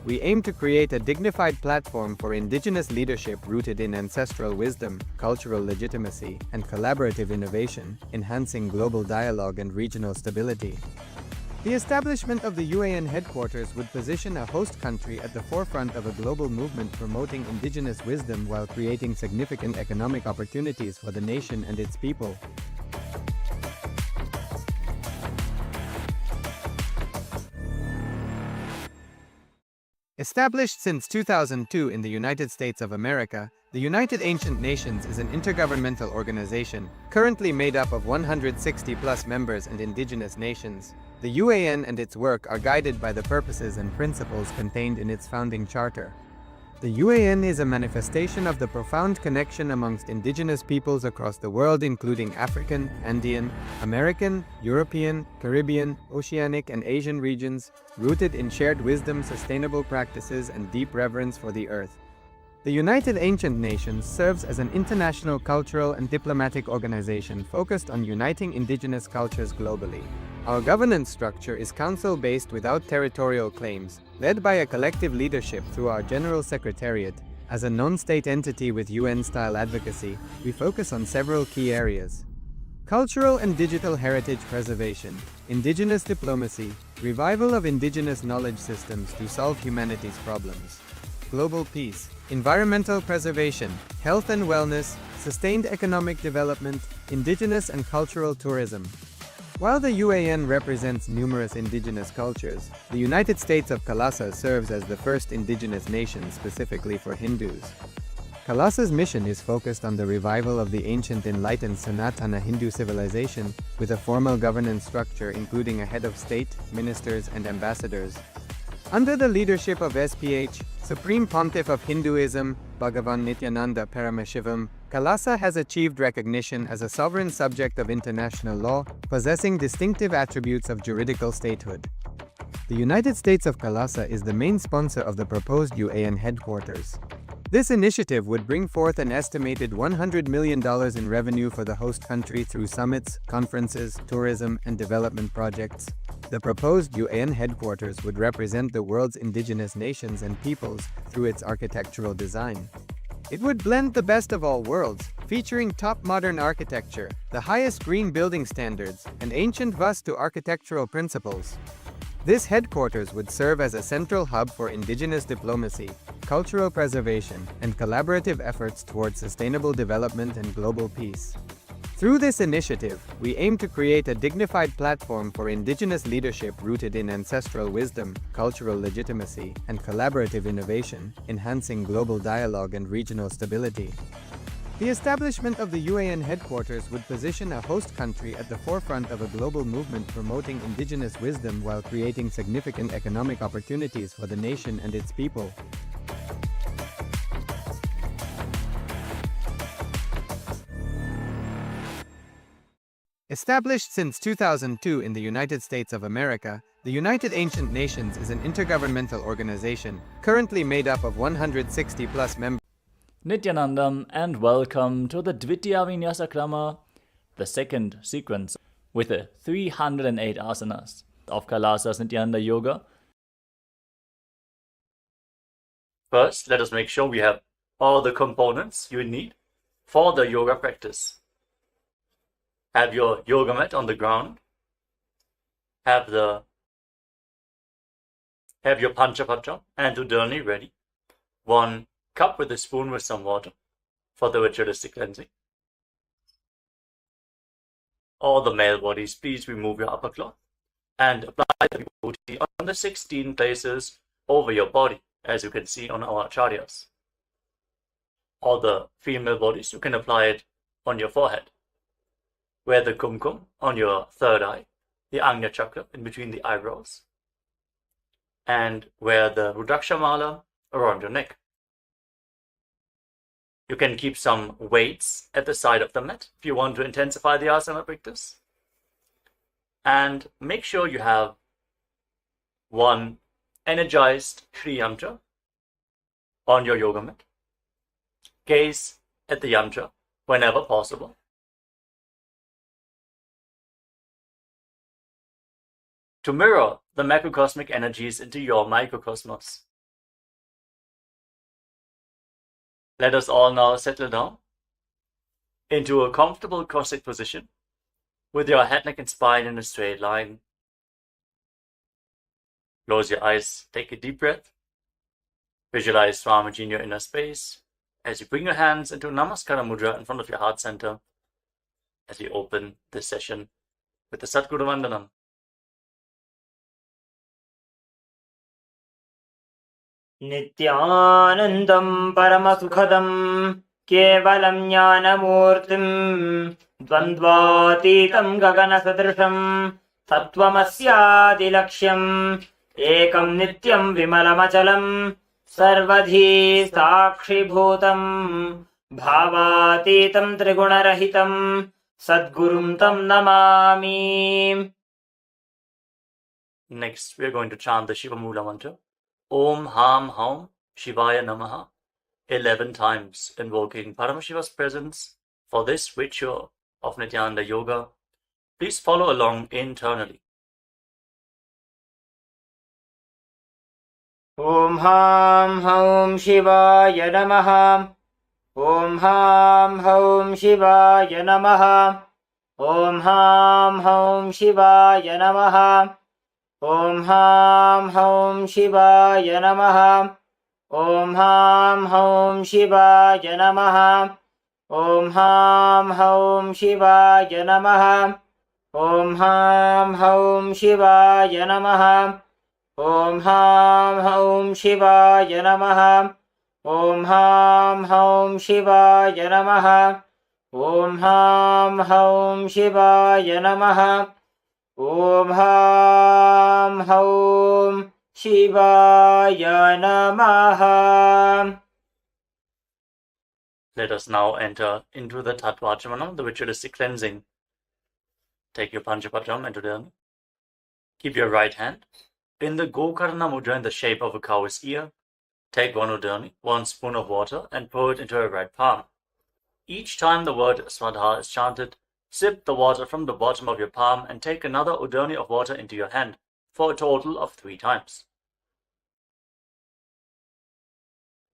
We aim to create a dignified platform for indigenous leadership rooted in ancestral wisdom, cultural legitimacy, and collaborative innovation, enhancing global dialogue and regional stability. The establishment of the UAN headquarters would position a host country at the forefront of a global movement promoting indigenous wisdom while creating significant economic opportunities for the nation and its people. Established since 2002 in the United States of America, the United Ancient Nations is an intergovernmental organization, currently made up of 160+ members and indigenous nations. The UAN and its work are guided by the purposes and principles contained in its founding charter. The UAN is a manifestation of the profound connection amongst indigenous peoples across the world, including African, Andean, American, European, Caribbean, Oceanic, and Asian regions, rooted in shared wisdom, sustainable practices, and deep reverence for the earth. The United Ancient Nations serves as an international cultural and diplomatic organization focused on uniting indigenous cultures globally. Our governance structure is council-based without territorial claims, led by a collective leadership through our General Secretariat. As a non-state entity with UN-style advocacy, we focus on several key areas: cultural and digital heritage preservation, indigenous diplomacy, revival of indigenous knowledge systems to solve humanity's problems, global peace, environmental preservation, health and wellness, sustained economic development, indigenous and cultural tourism. While the UAN represents numerous indigenous cultures, the United States of Kalasa serves as the first indigenous nation specifically for Hindus. Kalasa's mission is focused on the revival of the ancient enlightened Sanatana Hindu civilization, with a formal governance structure including a head of state, ministers, and ambassadors. Under the leadership of SPH, Supreme Pontiff of Hinduism, Bhagavan Nityananda Paramashivoham, Kalasa has achieved recognition as a sovereign subject of international law, possessing distinctive attributes of juridical statehood. The United States of Kalasa is the main sponsor of the proposed UAN headquarters. This initiative would bring forth an estimated $100 million in revenue for the host country through summits, conferences, tourism, and development projects. The proposed UAN headquarters would represent the world's indigenous nations and peoples through its architectural design. It would blend the best of all worlds, featuring top modern architecture, the highest green building standards, and ancient Vastu architectural principles. This headquarters would serve as a central hub for indigenous diplomacy, cultural preservation, and collaborative efforts towards sustainable development and global peace. Through this initiative, we aim to create a dignified platform for indigenous leadership rooted in ancestral wisdom, cultural legitimacy, and collaborative innovation, enhancing global dialogue and regional stability. The establishment of the UAN headquarters would position a host country at the forefront of a global movement promoting indigenous wisdom while creating significant economic opportunities for the nation and its people. Established since 2002 in the United States of America, the United Ancient Nations is an intergovernmental organization, currently made up of 160+ members. Nityanandam, and welcome to the Dvitiya Vinyasa Krama, the second sequence with the 308 asanas of Kalasa's Nityananda Yoga. First, let us make sure we have all the components you need for the yoga practice. Have your yoga mat on the ground. Have your Panchapacha and Udalani ready. 1 cup with a spoon with some water for the ritualistic cleansing. All the male bodies, please remove your upper cloth and apply the vibhuti on the 16 places over your body, as you can see on our acharyas. All the female bodies, you can apply it on your forehead. Wear the kumkum on your third eye, the Agnya chakra in between the eyebrows, and wear the Rudraksha mala around your neck. You can keep some weights at the side of the mat if you want to intensify the asana practice. And make sure you have 1 energized Shri Yantra on your yoga mat. Gaze at the yantra whenever possible. To mirror the macrocosmic energies into your microcosmos. Let us all now settle down into a comfortable cross-legged position with your head, neck and spine in a straight line. Close your eyes, take a deep breath. Visualize Swamiji in your inner space as you bring your hands into Namaskara Mudra in front of your heart center as we open this session with the Satguru Vandanam. Nityanandam Paramasukhadam Kevalam Jnanamurtim Dvandvatitam Gaganasadrisham Tattvamasyadilaksham Ekam Nityam Vimalamachalam Sarvadhi Sakshibhutam Bhavatitam Trigunarahitam Sadgurum Tam Namami. Next, we are going to chant the Shiva Mula mantra. Om Ham Haum Shivaya Namaha 11 times, invoking Paramashiva's presence for this ritual of Nityananda Yoga. Please follow along internally. Om Ham Haum Shivaya Namaha. Om Ham Haum Shivaya Namaha. Om Ham Haum Shivaya Namaha. Om Ham Haum Shivaya Namaha. Om Ham Haum Shivaya Namaha. Om Ham Haum Shivaya Namaha. Om Ham Haum Shivaya Namaha. Om Ham Haum Shivaya Namaha. Om Ham Haum Shivaya Namaha. Om Ham Haum Shivaya Namaha. Om Ham Haum Shivaya Namaha. Let us now enter into the Tattvachamanam, the ritualistic cleansing. Take your Panchapatram and Udana. Keep your right hand in the Gokarna Mudra in the shape of a cow's ear. Take one Udani, 1 spoon of water, and pour it into your right palm. Each time the word Swadha is chanted, sip the water from the bottom of your palm and take another Udani of water into your hand for a total of 3 times.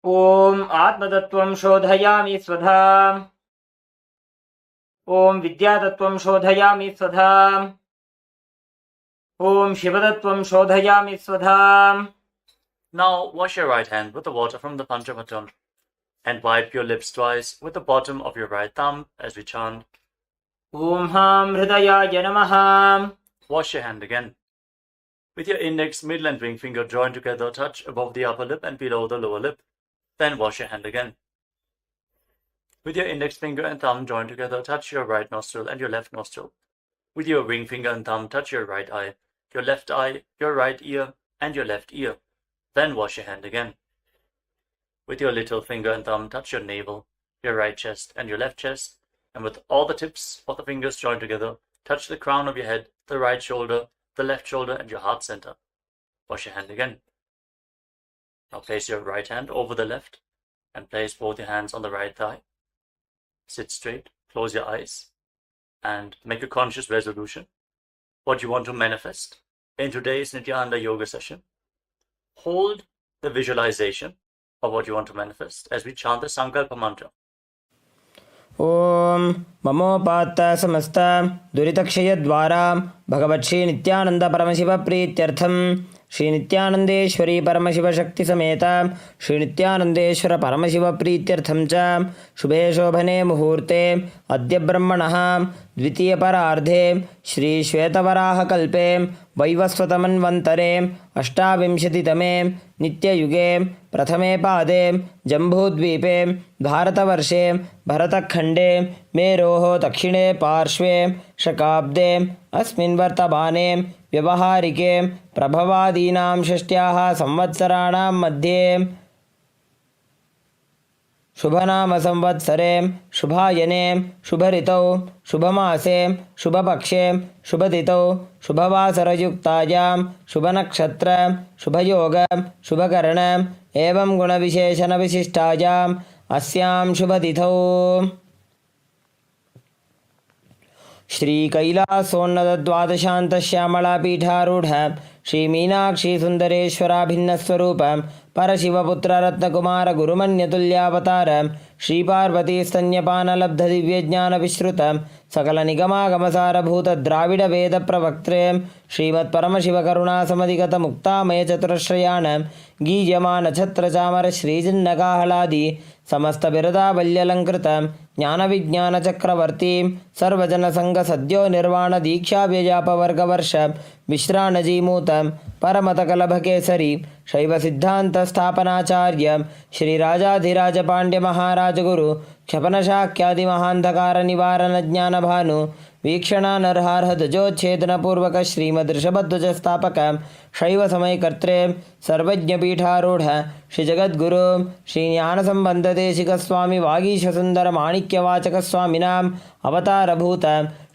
Om Atmatattvam Shodhayami Swadha. Om Vidyatattvam Shodhayami Swadha. Om Shivatattvam Shodhayami Swadha. Now wash your right hand with the water from the Panchapatram and wipe your lips twice with the bottom of your right thumb as we chant. Om Ham Hridayaya Namaha. Wash your hand again. With your index, middle and ring finger joined together, touch above the upper lip and below the lower lip. Then wash your hand again. With your index finger and thumb joined together, touch your right nostril and your left nostril. With your ring finger and thumb, touch your right eye, your left eye, your right ear, and your left ear. Then wash your hand again. With your little finger and thumb, touch your navel, your right chest, and your left chest. And with all the tips of the fingers joined together, touch the crown of your head, the right shoulder, the left shoulder, and your heart center. Wash your hand again. Now place your right hand over the left and place both your hands on the right thigh. Sit straight, close your eyes, and make a conscious resolution. What you want to manifest in today's Nityananda Yoga session. Hold the visualization of what you want to manifest as we chant the Sankalpa mantra. Om Mamopata Samasta Duritakshayadvara Bhagavat Shri Nityananda Paramashiva Prityartham Shri Nityanandeshwari Paramashiva Shakti Sameta Shri Nityanandeshwara Paramashiva Prityartham Cha Shubhe Shobhane Muhurte Adya Brahmanaha Dvitiya Parardhe Shri Shvetavaraha Kalpe Vaivasvatamanvantare Ashtavimshatitame Nitya Yuge Prathame Pade Jambudvipe Bharatavarshe Bharatakhande Meroho Dakshine Parshve Shakabde Asmin Vartabane Vyavaharike Prabhavadinam Shashtyaha Samvatsaranam Madhye Shubhanama Samvatsare Shubhayane Shubharitau Shubhamase Shubhapakshe Shubhaditau Shubhavasarayuktayam Shubhanakshatra Shubhayoga Shubhakarana Evam Gunavisheshana Vishishtayam Asyam Shubhadithau Shri Kailasonnada Dvadashanta Shyamala Pitharudha श्रीमीनाक्षीसुन्दरेश्वराभिन्नस्वरूपं परशिवपुत्ररत्नकुमारगुरुमन्यतुल्यावतारं श्रीपार्वतीस्तन्यपानलब्धदिव्यज्ञानविश्रुतं सकलनिगमागमसारभूतद्राविडवेदप्रवक्त्रे श्रीमत्परमशिवकरुणासमधिगतमुक्तामयचतुरश्रयाणं गीयमानछत्रचामरश्रीजिन्नकाहलादि समस्तबिरदावल्यलङ्कृतं ज्ञानविज्ञानचक्रवर्तीं सर्वजनसङ्गसद्यो निर्वाणदीक्षाव्यजापवर्गवर्ष विश्राणजीमूतं परमतकलभकेसरी शैवसिद्धान्तस्थापनाचार्यं श्रीराजाधिराजपाण्ड्यमहाराजगुरु क्षपनशाक्यादिमहान्धकारनिवारणज्ञानभानु वीक्षणानर्हार्हध्वजोच्छेदनपूर्वक श्रीमदृषभध्वजस्थापकं शैवसमयकर्त्रे सर्वज्ञपीठारूढ श्रीजगद्गुरु श्रीज्ञानसम्बन्धदेशिकस्वामि वागीशसुन्दरमाणिक्यवाचकस्वामिनाम् अवतारभूत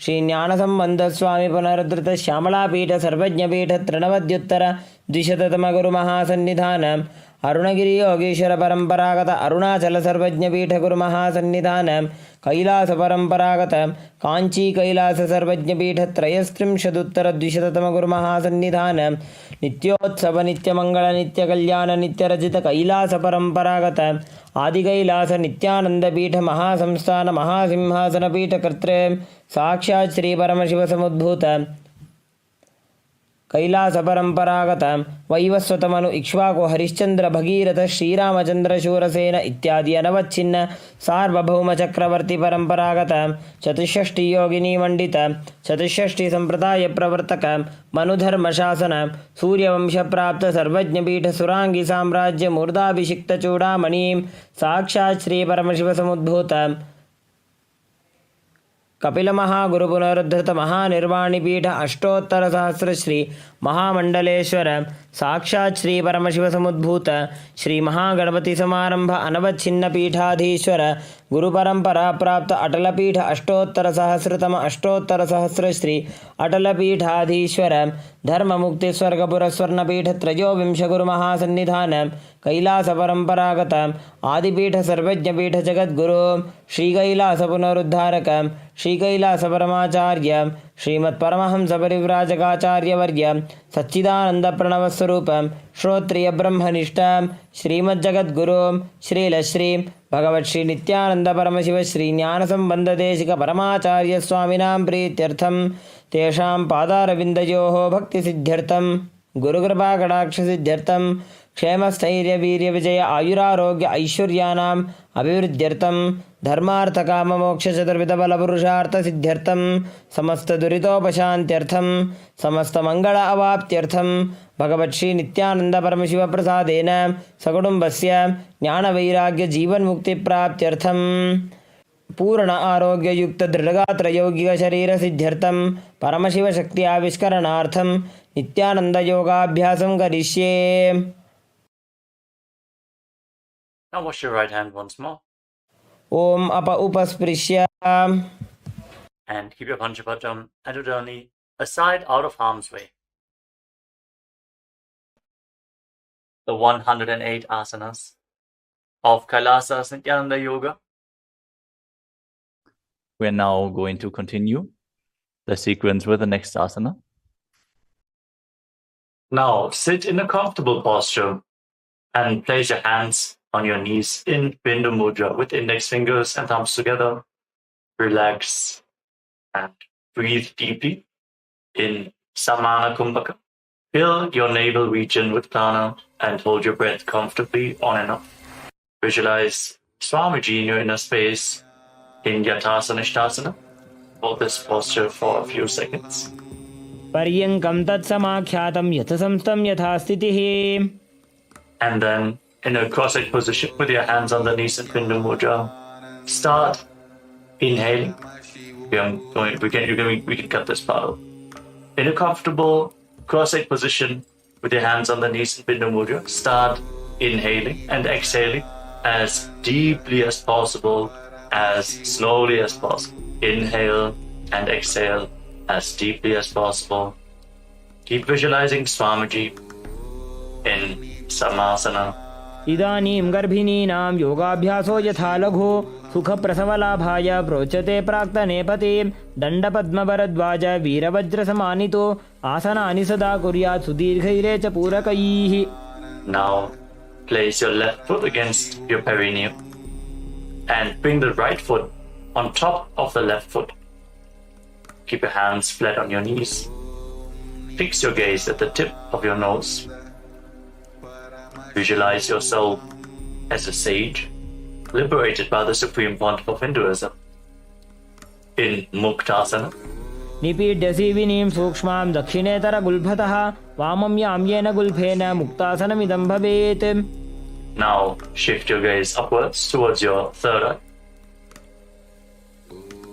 श्रीज्ञानसम्बन्धस्वामि पुनरुद्धृतश्यामलापीठ सर्वज्ञपीठ तृणवद्युत्तर द्विशततमगुरुमहासन्निधानम् अरुणगिरि Yogeshwar परंपरागत अरुणाचल सर्वज्ञपीठ गुरुमहासन्निधानं कैलासपरंपरागत कांची कैलास सर्वज्ञपीठ त्रयस्त्रिंशदुत्तर द्विशततम गुरुमहासन्निधानं नित्योत्सव नित्यमंगल नित्यकल्याण नित्यरजित कैलास परंपरागत आदिकैलास नित्यानंदपीठ महासंस्थान महासिंहासनपीठ कर्त्रे साक्षात् श्री परमशिव समुद्भूत कैलासपरंपरागत वैवस्वतमनु इक्ष्वाकु हरिश्चंद्र भगीरथ श्रीरामचंद्र शूरसेन इत्यादि अनवच्छिन्न सार्वभौम चक्रवर्ती परंपरागत चतुष्षष्टि योगिनी मंडित चतुष्षष्टि संप्रदाय प्रवर्तक मनुधर्म शासन सूर्यवंश प्राप्त सर्वज्ञपीठ सुरांगी साम्राज्य मूर्धाभिषिक्त चूड़ामणि साक्षात् श्री परमशिव समुद्भूत कपिल महागुरु पुनरुद्धृत महानिर्वाणिपीठ अष्टोत्तर सहस्र श्री महामंडलेश्वर साक्षात् श्री परमशिव समुद्भूत श्री महागणपति समारंभ अनवच्छिन्न पीठाधीश्वर गुरुपरंपरा प्राप्त अटलपीठ अष्टोत्तर सहस्रतम अष्टोत्तर सहस्र श्री अटलपीठाधीश्वर धर्म मुक्ति स्वर्गपुर स्वर्णपीठ त्रयोविंश गुरु महासन्निधान कैलास परंपरागत आदिपीठ सर्वज्ञपीठ जगद्गुरु श्रीकैलास पुनरुद्धारक श्रीकैलास परमाचार्य श्रीमत्परमहंस परिव्राजकाचार्यवर्य सच्चिदानंद प्रणव स्वरूप श्रोत्रिय ब्रह्मनिष्ठ श्रीमज्जगद्गुरु श्रीलश्री भगवत् श्री नित्यानंद परमशिव श्री ज्ञान संबंध देशिक परमाचार्य स्वामिनां प्रीत्यर्थं तेषां पादारविन्दयोः भक्ति सिद्ध्यर्थं गुरुकृपा कटाक्ष सिद्ध्यर्थं क्षेमस्थैर्य वीर्य विजय आयुरारोग्य ऐश्वर्यानाम् अभिवृद्ध्यर्थं धर्मार्थ काम मोक्ष चतुर्विध बल पुरुषार्थ सिद्ध्यर्थं समस्त दुरितोपशान्त्यर्थं समस्त मंगल अवाप्त्यर्थं भगवत् श्री नित्यानंद परमशिव प्रसादेन सकुटुम्बस्य ज्ञान वैराग्य जीवन मुक्ति प्राप्त्यर्थं पूर्ण आरोग्य युक्त दृढ़गात्र यौगिक शरीर सिद्ध्यर्थं परमशिव शक्ति आविष्करणार्थं नित्यानंद योगाभ्यासं करिष्ये. Now wash your right hand once more. Om apa upasprishya. And keep your Panchapatam and Udani aside out of harm's way. The 108 asanas of Kailasa Nityananda Yoga. We're now going to continue the sequence with the next asana. Now sit in a comfortable posture and place your hands on your knees in Bindu Mudra with index fingers and thumbs together. Relax and breathe deeply in Samana Kumbhaka. Fill your navel region with prana and hold your breath comfortably on and off. Visualize Swamiji in your inner space in Yatasana Ishtasana. Hold this posture for a few seconds. पर्यङ्कं तत्समाख्यातं यथसंस्थं यथा स्थितिः. And then in a cross-legged position with your hands on the knees in Bindu Mudra, start inhaling. We can cut this part out. In a comfortable cross-legged position with your hands on the knees in Bindu Mudra, start inhaling and exhaling as deeply as possible, as slowly as possible. Inhale and exhale as deeply as possible. Keep visualizing Swamiji in Samasana इदानीं गर्भिणीनां योगाभ्यासो यथा लघु सुखप्रसवलाभाय प्रोच्यते प्राक्तनेपति दण्डपद्मभरद्वाज वीरवज्रसमानितो आसनानि सदा कुर्यात् सुदीर्घैरे च पूरकैः. Now place your left foot against your perineum and bring the right foot on top of the left foot. Keep your hands flat on your knees. Fix your gaze at the tip of your nose. Visualize yourself as a sage, liberated by the Supreme Pontiff of Hinduism. In Muktasana, निपीड्य सीविनीं सूक्ष्मां दक्षिणेतरगुल्फतः वामं याम्येन गुल्फेन मुक्तासनमिदं भवेत्. now shift your gaze upwards towards your third eye.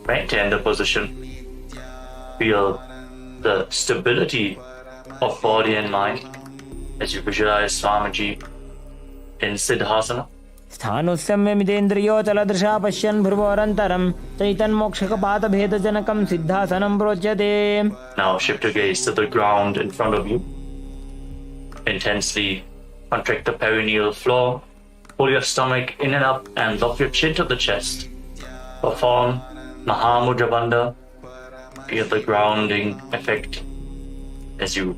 Maintain the position. Feel the stability of body and mind as you visualize Swamiji in Siddhasana. स्थानोस्यम्यमितेन्द्रियोचलदृशा पश्यन् भ्रुवोरन्तरं चैतन्मोक्षकपातभेदजनकं सिद्धासनं प्रोच्यते. Now shift your gaze to the ground in front of you. Intensely contract the perineal floor. Pull your stomach in and up and lock your chin to the chest. Perform Mahamudra Bandha. Feel the grounding effect as you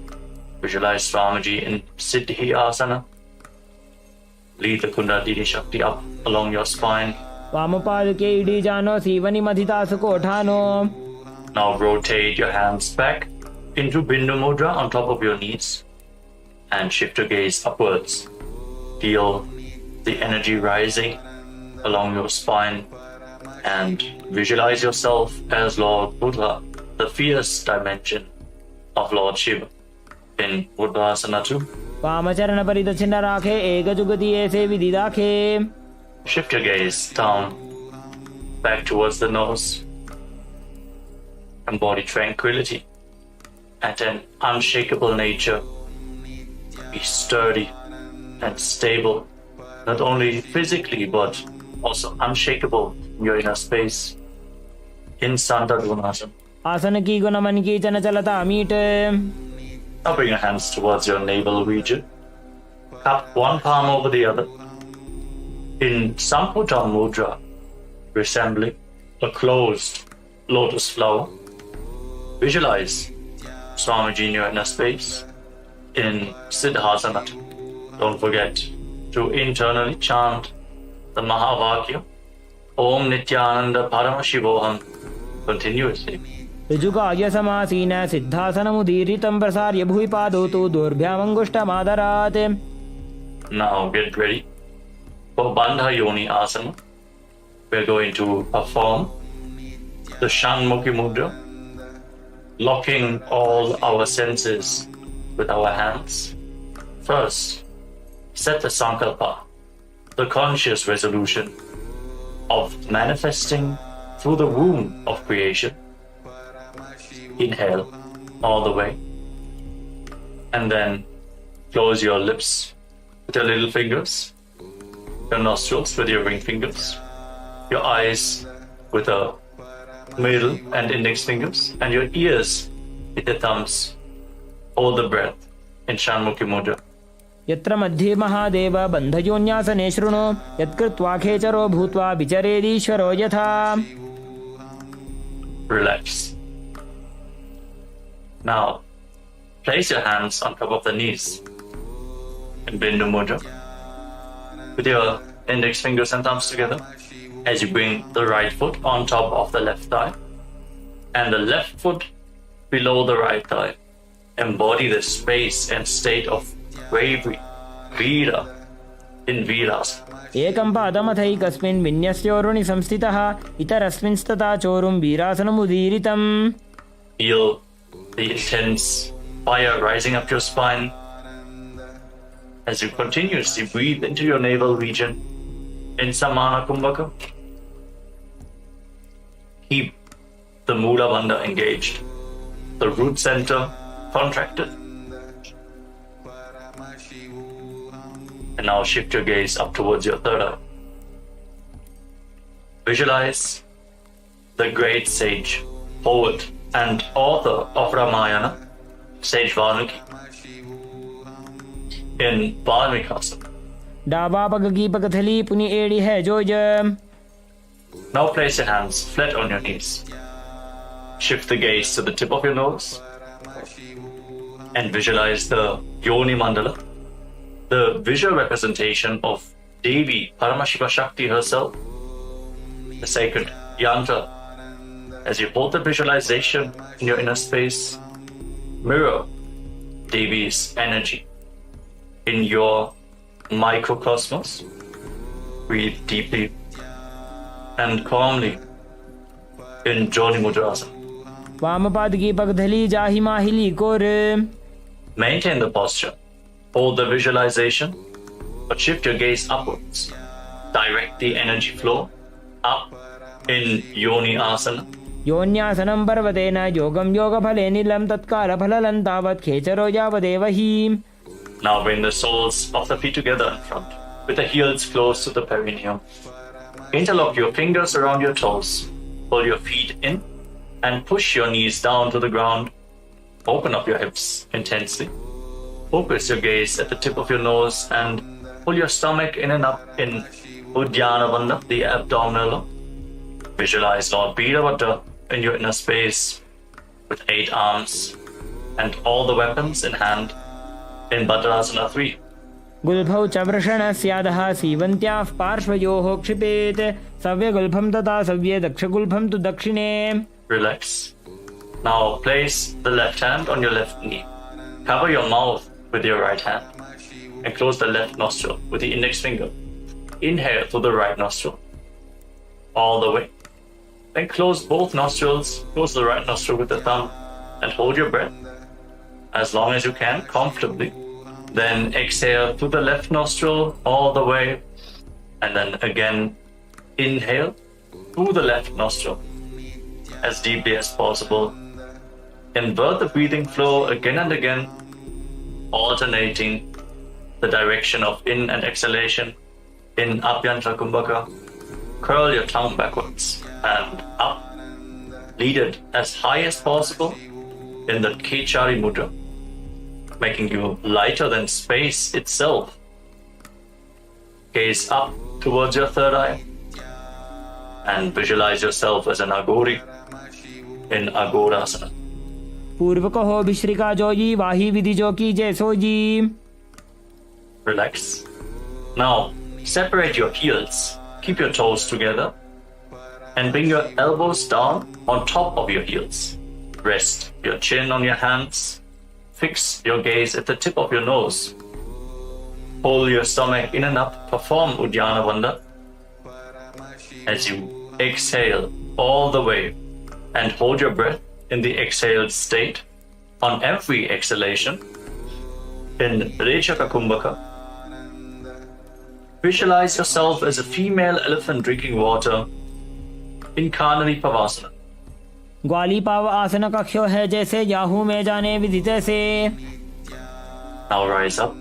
visualize Swamiji in Siddhi Asana. Lead the Kundalini Shakti up along your spine. वामपादुके इडीजानो सीवनिमधितासु कोठानो. Now rotate your hands back into Bindu Mudra on top of your knees and shift your gaze upwards. Feel the energy rising along your spine and visualize yourself as Lord Buddha, the fierce dimension of Lord Shiva in Buddhasana 2. वामचरण परिदक्षिण राखे एकजुगति ऐसे विधि राखे. Shift your gaze down, back towards the nose. Embody tranquility and an unshakable nature. Be sturdy and stable, not only physically but also unshakable in your inner space. In Sandadvanasana. आसन की गुण मन की चन चलता meet. Now bring your hands towards your navel region. Cup one palm over the other. In Samputa Mudra, resembling a closed lotus flower. Visualize Swamiji in your inner space. In Siddhasana, don't forget to internally chant the Mahavakya Om Nityananda Paramashivoham continuously. ऋजुकाय समासीन सिद्धासनमुदीरितं प्रसार्य भुवि पादौ तु दोर्भ्यामङ्गुष्ठमादरात्. Now get ready for Bandha Yoni Asana. We're going to perform the Shanmukhi Mudra, locking all our senses with our hands. First, set the Sankalpa, the conscious resolution of manifesting through the womb of creation. Inhale all the way and then close your lips with your little fingers, your nostrils with your ring fingers, your eyes with the middle and index fingers, and your ears with your thumbs. Hold the breath in Shanmukhi Mudra. यत्र मध्ये महादेव बन्धयोन्यासने शृणु यत्कृत्वा खेचरो भूत्वा विचरेदीश्वरो यथा. Relax. Now, place your hands on top of the knees in Bindu Mudra with your index fingers and thumbs together as you bring the right foot on top of the left thigh and the left foot below the right thigh. Embody the space and state of bravery, Veera, in Veerasana. एकं पादमथैकस्मिन् विन्यस्योरुणि संस्थितः इतरस्मिंस्तथा चोरुं वीरासनमुदीरितम्. Feel the intense fire rising up your spine as you continuously breathe into your navel region in Samana Kumbhaka. Keep the Mula Bandha engaged, the root center contracted. And now shift your gaze up towards your third eye. Visualize the great sage, poet, and author of Ramayana, Sage Valmiki, in Valmikasana. डाबा पग की पगथली पुनि एड़ी है जोज. Now place your hands flat on your knees. Shift the gaze to the tip of your nose and visualize the Yoni Mandala, the visual representation of Devi Paramashiva Shakti herself, the sacred yantra. As you hold the visualization in your inner space, mirror Devi's energy in your microcosmos. Breathe deeply and calmly in Joni Mudrasana. वामपाद की पगथली जाहि माहिली core. Maintain the posture. Hold the visualization, but shift your gaze upwards. Direct the energy flow up in Yoni Asana. योन्यासनं पर्वतेन योगं योगफले नीलं तत्कालफललं तावत् खेचरो यावदेव हि. Now bring the soles of the feet together in front, with the heels close to the perineum. Interlock your fingers around your toes. Pull your feet in and push your knees down to the ground. Open up your hips intensely. Focus your gaze at the tip of your nose and pull your stomach in and up in Uddiyana Bandha, the abdominal lock. Visualize Lord Birabhadra in your inner space with 8 arms and all the weapons in hand in Bhadrasana 3. गुल्फौ च वृषणस्यादः सीवन्त्याः पार्श्वयोः क्षिपेत्. सव्यगुल्फं तथा सव्ये दक्षगुल्फं तु दक्षिणे. Relax. Now place the left hand on your left knee. Cover your mouth with your right hand and close the left nostril with the index finger. Inhale through the right nostril all the way. Then close both nostrils, close the right nostril with the thumb and hold your breath as long as you can comfortably. Then exhale through the left nostril all the way and then again inhale through the left nostril as deeply as possible. Invert the breathing flow again and again, alternating the direction of in and exhalation. In Abhyantara Kumbhaka, curl your tongue backwards and up. Lead it as high as possible in the Kechari Mudra, making you lighter than space itself. Gaze up towards your third eye and visualize yourself as an Agori in Agorasana. पूर्व कहो विश्रिका जोजी वाही विधि जो की जैसो जी. Relax. Now separate your heels. Keep your toes together and bring your elbows down on top of your heels. Rest your chin on your hands. Fix your gaze at the tip of your nose. Pull your stomach in and up. Perform Uddiyana Bandha. As you exhale all the way and hold your breath in the exhaled state on every exhalation in Rechaka Kumbhaka. Visualize yourself as a female elephant drinking water in Kanali Pavasana. ग्वाली पाव आसन कक्ष्यो है जैसे Yahoo में जाने विधि तैसे. Now rise up.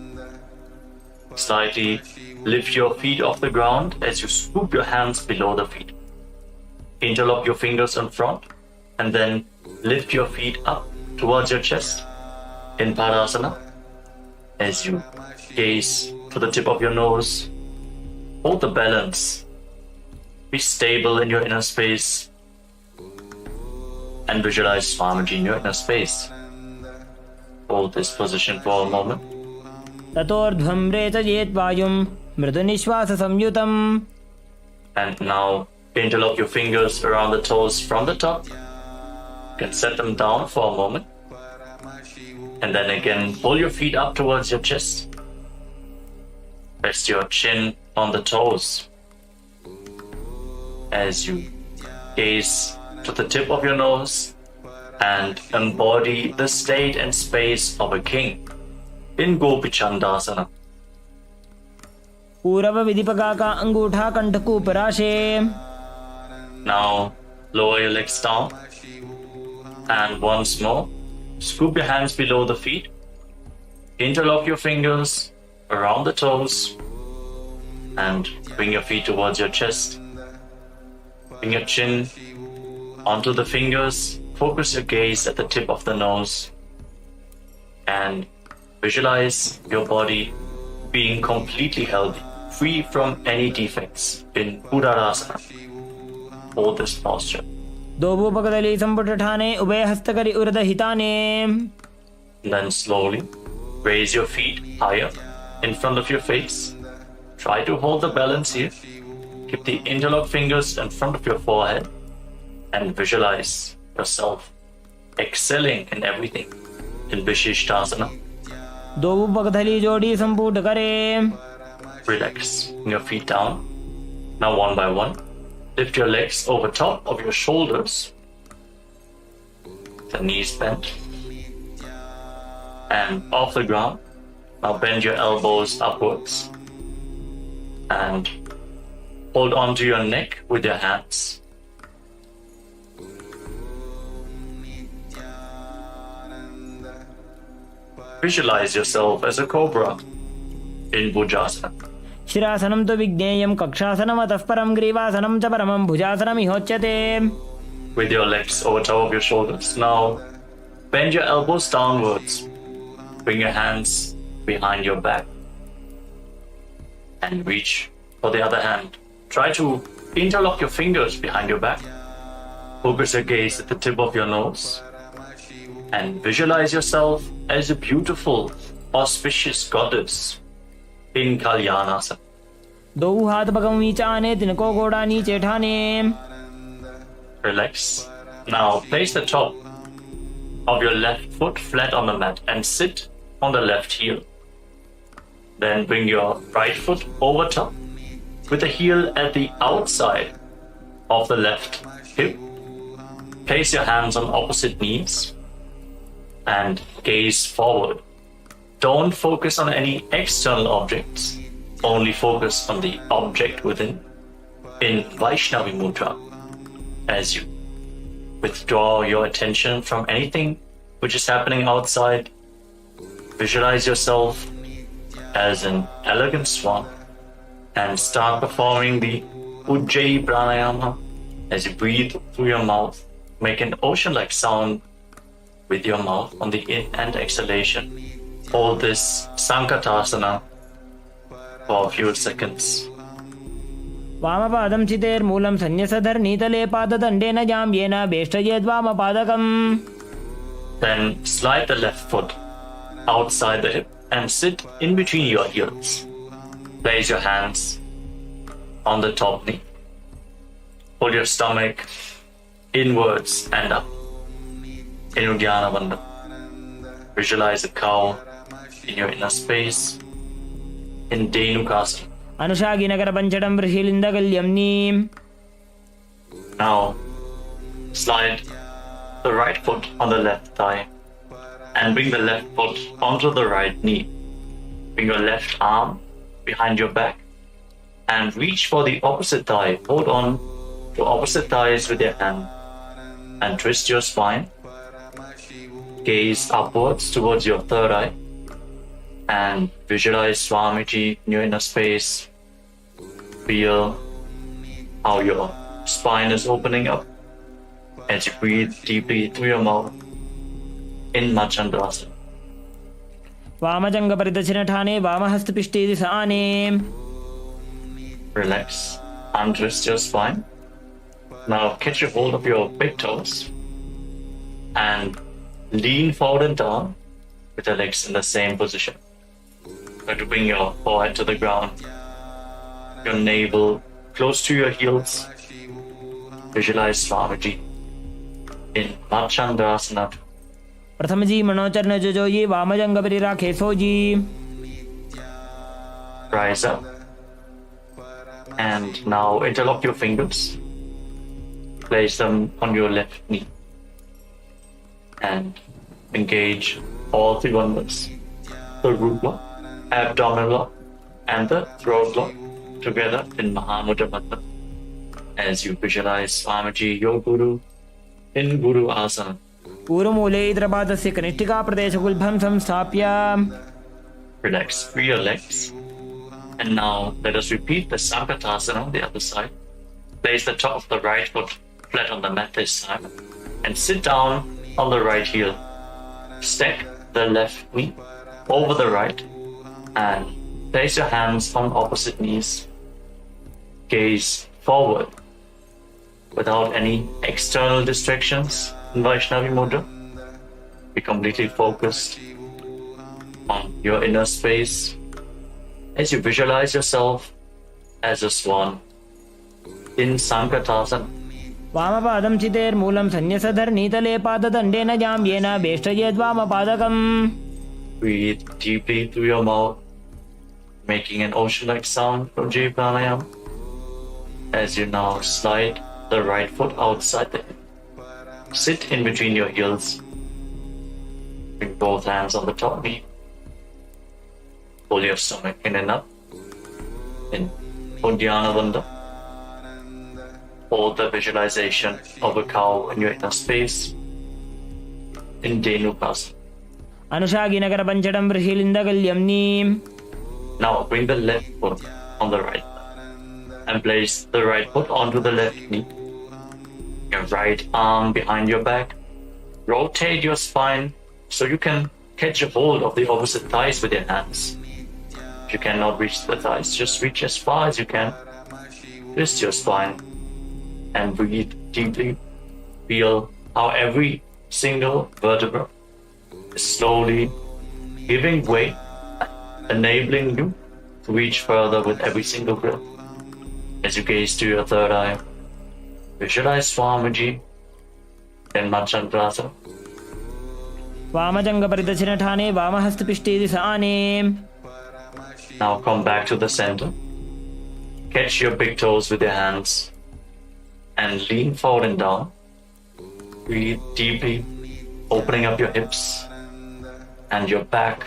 Slightly lift your feet off the ground as you scoop your hands below the feet. Interlock your fingers in front and then lift your feet up towards your chest in Padasana. As you gaze to the tip of your nose, hold the balance. Be stable in your inner space and visualize Swamiji in your inner space. Hold this position for a moment. ततोर्ध्वं रेचयेत् वायुं मृदुनिश्वास संयुतम्. And now interlock your fingers around the toes from the top. You can set them down for a moment. And then again, pull your feet up towards your chest. Rest your chin on the toes. As you gaze to the tip of your nose and embody the state and space of a king in Gopichandasana. पूरव विधिपका का अंगूठा कंठ पराशे. Now lower your legs down and once more scoop your hands below the feet. Interlock your fingers around the toes and bring your feet towards your chest. Bring your chin onto the fingers. Focus your gaze at the tip of the nose and visualize your body being completely healthy. free from any defects in Udarasana. Hold this posture. दोबूपकदली संपुट ठाने उभय हस्तकरी उरद हिताने. Then slowly raise your feet higher in front of your face. Try to hold the balance here. Keep the interlocked fingers in front of your forehead and visualize yourself excelling in everything in Vishishtasana. दोबूपकदली जोड़ी संपुट करे. Relax. Bring your feet down. Now one by one, lift your legs over top of your shoulders. The knees bent. And off the ground. Now bend your elbows upwards. And hold on to your neck with your hands. Visualize yourself as a cobra in Bhujasana. शिरासनं तु विज्ञेयं कक्षासनम् अतः परं ग्रीवासनं च परमं भुजासनम् इहोच्यते. With your legs over top of your shoulders. Now bend your elbows downwards. Bring your hands behind your back. And reach for the other hand. Try to interlock your fingers behind your back. Focus your gaze at the tip of your nose. And visualize yourself as a beautiful, auspicious goddess in Kalyanasana. दोऊ हाथ पगम नीचाने तिनको गोड़ा नीचे ठाने. Relax. Now place the top of your left foot flat on the mat and sit on the left heel. Then bring your right foot over top with the heel at the outside of the left hip. Place your hands on opposite knees and gaze forward. Don't focus on any external objects. Only focus on the object within in Vaishnavi Mudra. As you withdraw your attention from anything which is happening outside, visualize yourself as an elegant swan and start performing the Ujjayi Pranayama as you breathe through your mouth. Make an ocean-like sound with your mouth on the in and exhalation. Hold this Sankatasana for a few seconds. वामपादं चितेर्मूलं सन्न्यसधर्नीतले पाददण्डेन जाम्येन वेष्टयेद्वामपादकम्. Then slide the left foot outside the hip and sit in between your heels. Place your hands on the top knee. Pull your stomach inwards and up in Uddiyana Bandha. Visualize a cow in your inner space in Dhenukasana. अनुषागिनगर पंचडं वृषिलिन्दगल्यम्नि. Now slide the right foot on the left thigh and bring the left foot onto the right knee. Bring your left arm behind your back and reach for the opposite thigh. Hold on to opposite thighs with your hand and twist your spine. Gaze upwards towards your third eye and visualize Swamiji in your inner space. Feel how your spine is opening up as you breathe deeply through your mouth in Machandrasana. वामजंग परिदक्षिण Thane वामहस्तपिष्टे दिशाने. Relax, untwist your spine. Now catch a hold of your big toes and lean forward and down with your legs in the same position. Try to bring your forehead to the ground, your navel close to your heels. Visualize Swamiji in Machandrasana. प्रथम जी मनोचरण जो ये वामजंग परिराखे सो जी. Rise up and now interlock your fingers. Place them on your left knee and engage all three wonders: the root block, abdominal block, and the throat block together in Mahamudra Bandha as you visualize Swamiji, your Guru, in Guru Asana. पूर्वमूले इतरपादस्य कनिष्ठिका प्रदेशगुल्भं संस्थाप्य. Relax, free your legs. And now let us repeat the Sankatasana on the other side. Place the top of the right foot flat on the mat this time and sit down on the right heel. Stack the left knee over the right and Place your hands on opposite knees. Gaze forward without any external distractions in Vaishnavi Mudra. Be completely focused on your inner space as you visualize yourself as a swan in Sankatasana. वामपादं चितेर्मूलं सन्न्यसधर्नीतले पाददण्डेन जाम्येन वेष्टयेद्वामपादकम्. Breathe deeply through your mouth, making an ocean-like sound from J Pranayama. As you now slide the right foot outside the hip. Sit in between your heels. Bring both hands on the top knee. Pull your stomach in and up. In Uddiyana Bandha. Hold the visualization of a cow in your inner space. In Dhenukasana. अनुषागिनकर पंचडं वृषिलिन्दगल्यं neem. Now bring the left foot on the right and place the right foot onto the left knee. Your right arm behind your back. Rotate your spine so you can catch a hold of the opposite thighs with your hands. If you cannot reach the thighs, just reach as far as you can. Twist your spine and breathe deeply. Feel how every single vertebra is slowly giving way, enabling you to reach further with every single breath. As you gaze to your third eye, visualize Swamiji in Machandrasana. वामजङ्गपरिदशिनठाने वामहस्तपिष्टेदिशाने. Now come back to the center. Catch your big toes with your hands and lean forward and down. Breathe deeply, opening up your hips and your back.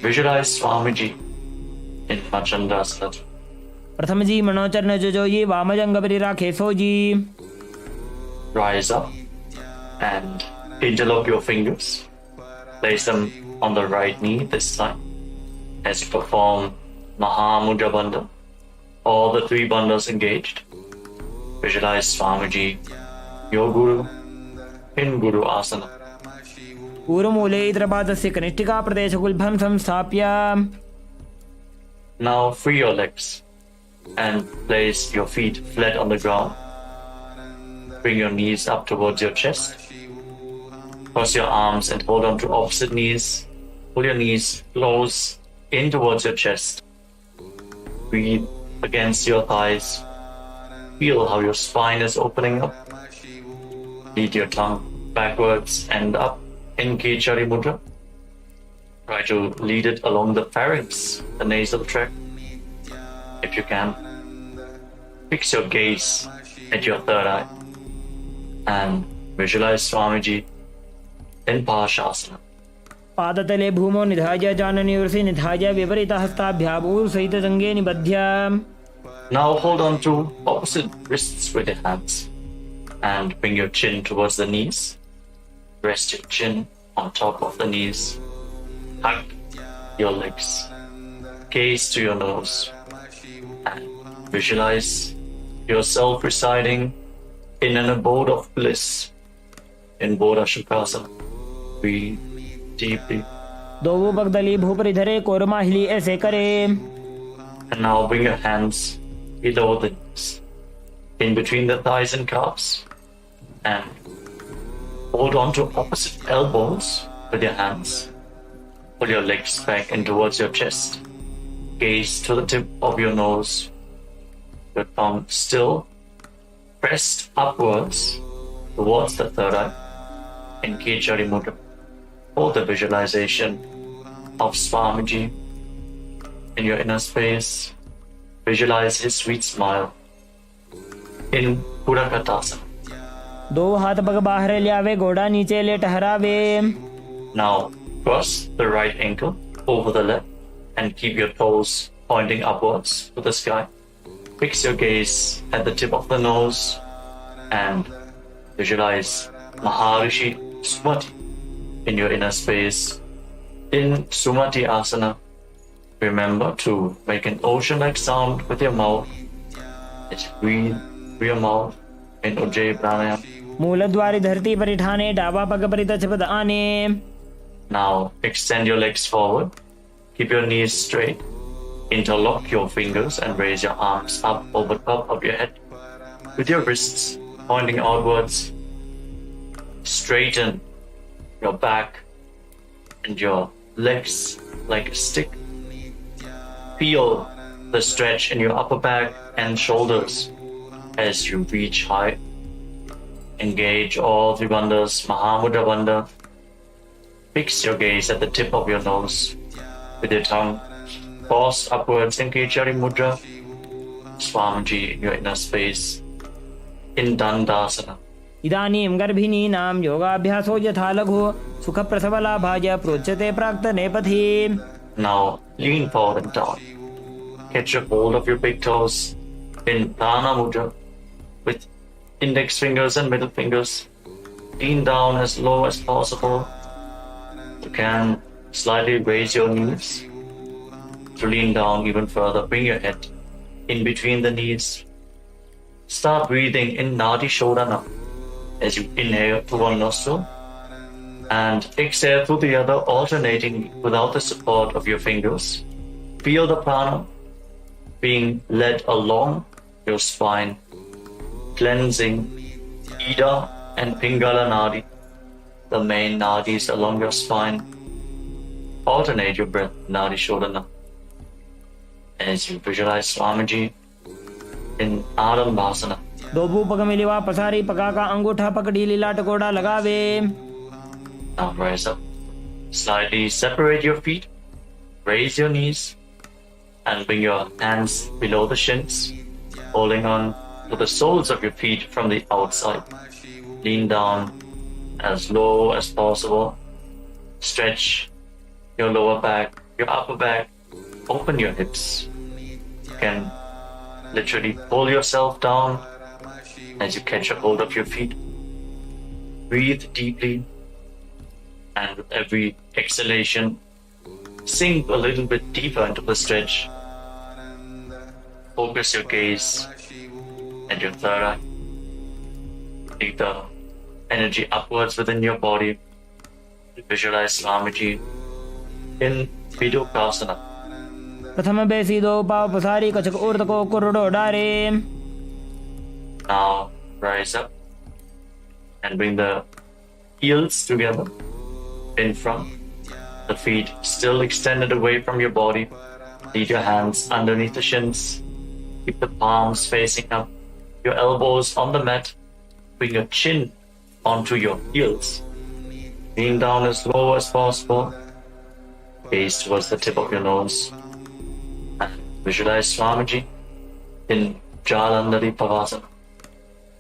Visualize Swamiji in Machandrasana. प्रथमजी मनोचरण जोजोजी वामजङ्गपरिराखे sooji. Rise up and interlock your fingers. Place them on the right knee this time as you perform Mahamudra Bandha. All the three bandhas engaged. Visualize Swamiji, your Guru, in Guru Asana. ऊरुमूले इतरपादस्य कनिष्ठिकाप्रदेशगुल्भं संस्थाप्य. Now free your legs and place your feet flat on the ground. Bring your knees up towards your chest. Cross your arms and hold on to opposite knees. Pull your knees close in towards your chest. Breathe against your thighs. Feel how your spine is opening up. Lead your tongue backwards and up in Kechari Mudra. Try to lead it along the pharynx, the nasal tract. If you can, fix your gaze at your third eye and visualize Swamiji in Parshasana. पादतले भूमौ निधाय जानन्यूर्षि निधाय विपरीतहस्ताभ्याम् ऊर्सहितजङ्गे निबध्य. Now hold on to opposite wrists with your hands and bring your chin towards the knees. Rest your chin on top of the knees. Hug your legs. Gaze to your nose and visualize yourself residing in an abode of bliss in Bodha Shukasana. Breathe deeply. दोवो पगदली भूपरिधरे कोरमाहिली ऐसे करे. And now bring your hands below the knees, in between the thighs and calves, and hold on to opposite elbows with your hands. Pull your legs back in towards your chest. Gaze to the tip of your nose. Your tongue still pressed upwards towards the third eye in Kechari Mudra. Hold the visualization of Swamiji in your inner space. Visualize his sweet smile in Purakatasana. दो हाथ पग बाहर लियावे घोड़ा नीचे ले ठहरावे. Now cross the right ankle over the left and keep your toes pointing upwards to the sky. Fix your gaze at the tip of the nose and visualize Maharishi Sumati in your inner space. In Sumati Asana, remember to make an ocean-like sound with your mouth as you breathe through your mouth in Ujjayi Pranayama. मूलद्वारि धरती परिठाने डावा पग परितचपद आने. Now extend your legs forward. Keep your knees straight. Interlock your fingers and raise your arms up over top of your head with your wrists pointing outwards. Straighten your back and your legs like a stick. Feel the stretch in your upper back and shoulders as you reach high. Engage all three bandhas, Mahamudra Bandha. Fix your gaze at the tip of your nose with your tongue. Pause upwards, engage your mudra. Swamiji in your inner space. In Dandasana. इदानीं गर्भिणीनां योगाभ्यासो यथा लघु सुखप्रसवलाभाय प्रोच्यते प्राक्तनेपथि. Now lean forward and down. Catch a hold of your big toes in Dana Mudra with index fingers and middle fingers. Lean down as low as possible. You can slightly raise your knees to lean down even further. Bring your head in between the knees. Start breathing in Nadi Shodhana as you inhale through one nostril and exhale through the other, alternating without the support of your fingers. Feel the prana being led along your spine, cleansing Ida and Pingala Nadi, the main nadis along your spine. Alternate your breath, Nadi Shodhana, as you visualize Swamiji in Adambasana. दोबूपक मिलिवा पसारी पका का अंगूठा पकड़ी लीला टकोड़ा लगावे. Now rise up. Slightly separate your feet. Raise your knees and bring your hands below the shins, holding on to the soles of your feet from the outside. Lean down as low as possible. Stretch your lower back, your upper back. Open your hips. You can literally pull yourself down as you catch a hold of your feet. Breathe deeply, and with every exhalation, sink a little bit deeper into the stretch. Focus your gaze at your third eye. Take the energy upwards within your body. Visualize Swamiji in Vidokasana. प्रथम बेसीदो पाव पसारी कचक ऊर्धको कुरुडो डारे. Now rise up and bring the heels together in front. The feet still extended away from your body. Lead your hands underneath the shins. Keep the palms facing up. Your elbows on the mat. Bring your chin onto your heels. Lean down as low as possible. Gaze towards the tip of your nose. And visualize Swamiji in Jalandhari Pavasana.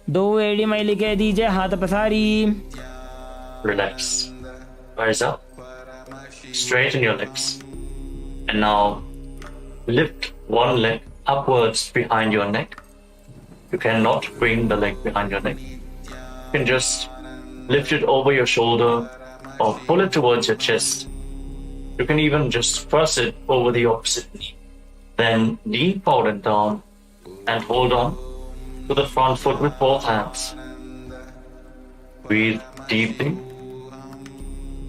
दो एड़ी मैली के दीजिए हाथ पसारी. Relax. Rise up. Straighten your legs. And now lift one leg upwards behind your neck. You cannot bring the leg behind your neck. You can just lift it over your shoulder or pull it towards your chest. You can even just press it over the opposite knee. Then lean forward and down and hold on to the front foot with both hands. Breathe deeply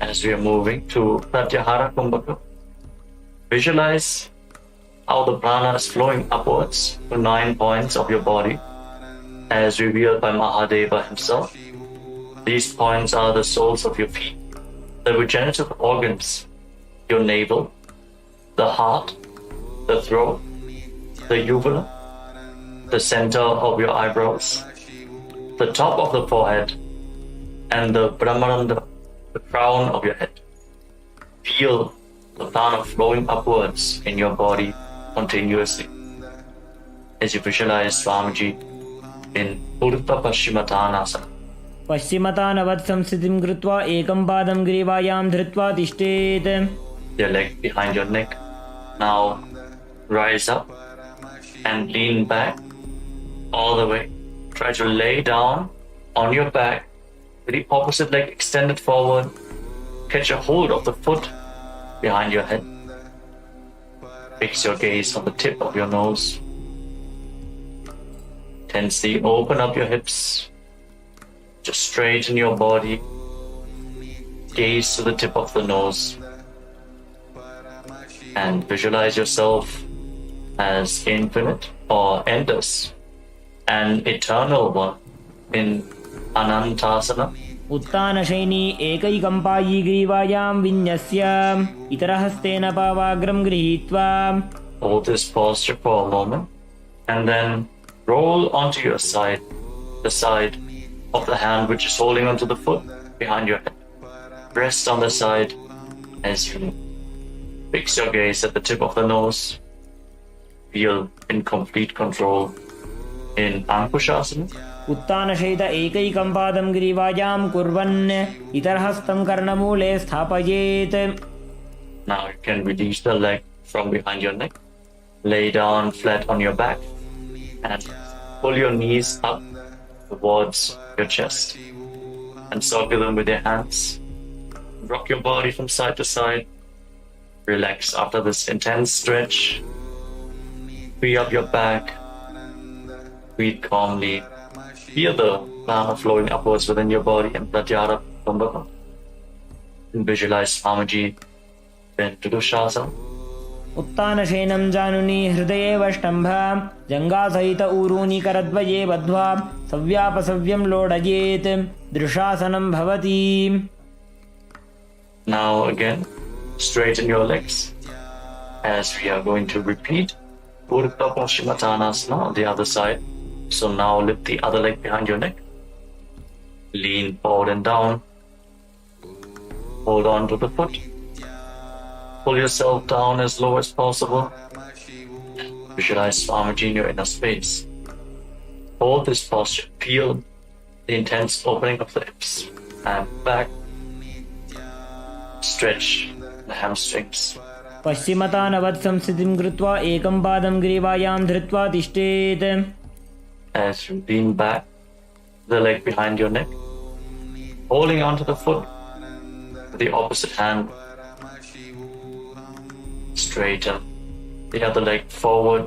as we are moving to Pratyahara Kumbhaka. Visualize how the prana is flowing upwards to 9 points of your body as revealed by Mahadeva himself. These points are the soles of your feet, the regenerative organs, your navel, the heart, the throat, the uvula, the center of your eyebrows, the top of the forehead, and the Brahmaranda, the crown of your head. Feel the prana flowing upwards in your body continuously as you visualize Swamiji in Urdhva Paschimottanasana. पश्चिमतानवत् संस्थितिं कृत्वा एकं पादं ग्रीवायां धृत्वा तिष्ठेत्. Your leg behind your neck. Now rise up and lean back all the way. Try to lay down on your back with the opposite leg extended forward. Catch a hold of the foot behind your head. Fix your gaze on the tip of your nose. Tensely open up your hips. Just straighten your body. Gaze to the tip of the nose. And visualize yourself as infinite or endless, an eternal one in Anantasana. उत्तानशयनी एकैकम्पायी ग्रीवायां विन्यस्य इतरहस्तेन पावाग्रं गृहीत्वा Hold this posture for a moment and then roll onto your side, the side of the hand which is holding onto the foot behind your head. Rest on the side as you fix your gaze at the tip of the nose. Feel in complete control in Ankushasana. उत्तानशयित एकैकं पादं ग्रीवायां कुर्वन् इतरहस्तं कर्णमूले स्थापयेत्. Now you can release the leg from behind your neck. Lay down flat on your back and pull your knees up towards your chest and circle them with your hands. Rock your body from side to side. Relax after this intense stretch. Free up your back. Breathe calmly. Feel the prana flowing upwards within your body and pratyahara kumbhaka. And visualize Swamiji bent to Dushasana. उत्तानशयनं जानुनी हृदये वष्टम्भ जङ्घासहित ऊरूनि करद्वये बद्ध्वा सव्यापसव्यं लोडयेत् दृशासनं भवति. Now again, straighten your legs as we are going to repeat Urdhva Paschimottanasana on the other side. So now lift the other leg behind your neck. Lean forward and down. Hold on to the foot. Pull yourself down as low as possible. Visualize Swamiji in your inner space. Hold this posture. Feel the intense opening of the hips and back. Stretch the hamstrings. पश्चिमतानवत् संस्थितिं कृत्वा एकं पादं ग्रीवायां धृत्वा तिष्ठेत्. As you lean back, the leg behind your neck, holding onto the foot with the opposite hand. Straighten the other leg forward.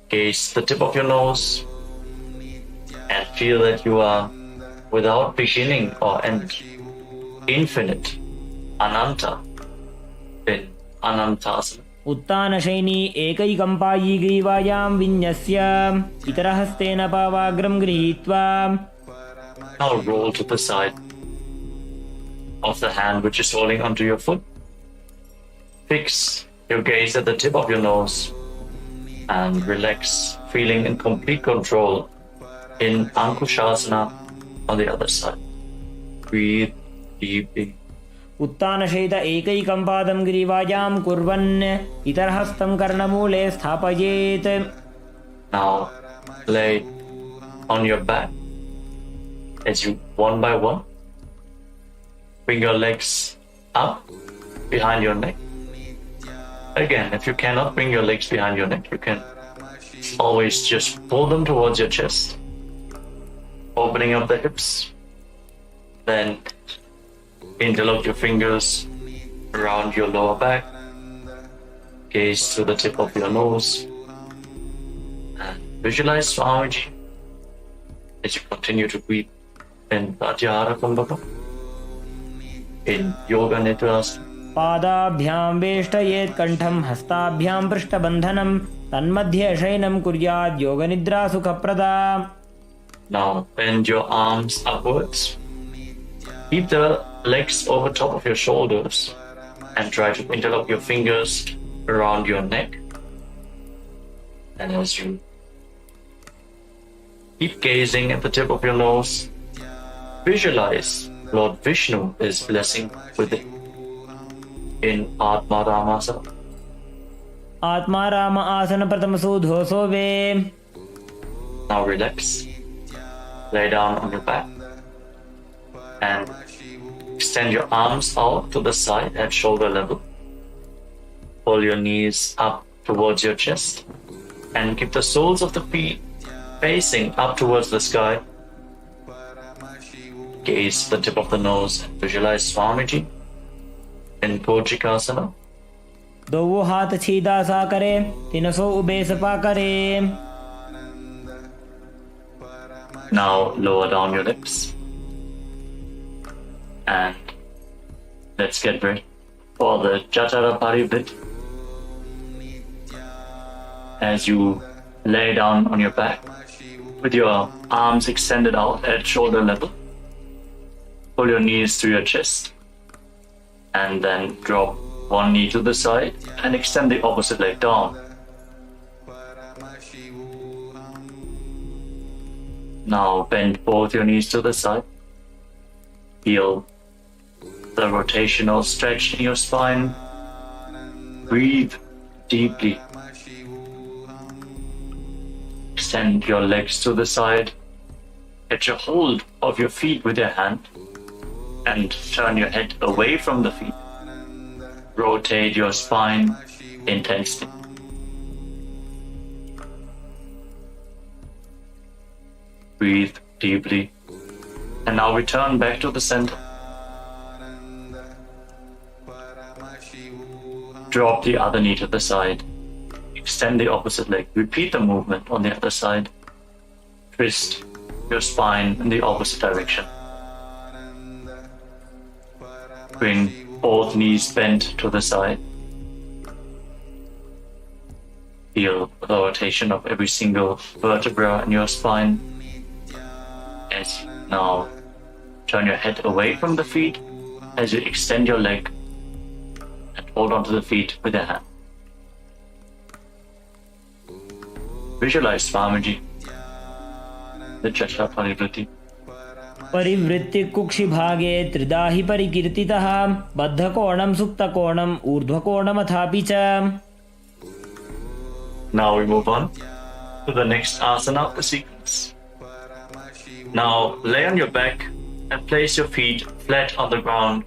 Gaze the tip of your nose and feel that you are without beginning or end, infinite, ananta, in Anantasana. उत्तानशयनी एकैकम्पायी ग्रीवायां विन्यस्य इतरहस्तेन पावाग्रं गृहीत्वा. Now roll to the side of the hand which is holding onto your foot. Fix your gaze at the tip of your nose and relax, feeling in complete control in Ankushasana on the other side. Breathe deeply. उत्तानशयित एकैकं पादं ग्रीवायां कुर्वन् इतरहस्तं कर्णमूले स्थापयेत्. Now lay on your back as you one by one bring your legs up behind your neck. Again, if you cannot bring your legs behind your neck, you can always just pull them towards your chest, opening up the hips. Then interlock your fingers around your lower back, gaze to the tip of your nose, and visualize Swamiji as you continue to breathe in Pratyahara Kumbhaka, in Yoga Nidrasana. पादाभ्यां वेष्टयेत् कण्ठं हस्ताभ्यां पृष्ठबन्धनं तन्मध्ये शयनं कुर्यात् योगनिद्रा सुखप्रदा. Now bend your arms upwards. Keep the legs over top of your shoulders and try to interlock your fingers around your neck. And as you keep gazing at the tip of your nose, visualize Lord Vishnu is blessing with it in Atma Ramasana. आत्मा राम आसन प्रथमसो धोसो वे. Now relax. Lay down on your back and extend your arms out to the side at shoulder level. Pull your knees up towards your chest and keep the soles of the feet facing up towards the sky. Gaze the tip of the nose and visualize Swamiji in Kojikasana. दोवो हाथ सीधा सा करे तिनसो ube Sapa करे. Now lower down your lips and let's get ready for the Jatara Parivrit. as you lay down on your back with your arms extended out at shoulder level. Pull your knees to your chest and then drop one knee to the side and extend the opposite leg down. Now bend both your knees to the side. Feel the rotational stretch in your spine. Breathe deeply. Extend your legs to the side. Get your hold of your feet with your hand and turn your head away from the feet. Rotate your spine intensely. Breathe deeply. And now return back to the center. Drop the other knee to the side. Extend the opposite leg. Repeat the movement on the other side. Twist your spine in the opposite direction. Bring both knees bent to the side. Feel the rotation of every single vertebra in your spine. As you now turn your head away from the feet as you extend your leg and hold onto the feet with your hand. Visualize Swamiji, the Chatra Parivritti. परिवृत्ति कुक्षिभागे त्रिदाहि परिकीर्तितः बद्धकोणं सुप्तकोणं ऊर्ध्वकोणमथापि च. Now we move on to the next asana of the sequence. Now lay on your back and place your feet flat on the ground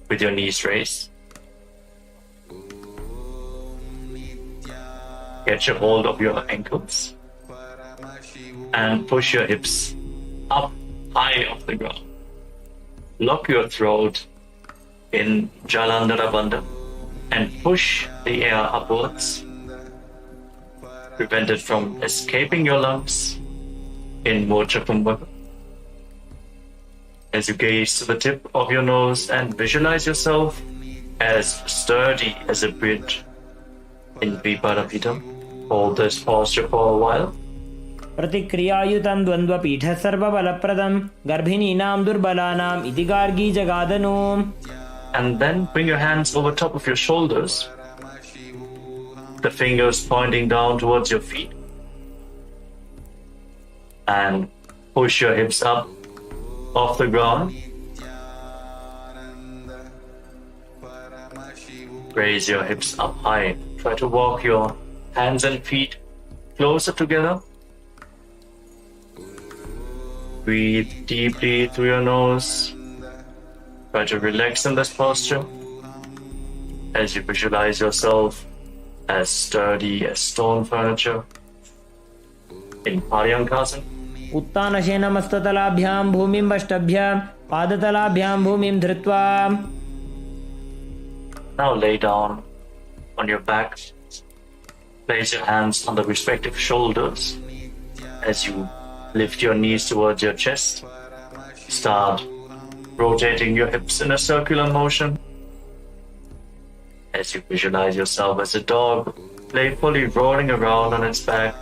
with your knees raised. Get your hold of your ankles and push your hips up high off the ground. Lock your throat in Jalandhara Bandha and push the air upwards. Prevent it from escaping your lungs in Mocha Kumbhaka. As you gaze to the tip of your nose and visualize yourself as sturdy as a bridge in Viparapitham, hold this posture for a while. प्रतिक्रियायुतं द्वन्द्वपीठः सर्वबलप्रदं गर्भिणीनां दुर्बलानाम् इति Gargi जगादनो. And then bring your hands over top of your shoulders, the fingers pointing down towards your feet, and push your hips up off the ground. Raise your hips up high. Try to walk your hands and feet closer together. Breathe deeply through your nose. Try to relax in this posture as you visualize yourself as sturdy as stone furniture in Paryankasana. उत्तानशेन मस्ततलाभ्यां भूमिं वष्टभ्य पादतलाभ्यां भूमिं धृत्वा. Now lay down on your back. Place your hands on the respective shoulders as you lift your knees towards your chest. Start rotating your hips in a circular motion as you visualize yourself as a dog playfully rolling around on its back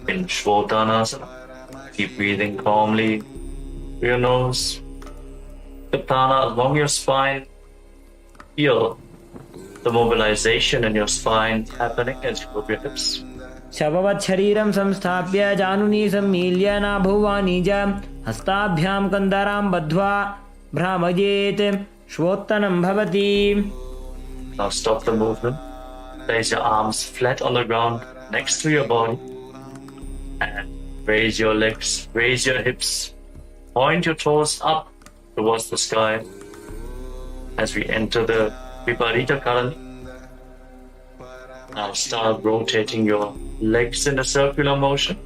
in Shvotanasana. Keep breathing calmly through your nose. The prana along your spine. Feel the mobilization in your spine happening as you move your hips. शववत् शरीरं संस्थाप्य जानुनी सम्मील्य नाभुवाणीज हस्ताभ्यां कन्दरां बद्ध्वा भ्रामयेत् श्वोत्तनं भवति. Now stop the movement. Place your arms flat on the ground next to your body and raise your legs, raise your hips, point your toes up towards the sky as we enter the Viparita Karani. Now start rotating your legs in a circular motion.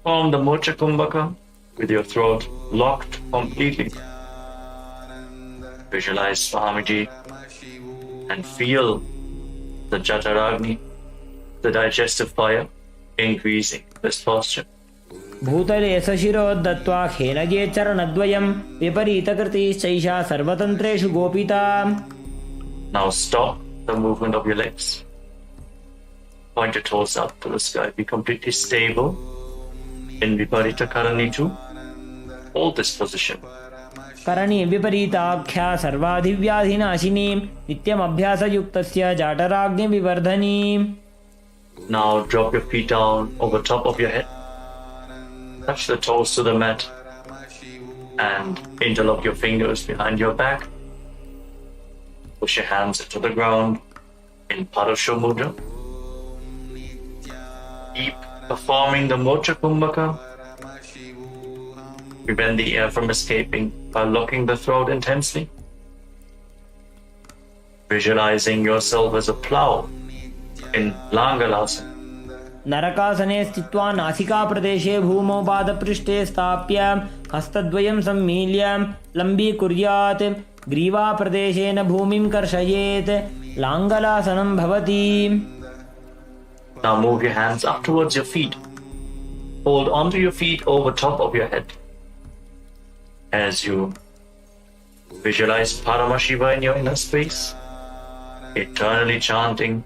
Form the Mocha Kumbhaka with your throat locked completely. Visualize Swamiji and feel the Jataragni, the digestive fire, increasing this posture. भूतले सशिरोद्धत्वा खेनगे चरणद्वयं विपरीतकृतिश्चैषा सर्वतन्त्रेषु गोपिता. Now stop the movement of your legs. Point your toes up to the sky. Be completely stable in Viparita Karanitu. Hold this position. करणी विपरीताख्या सर्वाधिव्याधिनाशिनी नित्यम् अभ्यासयुक्तस्य जाठराग्निविवर्धनी. Now drop your feet down over top of your head. Touch the toes to the mat and interlock your fingers behind your back. Push your hands into the ground in Parasho Mudra. Keep performing the Mocha Kumbhaka. Prevent the air from escaping by locking the throat intensely. Visualizing yourself as a plow in Mangalatva. नरकासने स्थित्वा नासिकाप्रदेशे भूमौ पादपृष्ठे स्थाप्य हस्तद्वयं सम्मील्य लम्बीकुर्यात् ग्रीवाप्रदेशेन भूमिं कर्षयेत् लाङ्गलासनं भवति. Now move your hands up towards your feet. Hold onto your feet over top of your head. As you visualize Paramashiva in your inner space, eternally chanting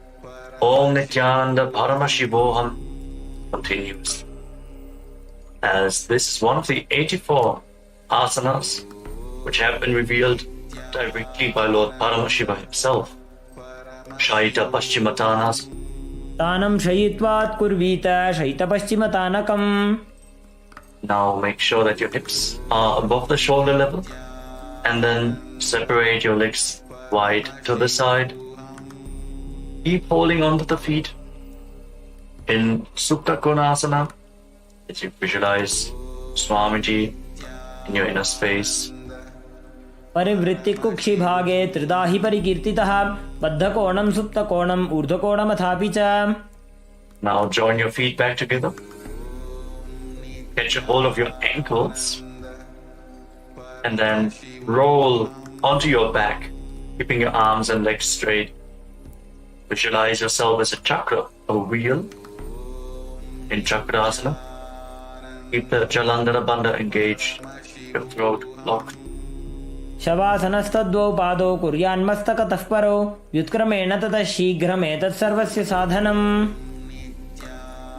Om Nityananda Paramashivoham continues. As this is one of the 84 asanas which have been revealed directly by Lord Paramashiva himself. Shaita Paschimatanas. तानं शयित्वात् कुर्वीत शयितपश्चिमतानकम्. Now make sure that your hips are above the shoulder level and then separate your legs wide to the side. Keep holding onto the feet in Supta Konasana as you visualize Swamiji in your inner space. परिवृत्तिकुक्षि भागे त्रिधा हि परिकीर्तितः बद्धकोणं सुप्तकोणं ऊर्ध्वकोणमथापि च. Now join your feet back together. Catch a hold of your ankles and then roll onto your back, keeping your arms and legs straight. Visualize yourself as a chakra, a wheel in Chakrasana. Keep the Jalandhara Bandha engaged, your throat locked. शवासनस्तद्वौ पादौ कुर्यान्मस्तकतः परौ व्युत्क्रमेण ततः शीघ्रमेतत् सर्वस्य साधनम्.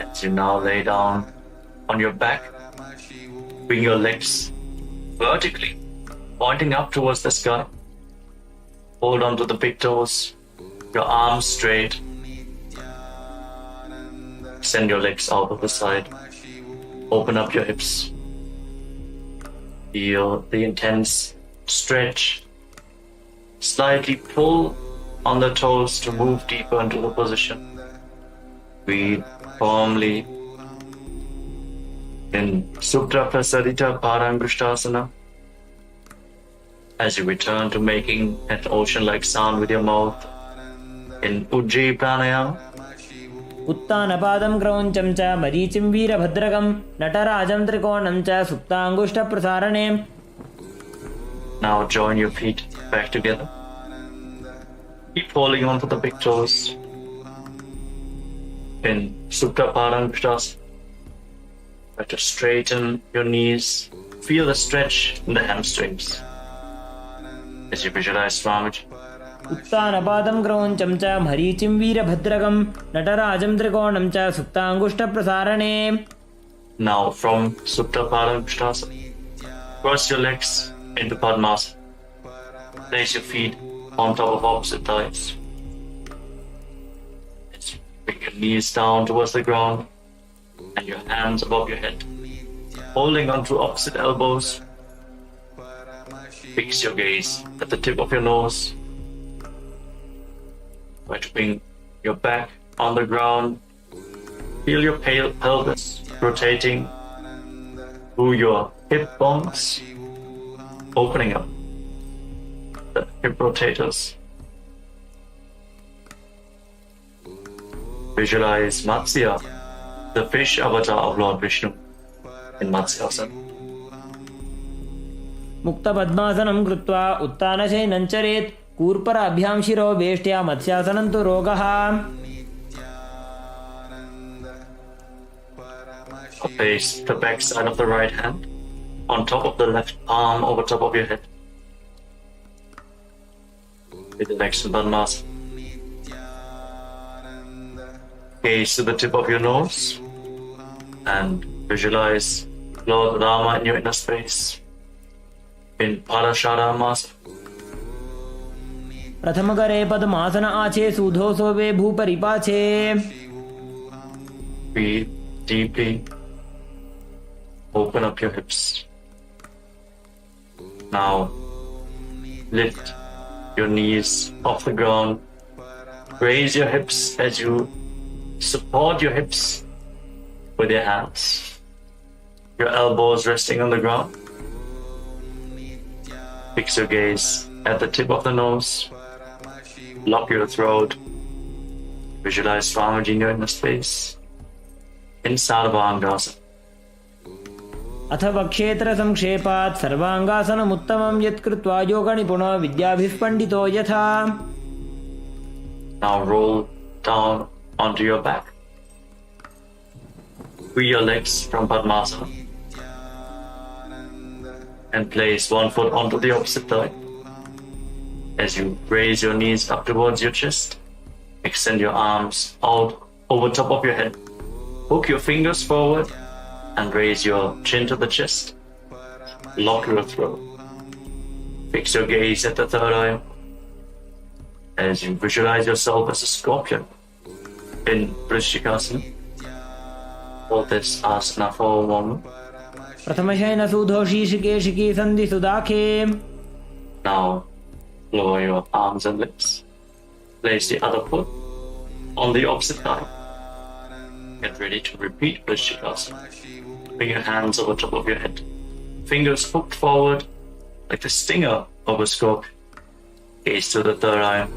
As you now lay down on your back, bring your legs vertically, pointing up towards the sky. Hold on to the big toes, your arms straight. Send your legs out of the side. Open up your hips. Feel the intense stretch. Slightly pull on the toes to move deeper into the position. Breathe firmly in Supta Prasadita Parambrishtasana. As you return to making an ocean-like sound with your mouth in Ujjayi Pranayama. उत्तानपादं क्रौञ्चं च मरीचिं वीरभद्रकं नटराजं त्रिकोणं च सुप्ताङ्गुष्ठप्रसारणे. Now join your feet back together. Keep holding on to the big toes in Supta Parambrishtasana. Try to straighten your knees. Feel the stretch in the hamstrings as you visualize Swamiji. उत्तानपादं क्रौञ्चं च मरीचिं वीरभद्रकं नटराजं त्रिकोणं च सुप्ताङ्गुष्ठप्रसारणे. Now from Supta Parambrishtasana, cross your legs into Padmasana. Place your feet on top of opposite thighs. As you bring your knees down towards the ground and your hands above your head, holding onto opposite elbows. Fix your gaze at the tip of your nose. Try to bring your back on the ground. Feel your pelvis rotating through your hip bones, opening up the hip rotators. Visualize Matsya, the fish avatar of Lord Vishnu in Matsyasana. मुक्तपद्मासनं कृत्वा उत्तानशयनं चरेत् कूर्पराभ्यां शिरो वेष्ट्या मत्स्यासनं तु रोगः. Place the back side of the right hand on top of the left palm over top of your head. With the next Padmasana. Gaze to the tip of your nose and visualize Lord Rama in your inner space in Paramashivoham. प्रथम करे पद्मासन आछे सूधो सोवे भूपरिपाछे. Breathe deeply. Open up your hips. Now lift your knees off the ground. Raise your hips as you support your hips with your hands. Your elbows resting on the ground. Fix your gaze at the tip of the nose. Lock your throat. Visualize Swamiji in your inner space. In Sarvangasana. अथ वक्षेत्र संक्षेपात् सर्वांगासनमुत्तमं यत्कृत्वा योगनिपुणो विद्याभिः यथा. Now roll down onto your back. Free your legs from Padmasana and place one foot onto the opposite thigh. As you raise your knees up towards your chest, extend your arms out over top of your head. Hook your fingers forward and raise your chin to the chest. Lock your throat. Fix your gaze at the third eye as you visualize yourself as a scorpion in Vrishikasana. Hold this asana for a moment. प्रथमशयन सुधोषी शिकेशिकी सन्धि सुदाखे. Now lower your arms and legs. Place the other foot on the opposite thigh. Get ready to repeat Vrishikasana. Bring your hands over top of your head. Fingers hooked forward like the stinger of a scorpion. Gaze to the third eye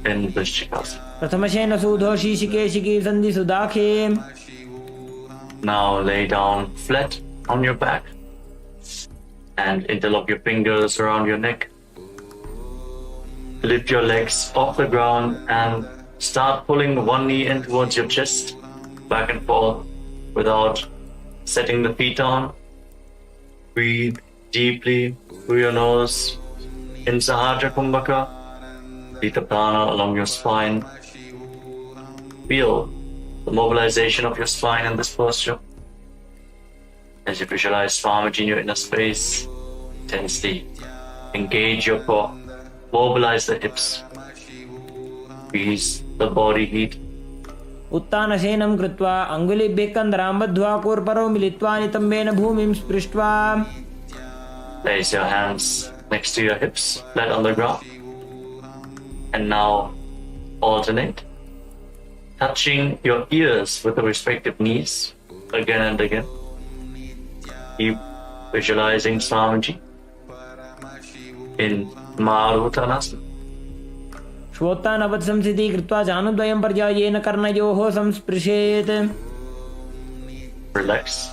in Vrishikasana. प्रथमशयन सुधोषी शिकेशिकी सन्धि सुदाखे. Now lay down flat on your back and interlock your fingers around your neck. Lift your legs off the ground and start pulling one knee in towards your chest, back and forth without setting the feet down. Breathe deeply through your nose in Sahaja Kumbhaka. Pita prana along your spine. Feel the mobilization of your spine in this posture. As you visualize Swamiji in your inner space, intensely engage your core, mobilize the hips, ease the body heat. उत्तानशयनं कृत्वा अङ्गुलिभ्यः कन्दरां बद्ध्वा कूर्परो मिलित्वा नितम्बेन भूमिं स्पृष्ट्वा. Place your hands next to your hips, flat on the ground. And now alternate, touching your ears with the respective knees again and again. Keep visualizing Swamiji in Maruttanasana. श्वोत्तानवत्संसिद्धि कृत्वा जानुद्वयं पर्यायेन कर्णयोः संस्पृशेत्. Relax.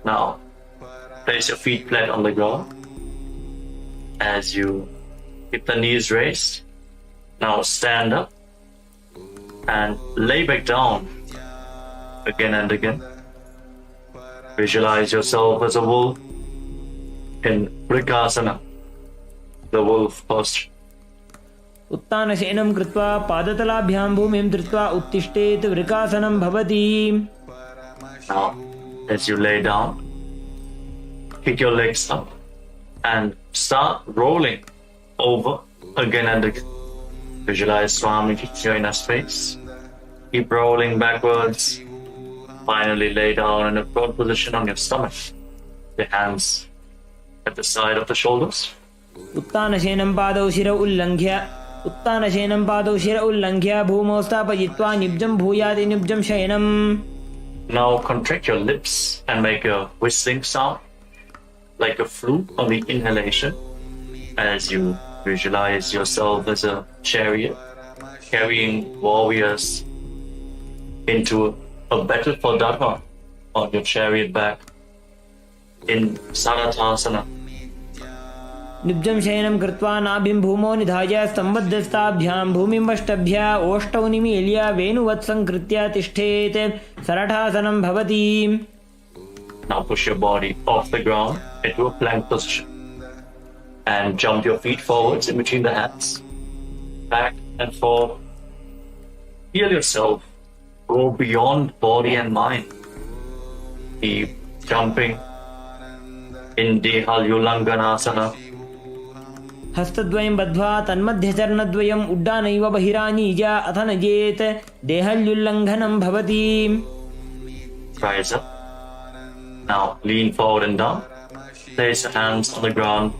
Now place your feet flat on the ground as you keep the knees raised. Now stand up and lay back down again and again. Visualize yourself as a wolf in Vrikasana, the wolf posture. उत्तानशयनं कृत्वा पादतलाभ्यां भूमिं धृत्वा उत्तिष्ठेत् वृकासनं भवति. Now, as you lay down, kick your legs up and start rolling over again and again. Visualize Swamiji in your inner space. Keep rolling backwards. Finally lay down in a broad position on your stomach. Your hands at the side of the shoulders. उत्तानशयनं पादौ शिर उल्लङ्घ्य उत्तानशयनं पादौ शिर उल्लङ्घ्य भूमौ स्थापयित्वा निब्जं भूयादि निब्जं शयनम्. Now contract your lips and make a whistling sound like a flute on the inhalation as you visualize yourself as a chariot carrying warriors into a battle for Dharma on your chariot back in Sanatasana. निब्जं शयनं कृत्वा नाभिं भूमौ निधाय स्तम्भद्धस्ताभ्यां भूमिं अष्टभ्य ओष्ठौ निमील्य वेणुवत्संकृत्य तिष्ठेत् सरठासनं भवति. Now push your body off the ground into a plank position and jump your feet forwards in between the hands, back and forth. Feel yourself go beyond body and mind. Keep jumping in Dehalyulanganasana. हस्तद्वयं बद्ध्वा तन्मध्यचरणद्वयम् उड्डानैव बहिरानीय अथ नजेत् देहल्युल्लङ्घनं भवति. Rise up. Now lean forward and down. Place your hands on the ground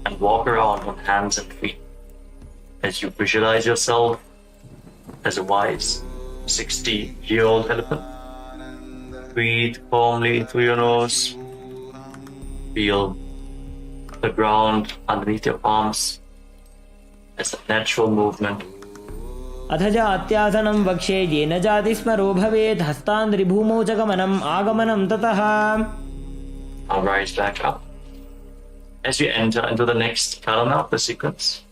and walk around on hands and feet as you visualize yourself as a wise 60-year-old elephant. Breathe calmly through your nose. Feel the ground underneath your palms as a natural movement. अथ जात्यासनं वक्ष्ये येन जाति स्मरो भवेत् हस्तान्द्रिभूमौ च गमनम् आगमनं ततः. Now rise back up. As you enter into the next Paramashivoham sequence,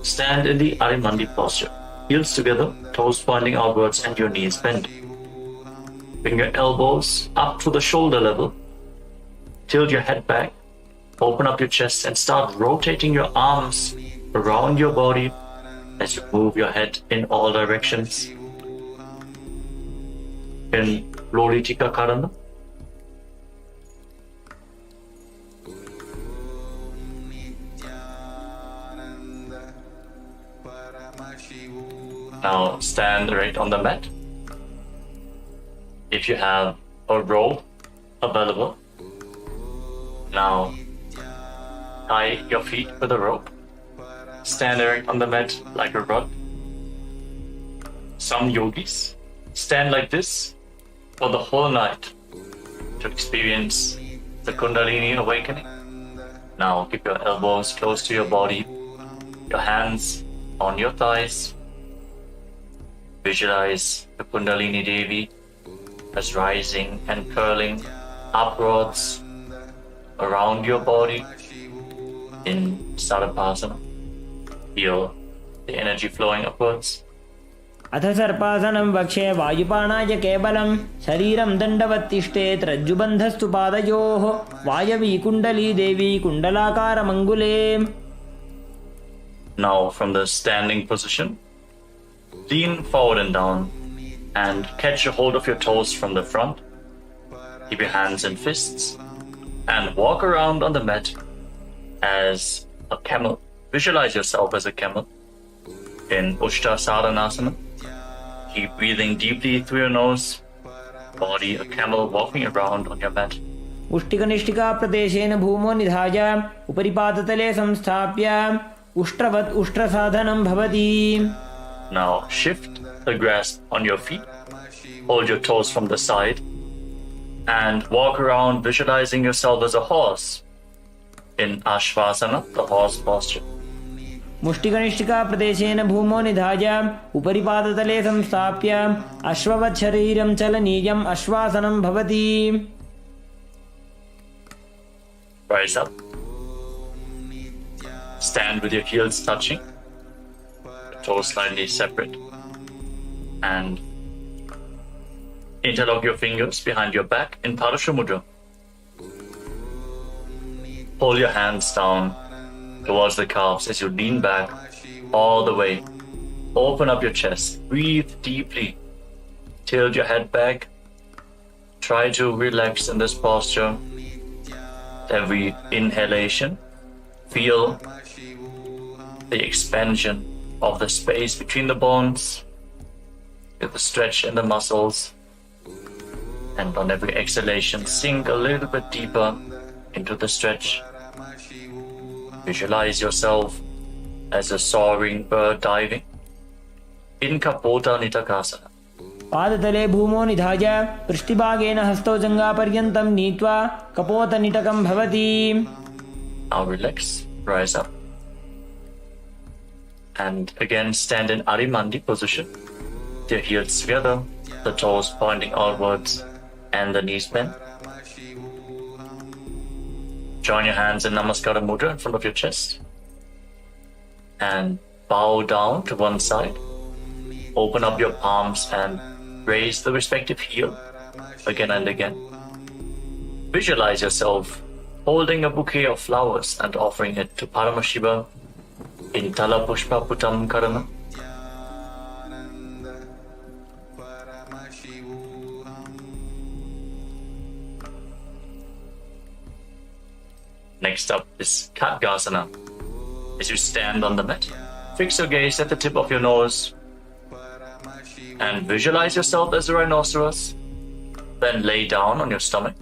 stand in the Arimandi posture. Heels together, toes pointing outwards and your knees bent. Bring your elbows up to the shoulder level. Tilt your head back. Open up your chest and start rotating your arms around your body as you move your head in all directions. In Lolitika Karana. Now stand right on the mat. If you have a rope available, now tie your feet with a rope. Stand right on the mat like a rod. Some yogis stand like this for the whole night to experience the Kundalini awakening. Now keep your elbows close to your body, your hands on your thighs. Visualize the Kundalini Devi as rising and curling upwards around your body in Sarvasana. Feel the energy flowing upwards. अथ सर्पासनं वक्ष्ये वायुपानाय केवलं शरीरं दण्डवत्तिष्ठेत् रज्जुबन्धस्तु पादयोः वायवी कुण्डली देवी कुण्डलाकारमङ्गुले. Now from the standing position, lean forward and down and catch a hold of your toes from the front. Keep your hands in fists and walk around on the mat as a camel. Visualize yourself as a camel in Ushtrasadhanasana. Keep breathing deeply through your nose. Body a camel walking around on your mat. उष्टिकनिष्ठिका प्रदेशेन भूमो निधाय उपरिपादतले संस्थाप्य उष्ट्रवत् उष्ट्रसाधनं भवति. Now shift the grasp on your feet. Hold your toes from the side and walk around visualizing yourself as a horse in Ashvasana, the horse posture. मुष्टिकनिष्ठिका प्रदेशेन भूमो निधाय उपरिपादतले संस्थाप्य अश्ववत् शरीरं चलनीयम् अश्वासनं भवति. Rise up. Stand with your heels touching, toes slightly separate, and interlock your fingers behind your back in Parasha Mudra. Pull your hands down towards the calves as you lean back all the way. Open up your chest. Breathe deeply. Tilt your head back. Try to relax in this posture. Every inhalation, feel the expansion of the space between the bones, with the stretch in the muscles, and on every exhalation, sink a little bit deeper into the stretch. Visualize yourself as a soaring bird diving in Kapota Nitakasana. पादतले भूमो निधाय पृष्ठभागेन हस्तौ जङ्घापर्यन्तं नीत्वा कपोतनिटकं भवति. Now relax, rise up, and again stand in Arimandi position. Your heels together, the toes pointing outwards, and the knees bent. Join your hands in Namaskara Mudra in front of your chest. And bow down to one side. Open up your palms and raise the respective heel again and again. Visualize yourself holding a bouquet of flowers and offering it to Paramashiva in Tala Pushpa Putam Karana. Next up is Khadgasana. As you stand on the mat, fix your gaze at the tip of your nose and visualize yourself as a rhinoceros. Then lay down on your stomach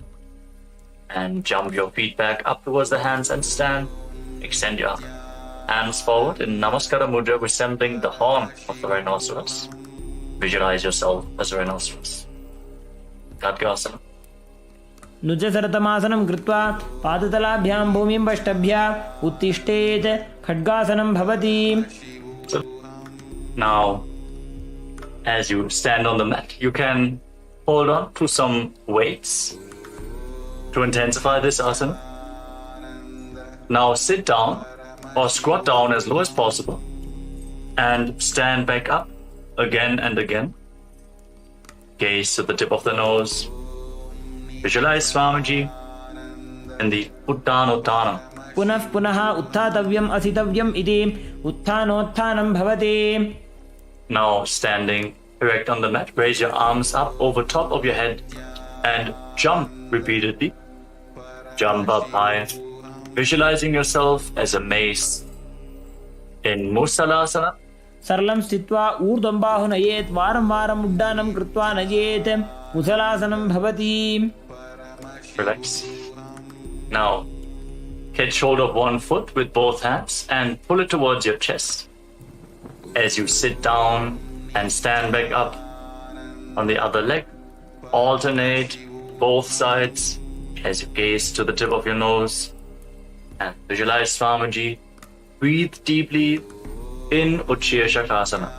and jump your feet back up towards the hands and stand. Extend your hands forward in Namaskara Mudra, resembling the horn of the rhinoceros. Visualize yourself as a rhinoceros. Khadgasana. नुजसरतमासनं कृत्वा पादतलाभ्यां भूमिं पष्टभ्या उत्तिष्ठेत् खड्गासनं भवति. So now, as you stand on the mat, you can hold on to some weights to intensify this asana. Now sit down or squat down as low as possible and stand back up again and again. Gaze to the tip of the nose. Visualize Swamiji in the Uttanottana. पुनः पुनः उत्थातव्यम् अस्थितव्यम् इति उत्थानोत्थानं भवति. Now standing erect on the mat, raise your arms up over top of your head and jump repeatedly. Jump up high, visualizing yourself as a mace in Musalasana. सरलं स्थित्वा ऊर्ध्वं बाहु नयेत् वारं वारम् उड्डानं कृत्वा नयेत् मुसलासनं भवति. Relax. Now, catch hold of one foot with both hands and pull it towards your chest. As you sit down and stand back up on the other leg, alternate both sides as you gaze to the tip of your nose and visualize Swamiji. Breathe deeply in Uchchir Shakasana.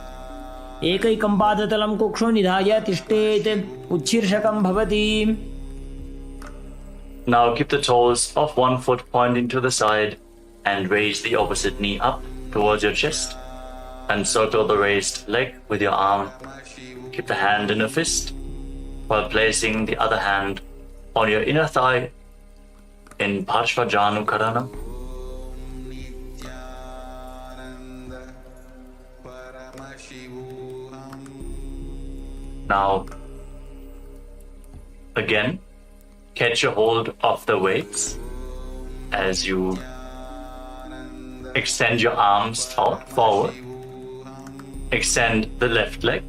एकैकं पादतलं कुक्षो निधाय तिष्ठेत् उच्छीर्षकं भवति. Now keep the toes of one foot pointing to the side and raise the opposite knee up towards your chest and circle the raised leg with your arm. Keep the hand in a fist while placing the other hand on your inner thigh in Parshvajanu Karana. Now, again, catch a hold of the weights as you extend your arms out forward. Extend the left leg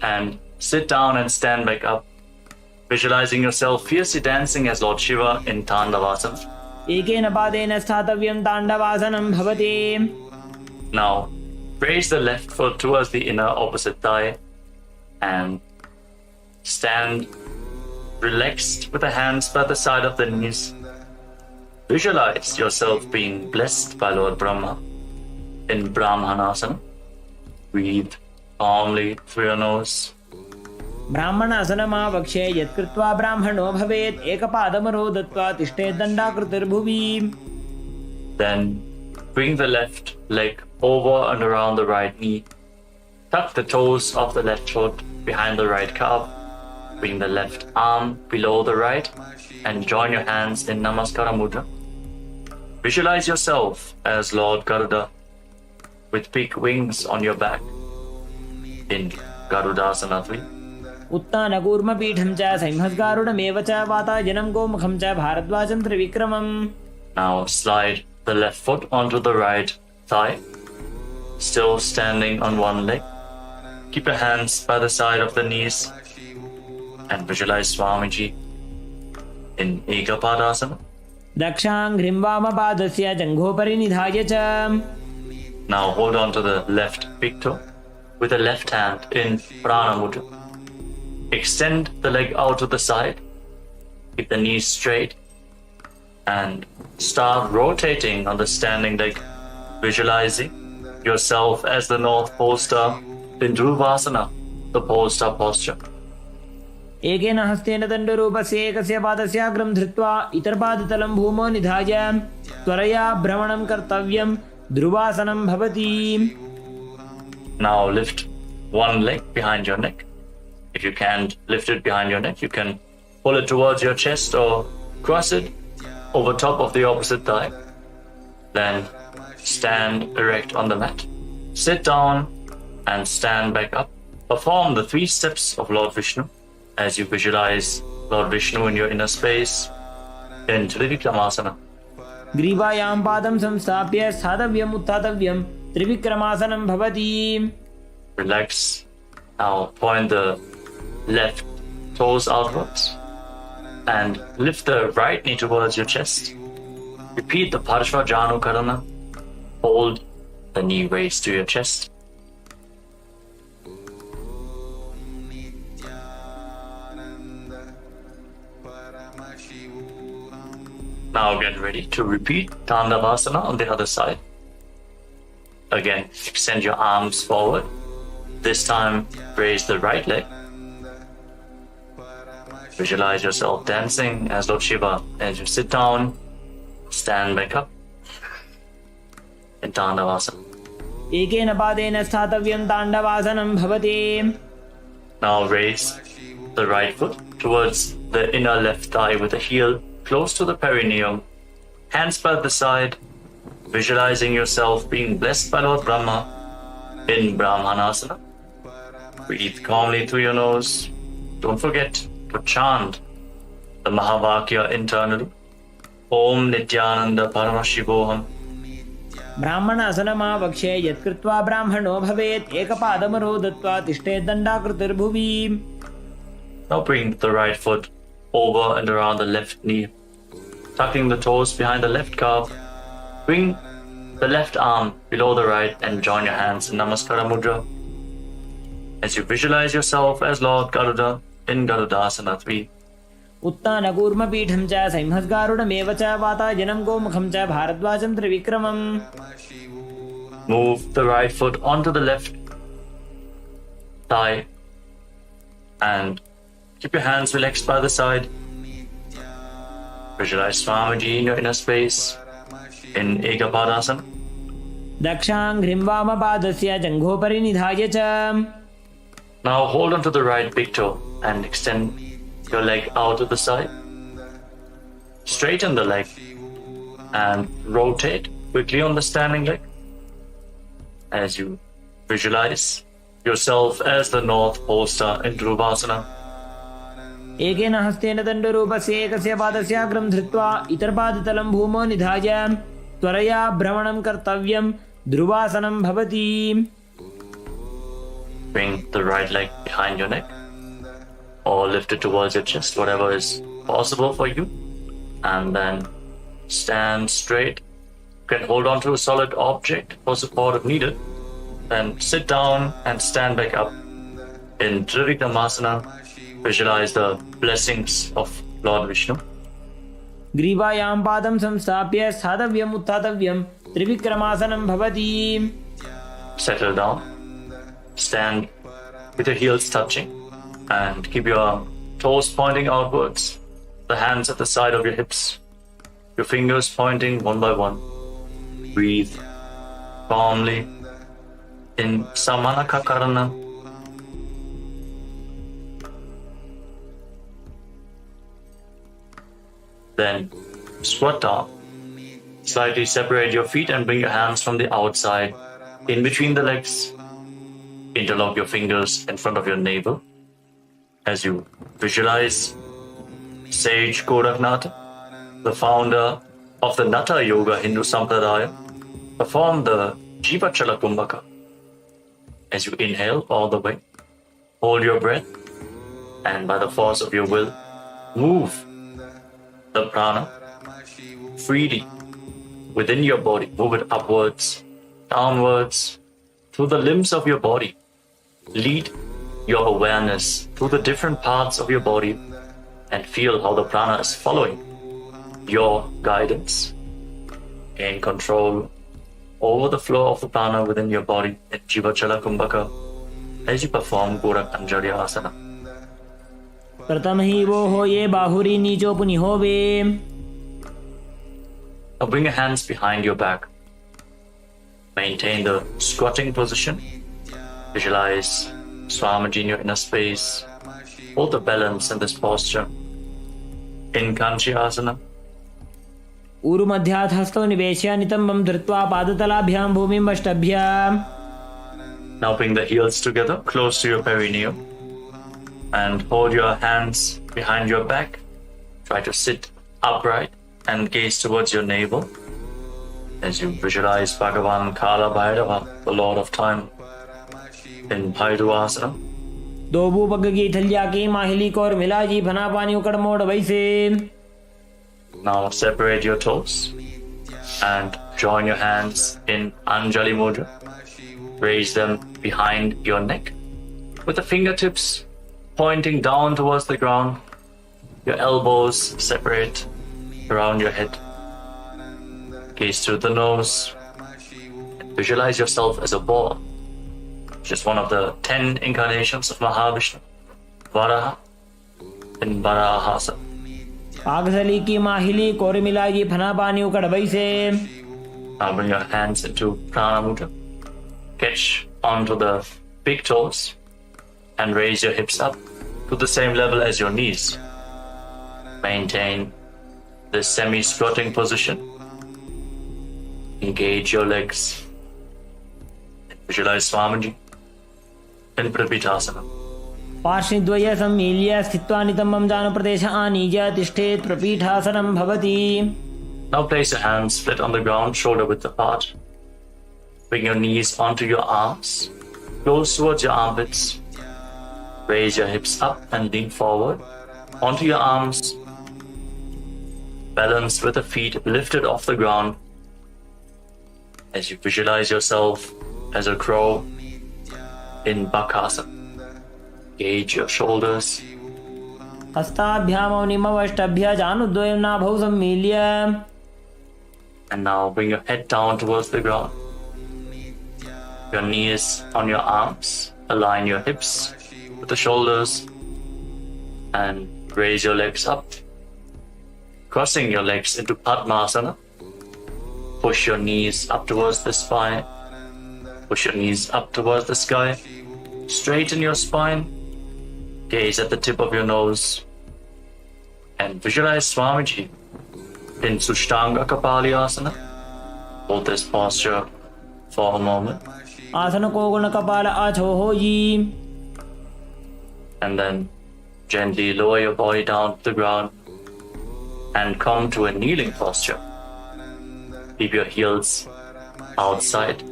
and sit down and stand back up, visualizing yourself fiercely dancing as Lord Shiva in Tandavasana. एकेन पादेन स्थातव्यं ताण्डवासनं भवति. Now, raise the left foot towards the inner opposite thigh and stand relaxed with the hands by the side of the knees. Visualize yourself being blessed by Lord Brahma in Brahmanasana. Breathe calmly through your nose. ब्राह्मणासनमावक्ष्ये यत्कृत्वा ब्राह्मणो भवेत् एकपादमरो दत्त्वा तिष्ठेत् दण्डाकृतिर्भुवि. Then bring the left leg over and around the right knee. Tuck the toes of the left foot behind the right calf. Bring the left arm below the right and join your hands in Namaskara Mudra. Visualize yourself as Lord Garuda with big wings on your back in Garudasana 3. उत्तानकूर्मपीठं च संहस्गारुडमेव च वातायनं गोमुखं च भारद्वाजं त्रिविक्रमम्. Now slide the left foot onto the right thigh, still standing on one leg. Keep your hands by the side of the knees and visualize Swamiji in Ekapadasana. दक्षाङ्घ्रिं वामपादस्य जङ्घोपरि निधाय च. Now hold on to the left big toe with the left hand in Prana Mudra. Extend the leg out to the side. Keep the knees straight and start rotating on the standing leg, visualizing yourself as the North Pole Star in Dhruvasana, the Pole Star posture. एकेन हस्तेन दण्डरूपस्य एकस्य पादस्याग्रं धृत्वा इतरपादतलं भूमौ निधाय त्वरया भ्रमणं कर्तव्यं ध्रुवासनं भवति. Now lift one leg behind your neck. If you can't lift it behind your neck, you can pull it towards your chest or cross it over top of the opposite thigh. Then stand erect on the mat. Sit down and stand back up. Perform the 3 steps of Lord Vishnu as you visualize Lord Vishnu in your inner space in Trivikramasana. ग्रीवायां पादं संस्थाप्य स्थातव्यम् उत्थातव्यं त्रिविक्रमासनं भवति. Relax. Now point the left toes outwards and lift the right knee towards your chest. Repeat the Parshva Karana. Hold the knee raised to your chest. Now get ready to repeat Dandavasana on the other side. Again, extend your arms forward. This time, raise the right leg. Visualize yourself dancing as Lord Shiva. As you sit down, stand back up in Dandavasana. एकेन पादेन स्थातव्यं ताण्डवासनं भवति. Now raise the right foot towards the inner left thigh with the heel close to the perineum. Hands by the side, visualizing yourself being blessed by Lord Brahma in Brahmanasana. Breathe calmly through your nose. Don't forget to chant the Mahavakya internally. Om Nityananda Paramashivoham. ब्राह्मणासनमावक्षे यत्कृत्वा ब्राह्मणो भवेत् एकपादमरो दत्त्वा तिष्ठेत् दण्डाकृतिर्भुवि. Now bring the right foot over and around the left knee, tucking the toes behind the left calf. Bring the left arm below the right and join your hands in Namaskara Mudra. As you visualize yourself as Lord Garuda in Garudasana 3. उत्तानकूर्मपीठं च संहस्गारुडमेव च वातायनं गोमुखं च भारद्वाजं त्रिविक्रमम्. Move the right foot onto the left thigh and keep your hands relaxed by the side. Visualize Swamiji in your inner space in Ekapadasana. दक्षाङ्घ्रिं वामपादस्य जङ्घोपरि निधाय च. Now hold onto the right big toe and extend your leg out to the side. Straighten the leg and rotate quickly on the standing leg as you visualize yourself as the North Pole Star in Dhruvasana. एकेन हस्तेन दण्डरूपस्य एकस्य पादस्याग्रं धृत्वा इतरपादतलं भूमौ निधाय त्वरया भ्रमणं कर्तव्यं ध्रुवासनं भवति. Bring the right leg behind your neck or lift it towards your chest, whatever is possible for you, and then stand straight. You can hold on to a solid object for support if needed. Then sit down and stand back up in Trivikramasana. Visualize the blessings of Lord Vishnu. ग्रीवायां पादं संस्थाप्य स्थातव्यम् उत्थातव्यं त्रिविक्रमासनं भवति. Settle down. Stand with your heels touching and keep your toes pointing outwards. The hands at the side of your hips. Your fingers pointing one by one. Breathe calmly in Samanakakarana. Then squat down. Slightly separate your feet and bring your hands from the outside in between the legs. Interlock your fingers in front of your navel as you visualize Sage Goraknath, the founder of the Natha Yoga Hindu Sampradaya, perform the Jivachala Kumbhaka. As you inhale all the way, hold your breath, and by the force of your will, move the prana freely within your body. Move it upwards, downwards, through the limbs of your body. Lead your awareness through the different parts of your body and feel how the prana is following your guidance. Gain control over the flow of the prana within your body in Jivachala Kumbhaka as you perform Gorak Anjali Asana. प्रथम ही वो हो ये बाहुरी नीचो पुनिहो वे. Now bring your hands behind your back. Maintain the squatting position. Visualize Swamiji in your inner space. Hold the balance in this posture. In Kanchi Asana. ऊरुमध्यात् हस्तौ निवेश्य नितम्बं धृत्वा पादतलाभ्यां भूमिं अष्टभ्य. Now bring the heels together close to your perineum and hold your hands behind your back. Try to sit upright and gaze towards your navel. as you visualize Bhagavan Kala Bhairava, the Lord of Time, in Bhairuvasana. दोबू पग की थलिया की माहिली core मिला जी फना पानी उकड़ मोड़ वैसे. Now separate your toes and join your hands in Anjali Mudra. Raise them behind your neck with the fingertips pointing down towards the ground. Your elbows separate around your head. Gaze through the nose. Visualize yourself as a ball. Just one of the 10 incarnations of Mahavishnu, Varaha in Varahasa. पागसली की माहिली core मिला जी फना पानी उकड़ वैसे. Now bring your hands into Prana Mudra. Catch onto the big toes and raise your hips up to the same level as your knees. Maintain this semi-squatting position. Engage your legs. Visualize Swamiji in Prapitasana. पार्श्वद्वय सम्मील्य स्थित्वा नितम्बं जानप्रदेश आनीय तिष्ठेत् प्रपीठासनं भवति. Now place your hands flat on the ground, shoulder width apart. Bring your knees onto your arms, close towards your armpits. Raise your hips up and lean forward onto your arms. Balance with the feet lifted off the ground as you visualize yourself as a crow in Bakasana. Gauge your shoulders. हस्ताभ्यामौ निमवष्टभ्य जानुद्वयं नाभौ सम्मील्य. And now bring your head down towards the ground. Your knees on your arms. Align your hips with the shoulders and raise your legs up. Crossing your legs into Padmasana. Push your knees up towards the spine. Push your knees up towards the sky. Straighten your spine. Gaze at the tip of your nose. And visualize Swamiji in Sushtanga Kapalyasana. Hold this posture for a moment. आसन को गुण कपाल आछो हो जी. And then gently lower your body down to the ground and come to a kneeling posture. Keep your heels outside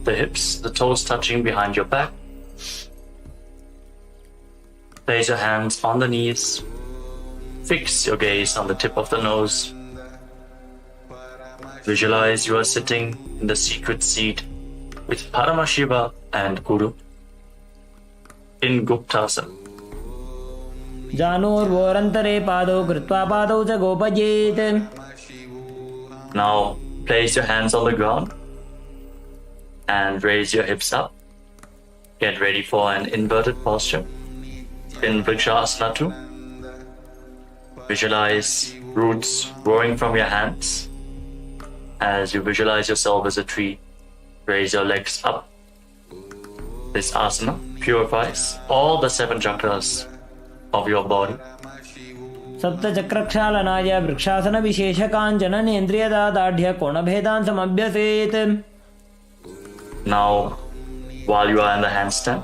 the hips, the toes touching behind your back. Place your hands on the knees. Fix your gaze on the tip of the nose. Visualize you are sitting in the secret seat with Paramashiva and Guru in Guptasana. जानोर्वोरन्तरे पादौ कृत्वा पादौ च गोपयेत्. Now place your hands on the ground and raise your hips up. Get ready for an inverted posture in Vrikshasana 2. Visualize roots growing from your hands. As you visualize yourself as a tree, raise your legs up. This asana purifies all the 7 chakras of your body. सप्तचक्रक्षालनाय vrikshasana विशेषकाञ्चन नेन्द्रियदादाढ्य कोणभेदान् समभ्यसेत्. Now, while you are in the handstand,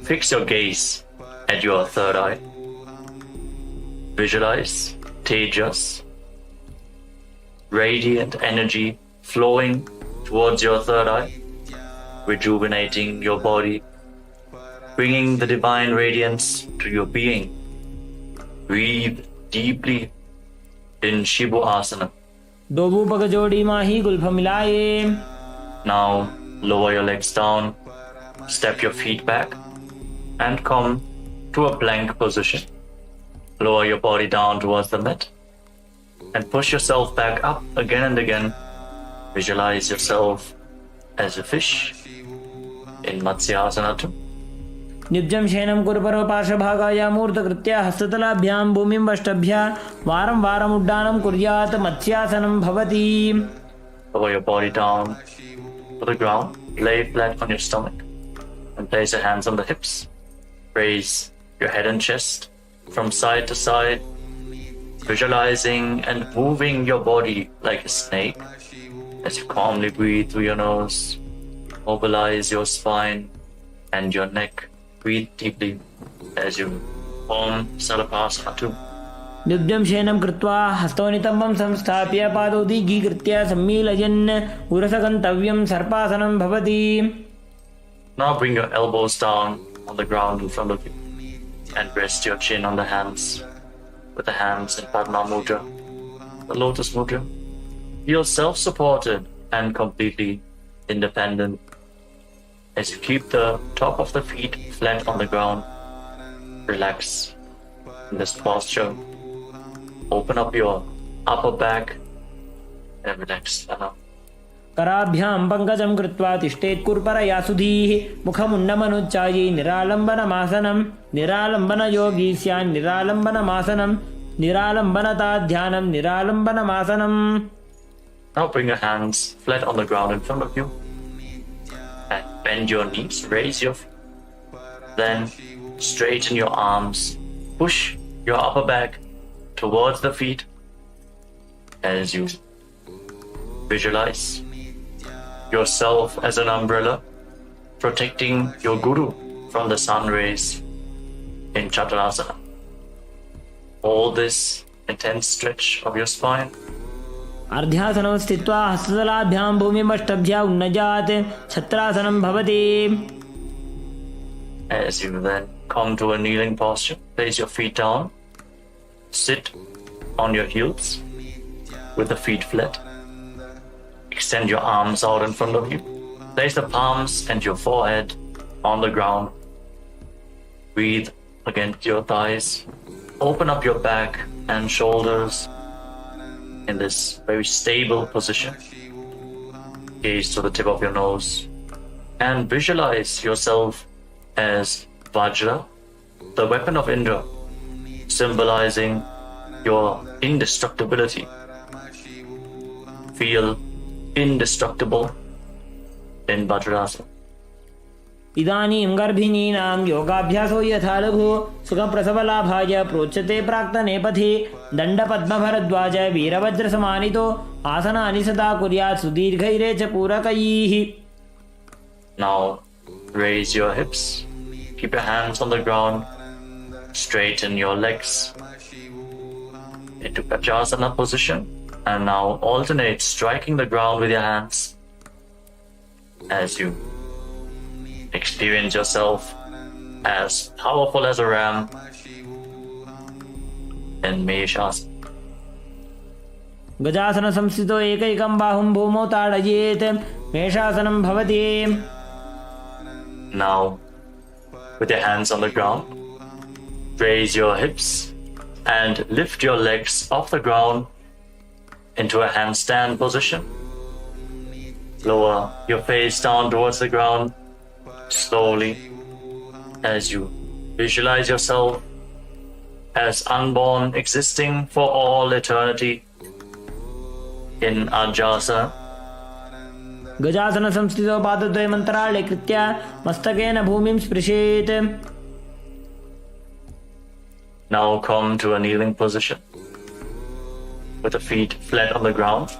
fix your gaze at your third eye. Visualize Tejas, radiant energy flowing towards your third eye, rejuvenating your body, bringing the divine radiance to your being. Breathe deeply in Shibu Asana. दोबू पग जोड़ी माही Gulf मिलाए. Now lower your legs down, step your feet back, and come to a plank position. Lower your body down towards the mat and push yourself back up again and again. Visualize yourself as a fish in Matsyasana 2. निब्जं शयनं कुरुपरो पार्श्वभागाय मूर्धकृत्य हस्ततलाभ्यां भूमिं वष्टभ्य वारं वारम् उड्डानं कुर्यात् मत्स्यासनं भवति. Lower your body down to the ground, lay flat on your stomach, and place your hands on the hips. Raise your head and chest from side to side, visualizing and moving your body like a snake as you calmly breathe through your nose. Mobilize your spine and your neck. Breathe deeply as you form Salapasana 2. द्युब्जं शयनं कृत्वा हस्तोनितम्बं संस्थाप्य पादौ दीर्घीकृत्य सम्मीलयन् उरसगन्तव्यं सर्पासनं भवति. Now bring your elbows down on the ground in front of you and rest your chin on the hands with the hands in Padma Mudra, the Lotus Mudra. Feel self-supported and completely independent as you keep the top of the feet flat on the ground. Relax in this posture. Open up your upper back and relax. कराभ्यां पङ्कजं कृत्वा तिष्ठेत् कुर्परया सुधीः मुखमुन्नमनुच्चायि निरालम्बनमासनं निरालम्बनयोगी स्यान् निरालम्बनमासनं निरालम्बनता ध्यानं निरालम्बनमासनं. Now bring your hands flat on the ground in front of you and bend your knees, raise your feet. Then straighten your arms, push your upper back towards the feet as you visualize yourself as an umbrella protecting your guru from the sun rays in Chaturasana. Hold this intense stretch of your spine. अर्ध्यासनं स्थित्वा हस्ततलाभ्यां भूमिमष्टभ्या उन्नजात् छत्रासनं भवति. As you then come to a kneeling posture, place your feet down, sit on your heels with the feet flat. Extend your arms out in front of you. Place the palms and your forehead on the ground. Breathe against your thighs. Open up your back and shoulders in this very stable position. Gaze to the tip of your nose and visualize yourself as Vajra, the weapon of Indra, symbolizing your indestructibility. Feel indestructible in Vajrasana. इदानीं गर्भिणीनां योगाभ्यासो यथा लघु सुखप्रसवलाभाय प्रोच्यते प्राक्तनेपथि दण्डपद्मभरद्वाज वीरवज्रसमानितो आसनानि सदा कुर्यात् सुदीर्घैरे च पूरकैः. Now raise your hips, keep your hands on the ground, straighten your legs into Vajrasana position, and now alternate striking the ground with your hands as you experience yourself as powerful as a ram in Meshasana. गजासन संस्थितो एकैकं बाहुं भूमौ ताडयेत् मेषासनं भवति. Now, with your hands on the ground, raise your hips and lift your legs off the ground into a handstand position. Lower your face down towards the ground slowly as you visualize yourself as unborn, existing for all eternity in Ajasana. गजासन संस्थितो पादद्वयमन्तराळे कृत्य मस्तकेन भूमिं स्पृशेत्. Now come to a kneeling position with the feet flat on the ground.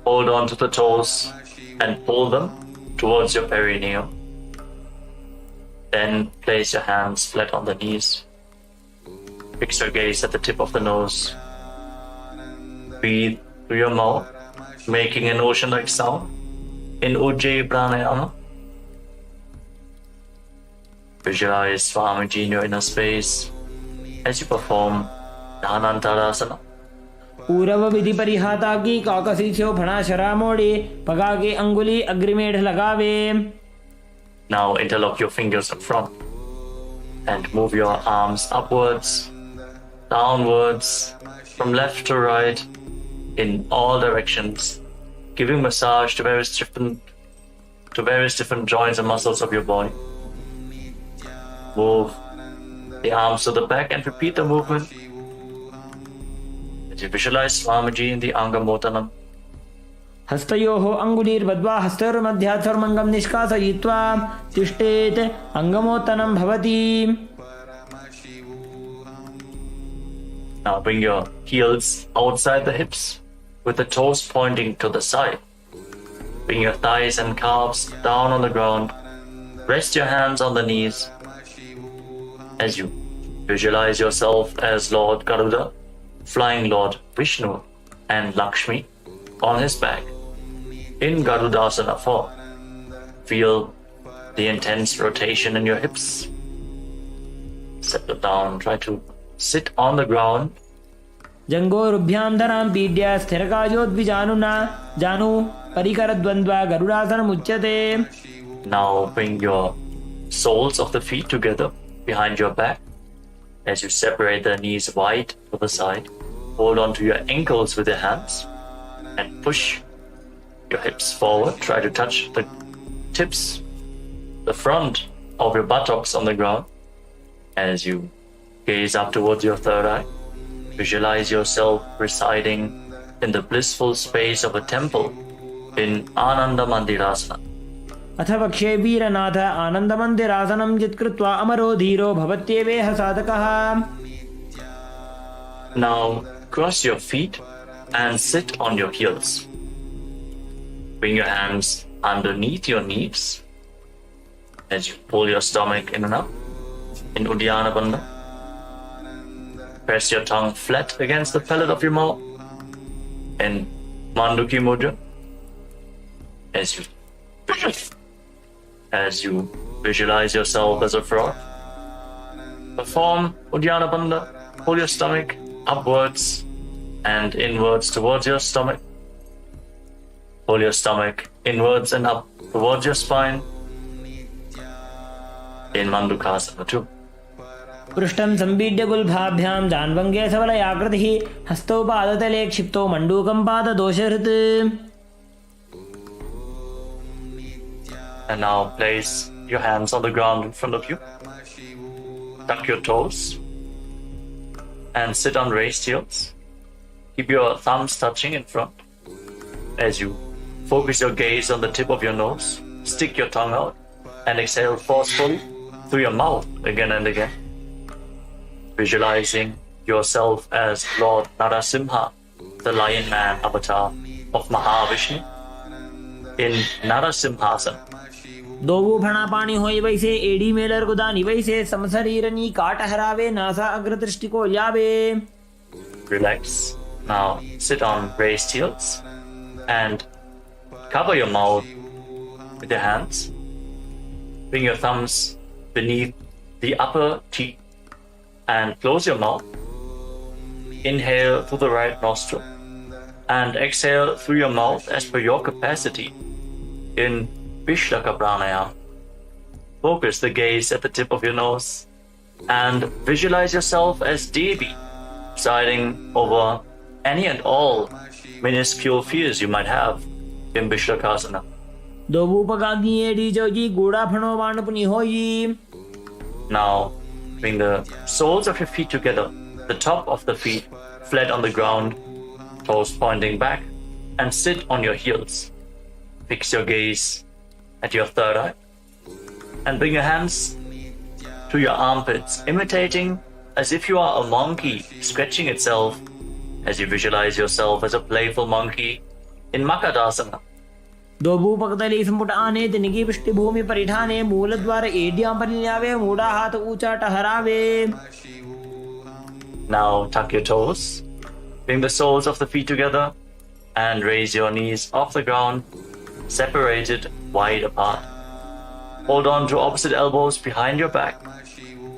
Hold on to the toes and pull them towards your perineum. Then place your hands flat on the knees. Fix your gaze at the tip of the nose. Breathe through your mouth, making an ocean-like sound in Ujjayi Pranayama. Visualize Swamiji in your inner space as you perform Dhanantarasana. पूरव विधि परिहाता की काकसी छो फणा शरा मोड़े पगा के अंगुली अग्रिमेढ़ लगावे. Now interlock your fingers up front and move your arms upwards, downwards, from left to right, in all directions, giving massage to various different joints and muscles of your body. Move the arms to the back and repeat the movement. As you visualize Swamiji in the Angamotanam. हस्तयोः अंगुलीर्बद्ध्वा हस्तयोर्मध्यात् सर्वमङ्गं निष्कासयित्वा तिष्ठेत् अंगमोत्तनं भवति. Now bring your heels outside the hips with the toes pointing to the side. Bring your thighs and calves down on the ground. Rest your hands on the knees as you Visualize yourself as Lord Garuda, flying Lord Vishnu and Lakshmi on his back in Garudasana form. Feel the intense rotation in your hips. Settle down, try to sit on the ground. जंगोरुभ्यां धरां पीड्या स्थिरकायोद्विजानुना जानु परिकरद्वन्द्वा गरुडासनमुच्यते. Now bring your soles of the feet together behind your back as you separate the knees wide to the side. Hold on to your ankles with your hands and push your hips forward. Try to touch the tips, the front of your buttocks on the ground as you gaze up towards your third eye. Visualize yourself residing in the blissful space of a temple in Ananda Mandirasana. अथ वक्षे वीरनाथ आनन्दमन्दिरासनं यत्कृत्वा अमरो धीरो भवत्येवेह साधकः. Now cross your feet and sit on your heels. Bring your hands underneath your knees as you pull your stomach in and up in Uddiyana Bandha. Press your tongue flat against the palate of your mouth in Manduki Mudra as you visualize yourself as a frog. Perform Uddiyana Bandha. Pull your stomach upwards and inwards towards your stomach. Pull your stomach inwards and up towards your spine in Mandukasana 2. पृष्ठं सम्पीड्य गुल्फाभ्यां जान्वङ्गे सबलयाकृतिः हस्तौ पादतले क्षिप्तो मण्डूकं पाददोषहृत्. And now place your hands on the ground in front of you. Tuck your toes and sit on raised heels. Keep your thumbs touching in front as you focus your gaze on the tip of your nose. Stick your tongue out and exhale forcefully through your mouth again and again. Visualizing yourself as Lord Narasimha, the Lion Man avatar of Mahavishnu in Narasimhasana. दोवू फणा पाणी होई वैसे AD Mailer गुदानी वैसे समशरीरनी काट हरावे NASA अग्रदृष्टि को यावे. Relax. Now sit on raised heels and cover your mouth with your hands. Bring your thumbs beneath the upper teeth and close your mouth. Inhale through the right nostril and exhale through your mouth as per your capacity in Vishlaka Pranayama. Focus the gaze at the tip of your nose and visualize yourself as Devi, presiding over any and all minuscule fears you might have in Vishlakasana. दोवू पगागी एडी जोगी गुड़ा फणो वाणपुनी होई. Now bring the soles of your feet together, the top of the feet flat on the ground, toes pointing back, and sit on your heels. Fix your gaze at your third eye and bring your hands to your armpits, imitating as if you are a monkey stretching itself as you visualize yourself as a playful monkey in Makadasana. दोवू पगतली संपुट आने तिनकी पृष्ठभूमि परिठाने मूलद्वार एडियां परिल्यावे मूढ़ा हाथ ऊंचा टहरावे. Now tuck your toes, bring the soles of the feet together and raise your knees off the ground, separated wide apart. Hold on to opposite elbows behind your back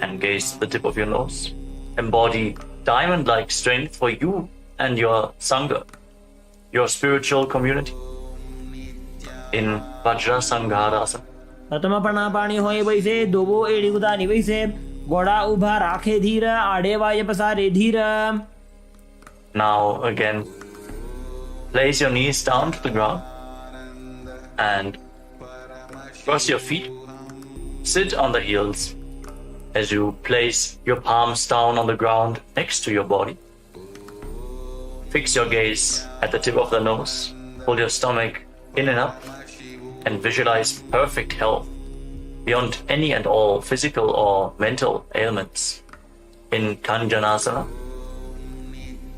and gaze to the tip of your nose. Embody diamond-like strength for you and your Sangha, your spiritual community in Vajra Sangharasana. प्रथम पणा पाणी होई वैसे दोवो AD गुदानी वैसे गोड़ा उभा राखे धीर आड़े वाय पसारे धीर. Now again, place your knees down to the ground and cross your feet. Sit on the heels as you place your palms down on the ground next to your body. Fix your gaze at the tip of the nose. Pull your stomach in and up and visualize perfect health beyond any and all physical or mental ailments. In Kanjanasana,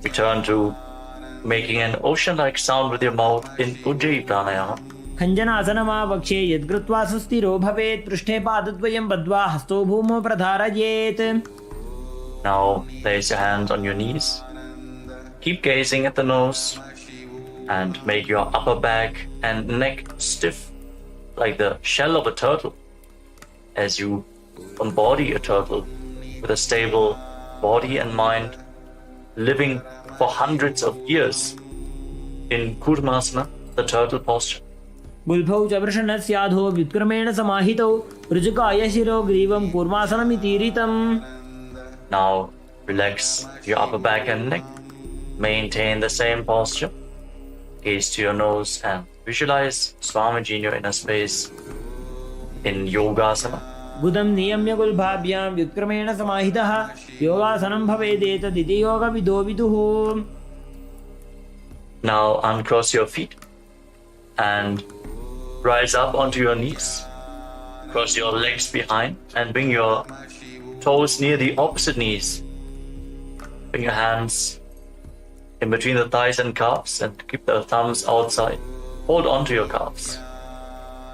return to making an ocean-like sound with your mouth in Ujjayi Pranayama. खञ्जनासनमा वक्षे यद्कृत्वा सुस्थिरो भवेत् पृष्ठे पादद्वयं बद्ध्वा हस्तो भूमौ प्रधारयेत्. Now place your hands on your knees. Keep gazing at the nose and make your upper back and neck stiff like the shell of a turtle as you embody a turtle with a stable body and mind, living for hundreds of years in Kurmasana, the turtle posture. गुल्फौ च वृषणस्याधो व्युत्क्रमेण समाहितौ ऋजुकाय शिरो ग्रीवं कूर्मासनमितीरितम्. Now relax your upper back and neck. Maintain the same posture. Gaze to your nose and visualize Swamiji in your inner space in Yogasana. बुधं नियम्य गुल्फाभ्यां व्युत्क्रमेण समाहितः योगासनं भवेदेतदिति योगविदो विदुः. Now uncross your feet and rise up onto your knees. Cross your legs behind and bring your toes near the opposite knees. Bring your hands in between the thighs and calves and keep the thumbs outside. Hold onto your calves.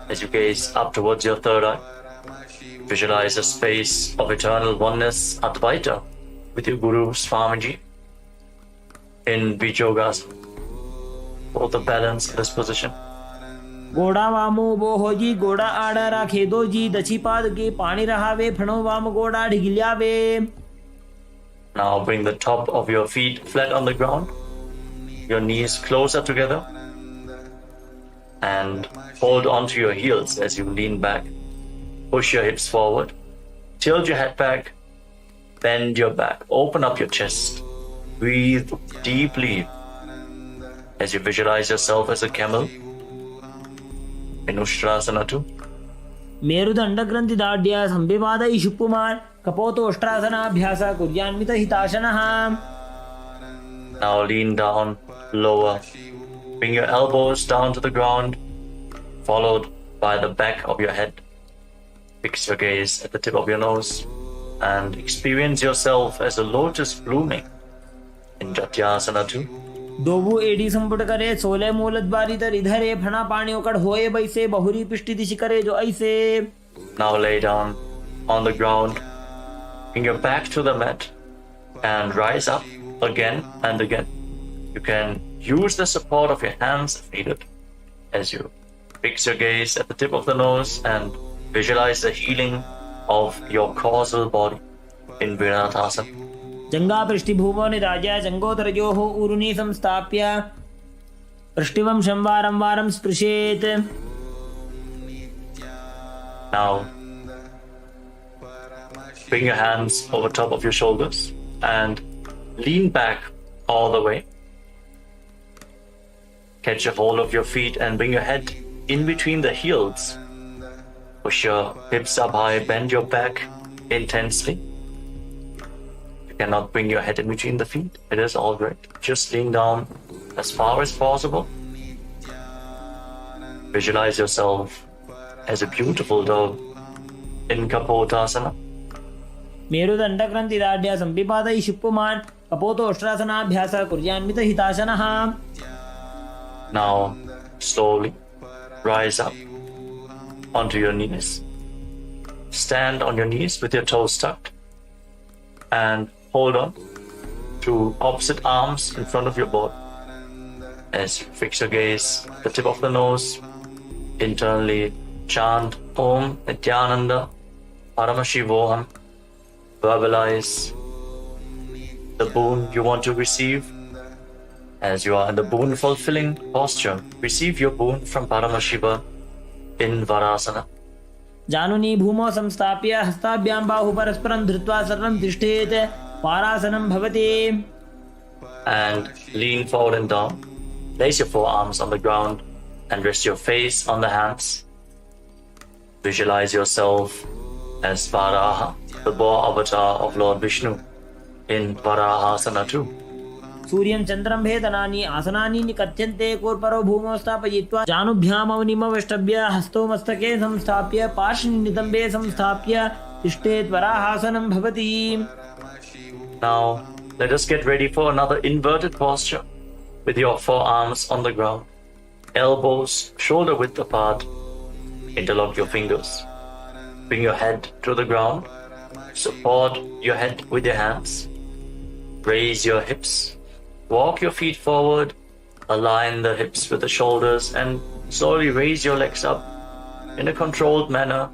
As you gaze up towards your third eye, visualize a space of eternal oneness, Advaita, with your Guru Swamiji in Vijogasana. Hold the balance in this position. गोड़ा वामो बोहो जी गोड़ा आड़ा राखे दो जी दची पाद के पानी रहावे फणो वाम गोड़ा ढिगिल्यावे. Now bring the top of your feet flat on the ground, your knees closer together, and hold onto your heels as you lean back. Push your hips forward, tilt your head back, bend your back, open up your chest, breathe deeply as you visualize yourself as a camel in Ustrasana 2. मेरुदण्डग्रन्थि दाढ्या संविवाद इषुपुमान् कपोतोष्ट्रासनाभ्यास कुर्यान्वित हिताशनः. Now lean down, lower. Bring your elbows down to the ground, followed by the back of your head. Fix your gaze at the tip of your nose and experience yourself as a lotus blooming in Jatyasana 2. दोबू AD संपुट करे सोले मूलत बारी तर इधरे फणा पानी उकड़ होए बैसे बहुरी पिष्टि दिशि करे जो ऐसे. Now lay down on the ground, bring your back to the mat and rise up again and again. You can use the support of your hands if needed as you fix your gaze at the tip of the nose and visualize the healing of your causal body in Viratasana. जंगा पृष्ठिभूमो निराज्य जंगोतरयोः ऊरुनी संस्थाप्य पृष्ठिवंशं वारं वारं स्पृशेत्. Now bring your hands over top of your shoulders and lean back all the way. Catch a hold of your feet and bring your head in between the heels. Push your hips up high, bend your back intensely. You cannot bring your head in between the feet. It is all right. Just lean down as far as possible. Visualize yourself as a beautiful dove in Kapotasana. मेरुदण्डग्रन्थि दाढ्या संविपाद इषुपुमान् कपोतोष्ट्रासनाभ्यास कुर्यान्वित हिताशनः. Now slowly rise up onto your knees. Stand on your knees with your toes tucked and hold on to opposite arms in front of your body. As you fix your gaze, the tip of the nose, internally chant Om Nityananda Paramashivoham. Verbalize the boon you want to receive. As you are in the boon fulfilling posture, receive your boon from Paramashiva in Varasana. जानुनी भूमौ संस्थाप्य हस्ताभ्यां बाहु परस्परं धृत्वा सर्वं तिष्ठेत् वारासनं भवति. And lean forward and down. Place your forearms on the ground and rest your face on the hands. Visualize yourself as Varaha, the boar avatar of Lord Vishnu in Varahasana 2. सूर्यं चन्द्रं भेदनानि आसनानि निकथ्यन्ते कोर्परो भूमौ स्थापयित्वा जानुभ्यामवनिमवेष्टभ्य हस्तो मस्तके संस्थाप्य पार्श्वनितम्बे संस्थाप्य तिष्ठेत् वराहासनं भवति. Now let us get ready for another inverted posture with your forearms on the ground, elbows shoulder width apart. Interlock your fingers. Bring your head to the ground Support your head with your hands. Raise your hips. Walk your feet forward. Align the hips with the shoulders and slowly raise your legs up in a controlled manner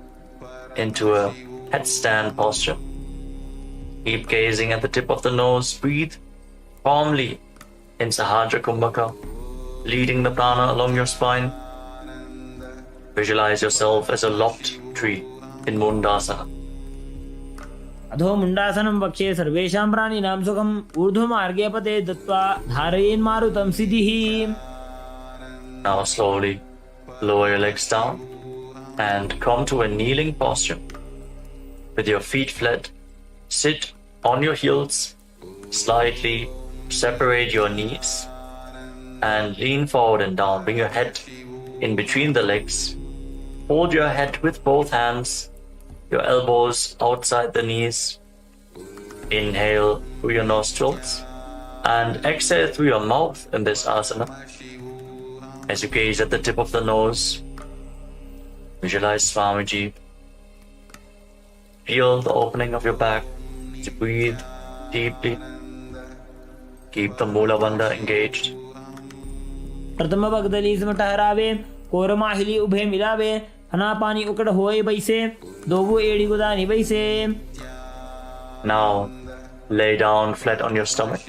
into a headstand posture. Keep gazing at the tip of the nose. Breathe calmly in Sahajra Kumbhaka, leading the prana along your spine. Visualize yourself as a lopped tree in Mundasana. अधो मुण्डासनं वक्षे सर्वेषां प्राणिनां सुखम् ऊर्ध्वमार्गे पते दत्त्वा धारयेन् मारुतं सिद्धिः. Now slowly lower your legs down and come to a kneeling posture. With your feet flat, sit on your heels, slightly separate your knees and lean forward and down. Bring your head in between the legs. Hold your head with both hands, your elbows outside the knees. Inhale through your nostrils and exhale through your mouth in this asana. As you gaze at the tip of the nose, visualize Swamiji. Feel the opening of your back. As you breathe deeply, keep the Mula Bandha engaged. प्रथम भगदली इसमें ठहरावे कोरमाहिली उभे मिलावे हना पानी उकड़ होए बैसे दोबू एड़ी गुदानी बैसे. Now lay down flat on your stomach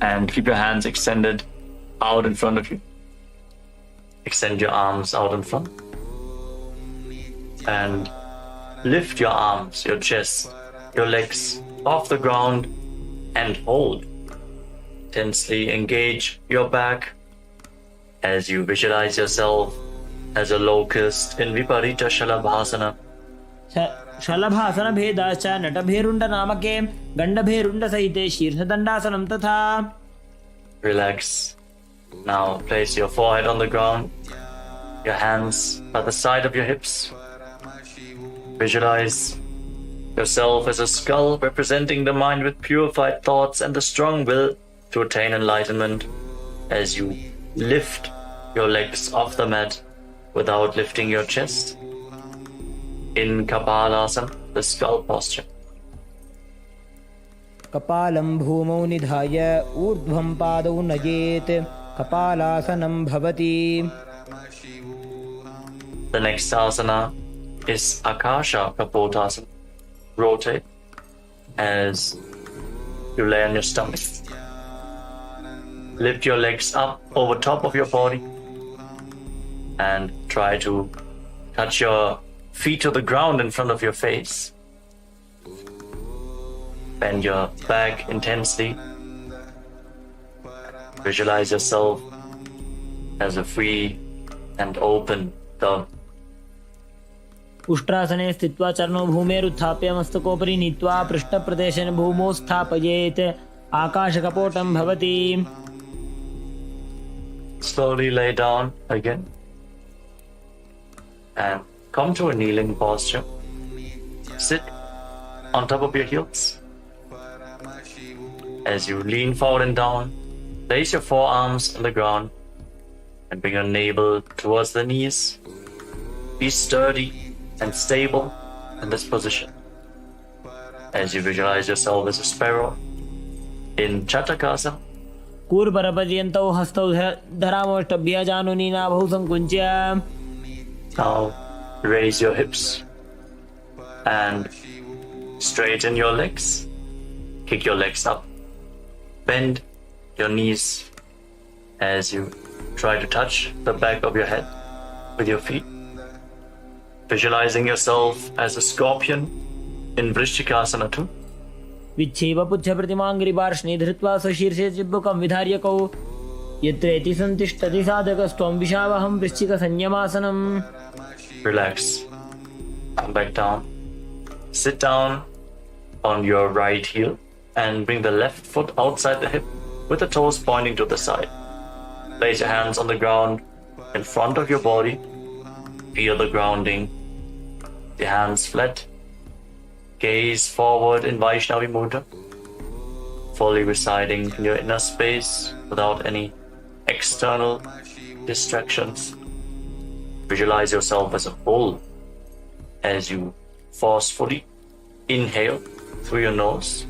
and keep your hands extended out in front of you. Extend your arms out in front and lift your arms, your chest, your legs off the ground and hold. Tensely engage your back as you visualize yourself as a locust in Viparita Shalabhasana. शलभासन भेदाश्च नटभेरुण्ड नामके गण्डभेरुण्ड सहिते शीर्षदण्डासनं तथा. Relax. Now place your forehead on the ground, your hands by the side of your hips. Visualize yourself as a skull representing the mind with purified thoughts and the strong will to attain enlightenment as you lift your legs off the mat without lifting your chest. In Kapalasana, the skull posture. कपालं भूमौ निधाय ऊर्ध्वं पादौ नयेत् कपालासनं भवति. The next asana is Akasha Kapotasana. Rotate as you lay on your stomach. Lift your legs up over top of your body and try to touch your feet to the ground in front of your face. Bend your back intensely. Visualize yourself as a free and open dove. उष्ट्रासने स्थित्वा चरणौ भूमेरुत्थाप्य मस्तकोपरि नीत्वा पृष्ठप्रदेशेन भूमौ स्थापयेत् आकाशकपोटं भवति. Slowly lay down again and come to a kneeling posture. Sit on top of your heels. As you lean forward and down, place your forearms on the ground and bring your navel towards the knees. Be sturdy and stable in this position. As you visualize yourself as a sparrow in Chatakasana. कूर्परपर्यन्तौ हस्तौ धरामोष्टभ्य जानुनी नाभौ संकुञ्च्य. Now raise your hips and straighten your legs. Kick your legs up. Bend your knees as you try to touch the back of your head with your feet. Visualizing yourself as a scorpion in Vrishchikasana too. विच्छेव पुच्छ प्रतिमाङ्गिरिपार्ष्णे धृत्वा स्वशीर्षे चिब्बुकं विधार्यकौ यत्रेति सन्तिष्ठति साधकस्त्वं विशावहं वृश्चिकसंयमासनम्. Relax. Come back down. Sit down on your right heel and bring the left foot outside the hip with the toes pointing to the side. Place your hands on the ground in front of your body. Feel the grounding. The hands flat. Gaze forward in Vaishnavi Mudra. Fully residing in your inner space without any external distractions. Visualize yourself as a bull as you forcefully inhale through your nose,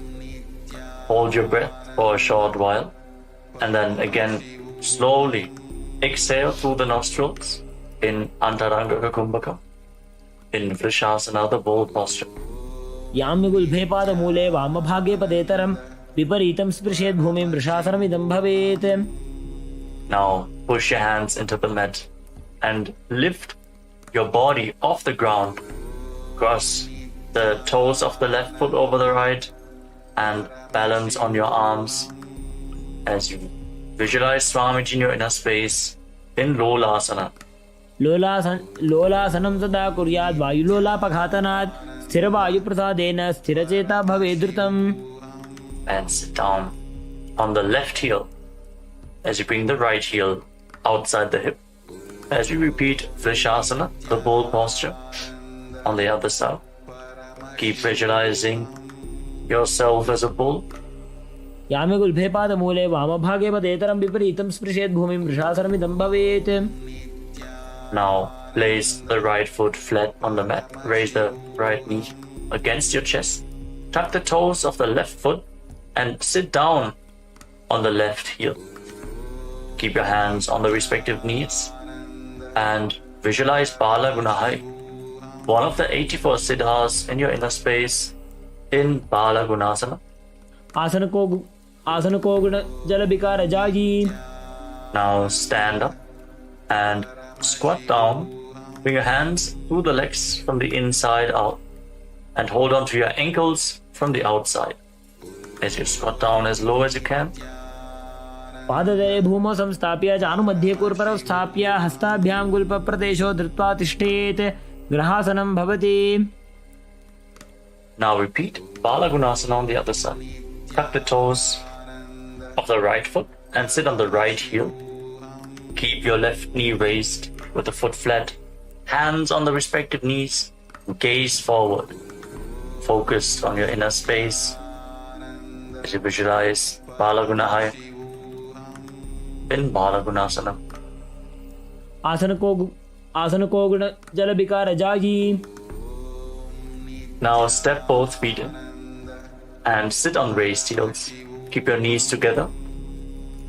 hold your breath for a short while, and then again slowly exhale through the nostrils in Antaranga Kumbhaka, in Vrishasana, the bowl posture. याम्यगुल्भे पादमूले वामभागे पदेतरं विपरीतं स्पृशेत् भूमिं वृषासनमिदं भवेत्. Now push your hands into the mat and lift your body off the ground. Cross the toes of the left foot over the right and balance on your arms as you visualize Swamiji in your inner space in Lolasana. लोलासनं सदा कुर्याद् वायुलोलापघातनात् स्थिरवायुप्रसादेन स्थिरचेता भवेत् धृतम्. And sit down on the left heel as you bring the right heel outside the hip. As you repeat Vrishasana, the bull posture, on the other side. Keep visualizing yourself as a bull. याम्यगुल्भे पादमूले वामभागे पदेतरं विपरीतं स्पृशेत् भूमिं वृषासनमिदं भवेत्. Now place the right foot flat on the mat. Raise the right knee against your chest. Tuck the toes of the left foot and sit down on the left heel. Keep your hands on the respective knees and visualize Bala Gunahai, one of the 84 siddhas in your inner space in Bala Gunasana. आसन को गुण जल विकार जागी. Now stand up and squat down. Bring your hands through the legs from the inside out and hold on to your ankles from the outside. As you squat down as low as you can. पाददये भूमौ संस्थाप्य जानुमध्ये कुर्परौ स्थाप्य हस्ताभ्यां गुल्पप्रदेशो धृत्वा तिष्ठेत् ग्रहासनं भवति. Now repeat Bala Gunasana on the other side. Tuck the toes of the right foot and sit on the right heel. Keep your left knee raised with the foot flat, hands on the respective knees, gaze forward, focused on your inner space as you visualize Bala Gunahai in Bala Gunasana. आसन को गुण जल विकार जागी. Now step both feet in and sit on raised heels. Keep your knees together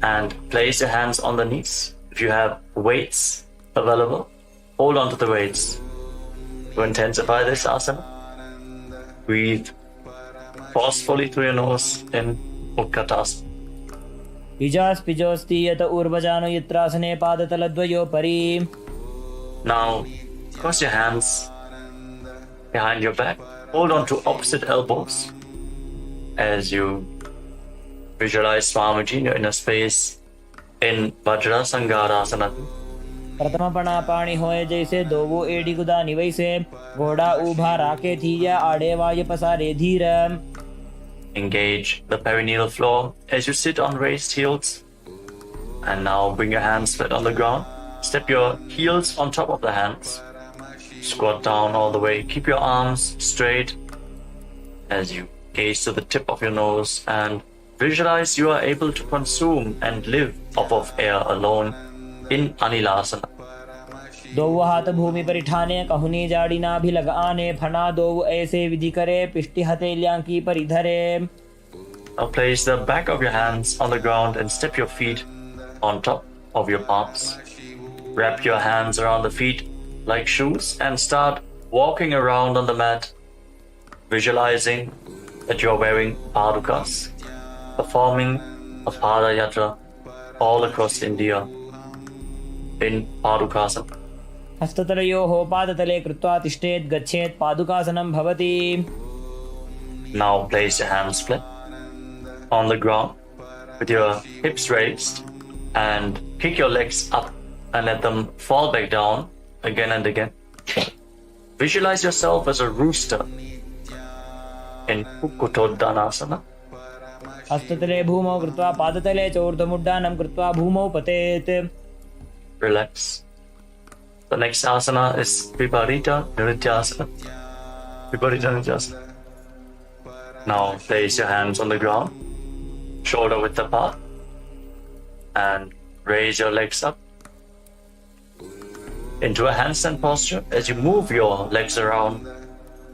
and place your hands on the knees. If you have weights available, hold on to the weights. To intensify this asana, breathe forcefully through your nose in Utkatasana. विजास्पिजोस्ति यत ऊर्वजानो यत्रासने पादतलद्वयोपरि. Now cross your hands behind your back. Hold on to opposite elbows as you visualize Swamiji in your inner space in Vajra Sangarasana. प्रथम पणा पाणी होए जैसे दोवो AD गुदा निवैसे घोड़ा ऊभा राके थीया आड़े वाय पसारे धीर. Engage the perineal floor as you sit on raised heels. And now bring your hands flat on the ground. Step your heels on top of the hands. Squat down all the way. Keep your arms straight as you gaze to the tip of your nose and visualize you are able to consume and live off of air alone in Anilasana. दोव हाथ भूमि पर ठाने कहुनी जाड़ी ना भी लगाने फना दोव ऐसे विधि करे पिष्टि हथेलियां की पर इधरे. Now place the back of your hands on the ground and step your feet on top of your palms. Wrap your hands around the feet like shoes and start walking around on the mat, visualizing that you are wearing padukas, performing a pada yatra all across India in padukasana. हस्ततलयोः पादतले कृत्वा तिष्ठेत् गच्छेत् पादुकासनं भवति. Now place your hands flat on the ground with your hips raised and kick your legs up and let them fall back down again and again. Visualize yourself as a rooster in Kukutoddanasana. हस्ततले भूमौ कृत्वा पादतले च ऊर्ध्वमुड्डानं कृत्वा भूमौ पतेत्. Relax. The next asana is Viparita Nrityasana. Viparita Nrityasana. Now place your hands on the ground, shoulder width apart, and raise your legs up into a handstand posture as you move your legs around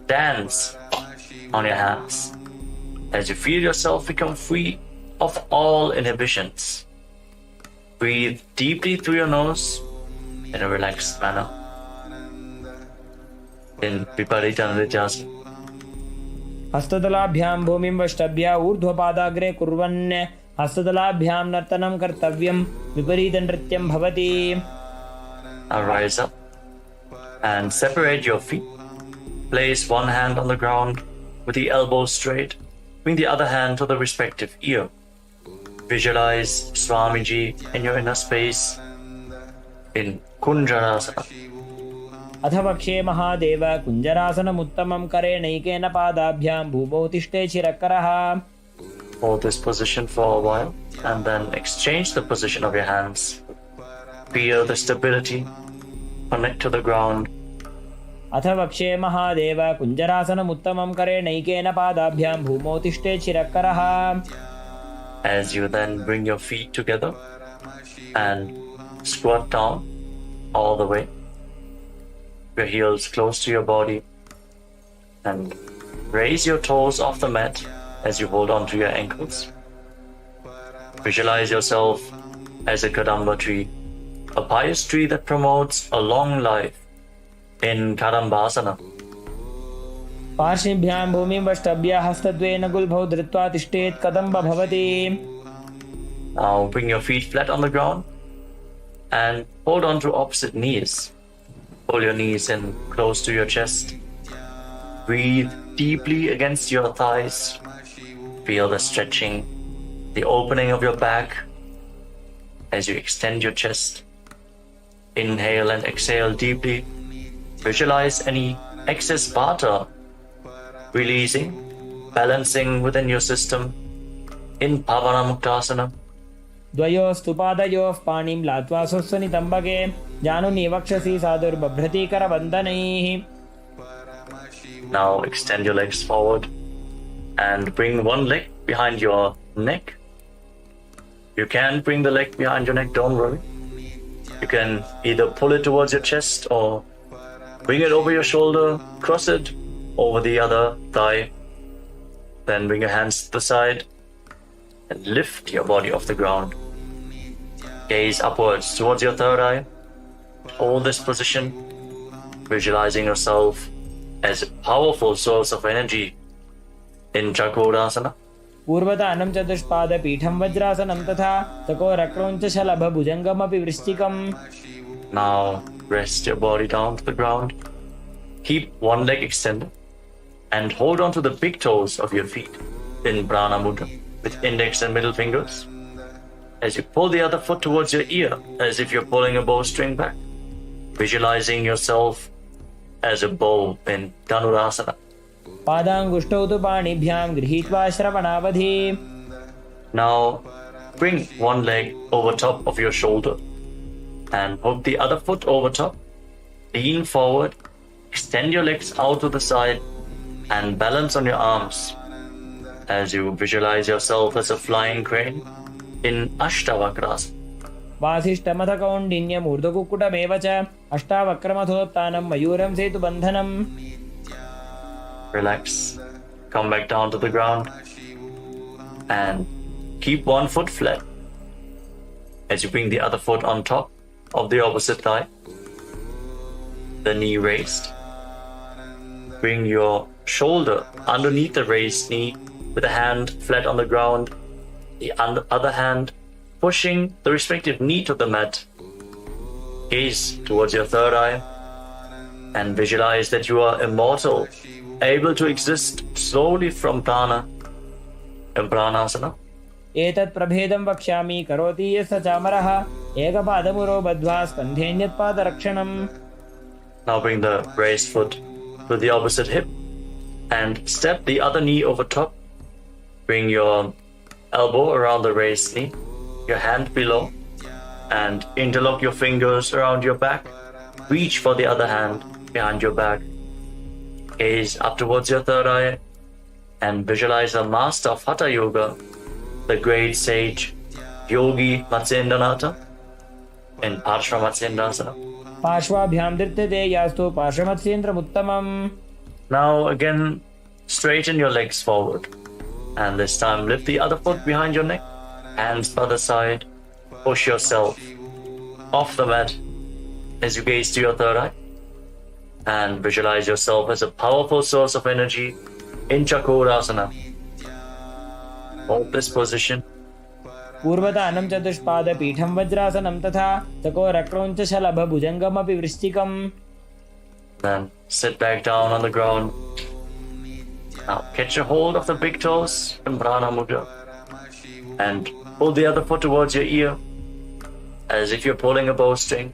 dance on your hands as you feel yourself become free of all inhibitions. Breathe deeply through your nose in a relaxed manner. In Viparita Nrityasana. हस्ततलाभ्यां भूमिं वष्टभ्य ऊर्ध्वपादाग्रे कुर्वन् हस्ततलाभ्यां नर्तनं कर्तव्यं विपरीतनृत्यं भवति. Now rise up and separate your feet. Place one hand on the ground with the elbow straight. Bring the other hand to the respective ear. Visualize Swamiji in your inner space in Kunjarasana. अथ वक्षे महादेव कुञ्जरासनमुत्तमं करेणैकेन पादाभ्यां भूमौ तिष्ठे चिरकरः. Hold this position for a while and then exchange the position of your hands. Feel the stability. Connect to the ground. अथ वक्षे महादेव कुञ्जरासनमुत्तमं करेणैकेन पादाभ्यां भूमौ तिष्ठे चिरकरः. As you then bring your feet together and squat down all the way. Your heels close to your body and raise your toes off the mat as you hold on to your ankles. Visualize yourself as a kadamba tree, a pious tree that promotes a long life in Kadambasana. पार्श्वभ्यां भूमिं वष्टभ्य हस्तद्वयेन गुल्भौ धृत्वा तिष्ठेत् कदम्ब भवति. Now bring your feet flat on the ground and hold on to opposite knees. Pull your knees in close to your chest. Breathe deeply against your thighs. Feel the stretching, the opening of your back as you extend your chest. Inhale and exhale deeply. Visualize any excess vata releasing, balancing within your system in Paramashivoham. द्वयोस्तु पादयोः पाणिं लात्वा स्वस्वनितम्बके जानुनि वक्षसि साधुर्बभ्रतीकरवन्दनैः. Now extend your legs forward and bring one leg behind your neck. You can bring the leg behind your neck, don't worry. You can either pull it towards your chest or bring it over your shoulder, cross it over the other thigh. Then bring your hands to the side and lift your body off the ground. Gaze upwards towards your third eye. Hold this position, visualizing yourself as a powerful source of energy in Chakrasana. पूर्वतानं चतुष्पादपीठं वज्रासनं तथा चकोरक्रौञ्चशलभभुजङ्गमपि वृश्चिकम्. Now rest your body down to the ground. Keep one leg extended and hold on to the big toes of your feet in Prana Mudra with index and middle fingers. As you pull the other foot towards your ear as if you're pulling a bowstring back. Visualizing yourself as a bow in Dhanurasana. पादाङ्गुष्ठौ तु पाणिभ्यां गृहीत्वा श्रवणावधि. Now bring one leg over top of your shoulder and hook the other foot over top. Lean forward, extend your legs out to the side and balance on your arms as you visualize yourself as a flying crane in Ashtavakrasana. वासिष्ठमथ कौण्डिन्यमूर्धकुक्कुटमेव च अष्टावक्रमथोत्थानं मयूरं सेतुबन्धनम्. Relax, come back down to the ground and keep one foot flat as you bring the other foot on top of the opposite thigh, the knee raised. Bring your shoulder underneath the raised knee with a hand flat on the ground, the other hand pushing the respective knee to the mat. Gaze towards your third eye and visualize that you are immortal, able to exist slowly from prana in pranasana. एतत् प्रभेदं वक्ष्यामि करोति यस्य चामरः एकपादमुरो बद्ध्वा स्कन्धेऽन्यत्पादरक्षणम्. Now bring the raised foot to the opposite hip and step the other knee over top. Bring your elbow around the raised knee, your hand below, and interlock your fingers around your back. Reach for the other hand behind your back. Gaze up towards your third eye and visualize the master of Hatha Yoga, the great sage Yogi Matsyendranath in Parshva Matsyendrasana. पार्श्वाभ्यां धृत्यते यास्तु पार्श्वमत्स्येन्द्रमुत्तमम्. Now again, straighten your legs forward. And this time lift the other foot behind your neck. Hands by the side. Push yourself off the mat as you gaze to your third eye. And visualize yourself as a powerful source of energy in Chakrasana. Hold this position. पूर्वतानं चतुष्पादपीठं वज्रासनं तथा चकोरक्रौञ्च शलभभुजङ्गमपि वृश्चिकम्. Then sit back down on the ground. Now catch a hold of the big toes in Prana Mudra and pull the other foot towards your ear as if you're pulling a bowstring,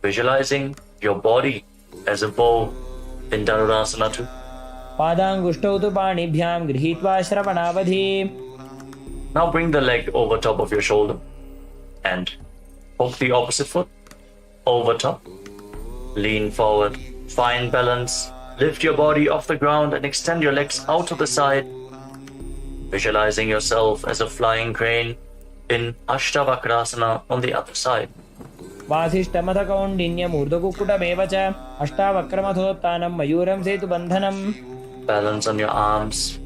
visualizing your body as a bow in Dhanurasana too. पादाङ्गुष्ठौ तु पाणिभ्यां गृहीत्वा श्रवणावधि. Now bring the leg over top of your shoulder and hook the opposite foot over top. Lean forward, find balance, lift your body off the ground and extend your legs out to the side, visualizing yourself as a flying crane in Ashtavakrasana on the other side. वासिष्ठमथ कौण्डिन्यमूर्धकुक्कुटमेव च अष्टावक्रमथोत्थानं मयूरं सेतुबन्धनम्. Balance on your arms.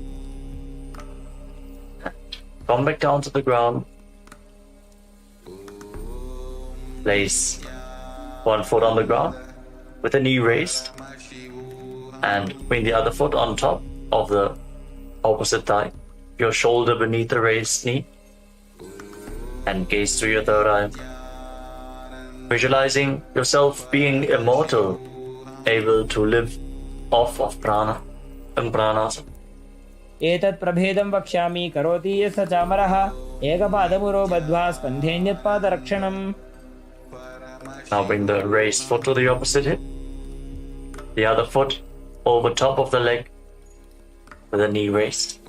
Come back down to the ground. Place one foot on the ground with the knee raised and bring the other foot on top of the opposite thigh, your shoulder beneath the raised knee, and gaze through your third eye. Visualizing yourself being immortal, able to live off of prana and pranasana. एतत् प्रभेदं वक्ष्यामि करोति यस्य चामरः एकपादमुरो बद्ध्वा स्कन्धेऽन्यत्पादरक्षणम्. Now bring the raised foot to the opposite hip, the other foot over top of the leg with the knee raised.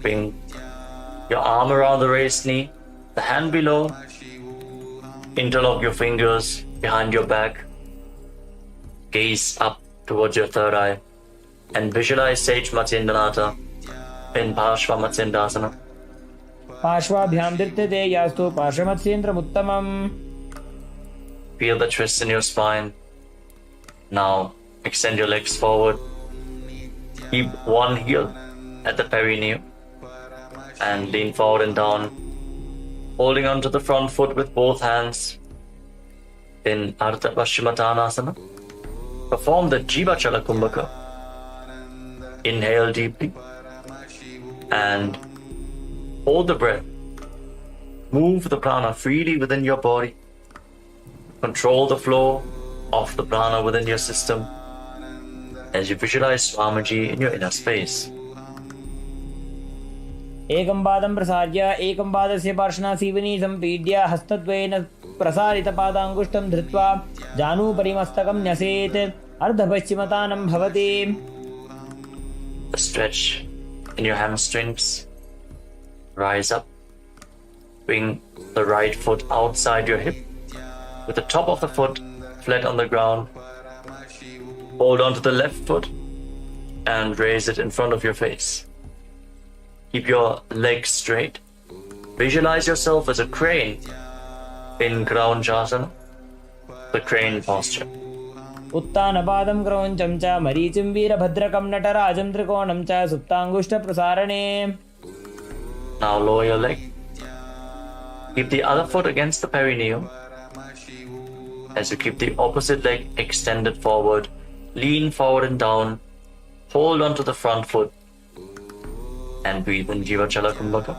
Bring your arm around the raised knee, the hand below, interlock your fingers behind your back, gaze up towards your third eye, and visualize Sage Matsyendranath in Parshva Matsyendasana. पार्श्वाभ्यां धृत्यते यास्तु पार्श्वमत्स्येन्द्रमुत्तमम्. Feel the twist in your spine. Now extend your legs forward. Keep one heel at the perineum and lean forward and down, holding onto the front foot with both hands in Ardha Paschimottanasana. Perform the Jiva Chala Kumbhaka. Inhale deeply and hold the breath. Move the prana freely within your body. Control the flow of the prana within your system as you visualize Swamiji in your inner space. एकं पादं प्रसार्य एकं पादस्य पार्श्वनासीवनी सम्पीड्य हस्तद्वयेन प्रसारितपादाङ्गुष्ठं धृत्वा जानुभरिमस्तकं न्यसेत् अर्धपश्चिमतानं भवति. Stretch in your hamstrings. Rise up. Bring the right foot outside your hip with the top of the foot flat on the ground. Hold on to the left foot and raise it in front of your face. Keep your legs straight. Visualize yourself as a crane in Kraunchasana, the crane posture. उत्तानपादं क्रौञ्चं च मरीचिं वीरभद्रकं नटराजं त्रिकोणं च सुप्ताङ्गुष्ठप्रसारणे. Now lower your leg. Keep the other foot against the perineum as you keep the opposite leg extended forward. Lean forward and down. Hold onto the front foot and breathe in Jiva Chala Kumbhaka.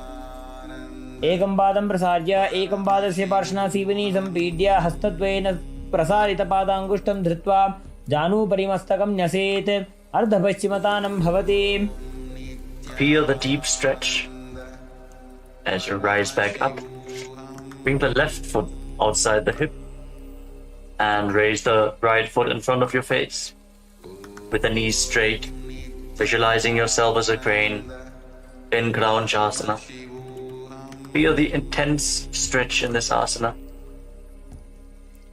एकं पादं प्रसार्य एकं पादस्य पार्श्वनासीवनी सम्पीड्य हस्तद्वयेन प्रसारितपादाङ्गुष्ठं धृत्वा जानुभरिमस्तकं न्यसेत् अर्धपश्चिमतानं भवति. Feel the deep stretch as you rise back up. Bring the left foot outside the hip and raise the right foot in front of your face with the knees straight, visualizing yourself as a crane in Kraunchasana. Feel the intense stretch in this asana.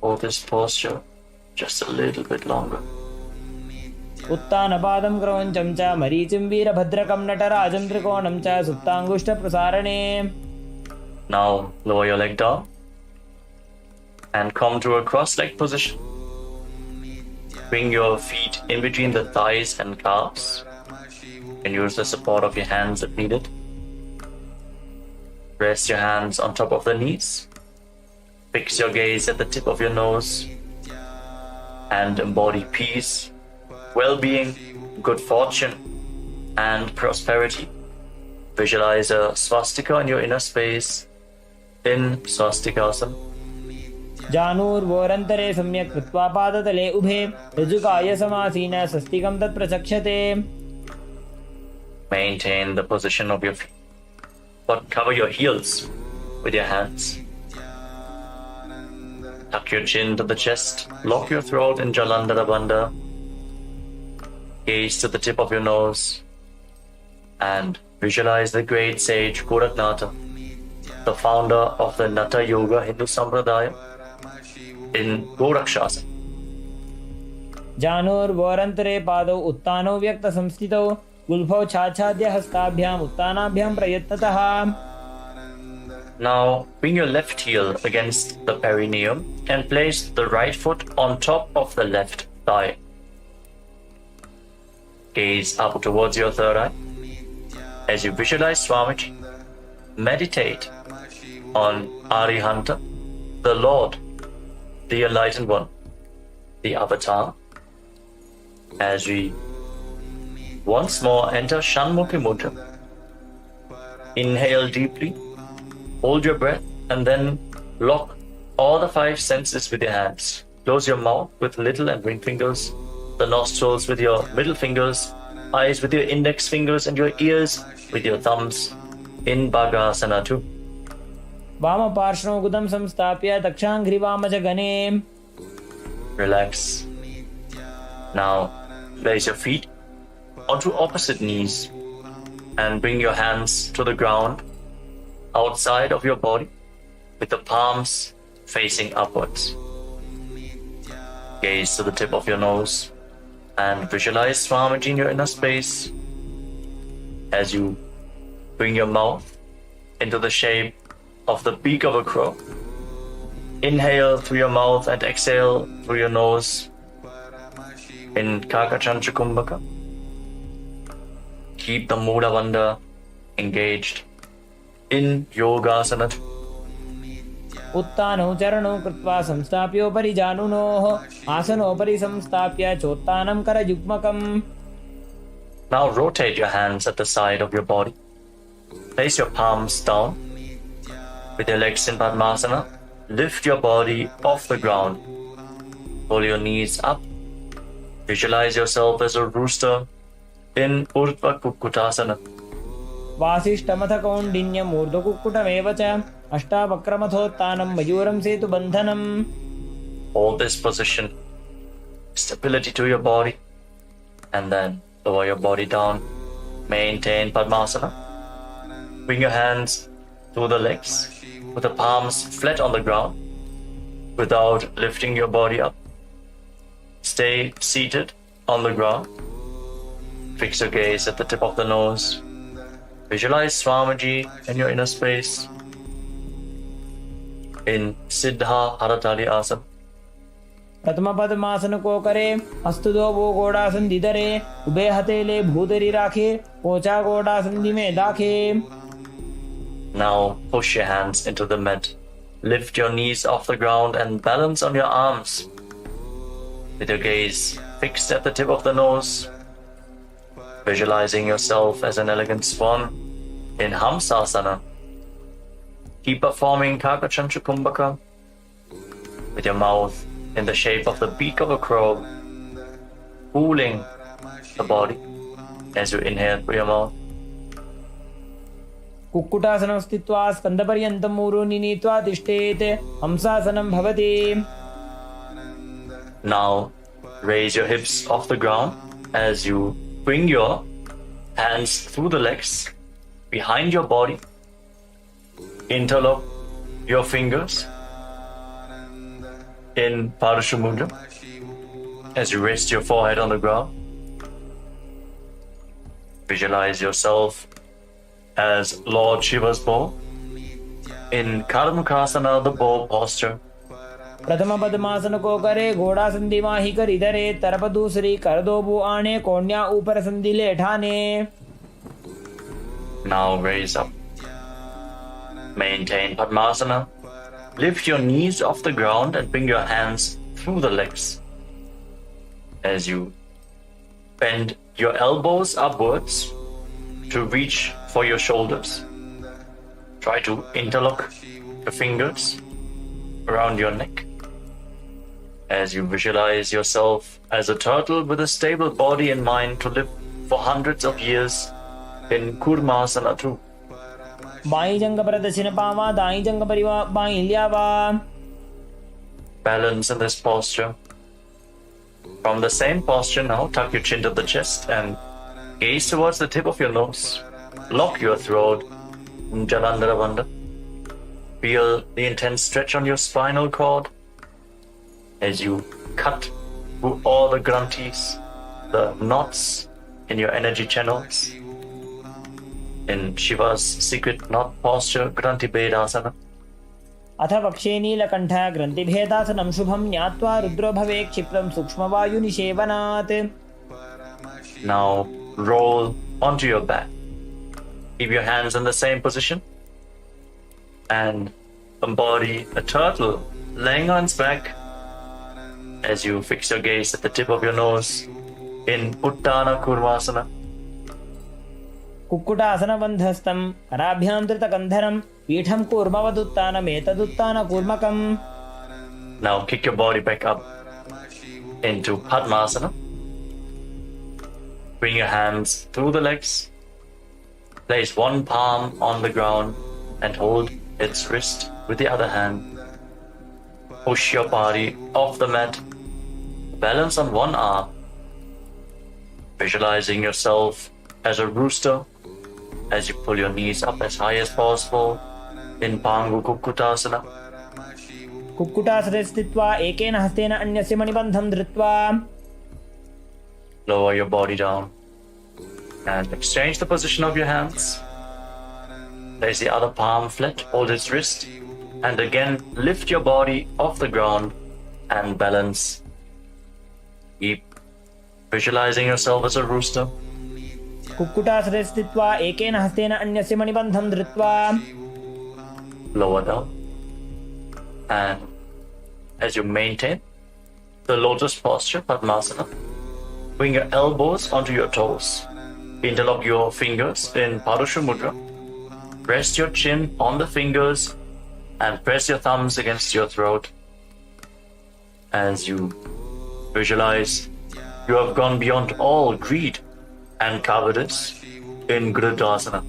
Hold this posture just a little bit longer. उत्तानपादं क्रौञ्चं च मरीचिं वीरभद्रकं नटराजं त्रिकोणं च सुप्ताङ्गुष्ठप्रसारणे. Now lower your leg down and come to a cross-legged position. bring your feet in between the thighs and calves. And use the support of your hands if needed. Rest your hands on top of the knees. Fix your gaze at the tip of your nose and embody peace, well-being, good fortune, and prosperity. Visualize a swastika in your inner space in swastikasana. जानुर्वोरन्तरे सम्यक् कृत्वा पादतले उभे ऋजुकाय समासीन स्वस्तिकं तत् प्रचक्षते. Maintain the position of your feet, but cover your heels with your hands. Tuck your chin to the chest, lock your throat in Jalandhara Bandha. Gaze to the tip of your nose and visualize the great sage Goraknatha, the founder of the Natha Yoga Hindu Sampradaya, in Gorakshasana. जानुर्वोरन्तरे पादौ उत्तानौ व्यक्तसंस्थितौ गुल्फौ छाछाद्य हस्ताभ्याम् उत्तानाभ्यां प्रयत्नतः. Now bring your left heel against the perineum and place the right foot on top of the left thigh. Gaze up towards your third eye. As you visualize Swamiji, meditate on Arihanta, the Lord, the Enlightened One, the Avatar. As we once more enter Shanmukhi Mudra, inhale deeply, hold your breath, and then lock all the five senses with your hands. Close your mouth with little and ring fingers, the nostrils with your middle fingers, eyes with your index fingers, and your ears with your thumbs in Bhagasana 2. वामपार्श्वं गुदं संस्थाप्य दक्षाङ्घ्रिवामजगणे. Relax. Now place your feet onto opposite knees and bring your hands to the ground outside of your body with the palms facing upwards. Gaze to the tip of your nose and visualize Swamiji in your inner space as you bring your mouth into the shape of the beak of a crow. Inhale through your mouth and exhale through your nose in Kakachancha Kumbhaka. Keep the Mula Bandha engaged in Yogasana. उत्तानौ चरणौ कृत्वा संस्थाप्योपरि जानुनोः आसनोपरि संस्थाप्य चोत्तानं करयुग्मकम्. Now rotate your hands at the side of your body. Place your palms down. With your legs in Padmasana, lift your body off the ground. Pull your knees up. Visualize yourself as a rooster in Urdhva Kukkutasana. वासिष्ठमथ कौण्डिन्यम् ऊर्ध्वकुक्कुटमेव च अष्टावक्रमथोत्तानं मयूरं सेतुबन्धनम्. Hold this position. Stability to your body. And then lower your body down. Maintain Padmasana. Bring your hands to the legs with the palms flat on the ground without lifting your body up. Stay seated on the ground. Fix your gaze at the tip of the nose. Visualize Swamiji in your inner space in Siddha Haratali Asana. प्रथम पद्मासन को करे हस्त दो वो गोड़ासन दिधरे उभे हथेले भूतरी राखे पोचा गोड़ासन में दाखे. Now push your hands into the mat. Lift your knees off the ground and balance on your arms. With your gaze fixed at the tip of the nose, visualizing yourself as an elegant swan in Hamsasana. Keep performing Kakachancha Kumbhaka with your mouth in the shape of the beak of a crow, cooling the body as you inhale through your mouth. कुक्कुटासनं स्थित्वा स्कन्धपर्यन्तं मूरुनि नीत्वा तिष्ठेत् हंसासनं भवति. Now raise your hips off the ground as you bring your hands through the legs behind your body. Interlock your fingers in Parashu Mudra as you rest your forehead on the ground. Visualize yourself as Lord Shiva's bow in Karmukasana, the bow posture. प्रथम पद्मासन को करे, घोड़ा संधि माही कर इधरे, तरफ दूसरी कर दो वो आने, कोन्या ऊपर संधि ले ठाने. Now raise up. Maintain Padmasana. Lift your knees off the ground and bring your hands through the legs. As you bend your elbows upwards to reach for your shoulders. Try to interlock the fingers around your neck. As you visualize yourself as a turtle with a stable body and mind to live for hundreds of years in Kurmasana too. By जंग प्रदक्षिण पावा, दाई जंग परिवा by ल्यावा. Balance in this posture. From the same posture now, tuck your chin to the chest and gaze towards the tip of your nose. Lock your throat. Jalandhara Bandha. Feel the intense stretch on your spinal cord as you cut through all the granthis, the knots in your energy channels. In Shiva's secret knot posture, Granthi Bedasana. अथ वक्षे नीलकण्ठ ग्रन्थिभेदासनं शुभं ज्ञात्वा रुद्रो भवे क्षिप्रं सूक्ष्मवायुनिषेवनात्. Now roll onto your back. Keep your hands in the same position and embody a turtle laying on its back as you fix your gaze at the tip of your nose in Uttana Kurmasana. कुक्कुटासनबन्धस्थं कराभ्यां धृतकन्धरं पीठं कूर्मवदुत्तानमेतदुत्तानकूर्मकम्. Now kick your body back up into Padmasana. Bring your hands through the legs. Place one palm on the ground and hold its wrist with the other hand. Push your body off the mat. Balance on one arm. Visualizing yourself as a rooster as you pull your knees up as high as possible in Pangu Kukkutasana. कुक्कुटासने स्थित्वा एकेन हस्तेन अन्यस्य मणिबन्धं धृत्वा. Lower your body down and exchange the position of your hands. Place the other palm flat, hold its wrist, and again lift your body off the ground and balance. Keep visualizing yourself as a rooster. कुक्कुटासने स्थित्वा एकेन हस्तेन अन्यस्य मणिबन्धं धृत्वा. Lower down. And as you maintain the lotus posture, Padmasana, bring your elbows onto your toes. Interlock your fingers in Padusha Mudra. Rest your chin on the fingers and press your thumbs against your throat. As you visualize, you have gone beyond all greed and cowardice in Grudasana.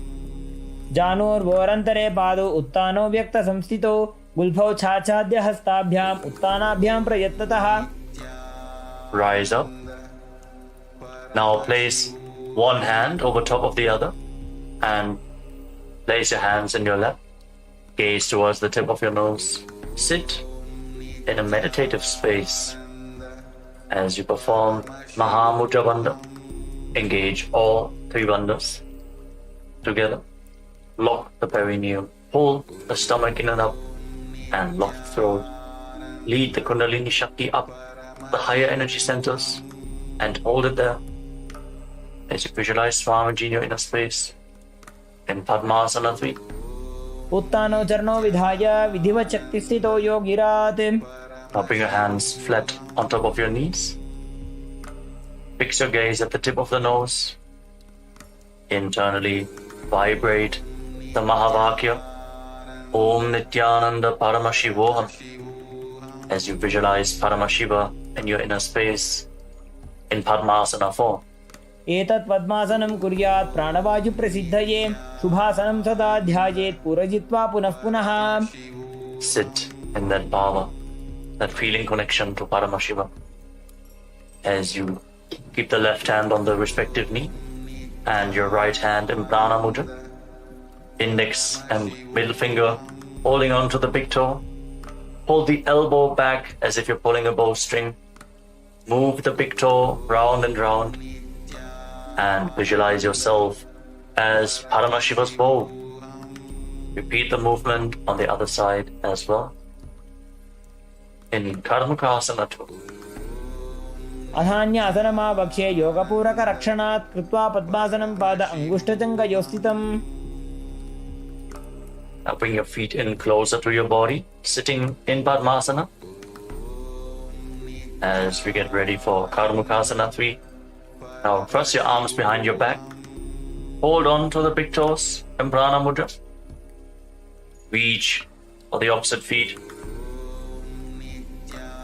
जानोर्वोरन्तरे पादो उत्तानो व्यक्तसंस्थितो गुल्फौ छाछाद्य हस्ताभ्याम् उत्तानाभ्यां प्रयत्नतः. Rise up. Now place one hand over top of the other and place your hands in your lap. Gaze towards the tip of your nose. Sit in a meditative space as you perform Mahamudra Bandha. Engage all three bandhas together. Lock the perineum. Pull the stomach in and up and lock the throat. Lead the Kundalini Shakti up the higher energy centers and hold it there as you visualize Swamiji in your inner space in Padmasana 3. उत्तानो चरणो विधाय विधिवत् शक्तिस्थितो योगिरात्. Now bring your hands flat on top of your knees. Fix your gaze at the tip of the nose. Internally vibrate the Mahavakya Om Nityananda Paramashivoham as you visualize Paramashiva in your inner space in Padmasana 4. एतत् पद्मासनं कुर्यात् प्राणवायु प्रसिद्धये शुभासनं सदा ध्यायेत् पुरजित्वा पुनः पुनः. Sit in that bhava, that feeling connection to Paramashiva as you keep the left hand on the respective knee and your right hand in Prana Mudra. Index and middle finger holding on to the big toe. Hold the elbow back as if you're pulling a bowstring. Move the big toe round and round and visualize yourself as Paramashiva's bow. Repeat the movement on the other side as well. in Karmakasana 2. अथान्यासनमावक्ष्ये योगपूरकरक्षणात् कृत्वा पद्मासनं पाद अङ्गुष्ठजङ्घयोस्थितम्. Now bring your feet in closer to your body, sitting in Padmasana. As we get ready for Karmakasana 3. Now cross your arms behind your back. Hold on to the big toes in Prana Mudra. Reach for the opposite feet.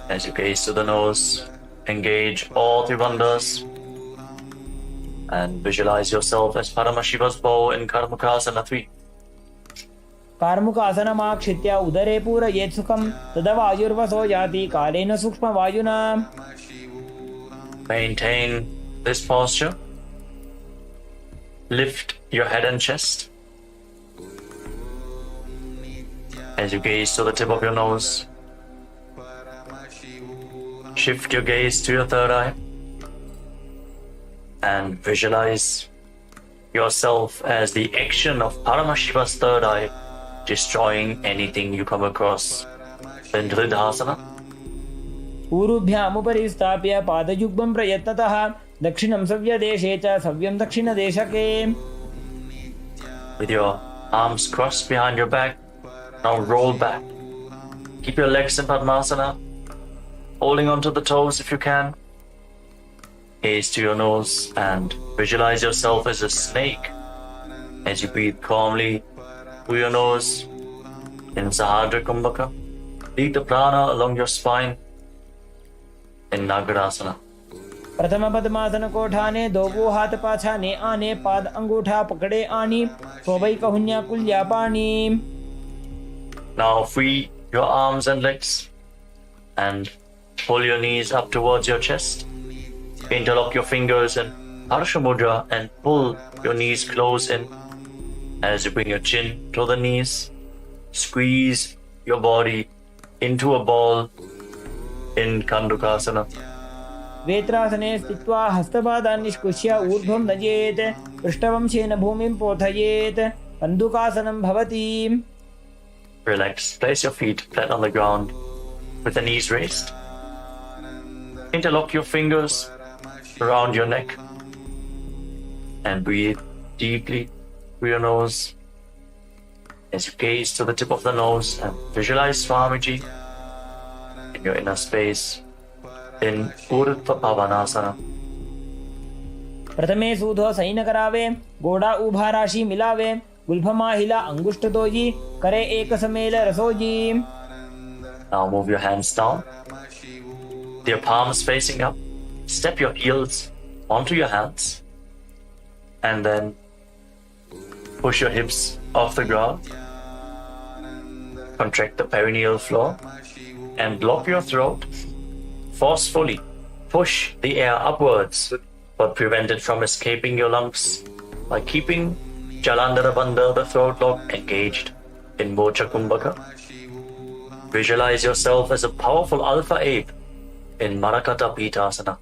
As you gaze to the nose, engage all three bandhas. And visualize yourself as Paramashiva's bow in Karmakasana 3. कार्मुकासनमाक्षित्य उदरे पूरयेत् सुखं तदा वायुर्वसो याति कालेन सूक्ष्मवायुना. Maintain this posture. Lift your head and chest. As you gaze to the tip of your nose, shift your gaze to your third eye and visualize yourself as the action of Paramashiva's third eye, destroying anything you come across in Hridhasana. ऊरुभ्यामुपरि स्थाप्य पादयुग्मं प्रयत्नतः दक्षिणं सव्यदेशे च सव्यं दक्षिणदेशके. With your arms crossed behind your back, now roll back. Keep your legs in Padmasana, holding onto the toes if you can. Gaze to your nose and visualize yourself as a snake as you breathe calmly through your nose in Sahadra Kumbhaka. Lead the prana along your spine in Nagarasana. प्रथम पद्मासन कोठाने दोगो हाथ पाछाने आने पाद अंगूठा पकड़े आनी सोबई कहुन्या कुल्या पानी. Now free your arms and legs and pull your knees up towards your chest. Interlock your fingers in Harsha Mudra and pull your knees close in. As you bring your chin to the knees, squeeze your body into a ball in Kandukasana. वेत्रासने स्थित्वा हस्तपादान् निष्कुष्य ऊर्ध्वं नयेत् पृष्ठवंशेन भूमिं पोथयेत् कन्दुकासनं भवति. Relax. Place your feet flat on the ground with the knees raised. Interlock your fingers around your neck and breathe deeply through your nose as you gaze to the tip of the nose and visualize Swamiji in your inner space in Urdhva Pavanasana. प्रथमे सूधो San करावे गोड़ा उभा राशि मिलावे गुल्फमा हिला अंगुष्ठ doji करे एक समेल रसोजी. Now move your hands down, your palms facing up. Step your heels onto your hands and then push your hips off the ground. Contract the perineal floor and block your throat. Forcefully push the air upwards but prevent it from escaping your lungs by keeping Jalandhara Bandha, the throat lock, engaged in Mocha Kumbhaka. Visualize yourself as a powerful alpha ape in Marakata Pitasana.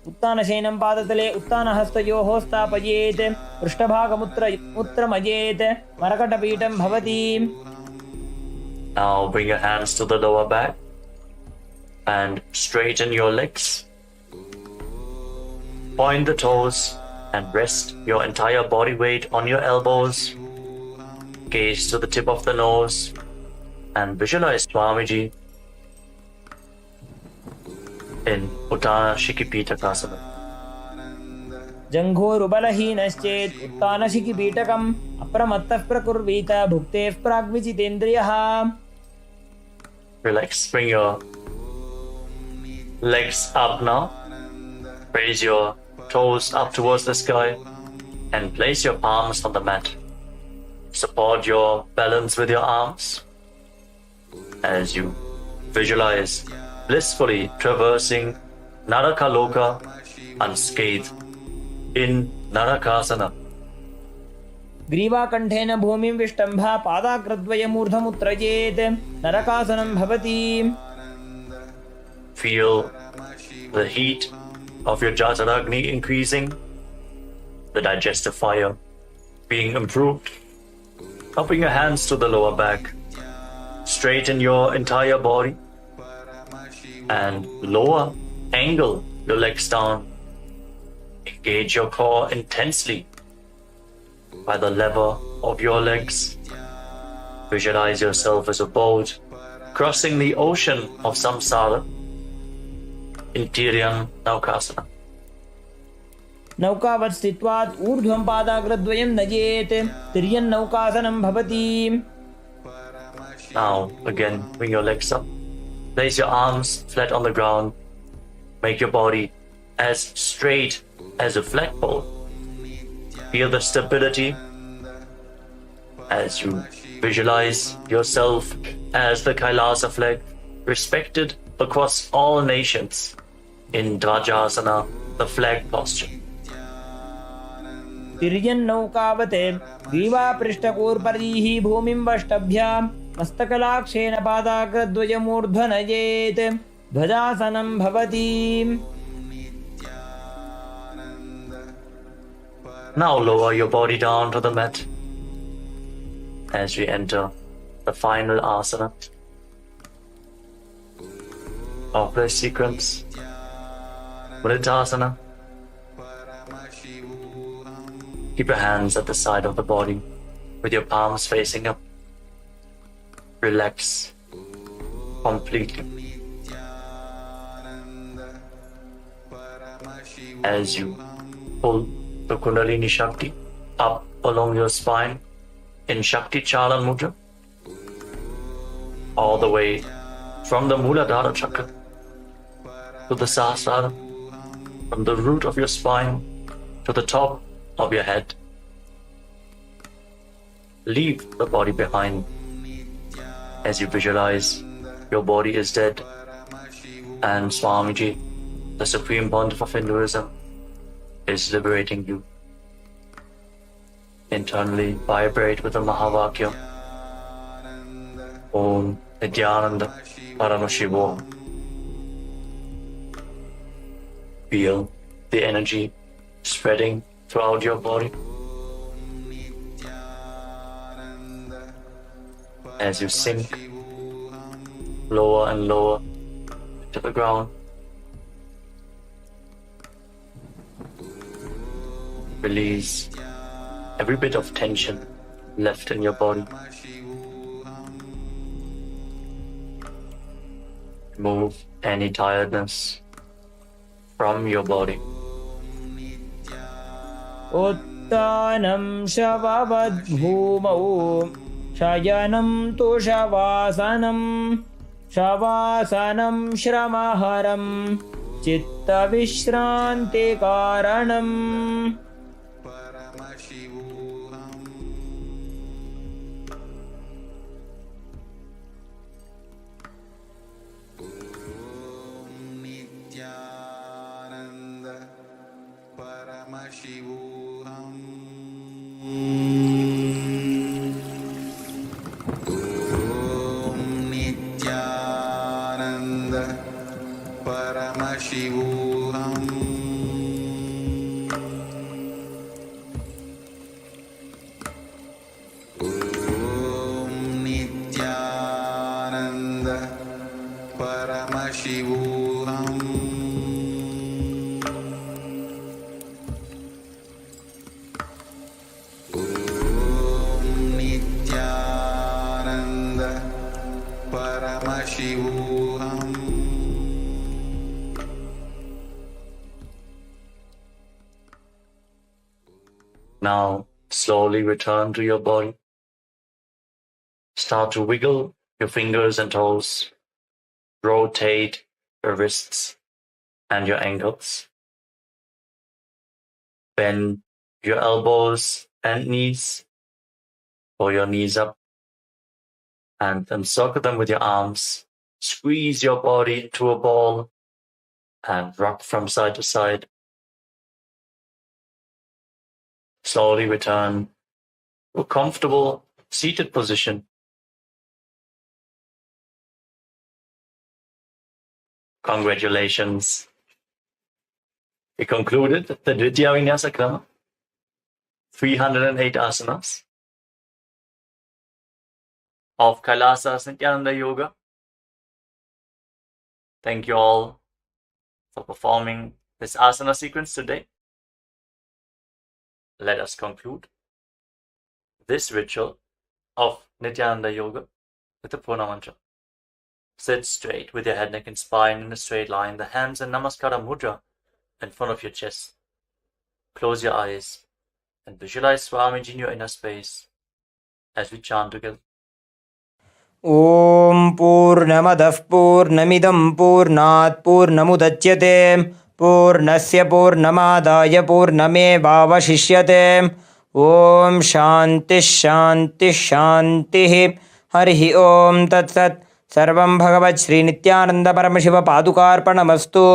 उत्तानशयनं पादतले उत्तानहस्तयोः स्थापयेत् पृष्ठभागमुत्रमजेत् मरकटपीठं भवति. Now bring your hands to the lower back and straighten your legs. Point the toes and rest your entire body weight on your elbows. Gaze to the tip of the nose and visualize Swamiji in Uttana Shikipitakasana. जङ्घोरुबलहीनश्चेत् उत्तानशिखिपीठकम् अप्रमत्तः प्रकुर्वीत भुक्तेः प्राग्विजितेन्द्रियः. Relax, bring your legs up now. Raise your toes up towards the sky and place your palms on the mat. Support your balance with your arms as you visualize blissfully traversing Narakaloka unscathed in Narakasana. ग्रीवाकण्ठेन भूमिं विष्टम्भा पादाग्रद्वयमूर्धमुत्रयेत् नरकासनं भवति. Feel the heat of your Jataragni increasing, the digestive fire being improved. Now bring your hands to the lower back. Straighten your entire body and lower. Angle your legs down. Engage your core intensely by the lever of your legs. Visualize yourself as a boat crossing the ocean of samsara in Tiryan Naukasana. नौकावत् स्थित्वात् ऊर्ध्वं पादाग्रद्वयं नयेत् तिर्यन्नौकासनं भवति. Now, again, bring your legs up. Place your arms flat on the ground. Make your body as straight as a flagpole. Feel the stability as you visualize yourself as the Kailasa flag, respected across all nations in Dvajasana, the flag posture. तिर्यन्नौकावते ग्रीवापृष्ठकूर्परीः भूमिं वष्टभ्यां मस्तकलाक्षेण पादाग्रद्वयमूर्ध्वनयेत् ध्वजासनं भवति. Now lower your body down to the mat as we enter the final asana of this sequence, Mritasana. Keep your hands at the side of the body with your palms facing up. Relax completely as you pull the Kundalini Shakti up along your spine in Shakti Chalan Mudra, all the way from the Muladhara Chakra to the Sahasrara, from the root of your spine to the top of your head. Leave the body behind as you visualize your body is dead and Swamiji, the Supreme Pontiff of Hinduism, is liberating you. Internally vibrate with the Mahavakya Om Nityananda Paramashivoham. Feel the energy spreading throughout your body as you sink lower and lower to the ground. Release every bit of tension left in your body. Remove any tiredness from your body. उत्तानं शववद्भूमौ शयनं तु शवासनं शवासनं श्रमहरं चित्तविश्रान्तिकारणम्. Paramashivoham. Om Nityananda Paramashivoham. Om Nityananda Paramashivoham. Paramashivoham. Now slowly return to your body. Start to wiggle your fingers and toes. Rotate your wrists and your ankles. Bend your elbows and knees. Pull your knees up and encircle them with your arms. Squeeze your body into a ball and rock from side to side. Slowly return to a comfortable seated position. Congratulations. We concluded the Dvitiya Vinyasa Krama, 308 asanas of Kailasa Nityananda Yoga. Thank you all for performing this asana sequence today. Let us conclude this ritual of Nityananda Yoga with the Purna Mantra. Sit straight with your head, neck and spine in a straight line, the hands in Namaskara Mudra in front of your chest. Close your eyes and visualize Swamiji in your inner space as we chant together. ॐ पूर्णमदः पूर्णमिदं पूर्णात् पूर्णमुदच्यते पूर्णस्य पूर्णमादाय पूर्णमेवावशिष्यते ॐ शान्तिः शान्तिः शान्तिः हरिः ॐ तत्सत् सर्वं भगवत् श्रीनित्यानन्दपरमशिवपादुकार्पणमस्तु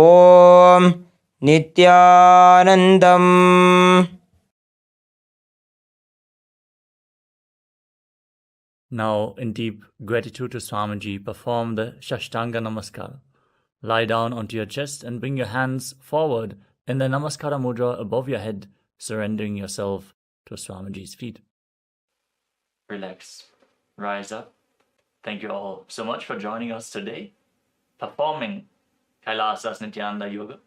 ॐ नित्यानन्दम्. Now, in deep gratitude to Swamiji, perform the Shashtanga Namaskara. Lie down onto your chest and bring your hands forward in the Namaskara Mudra above your head, surrendering yourself to Swamiji's feet. Relax. Rise up. Thank you all so much for joining us today, performing Kailasa's Nityananda Yoga.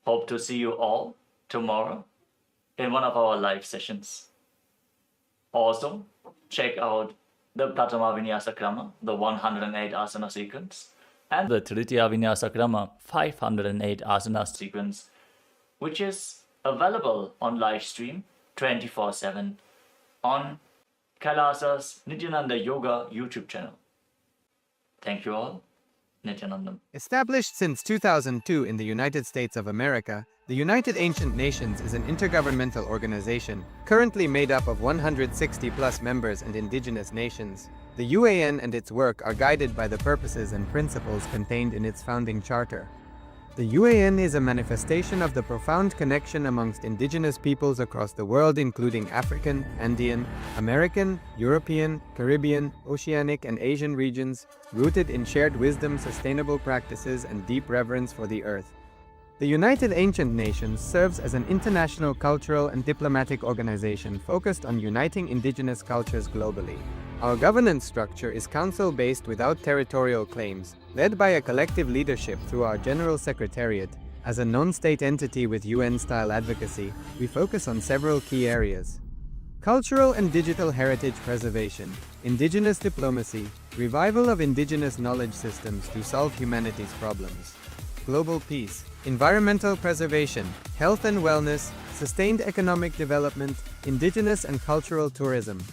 Hope to see you all tomorrow in one of our live sessions. Also, check out the Pratama Vinyasa Krama, the 108 asana sequence, and the Tritiya Vinyasa Krama, 508 asana sequence, which is available on live stream 24/7 on Kailasa's Nityananda Yoga YouTube channel. Thank you all. Nityanandam. Established since 2002 in the United States of America, the United Ancient Nations is an intergovernmental organization, currently made up of 160+ members and indigenous nations. The UAN and its work are guided by the purposes and principles contained in its founding charter. The UAN is a manifestation of the profound connection amongst indigenous peoples across the world, including African, Andean, American, European, Caribbean, Oceanic, and Asian regions, rooted in shared wisdom, sustainable practices, and deep reverence for the earth. The United Ancient Nations serves as an international cultural and diplomatic organization focused on uniting indigenous cultures globally. Our governance structure is council-based without territorial claims, led by a collective leadership through our General Secretariat. As a non-state entity with UN-style advocacy, we focus on several key areas: cultural and digital heritage preservation, indigenous diplomacy, revival of indigenous knowledge systems to solve humanity's problems, global peace, environmental preservation, health and wellness, sustained economic development, indigenous and cultural tourism.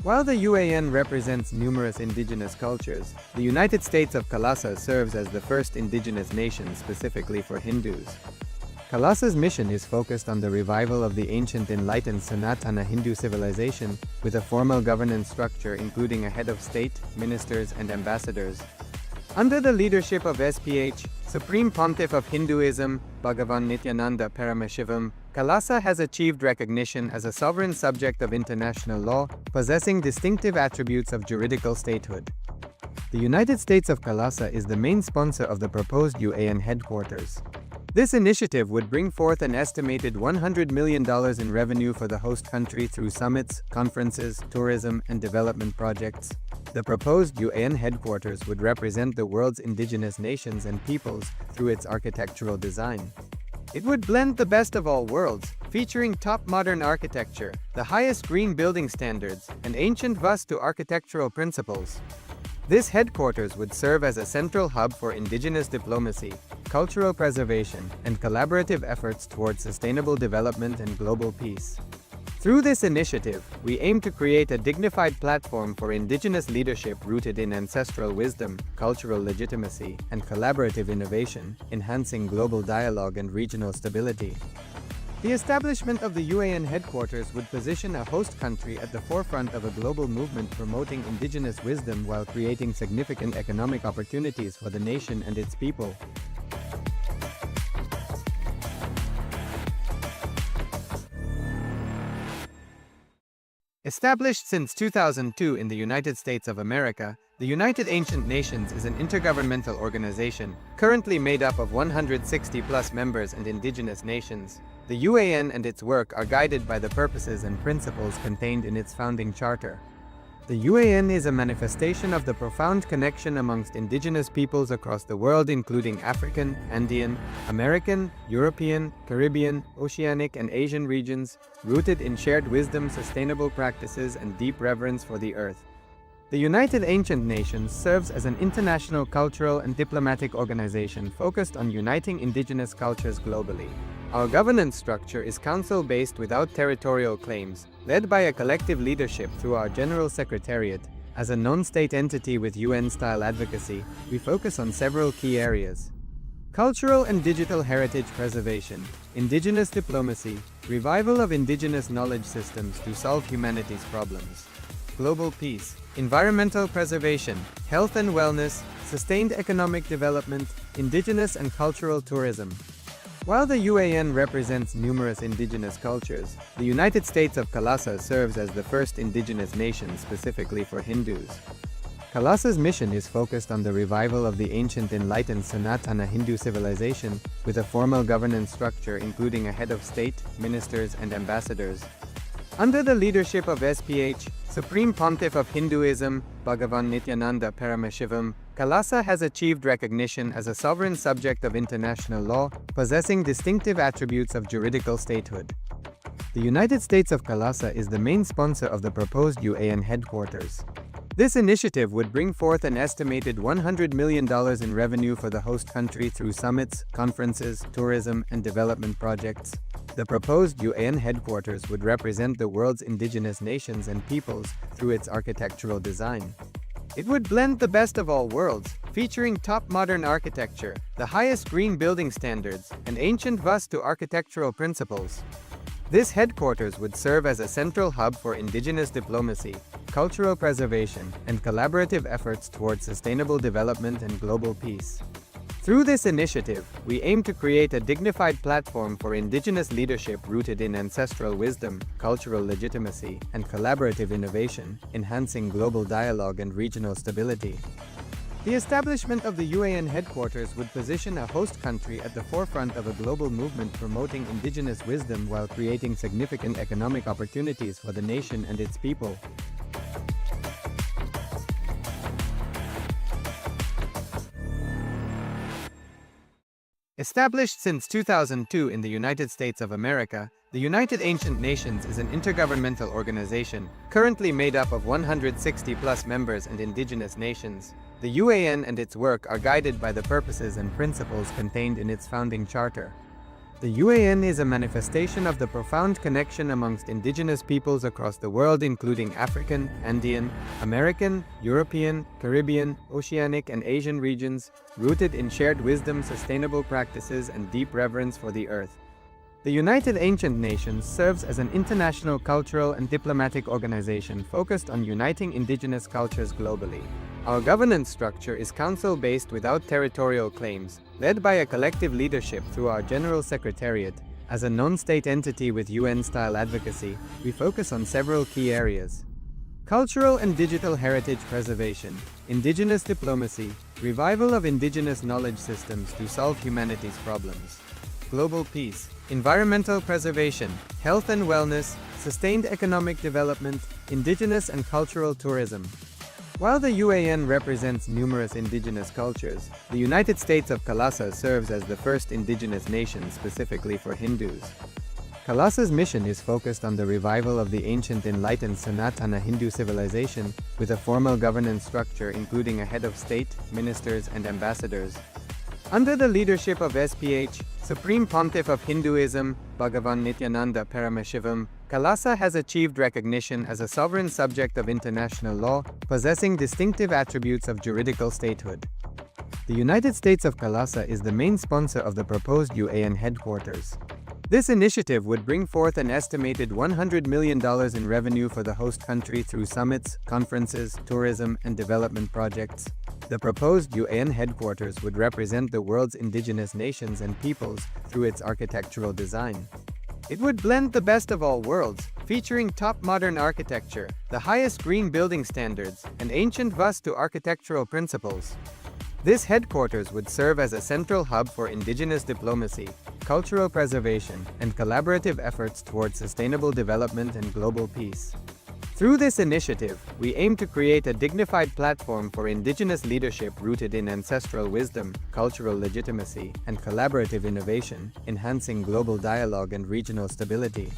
While the UAN represents numerous indigenous cultures, the United States of Kailasa serves as the first indigenous nation specifically for Hindus. Kailasa's mission is focused on the revival of the ancient enlightened Sanatana Hindu civilization, with a formal governance structure including a head of state, ministers, and ambassadors. Under the leadership of SPH, Supreme Pontiff of Hinduism, Bhagavan Nityananda Paramashivoham, Kailasa has achieved recognition as a sovereign subject of international law, possessing distinctive attributes of juridical statehood. The United States of Kailasa is the main sponsor of the proposed UAN headquarters. This initiative would bring forth an estimated $100 million in revenue for the host country through summits, conferences, tourism, and development projects. The proposed UAN headquarters would represent the world's indigenous nations and peoples through its architectural design. It would blend the best of all worlds, featuring top modern architecture, the highest green building standards, and ancient Vastu architectural principles. This headquarters would serve as a central hub for indigenous diplomacy, cultural preservation, and collaborative efforts towards sustainable development and global peace. Through this initiative, we aim to create a dignified platform for indigenous leadership rooted in ancestral wisdom, cultural legitimacy, and collaborative innovation, enhancing global dialogue and regional stability. The establishment of the UAN headquarters would position a host country at the forefront of a global movement promoting indigenous wisdom while creating significant economic opportunities for the nation and its people. Established since 2002 in the United States of America, the United Ancient Nations is an intergovernmental organization, currently made up of 160+ members and indigenous nations. The UAN and its work are guided by the purposes and principles contained in its founding charter. The UAN is a manifestation of the profound connection amongst indigenous peoples across the world, including African, Andean, American, European, Caribbean, Oceanic, and Asian regions, rooted in shared wisdom, sustainable practices, and deep reverence for the earth. The United Ancient Nations serves as an international cultural and diplomatic organization focused on uniting indigenous cultures globally. Our governance structure is council-based without territorial claims, led by a collective leadership through our General Secretariat. As a non-state entity with UN-style advocacy, we focus on several key areas: cultural and digital heritage preservation, indigenous diplomacy, revival of indigenous knowledge systems to solve humanity's problems, global peace, environmental preservation, health and wellness, sustained economic development, indigenous and cultural tourism. While the UAN represents numerous indigenous cultures, the United States of Kalasa serves as the first indigenous nation specifically for Hindus. Kalasa's mission is focused on the revival of the ancient enlightened Sanatana Hindu civilization, with a formal governance structure including a head of state, ministers, and ambassadors. Under the leadership of SPH, Supreme Pontiff of Hinduism, Bhagavan Nityananda Paramashivoham, Kalasa has achieved recognition as a sovereign subject of international law, possessing distinctive attributes of juridical statehood. The United States of Kalasa is the main sponsor of the proposed UAN headquarters. This initiative would bring forth an estimated $100 million in revenue for the host country through summits, conferences, tourism, and development projects. The proposed UAN headquarters would represent the world's indigenous nations and peoples through its architectural design. It would blend the best of all worlds, featuring top modern architecture, the highest green building standards, and ancient Vastu architectural principles. This headquarters would serve as a central hub for indigenous diplomacy, cultural preservation, and collaborative efforts towards sustainable development and global peace. Through this initiative, we aim to create a dignified platform for indigenous leadership rooted in ancestral wisdom, cultural legitimacy, and collaborative innovation, enhancing global dialogue and regional stability. The establishment of the UAN headquarters would position a host country at the forefront of a global movement promoting indigenous wisdom while creating significant economic opportunities for the nation and its people. Established since 2002 in the United States of America, the United Ancient Nations is an intergovernmental organization, currently made up of 160+ members and indigenous nations. The UAN and its work are guided by the purposes and principles contained in its founding charter. The UAN is a manifestation of the profound connection amongst indigenous peoples across the world, including African, Andean, American, European, Caribbean, Oceanic, and Asian regions, rooted in shared wisdom, sustainable practices, and deep reverence for the earth. The United Ancient Nations serves as an international cultural and diplomatic organization focused on uniting indigenous cultures globally. Our governance structure is council-based without territorial claims, led by a collective leadership through our General Secretariat. As a non-state entity with UN-style advocacy, we focus on several key areas: cultural and digital heritage preservation, indigenous diplomacy, revival of indigenous knowledge systems to solve humanity's problems, global peace, environmental preservation, health and wellness, sustained economic development, indigenous and cultural tourism. While the UAN represents numerous indigenous cultures, the United States of Kalasa serves as the first indigenous nation specifically for Hindus. Kalasa's mission is focused on the revival of the ancient enlightened Sanatana Hindu civilization, with a formal governance structure including a head of state, ministers, and ambassadors. Under the leadership of SPH, Supreme Pontiff of Hinduism, Bhagavan Nityananda Paramashivoham, Kalasa has achieved recognition as a sovereign subject of international law, possessing distinctive attributes of juridical statehood. The United States of Kalasa is the main sponsor of the proposed UAN headquarters. This initiative would bring forth an estimated $100 million in revenue for the host country through summits, conferences, tourism, and development projects. The proposed UAN headquarters would represent the world's indigenous nations and peoples through its architectural design. It would blend the best of all worlds, featuring top modern architecture, the highest green building standards, and ancient Vastu architectural principles. This headquarters would serve as a central hub for indigenous diplomacy, cultural preservation, and collaborative efforts towards sustainable development and global peace. Through this initiative, we aim to create a dignified platform for indigenous leadership rooted in ancestral wisdom, cultural legitimacy, and collaborative innovation, enhancing global dialogue and regional stability.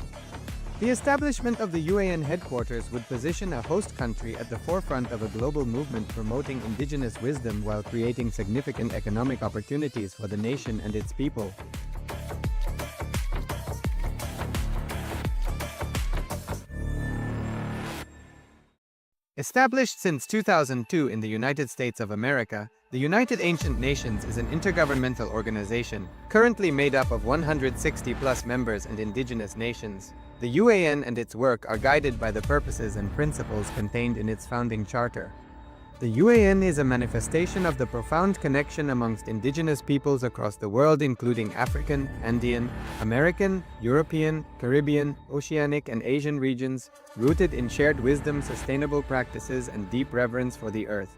The establishment of the UAN headquarters would position a host country at the forefront of a global movement promoting indigenous wisdom while creating significant economic opportunities for the nation and its people. Established since 2002 in the United States of America, the United Ancient Nations is an intergovernmental organization, currently made up of 160+ members and indigenous nations. The UAN and its work are guided by the purposes and principles contained in its founding charter. The UAN is a manifestation of the profound connection amongst indigenous peoples across the world, including African, Andean, American, European, Caribbean, Oceanic, and Asian regions, rooted in shared wisdom, sustainable practices, and deep reverence for the earth.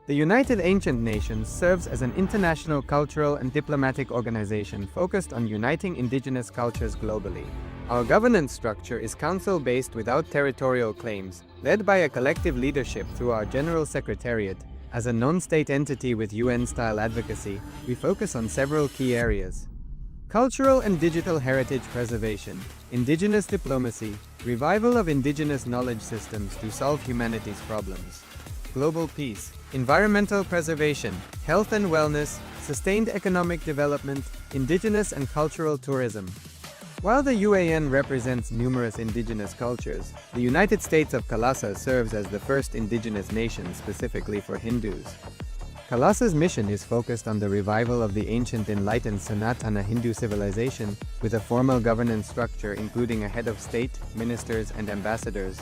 The United Ancient Nations serves as an international cultural and diplomatic organization focused on uniting indigenous cultures globally. Our governance structure is council-based without territorial claims, led by a collective leadership through our General Secretariat. As a non-state entity with UN-style advocacy, we focus on several key areas: cultural and digital heritage preservation, indigenous diplomacy, revival of indigenous knowledge systems to solve humanity's problems, global peace, environmental preservation, health and wellness, sustained economic development, indigenous and cultural tourism. While the UAN represents numerous indigenous cultures, the United States of Kailasa serves as the first indigenous nation specifically for Hindus. Kailasa's mission is focused on the revival of the ancient enlightened Sanatana Hindu civilization, with a formal governance structure including a head of state, ministers, and ambassadors.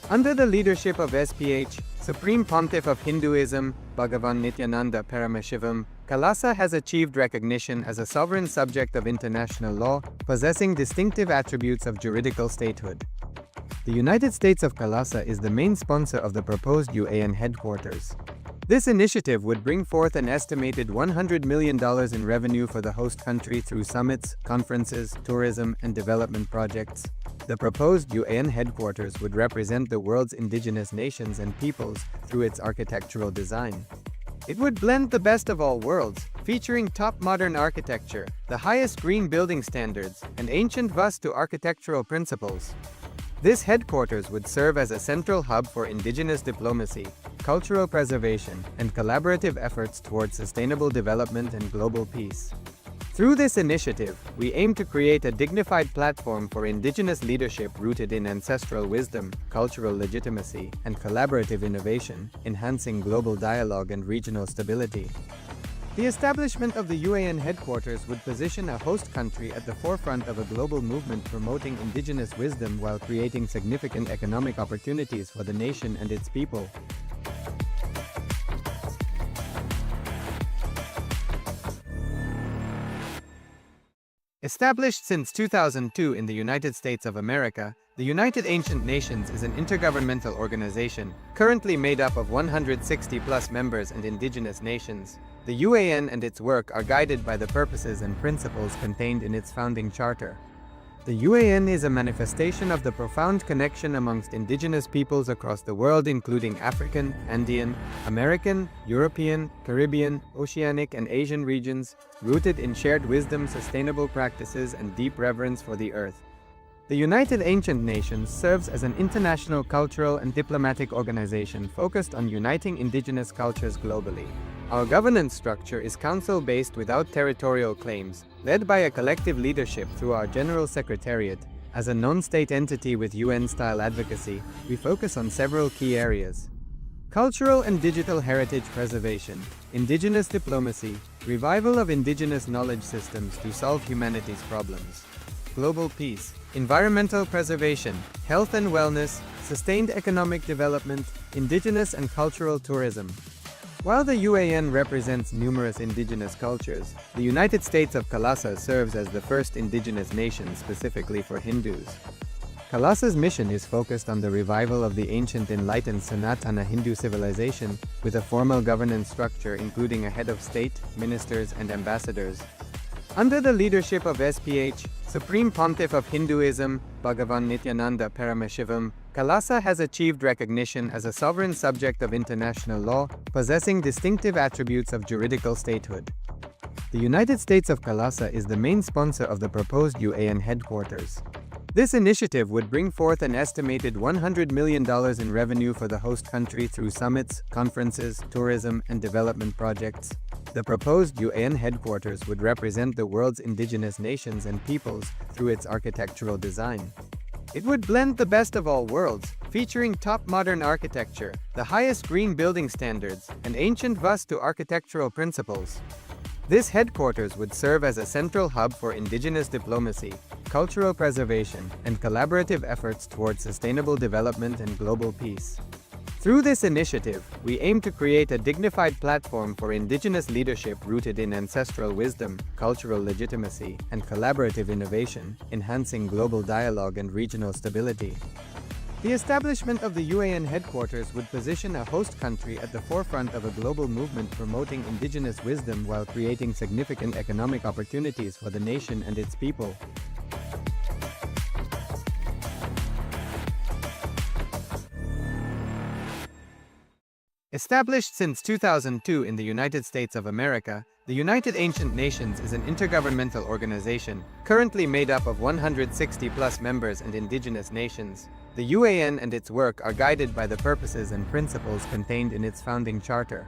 Under the leadership of SPH, Supreme Pontiff of Hinduism, Bhagavan Nityananda Paramashivoham, Kailasa has achieved recognition as a sovereign subject of international law, possessing distinctive attributes of juridical statehood. The United States of Kailasa is the main sponsor of the proposed UAN headquarters. This initiative would bring forth an estimated $100 million in revenue for the host country through summits, conferences, tourism, and development projects. The proposed UAN headquarters would represent the world's indigenous nations and peoples through its architectural design. It would blend the best of all worlds, featuring top modern architecture, the highest green building standards, and ancient Vastu architectural principles. This headquarters would serve as a central hub for indigenous diplomacy, cultural preservation, and collaborative efforts towards sustainable development and global peace. Through this initiative, we aim to create a dignified platform for indigenous leadership rooted in ancestral wisdom, cultural legitimacy, and collaborative innovation, enhancing global dialogue and regional stability. The establishment of the UAN headquarters would position a host country at the forefront of a global movement promoting indigenous wisdom while creating significant economic opportunities for the nation and its people. Established since 2002 in the United States of America, the United Ancient Nations is an intergovernmental organization, currently made up of 160+ members and indigenous nations. The UAN and its work are guided by the purposes and principles contained in its founding charter. The UAN is a manifestation of the profound connection amongst indigenous peoples across the world, including African, Andean, American, European, Caribbean, Oceanic, and Asian regions, rooted in shared wisdom, sustainable practices, and deep reverence for the earth. The United Ancient Nations serves as an international cultural and diplomatic organization focused on uniting indigenous cultures globally. Our governance structure is council-based without territorial claims, led by a collective leadership through our General Secretariat. As a non-state entity with UN-style advocacy, we focus on several key areas: cultural and digital heritage preservation, indigenous diplomacy, revival of indigenous knowledge systems to solve humanity's problems, global peace, environmental preservation, health and wellness, sustained economic development, indigenous and cultural tourism. While the UAN represents numerous indigenous cultures, the United States of Kailasa serves as the first indigenous nation specifically for Hindus. Kailasa's mission is focused on the revival of the ancient enlightened Sanatana Hindu civilization, with a formal governance structure including a head of state, ministers, and ambassadors. Under the leadership of SPH, Supreme Pontiff of Hinduism, Bhagavan Nityananda Paramashivoham, Kailasa has achieved recognition as a sovereign subject of international law, possessing distinctive attributes of juridical statehood. The United States of Kailasa is the main sponsor of the proposed UAN headquarters. This initiative would bring forth an estimated $100 million in revenue for the host country through summits, conferences, tourism, and development projects. The proposed UAN headquarters would represent the world's indigenous nations and peoples through its architectural design. It would blend the best of all worlds, featuring top modern architecture, the highest green building standards, and ancient Vastu architectural principles. This headquarters would serve as a central hub for indigenous diplomacy, cultural preservation, and collaborative efforts towards sustainable development and global peace. Through this initiative, we aim to create a dignified platform for indigenous leadership rooted in ancestral wisdom, cultural legitimacy, and collaborative innovation, enhancing global dialogue and regional stability. The establishment of the UAN headquarters would position a host country at the forefront of a global movement promoting indigenous wisdom while creating significant economic opportunities for the nation and its people. Established since 2002 in the United States of America, the United Ancient Nations is an intergovernmental organization, currently made up of 160+ members and indigenous nations. The UAN and its work are guided by the purposes and principles contained in its founding charter.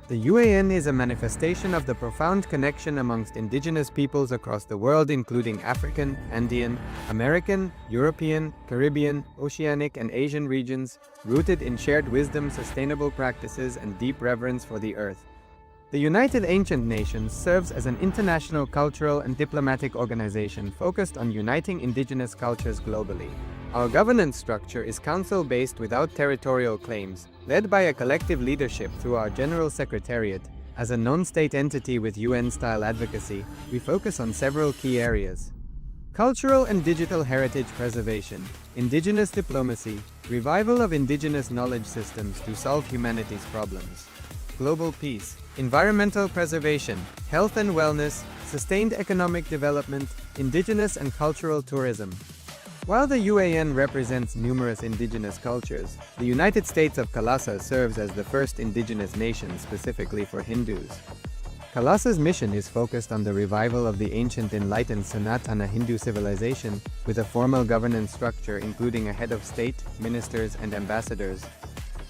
The UAN is a manifestation of the profound connection amongst indigenous peoples across the world, including African, Andean, American, European, Caribbean, Oceanic, and Asian regions, rooted in shared wisdom, sustainable practices, and deep reverence for the earth. The United Ancient Nations serves as an international cultural and diplomatic organization focused on uniting indigenous cultures globally. Our governance structure is council-based without territorial claims, led by a collective leadership through our General Secretariat. As a non-state entity with UN-style advocacy, we focus on several key areas: cultural and digital heritage preservation, indigenous diplomacy, revival of indigenous knowledge systems to solve humanity's problems, global peace, environmental preservation, health and wellness, sustained economic development, indigenous and cultural tourism. While the UAN represents numerous indigenous cultures, the United States of Kailasa serves as the first indigenous nation specifically for Hindus. Kailasa's mission is focused on the revival of the ancient enlightened Sanatana Hindu civilization, with a formal governance structure including a head of state, ministers, and ambassadors.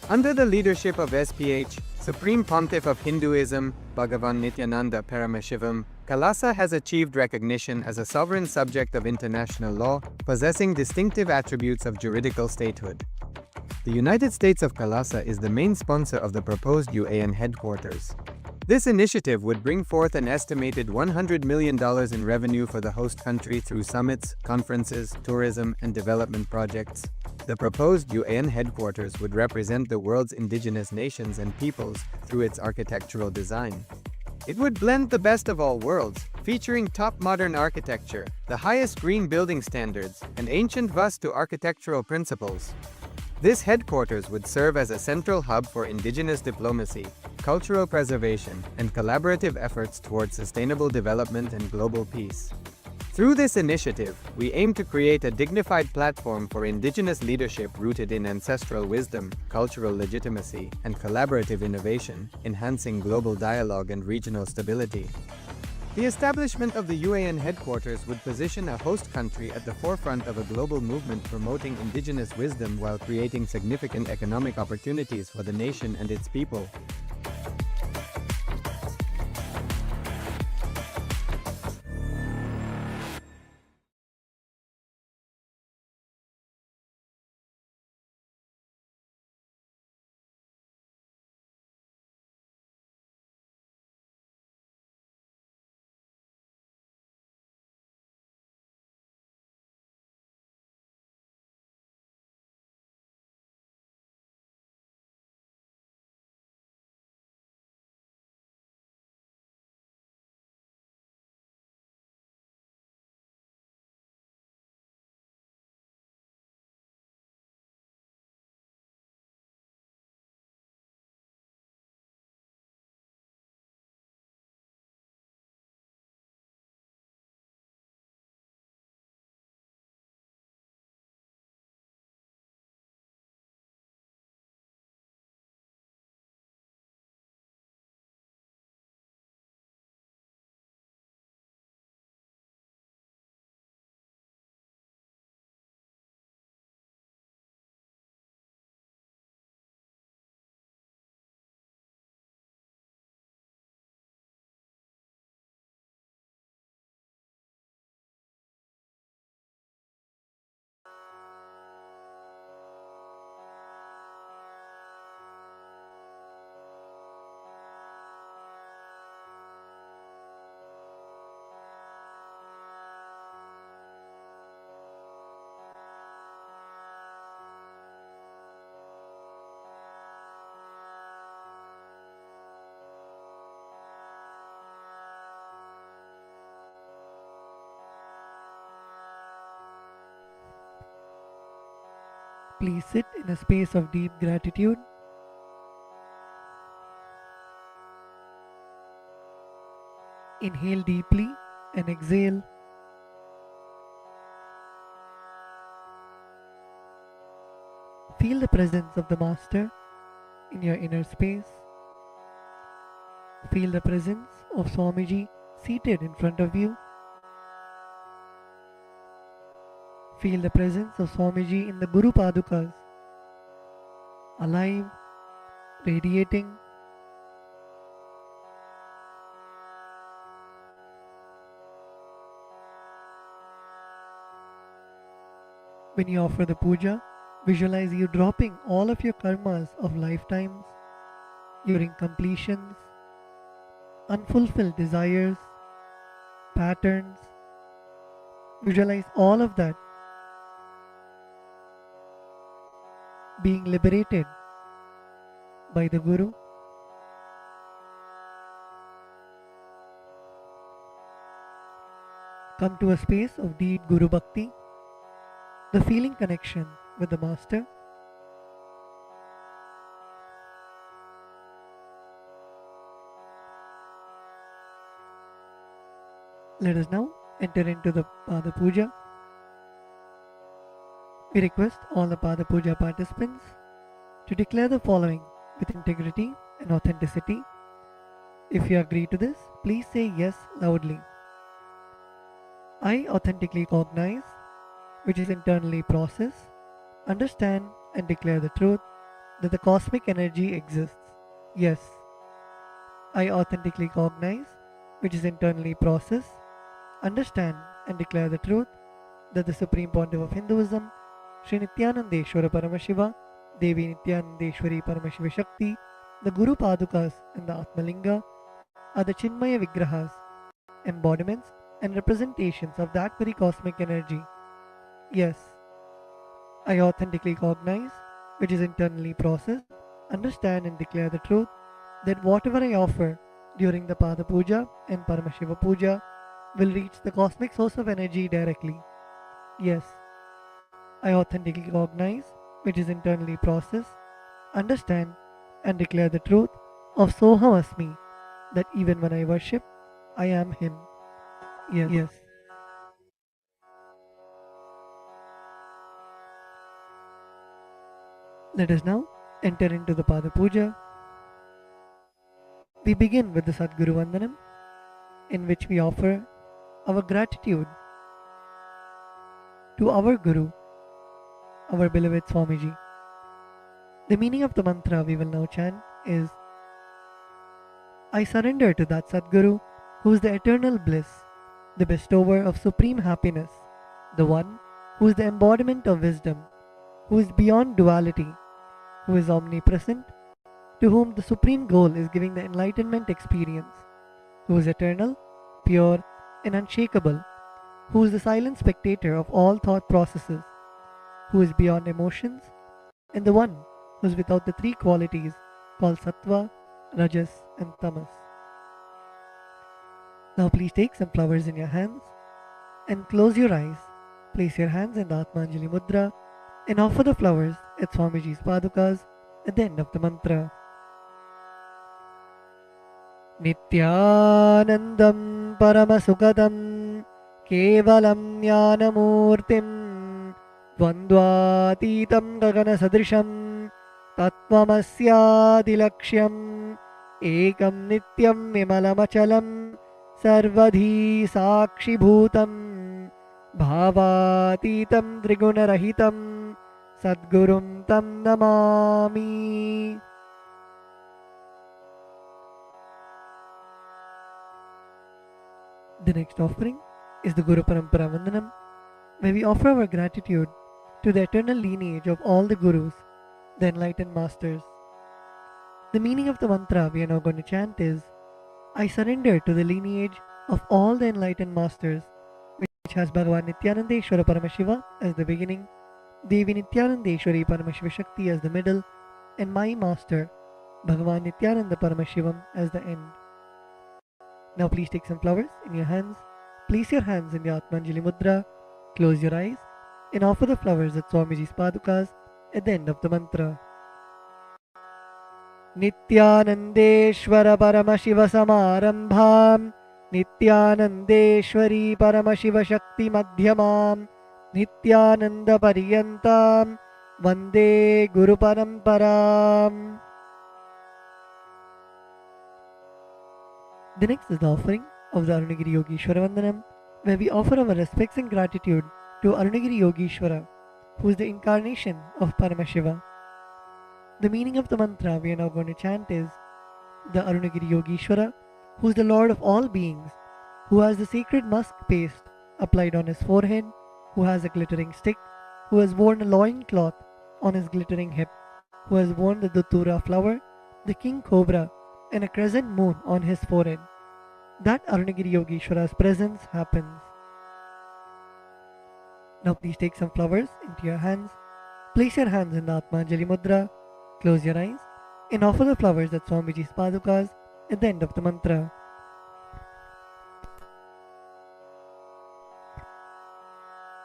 Under the leadership of SPH, Supreme Pontiff of Hinduism, Bhagavan Nityananda Paramashivoham, Kailasa has achieved recognition as a sovereign subject of international law, possessing distinctive attributes of juridical statehood. The United States of Kailasa is the main sponsor of the proposed UAN headquarters. This initiative would bring forth an estimated $100 million in revenue for the host country through summits, conferences, tourism, and development projects. The proposed UAN headquarters would represent the world's indigenous nations and peoples through its architectural design. It would blend the best of all worlds, featuring top modern architecture, the highest green building standards, and ancient Vastu architectural principles. This headquarters would serve as a central hub for indigenous diplomacy, cultural preservation, and collaborative efforts towards sustainable development and global peace. Through this initiative, we aim to create a dignified platform for indigenous leadership rooted in ancestral wisdom, cultural legitimacy, and collaborative innovation, enhancing global dialogue and regional stability. The establishment of the UAN headquarters would position a host country at the forefront of a global movement promoting indigenous wisdom while creating significant economic opportunities for the nation and its people. Please sit in a space of deep gratitude. Inhale deeply and exhale. Feel the presence of the Master in your inner space. Feel the presence of Swamiji seated in front of you. Feel the presence of Swamiji in the Guru Padukas, alive, radiating. When you offer the puja, visualize you dropping all of your karmas of lifetimes, your incompletions, unfulfilled desires, patterns. Visualize all of that being liberated by the Guru. Come to a space of deep Guru Bhakti, the feeling connection with the Master. Let us now enter into the Pada Puja. We request all the Pada Puja participants to declare the following with integrity and authenticity. If you agree to this, please say yes loudly. I authentically cognize, which is internally process, understand and declare the truth that the cosmic energy exists. Yes. I authentically cognize, which is internally process, understand and declare the truth that the Supreme Pontiff of Hinduism, Sri Nityanandeshwara Paramashiva, Devi Nityanandeshwari Paramashiva Shakti, the Guru Padukas and the Atmalinga are the Chinmaya Vigrahas, embodiments and representations of that very cosmic energy. Yes, I authentically cognize, which is internally processed, understand and declare the truth that whatever I offer during the Pada Puja and Paramashiva Puja will reach the cosmic source of energy directly. Yes, I authentically cognize, which is internally processed, understand and declare the truth of Soham Asmi, that even when I worship, I am Him. Yes. Let us now enter into the Pada Puja. We begin with the Sadguru Vandanam, in which we offer our gratitude to our Guru, our beloved Swamiji. The meaning of the mantra we will now chant is, I surrender to that Sadguru who is the eternal bliss, the bestower of supreme happiness, the one who is the embodiment of wisdom, who is beyond duality, who is omnipresent, to whom the supreme goal is giving the enlightenment experience, who is eternal, pure and unshakable, who is the silent spectator of all thought processes, who is beyond emotions, and the one who is without the three qualities called Sattva, Rajas and Tamas. Now please take some flowers in your hands and close your eyes. Place your hands in the Atmanjali Mudra and offer the flowers at Swamiji's Padukas at the end of the mantra. Nityanandam Paramasukadam Kevalam Jnanamurtim Dvandvatitam Gagana Sadrisham Tattvamasyaadilaksham Ekam Nityam Vimalamachalam Sarvadhi Sakshibhutam Bhavatitam Trigunarahitam Sadgurum Tam Namami. The next offering is the Guru Parampara Vandanam, where we offer our gratitude to the eternal lineage of all the Gurus, the enlightened masters. The meaning of the mantra we are now going to chant is, I surrender to the lineage of all the enlightened masters, which has Bhagavan Nityanandeshwara Paramashiva as the beginning, Devi Nityanandeshwari Paramashiva Shakti as the middle, and my master, Bhagavan Nityananda Paramashivam as the end. Now please take some flowers in your hands, place your hands in the Atmanjali Mudra, close your eyes, and offer the flowers at Swamiji's Padukas at the end of the mantra. Nityanandeshwara Paramashiva Samarambham Nityanandeshwari Paramashiva Shakti Madhyamam Nityananda Pariyantam Vande Guru Paramparam. The next is the offering of the Arunagiri Yogeshwara Vandanam, where we offer our respects and gratitude to Arunagiri Yogeshwara, who is the incarnation of Paramashiva. The meaning of the mantra we are now going to chant is the Arunagiri Yogeshwara, who is the Lord of all beings, who has the sacred musk paste applied on his forehead, who has a glittering stick, who has worn a loin cloth on his glittering hip, who has worn the Datura flower, the king cobra, and a crescent moon on his forehead. That Arunagiri Yogeshwara's presence happens. Now please take some flowers into your hands, place your hands in the Atmanjali Mudra, close your eyes, and offer the flowers at Swamiji's Padukas at the end of the mantra.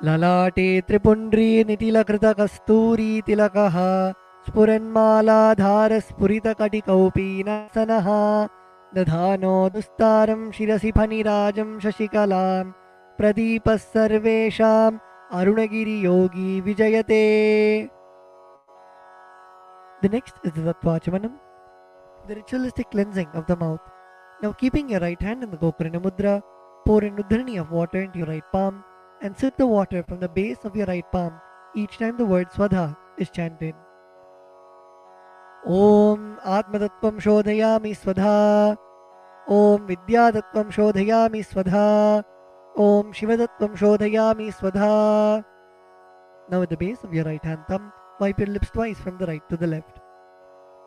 Lalate Tripundri Nitilakrita Kasturi Tilakaha Spuranmaladhara Spurita Katikaupi Nasanaha Dadhano Dustaram Shirasi Phanirajam Shashikalam Pradipas Sarvesham Arunagiri Yogi Vijayate. The next is the Tattvachamanam, the ritualistic cleansing of the mouth. Now keeping your right hand in the Gokarna Mudra, pour an Udhrani of water into your right palm and sip the water from the base of your right palm each time the word Swadha is chanted. Om Atmatattvam Shodhayami Swadha. Om Vidyatattvam Shodhayami Swadha. Om Shivatattvam Shodhayami Swadha. Now at the base of your right hand thumb, wipe your lips twice from the right to the left.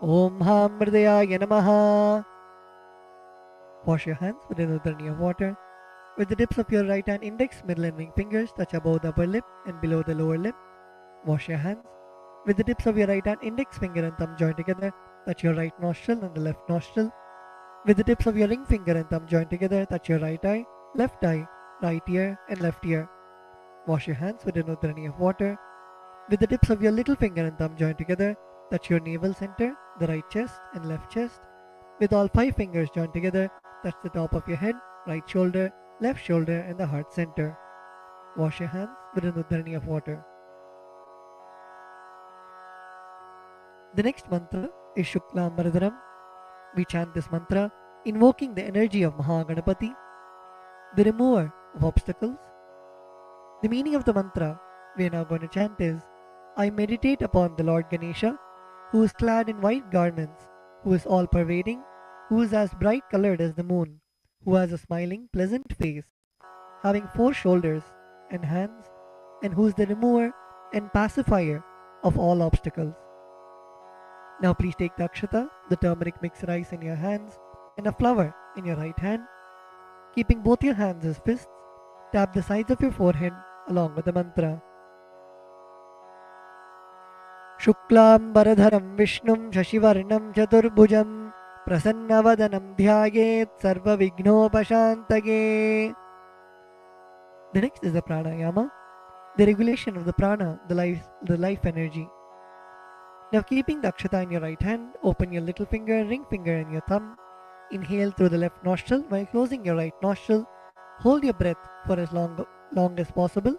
Om Ham Mridayaya Namaha. Wash your hands with an Udhrani of water. With the tips of your right hand index, middle and ring fingers touch above the upper lip and below the lower lip. Wash your hands. With the tips of your right hand index finger and thumb join together, touch your right nostril and the left nostril. With the tips of your ring finger and thumb join together, touch your right eye, right ear and left ear. Wash your hands with an Udhrani of water. With the tips of your little finger and thumb join together, touch your navel center, the right chest and left chest. With all 5 fingers joined together, touch the top of your head, right shoulder, left shoulder and the heart center. Wash your hands with an Udhrani of water. The next mantra is Shuklam Bharadaram. We chant this mantra invoking the energy of Mahaganapati, the remover of obstacles. The meaning of the mantra we are now going to chant is, I meditate upon the Lord Ganesha, who is clad in white garments, who is all-pervading, who is as bright colored as the moon, who has a smiling, pleasant face, having 4 shoulders and hands, and who is the remover and pacifier of all obstacles. Now please take the akshata, the turmeric mixed rice in your hands, and a flower in your right hand. Keeping both your hands as fists, tap the sides of your forehead along with the mantra. Shuklam Bharadharam Vishnum Shashivarnam Chaturbhujam Prasannavadanam Dhyayet Sarva Vignopashantage. The next is the pranayama, the regulation of the prana, the life energy. Now keeping the akshata in your right hand, open your little finger, ring finger and your thumb. Inhale through the left nostril while closing your right nostril. Hold your breath for as long as possible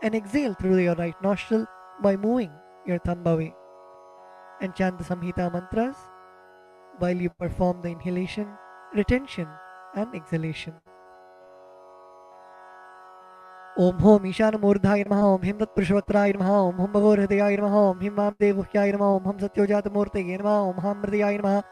and exhale through your right nostril by moving your thumb away. And chant the Samhita mantras while you perform the inhalation, retention and exhalation. Om Hom Ishanamurdhaya Namaha, Om Him Tatpurushavatraya Namaha, Om Hum Bhagorhidaya Namaha, Om Him Mamdevuhyaya Namaha, Om Hum Satyojatamurtaya Namaha, Om Ham Mridayaya Namaha,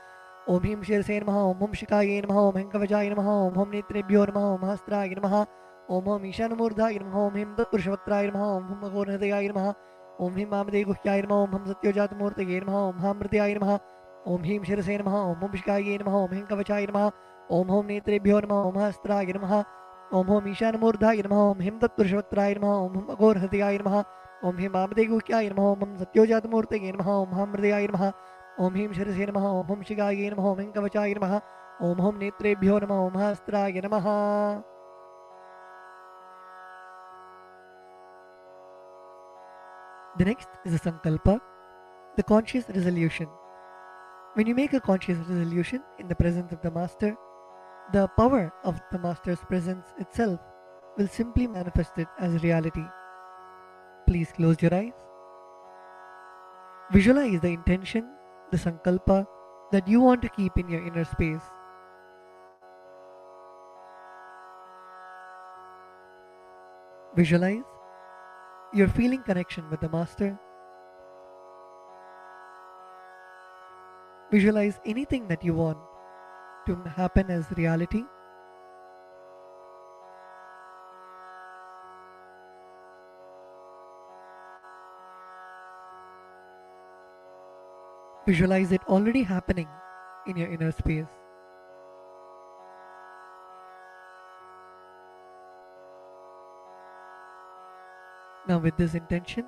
Om Him Shirase Namaha, Om Hum Shikaya Namaha, Om Him Kavajaya Namaha, Om Hum Netrebhyo Namaha, Om Hastraya Namaha, Om Hom Ishanamurdhaya Namaha, Om Him Tatpurushavatraya Namaha, Om Hum Bhagorhidaya Namaha, Om Him Mamdevuhyaya Namaha, Om Hum Satyojatamurtaya Namaha, Om Ham Mridayaya Namaha, Om Him Shirase Namaha, Om Hum Shikaya Namaha, Om Him Kavajaya Namaha, Om Hum Netrebhyo Namaha, Om Hastraya Namaha, Om Hom Ishanamurdhaya Namaha, Om Him Tatpurushavatraya Namaha, Om Hum Bhagorhidaya Namaha, Om Him Mamdevuhyaya Namaha, Om Hum Satyojatamurtaya Namaha, Om Ham Mridayaya Namaha, Om Him Shirase Namaha, Om Hum Shikaya Namaha, Om Him Kavachaya Namaha, Om Hum Netrebhyo Namaha, Om Hastraya Namaha. The next is a sankalpa, the conscious resolution. When you make a conscious resolution in the presence of the Master, the power of the Master's presence itself will simply manifest it as reality. Please close your eyes. Visualize the intention, the sankalpa that you want to keep in your inner space. Visualize your feeling connection with the Master. Visualize anything that you want to happen as reality. Visualize it already happening in your inner space. Now with this intention,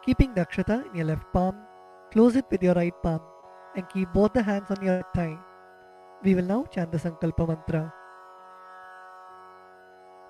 keeping the akshata in your left palm, close it with your right palm and keep both the hands on your thigh. We will now chant the Sankalpa mantra.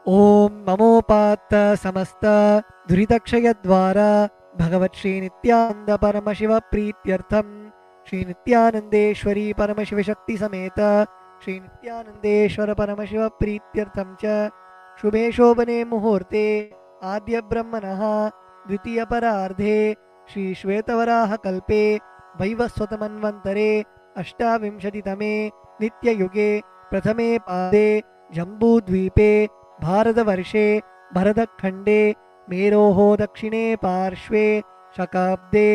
Om Mamopatta Samasta Duridakshayadvara Bhagavat Shri Nityananda Paramashiva Prityartham Shri Nityanandeshwari Paramashiva Shakti Sameta Shri Nityanandeshwara Paramashiva Prityartham Cha Shubhe Shobhane Muhurte Adya Brahmanaha Dvitiya Parardhe Shri Shvetavaraha Kalpe Vaivaswatamanvantare Ashtavimshatitame Nitya Yuge Prathame Pade Jambu Dvipe भारतवर्षे भरतखण्डे मेरोः दक्षिणे पार्श्वे शकाब्दे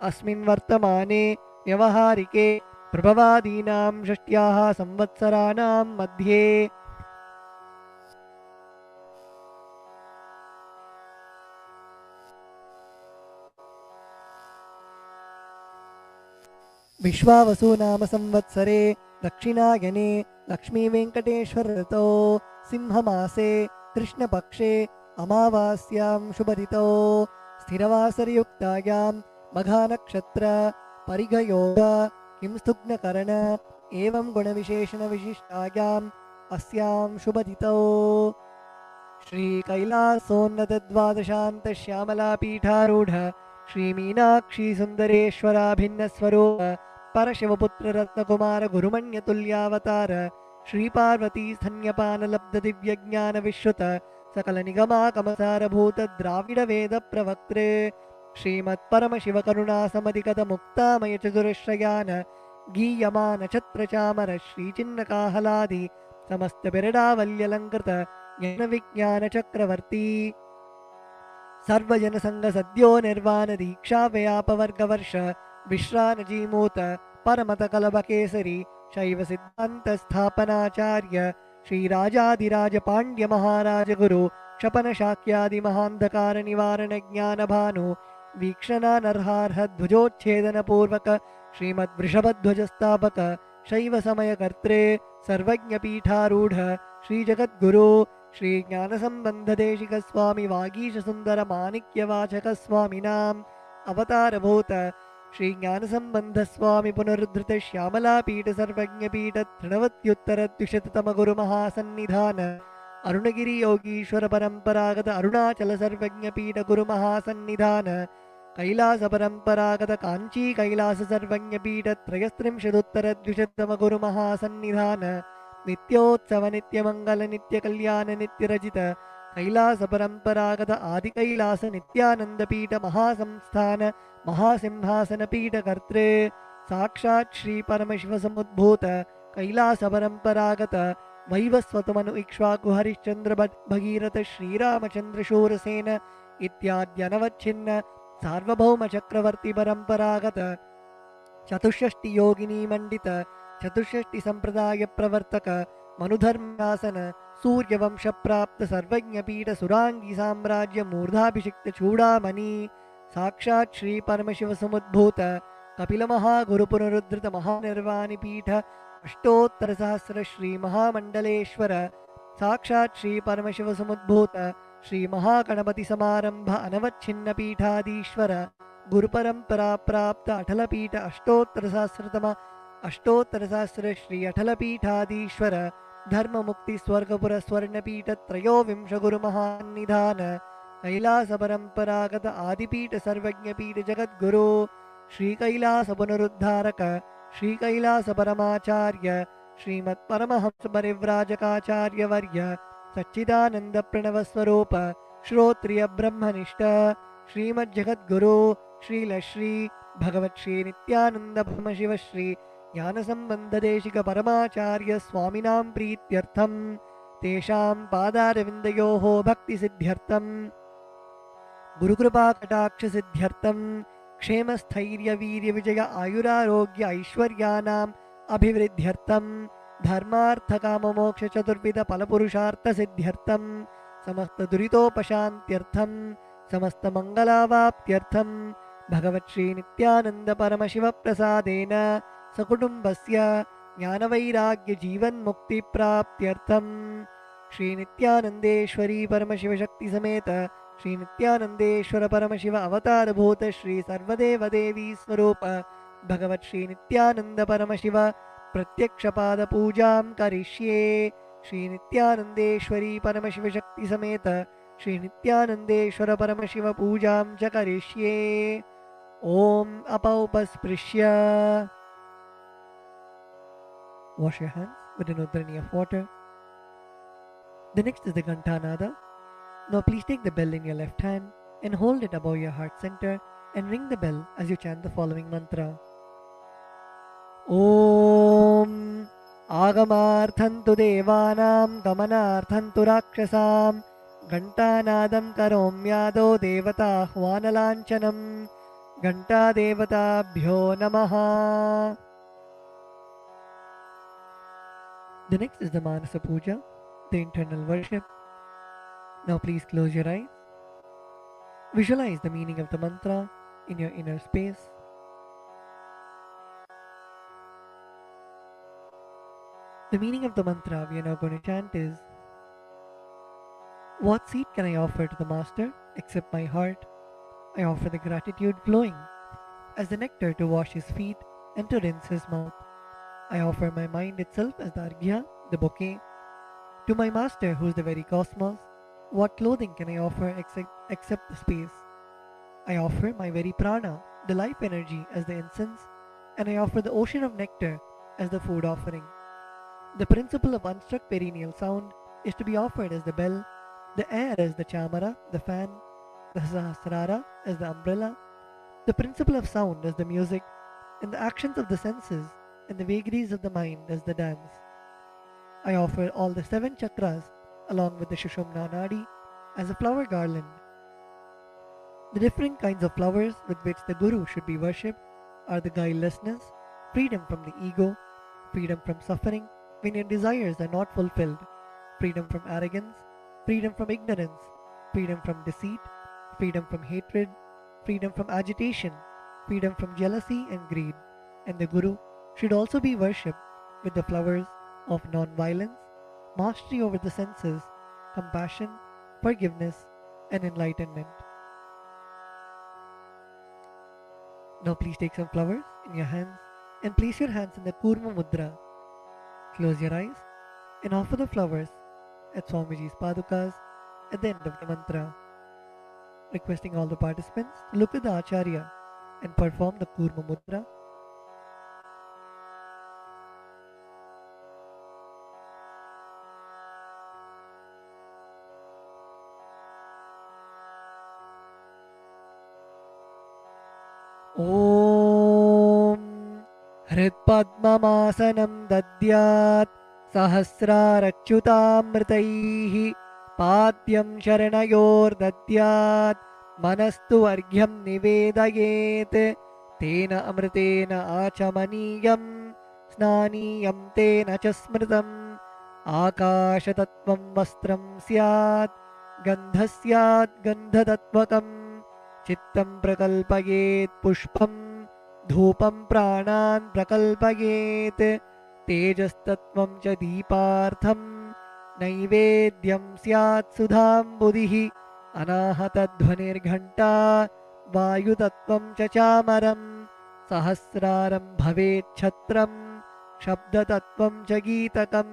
अस्मिन् वर्तमाने व्यवहारिके प्रभवादीनां षष्ट्याः संवत्सराणां मध्ये विश्वावसु नाम संवत्सरे दक्षिणायने लक्ष्मीवेङ्कटेश्वर ऋतौ सिंहमासे कृष्णपक्षे अमावास्यां शुभदितौ स्थिरवासरयुक्तायां मघानक्षत्र परिघयोग किंस्तुग्नकरण एवं गुणविशेषणविशिष्टायाम् अस्यां शुभदितौ श्रीकैलासोन्नतद्वादशान्तश्यामलापीठारूढ श्रीमीनाक्षीसुन्दरेश्वराभिन्नस्वरूप परशिवपुत्ररत्नकुमार गुरुमण्यतुल्यावतार श्रीपार्वती स्तन्यपानलब्धदिव्यज्ञानविश्रुत सकलनिगमाकमसारभूत द्राविडवेदप्रवक्त्रे श्रीमत्परमशिवकरुणासमधिगतमुक्तामयचतुरश्रयान गीयमानछत्रचामर श्रीचिन्नकाहलादि समस्तबिरडावल्यलङ्कृत ज्ञानविज्ञानचक्रवर्ती सर्वजनसङ्गसद्यो निर्वाणदीक्षाव्यापवर्गवर्ष विश्रानजीमूत परमतकलभकेसरी शैव सिद्धान्तस्थापनाचार्य श्रीराजाधिराज पाण्ड्य महाराज गुरु क्षपन शाक्यादि महान्धकार निवारण ज्ञानभानु वीक्षणानर्हार्ह ध्वजोच्छेदन पूर्वक श्रीमद्वृषभध्वजस्थापक शैव समयकर्त्रे सर्वज्ञपीठारूढ श्रीजगद्गुरु श्री ज्ञानसम्बन्धदेशिक स्वामी वागीश सुंदर माणिक्यवाचक स्वामिनाम् अवतारभूत श्री ज्ञानसम्बन्ध स्वामी पुनरुद्धृत श्यामलापीठ सर्वज्ञपीठ तृणवत्युत्तर द्विशततम गुरु महासन्निधान अरुणगिरि योगीश्वर परंपरागत अरुणाचल सर्वज्ञपीठ गुरु महासन्निधान कैलास परंपरागत कांची कैलास सर्वज्ञपीठ त्रयस्त्रिंशदुत्तर द्विशततम गुरु महासन्निधान नित्योत्सव नित्यमंगल नित्य कल्याण नित्यरजित कैलास परंपरागत आदि कैलास नित्यानंदपीठ महासंस्थान महासिंहासन पीठ कर्त्रे साक्षात् श्री परमशिव समुद्भूत कैलास परंपरागत वैवस्वतमनु इक्ष्वाकु हरिश्चंद्र भगीरथ श्रीरामचंद्र शूरसेन इत्याद्यनवच्छिन्न सार्वभौम चक्रवर्ती परंपरागत चतुष्षष्टि योगिनी मंडित चतुष्षष्टि संप्रदाय प्रवर्तक मनुधर्मासन सूर्यवंश प्राप्त सर्वज्ञपीठ सुरांगी साम्राज्य मूर्धाभिषिक्त चूड़ामणि साक्षात् श्री परमशिव समुद्भूत कपिल महागुरु पुनरुद्धृत महानिर्वाणी पीठ अष्टोत्तर सहस्र श्री महामंडलेश्वर साक्षात् श्री परमशिव समुद्भूत श्री महागणपति समारंभ अनवच्छिन्न पीठाधीश्वर गुरु परंपरा प्राप्त अटल पीठ अष्टोत्तर सहस्र श्री अटल पीठाधीश्वर धर्म मुक्ति स्वर्गपुर स्वर्णपीठ त्रयोविंश गुरु महानिधान कैलासपरम्परागत आदिपीठ सर्वज्ञपीठ जगद्गुरो श्रीकैलासपुनरुद्धारक श्रीकैलासपरमाचार्य श्रीमत्परमहंसपरिव्राजकाचार्यवर्य सच्चिदानन्दप्रणवस्वरूप श्रोत्रियब्रह्मनिष्ठ श्रीमज्जगद्गुरो श्रीलश्री भगवत्श्री नित्यानन्दब्रह्मशिवश्री ज्ञानसम्बन्धदेशिकपरमाचार्य स्वामिनां प्रीत्यर्थं तेषां पादारविन्दयोः भक्तिसिद्ध्यर्थं गुरुकृपाकटाक्षसिद्ध्यर्थं क्षेमस्थैर्यवीर्यविजय आयुरारोग्य ऐश्वर्याणाम् अभिवृद्ध्यर्थं धर्मार्थकाममोक्षचतुर्विधफलपुरुषार्थसिद्ध्यर्थं समस्तदुरितोपशान्त्यर्थं समस्तमङ्गलावाप्त्यर्थं भगवत्श्रीनित्यानन्दपरमशिवप्रसादेन सकुटुम्बस्य ज्ञानवैराग्यजीवन्मुक्तिप्राप्त्यर्थं श्रीनित्यानन्देश्वरी परमशिवशक्तिसमेत श्रीनित्यानन्देश्वर परमशिव अवतारभूत श्री सर्वदेवदेवी स्वरूप भगवत्श्रीनित्यानन्द परमशिव प्रत्यक्षपादपूजां करिष्ये श्रीनित्यानन्देश्वरी परमशिवशक्तिसमेत श्रीनित्यानन्देश्वर परमशिव पूजां च करिष्ये ॐ अपौपस्पृश्य wash your hands with an udrani of water. The next is the Ghantanada. Now please take the bell in your left hand and hold it above your heart center and ring the bell as you chant the following mantra. Om Agamarthantu Devanam Gamanarthantu Rakshasam Ghantanadam Karomyado Devata Hwanalanchanam Ghanta Devatabhyo Namaha. The next is the Manasa Puja, the internal worship. Now please close your eyes. Visualize the meaning of the mantra in your inner space. The meaning of the mantra we are now going to chant is: what seed can I offer to the Master except my heart? I offer the gratitude flowing as the nectar to wash his feet and to rinse his mouth. I offer my mind itself as the arghya, the bouquet. To my Master, who is the very cosmos, what clothing can I offer except the space? I offer my very prana, the life energy, as the incense, and I offer the ocean of nectar as the food offering. The principle of unstruck perennial sound is to be offered as the bell, the air as the chamara, the fan, the sahasrara as the umbrella, the principle of sound as the music, and the actions of the senses and the vagaries of the mind as the dance. I offer all the 7 chakras along with the Shushumna Nadi as a flower garland. The different kinds of flowers with which the Guru should be worshipped are the guilelessness, freedom from the ego, freedom from suffering when your desires are not fulfilled, freedom from arrogance, freedom from ignorance, freedom from deceit, freedom from hatred, freedom from agitation, freedom from jealousy and greed. And the Guru should also be worshipped with the flowers of non-violence, mastery over the senses, compassion, forgiveness, and enlightenment. Now please take some flowers in your hands and place your hands in the Kurma Mudra. Close your eyes and offer the flowers at Swamiji's Padukas at the end of the mantra. Requesting all the participants to look at the Acharya and perform the Kurma Mudra. ॐ हृत्पद्ममासनं दद्यात् सहस्रारच्युतामृतैः पाद्यं शरणयोर्दद्यात् मनस्तु अर्घ्यं निवेदयेत् तेन अमृतेन आचमनीयं स्नानीयं तेन च स्मृतम् आकाशतत्त्वं वस्त्रं स्यात् गन्धः स्यात् गन्धतत्त्वकम् चित्तं प्रकल्पयेत् पुष्पं धूपं प्राणान् प्रकल्पयेत् तेजस्तत्त्वं च दीपार्थं नैवेद्यं स्यात् सुधाम्बुधिः अनाहतध्वनिर्घण्टा वायुतत्त्वं च चामरं सहस्रारं भवेत् छत्रं शब्दतत्त्वं च गीतकं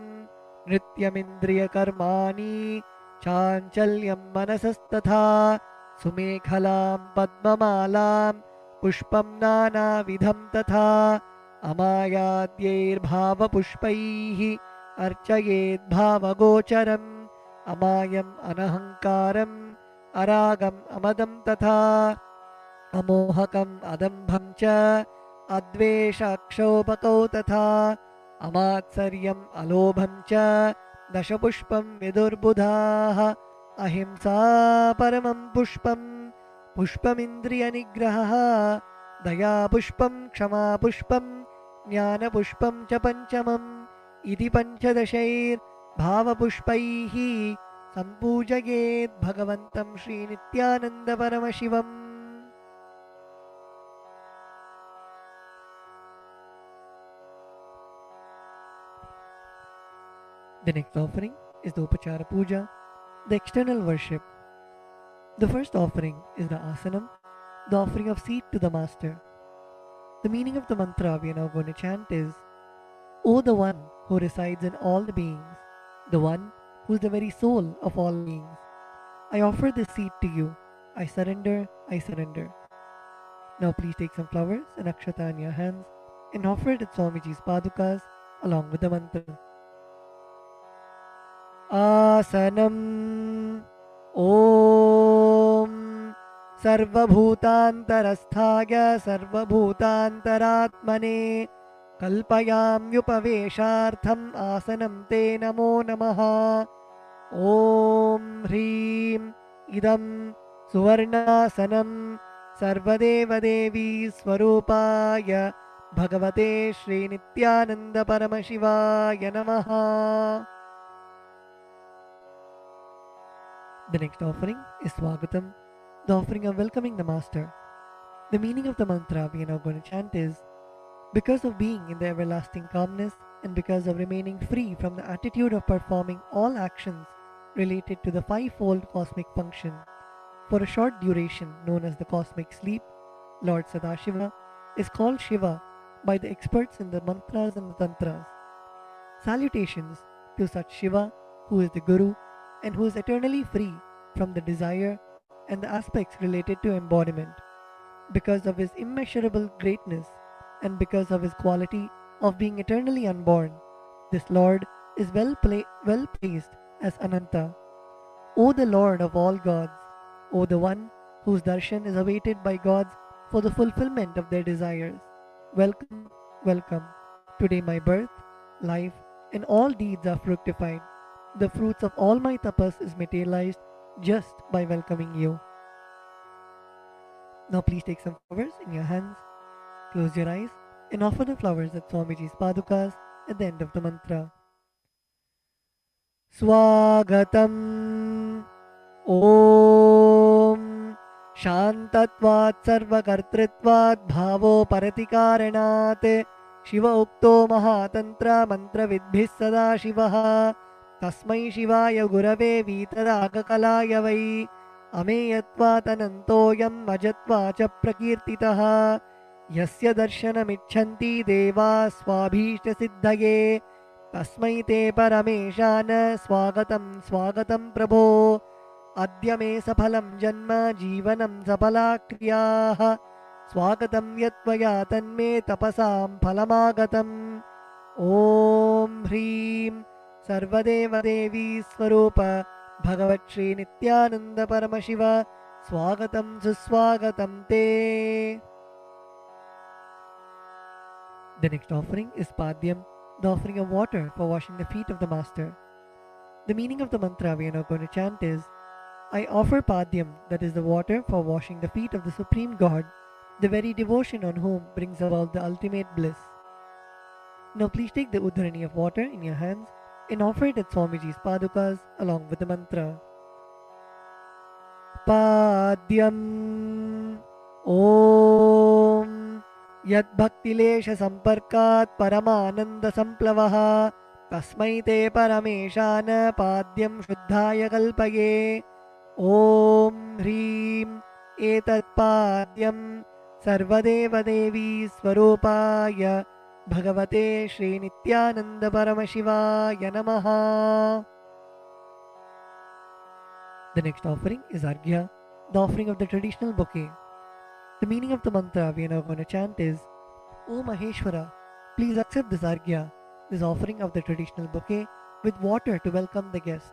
नृत्यमिन्द्रियकर्माणि चाञ्चल्यं मनसस्तथा सुमेखलां पद्ममालां पुष्पं नानाविधं तथा अमायाद्यैर्भावपुष्पैः अर्चयेद्भावगोचरम् अमायम् अनहङ्कारम् अरागम् अमदं तथा अमोहकम् अदम्भं च अद्वेषक्षोभकौ तथा अमात्सर्यम् अलोभं च दशपुष्पं विदुर्बुधाः अहिंसा परमं पुष्पं पुष्पमिन्द्रियनिग्रहः दयापुष्पं क्षमापुष्पं ज्ञानपुष्पं च पञ्चमम् इति पञ्चदशैर्भावपुष्पैः सम्पूजयेत् भगवन्तं श्रीनित्यानन्दपरमशिवम्. The next offering is the Upachara Puja, the external worship. The first offering is the Asanam, the offering of seat to the Master. The meaning of the mantra we are now going to chant is, O the one who resides in all the beings, the one who is the very soul of all beings, I offer this seat to you. I surrender, I surrender. Now please take some flowers and akshata in your hands and offer it at Swamiji's padukas along with the mantra. Asanam Om Sarvabhutantarasthaya Sarvabhutantaratmane Kalpayamyupaveshartham Asanam Te Namo Namaha. Om Hrim Idam Suvarnasanam Sarvadeva Devi Swarupaya Bhagavate Shri Nityananda Paramashivaya Namaha. The next offering is Swagatam, the offering of welcoming the Master. The meaning of the mantra we are now going to chant is, because of being in the everlasting calmness and because of remaining free from the attitude of performing all actions related to the fivefold cosmic function, for a short duration known as the cosmic sleep, Lord Sadashiva is called Shiva by the experts in the mantras and the tantras. Salutations to such Shiva who is the Guru and who is eternally free from the desire and the aspects related to embodiment. Because of his immeasurable greatness and because of his quality of being eternally unborn, this Lord is well placed as Ananta. O the Lord of all gods, O the one whose darshan is awaited by gods for the fulfillment of their desires, welcome, welcome. Today my birth, life, and all deeds are fructified. The fruits of all my tapas is materialized just by welcoming you. Now please take some flowers in your hands, close your eyes, and offer the flowers at Swamiji's padukas at the end of the mantra. Swagatam Om Shantatvat Sarvakartritvat Bhavo Paratikaranat Shiva Ukto Mahatantra Mantra Vidbhis Sada Shivaha Tasmai Shivaya Gurave Vitaragakalaya Vai Ameyatvat Anantoyam Majatva Cha Prakirtitaha Yasya Darshanamichanti Deva Swabhishta Siddhaye Tasmai Te Parameshana Swagatam Swagatam Prabho Adya Me Saphalam Janma Jivanam Saphala Kriyaha Swagatam Yatvaya Tanme Tapasam Phalamagatam. Om Hrim Sarvadeva Devi Swarupa Bhagavat Shri Nityananda Paramashiva Swagatam Suswagatam Te. The next offering is Padyam, the offering of water for washing the feet of the Master. The meaning of the mantra we are now going to chant is, I offer Padyam, that is the water for washing the feet of the Supreme God, the very devotion on whom brings about the ultimate bliss. Now please take the Udharani of water in your hands and offer it at Swamiji's padukas along with the mantra. Padyam Om Yad Bhaktilesha Samparkat Paramananda Samplavaha Tasmai Te Parameshana Padyam Shuddhaya Kalpaye. Om Hrim Etat Padyam Sarvadeva Devi Swarupaya Bhagavate Shri Nityananda Paramashivaya Namaha. The next offering is Arghya, the offering of the traditional bouquet. The meaning of the mantra we are now going to chant is, O Maheshwara, please accept this Arghya, this offering of the traditional bouquet, with water to welcome the guest,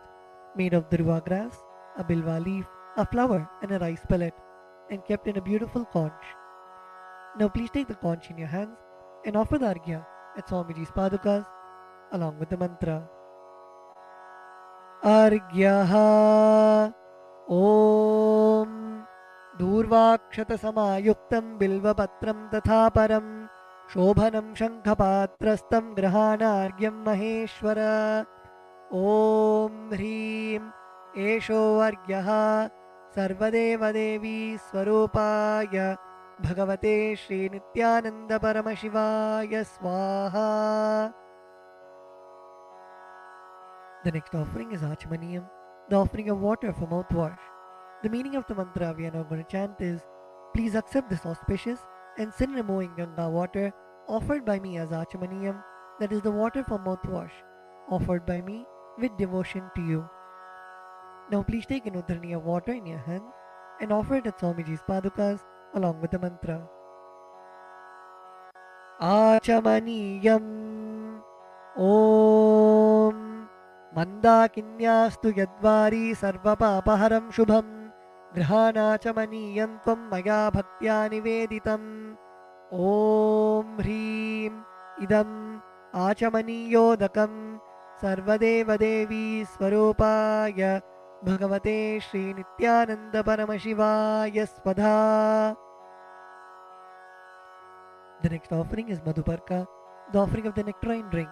made of dhruva grass, a bilva leaf, a flower, and a rice pellet, and kept in a beautiful conch. Now please take the conch in your hands and offer the Arghya at Swamiji's padukas along with the mantra. Arghyaha Om Durvakshatasamaayuktam Bilvapatram Tatha Param Shobhanam Shankhapatrastam Grahanargyam Maheshwara Om Hrim Esho Argyaha Sarvadeva Devi Swarupaya Bhagavate Shri Nityananda Paramashivaya Swaha. The next offering is Achamaniyam, the offering of water for mouthwash. The meaning of the mantra we are now going to chant is, please accept this auspicious and sin-removing Ganga water offered by me as Achamaniyam, that is the water for mouthwash, offered by me with devotion to you. Now please take an udhrani of water in your hand and offer it at Swamiji's padukas along with the mantra. Achamaniyam Om Mandakinyastu Yadvari Sarvapapaharam Shubham Grihanachamaniyam Tvam Maya Bhaktya Niveditam Om Hrim Idam Achamaniyodakam Sarvadeva Devi Swarupaya Bhagavate Shri Nityananda Paramashivaya Swadha. The next offering is Madhuparka, the offering of the nectarine drink.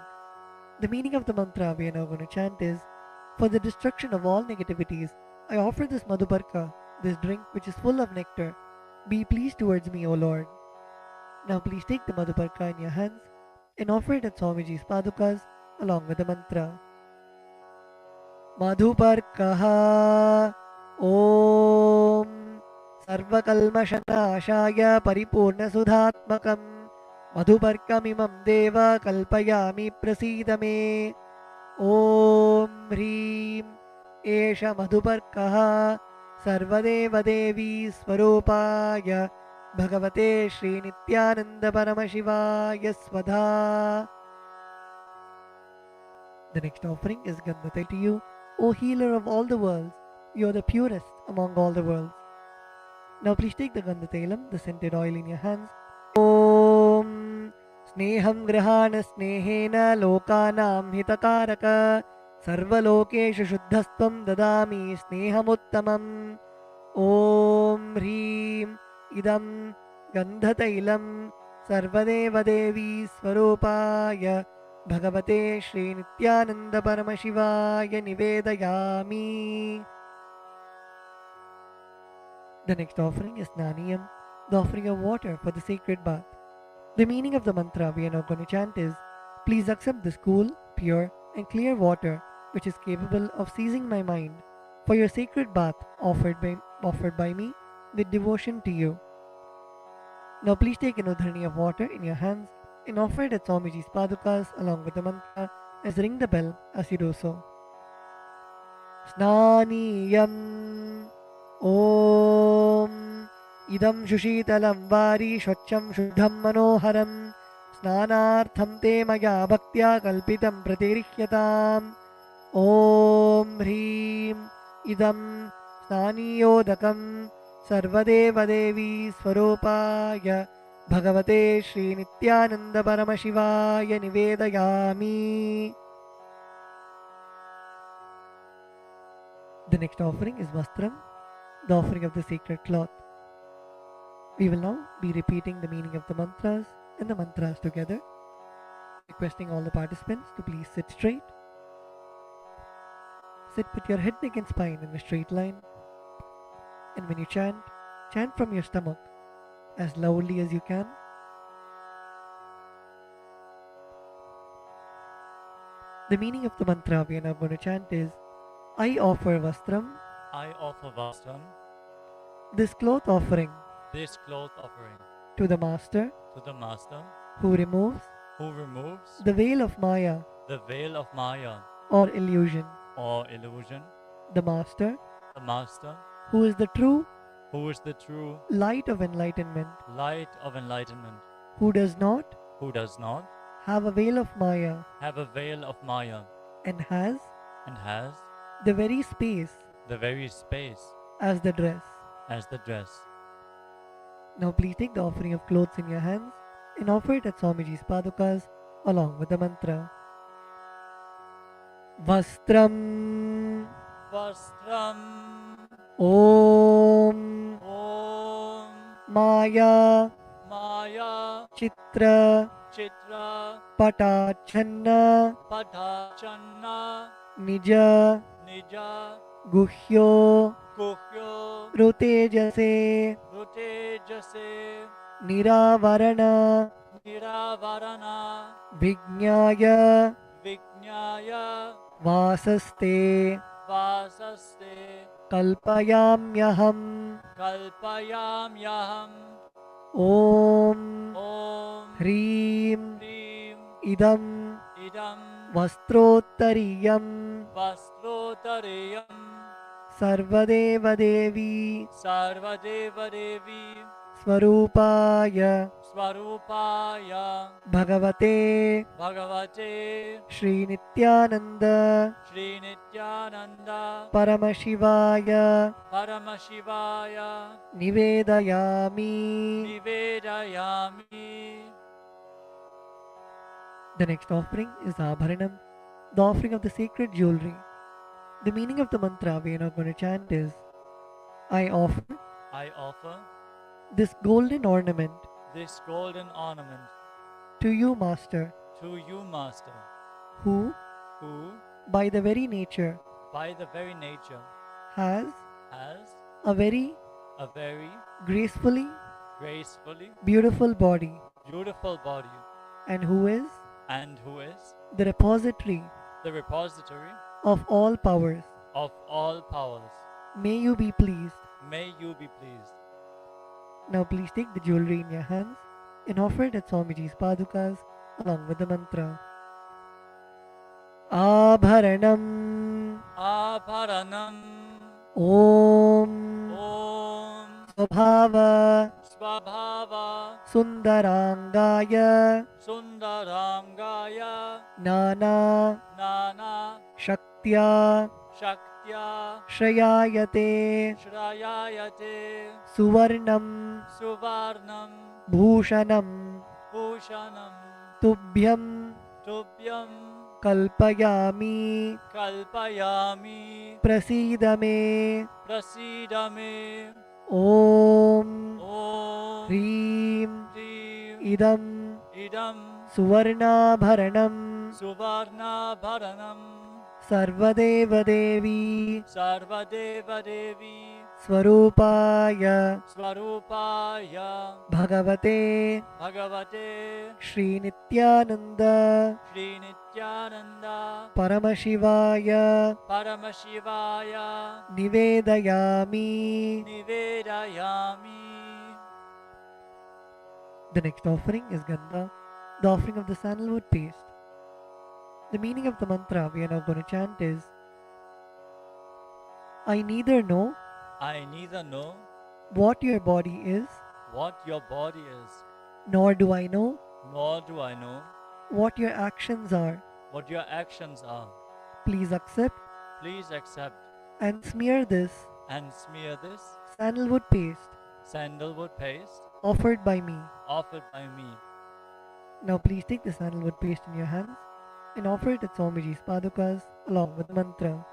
The meaning of the mantra we are now going to chant is, for the destruction of all negativities, I offer this Madhuparka, this drink which is full of nectar. Be pleased towards me, O Lord. Now please take the Madhuparka in your hands and offer it at Swamiji's padukas along with the mantra. Madhuparkaha Om Sarvakalmashanashaya Paripurna Sudhatmakam Madhuparkamimam Deva Kalpayami Prasidame Om Hrim Esha Madhuparkaha Sarvadeva Devi Swarupaya Bhagavate Shri Nityananda Paramashivaya Swadha. The next offering is Gandhatai to you, O healer of all the worlds. You are the purest among all the worlds. Now please take the Gandhatailam, the scented oil in your hands. Om Sneham Grihana Snehena Lokanam Hitakaraka Sarvalokeshu Shuddhastvam Dadami Snehamuttamam Om Hrim Idam Gandhatailam Sarvadeva Devi Swarupaya Bhagavate Shri Nityananda Paramashivaya Nivedayami. The next offering is Naniyam, the offering of water for the sacred bath. The meaning of the mantra we are now going to chant is, please accept this cool, pure and clear water which is capable of seizing my mind for your sacred bath offered by me with devotion to you. Now please take an udhrani of water in your hands and offer it at Swamiji's padukas along with the mantra as ring the bell as you do so. Snaniyam Om Idam Shushitalam Vari Shvacham Shuddham Manoharam Snanartham Te Maya Bhaktya Kalpitam Pratirihyatam Om Hrim Idam Snaniyodakam Sarvadeva Devi Swarupaya Bhagavate Shri Nityananda Paramashivaya Nivedayami. The next offering is Vastram, the offering of the sacred cloth. We will now be repeating the meaning of the mantras and the mantras together, requesting all the participants to please sit straight. Sit with your head, neck and spine in a straight line. And when you chant, chant from your stomach as loudly as you can. The meaning of the mantra we are now going to chant is, I offer Vastram, I offer Vastram, this cloth offering, this cloth offering, to the Master to the Master, who removes who removes the veil of Maya the veil of Maya or illusion. or illusion, The Master the Master, who is the true who is the true light of enlightenment, light of enlightenment, who does not who does not have a veil of Maya have a veil of Maya and has and has the very space the very space as the dress. as the dress. Now please take the offering of clothes in your hands and offer it at Swamiji's padukas along with the mantra. Vastram Vastram Om Om Maya Maya Chitra Chitra Patachanna Padachanna Nija Nija Guhyo Kuhyo Rutejase Rutejase Niravarana Niravarana Vijnaya Vijnaya Vasaste Vasaste Kalpayamyaham Kalpayamyaham Om Om Hrim Hrim Idam Idam Vastrottariyam Vastrotareyam Sarvadeva Devi Sarvadeva Devi Swarupaya Swarupaya Bhagavate Bhagavate Shri Nityananda Shri Nityananda Paramashivaya Paramashivaya Nivedayami. Nivedayami. The next offering is Abharanam, the offering of the sacred jewelry. The meaning of the mantra we are now going to chant is I offer I offer this golden ornament this golden ornament to you, Master, to you, Master, who, who, by the very nature, by the very nature, has has a very a very gracefully gracefully beautiful body, beautiful body, and who is the repository of all powers. of all powers. May you be pleased. May you be pleased. Now please take the jewelry in your hands and offer it at Swamiji's padukas along with the mantra. Abharanam Abharanam Om Om Swabhava Swabhava Sundarangaya Sundarangaya Nana Nana Shaktya Shaktya Shrayayate Shrayayate Suvarnam Suvarnam Bhushanam Bhushanam Tubhyam Tubhyam Kalpayami Kalpayami Prasidame Prasidame Om Om Hrim Hrim Idam Idam Suvarnabharanam Suvarnabharanam Sarvadeva Devi Sarvadeva Devi Swarupaya Swarupaya Bhagavate Bhagavate Shri Nityananda Shri Nityananda Paramashivaya Paramashivaya Nivedayami. Nivedayami. The next offering is Gandha, the offering of the sandalwood paste. The meaning of the mantra we are now going to chant is I neither know I neither know what your body is, what your body is, nor do I know nor do I know what your actions are. what your actions are. Please accept Please accept and smear this and smear this sandalwood paste sandalwood paste offered by me. offered by me. Now please take the sandalwood paste in your hands and offer it at Swamiji's padukas along with the mantra.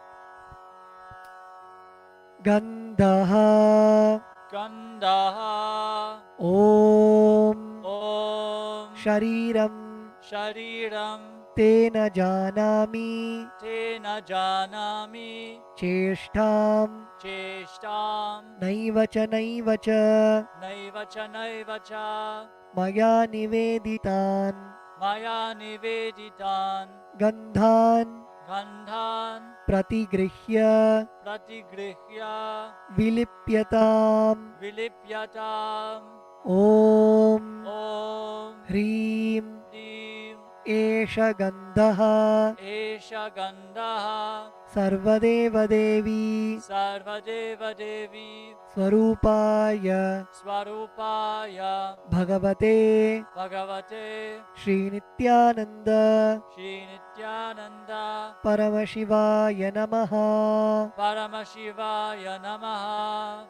Gandha Gandaha Om Om Shariram Shariram Tena Janami Tena Janami Cheshtam Cheshtam Naivacha Naivacha Naivacha Naivacha Maya Niveditan Maya Niveditan Gandhan Gandhan Pratigrihya Pratigrihya Vilipyatam Vilipyatam Om Om Hrim Hrim Esha Gandha Esha Gandaha Sarvadeva Devi Sarvadeva Devi Swarupaya Swarupaya Bhagavate Bhagavate Shri Nityananda Shri Nityananda Paramashivaya Namaha. Paramashivaya Namaha.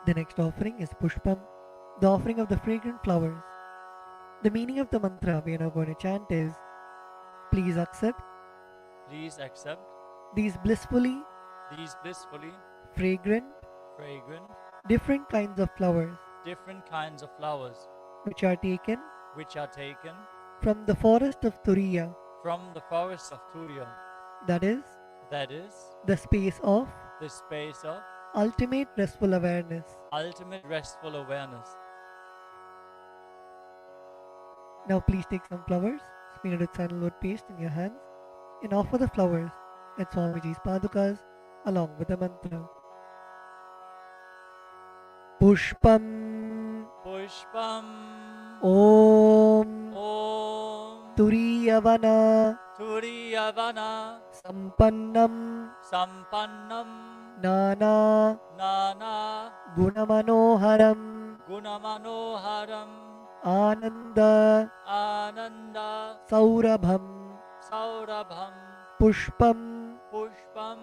The next offering is Pushpam, the offering of the fragrant flowers. The meaning of the mantra we are now going to chant is: please accept Please accept these blissfully these blissfully fragrant, fragrant, different kinds of flowers different kinds of flowers which are taken which are taken from the forest of Turiya, from the forest of Turiya, that is, the space of the space of ultimate restful awareness. ultimate restful awareness. Now please take some flowers, smeared with sandalwood paste in your hands, and offer the flowers at Swamiji's padukas along with the mantra. Pushpam Pushpam Om Om Turiyavana Turiyavana Sampannam Sampannam Nana Nana Gunamanoharam Gunamanoharam Ananda Ananda Saurabham Saurabham Pushpam Pushpam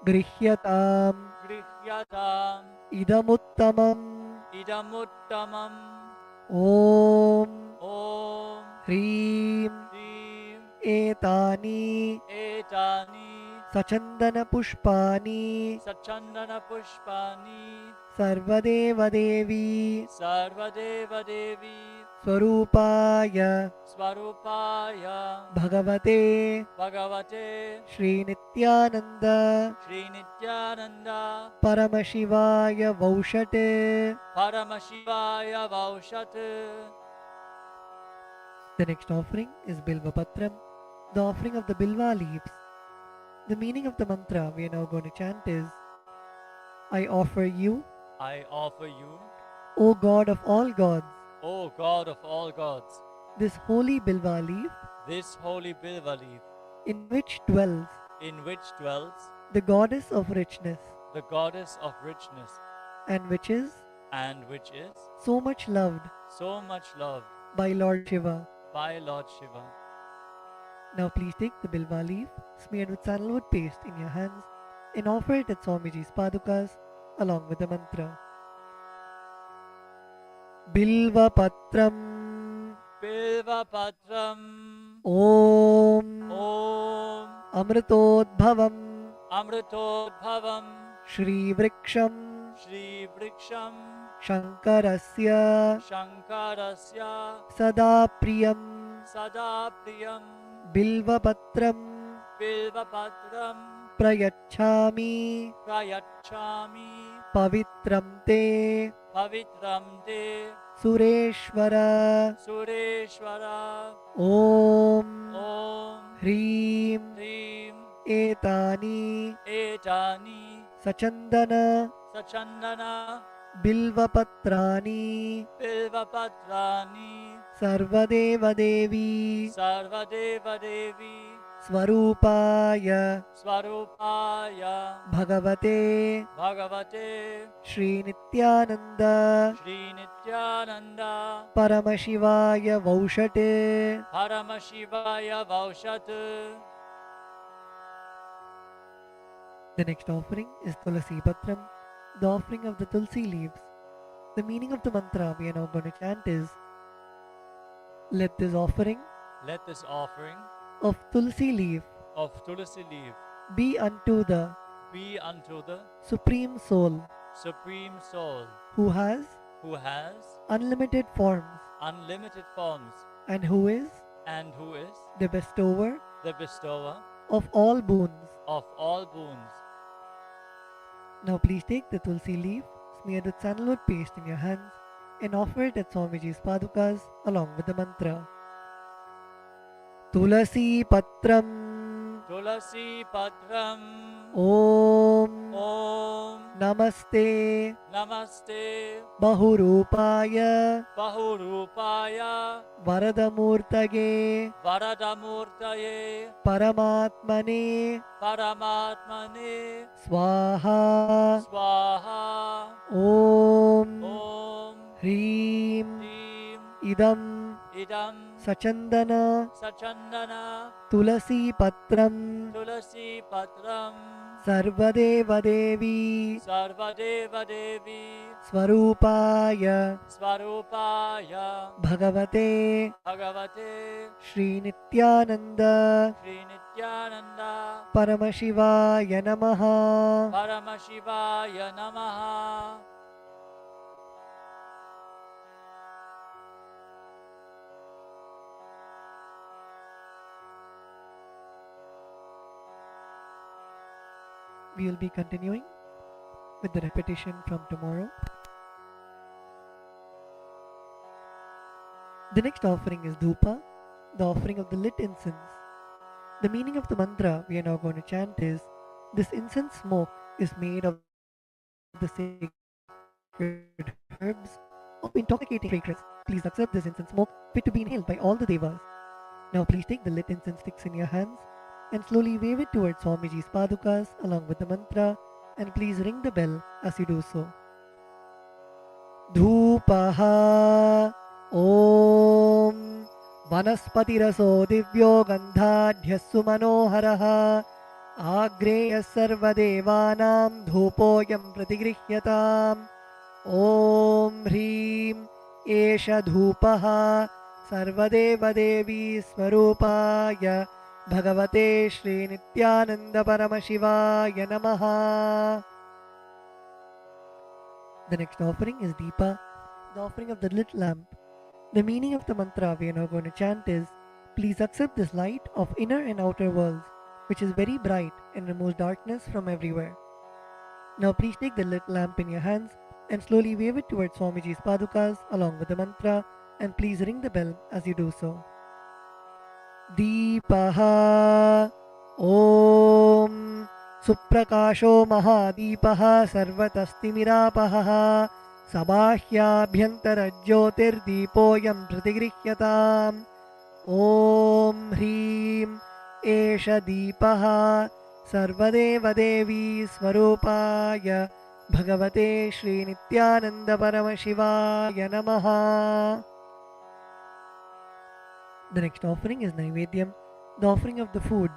Grihyatam Grihyatam Idamuttamam Idamuttamam Om Om Hrim Hrim Etani Etani Sachandana Pushpani Sachandana Pushpani Sarvadeva Devi Sarvadeva Devi Swarupaya Swarupaya Bhagavate Bhagavate Shri Nityananda Shri Nityananda Paramashivaya Vaushate. Paramashivaya Vaushat. The next offering is Bilva Patram, the offering of the Bilva leaves. The meaning of the mantra we are now going to chant is: I offer you, I offer you, O God of all gods, O God of all gods, this holy Bilva leaf this holy Bilva leaf, in which dwells in which dwells the goddess of richness, the goddess of richness, and which is and which is so much loved so much loved by Lord Shiva. by Lord Shiva. Now please take the Bilva leaf smeared with sandalwood paste in your hands and offer it at Swamiji's padukas along with the mantra. Bilva Patram Bilva Patram Om Om Amritodbhavam Amritodbhavam Shri Vriksham Shri Vriksham Shankarasya Shankarasya Sada Priyam Sada Priyam Bilva Patram Bilva Patram Prayachami Prayachami Pavitram Te Pavitram Te Sureshwara Sureshwara Om Om Hrim Hrim Etani Etani Sachandana Sachandana Bilva Patrani Bilva Patrani Sarvadeva Devi Sarvadeva Devi Swarupaya Swarupaya Bhagavate Bhagavate Shri Nityananda Shri Nityananda Paramashivaya Vaushate. Paramashivaya Vaushat. The next offering is Tulasi Patram, the offering of the Tulsi leaves. The meaning of the mantra we are now going to chant is: let this offering Let this offering of Tulsi leaf of Tulasi leaf be unto the be unto the Supreme Soul Supreme Soul who has who has unlimited forms unlimited forms and who is and who is the bestower the bestower of all boons. of all boons. Now please take the Tulsi leaf smeared with sandalwood paste in your hands and offer it at Swamiji's padukas along with the mantra. Tulasi Patram Tulasi Patram Om Om Namaste Namaste Bahurupaya Bahurupaya Varadamurtage Varadamurtaye Paramatmane Paramatmane Swaha Swaha Om Om Hreem Hrim Idam Idam Sachandana Sachandana Tulasi Patram Tulasi Patram Sarvadeva Devi Sarvadeva Devi Swarupaya Svarupaya Bhagavate Bhagavate Shri Nityananda Sri Nityananda Paramashivaya Namaha. Paramashivaya Namaha. We will be continuing with the repetition from tomorrow. The next offering is Dhupa, the offering of the lit incense. The meaning of the mantra we are now going to chant is, this incense smoke is made of the sacred herbs of intoxicating fragrance. Please accept this incense smoke fit to be inhaled by all the devas. Now please take the lit incense sticks in your hands and slowly wave it towards Swamiji's padukas along with the mantra, and please ring the bell as you do so. Dhupaha Om Vanaspatiraso Divyo Gandhadhyassu Manoharaha Agreyas Sarvadevanam Dhupoyam Pratigrihyatam Om Hreem Esha Dhupaha Sarvadeva Devi Swarupaya Bhagavate Shri Nityananda Paramashivaya Namaha. The next offering is Deepa, the offering of the lit lamp. The meaning of the mantra we are now going to chant is, please accept this light of inner and outer worlds, which is very bright and removes darkness from everywhere. Now please take the lit lamp in your hands and slowly wave it towards Swamiji's padukas along with the mantra, and please ring the bell as you do so. Deepaha Om Suprakasho Mahadeepaha Sarvatastimiراpaha Sabāhyābhyantara Jyotirdeepoyam Pratigrihyatam Om Hreem Esha Deepaha Sarvadeva Devi Swarupaya Bhagavate Shri Nityananda Paramashivaya Namaha. The next offering is Naivedyam, the offering of the food.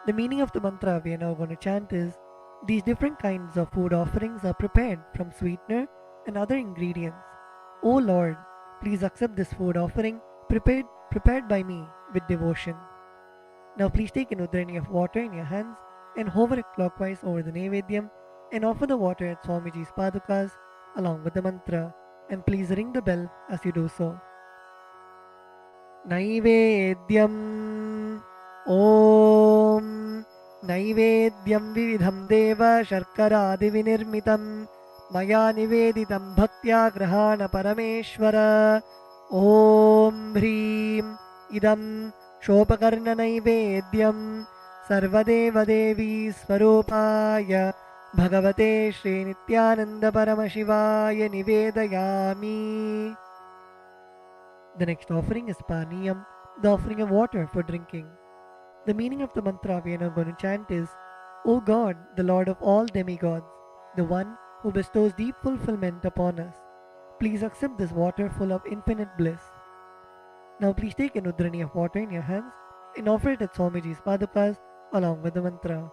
The meaning of the mantra we are now going to chant is, these different kinds of food offerings are prepared from sweetener and other ingredients. O Lord, please accept this food offering prepared by me with devotion. Now please take an udrani of water in your hands and hover it clockwise over the Naivedyam and offer the water at Swamiji's padukas along with the mantra, and please ring the bell as you do so. Naivedyam Om Naivedyam Vividham Deva Sharkaradi Vinirmitam Maya Niveditam Bhaktya Grahana Parameshwara Om Hreem Idam Shopakarna Naivedyam Sarvadeva Devi Swarupaya Bhagavate Shri Nityananda Paramashivaya Nivedayami. The next offering is Paniyam, the offering of water for drinking. The meaning of the mantra we are now going to chant is, O God, the Lord of all demigods, the one who bestows deep fulfillment upon us, please accept this water full of infinite bliss. Now please take an udrani of water in your hands and offer it at Swamiji's padukas along with the mantra.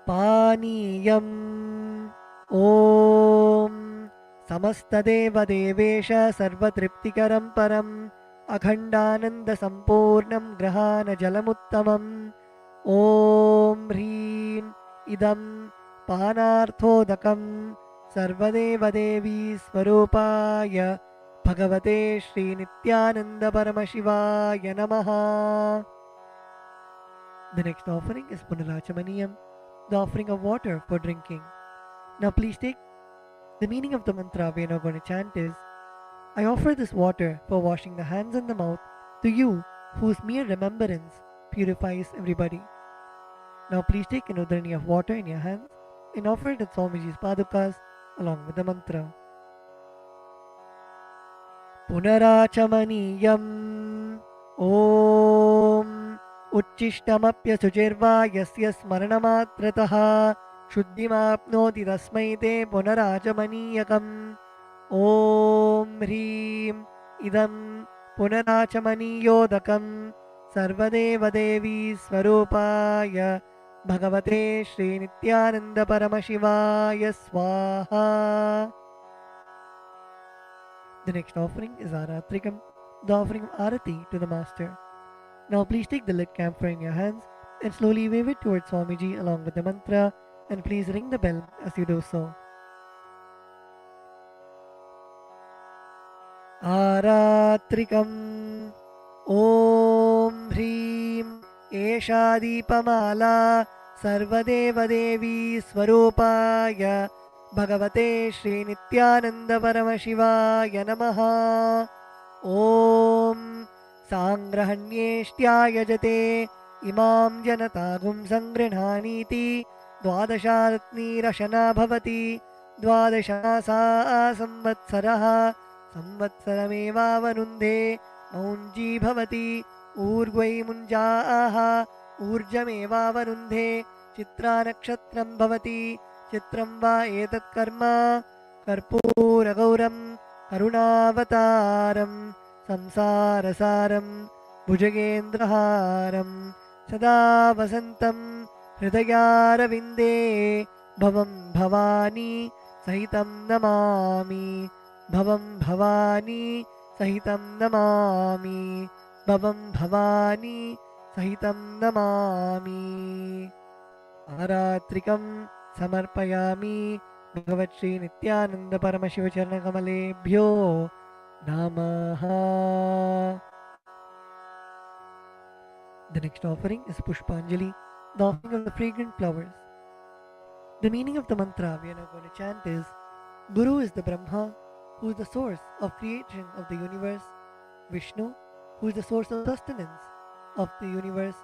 Paniyam Om Samastadeva Devesha Sarvatriptikaram Param Akhandananda Sampurnam Grahana Jalamuttamam Om Hreem Idam Panarthodakam Sarvadeva Devi Swarupaya Bhagavate Shri Nityananda Paramashivaya Namaha. The next offering is Punarachamaniyam, the offering of water for drinking. Now please take the meaning of the mantra we are now going to chant is, I offer this water for washing the hands and the mouth to you, whose mere remembrance purifies everybody. Now please take an udharani of water in your hands and offer it at Swamiji's padukas along with the mantra. Punarachamaniyam Om Uchchishtamapyasuchirva yasya smaranamatrataha Shuddhimapnoti tasmai te punarachamaniyakam Om Hrim Idam Punarachamaniyodakam Sarvadeva Devi Swarupaya Bhagavate Shri Nityananda Paramashivaya Swaha. The next offering is Aratrikam, the offering of Arati to the Master. Now please take the lit camphor in your hands and slowly wave it towards Swamiji along with the mantra, and please ring the bell as you do so. Aratrikam Om Hrim Esha Deepamala Sarvadeva Devi Swarupaya Bhagavate Shri Nityananda Paramashivaya Namaha. Om Sangrahanyeshtya Yajate Imam Janatagum Sangrinhaniti Dwadasharatni Rashana Bhavati Dwadashasa Samvatsaraha Samvatsarameva Vanunde Maunji Bhavati Urgvai Munjaaha Urjameva Vanunde Chitra Nakshatram Bhavati Chitram va etat karma Karpura Gauram Karunavataram Samsarasaram Bhujagendraharam Sada Vasantam Hridayaravinде Bhavam Bhavani Sahitam Namami Bhavam Bhavani Sahitam Namami Bhavam Bhavani Sahitam Namami. Aratrikam Samarpayami Bhagavat Shri Nityananda Paramashiva Charanakamaleebhyo Namaha. The next offering is Pushpanjali, the offering of the fragrant flowers. The meaning of the mantra we are now going to chant is: Guru is the Brahma, who is the source of creation of the universe, Vishnu, who is the source of sustenance of the universe,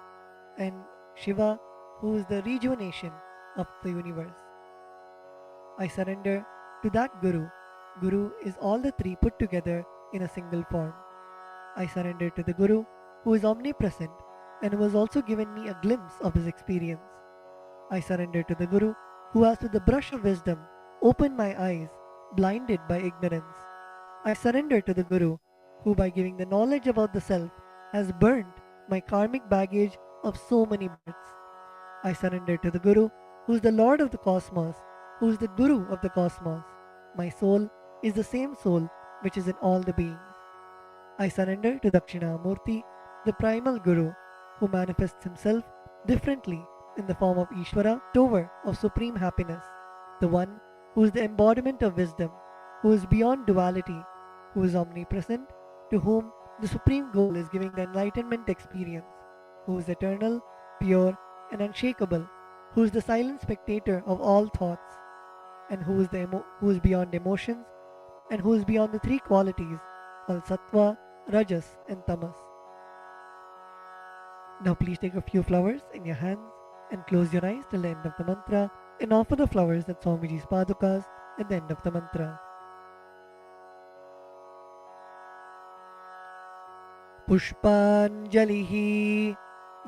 and Shiva, who is the rejuvenation of the universe. I surrender to that Guru. Guru is all the three put together in a single form. I surrender to the Guru, who is omnipresent and who has also given me a glimpse of his experience. I surrender to the Guru, who has with the brush of wisdom opened my eyes, blinded by ignorance. I surrender to the Guru, who by giving the knowledge about the self has burnt my karmic baggage of so many births. I surrender to the Guru, who is the Lord of the cosmos, who is the Guru of the cosmos. My soul is the same soul which is in all the beings. I surrender to Dakshinamurti, the primal Guru, who manifests himself differently in the form of Ishvara, Tower of supreme happiness, the one who is the embodiment of wisdom, who is beyond duality, who is omnipresent, to whom the supreme goal is giving the enlightenment experience, who is eternal, pure, and unshakable, who is the silent spectator of all thoughts, and who is beyond emotions, and who is beyond the three qualities called Sattva, Rajas, and Tamas. Now please take a few flowers in your hands and close your eyes till the end of the mantra and offer the flowers at Swamiji's padukas at the end of the mantra. Pushpanjalihi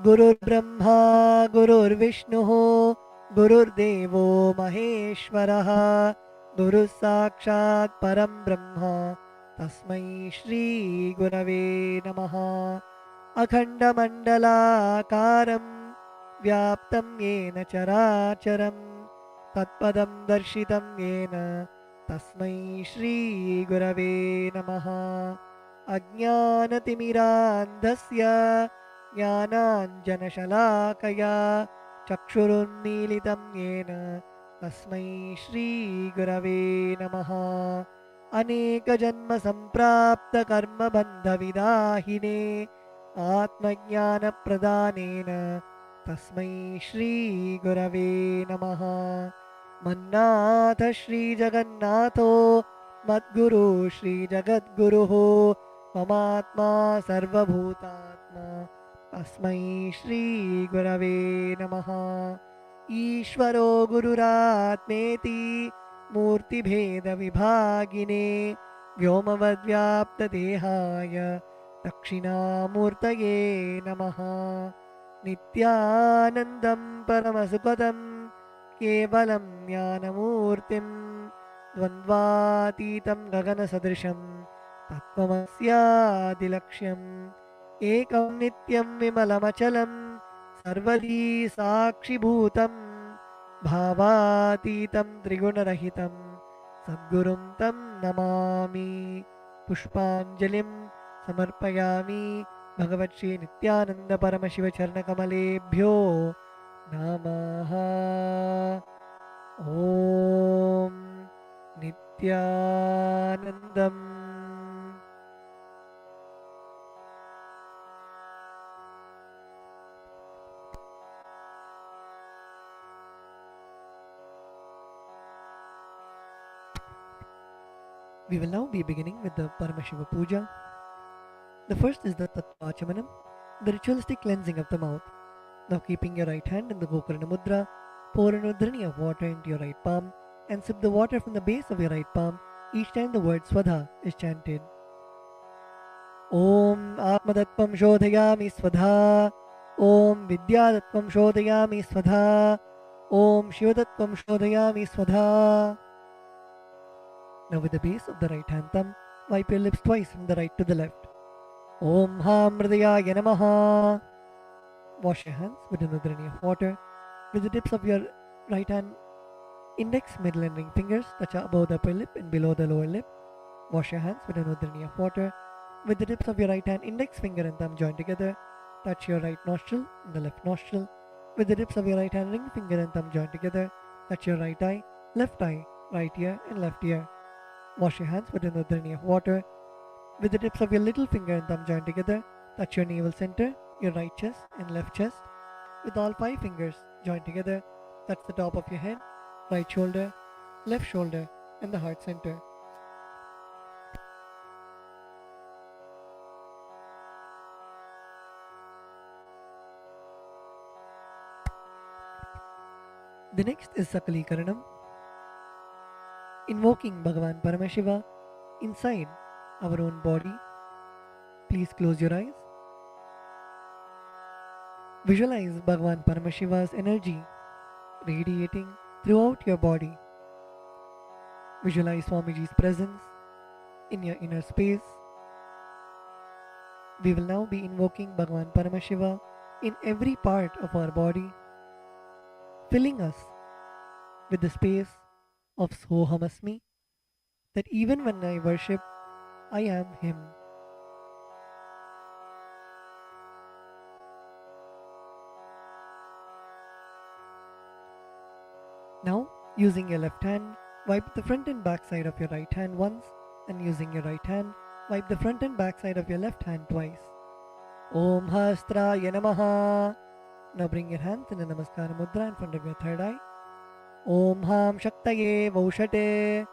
Gurur Brahma Gurur Vishnu Gurur Devo Maheshwaraha Guru Sakshat Param Brahma Tasmai Shri Gurave Namaha. Akhanda Mandala Karam Vyaptam Yena Characharam Tatpadam Darshitam Yena Tasmai Shri Gurave Namaha. Ajnanatimirandhasya Jnananjanashalakaya Chakshurunmilitam Yena Tasmai Shri Gurave Namaha. Aneka Janma Samprapta Karma Bandha Vidahine Atmajnana Pradhanena Tasmai Shri Gurave Namaha. Mannatha Shri Jagannatho Madguru Shri Jagadguruho Mamatma Sarvabhutatma तस्मै श्रीगुरवे नमः। ईश्वरो गुरुरात्मेति मूर्तिभेदविभागिने व्योमवद्व्याप्तदेहाय दक्षिणामूर्तये नमः। नित्यानन्दं परमसुखदं केवलं ज्ञानमूर्तिं द्वन्द्वातीतं गगनसदृशं तत्त्वमस्यादिलक्ष्यम् एकं नित्यं विमलमचलं सर्वदी साक्षिभूतं भावातीतं त्रिगुणरहितं सद्गुरुं तं नमामि। पुष्पाञ्जलिं समर्पयामि भगवत् श्री नित्यानंद परमशिव चरणकमलेभ्यो नमः। ॐ नित्यानन्दम्। We will now be beginning with the Paramashiva Puja. The first is the Tattvachamanam, the ritualistic cleansing of the mouth. Now keeping your right hand in the Gokarna Mudra, pour an udhrani of water into your right palm and sip the water from the base of your right palm each time the word Swadha is chanted. Om Atmadattvam Shodhayami Swadha, Om Vidyadattvam Shodhayami Swadha, Om Shivadattvam Shodhayami Swadha. Now with the base of the right hand thumb, wipe your lips twice from the right to the left. Om Ham Hridayaya Namaha. Wash your hands with an udhrani of water. With the tips of your right hand index, middle and ring fingers touch above the upper lip and below the lower lip. Wash your hands with an udhrani of water. With the tips of your right hand index finger and thumb joined together, touch your right nostril and the left nostril. With the tips of your right hand ring finger and thumb joined together, touch your right eye, right ear and left ear. Wash your hands with an udhrani of water. With the tips of your little finger and thumb joined together, touch your navel center, your right chest and left chest. With all 5 fingers joined together, touch the top of your head, right shoulder, left shoulder and the heart center. The next is Sakalikaranam, invoking Bhagavan Paramashiva inside our own body. Please close your eyes. Visualize Bhagavan Paramashiva's energy radiating throughout your body. Visualize Swamiji's presence in your inner space. We will now be invoking Bhagavan Paramashiva in every part of our body, filling us with the space of Sohamasmi, that even when I worship, I am Him. Now, using your left hand, wipe the front and back side of your right hand once, and using your right hand, wipe the front and back side of your left hand twice. Om Hastraya Namaha. Now bring your hands in a Namaskara Mudra in front of your third eye. Om Ham Shaktaye Vaushate.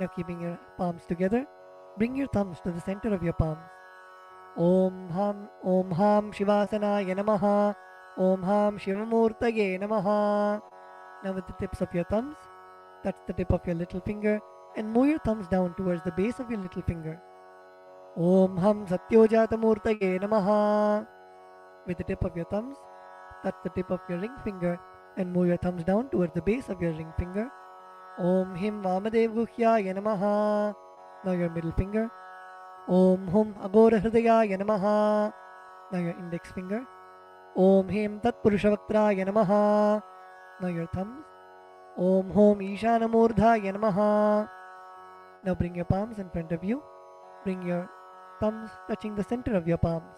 Now keeping your palms together, bring your thumbs to the center of your palms. Om Ham Shivasanaya Namaha. Om Ham Shivamurtaye Namaha. Now with the tips of your thumbs, touch the tip of your little finger and move your thumbs down towards the base of your little finger. Om Ham Satyojata-murtaye Namaha. With the tip of your thumbs, touch the tip of your ring finger and move your thumbs down towards the base of your ring finger. Om Him Vamadev-guhyaya Namaha. Now your middle finger. Om Hum Agora Hridayaya Namaha. Now your index finger. Om Him Tatpurushavaktraya Namaha. Now your thumbs. Om Hom Ishanamurdhaya Namaha. Now bring your palms in front of you. Bring your thumbs touching the center of your palms.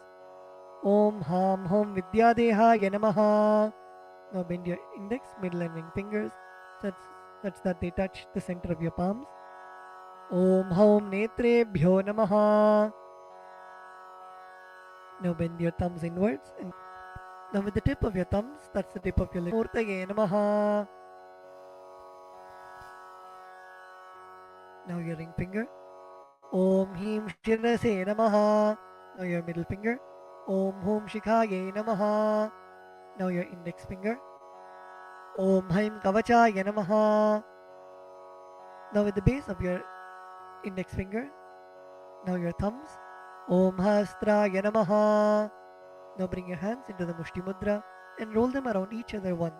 Om Ham Hom Vidyadehaya Namaha. Now bend your index, middle and ring fingers such that they touch the center of your palms. Om Hom Netrebhyo Namaha. Now bend your thumbs inwards and now with the tip of your thumbs, touch the tip of your lip. Murtaye Namaha. Now your ring finger. Om Him Shirase Namaha. Now your middle finger. Om Hum Shikhaye Namaha. Now your index finger. Om Haim Kavachaya Namaha. Now with the base of your index finger, now your thumbs. Om Hastraya Namaha. Now bring your hands into the Mushti Mudra and roll them around each other once.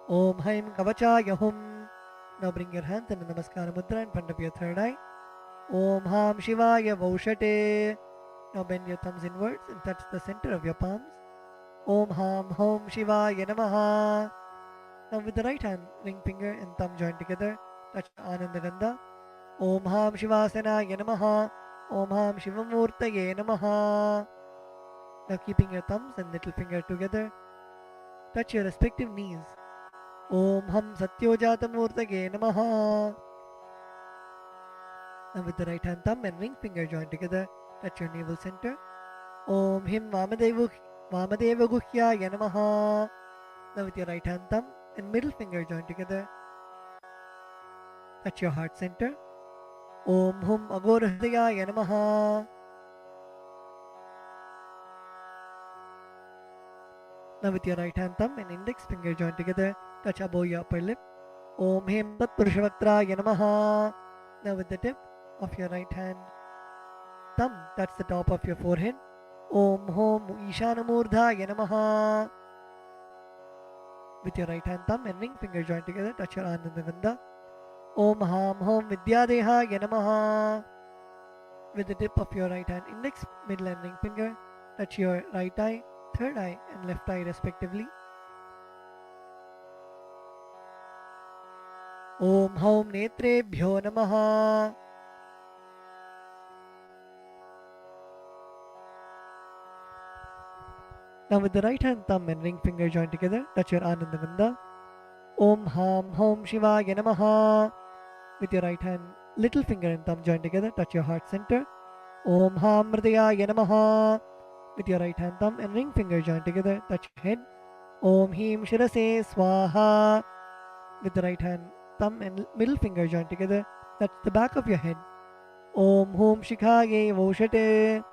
Om Haim Kavachaya Hum. Now bring your hands in the Namaskara Mudra in front of your third eye. Om Ham Shivaya Vaushate. Now bend your thumbs inwards and touch the center of your palms. Om Ham Hom Shivaya Namaha. Now with the right hand, ring finger and thumb joined together, touch Ananda Gandha. Om Ham Shivasanaya Namaha. Om Ham Shivamurtaye Namaha. Now keeping your thumbs and little finger together, touch your respective knees. Om Ham Satyojatamurtaye Namaha. Now with the right hand thumb and ring finger joined together, touch your navel center. Om Him Vamadeva Guhyaya Namaha. Now with your right hand thumb and middle finger joined together, touch your heart center. Om Hum Agorahridaya Namaha. Now with your right hand thumb and index finger joined together, touch above your upper lip. Om Him Tatpurushavaktraya Namaha. Now with the tip of your right hand thumb, touch the top of your forehead. Om Hom Ishanamurdhaya Namaha. With your right hand thumb and ring finger joined together, touch your Ananda Gandha. Om Ham Hom Vidyadehaya Namaha. With the tip of your right hand index, middle and ring finger, touch your right eye, third eye and left eye respectively. Om Hom Netrebhyo Namaha. Now with the right hand thumb and ring finger joined together, touch your Ananda Gandha. Om Ham Hom Shivaya Namaha. With your right hand, little finger and thumb joined together, touch your heart center. Om Ham Mridayaya Namaha. With your right hand thumb and ring finger joined together, touch your head. Om Him Shirase Swaha. With the right hand thumb and middle finger joined together, touch the back of your head. Om Hum Shikhaye Voshate.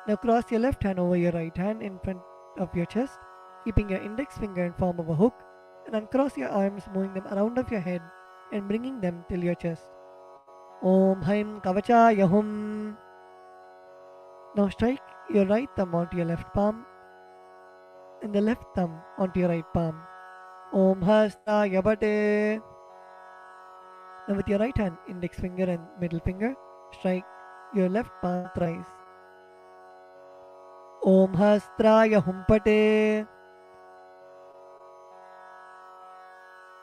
Now cross your left hand over your right hand in front of your chest, keeping your index finger in form of a hook, and uncross your arms, moving them around of your head and bringing them till your chest. Om Haim Kavachaya Hum. Now strike your right thumb onto your left palm and the left thumb onto your right palm. Om Hastaya Bate. Now with your right hand, index finger and middle finger, strike your left palm thrice. Om Hastraya Humpate.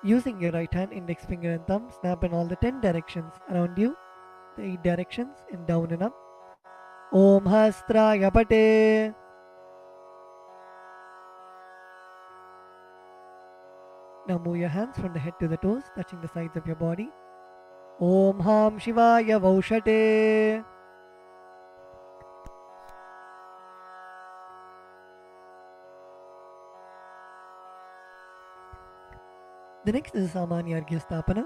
Using your right hand, index finger and thumb, snap in all the 10 directions around you, the 8 directions and down and up. Om Hastraya Pate. Now move your hands from the head to the toes, touching the sides of your body. Om Ham Shivaya Vaushate. The next is Samanya Arghya Stapana,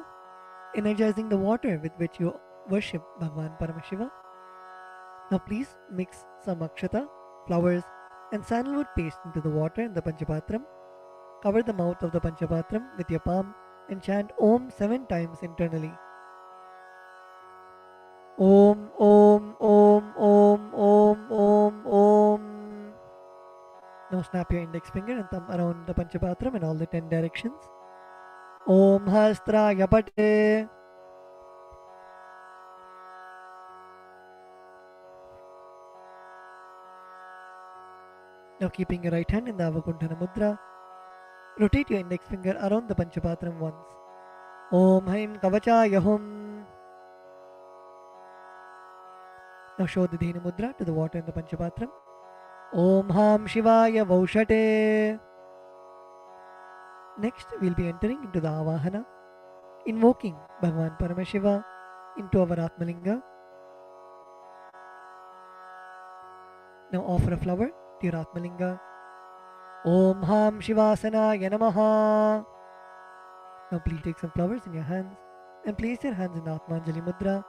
energizing the water with which you worship Bhagwan Paramashiva. Now please mix some akshata, flowers and sandalwood paste into the water in the Panchapatram. Cover the mouth of the Panchapatram with your palm and chant Om 7 times internally. Om Om Om Om Om Om Om. Now snap your index finger and thumb around the Panchapatram in all the 10 directions. Om Hastraya Pate. Now keeping your right hand in the Avakuntana Mudra, rotate your index finger around the Panchapatram once. Om Haim Kavachaya Hum. Now show the Dhenu Mudra to the water in the Panchapatram. Om Ham Shivaya Vaushate. Next, we'll be entering into the Avahana, invoking Bhagwan Paramashiva into our Atmalinga. Now offer a flower to your Atmalinga. Om Ham Shivasanaya Namaha. Now please take some flowers in your hands and place your hands in the Atmanjali Mudra,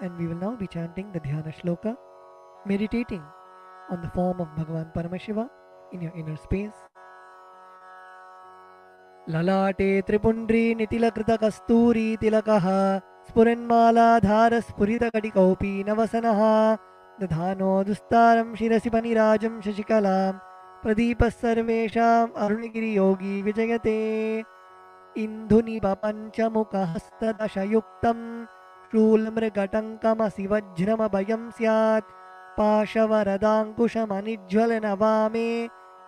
and we will now be chanting the Dhyana Shloka, meditating on the form of Bhagavan Paramashiva in your inner space. Lalate Tripundri Nitilakೃತ Kasturi Tilakaha Spuranmaladhara Spurita Kadikopi Navasanaha Dadhano Dustaram Shirasi Panirajam Shashikalam Pradeepas Sarvesham Arunigiri Yogi Vijayate Indhuni Papanchamukahastadashayuktam Shulamrigatankama Sivajrama Bayam Syat Pashavaradankushamanijwalanavame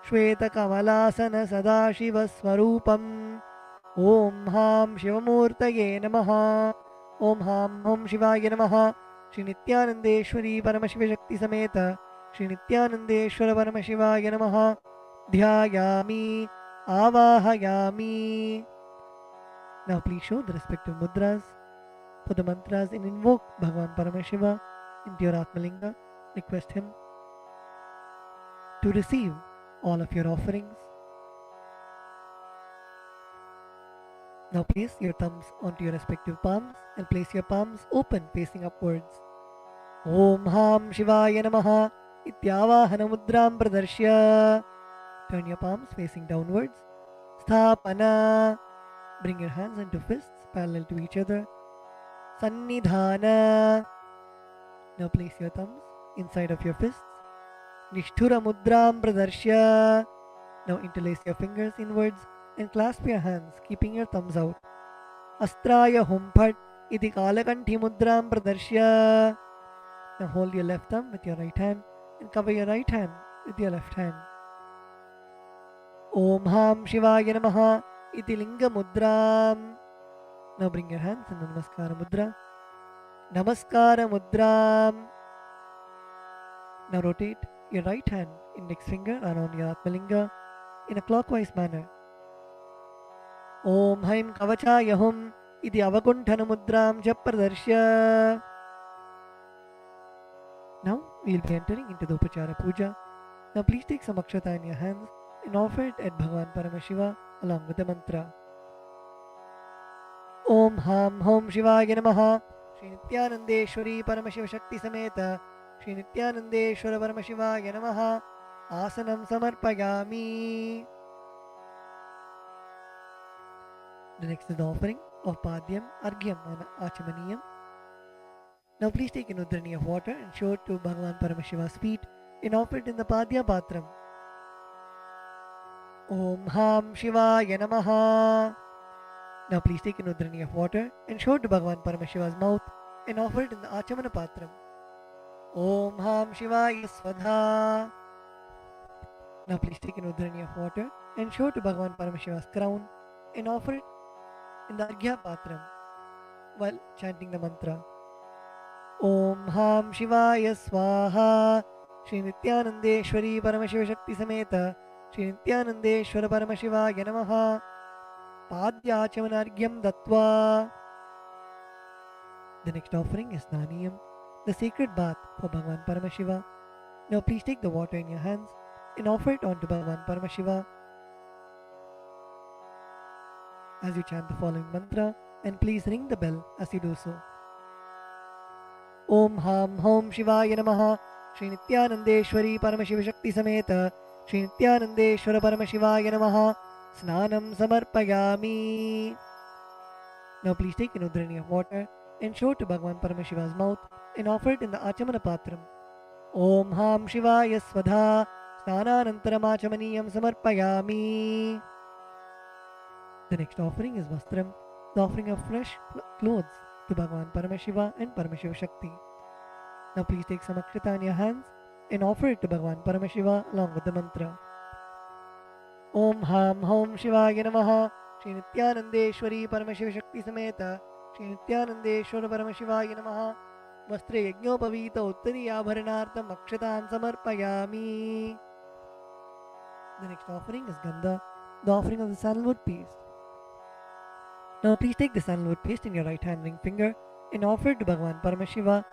Shvetakamalasana Sadashivaswarupam Om Ham Shivamurtaye Namaha Om Ham Om Shivaya Namaha Shri Nityanandeshwari Paramashiva Shakti Sameta Shri Nityanandeshwara Paramashivaya Namaha Dhyayami Avahayami. Now please show the respective mudras for the mantras and invoke Bhagavan Paramashiva into your Atmalinga. Request him to receive all of your offerings. Now place your thumbs onto your respective palms and place your palms open facing upwards. Om Ham Shivaya Namaha Ityavahana Mudram Pradarshya. Turn your palms facing downwards. Sthapana. Bring your hands into fists parallel to each other. Sannidhana. Now place your thumbs inside of your fists. Nishthura Mudram Pradarshya. Now interlace your fingers inwards and clasp your hands, keeping your thumbs out. Astraya Humphat Iti Kalakanthi Mudram Pradarshya. Now hold your left thumb with your right hand and cover your right hand with your left hand. Om Ham Shivaya Namaha Iti Linga Mudram. Now bring your hands in the Namaskara Mudra. Namaskara Mudram. Now rotate your right hand, index finger around your Atmalinga in a clockwise manner. Om Haim Kavachaya Hum Iti Avakunthana Mudram Japradarshya. Now we will be entering into the Upachara Puja. Now please take some akshata in your hands and offer it at Bhagavan Paramashiva along with the mantra. Om Ham Hom Shivaya Namaha Shri Nityanandeshwari Paramashiva Shakti Sameta Shri Nityanandeshwara Paramashivaya Namaha Asanam Samarpayami. The next is the offering of Padyam, Argyam and Achamaniyam. Now please take an udrani of water and show it to Bhagavan Paramashiva's feet and offer it in the Padya Patram. Om Ham Shivaya Namaha. Now please take an udrani of water and show it to Bhagavan Paramashiva's mouth and offer it in the Achamana Patram. Om Ham Shivaya Svadha. Now please take an udrani of water and show it to Bhagavan Paramashiva's crown and offer it in the Arghya Patram while chanting the mantra. Om Ham Shivaya Swaha Shri Nityanandeshwari Paramashiva Shakti Sameta Shri Nityanandeshwara Paramashivaya Namaha Padyachamanargyam Dattva. The next offering is Naniyam, the sacred bath for Bhagavan Paramashiva. Now please take the water in your hands and offer it onto Bhagavan Paramashiva as you chant the following mantra, and please ring the bell as you do so. Om Ham Hom Shivaya Namaha Shri Nityanandeshwari Paramashiva Shakti Sameta Shri Nityanandeshwara Paramashivaya Namaha Snanam Samarpayami. Now please take an udrani of water and show it to Bhagavan Paramashiva's mouth and offer it in the Achamana Patram. Om Ham Shivaya Svadha Snananantaram Achamaniyam Samarpayami. The next offering is Vastram, the offering of fresh clothes to Bhagavan Paramashiva and Paramashiva Shakti. Now please take some akshata in your hands and offer it to Bhagavan Paramashiva along with the mantra. Om Ham Hom Shivaya Namaha Shri Nityanandeshwari Paramashiva Shakti Sameta Shri Nityanandeshwara Paramashivaya Namaha Vastre Yajnopavita Uttari Abharanartham Akshatan Samarpayami. The next offering is Gandha, the offering of the sandalwood paste. Now please take the sandalwood paste in your right hand ring finger and offer it to Bhagavan Paramashiva.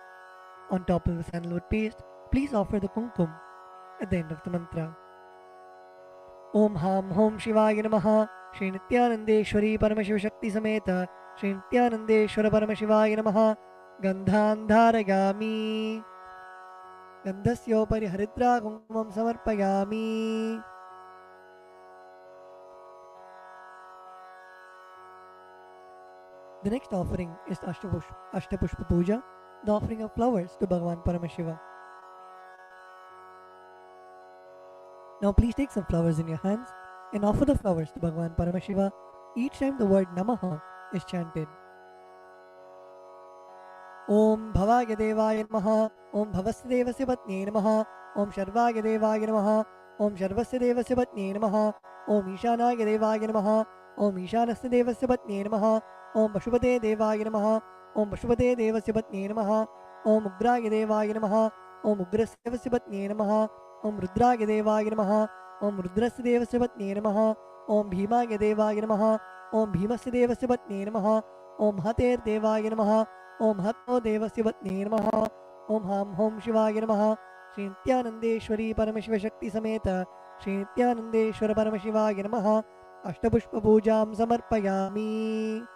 On top of the sandalwood paste, please offer the kumkum at the end of the mantra. Om Ham Hom Shivaya Namaha Shri Nityanandeshwari Paramashiva Shakti Sameta Shri Nityanandeshwara Paramashivaya Namaha Gandhan Dharayami. गन्धस्योपरि हरिद्रा कुङ्कुमं समर्पयामि. The next offering is Ashtapushpa Puja, the offering of flowers to Bhagavan Paramashiva. Now please take some flowers in your hands and offer the flowers to Bhagavan Paramashiva each time the word Namaha is chanted. Om Bhavaya Devaya Namaha, Om Bhavasya Devasya Patne Namaha, Om Sharvaya Devaya Namaha, Om Sharvasya Devasya Patne Namaha, Om Ishanaya Devaya Namaha, Om Ishanasya Devasya Patne Namaha, Om Pashupate Devaya Namaha, Om Pashupate Devasya Patne Namaha, Om Ugraya Devaya Namaha, Om Ugrasya Devasya Patne Namaha, Om Rudraya Devaya Namaha, Om Rudrasya Devasya Patne Namaha, Om Bhimaya Devaya Namaha, Om Bhimasya Devasya Patne Namaha, Om Hater Devaya Namaha, Om Hatno Devasya Patne Namaha, Om Ham Hom Shivaya Namaha, Shri Nityanandeshwari Paramashiva Shakti Sameta, Shri Nityanandeshwara Paramashivaya Namaha, Ashtapushpa Pujam Samarpayami.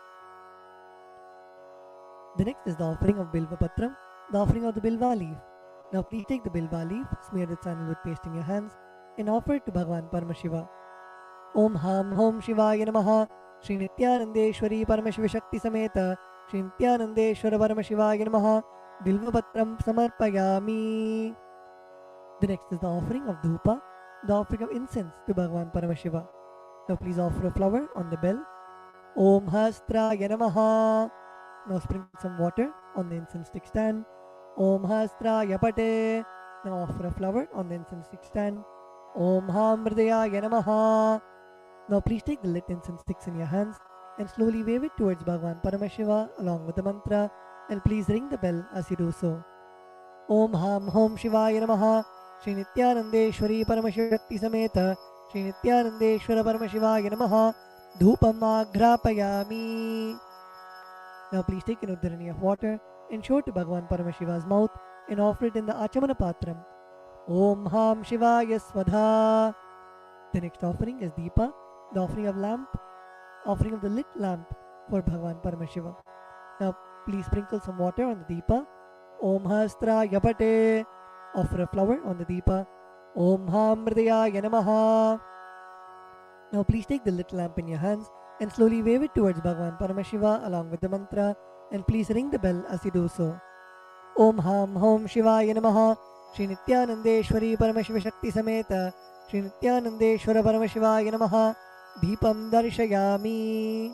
The next is the offering of Bilva Patram, the offering of the Bilva leaf. Now please take the Bilva leaf, smear the sandalwood paste in your hands, and offer it to Bhagavan Paramashiva. Om Ham Hom Shivaya Namaha, Shri Nityanandeshwari Paramashiva Shakti Sameta, Shri Nityanandeshwara Paramashivaya Namaha, Bilva Patram Samarpayami. The next is the offering of Dhupa, the offering of incense to Bhagavan Paramashiva. Now please offer a flower on the bell. Om Hastraya Namaha. Now sprinkle some water on the incense stick stand. Om Hastraya Pate. Now offer a flower on the incense stick stand. Om Hamrdayaya Namaha. Now please take the lit incense sticks in your hands and slowly wave it towards Bhagavan Paramashiva along with the mantra, and please ring the bell as you do so. Om Ham Hom Shivaya Namaha. Shri Nityanandeshwari Paramashiva Shakti Sameta, Shri Nityanandeshwara Paramashivaya Namaha, Dhupam Agrapayami. Now please take an udharani of water and show it to Bhagavan Paramashiva's mouth and offer it in the Achamana Patram. Om Ham Shivaya Swadha. The next offering is Deepa, the offering of the lit lamp for Bhagavan Paramashiva. Now please sprinkle some water on the Deepa. Om Hastra Yapate. Offer a flower on the Deepa. Om Hamrdayaya Namaha. Now please take the lit lamp in your hands and slowly wave it towards Bhagavan Paramashiva along with the mantra, and please ring the bell as you do so. Om Ham Hom Shivaya Namaha. Shri Nityanandeshwari Paramashiva Shakti Sameta, Shri Nityanandeshwara Paramashivaya Namaha, Deepam Darshayami.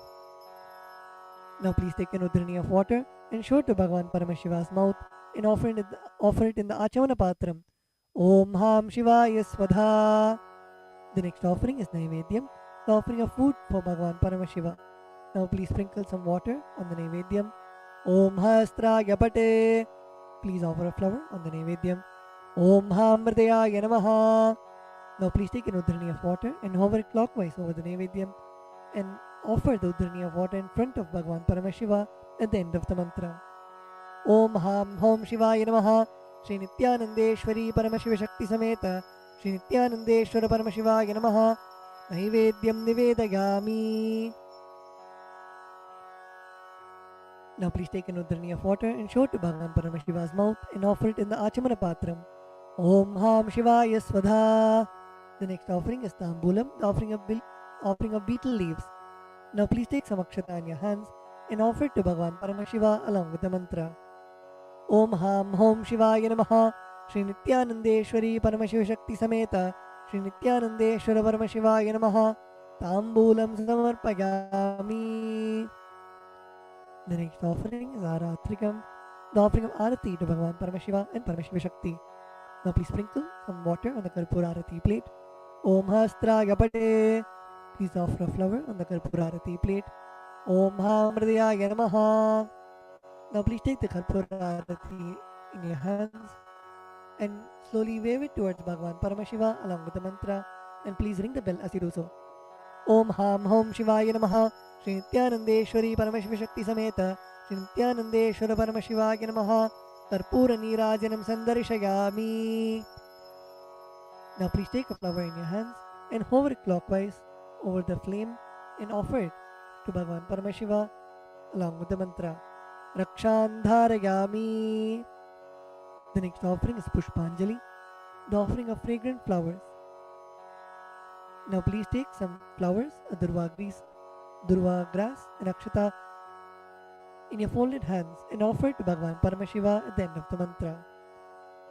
Now please take an udharani of water and show it to Bhagavan Paramashiva's mouth and offer it in the Achamana Patram. Om Ham Shivaya Swadha. The next offering is Naivedyam, the offering of food for Bhagavan Paramashiva. Now please sprinkle some water on the Naivedyam. Om Hastra Yapate. Please offer a flower on the Naivedyam. Om Hamrdayaya Namaha. Now please take an udharani of water and hover it clockwise over the Naivedyam and offer the udharani of water in front of Bhagavan Paramashiva at the end of the mantra. Om Ham Hom Shivaya Namaha. Shri Nityanandeshwari Paramashiva Shakti Sameta, Shri Nityanandeshwara Paramashivaya Namaha, Naivedyam Nivedayami. Now please take an udharani of water and show it to Bhagavan Paramashiva's mouth and offer it in the Achamana Patram. Om Ham Shivaya Swadha. The next offering is Tambulam, the offering of beetle leaves. Now please take some akshata in your hands and offer it to Bhagavan Paramashiva along with the mantra. Om Ham Hom Shivaya Namaha. Shri Nityanandeshwari Paramashiva Shakti Sameta, Shri Nityanandeshwara Paramashivaya Namaha, Tambulam Samarpayami. The next offering is Aratrikam, the offering of Arati to Bhagavan Paramashiva and Paramashiva Shakti. Now please sprinkle some water on the Karpura Arati plate. Om Hastra Yapate. Please offer a flower on the Karpura Arati plate. Om Hamrdayaya Namaha. Now please take the Karpura Arati in your hands and slowly wave it towards Bhagavan Paramashiva along with the mantra, and please ring the bell as you do so. Om Ham Hom Shivaya Namaha. Shri Nityanandeshwari Paramashiva Shakti Sameta, Shri Nityanandeshwara Paramashivaya Namaha, Karpura Nirajanam Sandarshayami. Now please take a flower in your hands and hover it clockwise over the flame and offer it to Bhagavan Paramashiva along with the mantra. Rakshandharayami. The next offering is Pushpanjali, the offering of fragrant flowers. Now please take some flowers, a durva grass and akshata in your folded hands and offer it to Bhagavan Paramashiva at the end of the mantra.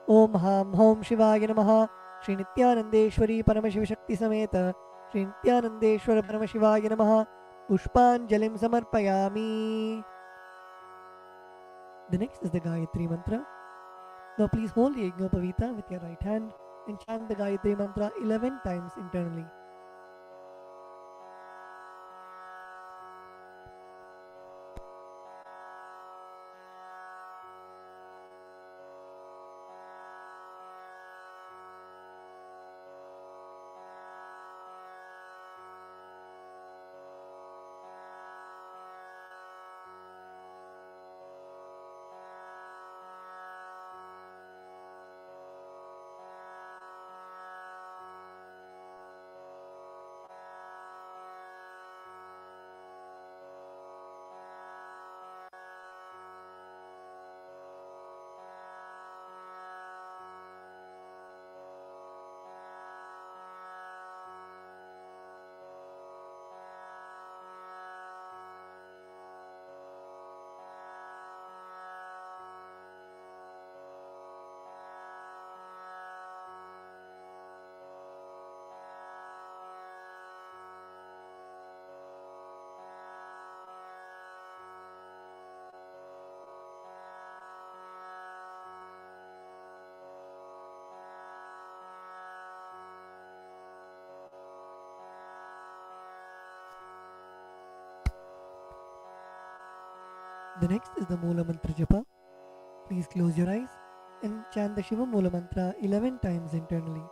Om Ham Hom Shivaya Namaha Shri Nityanandeshwari Paramashiva Shakti Sameta Shri Nityanandeshwara Paramashivaya Namaha Pushpanjalim Samarpayami. The next is the Gayatri Mantra. Now please hold the Yajnopavita with your right hand and chant the Gayatri Mantra 11 times internally. The next is the Mula Mantra Japa. Please close your eyes and chant the Shiva Mula Mantra 11 times internally.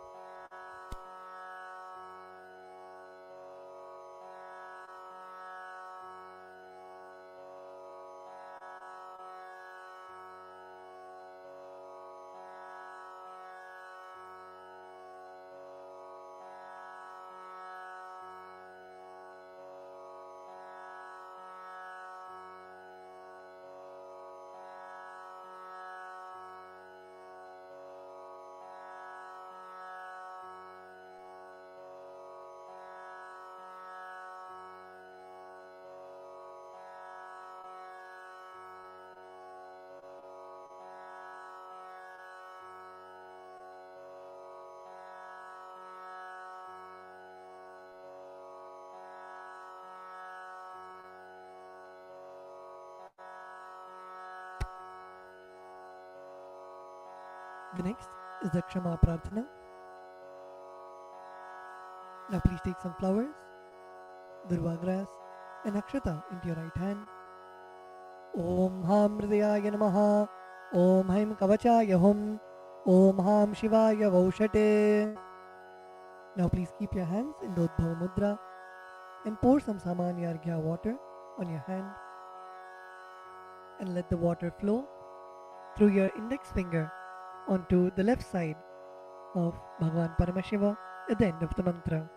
The next is the Kshama Prarthana. Now please take some flowers, durva grass and akshata into your right hand. Om Ham Hridayaya Namaha Om Haim Kavachaya Hum Om Ham Shivaya Vaushate. Now please keep your hands in Dodbhava Mudra and pour some Samanya Arghya water on your hand and let the water flow through your index finger onto the left side of Bhagavan Paramashiva at the end of the mantra.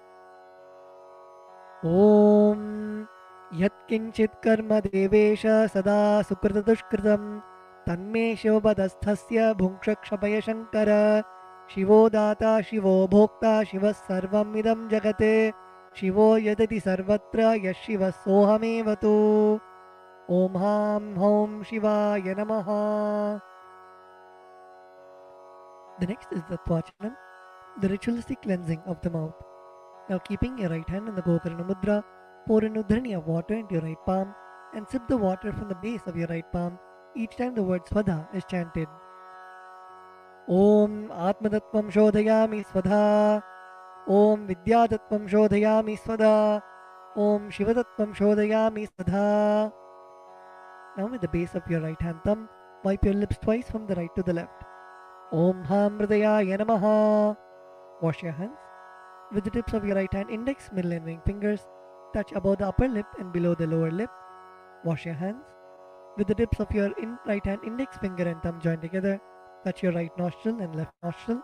Om Yat Kinchit Karma Devesha Sada Sukrita Dushkritam Tanme Shivabadasthasya Bhunkshakshabaya Shankara Shivo Data Shivo Bhokta Shiva Sarvam Idam Jagate Shivo Yadati Sarvatra Yashiva Sohamevatu. Om Ham Hom Shivaya Namaha. The next is the Tvachanam, the ritualistic cleansing of the mouth. Now keeping your right hand in the Gokarna Mudra, pour an udhrani of water into your right palm and sip the water from the base of your right palm each time the word Swadha is chanted. Om Atmadattvam Shodhayami Swadha. Om Vidyadattvam Shodhayami Swadha. Om Shivadattvam Shodhayami Swadha. Now with the base of your right hand thumb, wipe your lips twice from the right to the left. Om Ham Hridayaya Namaha. Wash your hands. With the tips of your right hand index, middle and ring fingers, touch above the upper lip and below the lower lip. Wash your hands. With the tips of your right hand index finger and thumb joined together, touch your right nostril and left nostril.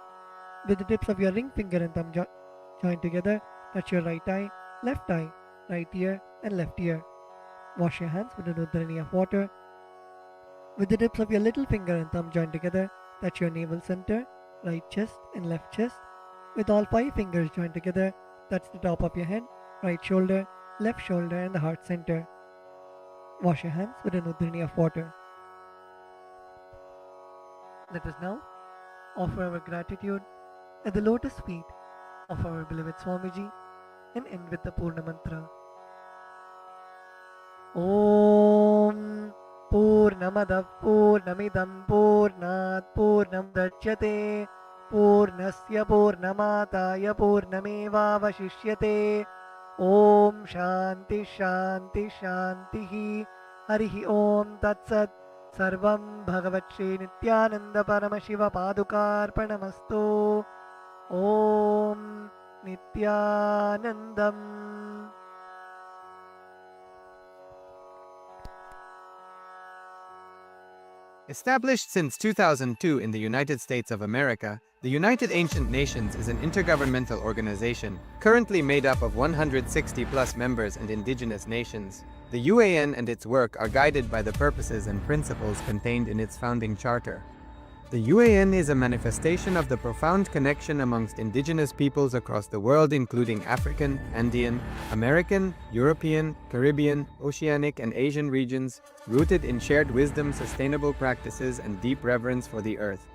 With the tips of your ring finger and thumb joined together, touch your right eye, right ear and left ear. Wash your hands with an udhrani of water. With the tips of your little finger and thumb joined together, Touch your navel center, right chest and left chest. With all 5 fingers joined together, touch the top of your head, right shoulder, left shoulder and the heart center. Wash your hands with an udhrini of water. Let us now offer our gratitude at the lotus feet of our beloved Swamiji and end with the Purna Mantra. Om Purnamadav Purnamidam Purnat Purnam Dachyate Purnasya Purnamataya Purnamevavashishyate. Om Shanti Shanti Shantihi. Harihi Om Tat Sat. Sarvam Bhagavat Shri Nityananda Paramashiva Padukarpanamastu. Om Nityanandam. Established since 2002 in the United States of America, the United Ancient Nations is an intergovernmental organization, currently made up of 160+ members and indigenous nations. The UAN and its work are guided by the purposes and principles contained in its founding charter. The UAN is a manifestation of the profound connection amongst indigenous peoples across the world, including African, Andean, American, European, Caribbean, Oceanic, and Asian regions, rooted in shared wisdom, sustainable practices, and deep reverence for the earth.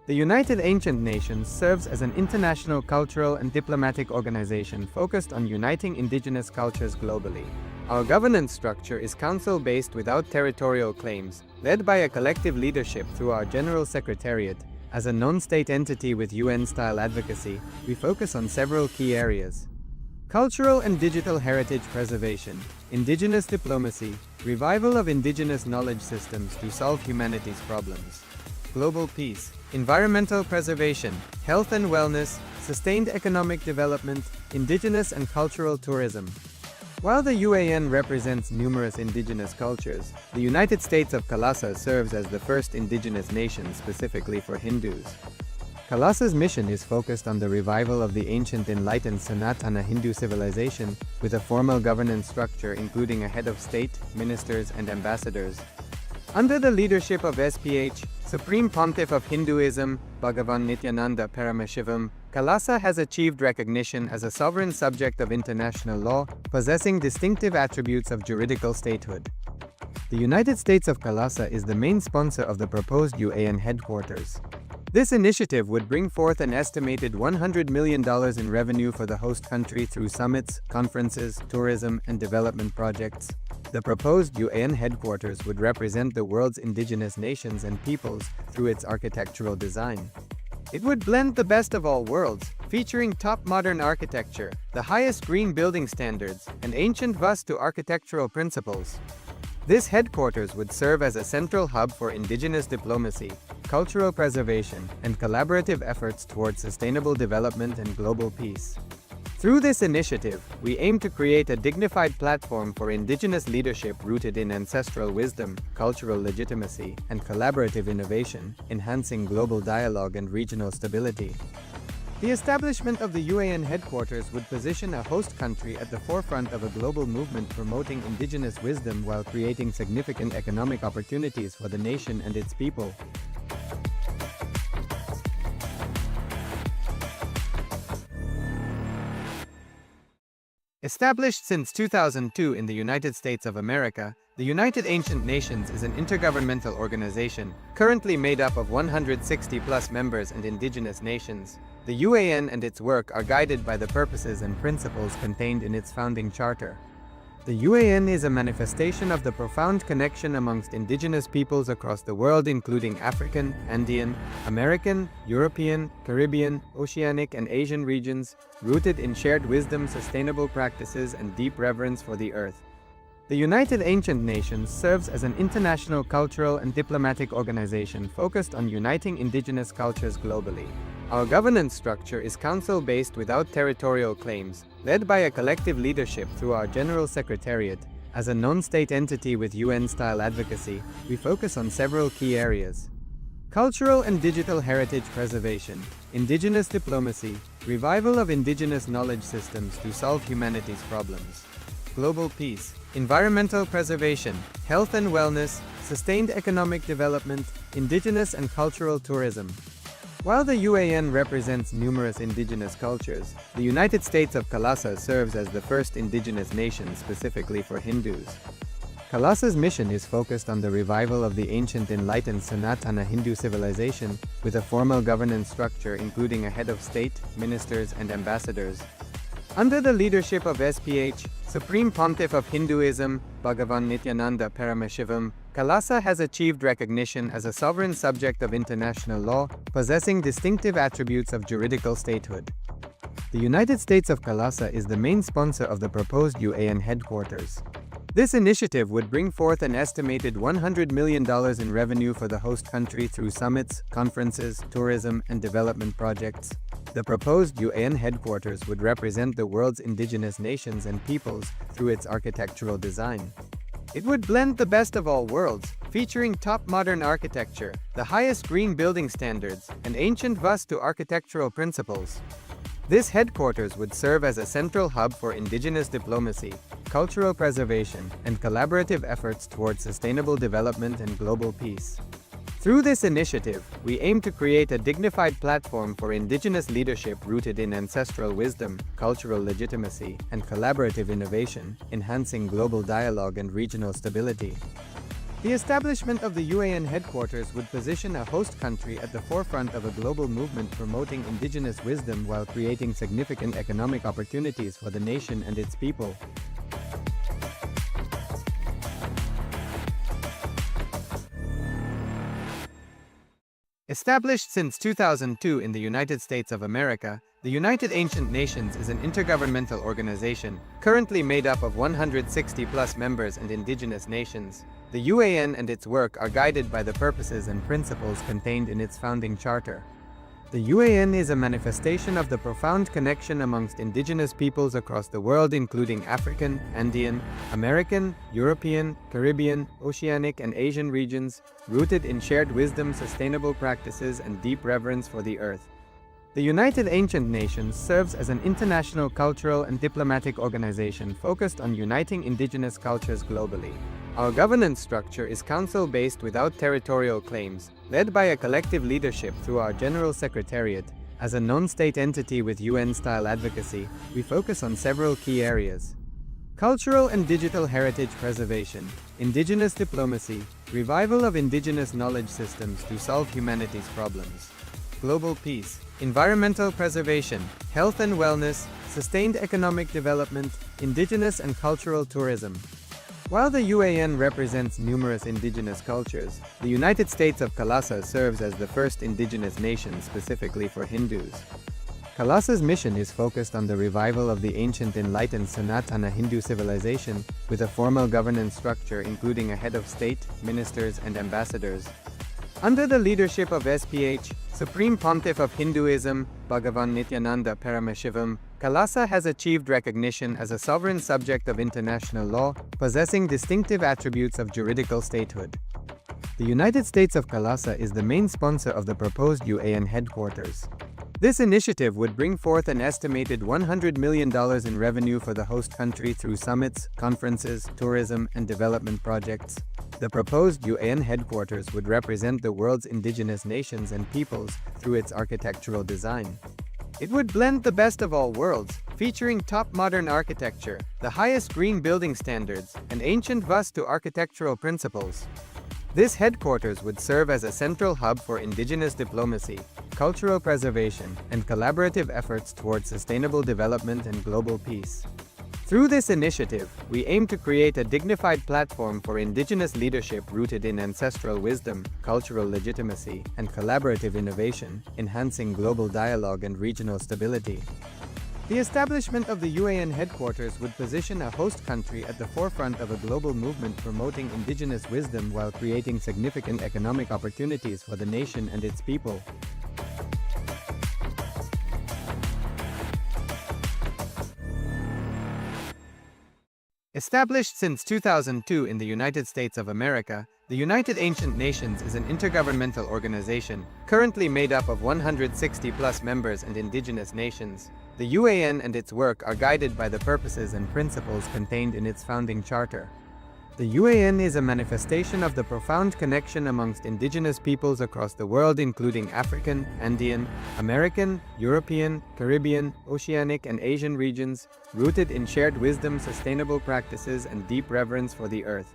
The United Ancient Nations serves as an international cultural and diplomatic organization focused on uniting indigenous cultures globally. Our governance structure is council-based without territorial claims, led by a collective leadership through our General Secretariat. As a non-state entity with UN-style advocacy, we focus on several key areas: cultural and digital heritage preservation, indigenous diplomacy, revival of indigenous knowledge systems to solve humanity's problems, global peace, environmental preservation, health and wellness, sustained economic development, indigenous and cultural tourism. While the UAN represents numerous indigenous cultures, the United States of Kalasa serves as the first indigenous nation specifically for Hindus. Kalasa's mission is focused on the revival of the ancient enlightened Sanatana Hindu civilization, with a formal governance structure including a head of state, ministers, and ambassadors. Under the leadership of SPH, Supreme Pontiff of Hinduism, Bhagavan Nityananda Paramashivoham, Kalasa has achieved recognition as a sovereign subject of international law, possessing distinctive attributes of juridical statehood. The United States of Kalasa is the main sponsor of the proposed UAN headquarters. This initiative would bring forth an estimated $100 million in revenue for the host country through summits, conferences, tourism, and development projects. The proposed UAN headquarters would represent the world's indigenous nations and peoples through its architectural design. It would blend the best of all worlds, featuring top modern architecture, the highest green building standards, and ancient Vastu architectural principles. This headquarters would serve as a central hub for indigenous diplomacy, cultural preservation, and collaborative efforts towards sustainable development and global peace. Through this initiative, we aim to create a dignified platform for indigenous leadership rooted in ancestral wisdom, cultural legitimacy, and collaborative innovation, enhancing global dialogue and regional stability. The establishment of the UAN headquarters would position a host country at the forefront of a global movement promoting indigenous wisdom while creating significant economic opportunities for the nation and its people. Established since 2002 in the United States of America, the United Ancient Nations is an intergovernmental organization, currently made up of 160+ members and indigenous nations. The UAN and its work are guided by the purposes and principles contained in its founding charter. The UAN is a manifestation of the profound connection amongst indigenous peoples across the world, including African, Andean, American, European, Caribbean, Oceanic, and Asian regions, rooted in shared wisdom, sustainable practices, and deep reverence for the earth. The United Ancient Nations serves as an international cultural and diplomatic organization focused on uniting indigenous cultures globally. Our governance structure is council-based without territorial claims, led by a collective leadership through our General Secretariat. As a non-state entity with UN-style advocacy, we focus on several key areas: cultural and digital heritage preservation, indigenous diplomacy, revival of indigenous knowledge systems to solve humanity's problems, global peace, environmental preservation, health and wellness, sustained economic development, indigenous and cultural tourism. While the UAN represents numerous indigenous cultures, the United States of Kalasa serves as the first indigenous nation specifically for Hindus. Kalasa's mission is focused on the revival of the ancient enlightened Sanatana Hindu civilization with a formal governance structure including a head of state, ministers, and ambassadors. Under the leadership of SPH, Supreme Pontiff of Hinduism, Bhagavan Nityananda Paramashivoham, Kalasa has achieved recognition as a sovereign subject of international law, possessing distinctive attributes of juridical statehood. The United States of Kalasa is the main sponsor of the proposed UAN headquarters. This initiative would bring forth an estimated $100 million in revenue for the host country through summits, conferences, tourism, and development projects. The proposed UAN headquarters would represent the world's indigenous nations and peoples through its architectural design. It would blend the best of all worlds, featuring top modern architecture, the highest green building standards, and ancient Vastu architectural principles. This headquarters would serve as a central hub for indigenous diplomacy, cultural preservation, and collaborative efforts towards sustainable development and global peace. Through this initiative, we aim to create a dignified platform for indigenous leadership rooted in ancestral wisdom, cultural legitimacy, and collaborative innovation, enhancing global dialogue and regional stability. The establishment of the UAN headquarters would position a host country at the forefront of a global movement promoting indigenous wisdom while creating significant economic opportunities for the nation and its people. Established since 2002 in the United States of America, the United Ancient Nations is an intergovernmental organization, currently made up of 160+ members and indigenous nations. The UAN and its work are guided by the purposes and principles contained in its founding charter. The UAN is a manifestation of the profound connection amongst indigenous peoples across the world, including African, Andean, American, European, Caribbean, Oceanic, and Asian regions, rooted in shared wisdom, sustainable practices, and deep reverence for the earth. The United Ancient Nations serves as an international cultural and diplomatic organization focused on uniting indigenous cultures globally. Our governance structure is council-based without territorial claims, led by a collective leadership through our General Secretariat. As a non-state entity with UN-style advocacy, we focus on several key areas: cultural and digital heritage preservation, indigenous diplomacy, revival of indigenous knowledge systems to solve humanity's problems, global peace, environmental preservation, health and wellness, sustained economic development, indigenous and cultural tourism. While the UAN represents numerous indigenous cultures, the United States of Kalasa serves as the first indigenous nation specifically for Hindus. Kalasa's mission is focused on the revival of the ancient enlightened Sanatana Hindu civilization with a formal governance structure including a head of state, ministers, and ambassadors. Under the leadership of SPH, Supreme Pontiff of Hinduism, Bhagavan Nityananda Paramashivoham, Kalasa has achieved recognition as a sovereign subject of international law, possessing distinctive attributes of juridical statehood. The United States of Kalasa is the main sponsor of the proposed UAN headquarters. This initiative would bring forth an estimated $100 million in revenue for the host country through summits, conferences, tourism, and development projects. The proposed UAN headquarters would represent the world's indigenous nations and peoples through its architectural design. It would blend the best of all worlds, featuring top modern architecture, the highest green building standards, and ancient Vastu architectural principles. This headquarters would serve as a central hub for indigenous diplomacy, cultural preservation, and collaborative efforts towards sustainable development and global peace. Through this initiative, we aim to create a dignified platform for indigenous leadership rooted in ancestral wisdom, cultural legitimacy, and collaborative innovation, enhancing global dialogue and regional stability. The establishment of the UAN headquarters would position a host country at the forefront of a global movement promoting indigenous wisdom while creating significant economic opportunities for the nation and its people. Established since 2002 in the United States of America, the United Ancient Nations is an intergovernmental organization, currently made up of 160+ members and indigenous nations. The UAN and its work are guided by the purposes and principles contained in its founding charter. The UAN is a manifestation of the profound connection amongst indigenous peoples across the world, including African, Andean, American, European, Caribbean, Oceanic, and Asian regions, rooted in shared wisdom, sustainable practices, and deep reverence for the earth.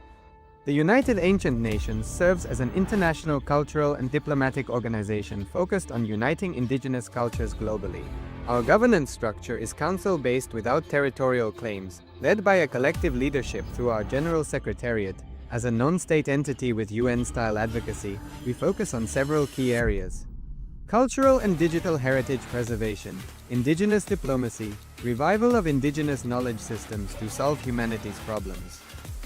The United Ancient Nations serves as an international cultural and diplomatic organization focused on uniting indigenous cultures globally. Our governance structure is council-based without territorial claims, led by a collective leadership through our General Secretariat. As a non-state entity with UN-style advocacy, we focus on several key areas: cultural and digital heritage preservation, indigenous diplomacy, revival of indigenous knowledge systems to solve humanity's problems,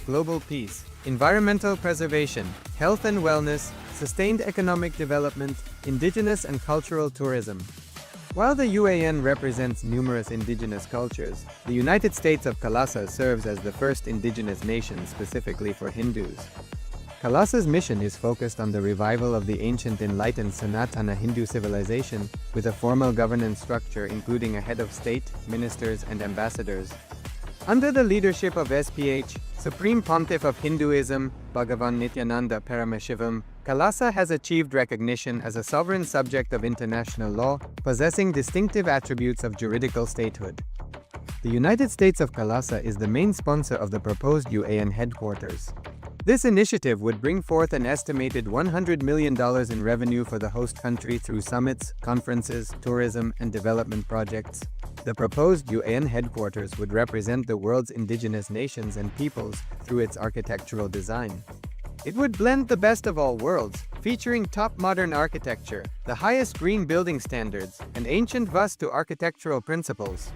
global peace, environmental preservation, health and wellness, sustained economic development, indigenous and cultural tourism. While the UAN represents numerous indigenous cultures, the United States of Kalasa serves as the first indigenous nation specifically for Hindus. Kalasa's mission is focused on the revival of the ancient enlightened Sanatana Hindu civilization, with a formal governance structure including a head of state, ministers, and ambassadors. Under the leadership of SPH, Supreme Pontiff of Hinduism, Bhagavan Nityananda Paramashivoham, Kalasa has achieved recognition as a sovereign subject of international law, possessing distinctive attributes of juridical statehood. The United States of Kalasa is the main sponsor of the proposed UAN headquarters. This initiative would bring forth an estimated $100 million in revenue for the host country through summits, conferences, tourism, and development projects. The proposed UAN headquarters would represent the world's indigenous nations and peoples through its architectural design. It would blend the best of all worlds, featuring top modern architecture, the highest green building standards, and ancient Vastu architectural principles.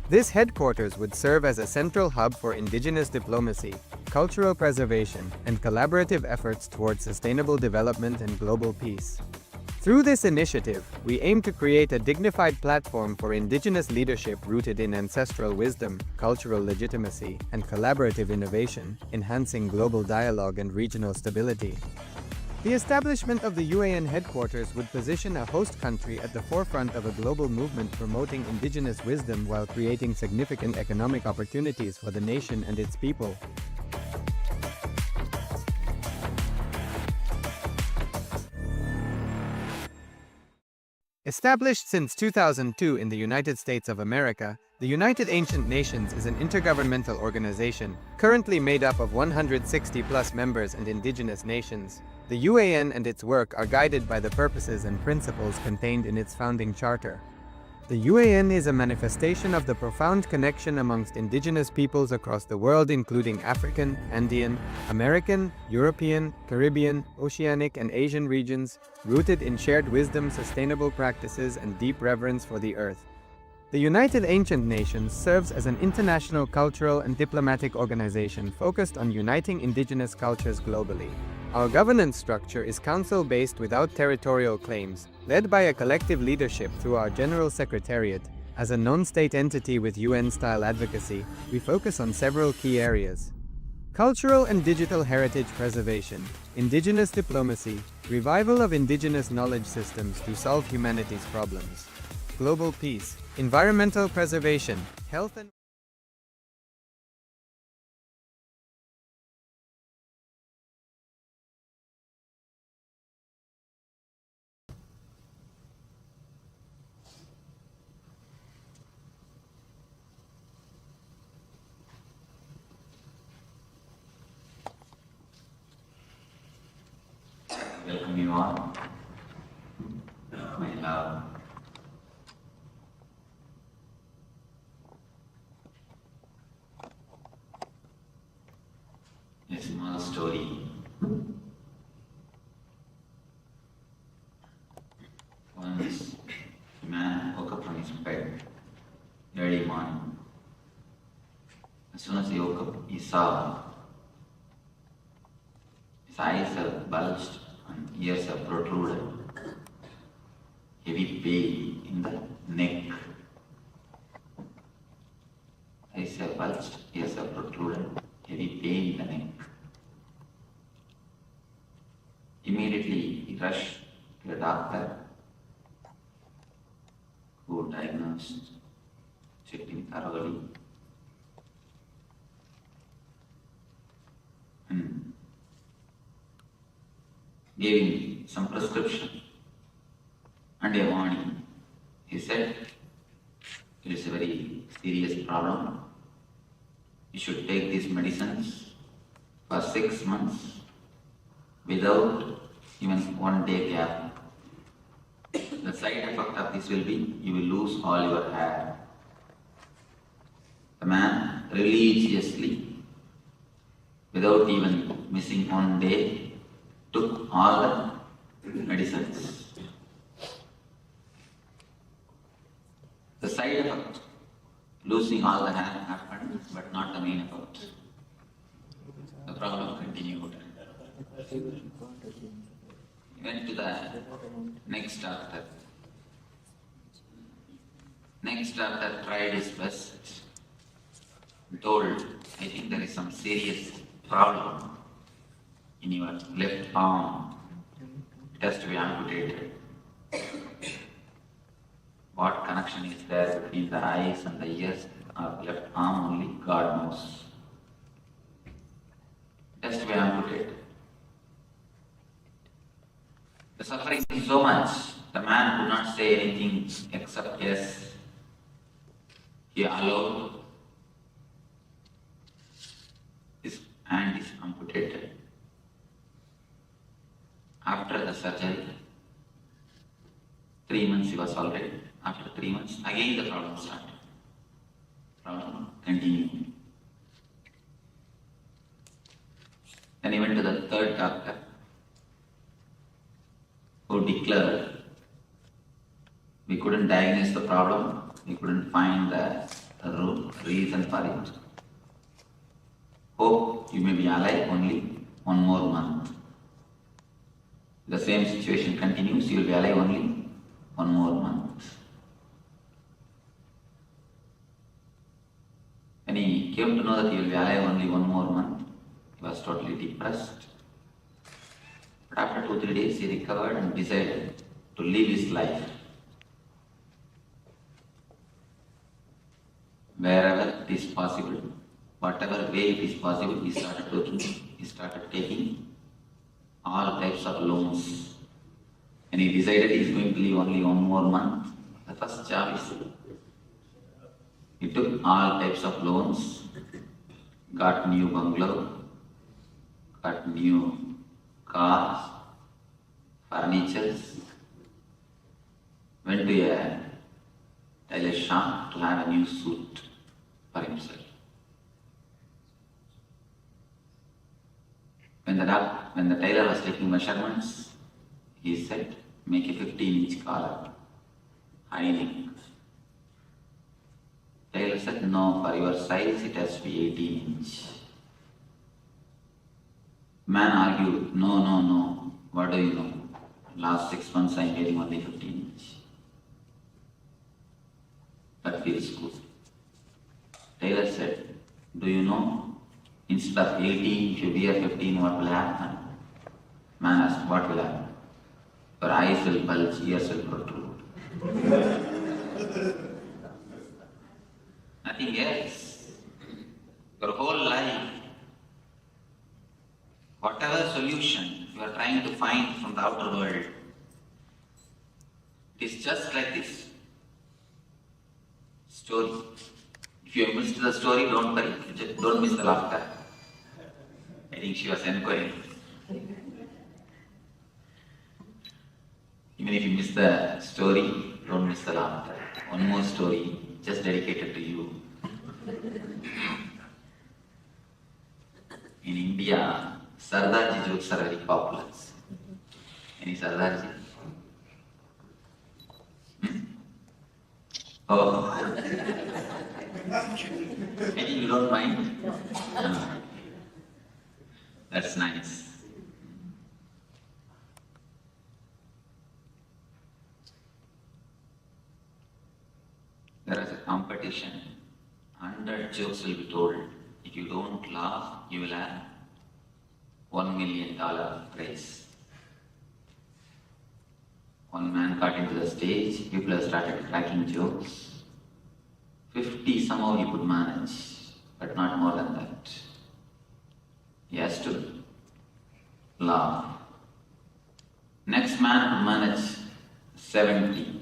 This headquarters would serve as a central hub for indigenous diplomacy, cultural preservation, and collaborative efforts towards sustainable development and global peace. Through this initiative, we aim to create a dignified platform for indigenous leadership rooted in ancestral wisdom, cultural legitimacy, and collaborative innovation, enhancing global dialogue and regional stability. The establishment of the UAN headquarters would position a host country at the forefront of a global movement promoting indigenous wisdom while creating significant economic opportunities for the nation and its people. Established since 2002 in the United States of America, the United Ancient Nations is an intergovernmental organization, currently made up of 160+ members and indigenous nations. The UAN and its work are guided by the purposes and principles contained in its founding charter. The UAN is a manifestation of the profound connection amongst indigenous peoples across the world, including African, Andean, American, European, Caribbean, Oceanic, and Asian regions, rooted in shared wisdom, sustainable practices, and deep reverence for the earth. The United Ancient Nations serves as an international cultural and diplomatic organization focused on uniting indigenous cultures globally. Our governance structure is council-based without territorial claims, led by a collective leadership through our General Secretariat. As a non-state entity with UN-style advocacy, we focus on several key areas: cultural and digital heritage preservation, indigenous diplomacy, revival of indigenous knowledge systems to solve humanity's problems, global peace, environmental preservation, health and welcome you all. My love. A small story. Once a man woke up from his bed early morning. As soon as he woke up, he saw his eyes have bulged and ears have protruded. Heavy pain in the neck. Eyes have bulged, ears have protruded. Heavy pain in the neck. Immediately he rushed to a doctor who diagnosed sitting thoroughly, and giving some prescription and a warning. He said, it is a very serious problem. You should take these medicines for 6 months without even 1 day gap. The side effect of this will be you will lose all your hair. The man religiously, without even missing 1 day, took all the medicines. The side effect, losing all the hair, happened, but not the main effect. The problem continued. He went to the next doctor. Next doctor tried his best. Told, I think there is some serious problem in your left arm. It has to be amputated. What connection is there between the eyes and the ears or left arm only God knows. It has to be amputated. The suffering is so much, the man could not say anything except yes. He allowed his hand is amputated. After the surgery, 3 months he was alright. After 3 months, again the problem started. Problem continued. Then he went to the third doctor, who declared we couldn't diagnose the problem, we couldn't find the reason for it. Hope you may be alive only 1 more month. The same situation continues, you will be alive only 1 more month. When he came to know that he will be alive only 1 more month, he was totally depressed. But after 2-3 days, he recovered and decided to live his life. Wherever it is possible, whatever way it is possible, he started taking all types of loans. And he decided he is going to live only 1 more month. The first job is he took all types of loans, got new bungalow, got new cars, furnitures, went to a tailor shop to have a new suit for himself. When the tailor was taking measurements, he said, make a 15-inch collar, high neck. Tailor said, no, for your size it has to be 18-inch. Man argued, no, what do you know? Last 6 months I am wearing only 15-inch. That feels good. Tailor said, do you know, instead of 18, if you wear 15, what will happen? Man asked, what will happen? Your eyes will bulge, ears will protrude. Nothing else. Your whole life, whatever solution you are trying to find from the outer world, it is just like this story. If you have missed the story, don't worry, don't miss the laughter. I think she was enquiring. Even if you miss the story, don't miss the laughter. One more story, just dedicated to you. In India, Sardarji jokes are very popular. Any Sardarji? Oh. Maybe you don't mind? No. That's nice. There is a competition. 100 jokes will be told. If you don't laugh, you will have $1 million prize. One man got into the stage, people have started cracking jokes. 50 50 somehow he could manage, but not more than that. He has to laugh. Next man could manage 70.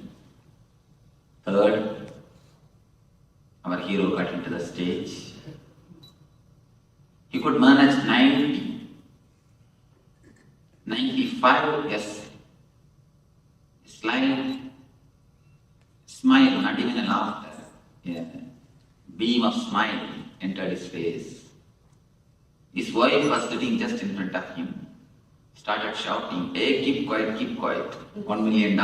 Third, our hero got into the stage. He could manage 90. 95, yes. Smile, not even a laughter. Yeah. Beam of smile entered his face. His wife was sitting just in front of him. Started shouting, "Hey, keep quiet, keep quiet. $1 million.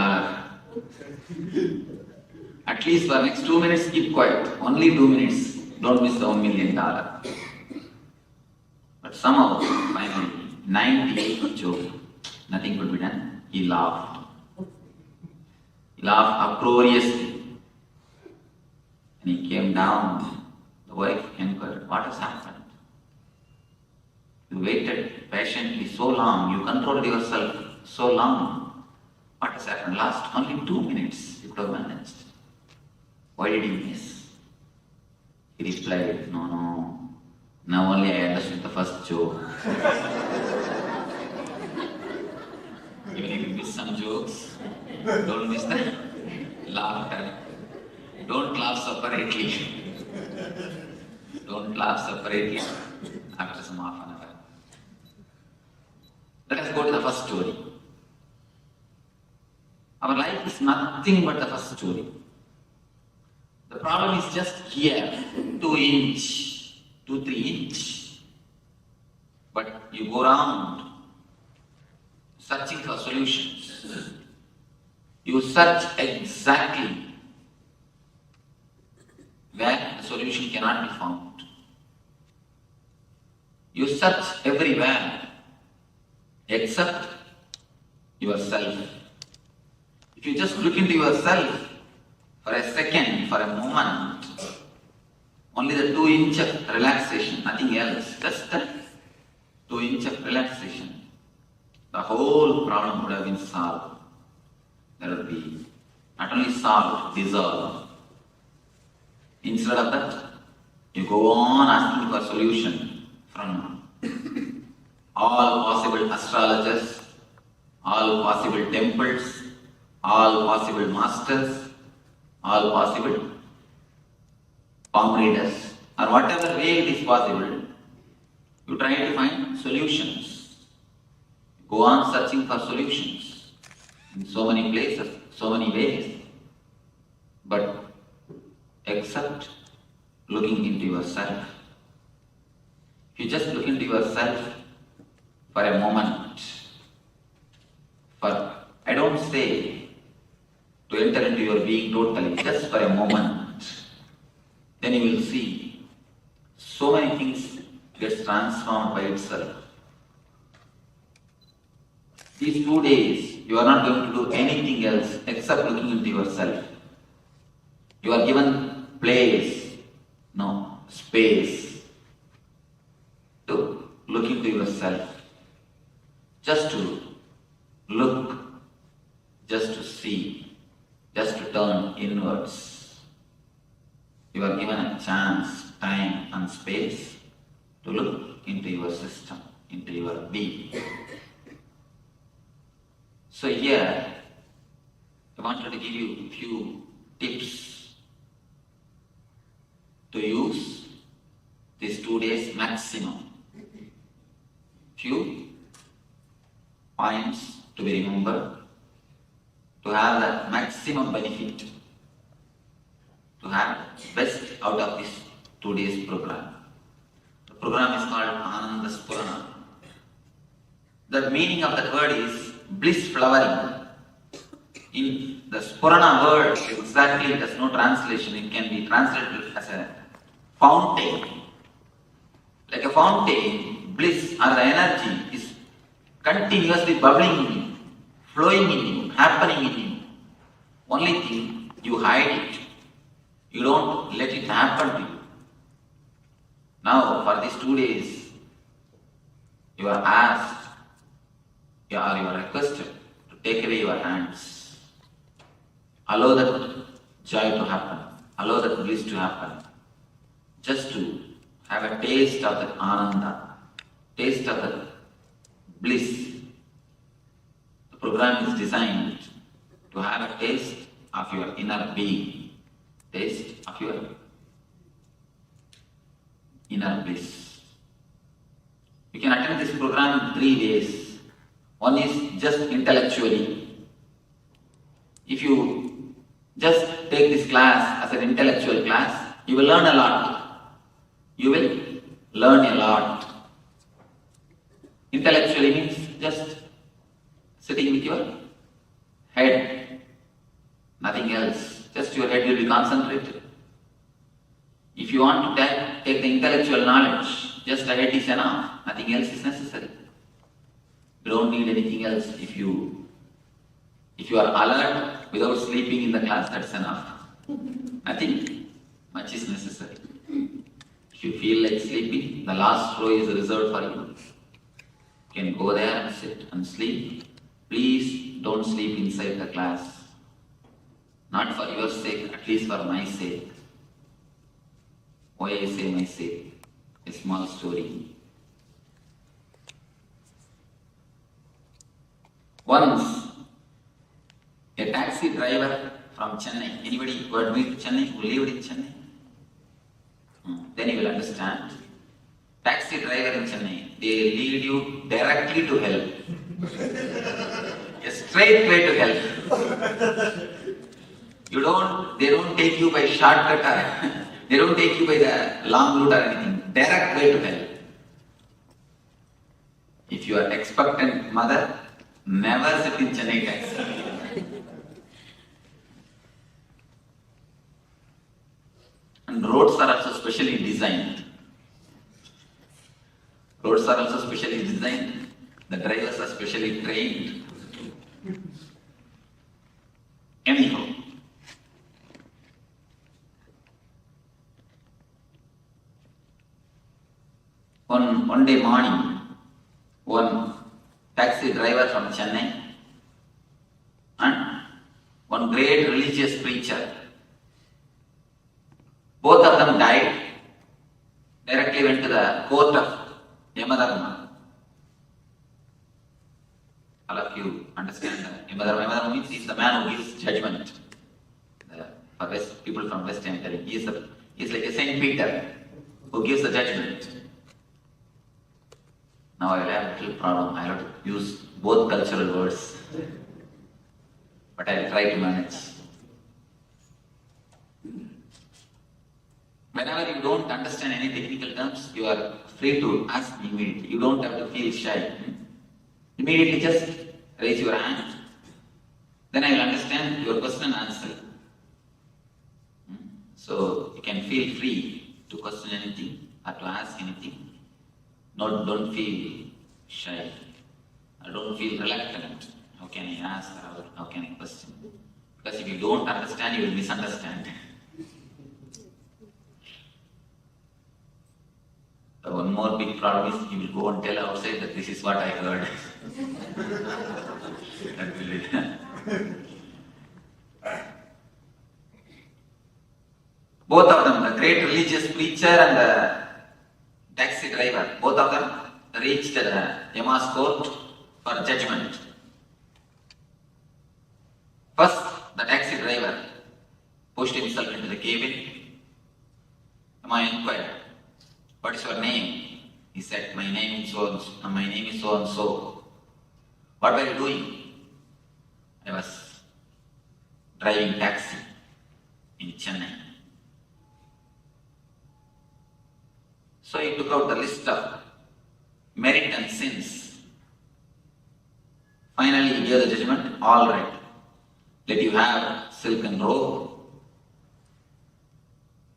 At least for next 2 minutes, keep quiet. Only 2 minutes. Don't miss the $1 million. But somehow, finally, 98th joke, nothing could be done. He laughed. He laughed uproariously. And he came down. The wife inquired, "What has happened? You waited patiently so long, you controlled yourself so long. What has happened? Last only 2 minutes you could have managed. Why did you miss?" He replied, No. Now only I understood the first joke. Even if you miss some jokes, don't miss the laughter. Don't laugh separately. Don't laugh separately after some half an hour. Let us go to the first story. Our life is nothing but the first story. The problem is just here, 2 inch, 2-3 inch. But you go around searching for solutions. You search exactly where the solution cannot be found. You search everywhere except yourself. If you just look into yourself for a second, for a moment, only the 2 inch of relaxation, nothing else, just the 2 inch of relaxation, the whole problem would have been solved. There would be not only solved, dissolved. Instead of that, you go on asking for solution from all possible astrologers, all possible temples, all possible masters, all possible palm readers, or whatever way it is possible, you try to find solutions. Go on searching for solutions in so many places, so many ways, but except looking into yourself. If you just look into yourself for a moment, I don't say to enter into your being totally, just for a moment, then you will see so many things gets transformed by itself. These 2 days, you are not going to do anything else except looking into yourself. You are given space to look into yourself. Just to look, just to see, just to turn inwards. You are given a chance, time and space to look into your system, into your being. So here, I wanted to give you a few tips to use these 2 days maximum. Few points to be remembered, to have the maximum benefit, to have best out of this 2 days program. The program is called Ananda Spurana. The meaning of that word is bliss flowering. In the Spurana word, exactly there's no translation. It can be translated as a fountain. Like a fountain, bliss or the energy is continuously bubbling in you, flowing in you, happening in you. Only thing, you hide it. You don't let it happen to you. Now, for these 2 days, you are asked, you are requested to take away your hands. Allow that joy to happen. Allow that bliss to happen. just to have a taste of the ananda, taste of the bliss. The program is designed to have a taste of your inner being, taste of your inner bliss. You can attend this program in 3 ways. One is just intellectually. If you just take this class as an intellectual class, you will learn a lot. You will learn a lot. Intellectually means just sitting with your head, nothing else. Just your head will be concentrated. If you want to take the intellectual knowledge, just the head is enough. Nothing else is necessary. You don't need anything else. If you are alert without sleeping in the class, that's enough. Nothing much is necessary. If you feel like sleeping, the last row is reserved for you. You can go there and sit and sleep. Please don't sleep inside the class. Not for your sake, at least for my sake. Why I say my sake? A small story. Once, a taxi driver from Chennai, anybody who had been to Chennai, who lived in Chennai? Then you will understand. Taxi driver in Chennai, they lead you directly to hell. A straight way to hell. They don't take you by shortcut or they don't take you by the long route or anything. Direct way to hell. If you are expectant mother, never sit in Chennai taxi. And roads are also specially designed. Roads are also specially designed. The drivers are specially trained. Anyhow, one day morning, one taxi driver from Chennai and one great religious preacher, both of them died, directly went to the court of Yamadharma. All of you understand that Yamadharma. Yamadharma means he is the man who gives judgment. For people from West, I am telling, he is like a Saint Peter who gives the judgment. Now I will have a little problem. I have to use both cultural words, but I will try to manage. Whenever you don't understand any technical terms, you are free to ask me immediately. You don't have to feel shy. Immediately just raise your hand. Then I will understand your question and answer. So you can feel free to question anything or to ask anything. Don't feel shy. Or don't feel reluctant. How can I ask or how can I question? Because if you don't understand, you will misunderstand. So one more big problem is you will go and tell outside that this is what I heard. That will be both of them, the great religious preacher and the taxi driver, both of them reached the Yama's court for judgment. First, the taxi driver pushed himself into the cabin. Yama inquired, "What is your name?" He said, my name is so and so. "What were you doing?" "I was driving taxi in Chennai." So he took out the list of merit and sins. Finally he gave the judgment, "All right, let you have silken robe,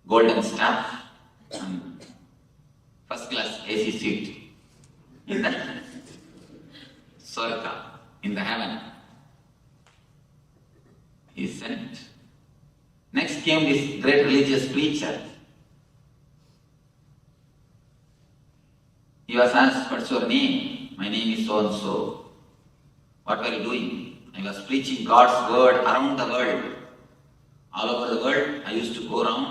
golden staff, and first class AC seat in the Swarga, in the heaven." He sent. Next came this great religious preacher. He was asked, "What's your name?" "My name is so and so." "What were you doing?" "I was preaching God's word around the world. All over the world, I used to go around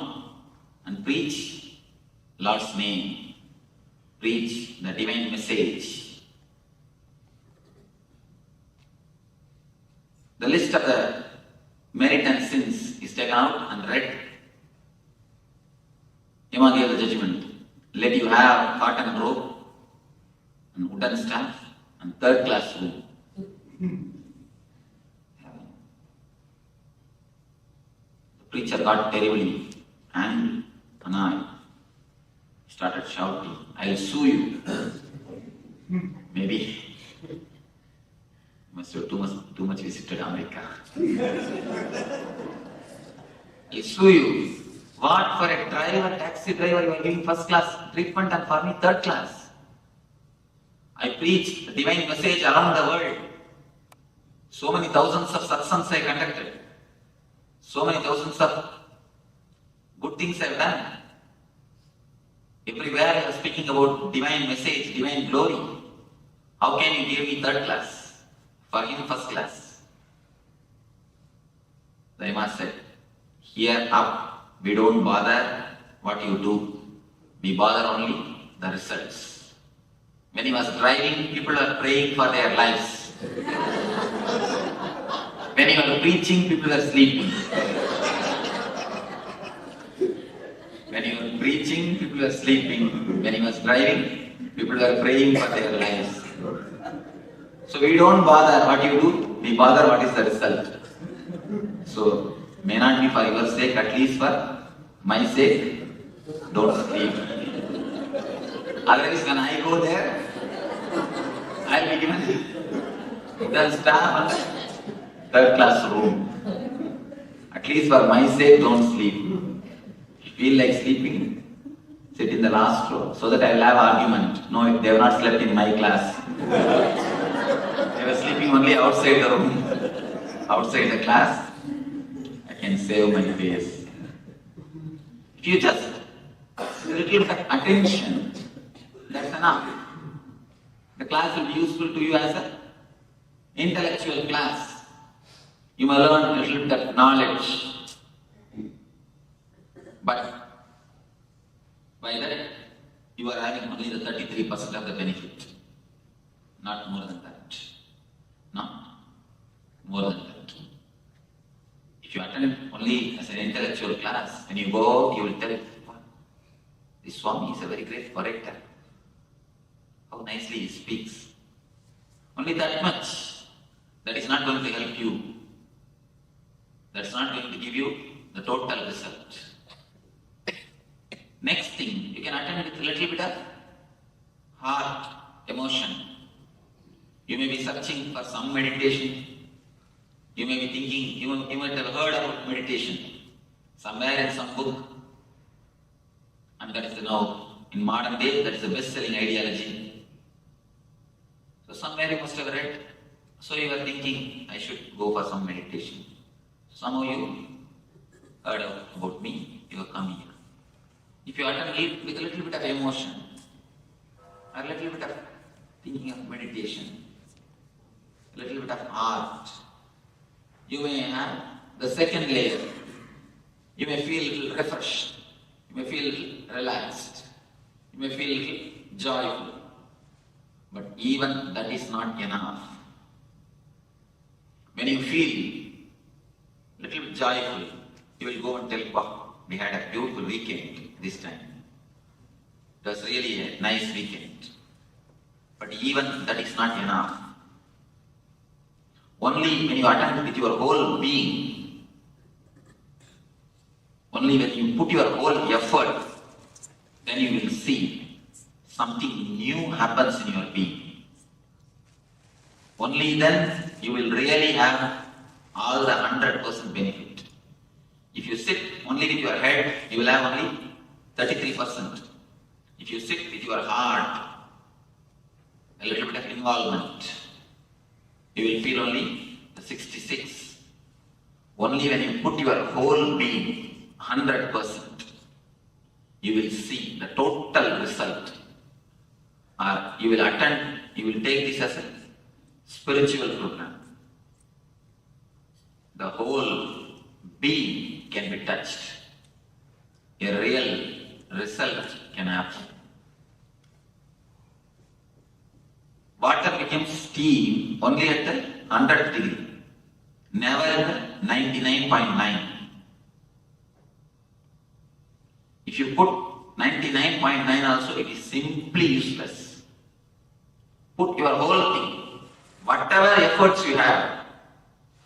and preach Lord's name, preach the divine message. The list of the merit and sins is taken out and read. Yama gave the judgment. Let you have cotton robe and wooden staff and third class room. The preacher got terribly angry, annoyed. Started shouting, I'll sue you. Maybe must have too much visited America. I'll sue you. What, for a driver, taxi driver, you are giving first class treatment and for me third class? I preach the divine message around the world. So many thousands of satsangs I conducted. So many thousands of good things I have done. Everywhere I was speaking about divine message, divine glory. How can you give me third class? For him first class. The Imam said, here up, we don't bother what you do. We bother only the results. When he was driving, people were praying for their lives. When he was preaching, people were sleeping. When he was preaching, people were sleeping. When he was driving, people were praying for their lives. So we don't bother what you do, we bother what is the result. So, may not be for your sake, at least for my sake, don't sleep. Otherwise, when I go there, I'll be given the staff and third class room. At least for my sake, don't sleep. If you feel like sleeping, sit in the last row so that I will have argument. No, they have not slept in my class. They were sleeping only outside the room, outside the class. I can save my face. If you just a little bit of attention, that's enough. The class will be useful to you as an intellectual class. You may learn a little bit of knowledge. But by that, you are having only the 33% of the benefit. Not more than that. No, more than that. If you attend only as an intellectual class, when you go out, you will tell, this Swami is a very great orator. How nicely he speaks. Only that much. That is not going to help you. That's not going to give you the total result. Next thing, you can attend with a little bit of heart, emotion. You may be searching for some meditation. You may be thinking, you might have heard about meditation somewhere in some book. And that is now, in modern day, that is the best-selling ideology. So somewhere you must have read. So you are thinking, I should go for some meditation. Some of you heard about me, you are coming here. If you attend with a little bit of emotion, or a little bit of thinking of meditation, a little bit of art, you may have the second layer. You may feel a little refreshed. You may feel a little relaxed. You may feel a little joyful. But even that is not enough. When you feel a little bit joyful, you will go and tell, wow, we had a beautiful weekend this time. It was really a nice weekend. But even that is not enough. Only when you attend with your whole being, only when you put your whole effort, then you will see something new happens in your being. Only then you will really have all the 100% benefit. If you sit only with your head, you will have only 33%. If you sit with your heart, a little bit of involvement, you will feel only the 66. Only when you put your whole being 100%, you will see the total result. Or you will attend, you will take this as a spiritual program. The whole being can be touched. A real result can can happen. Water becomes steam only at the 100th degree, never at the 99.9. If you put 99.9 also, it is simply useless. Put your whole thing, whatever efforts you have,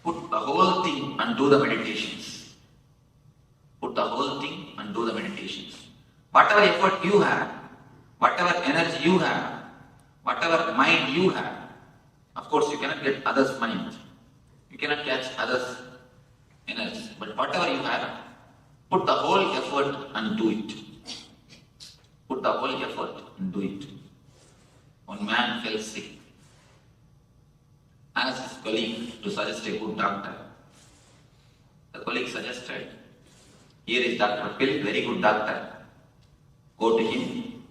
put the whole thing and do the meditations. Put the whole thing and do the meditations. Whatever effort you have, whatever energy you have, whatever mind you have, of course you cannot get others' mind, you cannot catch others' energy, but whatever you have, put the whole effort and do it. Put the whole effort and do it. One man fell sick. Asked his colleague to suggest a good doctor. The colleague suggested, here is Dr. Pill, very good doctor. Go to him.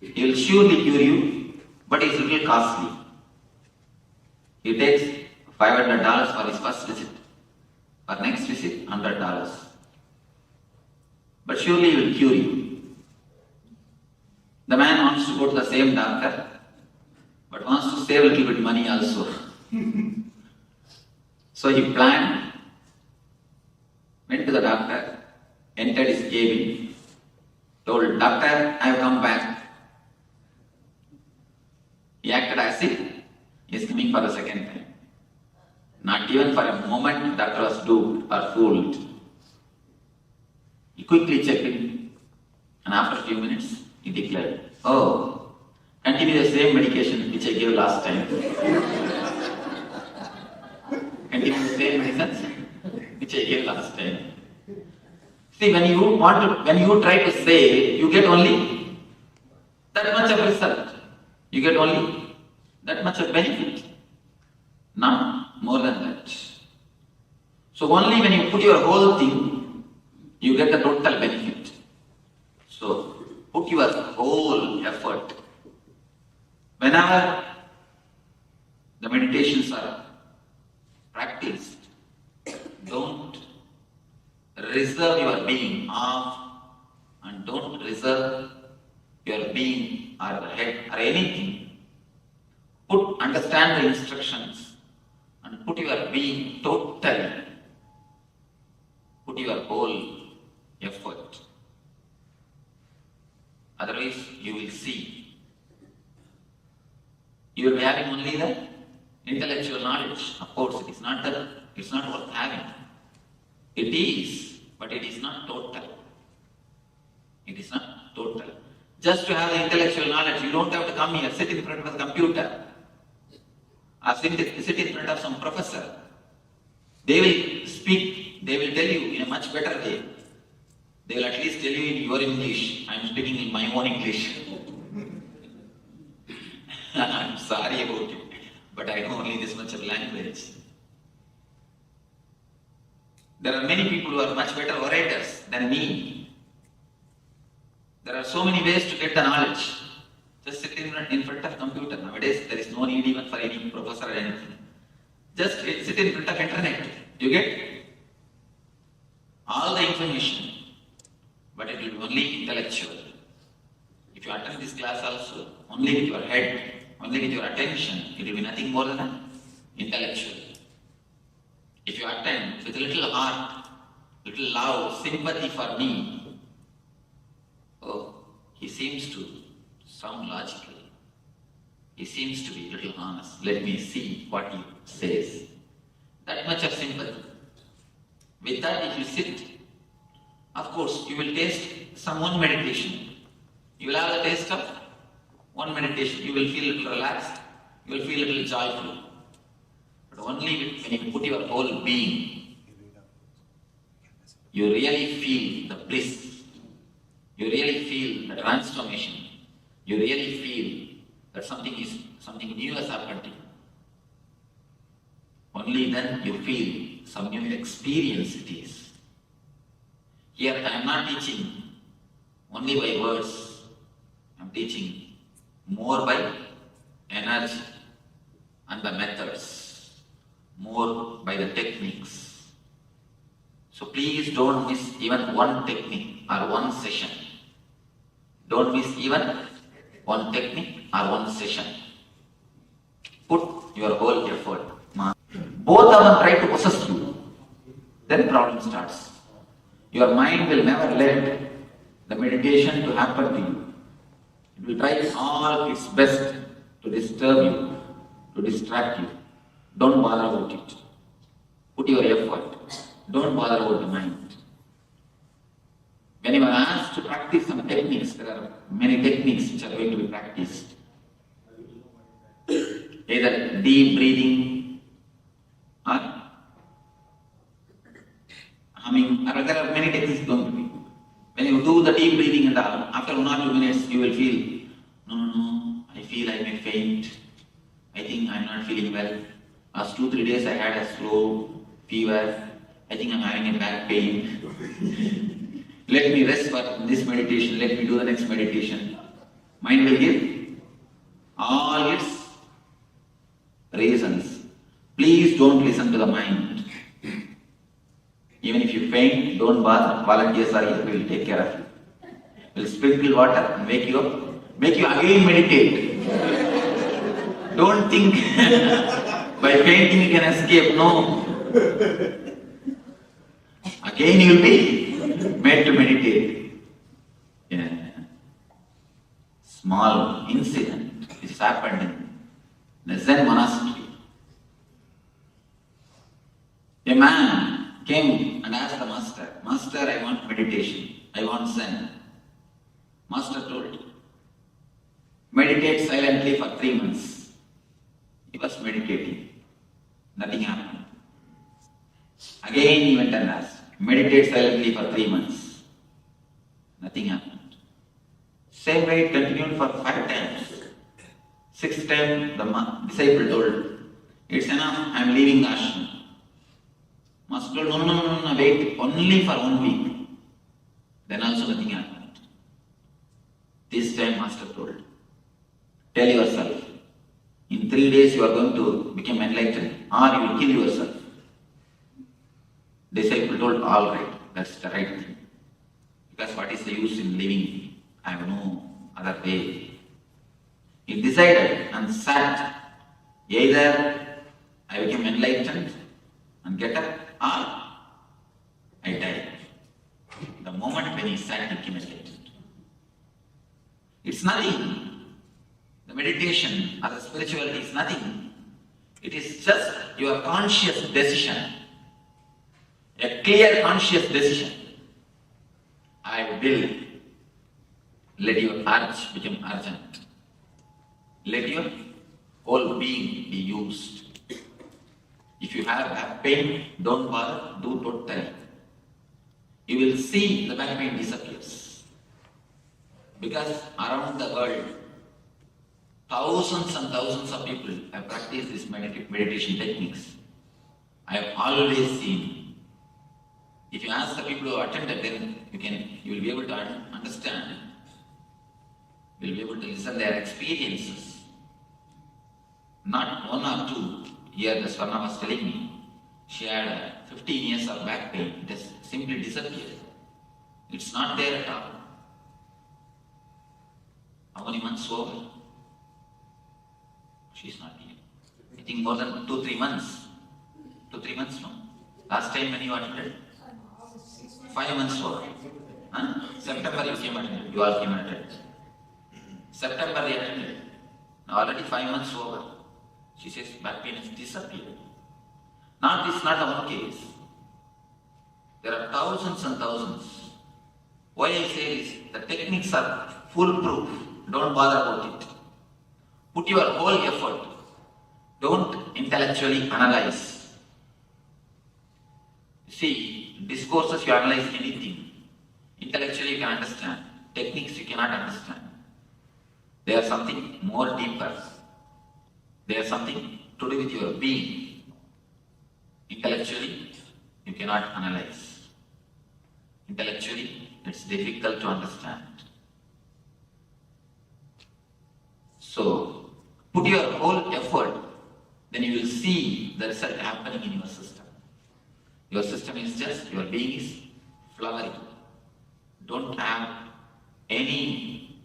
He will surely cure you, but he is a little costly. He takes $500 for his first visit. For next visit, $100. But surely he will cure you. The man wants to go to the same doctor, but wants to save a little bit money also. So he planned, went to the doctor, entered his cabin, told, Doctor, I have come back. He acted as if he is coming for the second time. Not even for a moment the doctor was duped or fooled. He quickly checked in, and after a few minutes, he declared, oh, continue the same medication which I gave last time. Continue the same medicine which I gave last time. See, when you try to say, you get only that much of result. You get only that much of benefit. Not more than that. So only when you put your whole thing, you get the total benefit. So put your whole effort. Whenever the meditations are practiced, don't reserve your being off and don't reserve your being or the head or anything. Understand the instructions and put your being totally. Put your whole effort. Otherwise, you will see. You will be having only the intellectual knowledge. Of course, it's not worth having. It is, but it is not total. It is not total. Just to have the intellectual knowledge, you don't have to come here, sit in front of the computer, or sit in front of some professor. They will speak, they will tell you in a much better way. They will at least tell you in your English. I am speaking in my own English. I am sorry about it, but I know only this much of language. There are many people who are much better orators than me. There are so many ways to get the knowledge. Just sit in front of computer. Nowadays, there is no need even for any professor or anything. Just sit in front of internet. You get all the information, but it will be only intellectual. If you attend this class also, only with your head, only with your attention, it will be nothing more than intellectual. If you attend with a little heart, little love, sympathy for me, oh, he seems to sound logical. He seems to be a little honest. Let me see what he says. That much of sympathy. With that, if you sit, of course, you will taste some one meditation. You will have the taste of one meditation. You will feel a little relaxed. You will feel a little joyful. But only when you put your whole being, you really feel the bliss. You really feel the transformation. You really feel that something new has happened to you. Only then you feel some new experience it is. Here I am not teaching only by words. I am teaching more by energy and the methods, more by the techniques. So please don't miss even one technique or one session. Don't miss even one technique or one session. Put your whole effort. Both of them try to possess you. Then problem starts. Your mind will never let the meditation to happen to you. It will try all its best to disturb you, to distract you. Don't bother about it. Put your effort. Don't bother about the mind. When you are asked to practice some techniques, there are many techniques which are going to be practiced. Either deep breathing or humming, or there are many techniques going to be. When you do the deep breathing and all, after 1 or 2 minutes you will feel, no, I feel I may faint. I think I am not feeling well. Last 2-3 days I had a slow fever. I think I am having a back pain. Let me rest for this meditation. Let me do the next meditation. Mind will give all its reasons. Please don't listen to the mind. Even if you faint, don't bother. Volunteers are here. We will take care of you. We will sprinkle water and wake you up. Make you again meditate. Don't think by fainting you can escape. No. Again you will be made to meditate. Yeah. Small incident which happened in the Zen monastery. A man came and asked the master, Master, I want meditation. I want Zen. Master told, meditate silently for 3 months. He was meditating. Nothing happened. Again he went and asked, meditate silently for 3 months. Nothing happened. Same way it continued for 5 times. 6th time the disciple told, it's enough, I am leaving the ashram. Master told, no, wait, only for 1 week. Then also nothing happened. This time Master told, tell yourself, in 3 days you are going to become enlightened or you will kill yourself. Disciple told, all right, that's the right thing. Because what is the use in living? I have no other way. He decided and sat. Either I become enlightened and get up or I die. The moment when he sat, he became enlightened. It's nothing. The meditation or the spirituality is nothing. It is just your conscious decision. A clear conscious decision. I will let your urge become urgent. Let your whole being be used. If you have back pain, don't bother, do total. You will see the back pain disappears. Because around the world, thousands and thousands of people have practiced these meditation techniques. I have always seen. If you ask the people who attended, then you will be able to understand. You will be able to listen their experiences. Not 1 or 2. Here the Swarna was telling me, she had 15 years of back pain. It has simply disappeared. It's not there at all. How many months over? She's not here. I think more than 2-3 months. 2-3 months, no? Last time when you attended? 5 months over. September you came attended. You all came attended. September they attended. Now already 5 months over. She says back pain has disappeared. This is not the one case. There are thousands and thousands. Why I say is the techniques are foolproof. Don't bother about it. Put your whole effort. Don't intellectually analyze. See, discourses you analyze anything. Intellectually you can understand. Techniques you cannot understand. They are something more deeper. They are something to do with your being. Intellectually, you cannot analyze. Intellectually, it's difficult to understand. So, put your whole effort, then you will see the result happening in your system. Your system is your being is flowering. Don't have any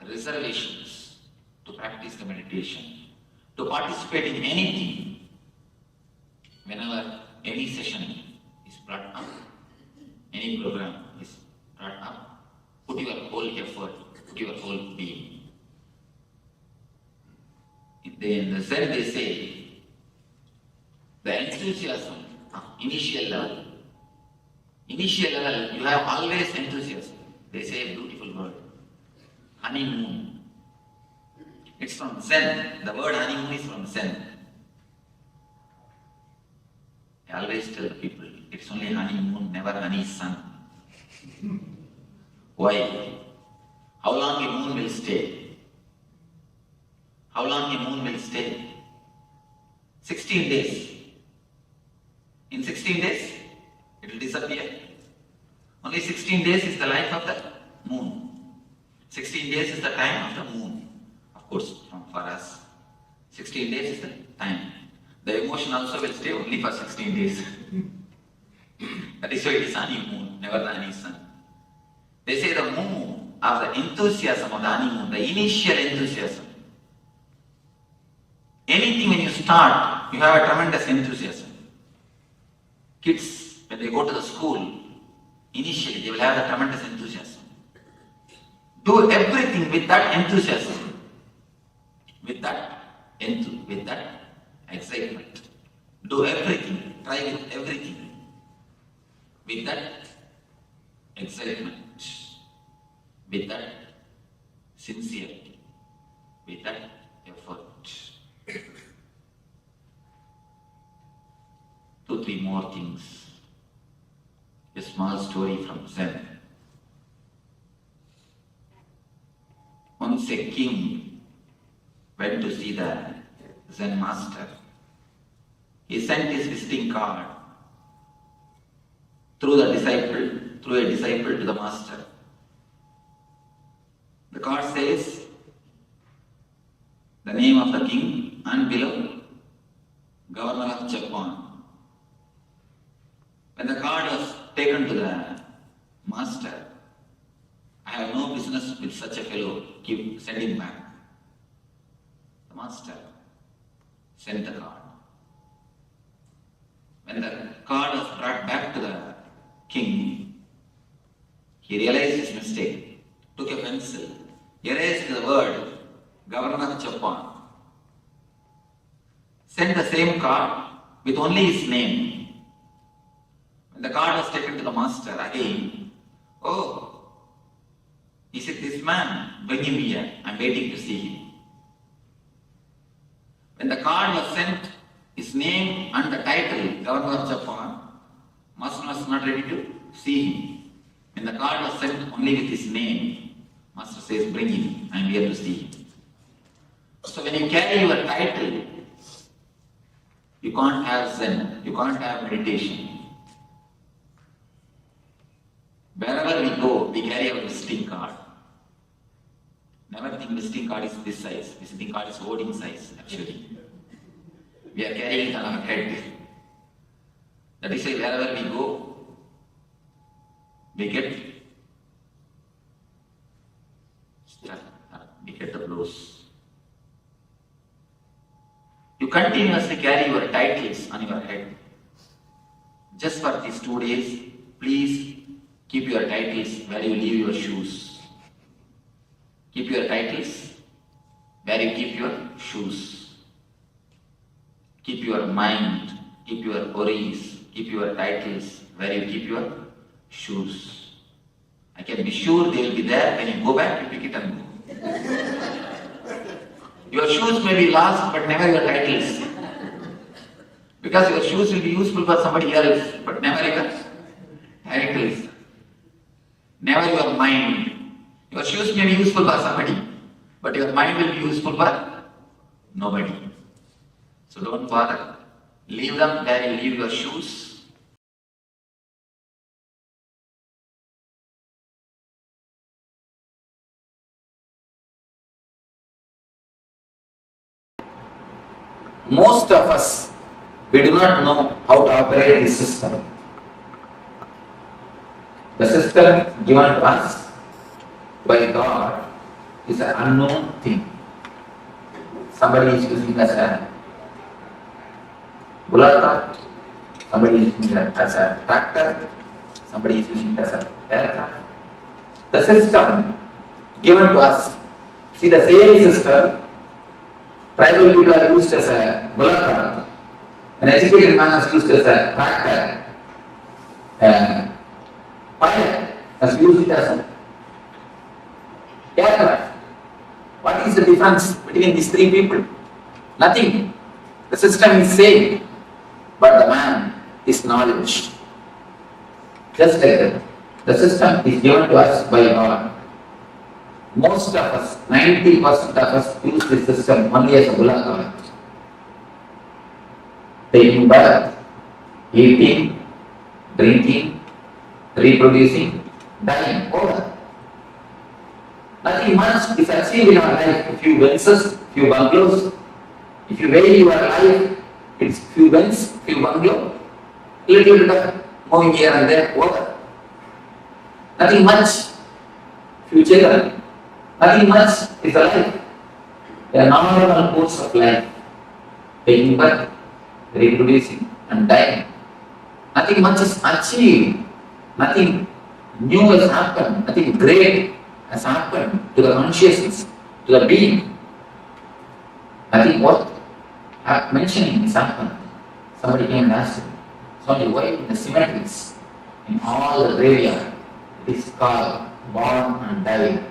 reservations to practice the meditation, to participate in anything. Whenever any session is brought up, any program is brought up, put your whole effort, put your whole being. In the Zen they say, the enthusiasm of initial level, you have always enthusiasm. They say a beautiful word, honeymoon. It's from Zen. The word honeymoon is from Zen. I always tell people, it's only honeymoon, never honey sun. Why? How long a moon will stay? How long a moon will stay? 16 days. In 16 days, it will disappear. Only 16 days is the life of the moon. 16 days is the time of the moon. Of course, for us, 16 days is the time. The emotion also will stay only for 16 days. That is why it is honeymoon, never the honey sun. They say the moon of the enthusiasm of the honeymoon, the initial enthusiasm. Anything when you start, you have a tremendous enthusiasm. Kids, when they go to the school, initially they will have a tremendous enthusiasm. Do everything with that enthusiasm, with that excitement. Do everything, try with everything, with that excitement, with that sincerity, with that effort. 2, 3 more things. A small story from Zen. Once a king went to see the Zen master. He sent his visiting card through a disciple to the master. The card says the name of the king and below Governor of Japan. When the card was taken to the master, I have no business with such a fellow, send him back. The master sent the card. When the card was brought back to the king, he realized his mistake, took a pencil, erased the word Governor of Japan, sent the same card with only his name. When the card was taken to the master again, oh, he said, this man, bring him here, I'm waiting to see him. When the card was sent, his name and the title, Governor of Japan, master was not ready to see him. When the card was sent only with his name, master says, bring him, I'm here to see him. So when you carry your title, you can't have Zen, you can't have meditation. Wherever we go, we carry our visiting card. Never think visiting card is this size. Visiting card is hoarding size, actually. We are carrying it on our head. That is why wherever we go, we get the blows. You continuously carry your titles on your head. Just for these 2 days, please keep your titles where you leave your shoes. Keep your titles where you keep your shoes. Keep your mind, keep your worries, keep your titles where you keep your shoes. I can be sure they will be there when you go back, you pick it and go. Your shoes may be lost, but never your titles. Because your shoes will be useful for somebody else, but never your titles. Never your mind. Your shoes may be useful for somebody, but your mind will be useful for nobody. So don't bother. Leave them where you leave your shoes. Most of us, we do not know how to operate this system. The system given to us by God is an unknown thing. Somebody is using as a bullock cart, somebody is using it as a tractor, somebody is using it as a aircraft. The system given to us, see the same system, tribal people are used as a bullock cart, an educated man is used as a tractor, pilot has used it as a aircraft. What is the difference between these three people? Nothing. The system is same, but the man is knowledge. Just like that. The system is given to us by God. Most of us, 90% of us, use this system only as a bullock cart. Taking birth, eating, drinking, reproducing, dying, over. Nothing much is achieved in our life. A few Benzes, few bungalows. If you weigh your life, it's few Benz, few bungalow, little bit of moving here and there, over. Nothing much. Few children. Nothing much is the life. The normal course of life. Taking birth, reproducing, and dying. Nothing much is achieved. Nothing new has happened. Nothing great has happened to the consciousness, to the being. Nothing worth mentioning has happened. Somebody came and asked me, Swami, why in the cemeteries, in all the graveyard, it is called born and died.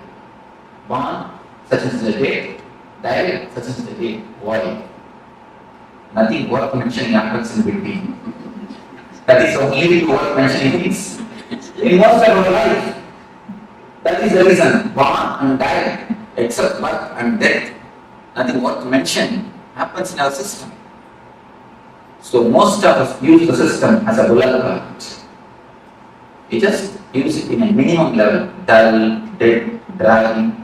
Born, such as the date, died, such as the date. Why? Nothing worth mentioning happens in between. That is the only thing worth mentioning is in most of our life. That is the reason, born and died, except birth and death. Nothing worth mentioning happens in our system. So most of us use the system as a bullock cart. We just use it in a minimum level, dull, dead, dragging.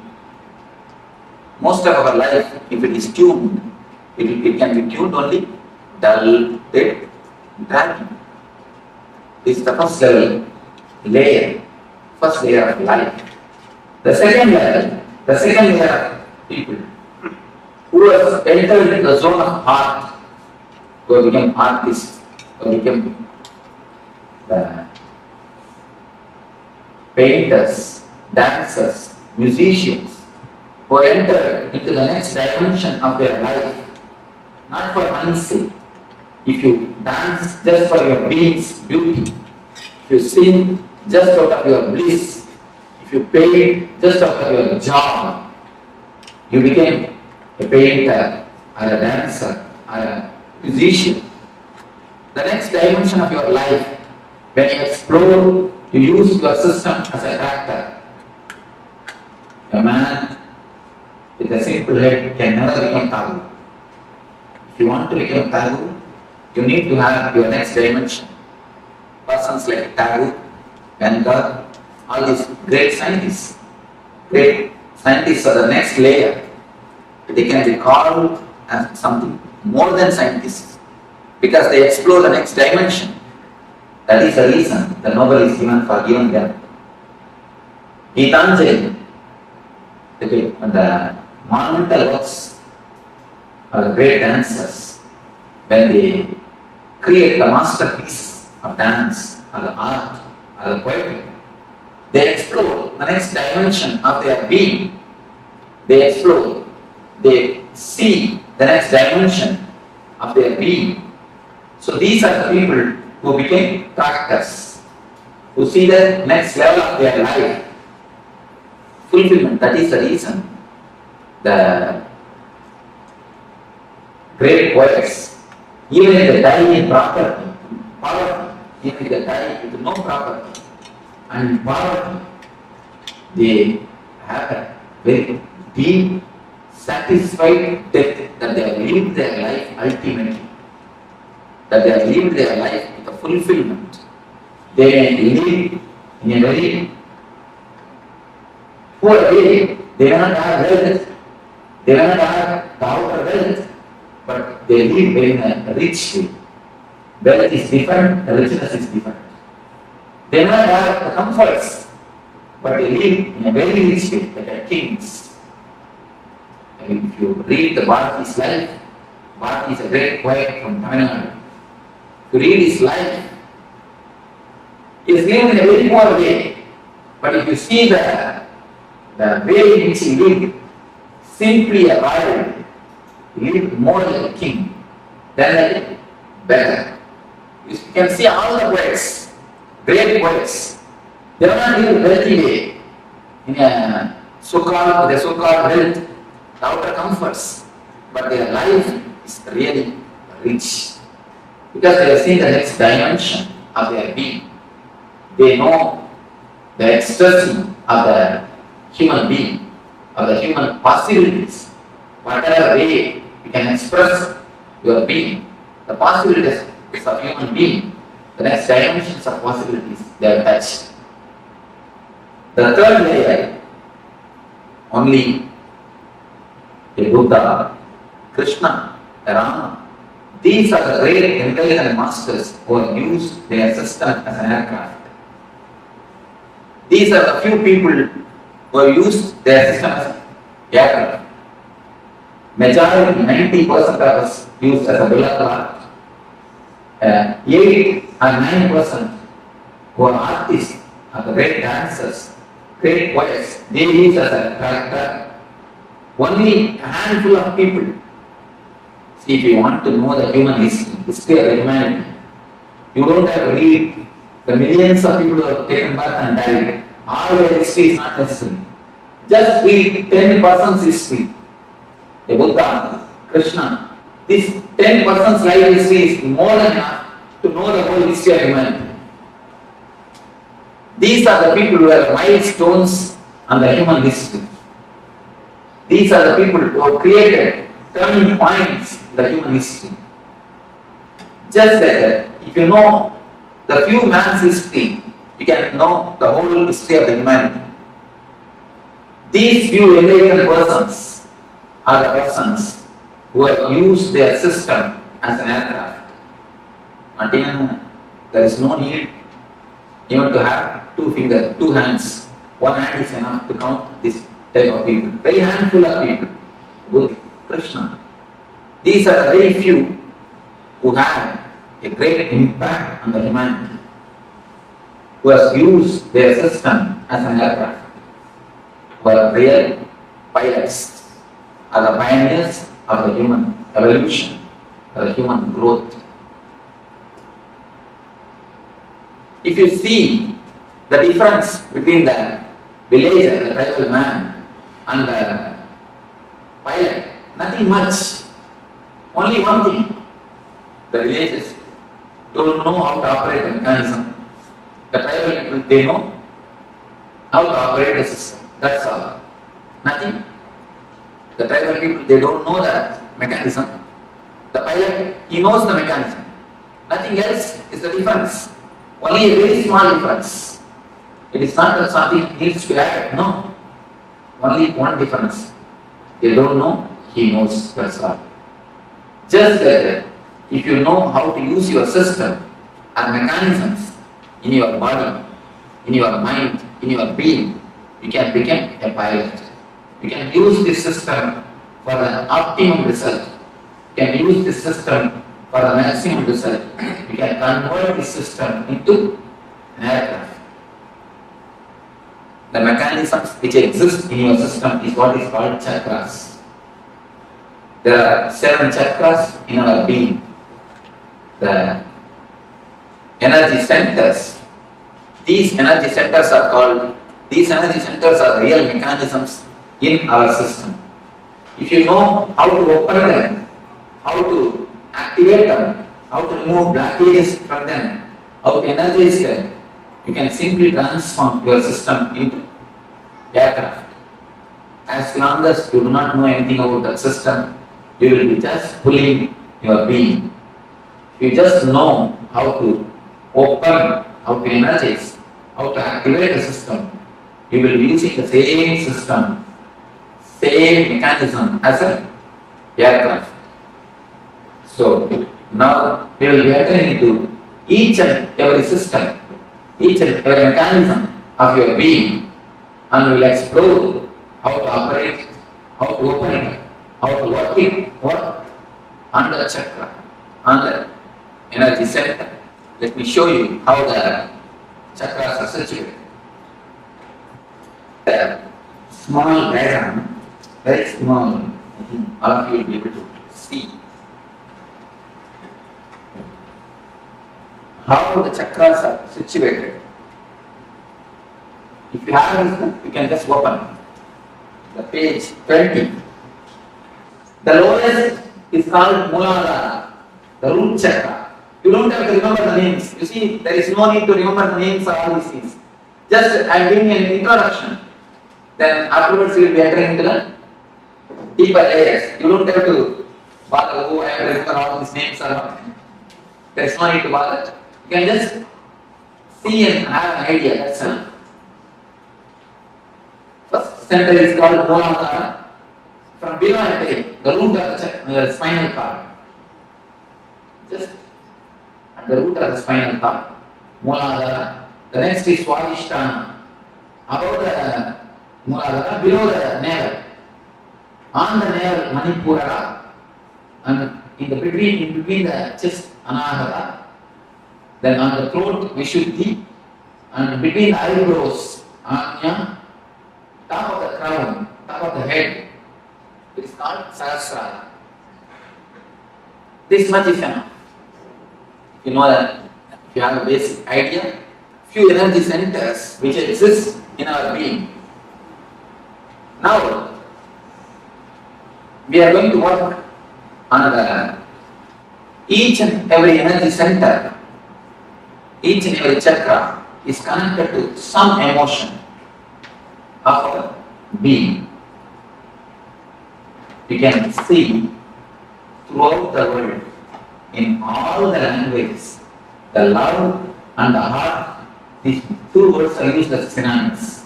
Most of our life, if it is tuned, it can be tuned only dull, dead, dragging. This is the first level, first layer of life. The second layer of people who have entered into the zone of art, who have become artists, who have become the painters, dancers, musicians, who enter into the next dimension of their life, not for money's sake. If you dance just for your being's beauty, if you sing just out of your bliss, if you paint just out of your job, you became a painter, or a dancer, or a musician. The next dimension of your life, when you explore, you use your system as a tractor. A man with a simple head can never become Thagu. If you want to become Thagu, you need to have your next dimension. Persons like Thagu, Ganga, all these great scientists are the next layer. They can be called as something more than scientists because they explore the next dimension. That is the reason the Nobel is given for giving them. Gitanjali, the monumental works of the great dancers, when they create the masterpiece of dance, or the art, or the poetry, they explore the next dimension of their being. They explore, they see the next dimension of their being. So these are the people who became tractors, who see the next level of their life. Fulfillment, that is the reason. The great poets, even if they die in poverty, even if they die with no property and in poverty, they have a very deep, satisfied death that they have lived their life ultimately. That they have lived their life with a fulfillment. They live in a very poor way. They may not have wealth, they may not have the outer wealth, but they live in a rich way. Wealth is different, richness is different. They may not have the comforts, but they live in a very rich way, like a kings. If you read the Bharati's life, Bharati is a great poet from Tamil Nadu. If you read his life, he is lived in a very poor way. But if you see the way in which he lived, simply a royal, he lived more like a king than a beggar. You can see all the poets, great poets, they are not living a wealthy way, in a so-called wealth, the outer comforts, but their life is really rich because they have seen the next dimension of their being. They know the ecstasy of the human being, of the human possibilities. Whatever way you can express your being, the possibilities of human being, the next dimensions of possibilities, they are touched. The third layer, only a Buddha, Krishna, Rama, these are the great intelligent masters who have used their system as an aircraft. These are the few people who have used their system as aircraft. Majority, 90% of us used as a beloved art. 8 or 9% who are artists, are the great dancers, great poets, they use as a character. Only a handful of people. See, if you want to know the human history of humanity, you don't have to read the millions of people who have taken birth and died. All their history is not necessary. Just read 10% history. The Buddha, Krishna, this 10% life history is more than enough to know the whole history of humanity. These are the people who are milestones on the human history. These are the people who have created turning points in the human history. Just like that, if you know the few man's history, you can know the whole history of the humanity. These few enlightened persons are the persons who have used their system as an aircraft. And even there is no need even to have 2 fingers, 2 hands. 1 hand is enough to count this type of people. Very handful of people. Buddha, Krishna. These are the very few who have a great impact on the humanity, who has used their system as an aircraft, who are real pilots, are the pioneers of the human evolution, of the human growth. If you see the difference between the villager, the tribal man, and the pilot, nothing much. Only one thing. The villagers don't know how to operate the mechanism. The tribal people, they know how to operate the system. That's all. Nothing. The tribal people, they don't know that mechanism. The pilot, he knows the mechanism. Nothing else is the difference. Only a very small difference. It is not that something needs to be added. No. Only one difference. They don't know, he knows. That's all. Just like that, if you know how to use your system and mechanisms in your body, in your mind, in your being, you can become a pilot. You can use this system for the optimum result. You can use this system for the maximum result. You can convert this system into an aircraft. The mechanisms which exist in your system is what is called chakras. There are 7 chakras in our being. The energy centers. These energy centers are real mechanisms in our system. If you know how to open them, how to activate them, how to remove blockages from them, how to energize them, you can simply transform your system into aircraft. As long as you do not know anything about that system, you will be just pulling your being. If you just know how to open, how to energize, how to activate the system, you will be using the same system, same mechanism as an aircraft. So now we will be entering into each and every system, each and every mechanism of your being, and we will explore how to operate, how to open it, how to work on the chakra, on the energy center. Let me show you how the chakras are situated. The small diagram, very small, I think all of you will be able to see how the chakras are situated. If you have this book, you can just open the page 20. The lowest is called Muladhara, the root chakra. You don't have to remember the names. You see, there is no need to remember the names of all these things. Just I am giving an introduction. Then afterwards you will be entering into the deeper layers. You don't have to bother, oh, I have to remember all these names or not. There is no need to bother. You can just see and have an idea. That's enough. First center is called Muladhara. From below I take the root of the spinal cord. Just at the root of the spinal cord. Muladhara. The next is Swadhisthana. Above the Muladhara, below the navel. On the navel, Manipura. And in between the chest, Anahata. Then on the throat, Vishuddhi. And between the eyebrows, Anya. Top of the crown, top of the head, it is called Sahasrara. This much is enough. You know that, if you have a basic idea, few energy centers which exist in our being. Now, we are going to work on each and every energy center, each and every chakra is connected to some emotion of our being. You can see throughout the world, in all the languages, the love and the heart, these two words are used as synonyms.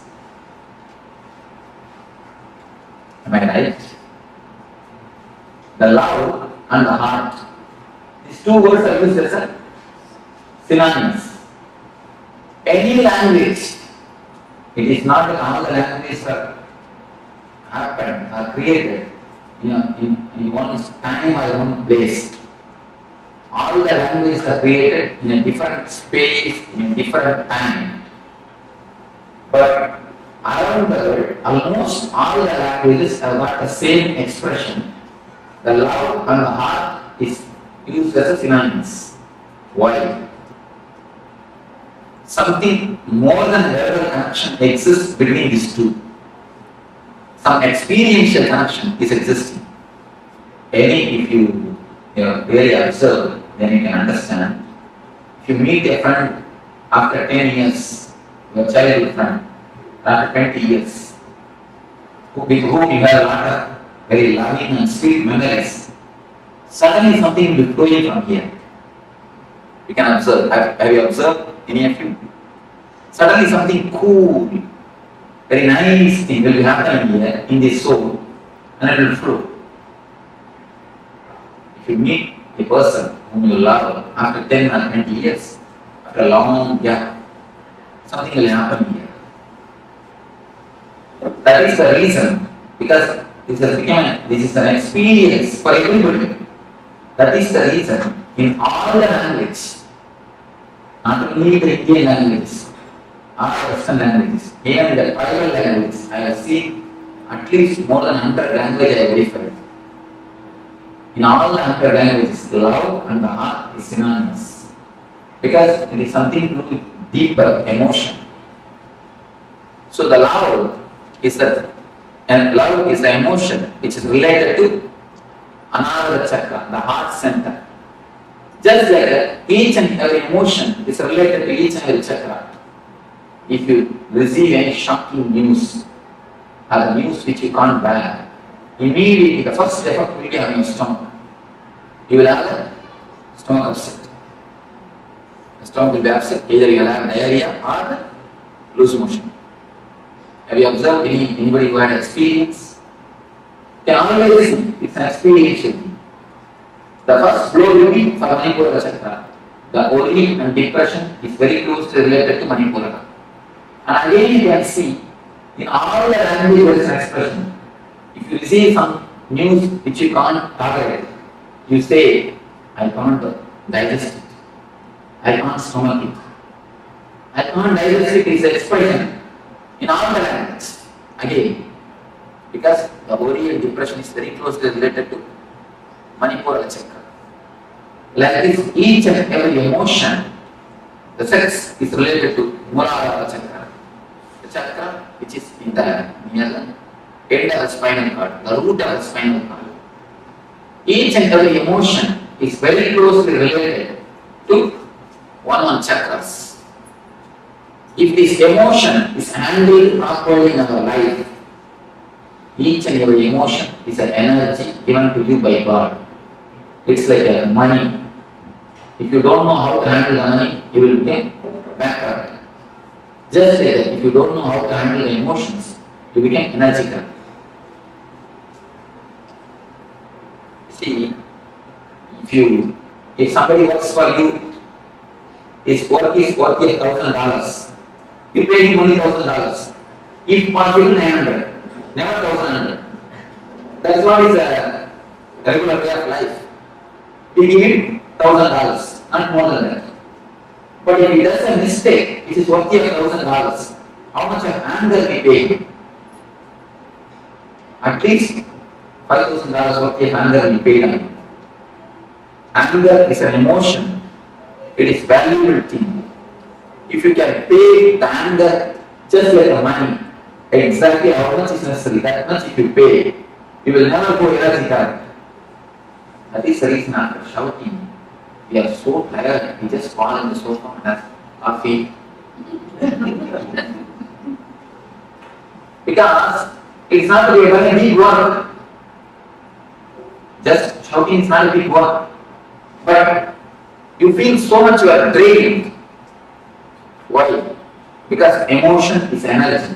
Am I right? The love and the heart, these two words are used as synonyms. Any language, it is not that all the languages are happened, are created in one time or one place. All the languages are created in a different space, in a different time. But around the world, almost all the languages have got the same expression. The love and the heart is used as a synonyms. Why? Something more than verbal connection exists between these two. Some experiential connection is existing. If you really observe, then you can understand. If you meet a friend after 10 years, your childhood friend, after 20 years, with whom you have a lot of very loving and sweet memories, suddenly something will be flowing from here. You can observe. Have you observed, any of you? Suddenly something cool, very nice thing will be happening here in this soul, and it will flow. If you meet a person whom you love after 10 or 20 years, after a long gap, something will happen here. That is the reason, because this is an experience for everybody. That is the reason in all the languages, not only the Indian languages, or Western languages, even the tribal languages, I have seen at least more than 100 languages I have verified. In all the 100 languages, the love and the heart is synonymous. Because it is something to do with deeper emotion. So the love is the emotion which is related to another chakra, the heart center. Just like each and every emotion is related to each and every chakra. If you receive any shocking news, or the news which you can't bear, immediately the first effect will be on your stomach. You will have a stomach upset. The stomach will be upset, either you will have diarrhea or loose motion. Have you observed anybody who had experience? You can always listen, it's an experiential thing. The first blow will be for Manipura chakra. The worry and depression is very closely related to Manipura. And again you can see, in all the language there is an expression. If you receive some news which you can't tolerate. You say, I can't digest it. I can't stomach it. I can't digest it is an expression in all the languages. Again, because the worry and depression is very closely related to Manipura chakra. Like this, each and every emotion, the sex is related to Muladhara chakra. The chakra which is in the near the end of the spinal cord, the root of the spinal cord. Each and every emotion is very closely related to one chakras. If this emotion is handled properly in our life, each and every emotion is an energy given to you by God. It's like a money. If you don't know how to handle the money, you will become bankrupt. Just like that, if you don't know how to handle the emotions, you become energetic. See, if somebody works for you, his work is worth $1,000. You pay him only $1,000. If possible, 900, never 1,100. That's what is a regular way of life. We give him $1,000, not more than that. But if he does a mistake, it is worth $1,000. How much of anger we pay him? At least $5,000 worth of anger we pay him. Anger is an emotion. It is valuable thing. If you can pay the anger just like the money, exactly how much is necessary, that much if you pay, you will never go energy card. That is the reason after shouting, we are so tired, we just fall in the sofa and have coffee. Because it's not a very big work. Just shouting is not a big work. But you feel so much you are drained. Why? Because emotion is energy.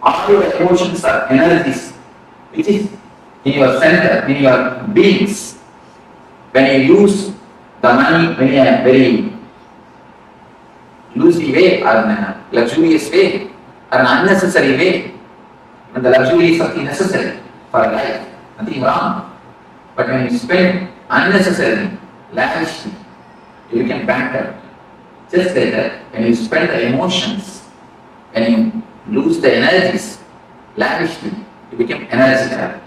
All your emotions are energies, which is in your center, in your beings. When you use the money in a very loosey way or in a luxurious way or an unnecessary way, when the luxury is something necessary for life, nothing wrong. But when you spend unnecessarily, lavishly, you become bankrupt. Just like that, when you spend the emotions, when you lose the energies lavishly, you become energy trapped.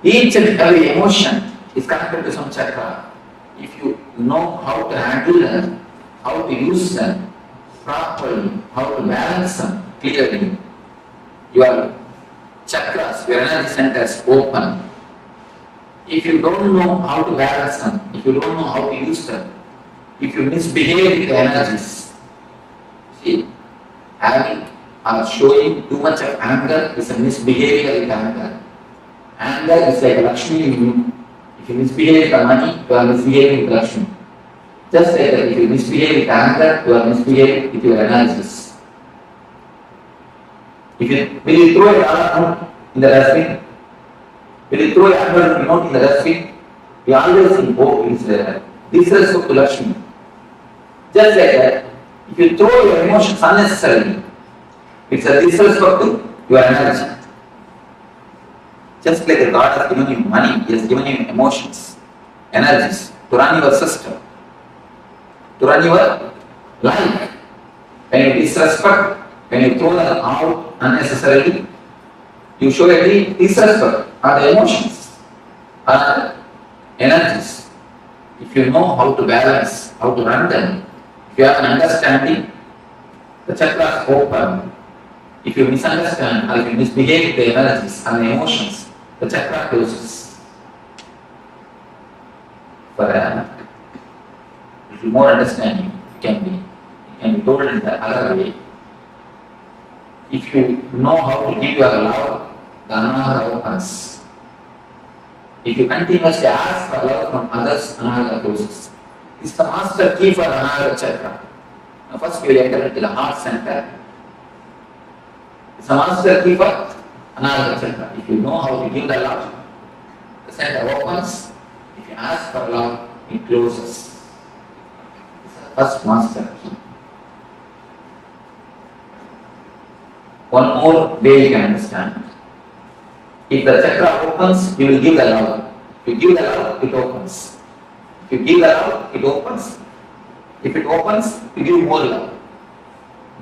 Each and every emotion is connected to some chakra. If you know how to handle them, how to use them properly, how to balance them clearly, your chakras, your energy centers open. If you don't know how to balance them, if you don't know how to use them, if you misbehave with the energies, see, having or showing too much of anger is a misbehavior with anger. Anger is like a Lakshmi in you. If you misbehave with the money, you are misbehaving with Lakshmi. Just like that, if you misbehave with anger, you are misbehaving with your energies. Will you throw a dollar note in the dustbin? Will you throw a $100 note in the dustbin? We always invoke disrespect to Lakshmi. Just like that, if you throw your emotions unnecessarily, it's a disrespect to your energy. Just like the God has given you money, He has given you emotions, energies to run your system, to run your life. When you disrespect, when you throw them out unnecessarily, you show a disrespect on the emotions, on the energies. If you know how to balance, how to run them, if you have an understanding, the chakras open. If you misunderstand or if you misbehave with the energies and the emotions, the chakra closes. For a little more understanding, it can be told in the other way. If you know how to give your love, the anahata opens. If you continuously ask for love from others, anahata closes. This is the master key for anahata chakra. Now first you enter into the heart center. It's a master key for anahata chakra. If you know how to give the love, the center opens. If you ask for love, it closes. It's the first master key. One more way you can understand. If the chakra opens, you will give the love. If you give the love, it opens. If you give the love, it opens. If it opens, you give more love.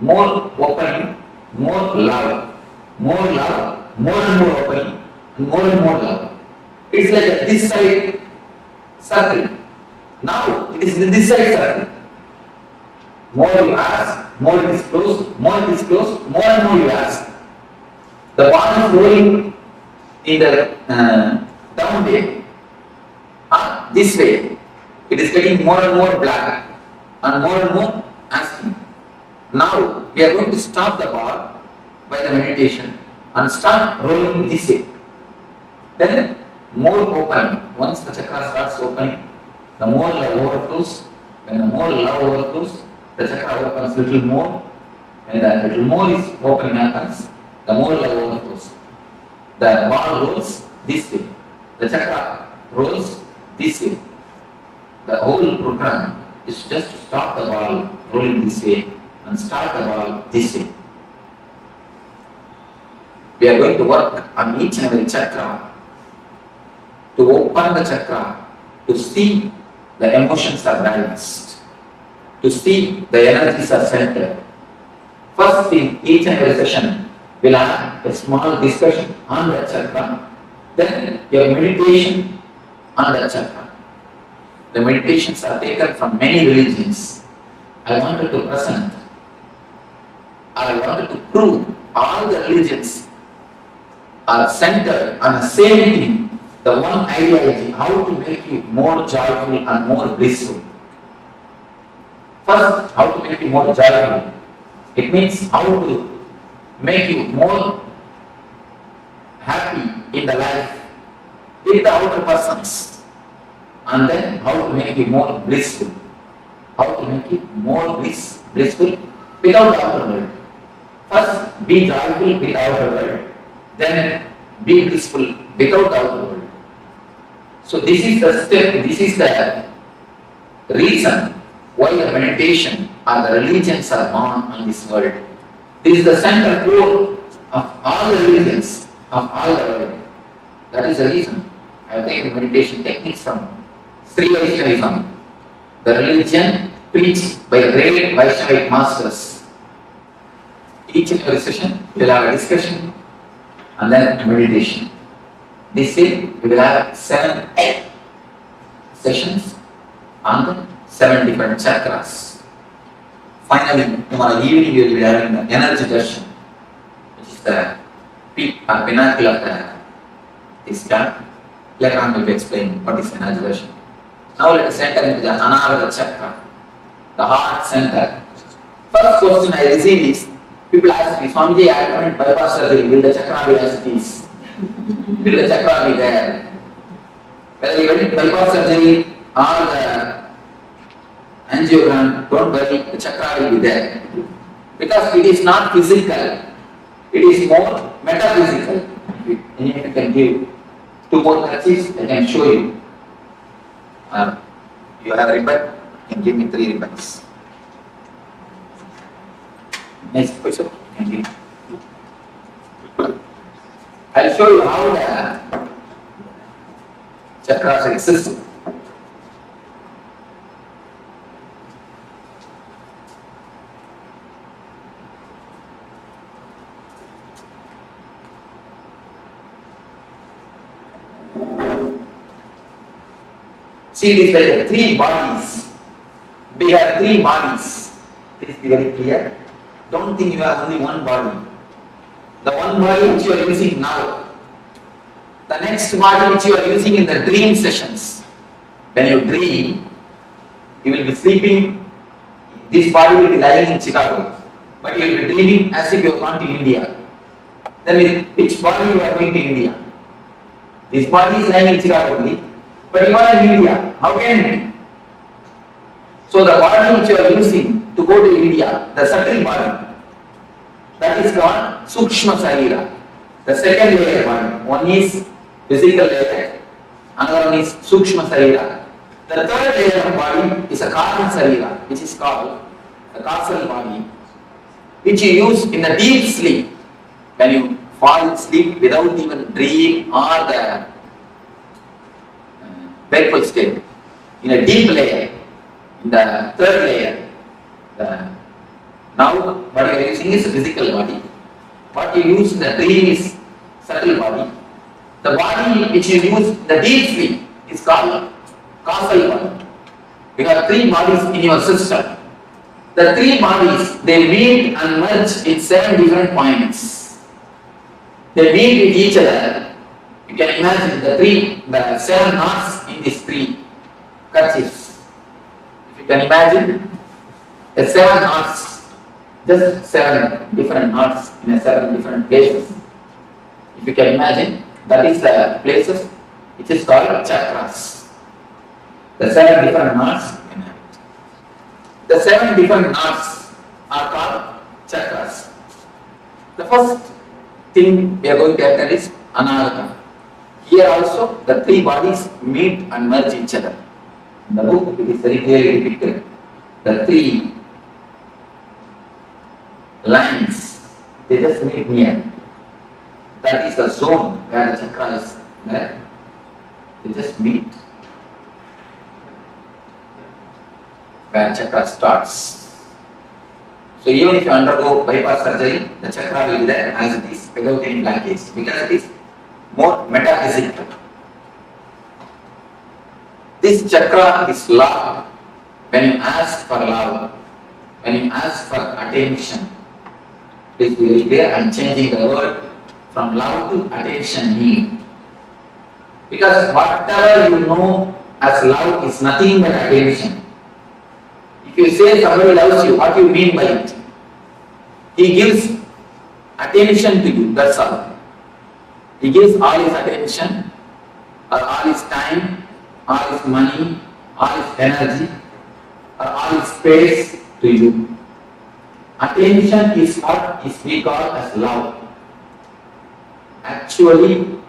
More opening, more love. More love, more and more opening, and more love. It's like a this side circle. Now it is in this side circle. More you ask, more it is closed, more it is closed, more and more you ask. The ball is rolling in the down way. This way. It is getting more and more black and more asking. Now we are going to stop the ball by the meditation and start rolling this way. Then more open. Once the chakra starts opening, the more love overflows. When the more love overflows, the chakra opens little more. When the little more is opening happens, the more love overflows. The ball rolls this way. The chakra rolls this way. The whole program is just to stop the ball rolling this way and start the ball this way. We are going to work on each and every chakra to open the chakra, to see the emotions are balanced, to see the energies are centered. First, in each and every session, we'll have a small discussion on the chakra, then your meditation on the chakra. The meditations are taken from many religions. I wanted to present, I wanted to prove all the religions are centered on the same thing, the one ideology, how to make you more joyful and more blissful. First, how to make you more joyful. It means how to make you more happy in the life with the outer persons. And then how to make you more blissful. How to make you more blissful without the outer world. First, be joyful with the outer world. Then be blissful without the outer world. So this is the step, this is the reason why the meditation or the religions are born on this world. This is the central core of all the religions of all the world. That is the reason I have taken meditation techniques from Sri Vaishnavism, the religion preached by the great Vaishnavic masters. Each and every session we will have a discussion and then meditation. This way we will have 7 sessions on the 7 different chakras. Finally, tomorrow evening we will be having the energy darshan, which is the peak or pinnacle of this chakra. Later on we will be explaining what is energy darshan. Now let us enter into the Anahata chakra, the heart center. First question I receive is, people ask me, Swamiji, I haven't bypass surgery, will the chakra be as it is? Will the chakra be there? Whether you went bypass surgery or the angiogram, don't worry, the chakra will be there. Because it is not physical, it is more metaphysical. If you can give 2 more touches, I can show you. You have a ribbon, you can give me 3 ribbons. Next question, can give. I'll show you how the chakras exist. See, it is like 3 bodies. We have 3 bodies. Please be very clear. Don't think you have only 1 body. The 1 body which you are using now, the next body which you are using in the dream sessions. When you dream, you will be sleeping, this body will be lying in Chicago, but you will be dreaming as if you are going to India. Then with which body you are going to India? This body is lying in Chicago only, but you are in India. How can it be? So the body which you are using to go to India, the subtle body, that is called Sukshma Sarira. The second layer body. One is physical layer, another one is Sukshma Sarira. The third layer of body is a Karma Sarira, which is called the causal body, which you use in the deep sleep. When you fall asleep without even dream or the wakeful state. In a deep layer, in the third layer, now what you are using is physical body. What you use in the dream is subtle body. The body which you use in the deep sleep is called causal body. You have three bodies in your system. The three bodies, they meet and merge in 7 different points. They meet with each other. You can imagine the 7 knots in these 3 kerchiefs. If you can imagine the 7 knots, just 7 different knots in 7 different places. If you can imagine, that is the places which is called chakras. The 7 different knots. The 7 different knots are called chakras. The first thing we are going to enter is anahata. Here also the 3 bodies meet and merge each other. In the book it is very clearly depicted. The 3 lines, they just meet near. That is the zone where the chakra is there. They just meet. Where chakra starts. So even if you undergo bypass surgery, the chakra will be there as it is without any blockage because it is more metaphysical. This chakra is love. When you ask for love, when you ask for attention, please be very clear. I am changing the word from love to attention need. Because whatever you know as love is nothing but attention. If you say somebody loves you, what do you mean by it? He gives attention to you, that's all. He gives all his attention, or all his time, all his money, all his energy, or all his space to you. Attention is what we call as love. Actually,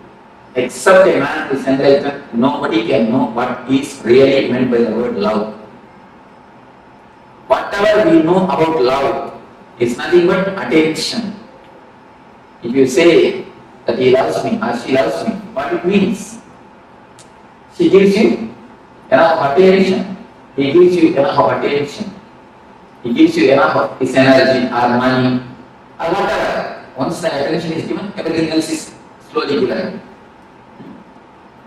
except a man who is enlightened, nobody can know what is really meant by the word love. Whatever we know about love is nothing but attention. If you say that he loves me or she loves me, what it means? She gives you enough attention. He gives you enough of attention. He gives you enough of his energy or money or whatever. Once the attention is given, everything else is slowly given.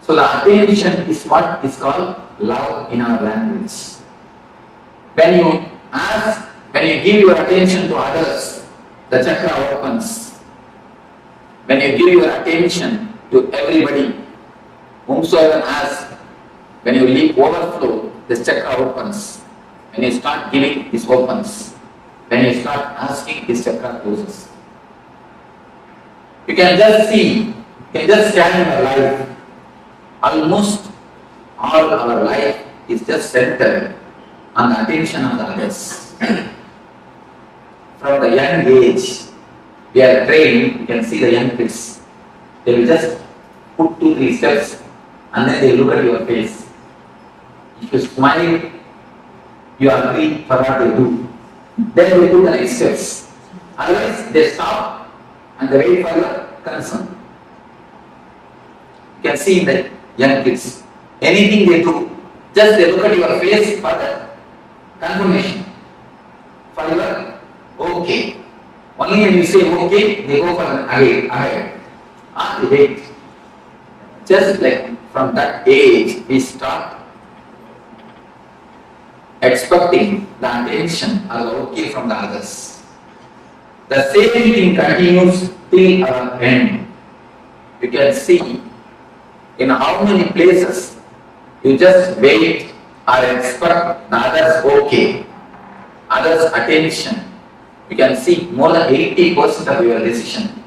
So the attention is what is called love in our language. When you ask, when you give your attention to others, the chakra opens. When you give your attention to everybody, whomsoever asks, when you leave overflow, this chakra opens. When you start giving, this opens. When you start asking, this chakra closes. You can just see, you can just scan your life. Almost all our life is just centered on the attention of the others. From the young age, we are trained, you can see the young kids. They will just put 2-3 steps and then they look at your face. If you smile, you agree for what they do. Then they do the next steps. Otherwise, they stop and they wait for your concern. You can see the young kids. Anything they do, just they look at your face for the confirmation. For your okay. Only when you say okay, they go for the ahead. They wait. Just like from that age, we start expecting the attention or the okay from the others. The same thing continues till our end. You can see in how many places you just wait or expect the others okay, others attention. You can see more than 80% of your decision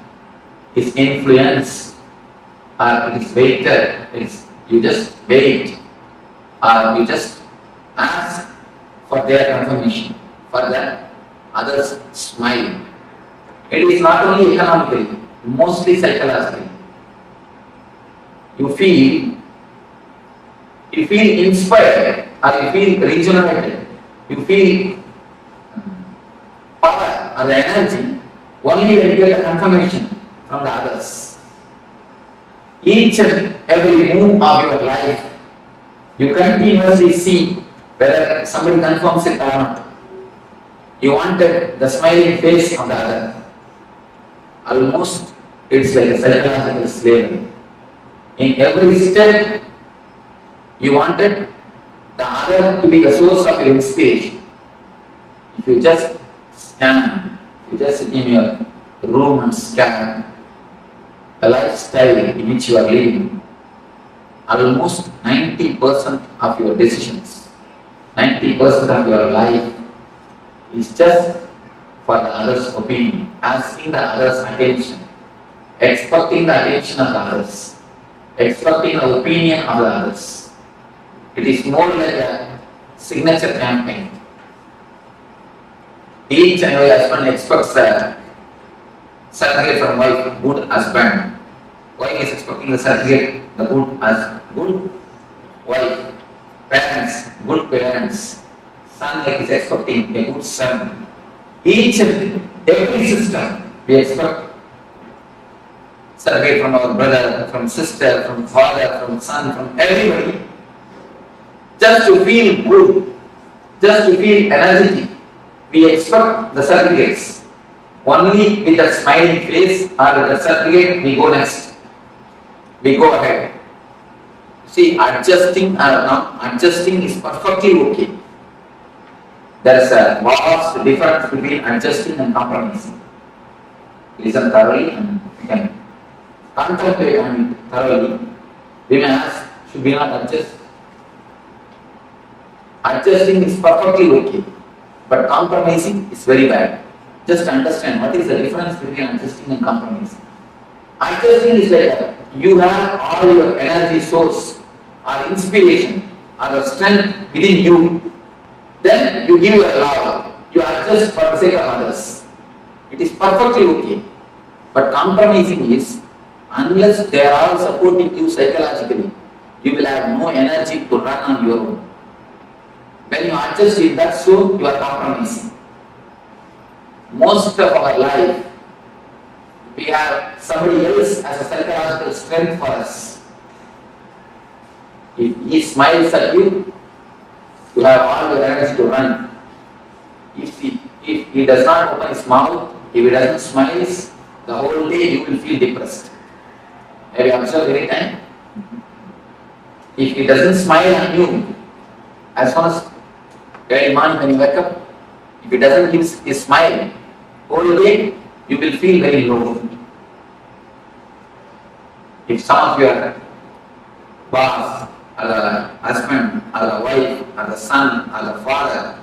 is influenced or it is waited. You just wait or you just ask for their confirmation, for the others smile. It is not only economically, mostly psychologically. You feel inspired or you feel regenerated. You feel power or the energy only when you get a confirmation from the others. Each and every move of your life, you continuously see whether somebody confirms it or not. You wanted the smiling face of the other. Almost it's like a psychological slavery. In every step, you wanted the other to be the source of your inspiration. If you just stand, you just sit in your room and scan the lifestyle in which you are living, almost 90% of your decisions, 90% of your life is just for the other's opinion, asking the other's attention, expecting the attention of the others, expecting the opinion of the others. It is more like a signature campaign. Each and every husband expects a certificate from wife, good husband. Wife is expecting the certificate, the good wife. Parents, good parents. Son is expecting a good son. Each and every system we expect certificate from our brother, from sister, from father, from son, from everybody. Just to feel good, just to feel energetic, we expect the certificates. Only with a smiling face or with a certificate, we go next. We go ahead. See, adjusting or not adjusting is perfectly okay. There is a vast difference between adjusting and compromising. Listen thoroughly and you can contemplate on it thoroughly. We may ask, should we not adjust? Adjusting is perfectly okay, but compromising is very bad. Just understand what is the difference between adjusting and compromising. Adjusting is like you have all your energy source or inspiration or the strength within you. Then you give your love. You adjust for the sake of others. It is perfectly okay. But compromising is, unless they are all supporting you psychologically, you will have no energy to run on your own. When you adjust in that so you are compromising. Most of our life, we have somebody else as a psychological strength for us. If he smiles at you, you have all your energy to run. If he does not open his mouth, if he doesn't smile, the whole day you will feel depressed. Have you observed any time? If he doesn't smile on you, as soon as early morning when you wake up, if he doesn't give his smile, whole day you will feel very low. If some of your boss, or the husband, or the wife, or the son, or the father,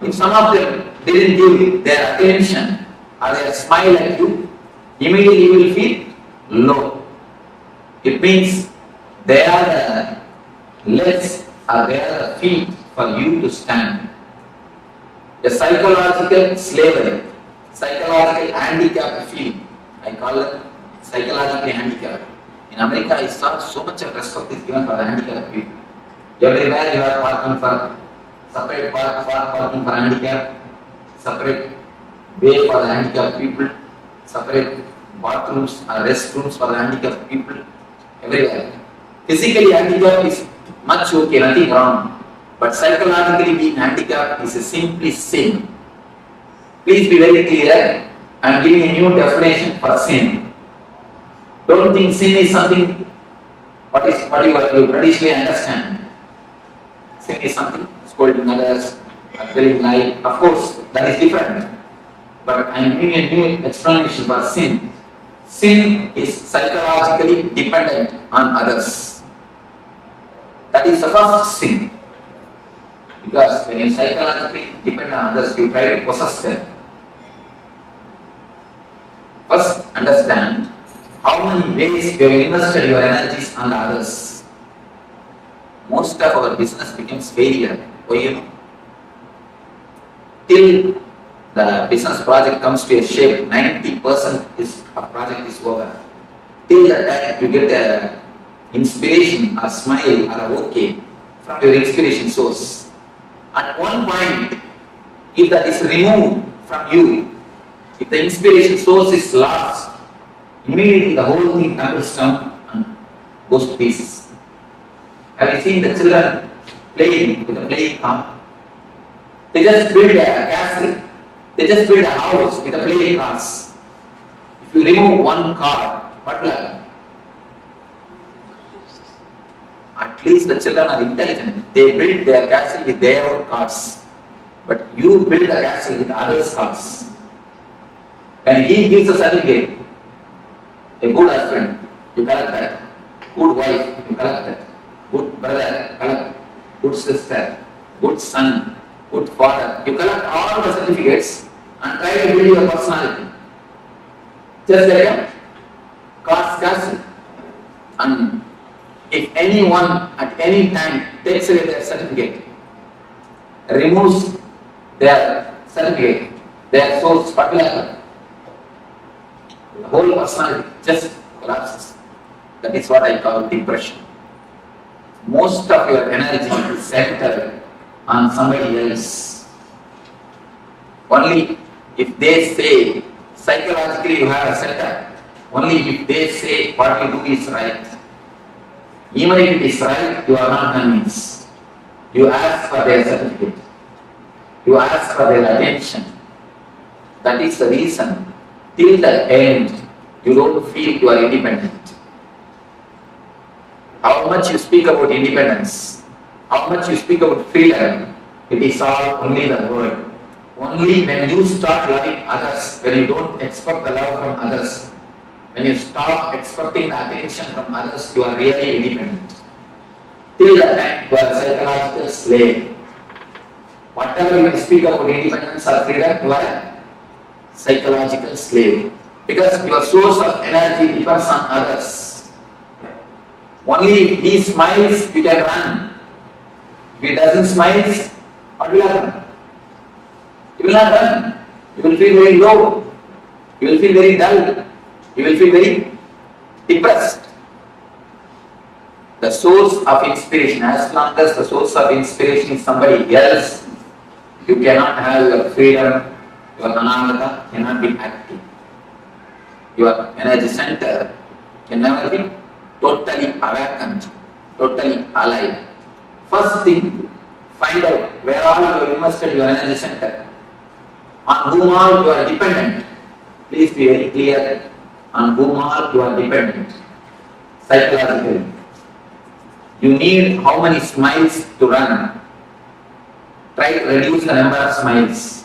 if some of them didn't give their attention or their smile at you, immediately you will feel low. It means they are the legs or they are the feet for you to stand. A psychological slavery, psychological handicap feeling. I call it psychological handicap. In America, I saw so much of respect is given for the handicapped people. Everywhere you are parking for separate parking for handicap, separate way for the handicapped people, separate bathrooms or restrooms for the handicapped people. Everywhere. Physically handicapped is much okay, nothing wrong. But psychologically being handicapped is a simply sin. Please be very clear. I am giving a new definition for sin. Don't think sin is something what you traditionally understand. Sin is something scolding others, telling lie. Of course, that is different. But I am giving a new explanation for sin. Sin is psychologically dependent on others. That is the first sin. Because when you psychologically depend on others, you try to possess them. First, understand how many ways you have invested your energies on others. Most of our business becomes failure. Why you know? Till the business project comes to a shape, 90% of project is over. Till the time you get the inspiration or smile or okay from your inspiration source. At one point, if that is removed from you, if the inspiration source is lost, immediately the whole thing tumbles down and goes to pieces. Have you seen the children playing with a playing car? They just build a castle. They just build a house with a playing cars. If you remove one car, what will happen? At least the children are intelligent. They build their castle with their own cars. But you build a castle with others' cars. And he gives a certificate. A good husband, you collect that. Good wife, you collect that. Good brother, collect. Good sister, good son, good father. You collect all the certificates and try to build your personality. Just like a car's castle. And if anyone at any time takes away their certificate, removes their certificate, their source, what will happen? The whole personality just collapses. That is what I call depression. Most of your energy is centered on somebody else. Only if they say, psychologically you have a center, only if they say what you do is right. Even if it is right, you are not convinced. You ask for their certificate. You ask for their attention. That is the reason. Till the end, you don't feel you are independent. How much you speak about independence, how much you speak about freedom, it is all only the word. Only when you start loving others, when you don't expect the love from others, when you stop expecting the attention from others, you are really independent. Till that time, you are a psychological slave. Whatever you speak about independence or freedom, you are a psychological slave. Because your source of energy depends on others. Only if he smiles, you can run. If he doesn't smile, what will happen? You will not run. You will feel very low. You will feel very dull. You will feel very depressed. The source of inspiration, as long as the source of inspiration is somebody else, you cannot have your freedom, your anamata cannot be active. Your energy center can never be totally awakened, totally alive. First thing, find out where all you have invested your energy center. On whom all you are dependent. Please be very clear on whom all you are dependent. Psychologically. You need how many smiles to run. Try to reduce the number of smiles.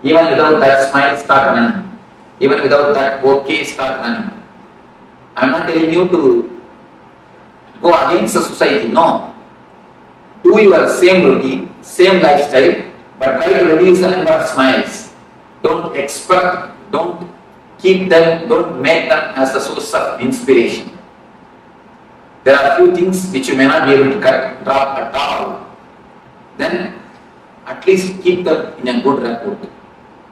Even without that smile, start running. Even without that okay, start running. I am not telling you to go against the society, no. Do your same routine, same lifestyle, but try to reduce the number of smiles. Don't expect, don't keep them, don't make them as the source of inspiration. There are few things which you may not be able to drop at all. Then at least keep them in a good rapport.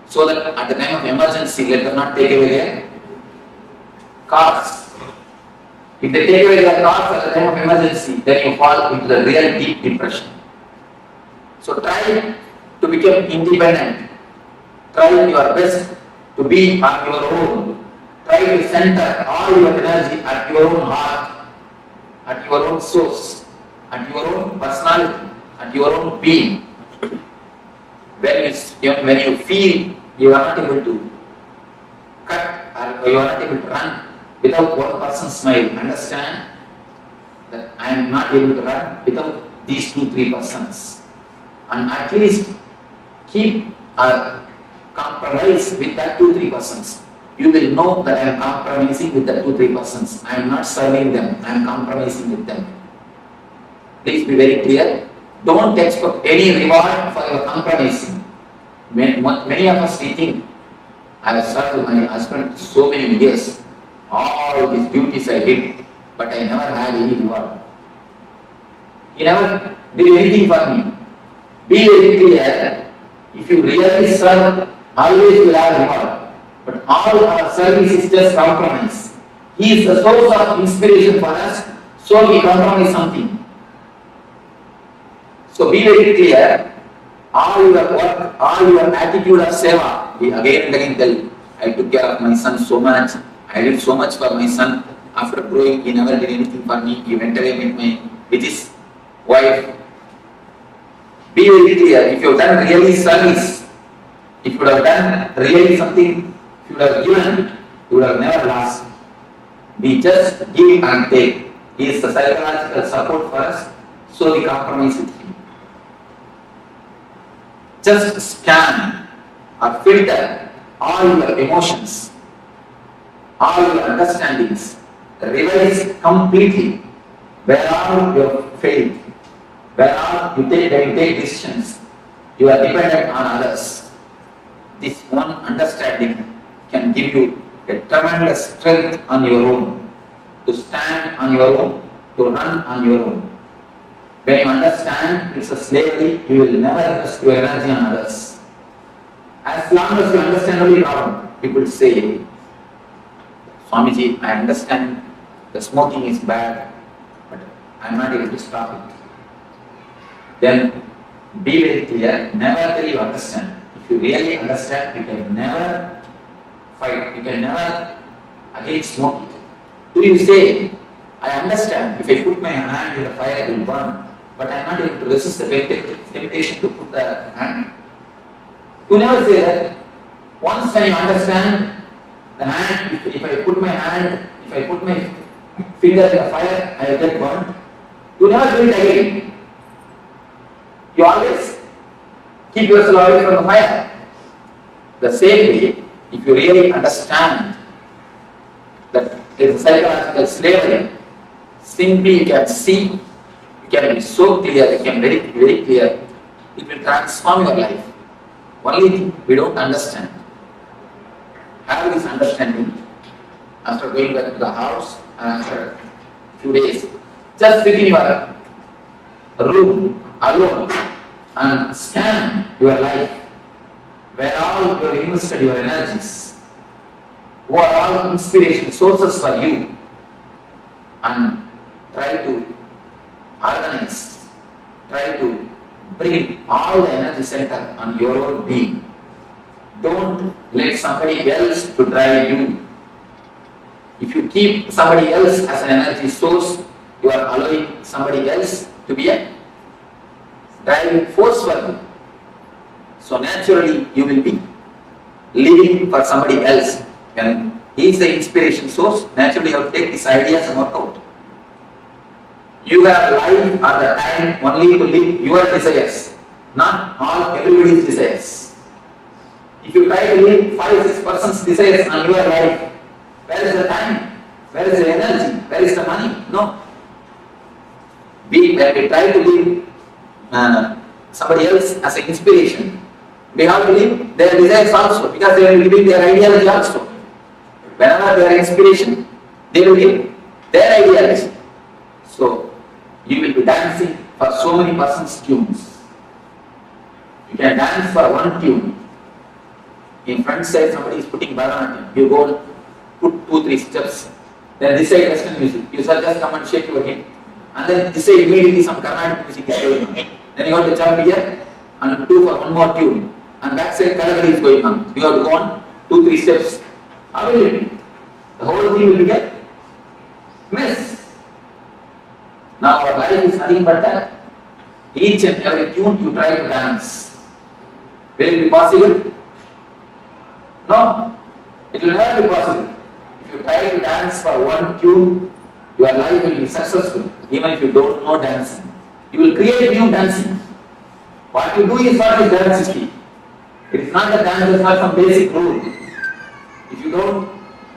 So that at the time of emergency, let them not take away their cars. If they take away their cars at the time of emergency, then you fall into the real deep depression. So try to become independent. Try your best to be on your own. Try to center all your energy at your own heart, at your own source, at your own personality, at your own being. When you feel you are not able to cut or you are not able to run without one person's smile, understand that I am not able to run without these 2-3 persons. And at least keep a compromise with that 2-3 persons. You will know that I am compromising with the 2-3 persons. I am not serving them, I am compromising with them. Please be very clear. Don't expect any reward for your compromising. Many of us we think, I have served my husband so many years, all these duties I did, but I never had any reward. He never did anything for me. Be very clear, if you really serve, always will have reward. But all our service is just compromise. He is the source of inspiration for us, so we compromise something. So be very clear, all your work, all your attitude of seva, we again and again tell, I took care of my son so much, I did so much for my son. After growing, he never did anything for me. He went away with his wife. Be very clear. If you have done really service, if you would have done really something, if you would have given, you would have never lost. We just give and take. He is the psychological support for us, so we compromise with him. Just scan or filter all your emotions, all your understandings, revise completely where are your faith, where are you take when you take decisions, you are dependent on others. This one understanding can give you a tremendous strength on your own, to stand on your own, to run on your own. When you understand it's a slavery, you will never invest your energy on others. As long as you understand only problem, people say, Swamiji, I understand the smoking is bad, but I am not able to stop it. Then be very clear, never till you understand. If you really understand, you can never fight, you can never again smoke it. Do you say, I understand, if I put my hand in the fire, it will burn, but I am not able to resist the temptation to put the hand. You never say that. Once when you understand the hand, if I put my hand, if I put my finger in the fire, I will get burned. You never do it again. You always keep yourself away from the fire. The same way, if you really understand that there is a psychological slavery, simply you can see, you can be so clear, you can be very, very clear, it will transform your life. Only thing we don't understand. Have this understanding after going back to the house and after a few days. Just sit in your room alone and scan your life, where all you have invested your energies, who are all inspiration sources for you, and try to organize, try to bring all the energy center on your own being. Don't let somebody else to drive you. If you keep somebody else as an energy source, you are allowing somebody else to be a driving force for you. So naturally you will be living for somebody else. When he is the inspiration source, naturally you have to take these ideas and work out. You have life or the time only to live your desires, not all everybody's desires. If you try to live 5-6% desires on your life, where is the time? Where is the energy? Where is the money? No. When we try to live somebody else as an inspiration, we have to live their desires also, because they will live their ideology also. Whenever they are inspiration, they will live their ideology. So, you will be dancing for so many persons' tunes. You can dance for one tune. In front side, somebody is putting Bharatanatyam. You go and put 2-3 steps. Then this side Western music. You shall just come and shake your hand. And then this side immediately some Carnatic music is going on. Then you have to jump here and do for one more tune. And back side Kathakali is going on. You have to go on 2-3 steps. How will it be? The whole thing will get mess. Now our life is nothing but that. Each and every tune you try to dance. Will it be possible? No. It will never be possible. If you try to dance for one tune, your life will be successful, even if you don't know dancing. You will create new dancing. What you do is what is dance is. It is not that dance is not some basic rule. If you don't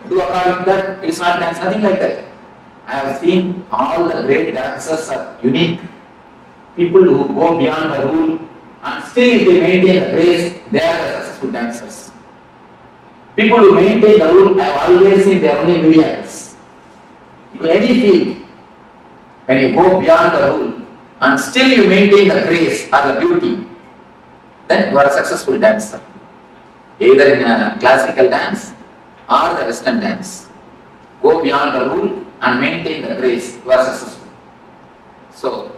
do according to that, it is not dance, nothing like that. I have seen all the great dancers are unique. People who go beyond the rule and still if they maintain the grace, they are the successful dancers. People who maintain the rule, I have always seen they are only millionaires. In any field, when you go beyond the rule and still you maintain the grace or the beauty, then you are a successful dancer. Either in a classical dance or the Western dance. Go beyond the rule and maintain the grace, you are successful. So,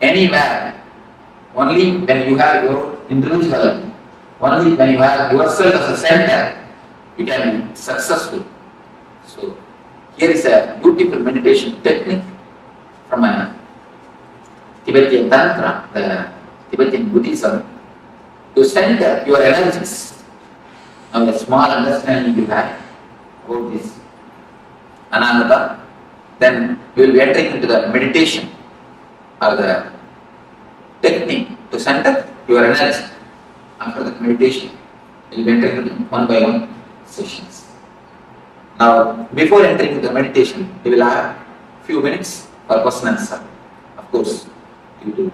anywhere, only when you have your individuality, only when you have yourself as a center, you can be successful. So here is a beautiful meditation technique from a Tibetan Tantra, the Tibetan Buddhism, to center your energies. Now a small understanding you have about this Ananda, then you will be entering into the meditation or the technique to center your energy. After the meditation, you will be entering into one by one sessions. Now, before entering into the meditation, you will have few minutes for question and answer. Of course, due to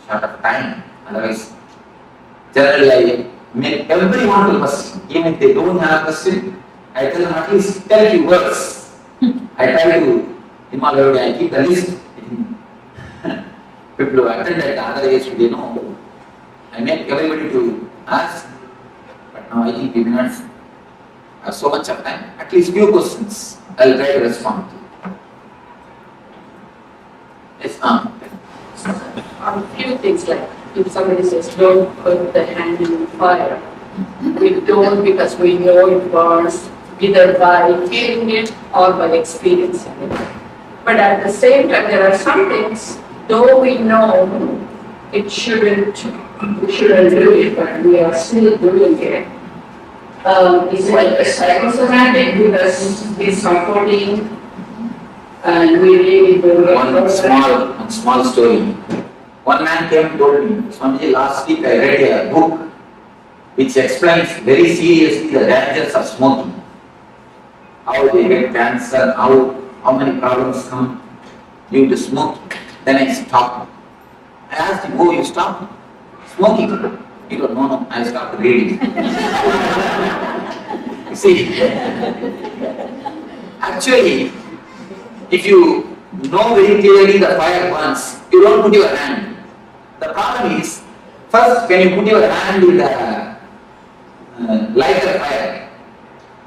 short of time, otherwise, generally I make everyone to question. Even if they don't have a question, I tell them at least tell few words. I try to, in my way, I keep the list. People who attend at other age, they know. I make everybody to ask, but now I think we may not have so much of time. At least few questions, I will try to respond to. Yes, few things like if somebody says don't put the hand in the fire, we don't because we know it burns either by feeling it or by experiencing it. But at the same time, there are some things, though we know we shouldn't do it, but we are still doing it. It's like psychosomatic because it's comforting and we really do it. One small story. One man came and told me, Swamiji, last week I read a book which explains very seriously the dangers of smoking. How they get cancer, how many problems come due to smoking. Then I stopped. I asked him, oh, you stopped smoking? He told, no, I stopped reading. See, actually, if you know very clearly the fire burns, you don't put your hand. The problem is, first when you put your hand in the lighter fire,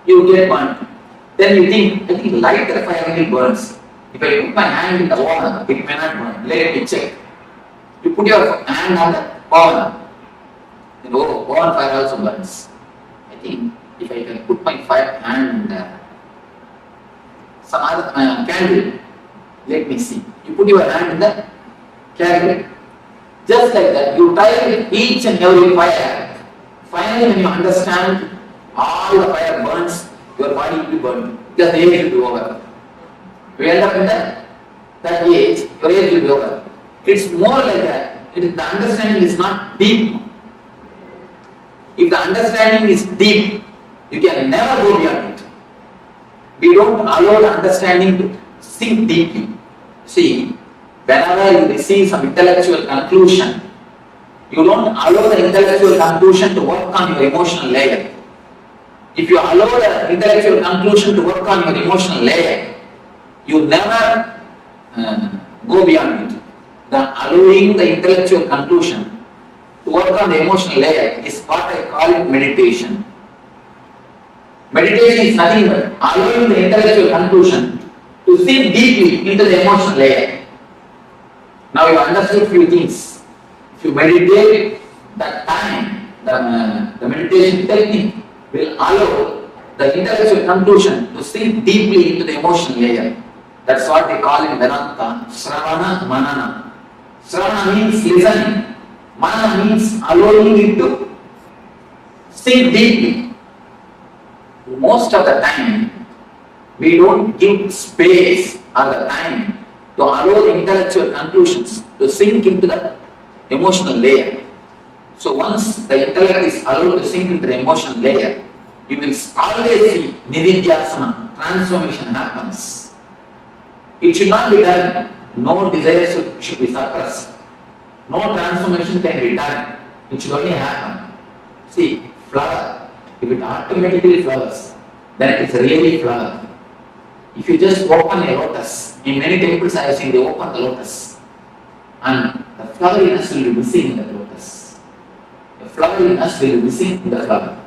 you get burnt. Then you think, I think lighter fire only burns. If I put my hand in the water, it may not burn. Let me check. You put your hand on the oven. Then, oh, oven fire also burns. I think if I can put my hand in some other candle, let me see. You put your hand in the candle. Just like that, you try with each and every fire. Finally, when you understand all the fire burns, your body will be burned. Because the age will be over. You end up in that age, your age will be over. It's more like that. The understanding is not deep. If the understanding is deep, you can never go beyond it. We don't allow the understanding to sink deeply. See, whenever you receive some intellectual conclusion, you don't allow the intellectual conclusion to work on your emotional layer. If you allow the intellectual conclusion to work on your emotional layer, you never go beyond it. The allowing the intellectual conclusion to work on the emotional layer is what I call it meditation. Meditation is nothing but allowing the intellectual conclusion to sink deeply into the emotional layer. Now you understood few things. If you meditate, that time, the meditation technique will allow the intellectual conclusion to sink deeply into the emotional layer. That's what they call in Vedanta, Sravana Manana. Sravana means listening. Manana means allowing it to sink deeply. Most of the time, we don't give space or the time to allow the intellectual conclusions to sink into the emotional layer. So once the intellect is allowed to sink into the emotional layer, you will always see nididhyasana, transformation happens. It should not be done. No desires should be suppressed. No transformation can be done. It should only happen. See, flower, if it automatically flowers, then it is really flower. If you just open a lotus, in many temples I have seen they open the lotus, and the floweriness will be missing in the lotus. The floweriness will be missing in the flower.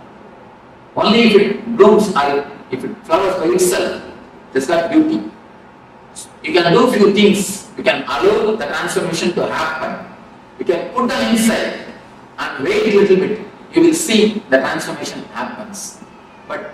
Only if it blooms or if it flowers by itself, it has got beauty. You can do few things. You can allow the transformation to happen. You can put them inside and wait a little bit. You will see the transformation happens. But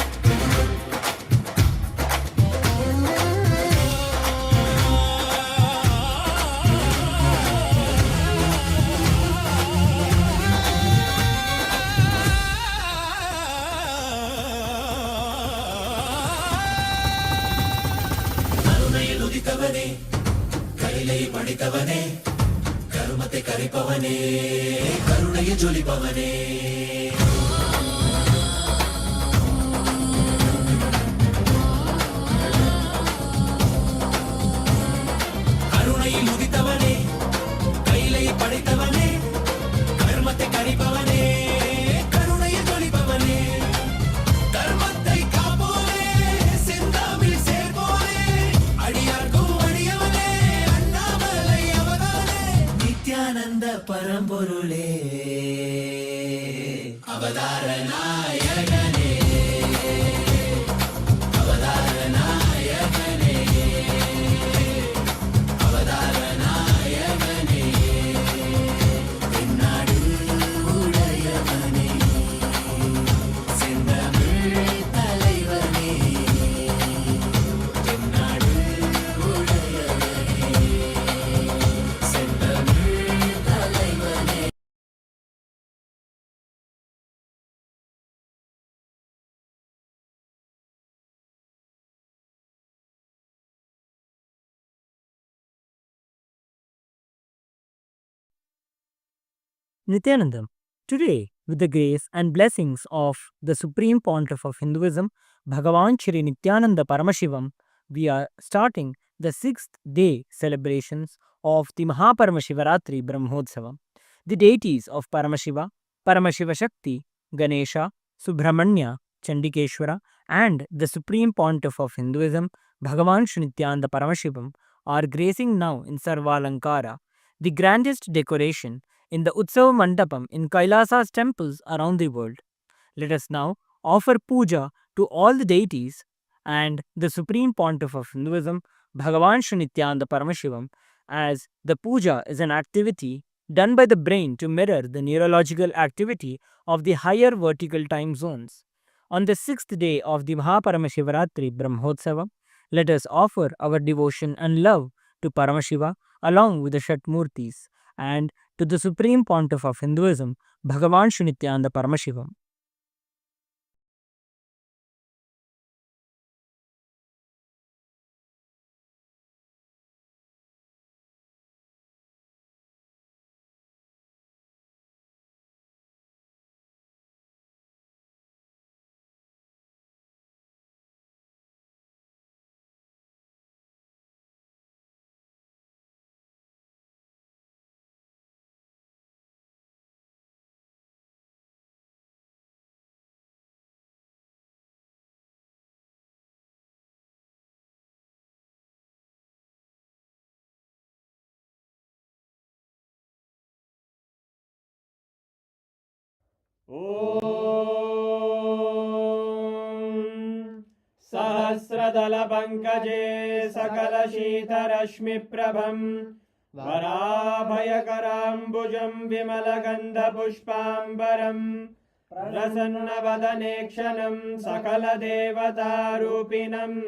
Nityanandam. Today, with the grace and blessings of the Supreme Pontiff of Hinduism, Bhagavan Shri Nityananda Paramashivam, we are starting the sixth day celebrations of the Mahaparamashivaratri Brahmotsavam. The deities of Paramashiva, Paramashiva Shakti, Ganesha, Subramanya, Chandikeshwara, and the Supreme Pontiff of Hinduism, Bhagavan Shri Nityananda Paramashivam, are gracing now in Sarvalankara, the grandest decoration in the Utsava Mandapam in Kailasa's temples around the world. Let us now offer puja to all the deities and the Supreme Pontiff of Hinduism, Bhagavan Shri Nityananda Paramashivam, as the puja is an activity done by the brain to mirror the neurological activity of the higher vertical time zones. On the sixth day of the Mahaparamashivaratri Brahmotsavam, let us offer our devotion and love to Paramashiva along with the Shatmurtis and to the Supreme Pontiff of Hinduism, Bhagavan Shri Nityananda Paramashivam. सहस्रदलपङ्कजे सकलशीतरश्मिप्रभम् वराभयकराम्बुजं विमलगन्धपुष्पाम्बरम् प्रसन्नवदने क्षणं सकलदेवतारूपिणम्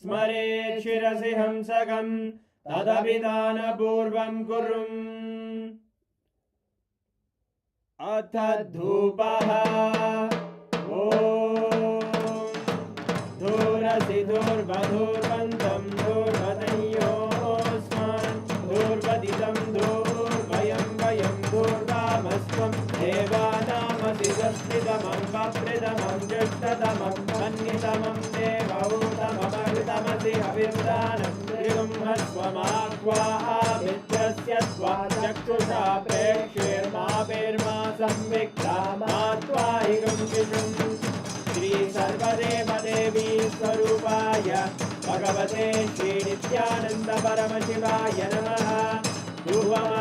स्मरेत् शिरसि हंसकं तदभिधानपूर्वं कुर्वन् अथ धूपः ॐ धूरसि धूर्वधूर्वन्तं धूर्वदयोस्मान् धूर्वदितं धूर्वयं वयं धूर्वामस्त्वं देवानामसि संस्थितमं वप्रतमं ज्येष्ठतमं मन्यतमं देवहूतममृतमसि हविर्दानं त्रिगुंहस्वमाह्वाः मित्रस्य त्वा चक्षुषा प्रेक्ष्येर्मा संविक्ता मात्वाहिकं शिशुम् श्री सर्वदेव देवी स्वरूपाय भगवते श्री नित्यानंद परमशिवाय नमः धूपमाग्रापयामि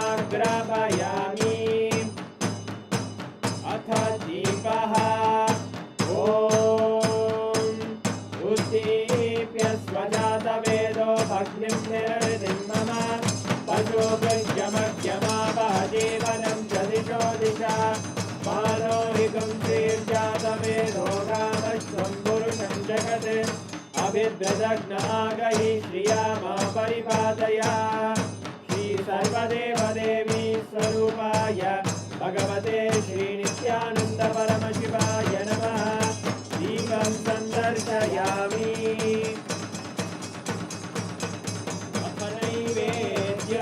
अथ दीपः ॐ उद्दीप्य स्वजातवेदो भग्निं निरृतिं मम पशुभृत्यमग्यमापः जीवनं च दिशो दिशा मानोहिकं श्रीर्जातवेदो रामश्वं पुरुषं जगत् अभिद्रदग्नागहि श्रिया मा परिपादया श्री सर्वदेव देवी स्वरूपाय भगवते श्री नित्यानंद परमशिवाय नमः दीपं सन्दर्शयामि अपनैवेद्य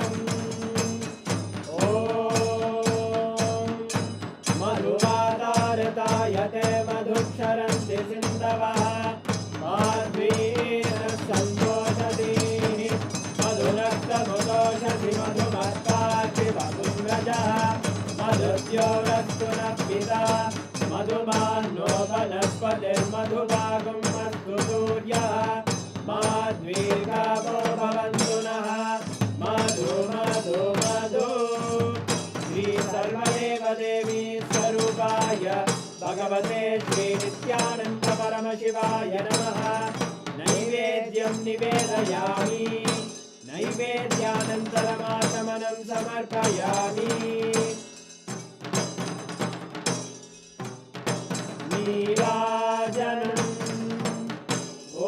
जायते मधुक्षरन्ति सिन्धवः माध्वीनः सन्तोषधीः मधुरक्तमुदोषधि मधुमत्पार्थिव पुङ्गजः मधुद्योरस्तु नः पिता मधुमान्नो वनस्पतिर्मधुभागं मस्तु सूर्यः माध्वीर्गावो भवन्तु नः मधु मधु मधु श्री सर्वदेवदेवी स्वरूपाय भगवते श्री नित्यानन्द परमशिवाय नमः नैवेद्यं निवेदयामि नैवेद्यानन्तरमाचमनं समर्पयामि नीराजनम्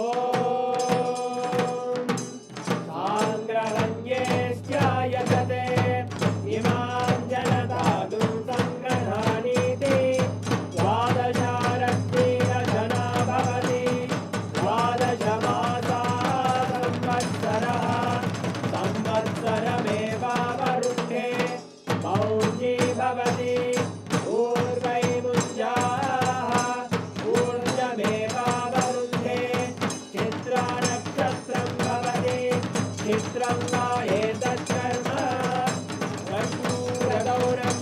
ॐ साङ्ग्रहण्ये स्यायते इमां जनतागुं सङ्ग्रहाणीति द्वादशारक्तेन जना भवति द्वादशमासाः संवत्सरमेवावरुन्धे मौञ्जी भवति ऊर्वैमुञ्जाः ऊर्जमेवावरुन्धे चित्रानक्षत्रं भवति चित्रं वा एतत्कर्म कर्पूरगौरं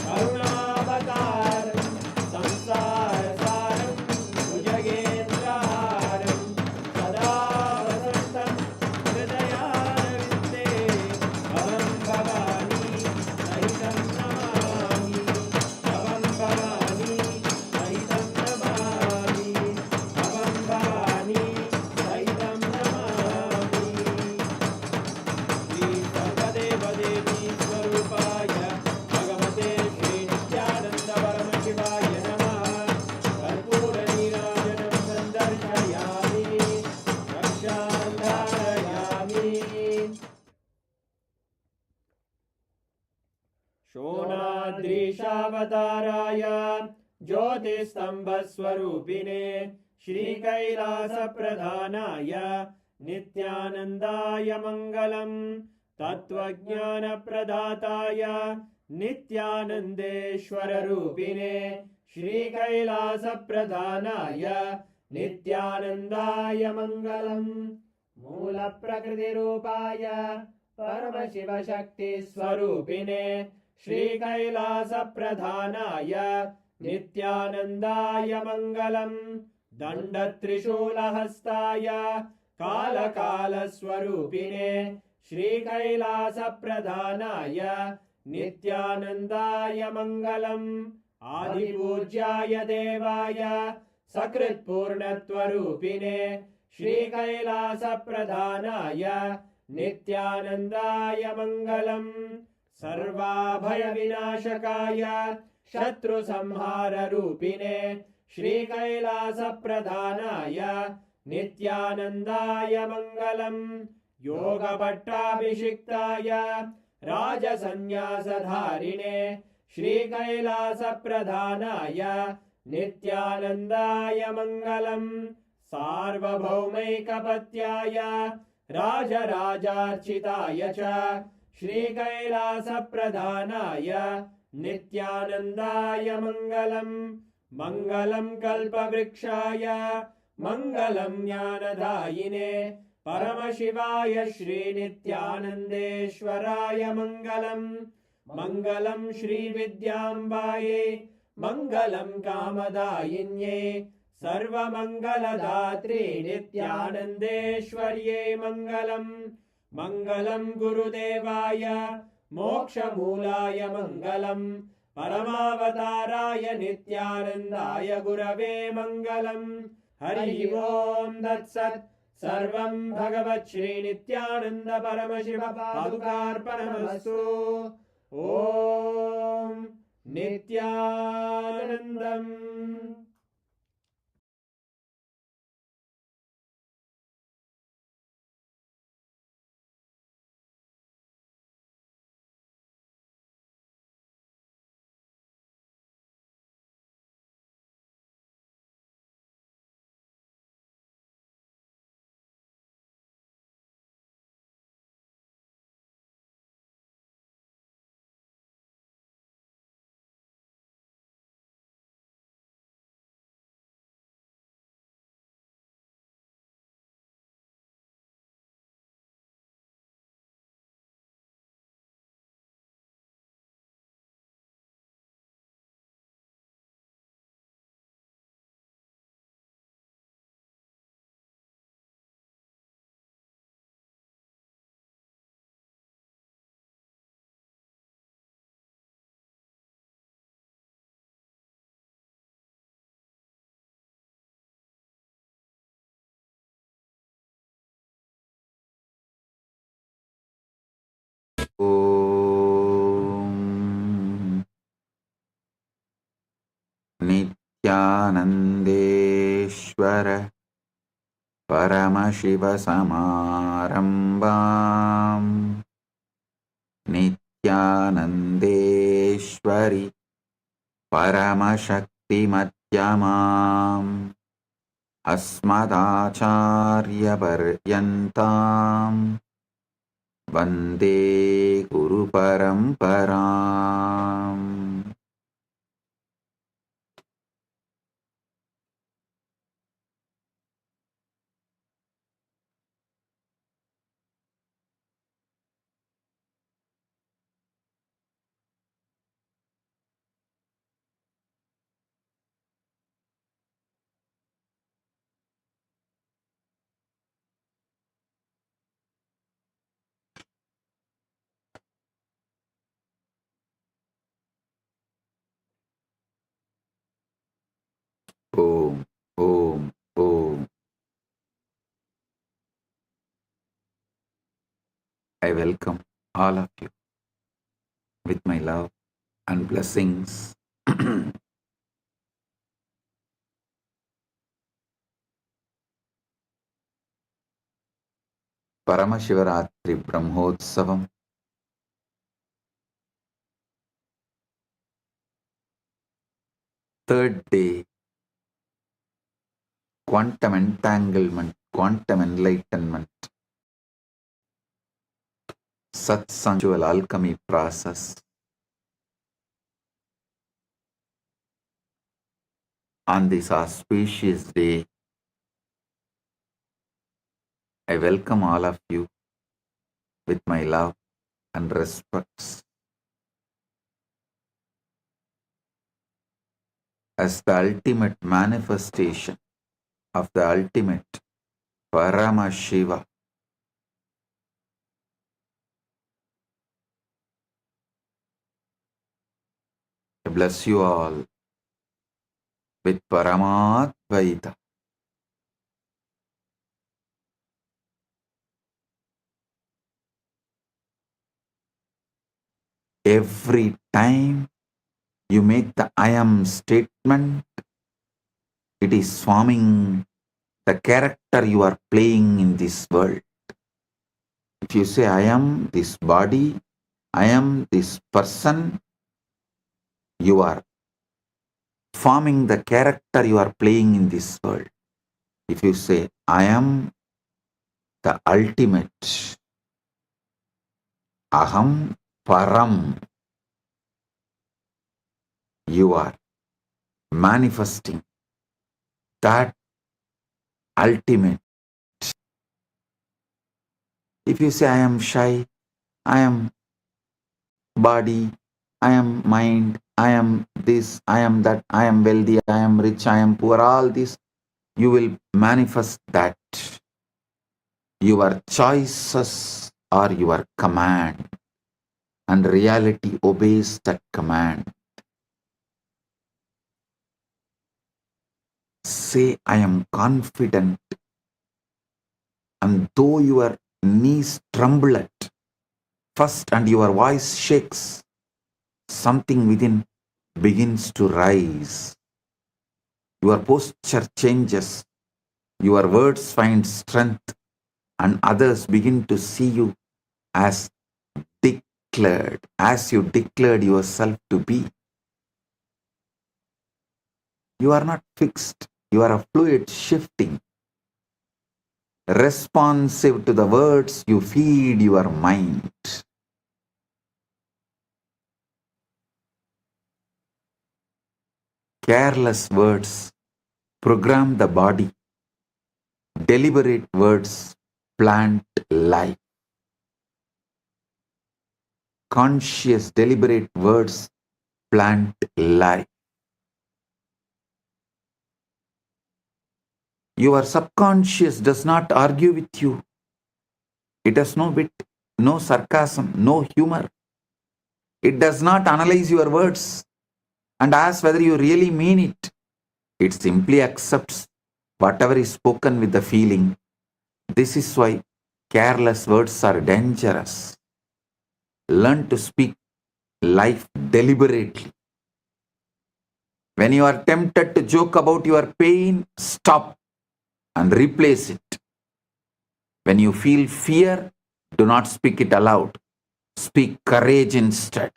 करुणावतारं संसारसारं भुजगेन्द्रहारं सदा वसन्तं हृदयारविन्दे भवं भवानी सहितं नमामि भवं भवानी सहितं नमामि भवं भवानी सहितं नमामि श्री सर्वदेवदेवी स्वरूपाय भगवते श्री नित्यानन्द परमशिवाय नमः कर्पूरनीराजनं सन्दर्शयामि रक्षां धारयामि शोणाद्रीशावताराय ज्योतिस्तम्भस्वरूपिणे श्रीकैलासप्रधानाय नित्यानन्दाय मङ्गलम् तत्त्वज्ञानप्रदाताय नित्यानन्देश्वररूपिणे श्रीकैलासप्रधानाय नित्यानन्दाय मङ्गलम् मूलप्रकृतिरूपाय परमशिवशक्तिस्वरूपिणे श्रीकैलासप्रधानाय नित्यानन्दाय मङ्गलम् दण्डत्रिशूलहस्ताय कालकालस्वरूपिणे श्रीकैलासप्रधानाय नित्यानन्दाय मङ्गलम् आदिपूज्याय देवाय सकृत्पूर्णत्वरूपिणे श्रीकैलासप्रधानाय नित्यानन्दाय मङ्गलम् सर्वाभयविनाशकाय शत्रुसंहाररूपिणे श्रीकैलासप्रधानाय नित्यानन्दाय मङ्गलम् योगभट्टाभिषिक्ताय राजसन्न्यासधारिणे श्रीकैलासप्रधानाय नित्यानन्दाय मङ्गलम् सार्वभौमैकपत्याय राजराजार्चिताय च श्रीकैलासप्रधानाय नित्यानन्दाय मङ्गलम् मङ्गलं कल्पवृक्षाय मङ्गलं ज्ञानदायिने परमशिवाय श्रीनित्यानन्देश्वराय मङ्गलम् मङ्गलं श्रीविद्याम्बायै मङ्गलं कामदायिन्यै सर्वमङ्गलदात्रे नित्यानन्देश्वर्यै मङ्गलम् मङ्गलं गुरुदेवाय मोक्षमूलाय मङ्गलम् परमावताराय नित्यानन्दाय गुरवे मङ्गलम् हरि ओम् तत्सत् सर्वं भगवत् श्रीनित्यानन्द परमशिव पादुकार्पणमस्तु ॐ नित्यानन्दम्। Nityanandeshwara Paramashivoham Nityanandeshwari Paramashaktimadhyamam Asmadacharya Paryantam Vande Guru Paramparam. Om, Om, Om. I welcome all of you with my love and blessings. Paramashivaratri Brahmotsavam, third day, quantum entanglement, quantum enlightenment, satsangual alchemy process. On this auspicious day, I welcome all of you with my love and respects. As the ultimate manifestation of the ultimate Paramashiva, I bless you all with Paramadvaita. Every time you make the I am statement, it is forming the character you are playing in this world. If you say I am this body, I am this person, you are forming the character you are playing in this world. If you say I am the ultimate, Aham Param, you are manifesting that ultimate. If you say I am shy, I am body, I am mind, I am this, I am that, I am wealthy, I am rich, I am poor, all this, you will manifest that. Your choices are your command, and reality obeys that command. Say, I am confident, and though your knees tremble at first and your voice shakes, something within begins to rise. Your posture changes, your words find strength, and others begin to see you as declared, as you declared yourself to be. You are not fixed, you are a fluid shifting, responsive to the words you feed your mind. Careless words program the body, deliberate words plant life. Conscious, deliberate words plant life. Your subconscious does not argue with you. It has no wit, no sarcasm, no humor. It does not analyze your words and ask whether you really mean it. It simply accepts whatever is spoken with the feeling. This is why careless words are dangerous. Learn to speak life deliberately. When you are tempted to joke about your pain, stop and replace it. When you feel fear, do not speak it aloud. Speak courage instead.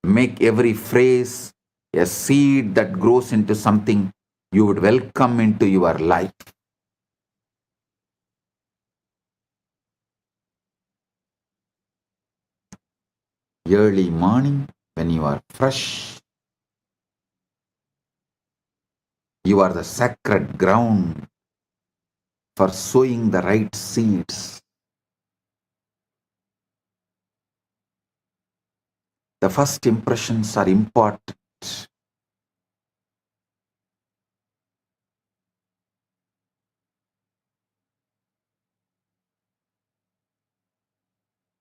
Make every phrase a seed that grows into something you would welcome into your life. Early morning, when you are fresh, you are the sacred ground for sowing the right seeds. The first impressions are important.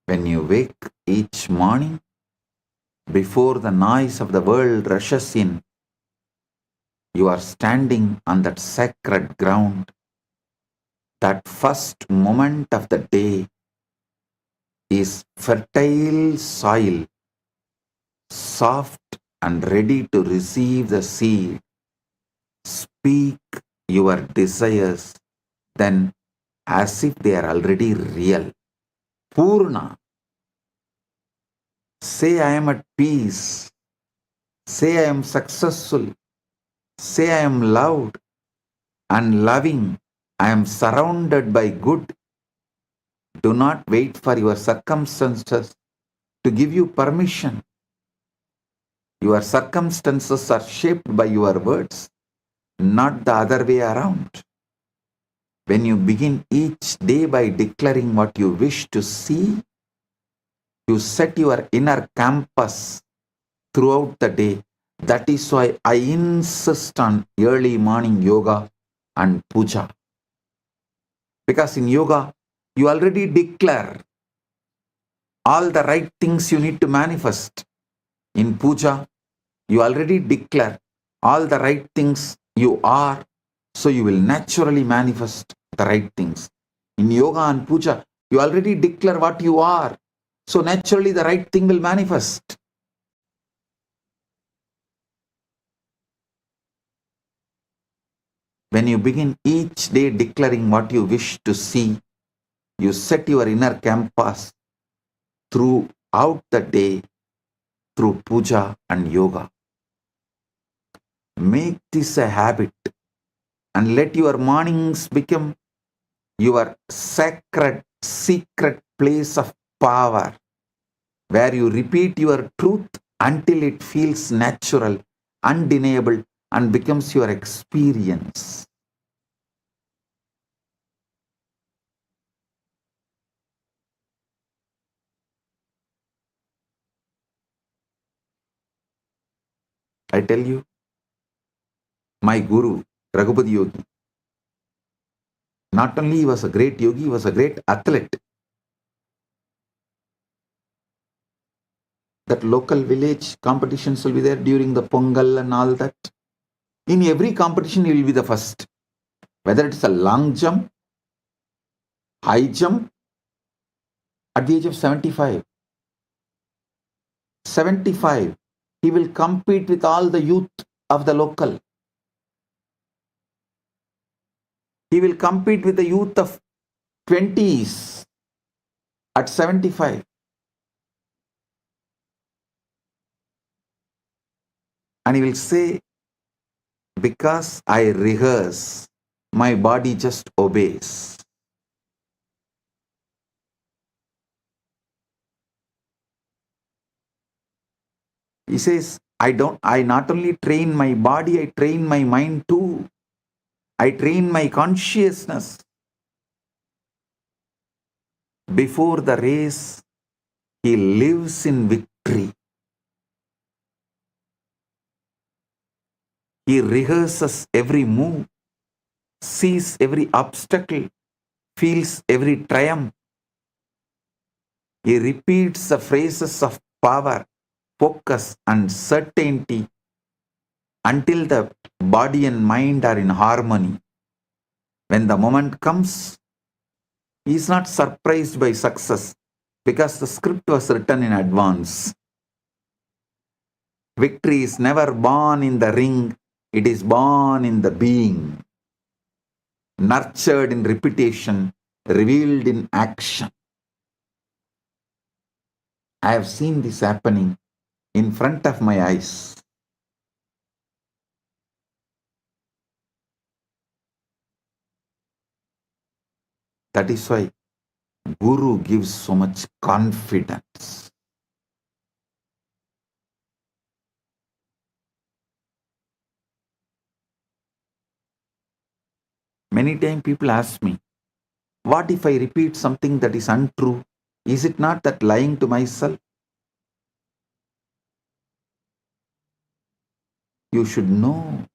When you wake each morning, before the noise of the world rushes in, you are standing on that sacred ground. That first moment of the day is fertile soil, soft and ready to receive the seed. Speak your desires then as if they are already real. Purna. Say I am at peace. Say I am successful. Say I am loved and loving. I am surrounded by good. Do not wait for your circumstances to give you permission. Your circumstances are shaped by your words, not the other way around. When you begin each day by declaring what you wish to see, you set your inner compass throughout the day. That is why I insist on early morning yoga and puja. Because in yoga, you already declare all the right things you need to manifest. In puja, you already declare all the right things you are, so you will naturally manifest the right things. In yoga and puja, you already declare what you are, so naturally the right thing will manifest. When you begin each day declaring what you wish to see, you set your inner compass throughout the day through puja and yoga. Make this a habit and let your mornings become your sacred, secret place of power, where you repeat your truth until it feels natural, undeniable, and becomes your experience. I tell you, my guru, Raghupati Yogi, not only he was a great yogi, he was a great athlete. That local village competitions will be there during the Pongal and all that. In every competition, he will be the first. Whether it's a long jump, high jump, at the age of 75, he will compete with all the youth of the local. He will compete with the youth of 20s at 75. And he will say, because I rehearse, my body just obeys. He says, I not only train my body, I train my mind too. I train my consciousness. Before the race, he lives in victory. He rehearses every move, sees every obstacle, feels every triumph. He repeats the phrases of power, focus, and certainty until the body and mind are in harmony. When the moment comes, he is not surprised by success because the script was written in advance. Victory is never born in the ring, it is born in the being, nurtured in repetition, revealed in action. I have seen this happening in front of my eyes. That is why Guru gives so much confidence. Many times people ask me, what if I repeat something that is untrue? Is it not that lying to myself? You should know.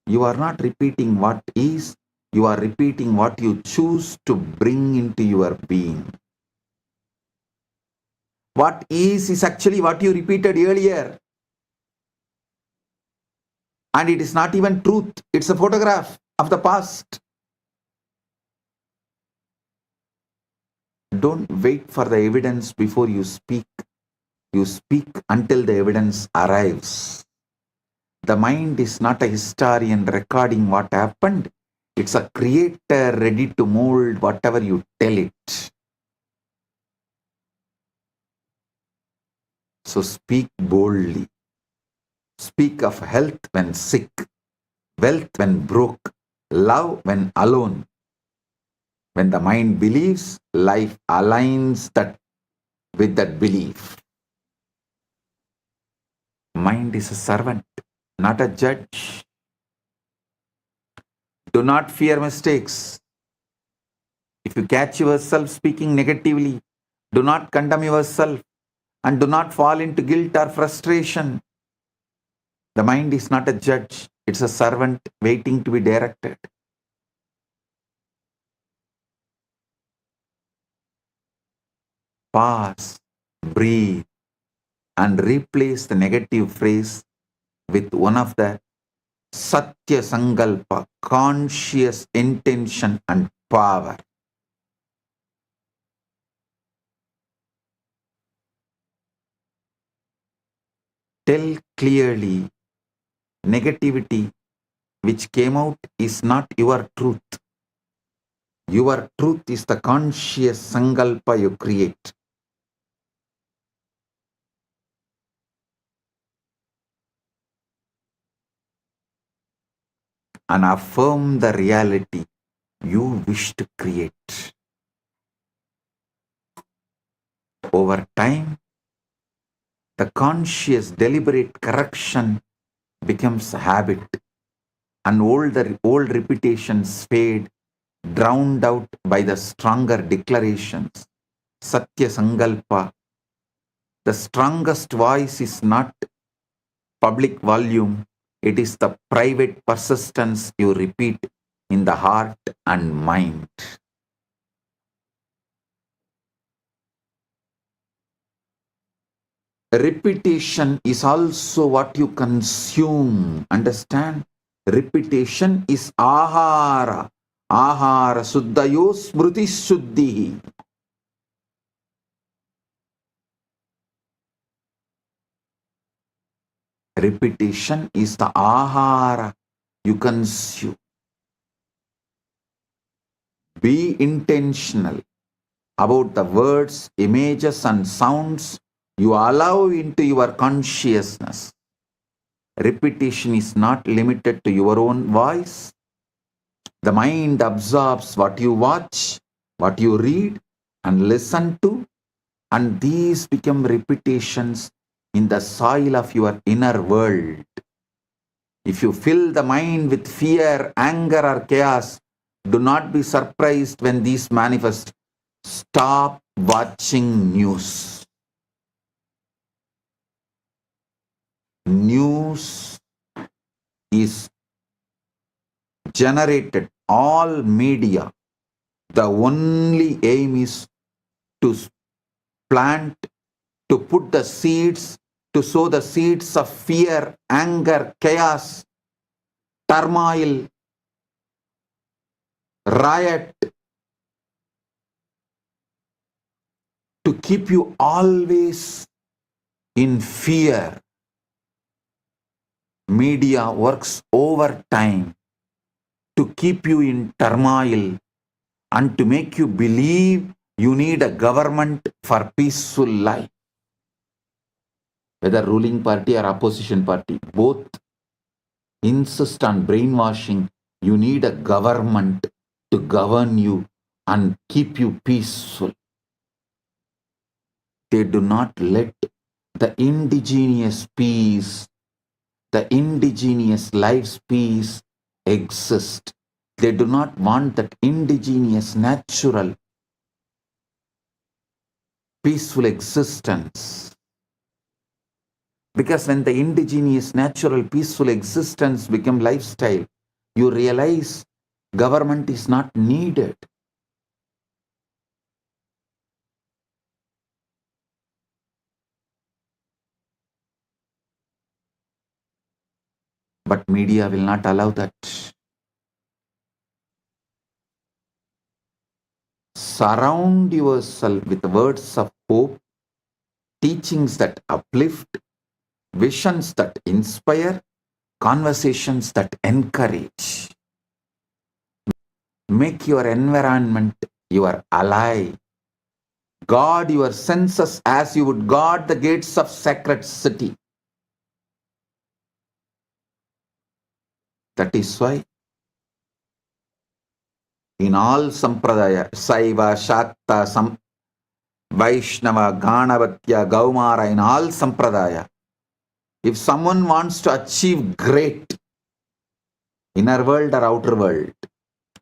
You are not repeating what is, you are repeating what you choose to bring into your being. What is actually what you repeated earlier. And it is not even truth, it's a photograph of the past. Don't wait for the evidence before you speak. You speak until the evidence arrives. The mind is not a historian recording what happened. It's a creator ready to mold whatever you tell it. So speak boldly. Speak of health when sick, wealth when broke, love when alone. When the mind believes, life aligns that with that belief. Mind is a servant, not a judge. Do not fear mistakes. If you catch yourself speaking negatively, do not condemn yourself and do not fall into guilt or frustration. The mind is not a judge, it's a servant waiting to be directed. Pause, breathe, and replace the negative phrase with one of the Satya Sankalpa, conscious intention and power. Tell clearly, negativity which came out is not your truth. Your truth is the conscious Sankalpa you create. And affirm the reality you wish to create. Over time, the conscious deliberate correction becomes a habit and old repetitions fade, drowned out by the stronger declarations. Satya Sankalpa. The strongest voice is not public volume, it is the private persistence you repeat in the heart and mind. Repetition is also what you consume. Understand? Repetition is ahara. Ahara suddhayo smruti shuddhi. Repetition is the ahara you consume. Be intentional about the words, images, and sounds you allow into your consciousness. Repetition is not limited to your own voice. The mind absorbs what you watch, what you read, and listen to, and these become repetitions in the soil of your inner world. If you fill the mind with fear, anger, or chaos, do not be surprised when these manifest. Stop watching news. News is generated, all media. The only aim is to plant, to put the seeds, to sow the seeds of fear, anger, chaos, turmoil, riot, to keep you always in fear. media works overtime to keep you in turmoil and to make you believe you need a government for peaceful life. Whether ruling party or opposition party, both insist on brainwashing. You need a government to govern you and keep you peaceful. They do not let the indigenous peace, the indigenous life's peace exist. They do not want that indigenous, natural, peaceful existence. Because when the indigenous, natural, peaceful existence become lifestyle, you realize government is not needed. But media will not allow that. Surround yourself with words of hope, teachings that uplift, visions that inspire, conversations that encourage. Make your environment your ally. Guard your senses as you would guard the gates of sacred city. That is why in all sampradaya, Saiva, Shakta, Vaishnava, Ganavatya, Gaumara, in all sampradaya, if someone wants to achieve great inner world or outer world,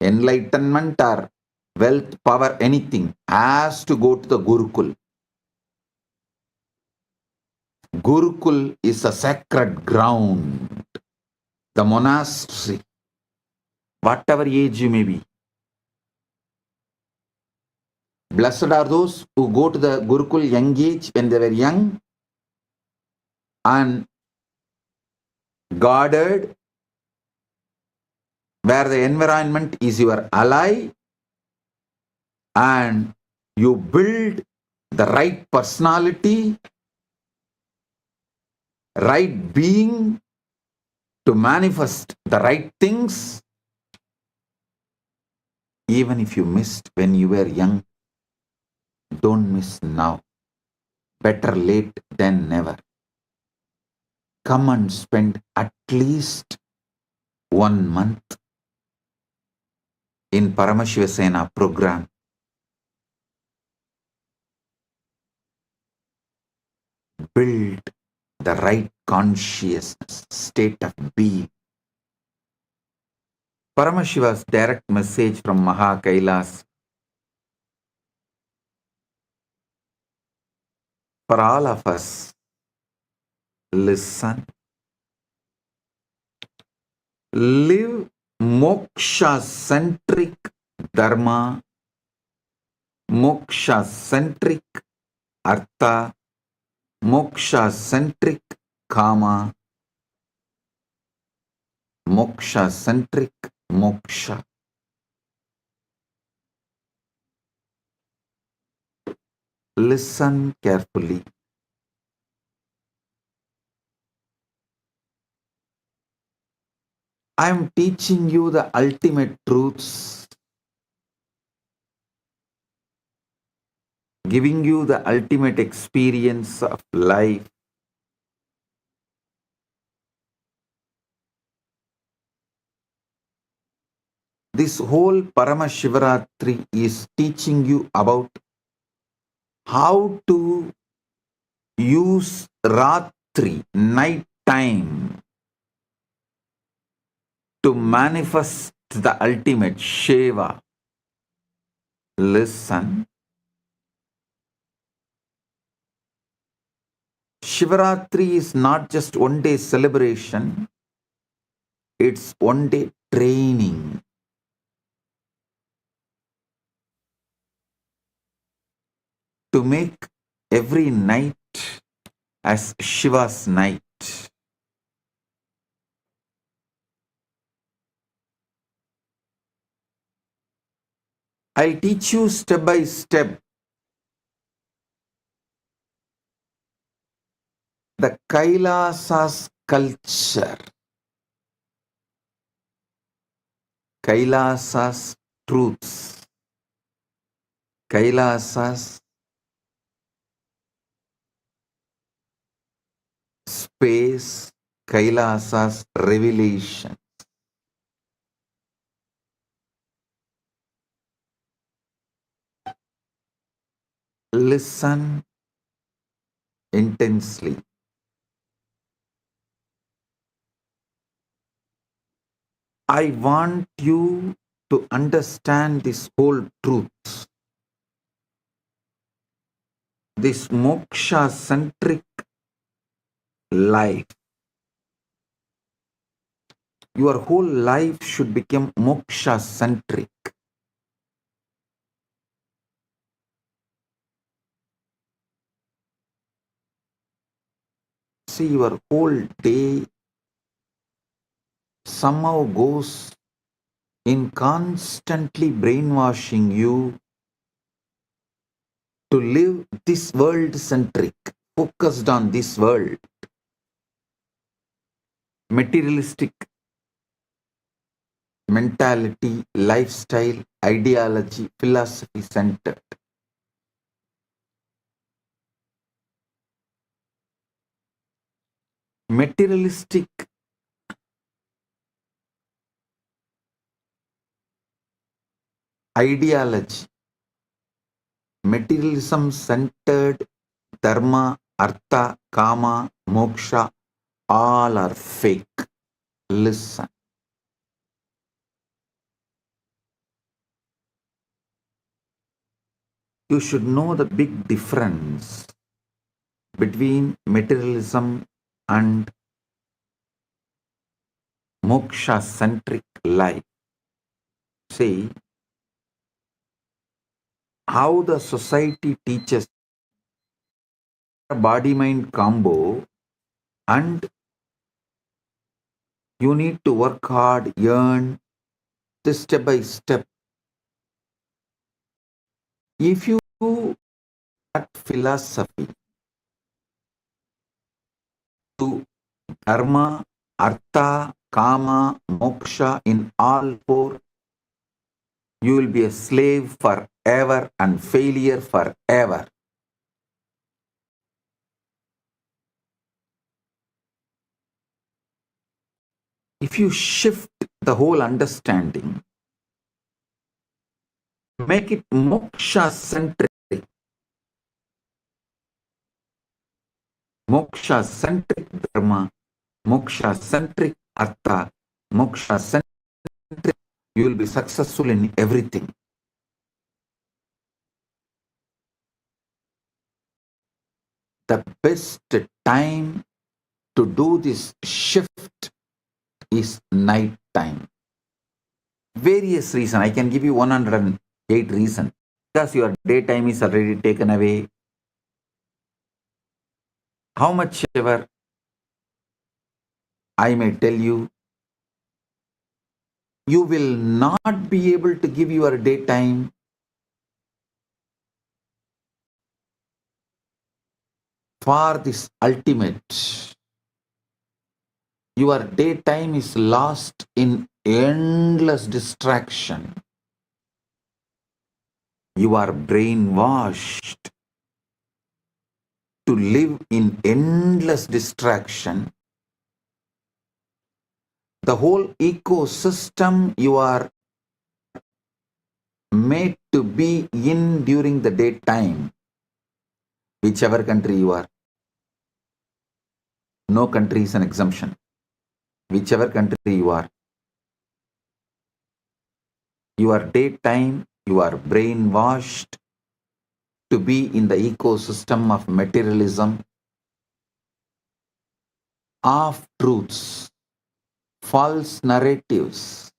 enlightenment or wealth, power, anything, has to go to the Gurukul. Gurukul is a sacred ground, the monastery, whatever age you may be. Blessed are those who go to the Gurukul young age when they were young and guarded, where the environment is your ally and you build the right personality, right being to manifest the right things. Even if you missed when you were young, don't miss now. Better late than never. Come and spend at least 1 month in Paramashivoham program. Build the right consciousness, state of being. Paramashiva's direct message from Maha Kailas for all of us: listen, live moksha-centric dharma, moksha-centric artha, moksha-centric kama, moksha-centric moksha. Listen carefully. I am teaching you the ultimate truths, giving you the ultimate experience of life. This whole Paramashivaratri is teaching you about how to use Ratri, night time, to manifest the ultimate Sheva. Listen. Shivaratri is not just one day celebration, it's one day training. To make every night as Shiva's night. I'll teach you step by step the Kailasa's culture. Kailasa's truths, Kailasa's space, Kailasa's revelation. Listen intensely. I want you to understand this whole truth, this moksha-centric life. Your whole life should become moksha-centric. See, your whole day somehow goes in constantly brainwashing you to live this world-centric, focused on this world, materialistic mentality, lifestyle, ideology, philosophy centered. Materialistic ideology, materialism centered dharma, artha, kama, moksha, all are fake. Listen. You should know the big difference between materialism and moksha-centric life. See, how the society teaches body-mind combo, and you need to work hard, earn this step by step. If you do that philosophy to dharma, artha, kama, moksha in all four, you will be a slave forever and failure forever. If you shift the whole understanding, make it moksha-centric, moksha-centric dharma, moksha-centric artha, moksha-centric, you will be successful in everything. The best time to do this shift is night time. Various reasons. I can give you 108 reasons. Because your daytime is already taken away. How much ever I may tell you, you will not be able to give your daytime for this ultimate. Your daytime is lost in endless distraction. You are brainwashed to live in endless distraction. The whole ecosystem you are made to be in during the daytime, whichever country you are. No country is an exemption. Whichever country you are, your daytime, you are brainwashed to be in the ecosystem of materialism, of truths, false narratives.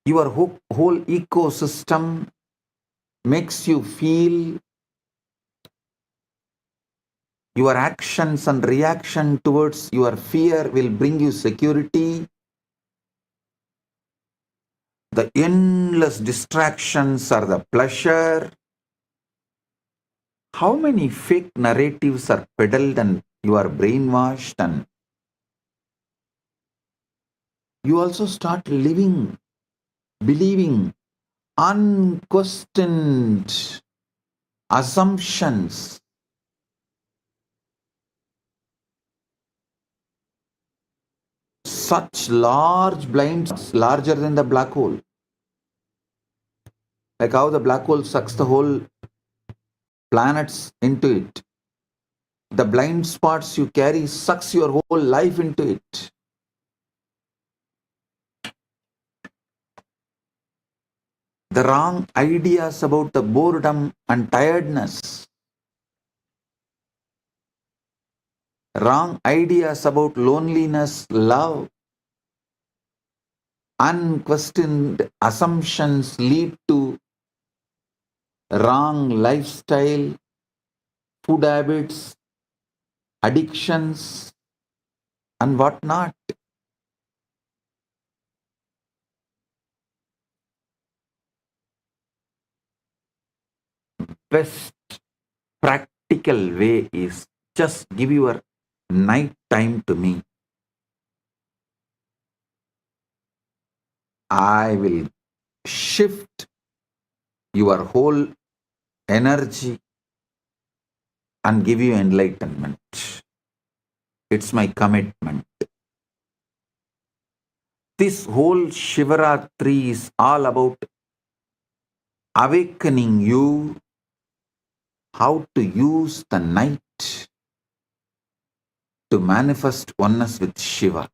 Your whole ecosystem makes you feel your actions and reaction towards your fear will bring you security. The endless distractions are the pleasure. How many fake narratives are peddled and you are brainwashed, and you also start living, believing unquestioned assumptions. Such large blind spots, larger than the black hole. Like how the black hole sucks the whole planets into it. The blind spots you carry sucks your whole life into it. The wrong ideas about the boredom and tiredness. Wrong ideas about loneliness, love. Unquestioned assumptions lead to wrong lifestyle, food habits, addictions, and whatnot. Best practical way is just give your night time to me. I will shift your whole energy and give you enlightenment. It's my commitment. This whole Shivaratri is all about awakening you how to use the night to manifest oneness with Shiva.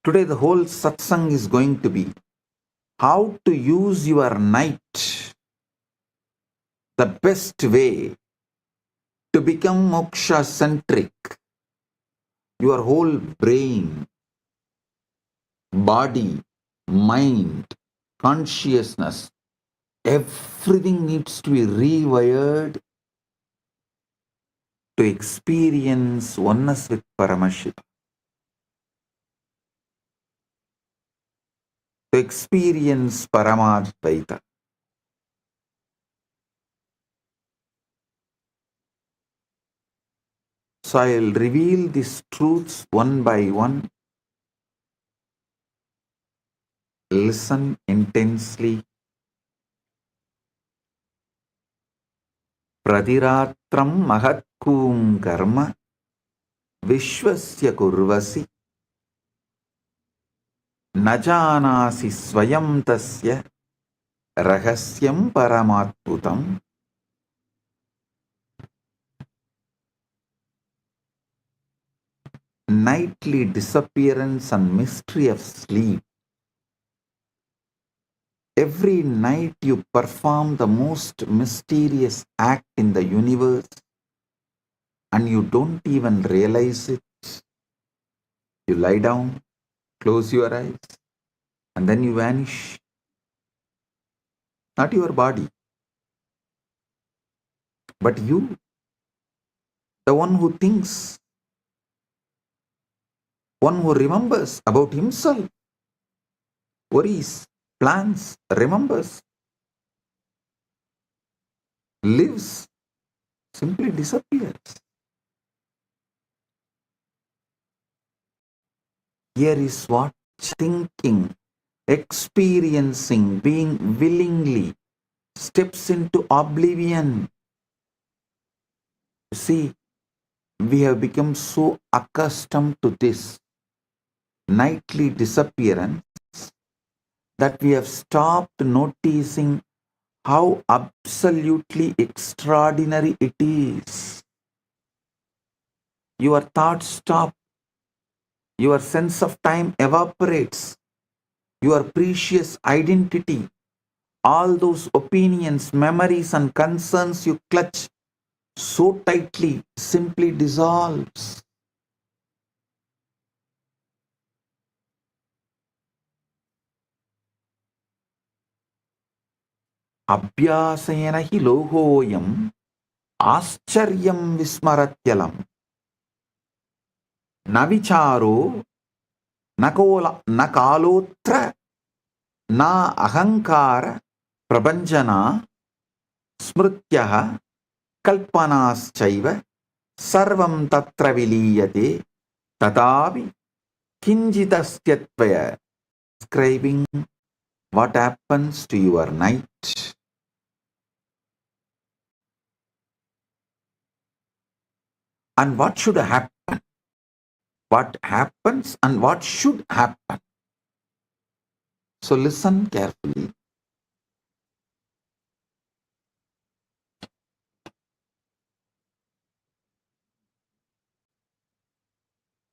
Today the whole satsang is going to be how to use your night the best way to become moksha centric. Your whole brain, body, mind, consciousness, everything needs to be rewired to experience oneness with Paramashiva. To experience Paramadvaita. So I'll reveal these truths one by one. Listen intensely. Pradiratram mahatkum karma vishwasya kurvasi najanasi swayam tasya rahasyam paramatputam. Nightly disappearance and mystery of sleep. Every night you perform the most mysterious act in the universe and you don't even realize it. You lie down, close your eyes, and then you vanish. Not your body, but you, the one who thinks, one who remembers about himself, worries, plans, remembers, lives, simply disappears. Here is what thinking, experiencing, being willingly steps into oblivion. See, we have become so accustomed to this nightly disappearance that we have stopped noticing how absolutely extraordinary it is. Your thoughts stop, your sense of time evaporates, your precious identity, all those opinions, memories, and concerns you clutch so tightly simply dissolves. Abhyasena hi lohoyam Ascharya vismaratyalam. न विचारो न कालोत्र न अहंकार प्रपंचना स्मृत्यः कल्पनाश्चैव सर्वं तत्र विलीयते तथापि किंचिदस्त्यत्वय describing what happens to your night. And what should happen? What happens and what should happen? So listen carefully.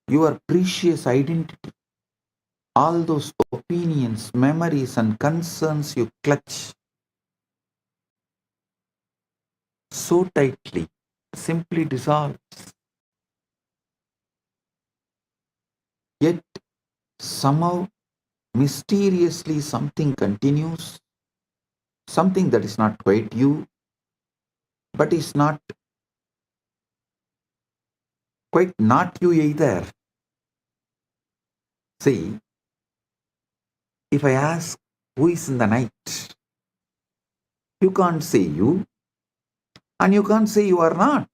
Your precious identity, all those opinions, memories, and concerns you clutch so tightly, simply dissolves. Yet somehow, mysteriously, something continues, something that is not quite you, but is not quite not you either. See, if I ask who is in the night, you can't say you, and you can't say you are not.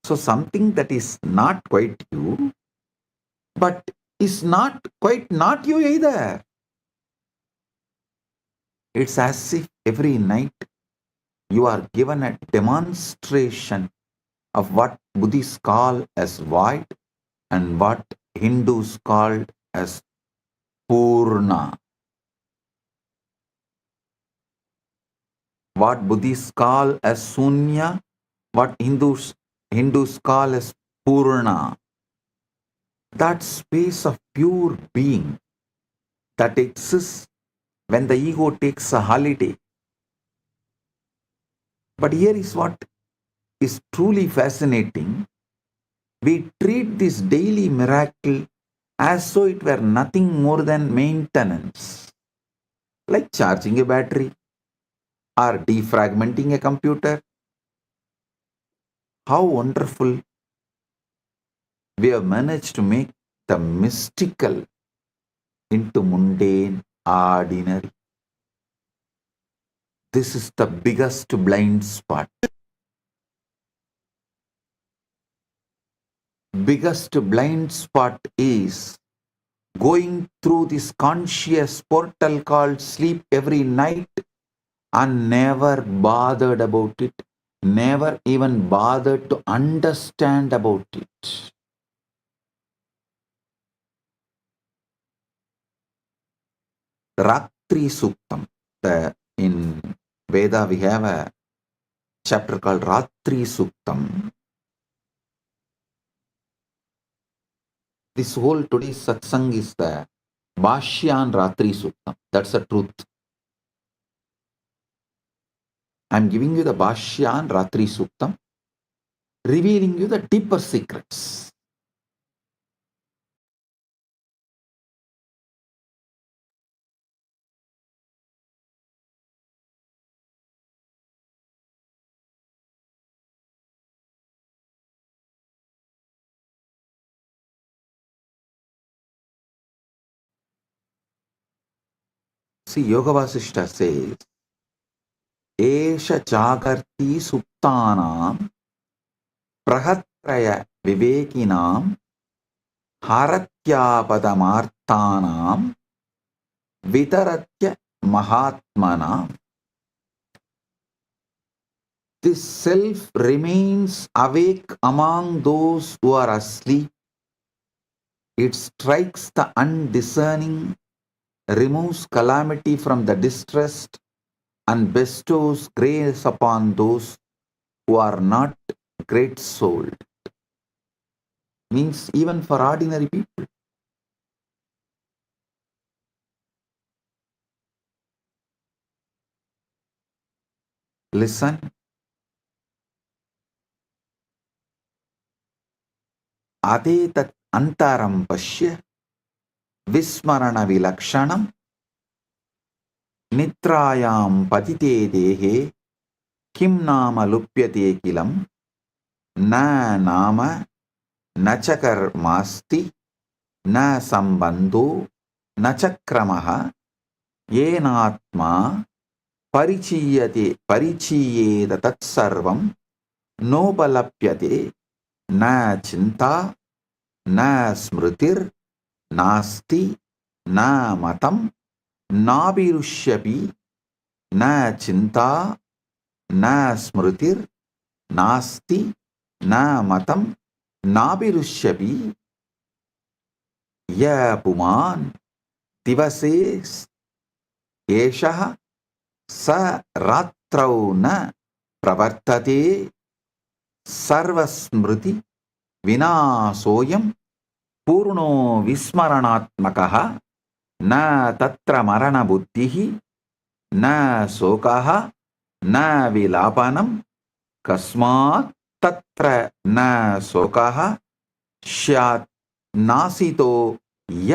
So something that is not quite you, but is not quite not you either. It's as if every night you are given a demonstration of what Buddhists call as void and what Hindus call as Purna. What Buddhists call as Sunya, what Hindus call as Purna. That space of pure being that exists when the ego takes a holiday. But here is what is truly fascinating. We treat this daily miracle as though it were nothing more than maintenance, like charging a battery or defragmenting a computer. How wonderful we have managed to make the mystical into mundane, ordinary. This is the biggest blind spot. Biggest blind spot is going through this conscious portal called sleep every night and never bothered about it, never even bothered to understand about it. Ratri Suktam. In Veda we have a chapter called Ratri Suktam. This whole today's satsang is the Bhashyan Ratri Suktam. That's the truth. I'm giving you the Bhashyan Ratri Suktam, revealing you the deeper secrets. See, Yoga Vasishta says, Esha Jagarti Suptanam Prahatraya Vivekinam Haratya Padamarthanam Vitaratya Mahatmanam. This self remains awake among those who are asleep. It strikes the undiscerning, removes calamity from the distressed, and bestows grace upon those who are not great-souled. Means even for ordinary people. Listen. Adetat antaram pashya vismarana vilakshanam nitrayam patite dehe kim nama lupyate kilam na nama न च कर्मास्ति न सम्बन्धो न च क्रमः येनात्मा परिचीयेत तत्सर्वं नोपलप्यते न चिन्ता न स्मृतिर्नास्ति न मतं नाभिरुष्यपि न चिन्ता न स्मृतिर्नास्ति न मतं नाभिरुष्यपि य पुमान् दिवसे एषः स रात्रौ न प्रवर्तते सर्वस्मृति विनाशोऽयं पूर्णो विस्मरणात्मकः न तत्र मरणबुद्धिः न शोकः न विलापनं कस्मात् तत्र न शोकः स्यात् नासितो य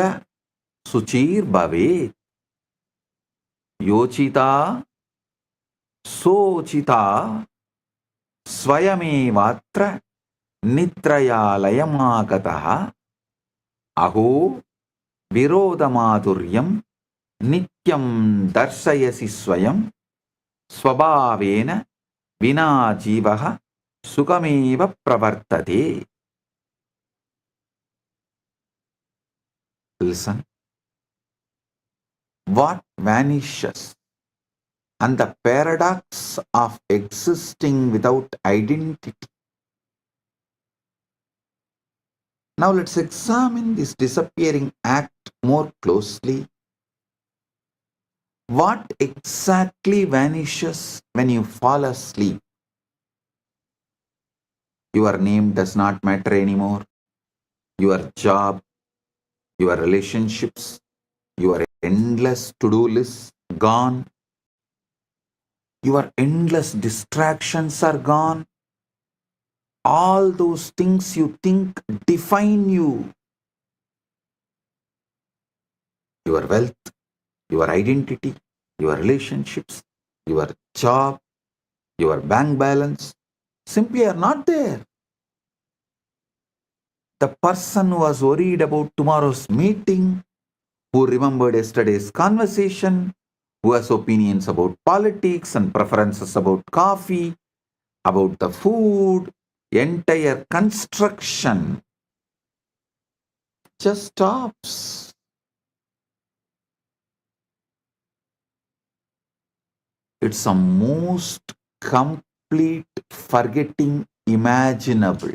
शुचिर्भवेत् योचिता सोचिता स्वयमेवात्र निद्रयालयमागतः अहो विरोधमाधुर्यं नित्यं दर्शयसि स्वयं स्वभावेन विना जीवः सुखमेव प्रवर्तते. Listen. What vanishes and the paradox of existing without identity. Now let's examine this disappearing act more closely. What exactly vanishes when you fall asleep? Your name does not matter anymore. Your job, your relationships, your endless to-do list gone. Your endless distractions are gone. All those things you think define you. Your wealth, your identity, your relationships, your job, your bank balance simply are not there. The person who was worried about tomorrow's meeting, who remembered yesterday's conversation, who has opinions about politics and preferences about coffee, about the food, entire construction just stops. It's a most complete forgetting imaginable,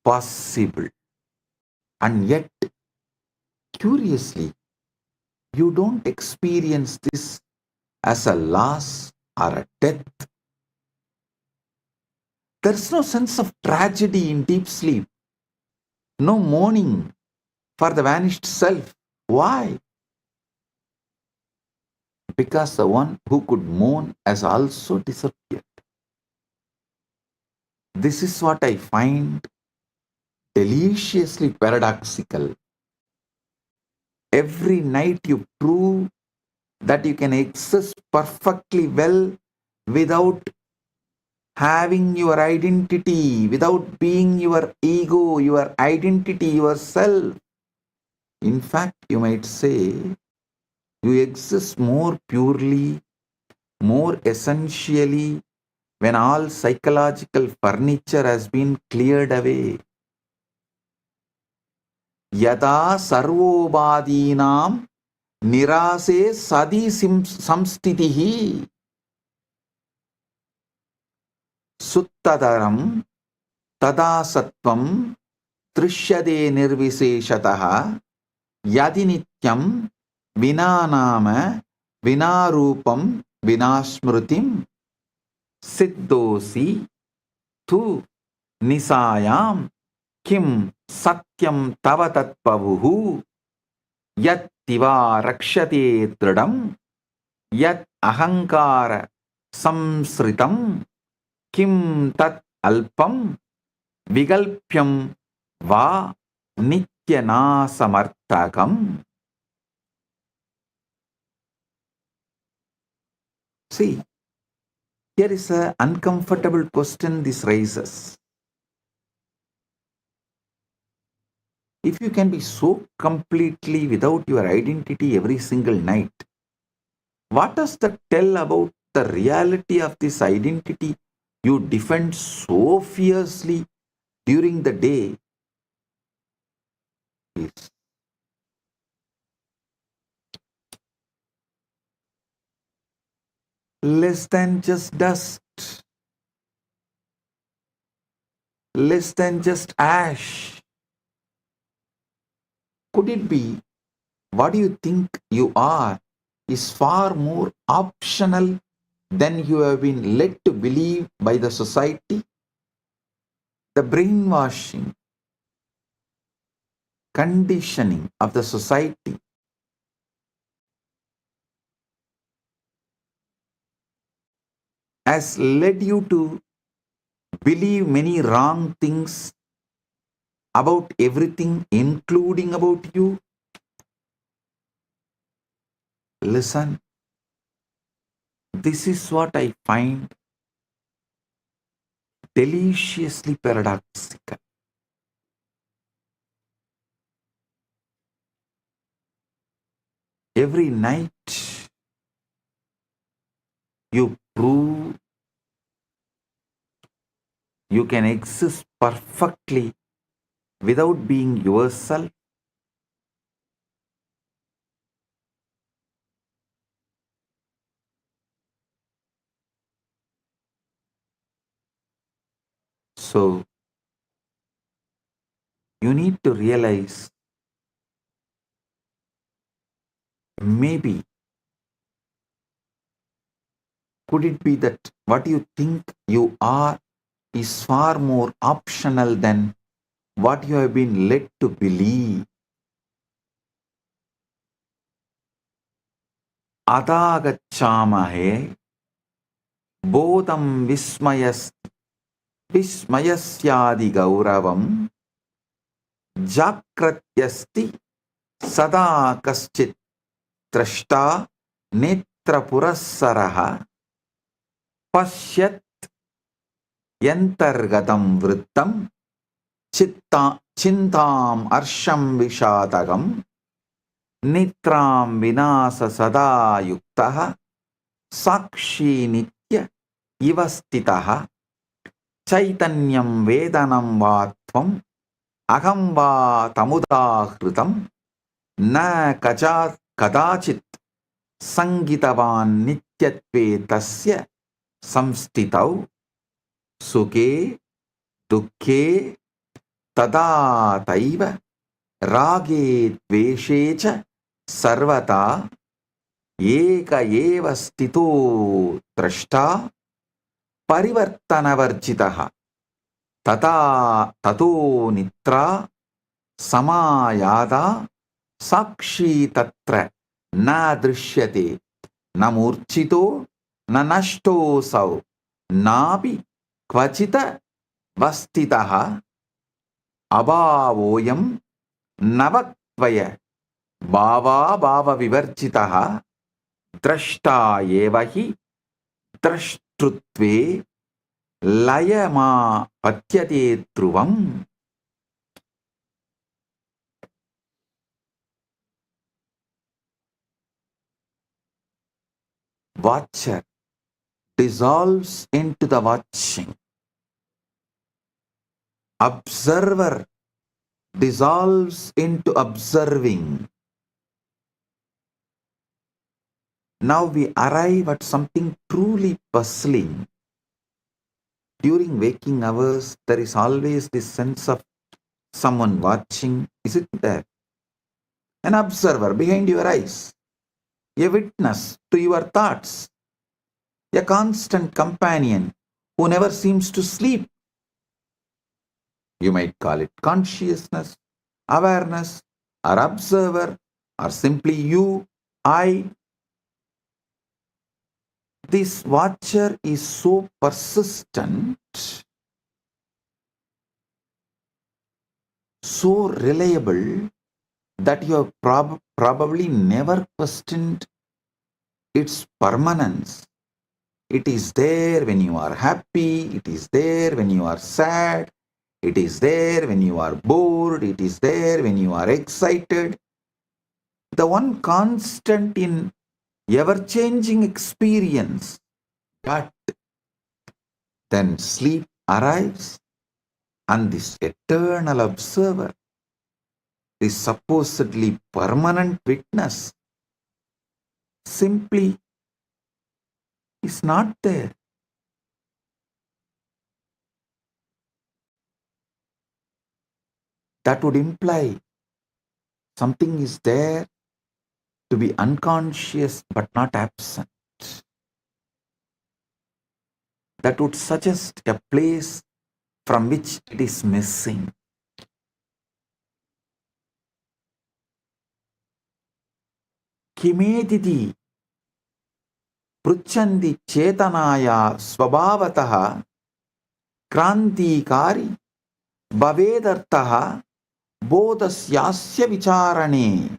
possible. And yet, curiously, you don't experience this as a loss or a death. There's no sense of tragedy in deep sleep, no mourning for the vanished self. Why? Because the one who could mourn has also disappeared. This is what I find deliciously paradoxical. Every night you prove that you can exist perfectly well without having your identity, without being your ego, your identity, yourself. In fact, you might say you exist more purely, more essentially when all psychological furniture has been cleared away. Yada sarvobadinam nirase sadi samstitihi suttadaram tadasattvam trishyade nirviseshataha yadi nityam vinanama vinarupam vinasmrutim siddhosi tu nisayam kim satyam tava tatpavuhu yat tiva rakshate tridam yat ahankara samsritam kim tat alpam vigalpyam va nityana samartakam. See, here is an uncomfortable question this raises. If you can be so completely without your identity every single night, what does that tell about the reality of this identity you defend so fiercely during the day? Is less than just dust, less than just ash. Could it be what you think you are is far more optional than you have been led to believe by the society? The brainwashing, conditioning of the society has led you to believe many wrong things about everything, including about you. Listen, this is what I find deliciously paradoxical. Every night you prove you can exist perfectly without being yourself. So you need to realize maybe could it be that what you think you are is far more optional than what you have been led to believe. Adagachamahe bodham vismayasyadi gauravam jakratyasti sada kaschit trashta netrapurassaraha pashyat yantargatam vrittam chintam arsham vishadagam nitram vinasa sada yuktaha sakshi nitya ivastitaha chaitanyam vedanam vatvam aham va tamudahritam na kadachit sangitavan nityatve tasya samstitau sukhe dukhe tada taiva rage dveshe cha sarvata eka eva stito drashta parivartanavarjitaha tato nitra samayada sakshi tatra na drishyate na murchito na nashto sau napi kvachita vastitaha abhavoyam navatvaya bhava bhava vivarjitaha drashta evahi drashtrutve layama patyate dhruvam. Watcher dissolves into the watching. Observer dissolves into observing. Now we arrive at something truly puzzling. During waking hours, there is always this sense of someone watching. Is it there? An observer behind your eyes, a witness to your thoughts, a constant companion who never seems to sleep. You might call it consciousness, awareness, or observer, or simply you, I. This watcher is so persistent, so reliable, that you have probably never questioned its permanence. It is there when you are happy, it is there when you are sad, It is there when you are bored. It is there when you are excited. The one constant in ever-changing experience. But then sleep arrives, and this eternal observer, this supposedly permanent witness, simply is not there. That would imply something is there to be unconscious but not absent. That would suggest a place from which it is missing. Kimediti pruchandi chetanaya swabhavataha krantikari bhavedartaha bodhasyasya vicharane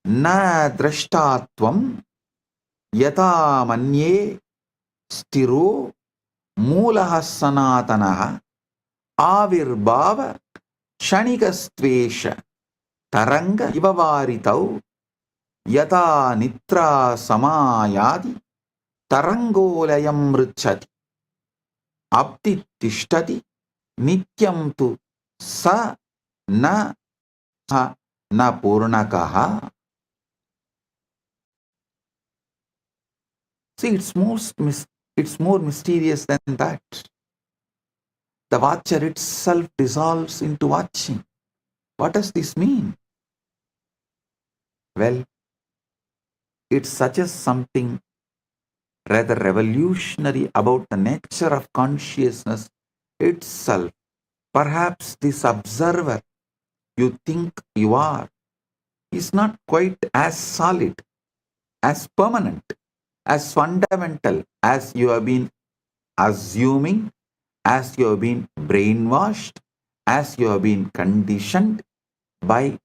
na drashtatvam yata manye stiro मूलः सनातनः आविर्भाव क्षणिकस्त्वेष तरंग इव वारितौ यथा निद्रा समायाति तरंगोलयं मृच्छति अब्धि तिष्ठति नित्यं तु स न पूर्णकः. See, it's more mysterious than that. The watcher itself dissolves into watching. What does this mean? Well, it suggests something rather revolutionary about the nature of consciousness itself. Perhaps this observer you think you are is not quite as solid, as permanent, as fundamental as you have been assuming, as you have been brainwashed, as you have been conditioned by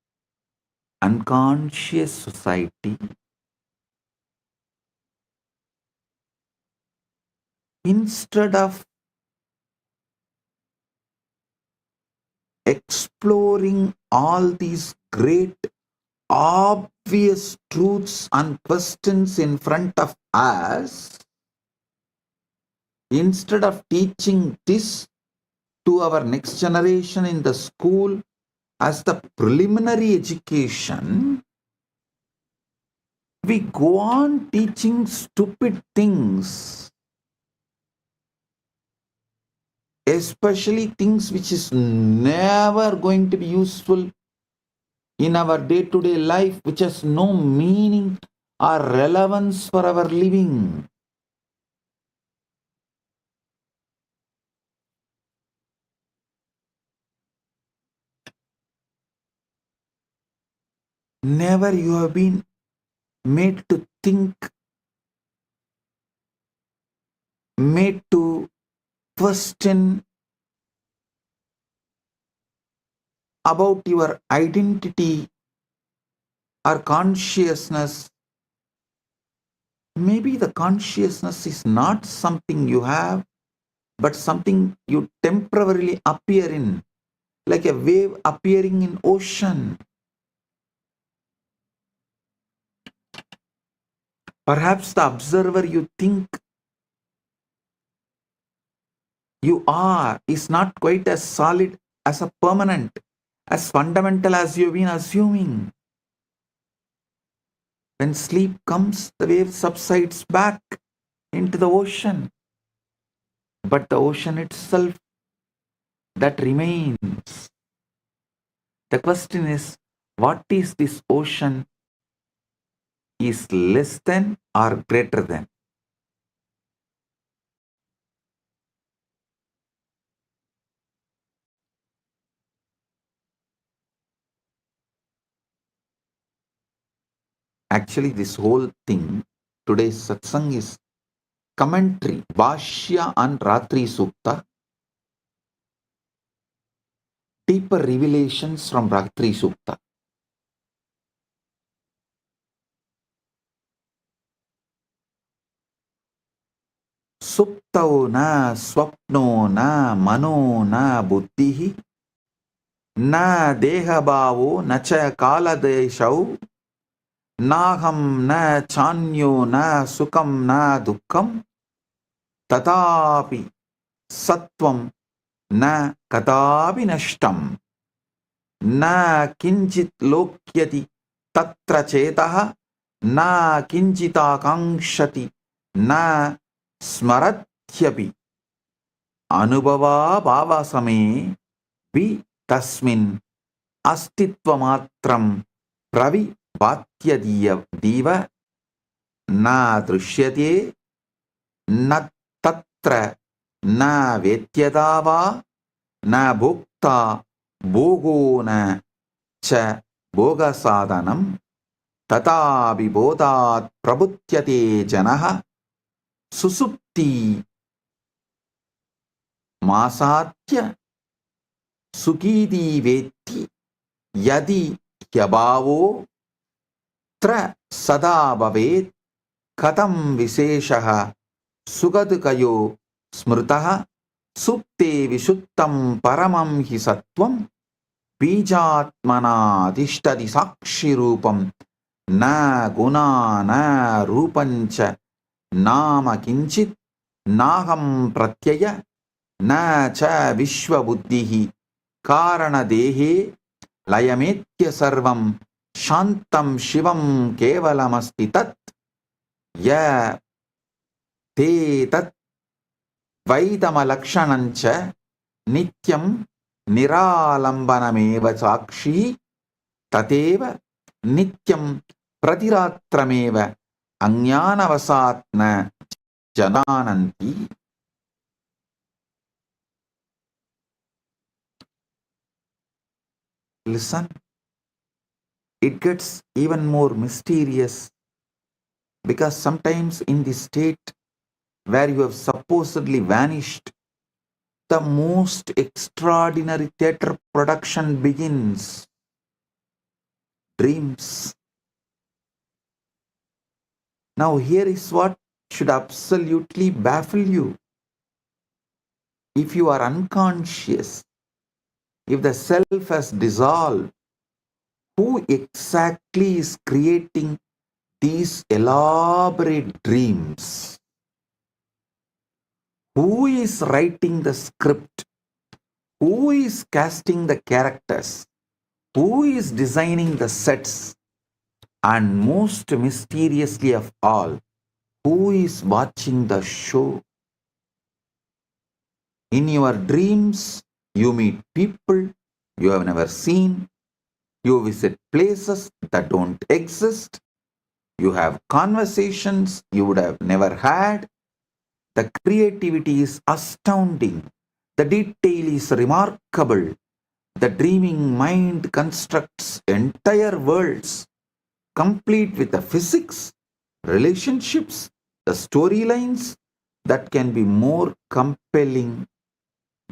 unconscious society. Instead of exploring all these great obvious truths and questions in front of us, instead of teaching this to our next generation in the school as the preliminary education, we go on teaching stupid things, especially things which is never going to be useful in our day-to-day life, which has no meaning or relevance for our living. Never you have been made to think, made to question about your identity or consciousness. Maybe the consciousness is not something you have, but something you temporarily appear in, like a wave appearing in ocean. Perhaps the observer you think you are is not quite as solid, as a permanent, as fundamental as you've been assuming. When sleep comes, the wave subsides back into the ocean. But the ocean itself, that remains. The question is, what is this ocean is less than or greater than? Actually, this whole thing, today's satsang is commentary, Bhashya and Ratri Sukta, deeper revelations from Ratri Sukta. suptau na swapno na mano na buddhihi na dehabhavo na cha kaladeshau naham na chanyo na sukam na dukkam tatapi sattvam na kadapi nashtam na kinchit lokyati tatra chetaha na kinchita kankshati na smarathyapi anubhava bhava same vi tasmin astitva matram pravi bhatyadiya diva na drishyate na tatra na vetyadava na bhukta bhogo na cha bhoga sadhanam tata vibodhat prabhutyate janaha susupti masatya sukidi vetti yadi hyabhavo tra sada bhavet katam visheshaha sugadkayo smritaha supte vishuttam paramam hi sattvam बीजात्मना अधिष्ठति साक्षि रूपम न गुणा न रूपञ्च नाम किंचित नाहं प्रत्यय न च विश्वबुद्धिः कारण देहे लयमेत्य सर्वं शान्तं शिवं केवलमस्ति तत् य ते तत् वैदमलक्षणञ्च नित्यं निरालम्बनमेव साक्षी तदेव नित्यं प्रतिरात्रमेव अज्ञानवशात् न जानन्ति. Listen, it gets even more mysterious because sometimes in the state where you have supposedly vanished, the most extraordinary theatre production begins. Dreams. Now here is what should absolutely baffle you. If you are unconscious, if the self has dissolved, who exactly is creating these elaborate dreams? Who is writing the script? Who is casting the characters? Who is designing the sets? And most mysteriously of all, who is watching the show? In your dreams, you meet people you have never seen. You visit places that don't exist. You have conversations you would have never had. The creativity is astounding. The detail is remarkable. The dreaming mind constructs entire worlds, complete with the physics, relationships, the storylines that can be more compelling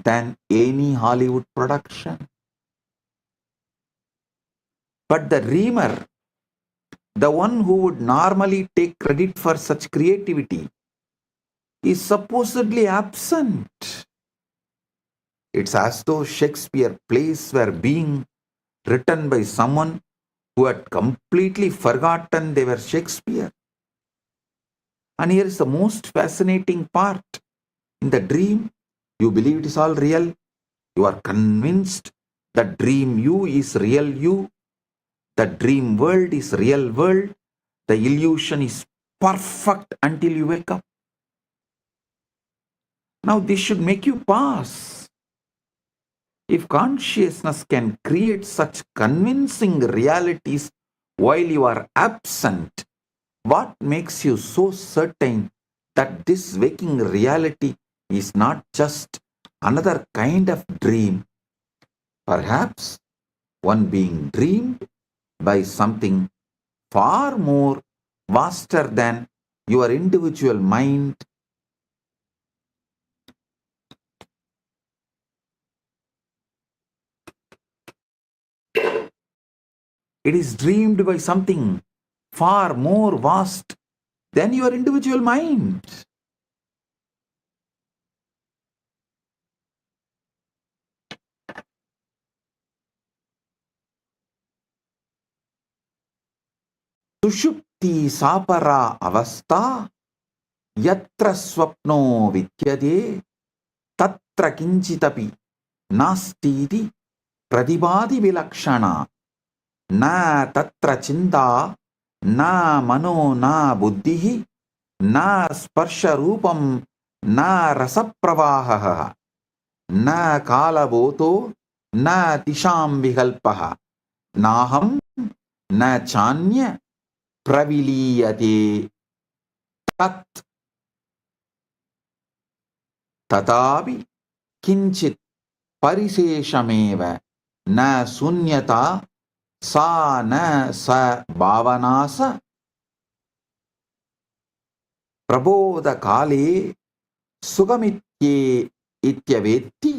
than any Hollywood production. But the dreamer, the one who would normally take credit for such creativity, is supposedly absent. It's as though Shakespeare plays were being written by someone who had completely forgotten they were Shakespeare. And here is the most fascinating part. In the dream, you believe it is all real. You are convinced that dream you is real you. The dream world is real world. The illusion is perfect until you wake up. Now this should make you pause. If consciousness can create such convincing realities while you are absent, what makes you so certain that this waking reality is not just another kind of dream? Perhaps one being dreamed by something far more vaster than your individual mind. It is dreamed by something far more vast than your individual mind. Sushupti sapara avastha yatra swapno vidyate tatra kinchitapi nastiti pradibadi vilakshana na tatra chinta na mano na buddhihi na sparsha rupam na rasapravaha na kalavoto na tisham vikalpaha naham na chanya praviliyate tat tatapi kinchit pariseshameva na sunyata sa na sa bhavanasa prabodha kale sugamitye ityavetti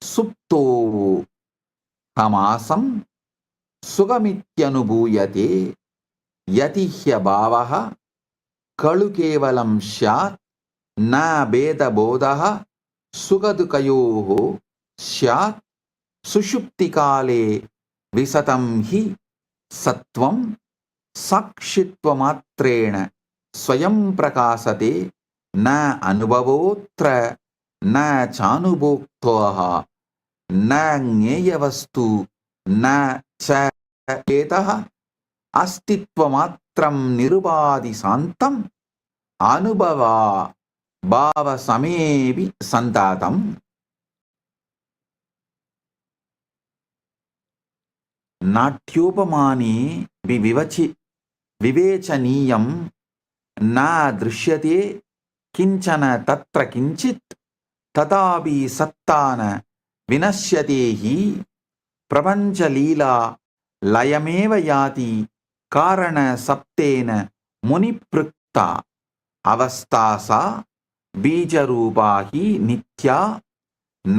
supto hamasam sugamityanubhuyate yatihya bhavaha kalu kevalam syat na beda bodaha sugadukayoho syat sushupti kale visatam hi sattvam sakshittvamatrena swayam prakasate na anubhavotra na chanubhoktoha na gneyavastu na cha etaha अस्तित्वमात्रं निरुपाधि शांतं अनुभवा भाव समेवि संतातम् नाट्योपमाने विवेचनीयं न दृश्यते किंचन तत्र किंचित् तथापि सत्ता न विनश्यते हि प्रपंच लीला लयमेव याति कारण सप्तेन मुनिपृक्ता अवस्था सा बीजरूपा हि नित्या न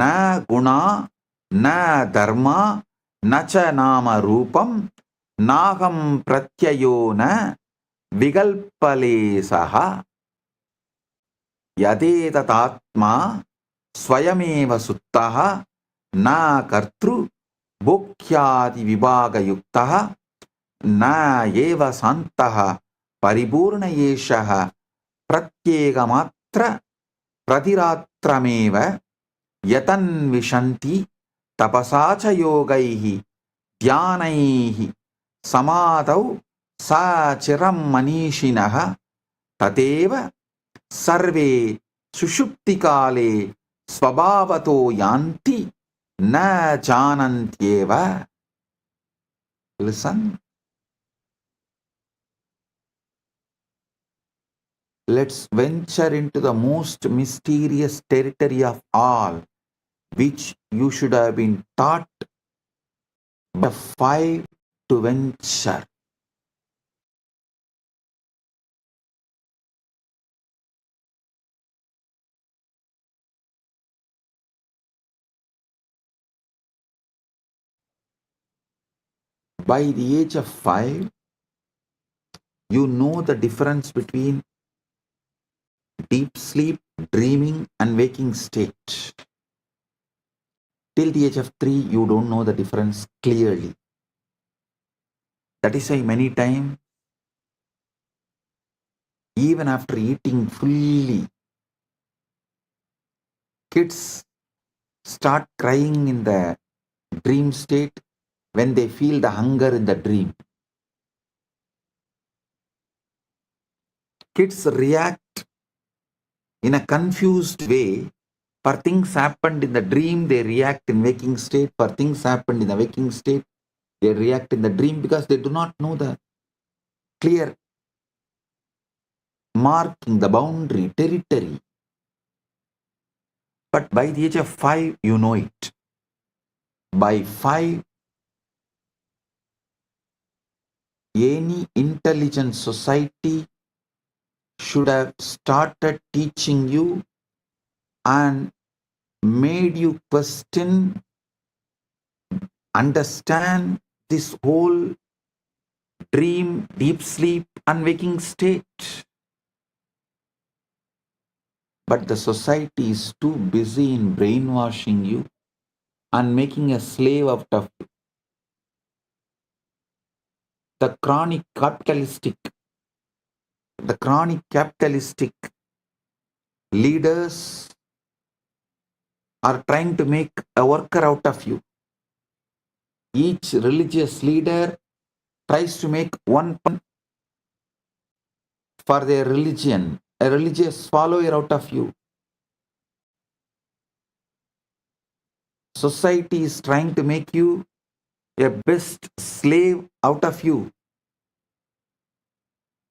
गुणा न धर्मा न च नाम रूपम नाहं प्रत्ययो न विकल्पलेशः यदेततात्मा स्वयमेव सुप्तः न कर्तृ भोक्यादि विभागयुक्तः न एव शान्तः परिपूर्ण एषः प्रत्येकमात्र प्रतिरात्रमेव यतन्विषन्ति तपसा च योगैः ध्यानैः समाधौ सा चिरं मनीषिणः तदेव सर्वे सुषुप्तिकाले स्वभावतो यान्ति न जानन्त्येव. Listen. Let's venture into the most mysterious territory of all, which you should have been taught by 5 to venture. By the age of 5, you know the difference between deep sleep, dreaming, and waking state. Till the age of 3, you don't know the difference clearly. That is why many times, even after eating fully, kids start crying in the dream state when they feel the hunger in the dream. Kids react in a confused way. For things happened in the dream, they react in waking state. For things happened in the waking state, they react in the dream because they do not know the clear marking, the boundary, territory. But by the age of 5, you know it. By 5, any intelligent society should have started teaching you and made you question, understand this whole dream, deep sleep, and waking state. But the society is too busy in brainwashing you and making a slave out of you. The chronic capitalistic leaders are trying to make a worker out of you. Each religious leader tries to make one for their religion, a religious follower out of you. Society is trying to make you a best slave out of you.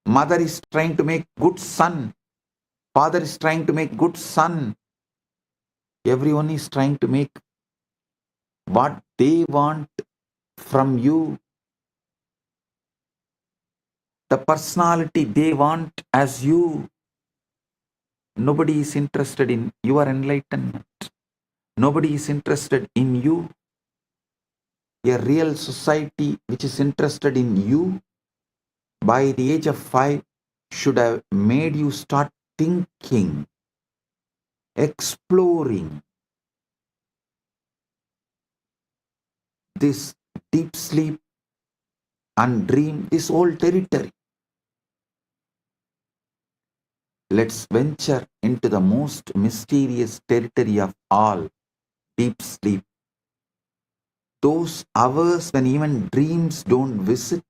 Mother is trying to make good son. Father is trying to make good son. Everyone is trying to make what they want from you. The personality they want as you. Nobody is interested in your enlightenment. Nobody is interested in you. A real society which is interested in you by the age of 5 should have made you start thinking, exploring this deep sleep and dream, this whole territory. Let's venture into the most mysterious territory of all, deep sleep. Those hours when even dreams don't visit,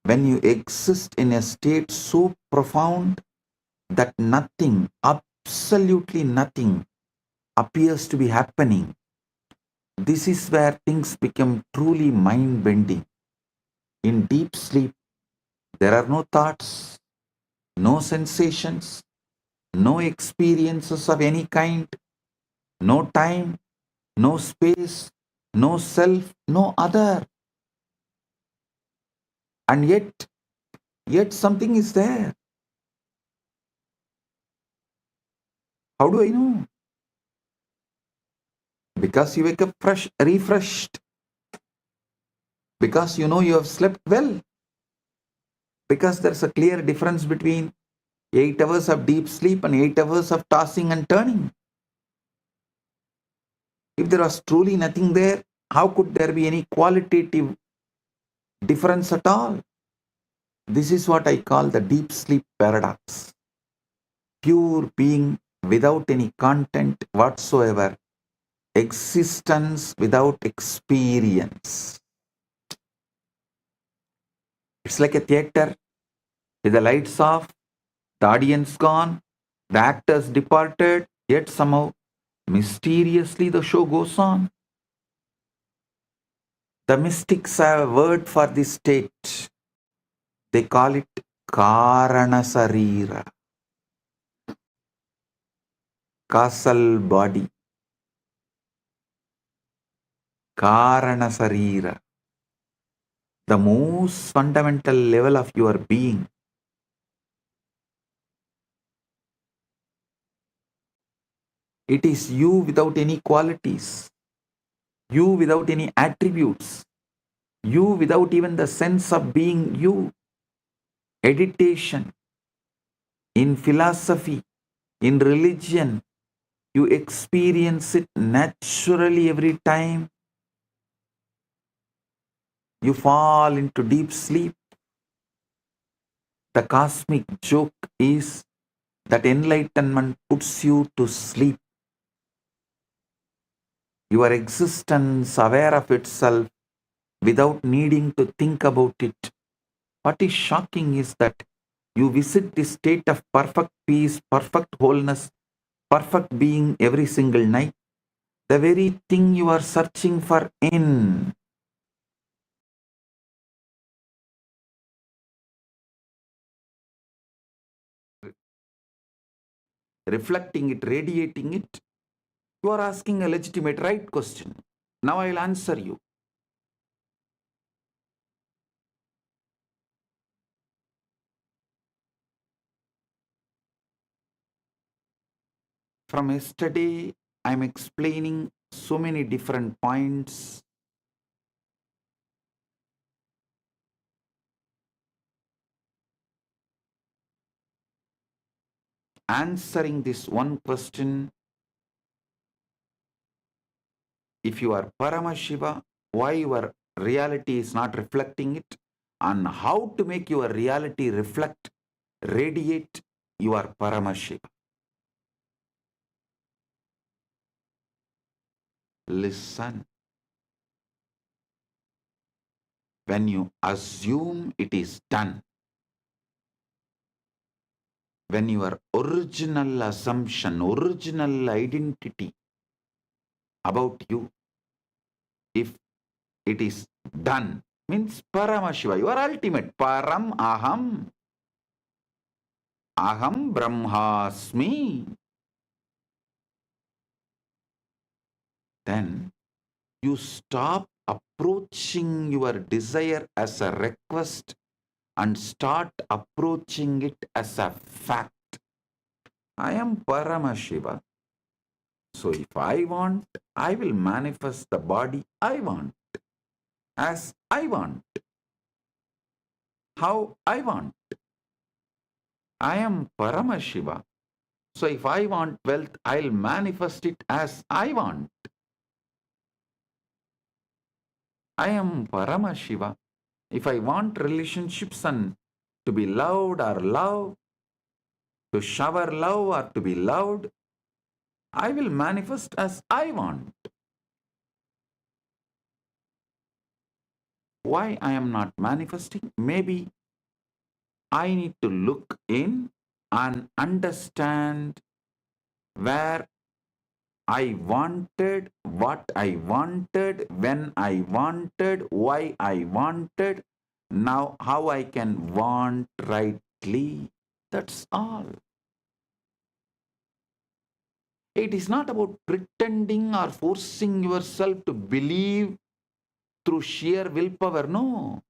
when you exist in a state so profound that nothing, absolutely nothing, appears to be happening. This is where things become truly mind-bending. In deep sleep, there are no thoughts, no sensations, no experiences of any kind, no time, no space, no self, no other. And yet something is there. How do I know? Because you wake up fresh, refreshed. Because you know you have slept well. Because there's a clear difference between 8 hours of deep sleep and 8 hours of tossing and turning. If there was truly nothing there, how could there be any qualitative difference at all? This is what I call the deep sleep paradox. Pure being without any content whatsoever. Existence without experience. It's like a theater with the lights off, the audience gone, the actors departed, yet somehow mysteriously the show goes on. The mystics have a word for this state. They call it Karana Sarira, causal body. Karana Sarira, the most fundamental level of your being. It is you without any qualities, you without any attributes, you without even the sense of being you. Meditation, in philosophy, in religion, you experience it naturally every time you fall into deep sleep. The cosmic joke is that enlightenment puts you to sleep. Your existence aware of itself without needing to think about it. What is shocking is that you visit this state of perfect peace, perfect wholeness, perfect being every single night. The very thing you are searching for in. Reflecting it, radiating it, you are asking a legitimate right question. Now I will answer you. From yesterday, I am explaining so many different points. Answering this one question, if you are Paramashiva, why your reality is not reflecting it? on how to make your reality reflect, radiate your Paramashiva. Listen. When you assume it is done, when your original assumption, original identity about you, if it is done, means Paramashiva, your ultimate, Param Aham, Aham Brahmasmi, then you stop approaching your desire as a request and start approaching it as a fact. I am Paramashiva. So if I want, I will manifest the body I want, as I want, how I want. I am Paramashiva. So if I want wealth, I'll manifest it as I want. I am Paramashiva. If I want relationships and to be loved or love, to shower love or to be loved, I will manifest as I want. Why I am not manifesting? Maybe I need to look in and understand where I wanted, what I wanted, when I wanted, why I wanted, now how I can want rightly. That's all. It is not about pretending or forcing yourself to believe through sheer willpower. No.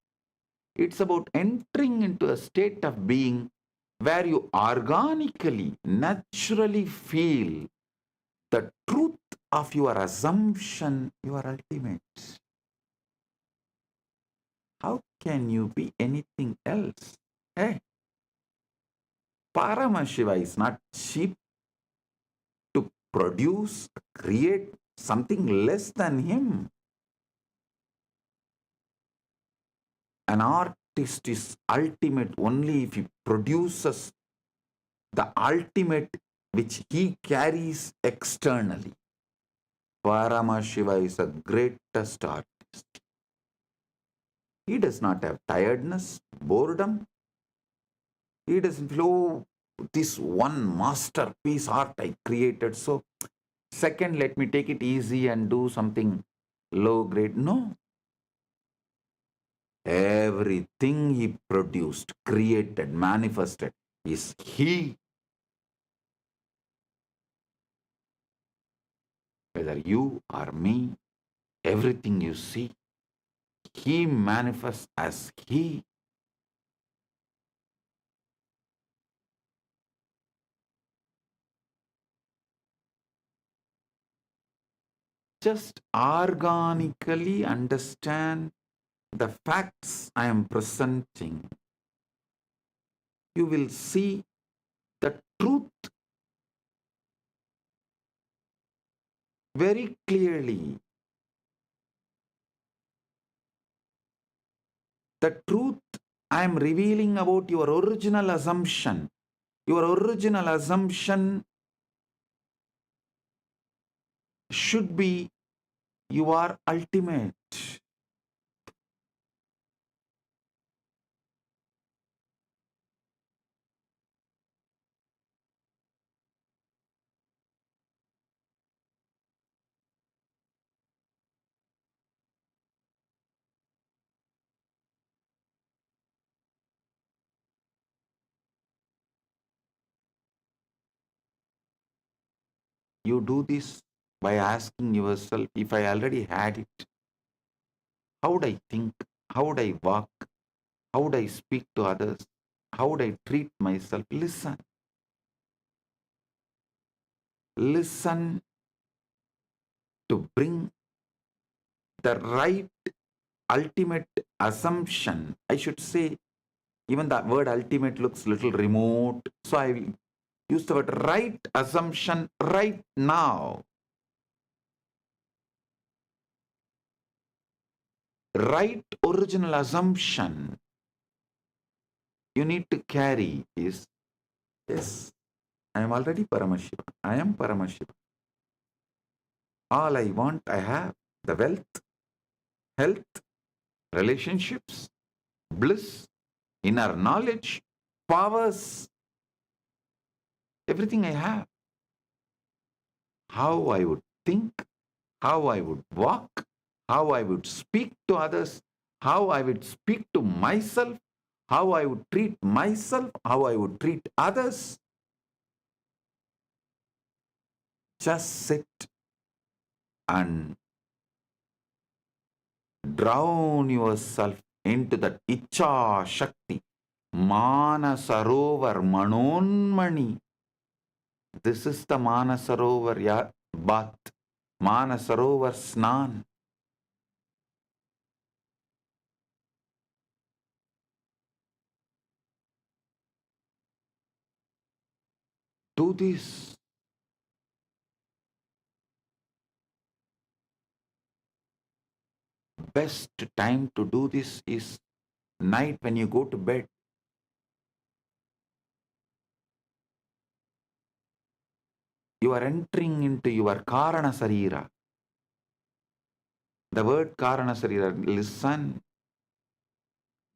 It's about entering into a state of being where you organically, naturally feel the truth of your assumption, your ultimate. How can you be anything else? Hey, Paramashiva is not cheap to produce, create something less than him. An artist is ultimate only if he produces the ultimate which he carries externally. Paramashiva is a greatest artist. He does not have tiredness, boredom. He doesn't feel, this one masterpiece art I created. So, second, let me take it easy and do something low grade. No. Everything he produced, created, manifested is he. Whether you or me, everything you see, he manifests as he. Just organically understand the facts I am presenting. You will see the truth very clearly. The truth I am revealing about your original assumption. Your original assumption should be you are ultimate. You do this by asking yourself, if I already had it, how would I think? How would I walk? How would I speak to others? How would I treat myself? Listen. Listen to bring the right ultimate assumption. I should say, even the word ultimate looks a little remote. So I will use the word right assumption right now. Right original assumption you need to carry is, yes, I am already Paramashiva. I am Paramashiva. All I want, I have. The wealth, health, relationships, bliss, inner knowledge, powers, everything I have. How I would think, how I would walk, how I would speak to others, how I would speak to myself, how I would treat myself, how I would treat others. Just sit and drown yourself into that Icha Shakti, Manasarovar Manonmani. This is the Manasarovar bath, Manasarovar Snan. Do this. Best time to do this is night when you go to bed. You are entering into your Karana Sarira. The word Karana Sarira, listen.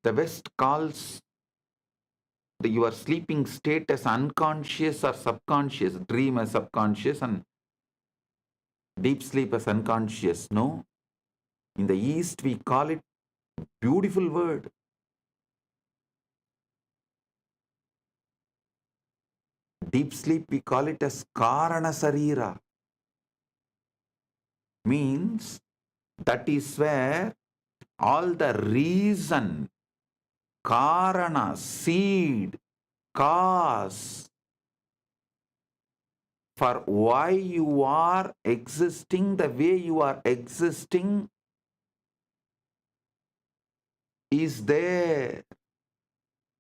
The West calls your sleeping state as unconscious or subconscious, dream as subconscious and deep sleep as unconscious. No. In the East, we call it beautiful word. Deep sleep, we call it as Karana Sarira. Means that is where all the reason, Karana, seed, cause for why you are existing the way you are existing is there.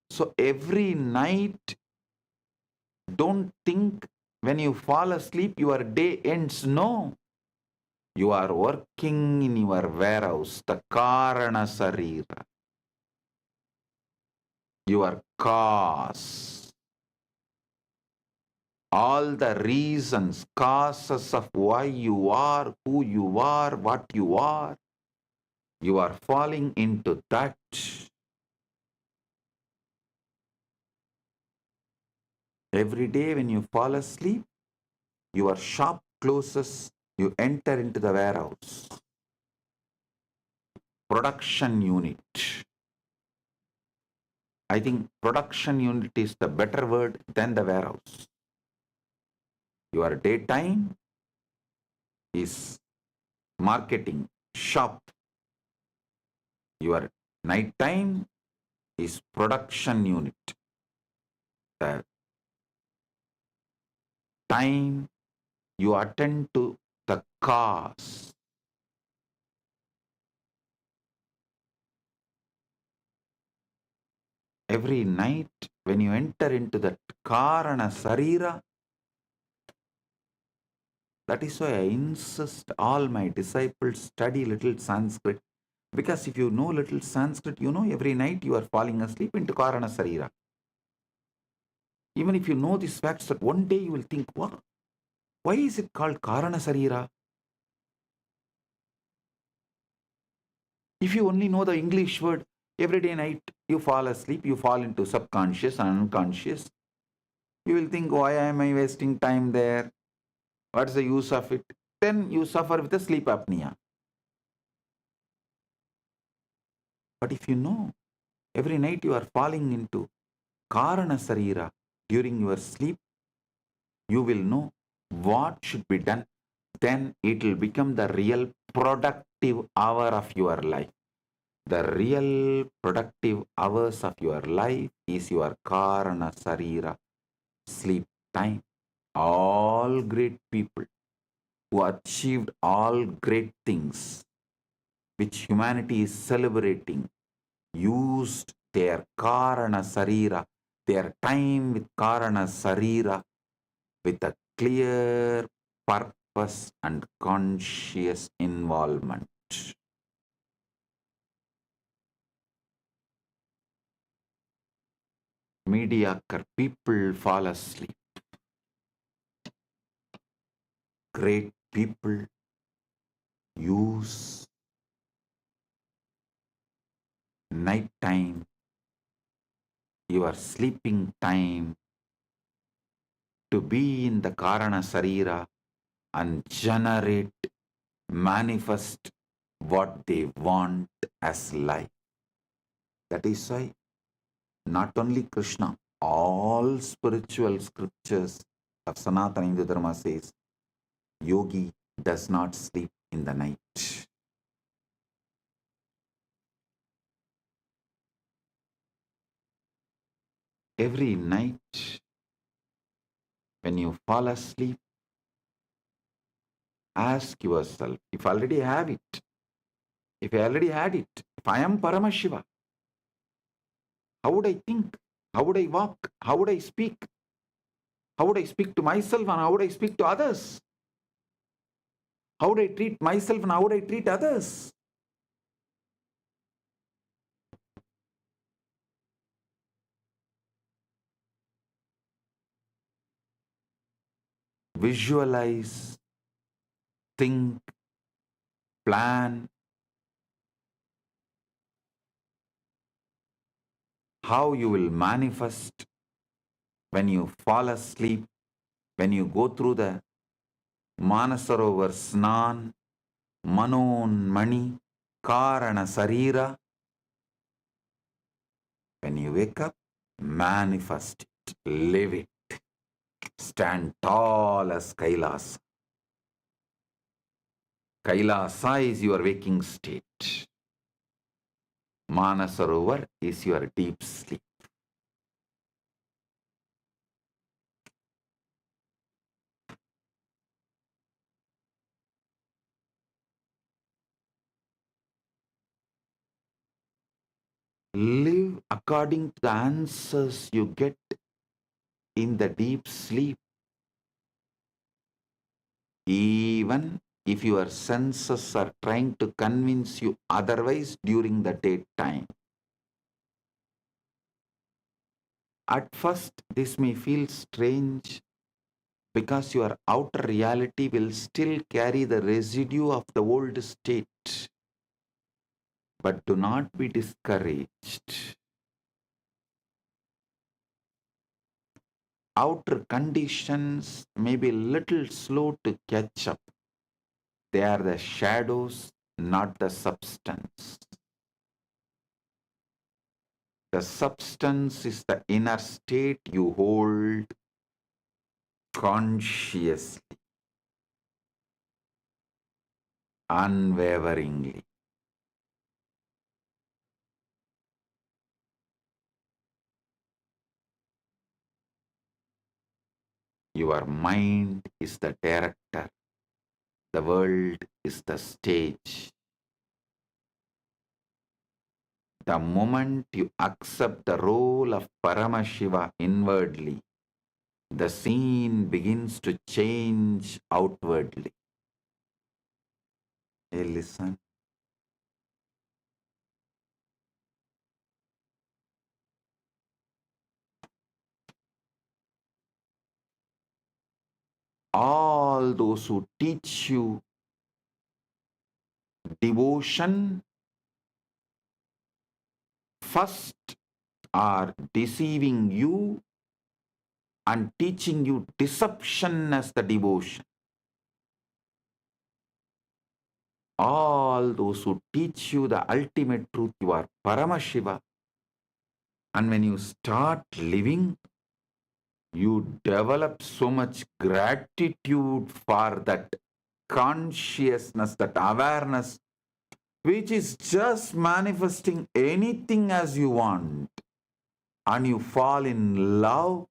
So every night, don't think when you fall asleep your day ends. No. You are working in your warehouse, the Karana Sarira. Your cause. All the reasons, causes of why you are, who you are, what you are falling into that. Every day when you fall asleep, your shop closes, you enter into the warehouse. Production unit. I think production unit is the better word than the warehouse. Your daytime is marketing, shop. Your nighttime is production unit. The time you attend to the cause. Every night when you enter into that Karana Sarira, that is why I insist all my disciples study little Sanskrit. Because if you know little Sanskrit, you know every night you are falling asleep into Karana Sarira. Even if you know these facts, that one day you will think, what? Why is it called Karana Sarira? If you only know the English word, every day night you fall asleep, you fall into subconscious and unconscious. You will think, why am I wasting time there? What's the use of it? Then you suffer with the sleep apnea. But if you know, every night you are falling into Karana Sarira during your sleep, you will know what should be done. Then it will become the real productive hour of your life. The real productive hours of your life is your Karana Sarira, sleep time. All great people who achieved all great things which humanity is celebrating used their Karana Sarira, their time with Karana Sarira with a clear purpose and conscious involvement. Mediocre people fall asleep. Great people use night time, your sleeping time, to be in the Karana Sarira and generate, manifest what they want as life. That is why not only Krishna, all spiritual scriptures of Sanatana Hindu Dharma says, yogi does not sleep in the night. Every night, when you fall asleep, ask yourself, if I already have it, if I already had it, if I am Paramashiva, how would I think? How would I walk? How would I speak? How would I speak to myself and how would I speak to others? How would I treat myself and how would I treat others? Visualize, think, plan how you will manifest when you fall asleep, when you go through the Manasarovar Snan, Manon Mani, Karana Sarira. When you wake up, manifest it, live it, stand tall as Kailasa. Kailasa is your waking state. Manasarovar is your deep sleep. Live according to the answers you get in the deep sleep. Even if your senses are trying to convince you otherwise during the daytime. At first, this may feel strange because your outer reality will still carry the residue of the old state. But do not be discouraged. Outer conditions may be a little slow to catch up. They are the shadows, not the substance. The substance is the inner state you hold consciously, unwaveringly. Your mind is the director. The world is the stage. The moment you accept the role of Paramashiva inwardly, the scene begins to change outwardly. Hey, listen. All those who teach you devotion first are deceiving you and teaching you deception as the devotion. All those who teach you the ultimate truth, you are Paramashiva. And when you start living, you develop so much gratitude for that consciousness, that awareness, which is just manifesting anything as you want. And you fall in love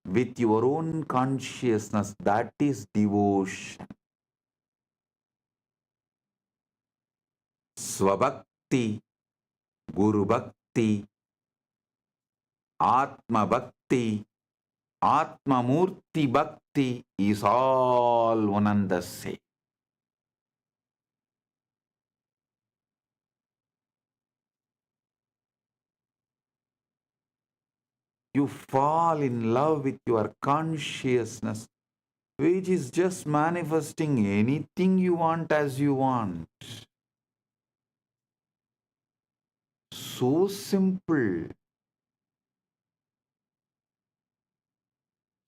with your own consciousness. That is devotion. Swabhakti, Guru Bhakti, Atma Bhakti, Atma Murti Bhakti is all one and the same. You fall in love with your consciousness, which is just manifesting anything you want as you want. So simple,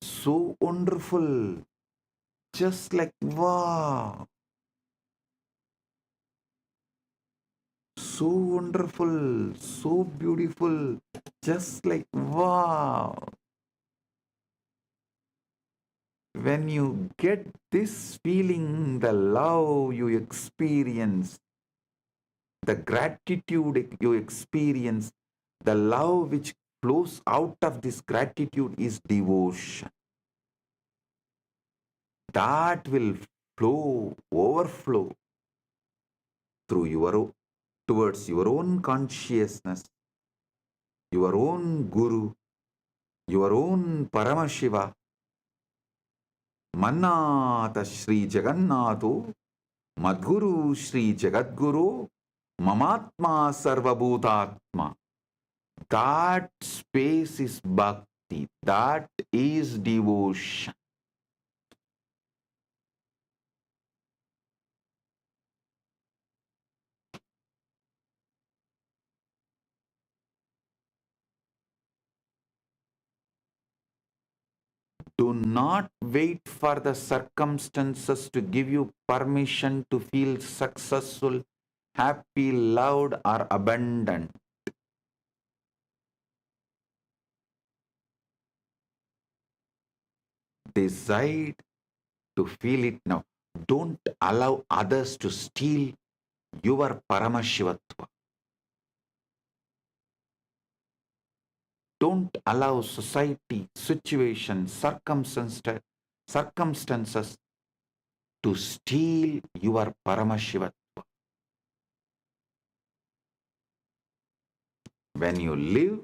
so wonderful, just like wow. So wonderful, so beautiful, just like wow. When you get this feeling, the love you experience, the gratitude you experience, the love which flows out of this gratitude is devotion. That will flow, overflow through towards your own consciousness, your own Guru, your own Paramashiva, Mannata Sri Jagannatho, Madguru Sri Jagadguru, Mamatma Sarvabhutatma. That space is bhakti. That is devotion. Do not wait for the circumstances to give you permission to feel successful, happy, loved, or abundant. Decide to feel it now. Don't allow others to steal your Paramashivatva. Don't allow society, situation, circumstances to steal your Paramashivatva. When you live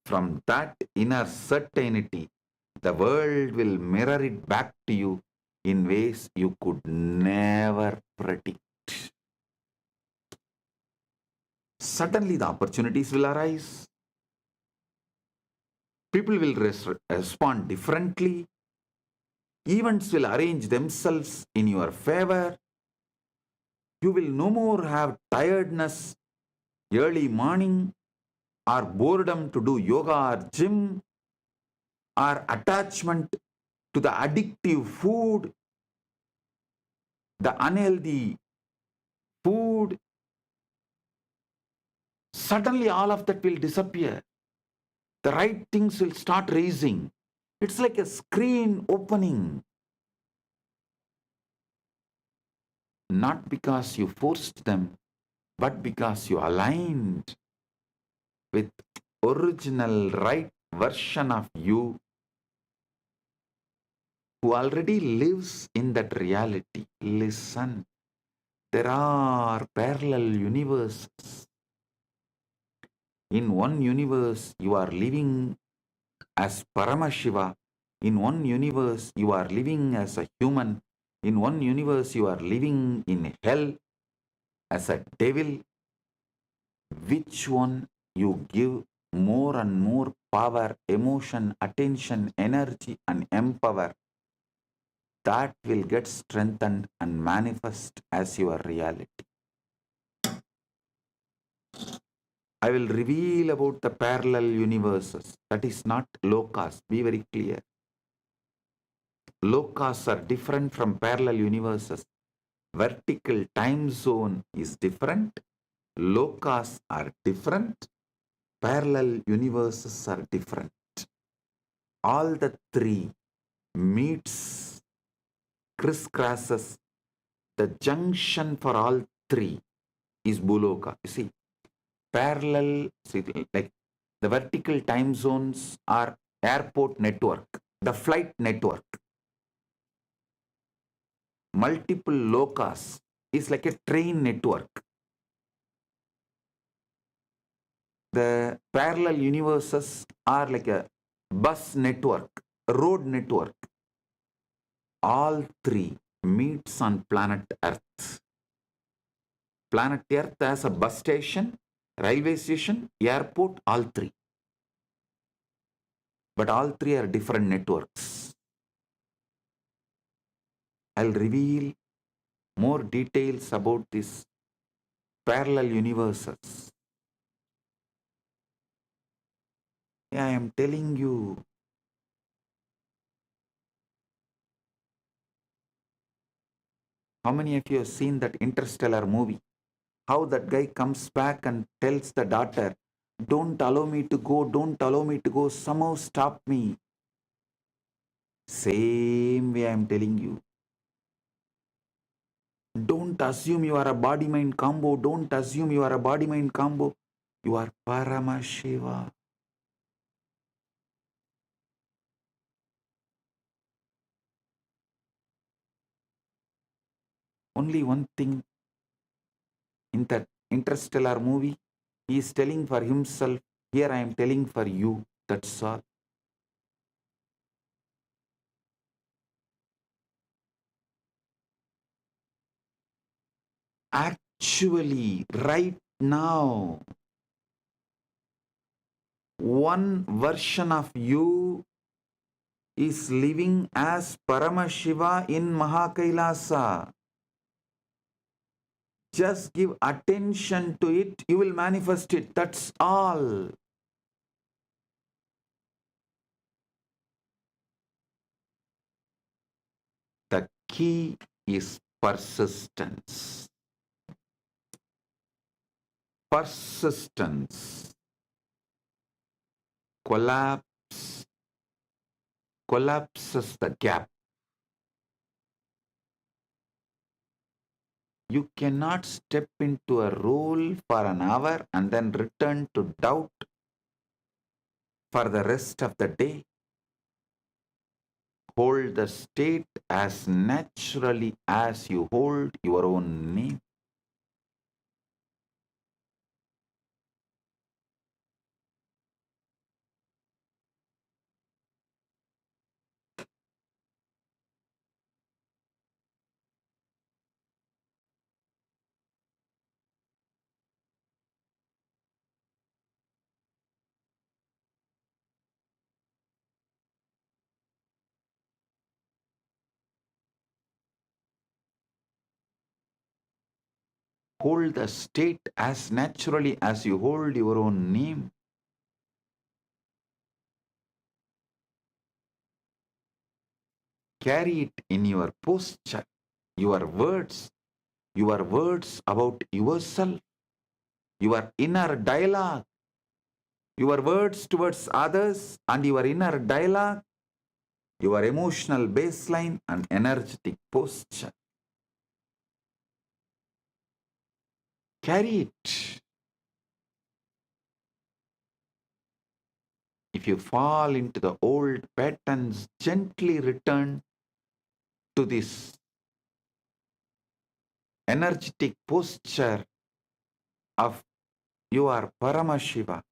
from that inner certainty, the world will mirror it back to you in ways you could never predict. Suddenly the opportunities will arise. People will respond differently. Events will arrange themselves in your favor. You will no more have tiredness early morning, or boredom to do yoga or gym, or attachment to the addictive food, the unhealthy food. Suddenly all of that will disappear. The right things will start raising. It's like a screen opening. Not because you forced them, but because you aligned with original right version of you who already lives in that reality. Listen, there are parallel universes. In one universe, you are living as Paramashiva. In one universe, you are living as a human. In one universe, you are living in hell as a devil. Which one you give more and more power, emotion, attention, energy, and empower, that will get strengthened and manifest as your reality. I will reveal about the parallel universes. That is not lokas. Be very clear. Lokas are different from parallel universes. Vertical time zone is different. Lokas are different. Parallel universes are different. All the three meets, crisscrosses. The junction for all three is Buloka. You see, parallel, like the vertical time zones are airport network, the flight network. Multiple lokas is like a train network. The parallel universes are like a bus network, road network. All three meets on planet Earth. Planet Earth has a bus station, railway station, airport, all three. but all three are different networks. I'll reveal more details about these parallel universes. I am telling you, how many of you have seen that Interstellar movie? How that guy comes back and tells the daughter, don't allow me to go, don't allow me to go, somehow stop me. Same way I am telling you. Don't assume you are a body-mind combo. Don't assume you are a body-mind combo. You are Paramashiva. Only one thing in that Interstellar movie, he is telling for himself. Here I am telling for you. That's all. Actually, right now, one version of you is living as Paramashiva in Mahakailasa. Just give attention to it, you will manifest it. That's all. The key is persistence. Persistence. Collapses the gap. You cannot step into a role for an hour and then return to doubt for the rest of the day. Hold the state as naturally as you hold your own name. Hold the state as naturally as you hold your own name. Carry it in your posture, your words about yourself, your inner dialogue, your words towards others and your inner dialogue, your emotional baseline and energetic posture. Carry it. If you fall into the old patterns, gently return to this energetic posture of you are Paramashiva.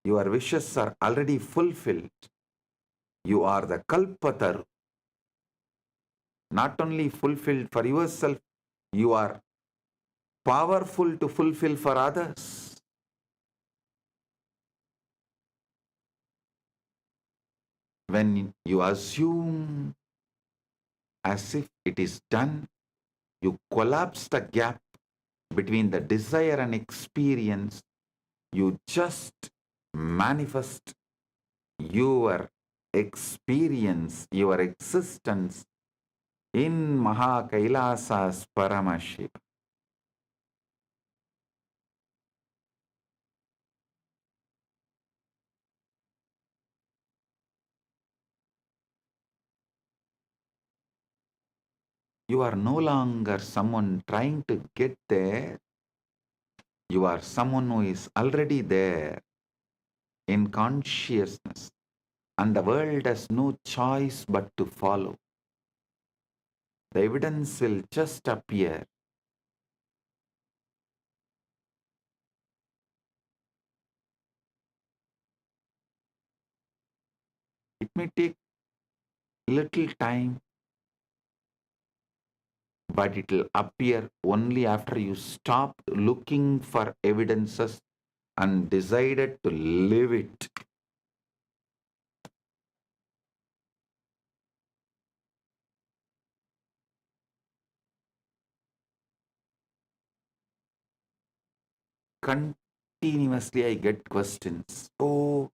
Your wishes are already fulfilled. You are the Kalpataru. Not only fulfilled for yourself, you are powerful to fulfill for others. When you assume as if it is done, you collapse the gap between the desire and experience. You just manifest your experience, your existence in Mahakailasa's Paramashiva. You are no longer someone trying to get there. You are someone who is already there in consciousness, and the world has no choice but to follow. The evidence will just appear. It may take little time, but it will appear only after you stop looking for evidences and decided to live it. continuously I get questions. Oh,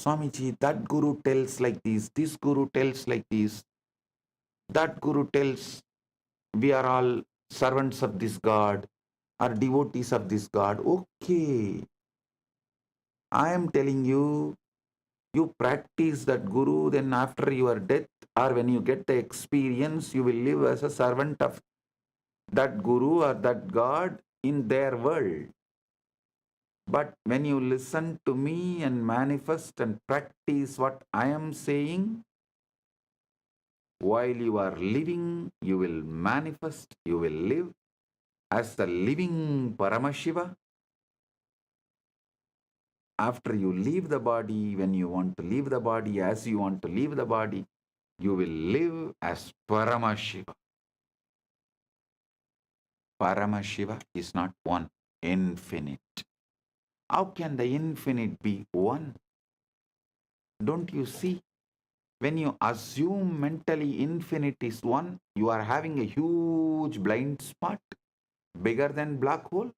Swamiji, that guru tells like this guru tells like this, that guru tells we are all servants of this God, are devotees of this God. Okay, I am telling you, you practice that guru, then after your death or when you get the experience, you will live as a servant of that guru or that God in their world. But when you listen to me and manifest and practice what I am saying, while you are living, you will manifest, you will live as the living Paramashiva. After you leave the body, when you want to leave the body, as you want to leave the body, you will live as Paramashiva. Paramashiva is not one, infinite. How can the infinite be one? Don't you see? When you assume mentally infinite is one, you are having a huge blind spot, bigger than black hole.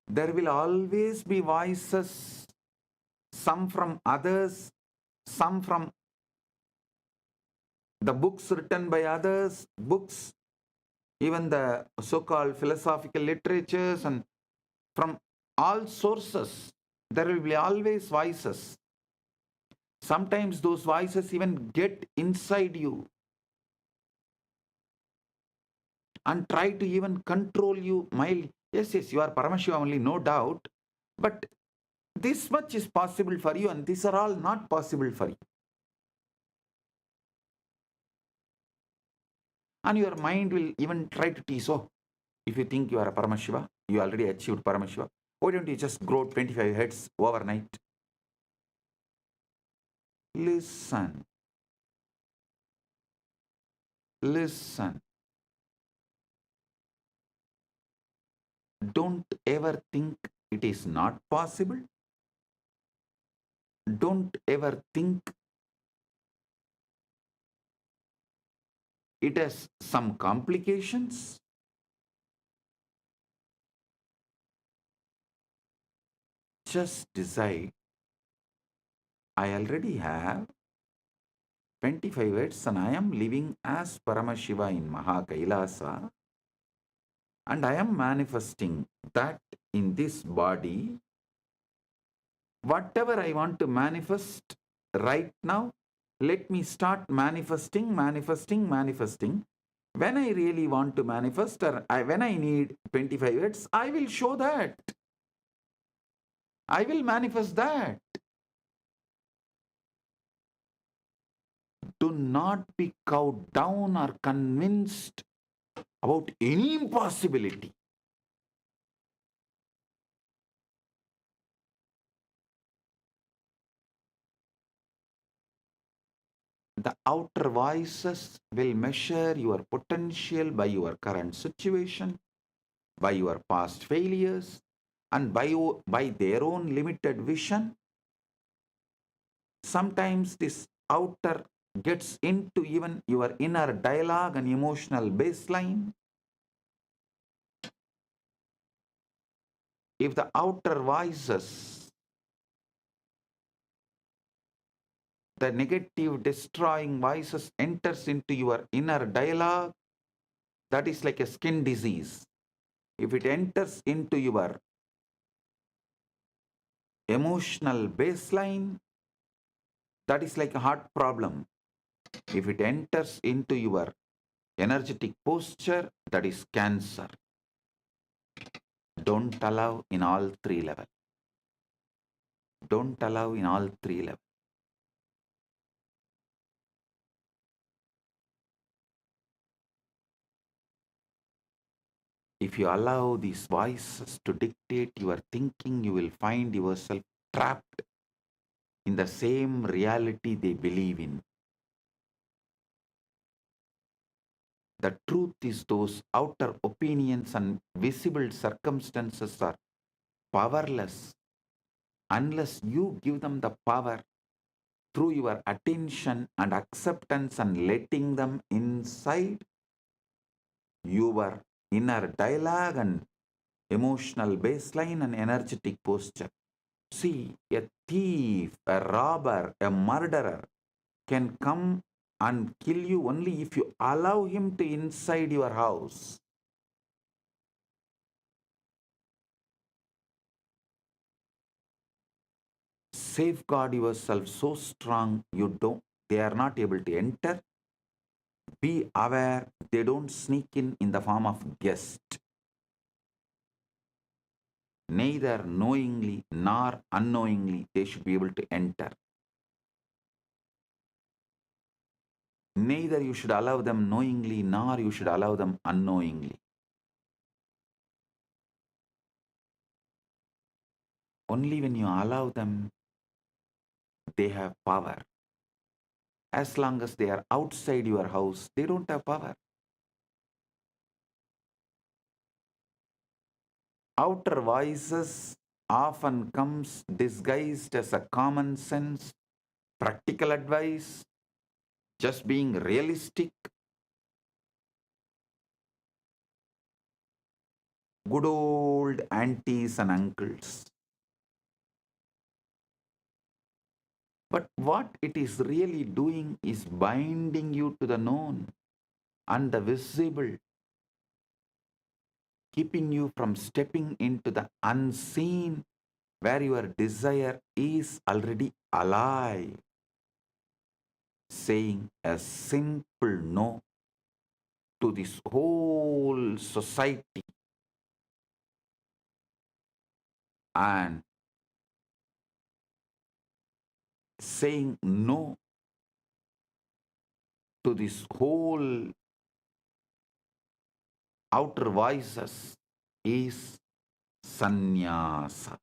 There will always be voices, some from others, some from the books written by others, books, even the so-called philosophical literatures, and from all sources, there will be always voices. Sometimes those voices even get inside you and try to even control you mildly. Yes, you are Paramashiva only, no doubt. But this much is possible for you, and these are all not possible for you. And your mind will even try to tease, oh, if you think you are a Paramashiva, you already achieved Paramashiva, why don't you just grow 25 heads overnight? Listen. Listen. Don't ever think it is not possible. Don't ever think it has some complications. Just decide, I already have 25 heads and I am living as Paramashiva in Mahakailasa, and I am manifesting that in this body. Whatever I want to manifest right now, let me start manifesting. When I really want to manifest, or when I need 25 heads, I will show that. I will manifest that. Do not be cowed down or convinced about any impossibility. The outer voices will measure your potential by your current situation, by your past failures, and by their own limited vision. Sometimes this outer gets into even your inner dialogue and emotional baseline. If the outer voices, the negative destroying voices enters into your inner dialogue, that is like a skin disease. If it enters into your emotional baseline, that is like a heart problem. If it enters into your energetic posture, that is cancer. Don't allow in all three levels. Don't allow in all three levels. If you allow these voices to dictate your thinking, you will find yourself trapped in the same reality they believe in. The truth is, those outer opinions and visible circumstances are powerless unless you give them the power through your attention and acceptance and letting them inside your inner dialogue and emotional baseline and energetic posture. See, a thief, a robber, a murderer can come and kill you only if you allow him to inside your house. Safeguard yourself so strong they are not able to enter. Be aware they don't sneak in the form of guest. Neither knowingly nor unknowingly they should be able to enter. Neither you should allow them knowingly nor you should allow them unknowingly. Only when you allow them, they have power. As long as they are outside your house, they don't have power. Outer voices often comes disguised as a common sense, practical advice, just being realistic, good old aunties and uncles. But what it is really doing is binding you to the known and the visible, keeping you from stepping into the unseen where your desire is already alive, saying a simple no to this whole society and saying no to this whole outer voices is sannyasa.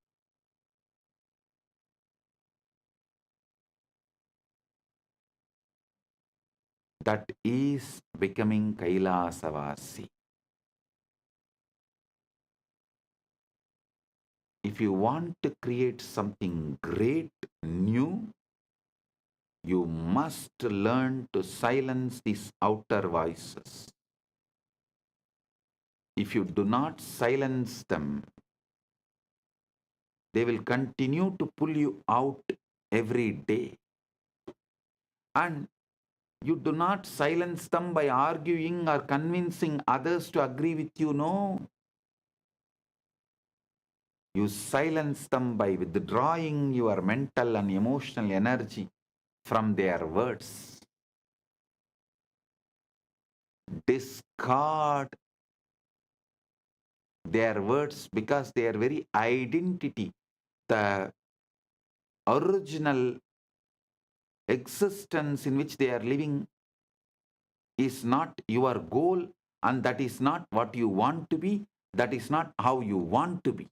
That is becoming Kailasavasi. If you want to create something great, new, you must learn to silence these outer voices. If you do not silence them, they will continue to pull you out every day. And you do not silence them by arguing or convincing others to agree with you, no. You silence them by withdrawing your mental and emotional energy from their words. Discard their words because their very identity, the original existence in which they are living, is not your goal, and that is not what you want to be, that is not how you want to be.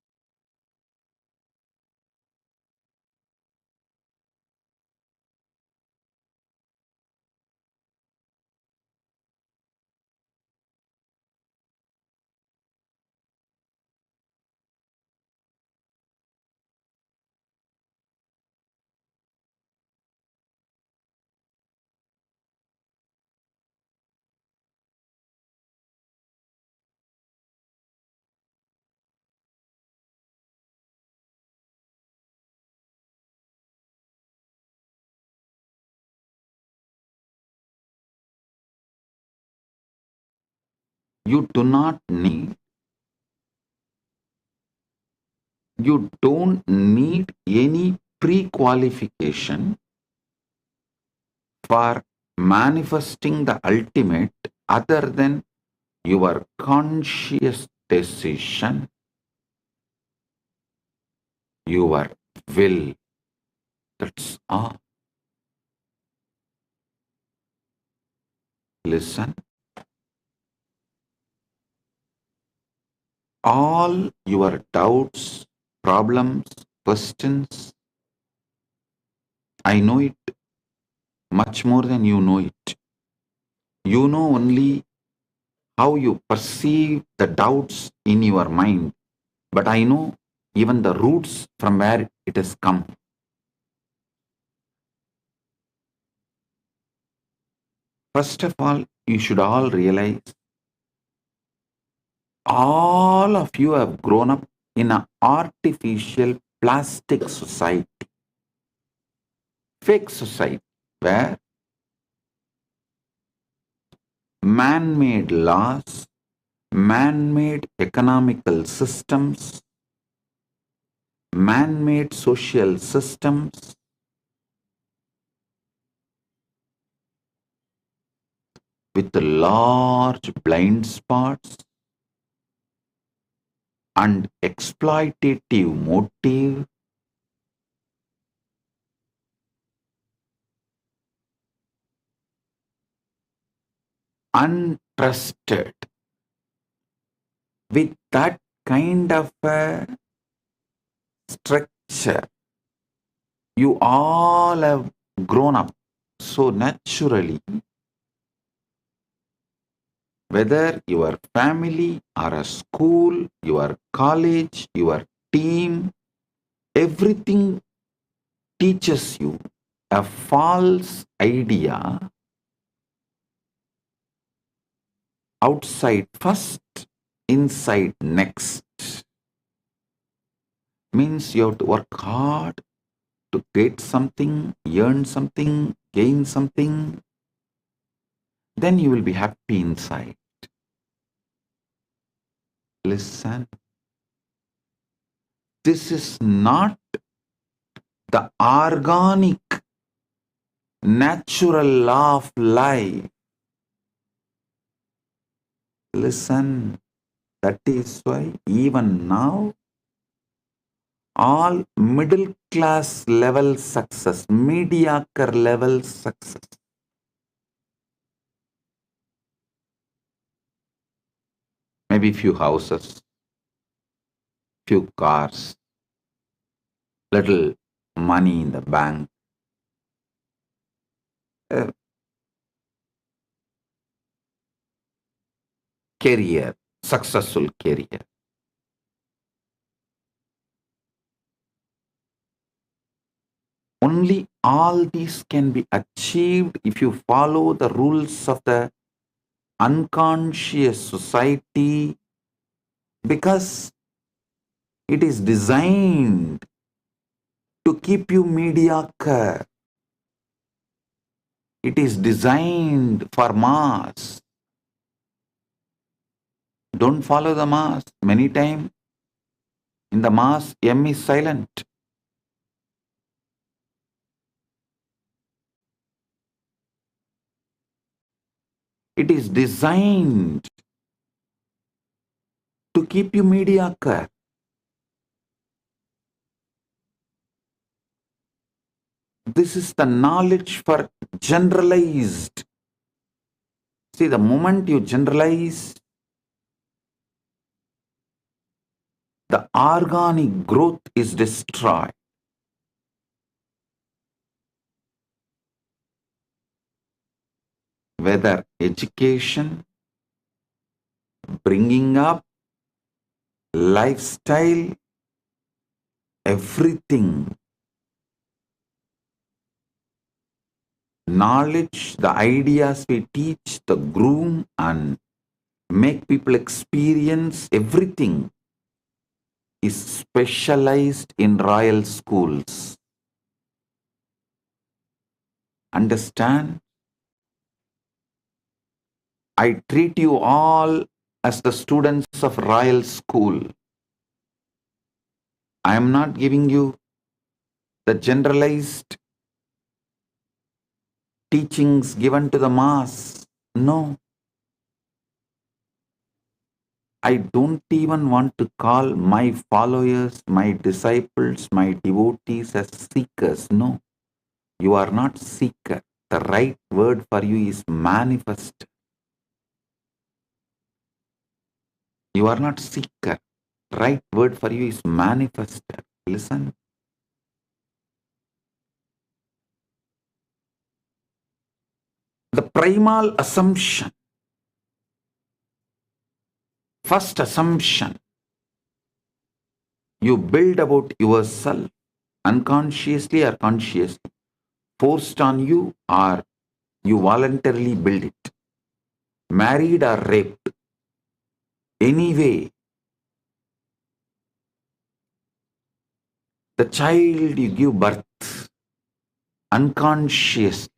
You do not need, you don't need any pre-qualification for manifesting the ultimate other than your conscious decision, your will. That's all. Listen. all your doubts, problems, questions. I know it much more than you know it. You know only how you perceive the doubts in your mind, but I know even the roots from where it has come. First of all, you should all realize all of you have grown up in an artificial plastic society, fake society, where man-made laws, man-made economical systems, man-made social systems, with large blind spots and exploitative motive, untrusted, with that kind of a structure, you all have grown up so naturally. Whether your family or a school, your college, your team, everything teaches you a false idea. Outside first, inside next. Means you have to work hard to get something, earn something, gain something. Then you will be happy inside. Listen. This is not the organic, natural law of life. Listen. That is why even now, all middle class level success, mediocre level success, maybe few houses, few cars, little money in the bank, career, successful career. Only all these can be achieved if you follow the rules of the unconscious society, because it is designed to keep you mediocre. It is designed for mass. Don't follow the mass. Many times in the mass, M is silent. It is designed to keep you mediocre. This is the knowledge for generalized. See, the moment you generalize, the organic growth is destroyed. Whether education, bringing up, lifestyle, everything. Knowledge, the ideas we teach, the groom and make people experience, everything is specialized in royal schools. Understand? I treat you all as the students of royal school. I am not giving you the generalized teachings given to the mass. No. I don't even want to call my followers, my disciples, my devotees as seekers. No. You are not seeker. The right word for you is manifest. You are not seeker. right word for you is manifested. Listen. The primal assumption, first assumption you build about yourself, unconsciously or consciously, forced on you or you voluntarily build it, married or raped, anyway, the child you give birth, unconscious,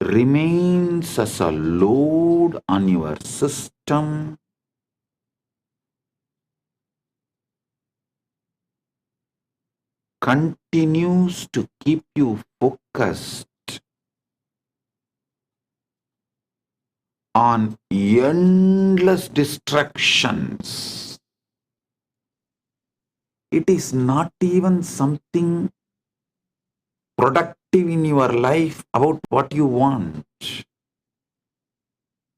remains as a load on your system, continues to keep you focused on endless distractions. It is not even something productive in your life about what you want.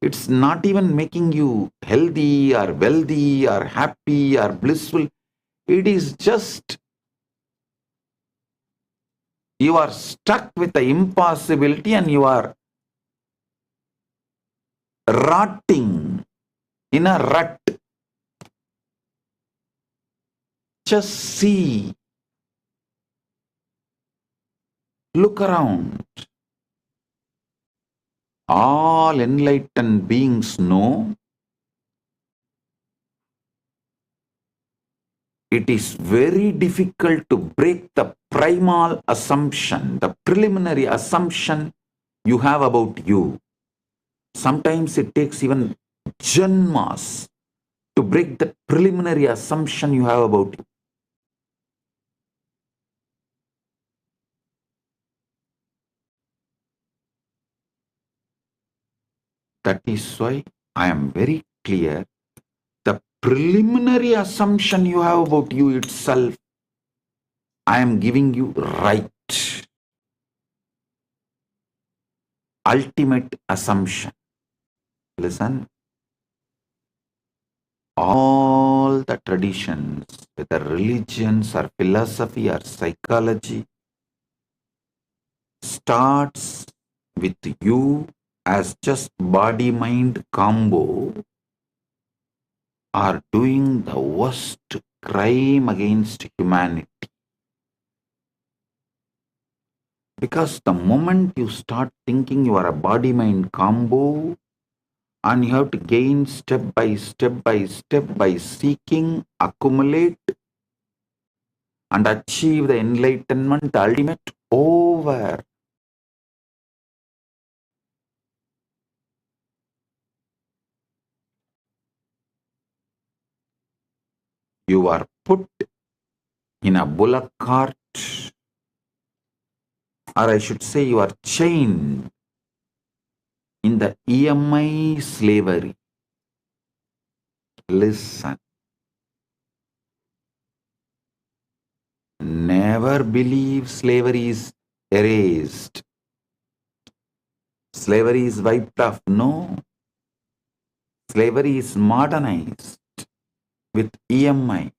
It's not even making you healthy or wealthy or happy or blissful. It is just you are stuck with the impossibility and you are rotting in a rut. Just see, look around. All enlightened beings know it is very difficult to break the primal assumption, the preliminary assumption you have about you. Sometimes it takes even janmas to break the preliminary assumption you have about you. That is why I am very clear. The preliminary assumption you have about you itself, I am giving you right. Ultimate assumption. Listen. All the traditions, whether religions or philosophy or psychology, starts with you as just body-mind combo are doing the worst crime against humanity. Because the moment you start thinking you are a body-mind combo and you have to gain step by seeking, accumulate and achieve the enlightenment, the ultimate, over. You are put in a bullock cart, or I should say you are chained in the EMI slavery. Listen. Never believe slavery is erased. Slavery is wiped off. No. Slavery is modernized with EMI.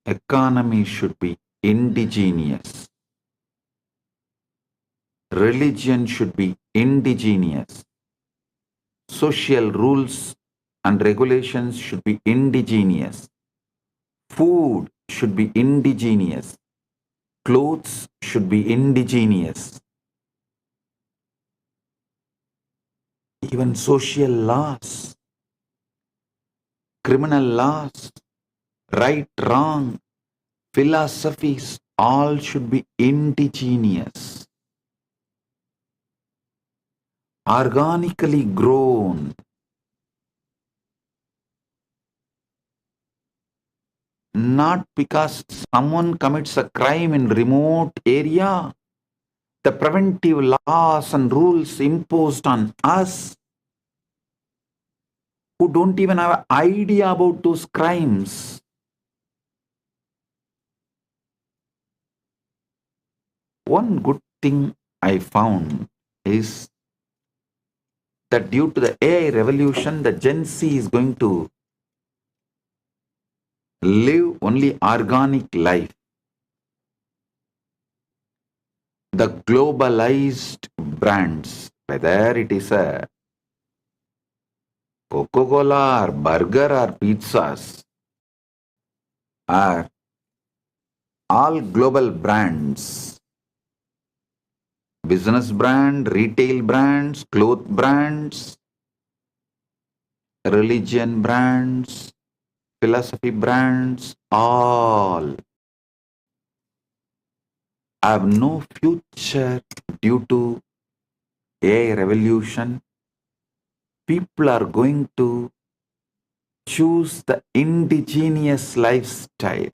Economy should be indigenous. Religion should be indigenous. Social rules and regulations should be indigenous. Food should be indigenous. Clothes should be indigenous. Even social laws, criminal laws, right, wrong, philosophies, all should be indigenous. Organically grown. Not because someone commits a crime in remote area. The preventive laws and rules imposed on us who don't even have an idea about those crimes. One good thing I found is that due to the AI revolution, the Gen Z is going to live only organic life. The globalized brands, whether it is a Coca-Cola or burger or pizzas, are all global brands. Business brand, retail brands, cloth brands, religion brands, philosophy brands, all have no future due to AI revolution. People are going to choose the indigenous lifestyle.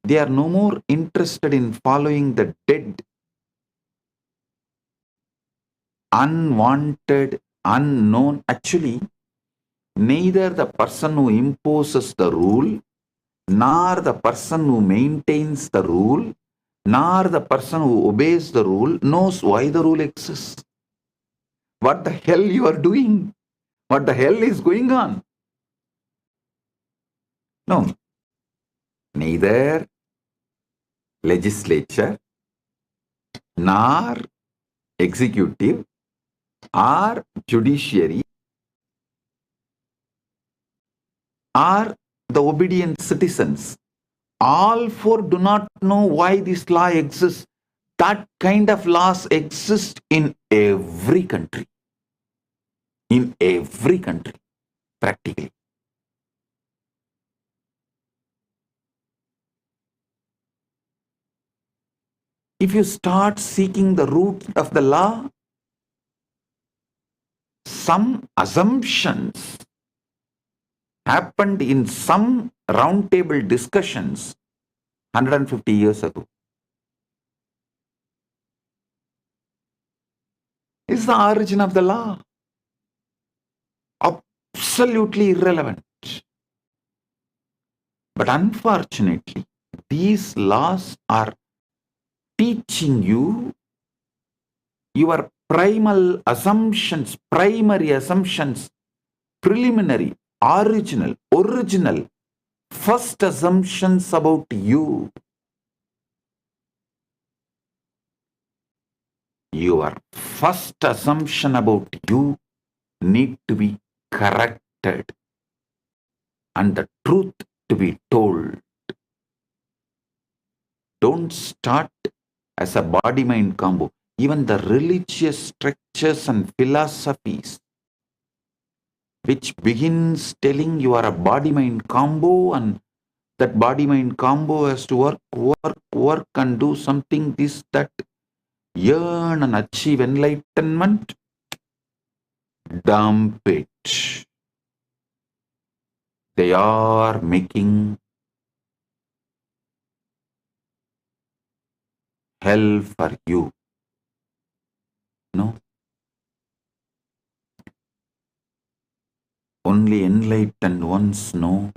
They are no more interested in following the dead, unwanted, unknown. Actually, neither the person who imposes the rule, nor the person who maintains the rule, nor the person who obeys the rule knows why the rule exists. What the hell you are doing? What the hell is going on? No, neither legislature nor executive or judiciary or the obedient citizens, all four do not know why this law exists. That kind of laws exist in every country. In every country, practically. If you start seeking the root of the law, some assumptions happened in some roundtable discussions 150 years ago. Is the origin of the law absolutely irrelevant. But unfortunately, these laws are teaching you your primal assumptions, primary assumptions, preliminary, original, first assumptions about you. Your first assumption about you need to be corrected and the truth to be told. Don't start as a body-mind combo. Even the religious structures and philosophies which begins telling you are a body-mind combo and that body-mind combo has to work and do something, this, that, yearn and achieve enlightenment, dump it. They are making hell for you. No. Only enlightened ones know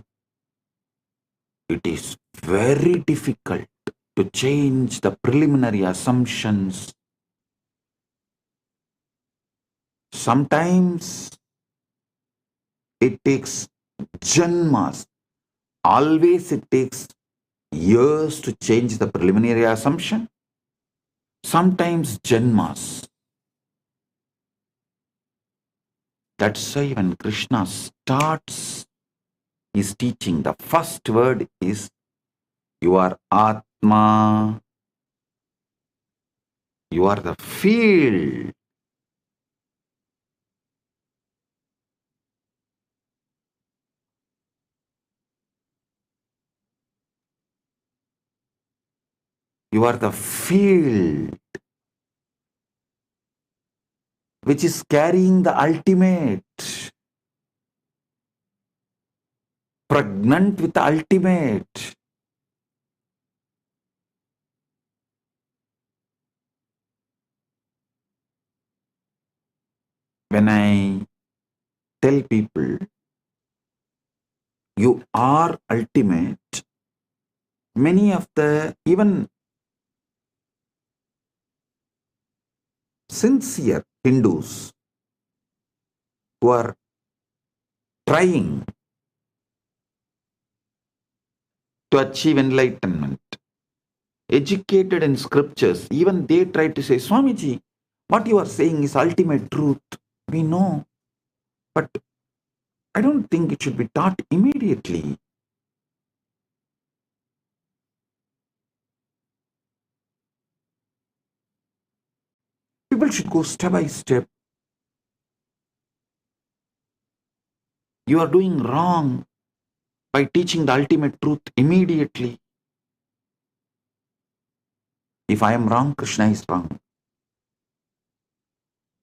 it is very difficult to change the preliminary assumptions. Sometimes it takes janmas. Always it takes years to change the preliminary assumption. Sometimes janmas. That's why when Krishna starts his teaching, the first word is you are Atma. You are the field. You are the field which is carrying the ultimate, pregnant with the ultimate. When I tell people, you are ultimate. Many of the even sincere Hindus who are trying to achieve enlightenment, educated in scriptures, even they try to say, Swamiji, what you are saying is ultimate truth. We know, but I don't think it should be taught immediately. People should go step by step. You are doing wrong by teaching the ultimate truth immediately. If I am wrong, Krishna is wrong.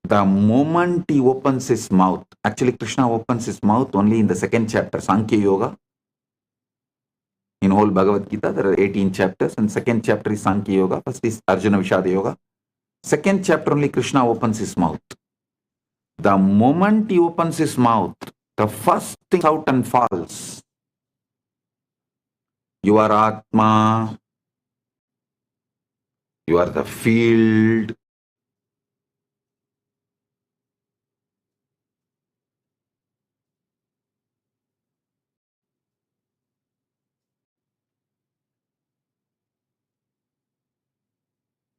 The moment he opens his mouth, actually Krishna opens his mouth only in the second chapter, Sankhya Yoga. In whole Bhagavad Gita, there are 18 chapters, and second chapter is Sankhya Yoga. First is Arjuna Vishada Yoga. Second chapter only Krishna opens his mouth. The moment he opens his mouth, the first thing out and falls. You are Atma. You are the field.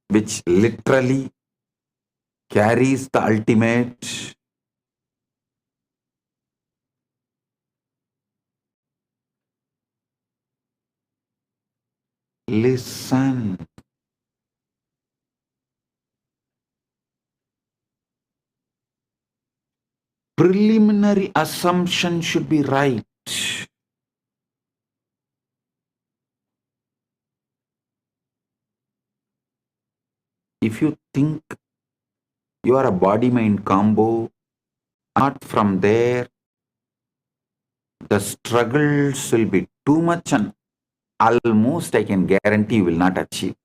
Which literally carries the ultimate. Listen. Preliminary assumption should be right. If you think you are a body-mind combo, not from there, the struggles will be too much and almost I can guarantee you will not achieve.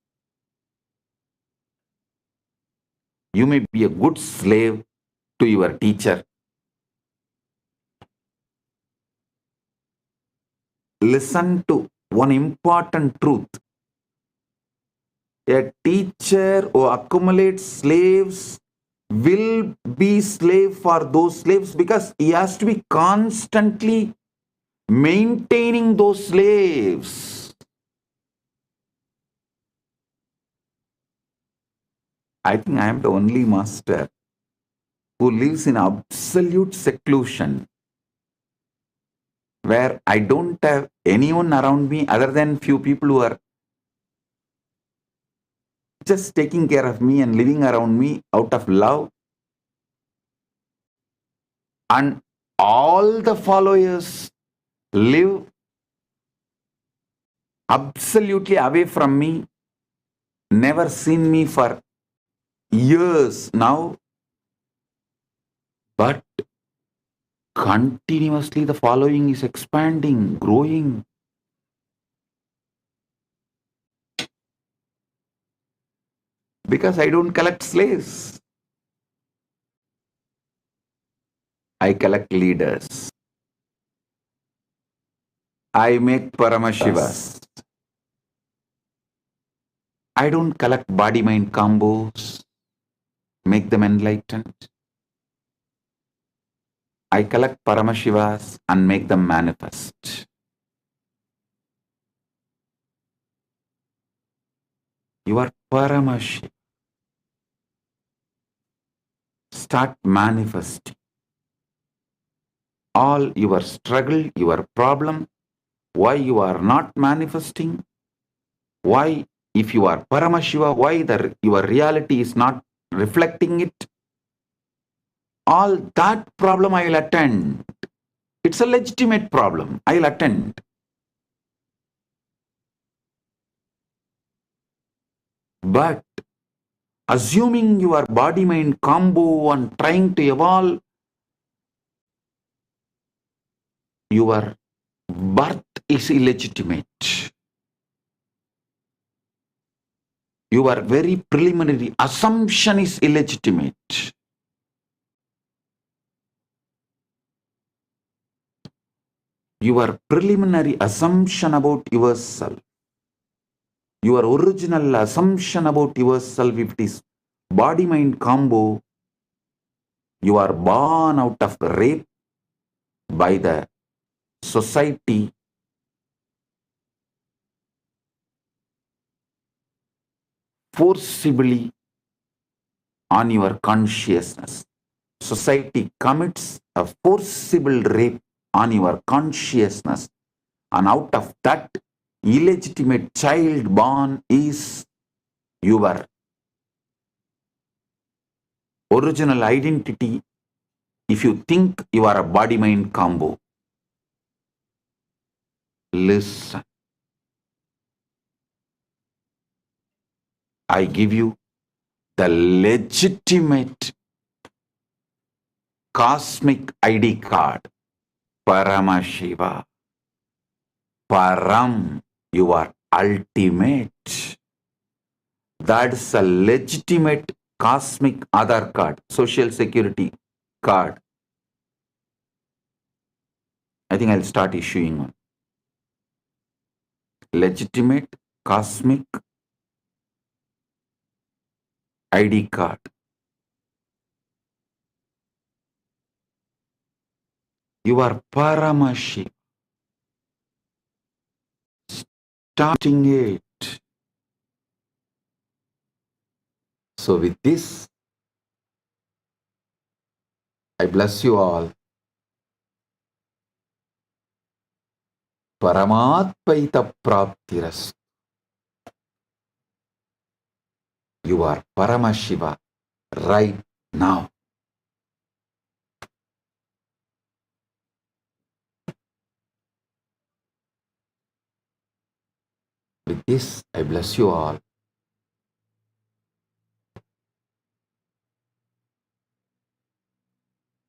You may be a good slave to your teacher. Listen to one important truth. A teacher who accumulates slaves will be slave for those slaves because he has to be constantly maintaining those slaves. I think I am the only master who lives in absolute seclusion, where I don't have anyone around me other than few people who are just taking care of me and living around me out of love. And all the followers live absolutely away from me, never seen me for years now, but continuously the following is expanding, growing. Because I don't collect slaves. I collect leaders. I make Paramashivas. I don't collect body-mind combos, make them enlightened. I collect Paramashivas and make them manifest. You are Paramashiva. Start manifesting. All your struggle, your problem, why you are not manifesting, why if you are Paramashiva, why your reality is not reflecting it, all that problem I will attend. It's a legitimate problem. I will attend. But assuming your body-mind combo and trying to evolve, your birth is illegitimate. Your very preliminary assumption is illegitimate. your preliminary assumption about yourself, your original assumption about yourself, if it is body-mind combo, you are born out of rape by the society, forcibly on your consciousness. Society commits a forcible rape on your consciousness, and out of that illegitimate child born is your original identity if you think you are a body-mind combo. Listen. I give you the legitimate cosmic ID card. Paramashiva. Param, you are ultimate. That's a legitimate cosmic Aadhaar card, social security card. I think I'll start issuing one. Legitimate cosmic ID card. You are Paramashiva. Starting it. So with this, I bless you all. Paramatpaita Praptiras. You are Paramashiva right now. With this, I bless you all.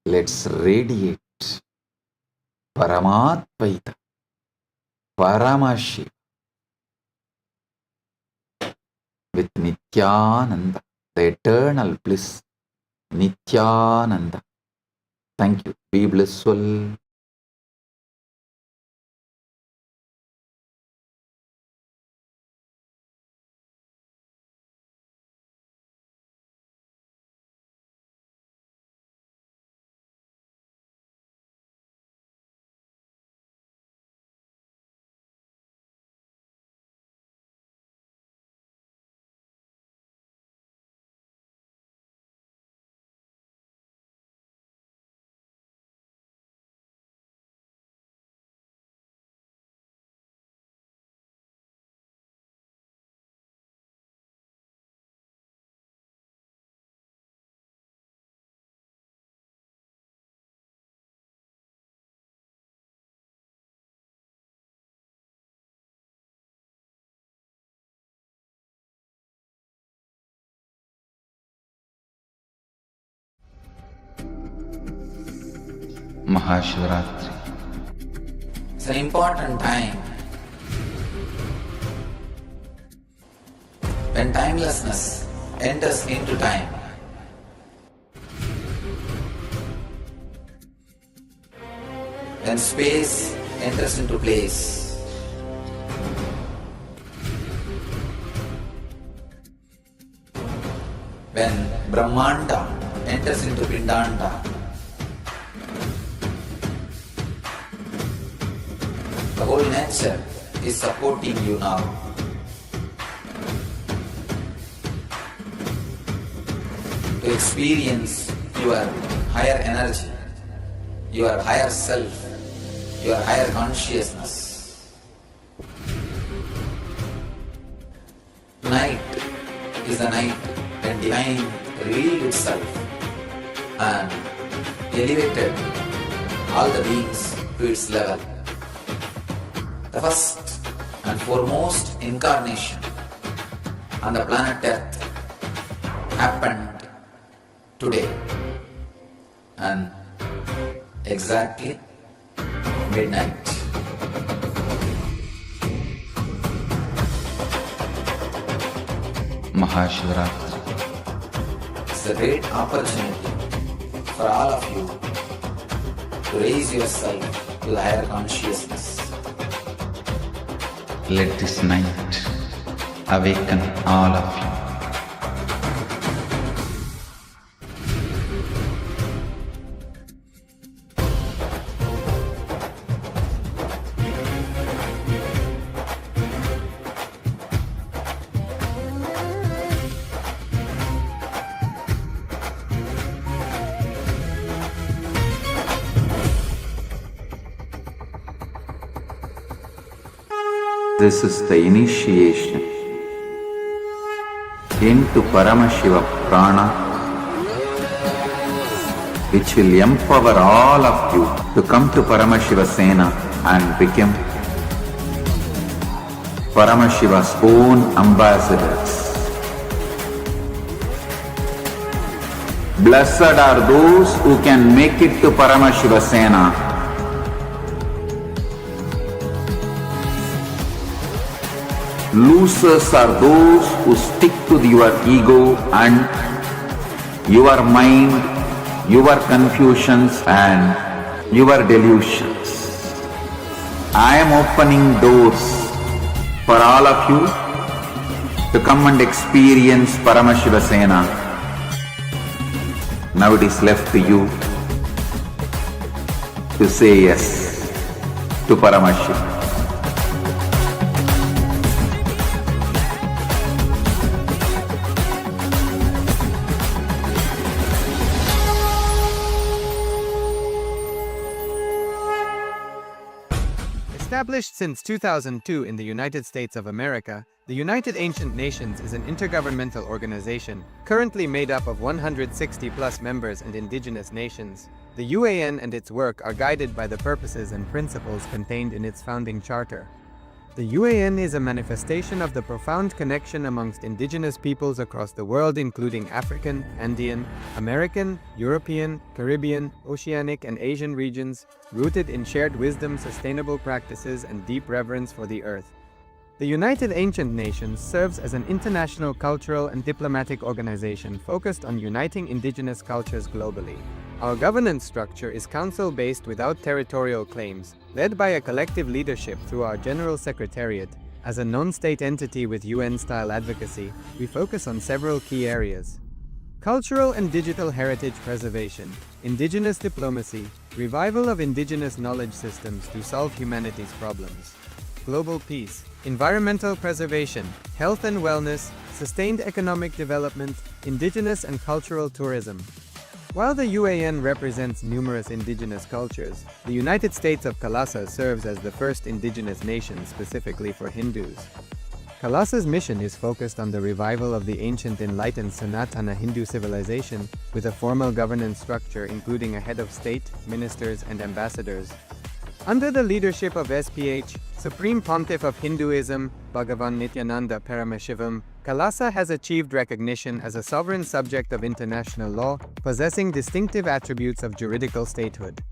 Let's radiate Paramatpaita, Paramashiva with Nityananda, the eternal bliss, Nityananda. Thank you. Be blissful. Mahashivaratri. It's an important time when timelessness enters into time. When space enters into place. When Brahmanda enters into Pindanda. The whole nature is supporting you now. To experience your higher energy, your higher self, your higher consciousness. Tonight is the night when Divine revealed itself and elevated all the beings to its level. The first and foremost incarnation on the planet Earth happened today, and exactly midnight. Mahashivaratri. It's a great opportunity for all of you to raise yourself to the higher consciousness. Let this night awaken all of you. This is the initiation into Paramashiva Prana, which will empower all of you to come to Paramashiva Sena and become Paramashiva's own ambassadors. Blessed are those who can make it to Paramashiva Sena. Losers are those who stick to your ego and your mind, your confusions and your delusions. I am opening doors for all of you to come and experience Paramashiva Sena. Now it is left to you to say yes to Paramashiva. Established since 2002 in the United States of America, the United Ancient Nations is an intergovernmental organization, currently made up of 160+ members and indigenous nations. The UAN and its work are guided by the purposes and principles contained in its founding charter. The UAN is a manifestation of the profound connection amongst indigenous peoples across the world, including African, Andean, American, European, Caribbean, Oceanic, and Asian regions, rooted in shared wisdom, sustainable practices, and deep reverence for the earth. The United Ancient Nations serves as an international cultural and diplomatic organization focused on uniting indigenous cultures globally. Our governance structure is council-based without territorial claims, led by a collective leadership through our General Secretariat. As a non-state entity with UN-style advocacy, we focus on several key areas: cultural and digital heritage preservation, indigenous diplomacy, revival of indigenous knowledge systems to solve humanity's problems, global peace, environmental preservation, health and wellness, sustained economic development, indigenous and cultural tourism. While the UAN represents numerous indigenous cultures, the United States of Kalasa serves as the first indigenous nation specifically for Hindus. Kalasa's mission is focused on the revival of the ancient enlightened Sanatana Hindu civilization with a formal governance structure including a head of state, ministers, and ambassadors. Under the leadership of SPH, Supreme Pontiff of Hinduism, Bhagavan Nityananda Paramashivoham, Kalasa has achieved recognition as a sovereign subject of international law, possessing distinctive attributes of juridical statehood.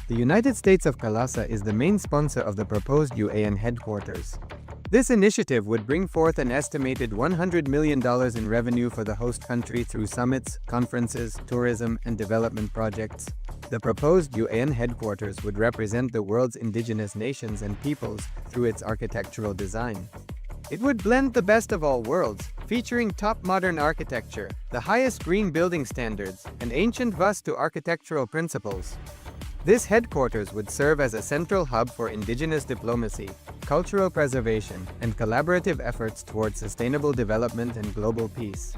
The United States of Kalasa is the main sponsor of the proposed UAN headquarters. This initiative would bring forth an estimated $100 million in revenue for the host country through summits, conferences, tourism, and development projects. The proposed UAN headquarters would represent the world's indigenous nations and peoples through its architectural design. It would blend the best of all worlds, featuring top modern architecture, the highest green building standards, and ancient Vastu architectural principles. This headquarters would serve as a central hub for indigenous diplomacy, cultural preservation, and collaborative efforts towards sustainable development and global peace.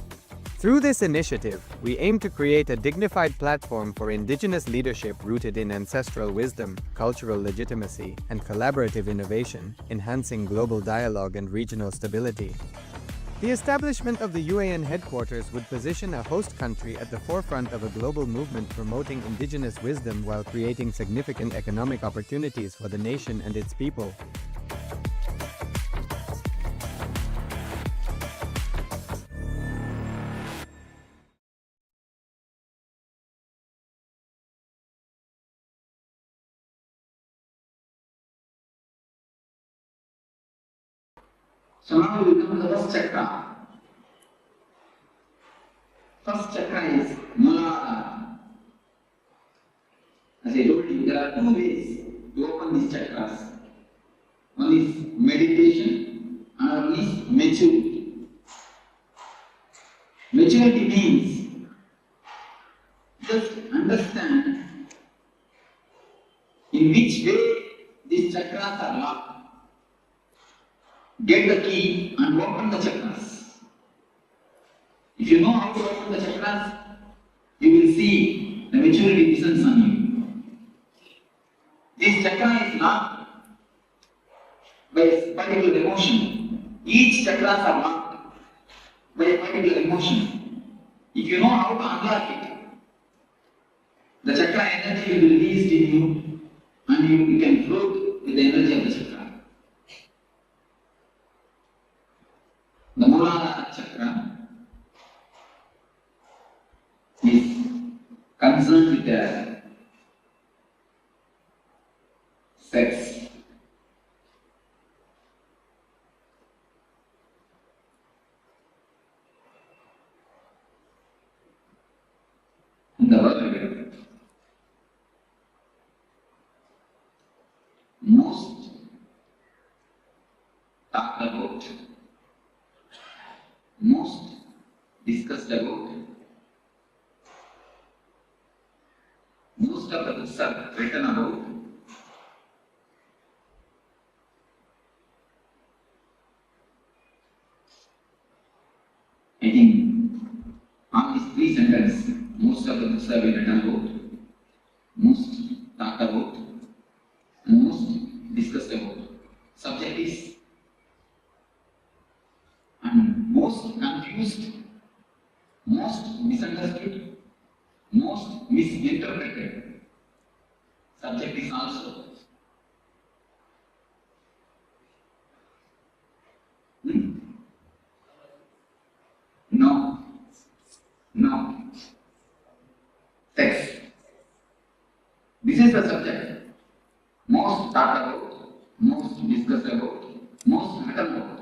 Through this initiative, we aim to create a dignified platform for indigenous leadership rooted in ancestral wisdom, cultural legitimacy, and collaborative innovation, enhancing global dialogue and regional stability. The establishment of the UAN headquarters would position a host country at the forefront of a global movement promoting indigenous wisdom while creating significant economic opportunities for the nation and its people. So now we come to the first chakra. First chakra is Muladhara. As I told you, there are two ways to these chakras. One is meditation, another one is maturity. Maturity means just understand in which way these chakras are locked. Get the key and open the chakras. If you know how to open the chakras, you will see the maturity descends on you. This chakra is locked by a particular emotion. Each chakras are locked by a particular emotion. If you know how to unlock it, the chakra energy will be released in you and you can float with the energy of the chakra. The Mooladhara chakra is concerned with the sex. In the world, most talked about, most discussed about, most of the books are written about I think on these three sentences, most of the books have been written about, most talked about, and most discussed about. Subject is and most confused, most misunderstood, most misinterpreted. Subject is also. No. No. Sex. This is the subject. Most talked about, most discussed about, most written about,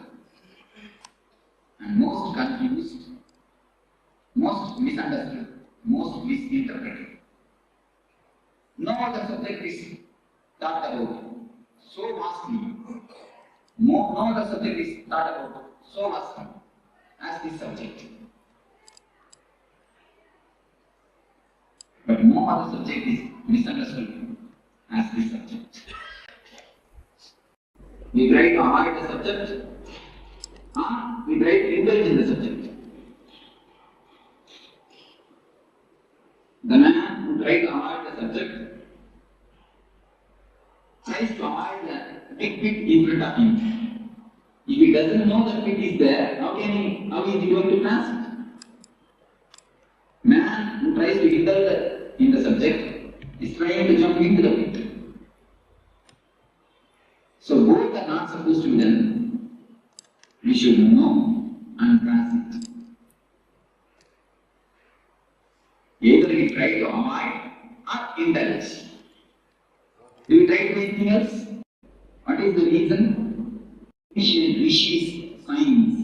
and most confused, most misunderstood, most misinterpreted. No other subject is talked about so vastly. No other subject is talked about so vastly as this subject. But no other subject is misunderstood as this subject. We try to avoid the subject, we try to indulge in the subject. The man who tries to avoid the subject tries to avoid the big pit in front of him. If he doesn't know that pit is there, how is he going to pass it? Man who tries to indulge in the subject is trying to jump into the pit. So both are not supposed to be done. We should know and pass it. Either we try to avoid or indulge. Do we try to do anything else? What is the reason? Ancient rishis, science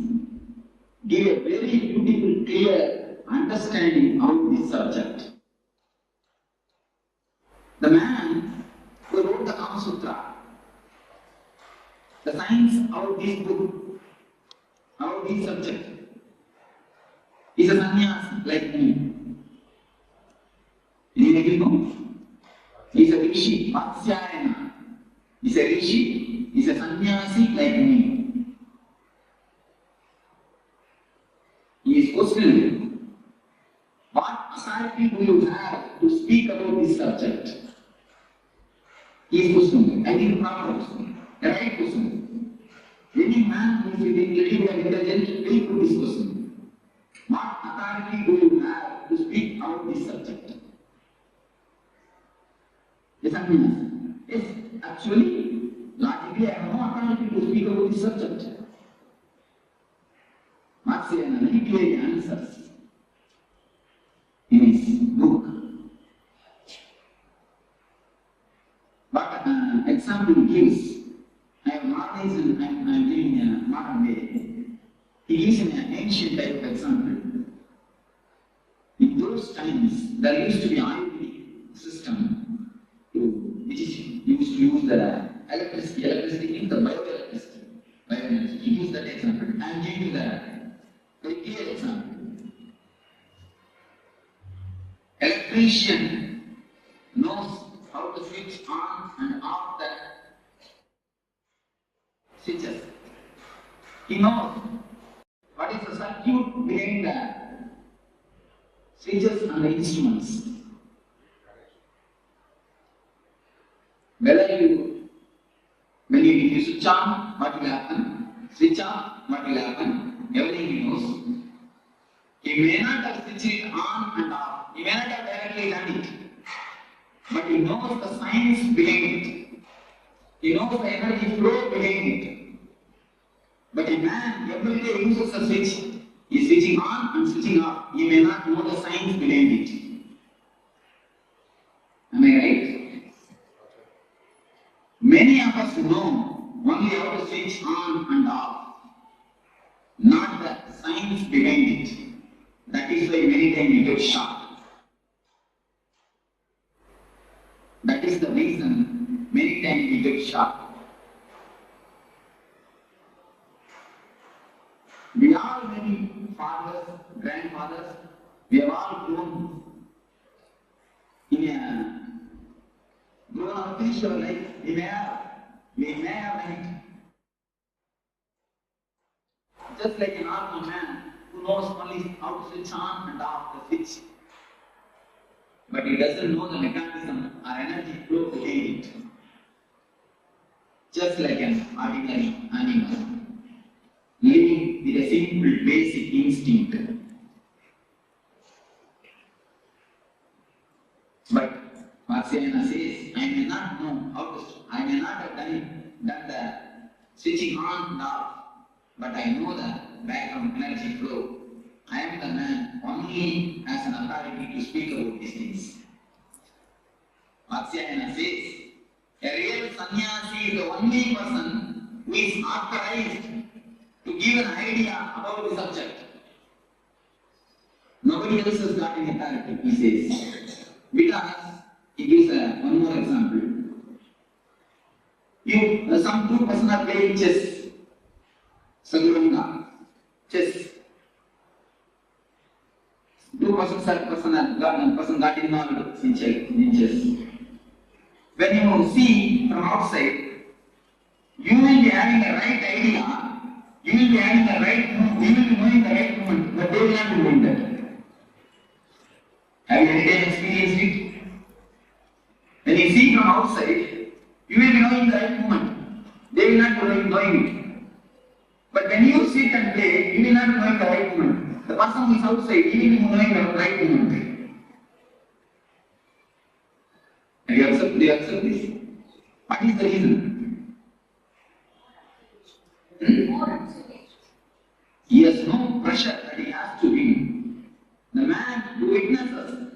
give a very beautiful, clear understanding of this subject. The man who wrote the Kama Sutra, the science of this book, of this subject, is a sannyasi like me. Anybody know? He is a rishi, Vatsyayana. He is a rishi, he is a sannyasi like me. He is questioning, what authority do you have to speak about this subject? He is questioning. I think proper question, a right question. Any man who is little and intelligent will put this question. What authority do you have to speak about this subject? Yes, yes, actually, logically, I have no authority to speak about this subject. Matsuyana very clearly answers in his book. But example he gives, I am modernized and I am living in a modern way. He gives an ancient type of example. In those times, there used to be Ayurvedic system which is used to use electricity. Electricity means the bioelectricity. Bioenergy. He gives that example. I am giving you the very clear example. Electrician knows how to switch on and off the switches. He knows what is the circuit behind the switches and the instruments. Whether when you switch on, what will happen? Switch on, what will happen? Everything he knows. He may not have switched it on and off. He may not have directly done it. But he knows the science behind it. He knows the energy flow behind it. But a man every day uses a switch. He is switching on and switching off. He may not know the science behind it. Am I right? Many of us know only how to switch on and off, not the science behind it. That is why many times we get shocked. That is the reason many times we get shocked. We all many fathers, grandfathers, we have all grown up finished our life. We may have done it. Just like a normal man who knows only how to switch on and off the switch. But he doesn't know the mechanism or energy flow behind it. Just like an ordinary animal, living with a simple basic instinct. But Marciana says, I may not know how to, I may not have done the switching on and off, but I know the background energy flow. I am the man only as an authority to speak about these things. Marciana says, a real sannyasi is the only person who is authorized to give an idea about the subject. Nobody else has got any authority, he says. Because he gives one more example. Some two persons are playing chess. Saguranga, chess. Two persons got involved in chess. When you see from outside, you will be having a right idea. You will be having the right movement. You will be knowing the right movement, but they will not be doing that. Have you any time experienced it? When you see from outside, you will be knowing the right movement. They will not be knowing it. But when you sit and play, you will not be knowing the right movement. The person who is outside, he will be knowing the right movement. Do you accept this? What is the reason? He has no pressure that he has to win. The man who witnesses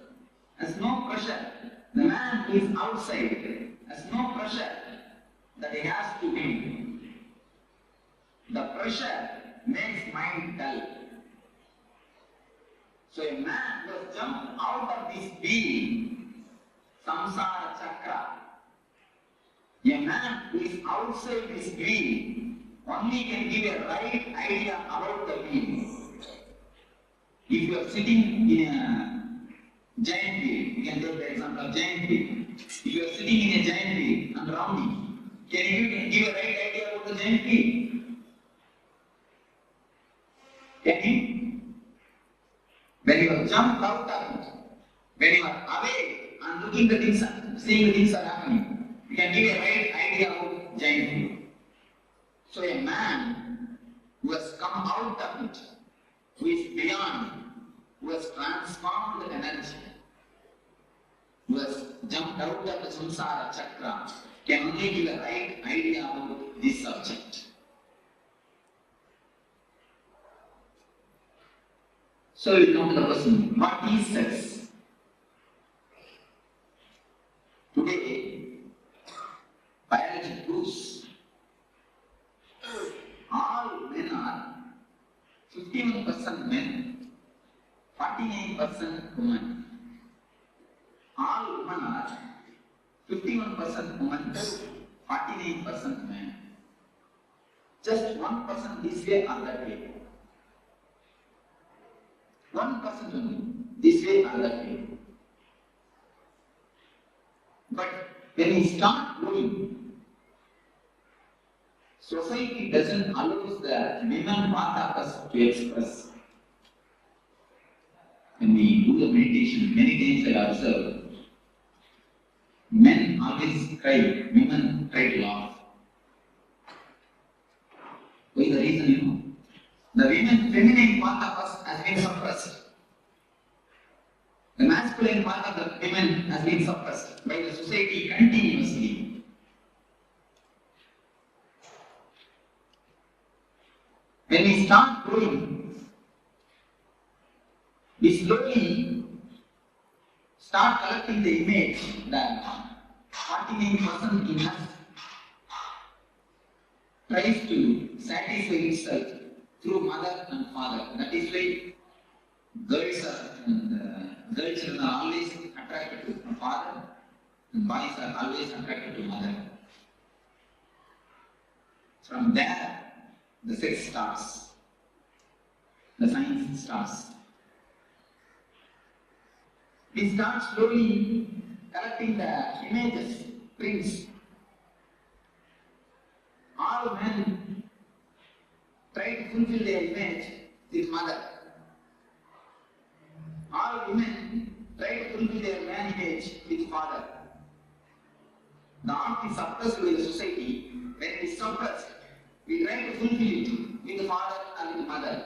has no pressure. The man who is outside has no pressure that he has to win. The pressure makes mind dull. So a man who has jumped out of this wheel, samsara chakra, a man who is outside this wheel only can give a right idea about the wheel. If you are sitting in a giant wheel, you can take the example of giant wheel. If you are sitting in a giant wheel and rounding, can you give a right idea about the giant wheel? Can you? When you have jumped out of it, when you are away and looking the things, seeing the things are happening, you can give a right idea about giant wheel. So a man who has come out of it, who is beyond, who has transformed the energy, who has jumped out of the samsara chakra, can only give a right idea about this subject. So we come to the question, what is sex? Today, biology proves all men are 51% men, 49% women. All women are 51% women, 49% man. Just 1% this way or that way. 1% only, this way or that way. But when we start growing, society doesn't allow the women part of us to express. When we do the meditation, many times I observe, men always cry, women try to laugh. What is the reason, you know? The women, feminine part of us has been suppressed. The masculine part of the women has been suppressed by the society continuously. When we start growing, we slowly start collecting the image that 49% in us tries to satisfy itself through mother and father. That is why girl children are always attracted to father and boys are always attracted to mother. From there, the sex starts, the science starts. We start slowly collecting the images, prints. All men try to fulfill their image with mother. All women try to fulfill their man image with father. The art is suppressed by the society. When it is suppressed, we try to fulfill it with the father and with the mother,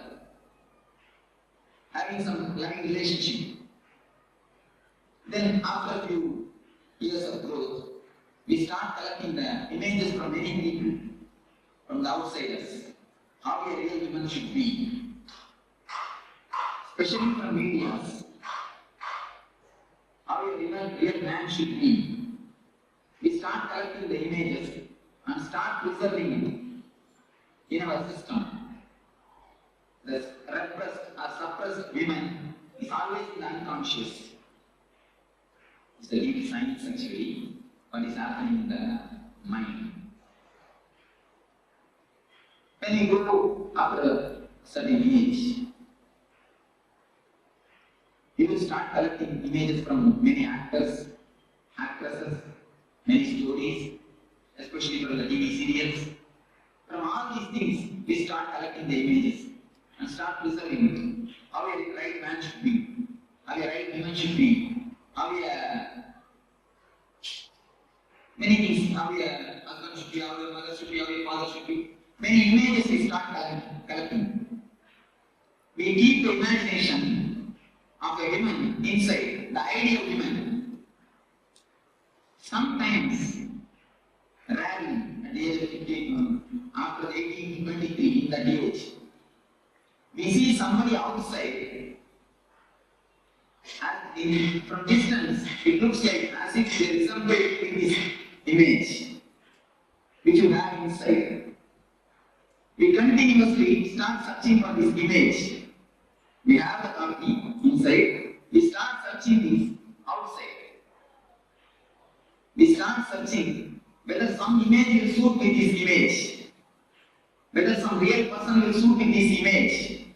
having some loving relationship. Then after a few years of growth, we start collecting the images from many people, from the outsiders, how a real woman should be, especially from media, how a real man should be. We start collecting the images and start preserving it in our system. The repressed or suppressed women is always in the unconscious. It's the real science actually, what is happening in the mind. When you go after a certain age, you will start collecting images from many actors, actresses, many stories, especially from the TV serials. From all these things, we start collecting the images and start preserving it. How a right man should be, how a right woman should be, how many things, how a husband should be, how a mother should be, how a father should be. Many images we start collecting. We keep the imagination of a woman inside, the ideal woman. Sometimes, rarely, at the age of 15, after 18 to 23, in that age, we see somebody outside, and from distance, it looks like as if there is somebody in this image, which you have inside. We continuously start searching for this image. We have the copy inside. We start searching this outside. We start searching whether some image will suit with this image, whether some real person will suit with this image,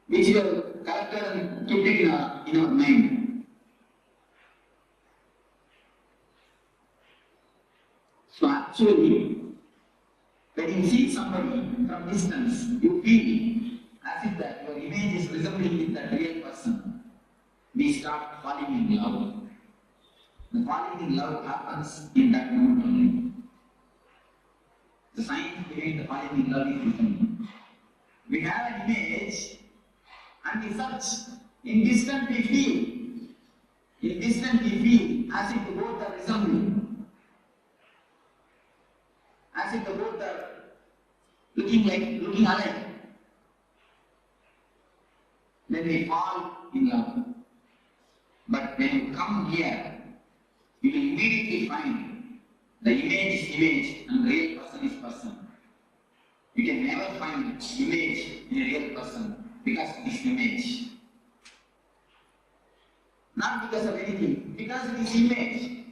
which we have collected and kept it in our mind. So actually, when you see somebody from distance, you feel as if that your image is resembling with that real person. We start falling in love. The falling in love happens in that moment only. The science behind the falling in love is different. We have an image and we search. In distance we feel. In distance we feel as if both are resembling. As if both are looking alike. Then we fall in love. But when you come here, you will immediately find the image is image and the real person is person. You can never find image in a real person because it is image. Not because of anything, because it is image.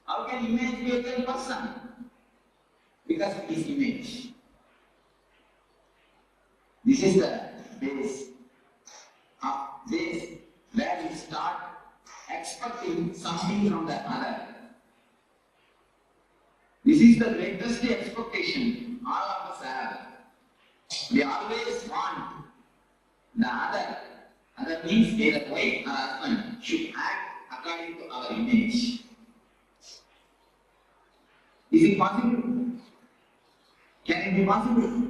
How can image be a real person? because it is image. This is the base where we start expecting something from the other. This is the greatest expectation all of us have. We always want the other. Other means either wife or husband should act according to our image. Is it possible? Can it be possible?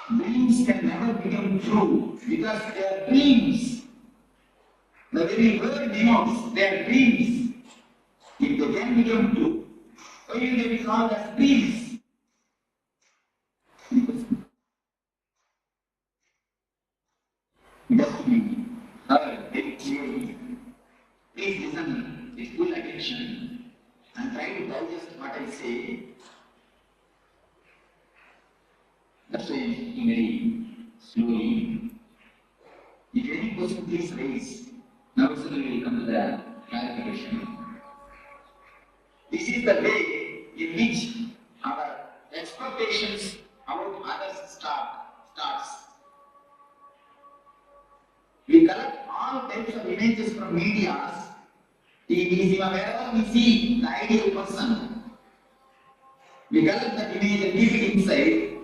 Dreams can never become true because they are dreams. The very word denotes they are dreams. If they can become true, why will they be called as dreams? Just me. Very clearly. Please listen with full attention and try to digest what I say. That's why I'm very slowly. If any question please raise, now suddenly we will come to the clarification. This is the way in which our expectations about others starts. We collect all types of images from media, TV, wherever we see the ideal person. We collect that image and keep it inside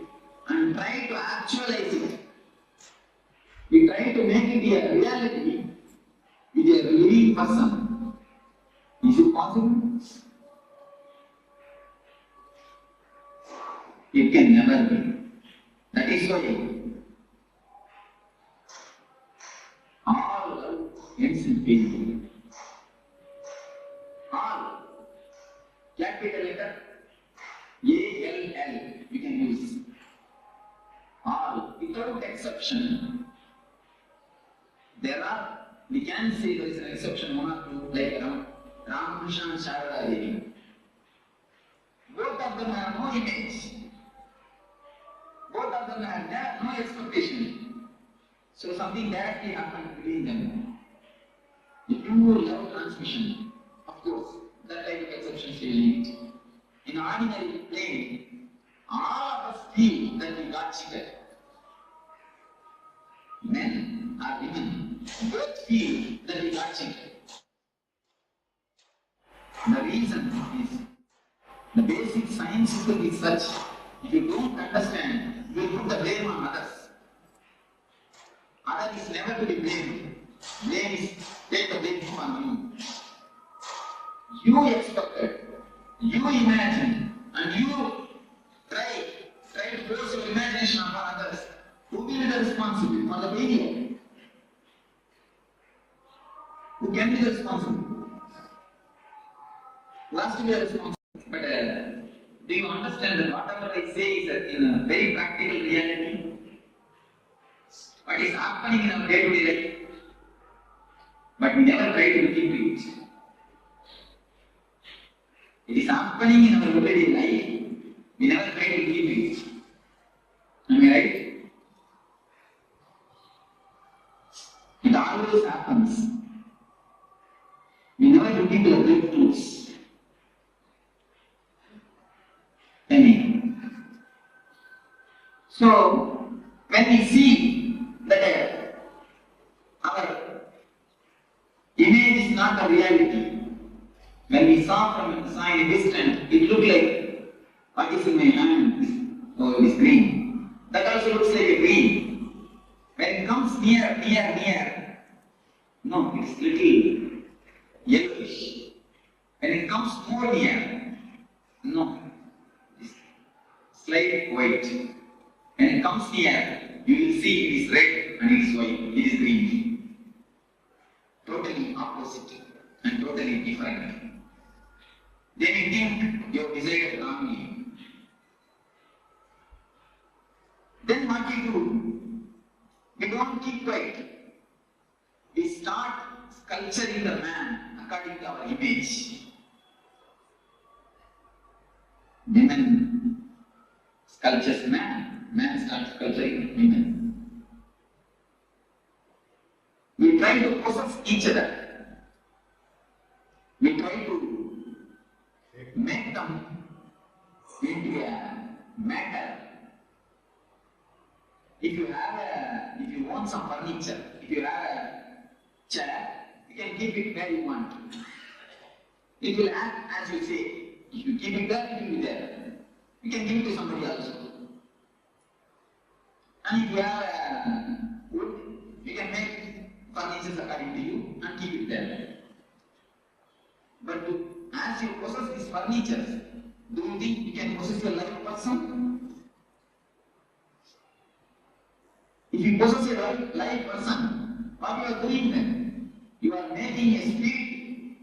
and try to actualize it. We try to make it a reality with a living person. Is it possible? It can never be. That is why all love ends in pain. All. Capital letter A-L-L we can use. All, without exception. We can say there is an exception, one or two, like Ramakrishna and Sharada Devi. Both of them have no image. Both of them have no expectation. So something directly happened between them. The pure love transmission, of course, that type of exceptions will need. In ordinary plane, all of us feel that we got cheated. Men or women both feel that we got cheated. The reason is the basic science is such, if you don't understand, you will put the blame on others. Other is never to be blamed. Blame is take the blame on you. You expected, you imagined, and you try to force your imagination upon others. Who will be the responsible for the failure? Who can be the responsible? Who has to be the responsible? But do you understand that whatever I say is in a very practical reality? What is happening in our day-to-day life? But we never try to look into it. It is happening in our everyday life. We never try to look into it. Am I right? It always happens. We never look into the breakthroughs. So, when we see that our image is not the reality, when we saw in a distance, it looked like what is in my hand, oh, it is green. That also looks like a green. When it comes near, no, it's little yellowish. When it comes more near, no, it's slight white. When it comes near, you will see it is red and it is white, it is green. Totally opposite and totally different. Then you think you have decided wrongly. Then what we do? We don't keep quiet. We start sculpturing the man according to our image. Women sculptures man starts sculpturing women. We try to possess each other. We try to make them into a matter. If you want some furniture, if you have a chair, you can keep it where you want. It will act as you say. If you keep it there, it will be there. You can give it to somebody else. And if you have wood, you can make furniture according to you and keep it there. But as you possess these furniture, do you think you can possess a live person? If you possess a live person, what you are doing then? You are making a spirit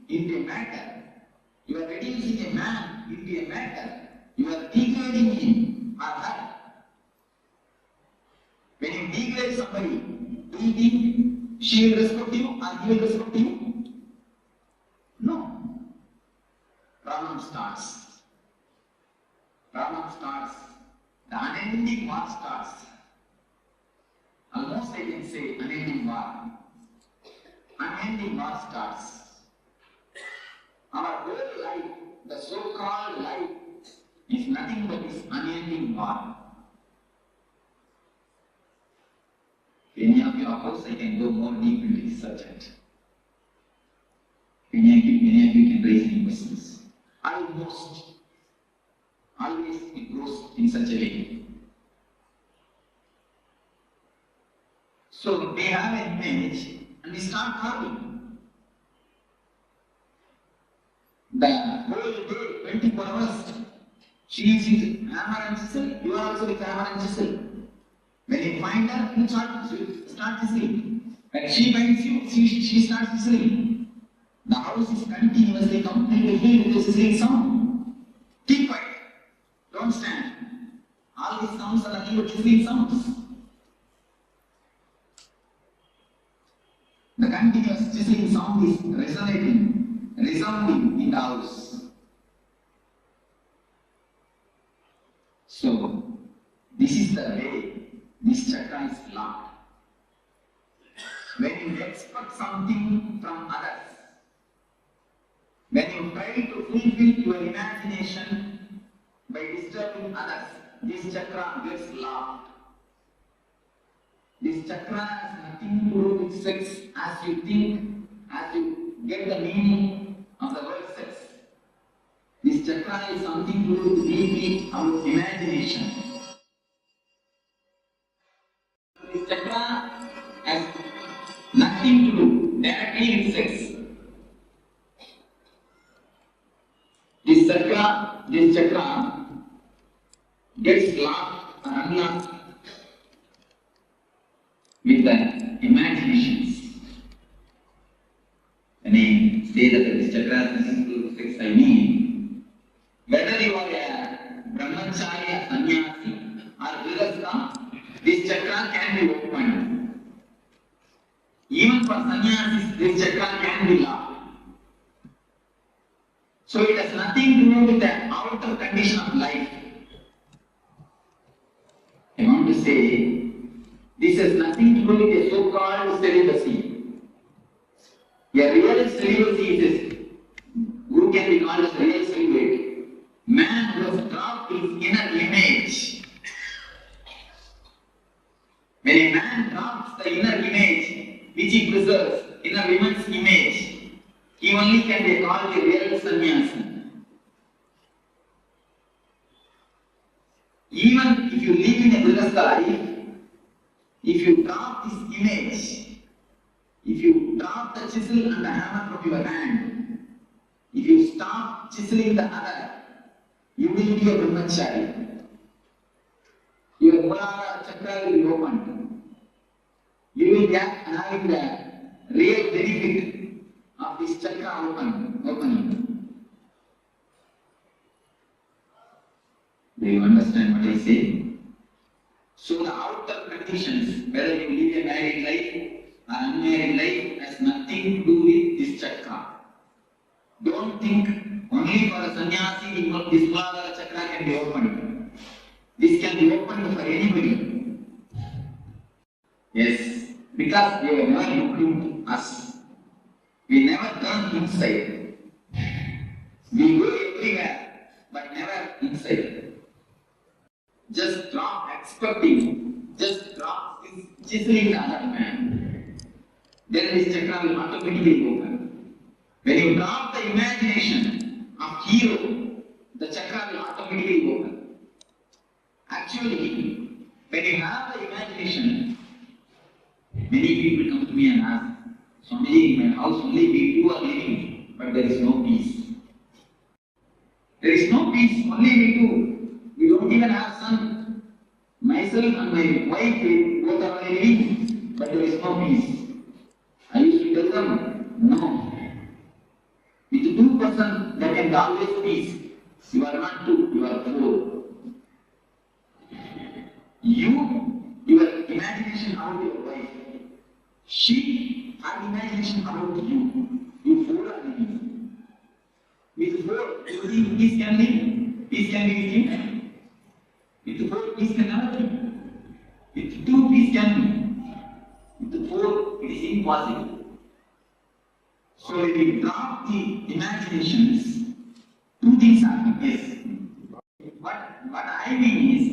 into a matter. You are reducing a man into a matter. You are degrading him or her. When you degrade somebody, do you think she will respect you or he will respect you? No. Problem starts. Problem starts. The unending war starts. Almost I can say unending war. Unending war starts. Our whole life, the so-called life, is nothing but this unending war. Any of your house, I can go more deep into this subject. Many of you can raise any questions. Always it goes in such a way. So we have an image and we start carving. The whole day, 24 hours, she is with hammer and chisel, you are also with hammer and chisel. When you find her, you start chiseling. When she finds you, she starts chiseling. The house is continuously, completely filled with the sizzling sound. Keep quiet. Don't stand. All these sounds are nothing but sizzling sounds. The continuous sizzling sound is resounding in the house. So, this is the way this chakra is locked. When you expect something from others, when you try to fulfill your imagination by disturbing others, this chakra gets locked. This chakra has nothing to do with sex as you think, as you get the meaning of the word sex. This chakra is something to do with deeply our imagination. This chakra has nothing to do directly with sex. This chakra gets locked or unlocked with the imaginations. When I say that this chakra has nothing to do with sex, I mean whether you are a brahmachari, a sannyasi or grihastha, this chakra can be opened. Even for sannyasis, this chakra can be locked. So it has nothing to do with the outer condition of life. I want to say, this has nothing to do with a so-called celibacy. A real celibacy is who can be called as a real celibate? Man who has dropped his inner image. When a man drops the inner image which he preserves, inner woman's image, he only can be called a real sannyasi. Even if you live in a grihastha life, if you drop this image, if you drop the chisel and the hammer from your hand, if you stop chiseling the other, you will be a brahmachari. Your Muladhara chakra will be opened. You will be having the real benefit of this chakra opening. Do you understand what I say? So the outer conditions, whether you live a married life or unmarried life, has nothing to do with this chakra. Don't think only for a sannyasi this Muladhara chakra can be opened. This can be opened for anybody. Yes, because we have never looked into us. We never turn inside. We go everywhere, but never inside. expecting, just drop this chiseling the other man, then this chakra will automatically open. When you drop the imagination of hero, the chakra will automatically open. Actually, when you have the imagination, many people come to me and ask, Swamiji, in my house only we two are living, but there is no peace. There is no peace, only we two. We don't even have son. Myself and my wife, both are living, but there is no peace. I used to tell them, no. With two persons, there can be always peace. You are not two, you are four. Your imagination about your wife. She, her imagination about you. You four are living. With four, you think peace can live? Peace can be with you? With four, peace can never be. With two, peace can be. With four, it is impossible. So if we drop the imaginations, two things happen. Yes. What I mean is,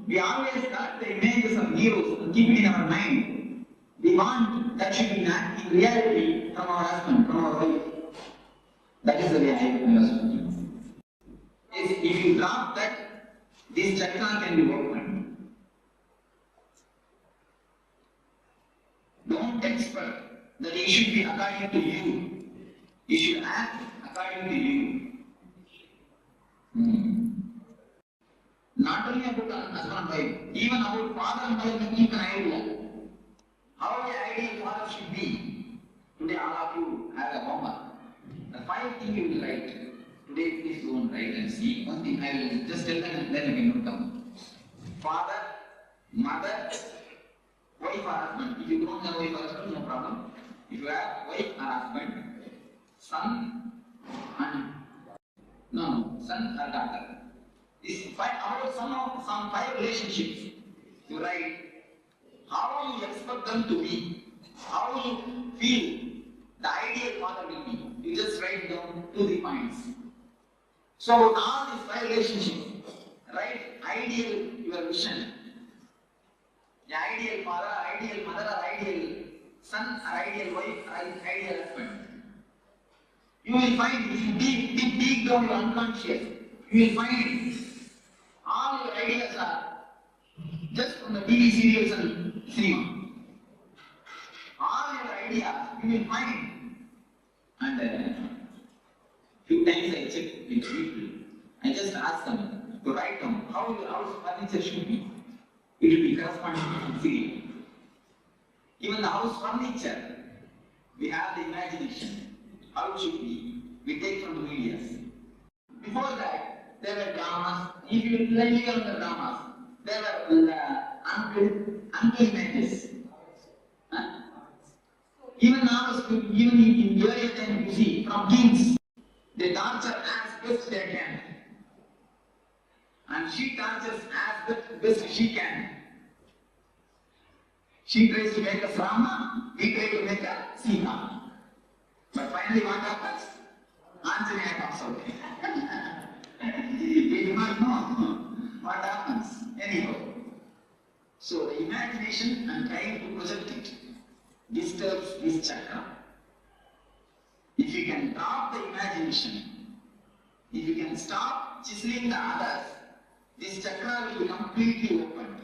we always got the images of heroes and keep it in our mind. We want that should be not in reality from our husband, from our wife. That is the way I understand. Yes, if you drop that, this chakra can be opened. Don't expect that it should be according to you. You should act according to you. Not only about husband and wife, even about father and mother can keep an idea. How the ideal father should be. Today all of you have a homework. The 5 things you will write. Today please go and write and see. One thing I will just tell them and then you can note down. Father, mother, wife or husband. If you don't have wife or husband, no problem. If you have wife or husband, son and son or daughter. This about some 5 relationships. You write how you expect them to be, how you feel the ideal father will be. You just write down 2-3 points. So all these 5 relationships, write ideal your vision. The ideal father, ideal mother, or ideal son, or ideal wife, or ideal husband. You will find, if you dig down your unconscious, you will find all your ideas are just from the TV serials and cinema. All your ideas you will find. And few times I check with people. I just ask them to write down how your house furniture should be. It will be corresponding to the serial. Even the house furniture, we have the imagination. How it should be. We take from the media. Before that, there were dramas. If you live on the dramas, there were uncle images. Huh? Even now, even in earlier time, you see, from kings, they torture as best they can. And she tortures as best she can. She tries to make a Rama, we try to make a Sita. But finally what happens? Anjanaya comes out. We do not know what happens. Anyhow. So the imagination and trying to project it disturbs this chakra. If you can drop the imagination, if you can stop chiseling the others, this chakra will be completely opened.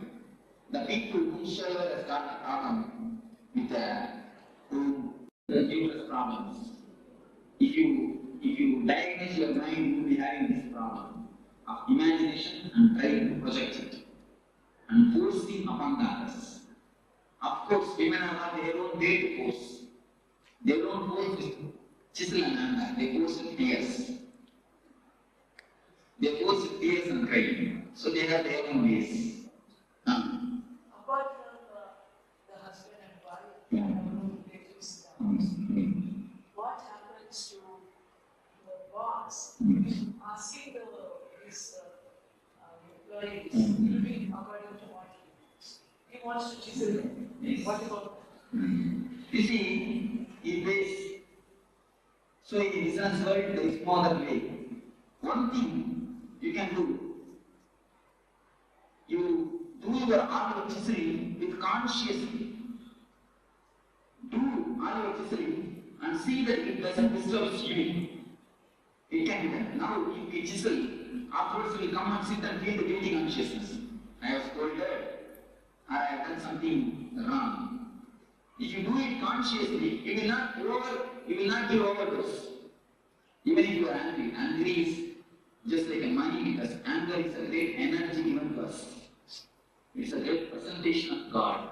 The people whosoever has got a problem with the uterus problems, if you diagnose your mind, you will be having this problem of imagination and trying to project it and forcing upon the others. Of course, women have their own way to force. They don't force with chisel and anger, they force with tears. They force with tears and crying. So they have their own ways. Apart from the husband and wife, relatives, what happens to the boss asking his employees to be according to what he wants to chisel? Yes. What about You see, he pays. So in the business world, there is no other way. One thing you can do, you do do your all your chiseling with consciously. Do all your chiseling and see that it doesn't disturb you. It can be done. Now, if we chisel, afterwards we come and sit and feel the guilty consciousness. I was scolded, or I have done something wrong. If you do it consciously, you will not give overdose. Even if you are angry, angry is just like a money, because anger is a great energy given to us. It's a great presentation of God.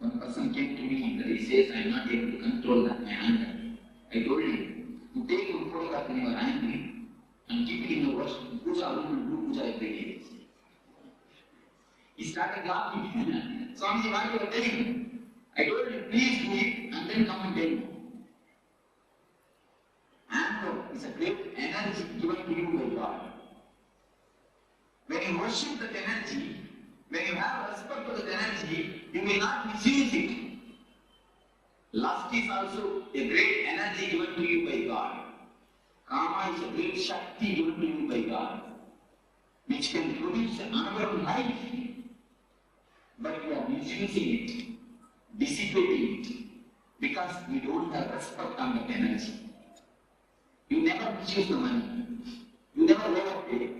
One person came to me and he says, I am not able to control my anger. I told him, you take one photograph when you are angry and keep it in the puja room and do puja every day. He started laughing. Swami, what you are telling? I told him, please do it and then come and tell me. Anger is a great energy given to you by God. When you worship that energy, when you have respect for that energy, you will not misuse it. Lust is also a great energy given to you by God. Kama is a great Shakti given to you by God, which can produce another life. But you are misusing it, dissipating it, because you don't have respect on that energy. You never misuse the money. You never overpay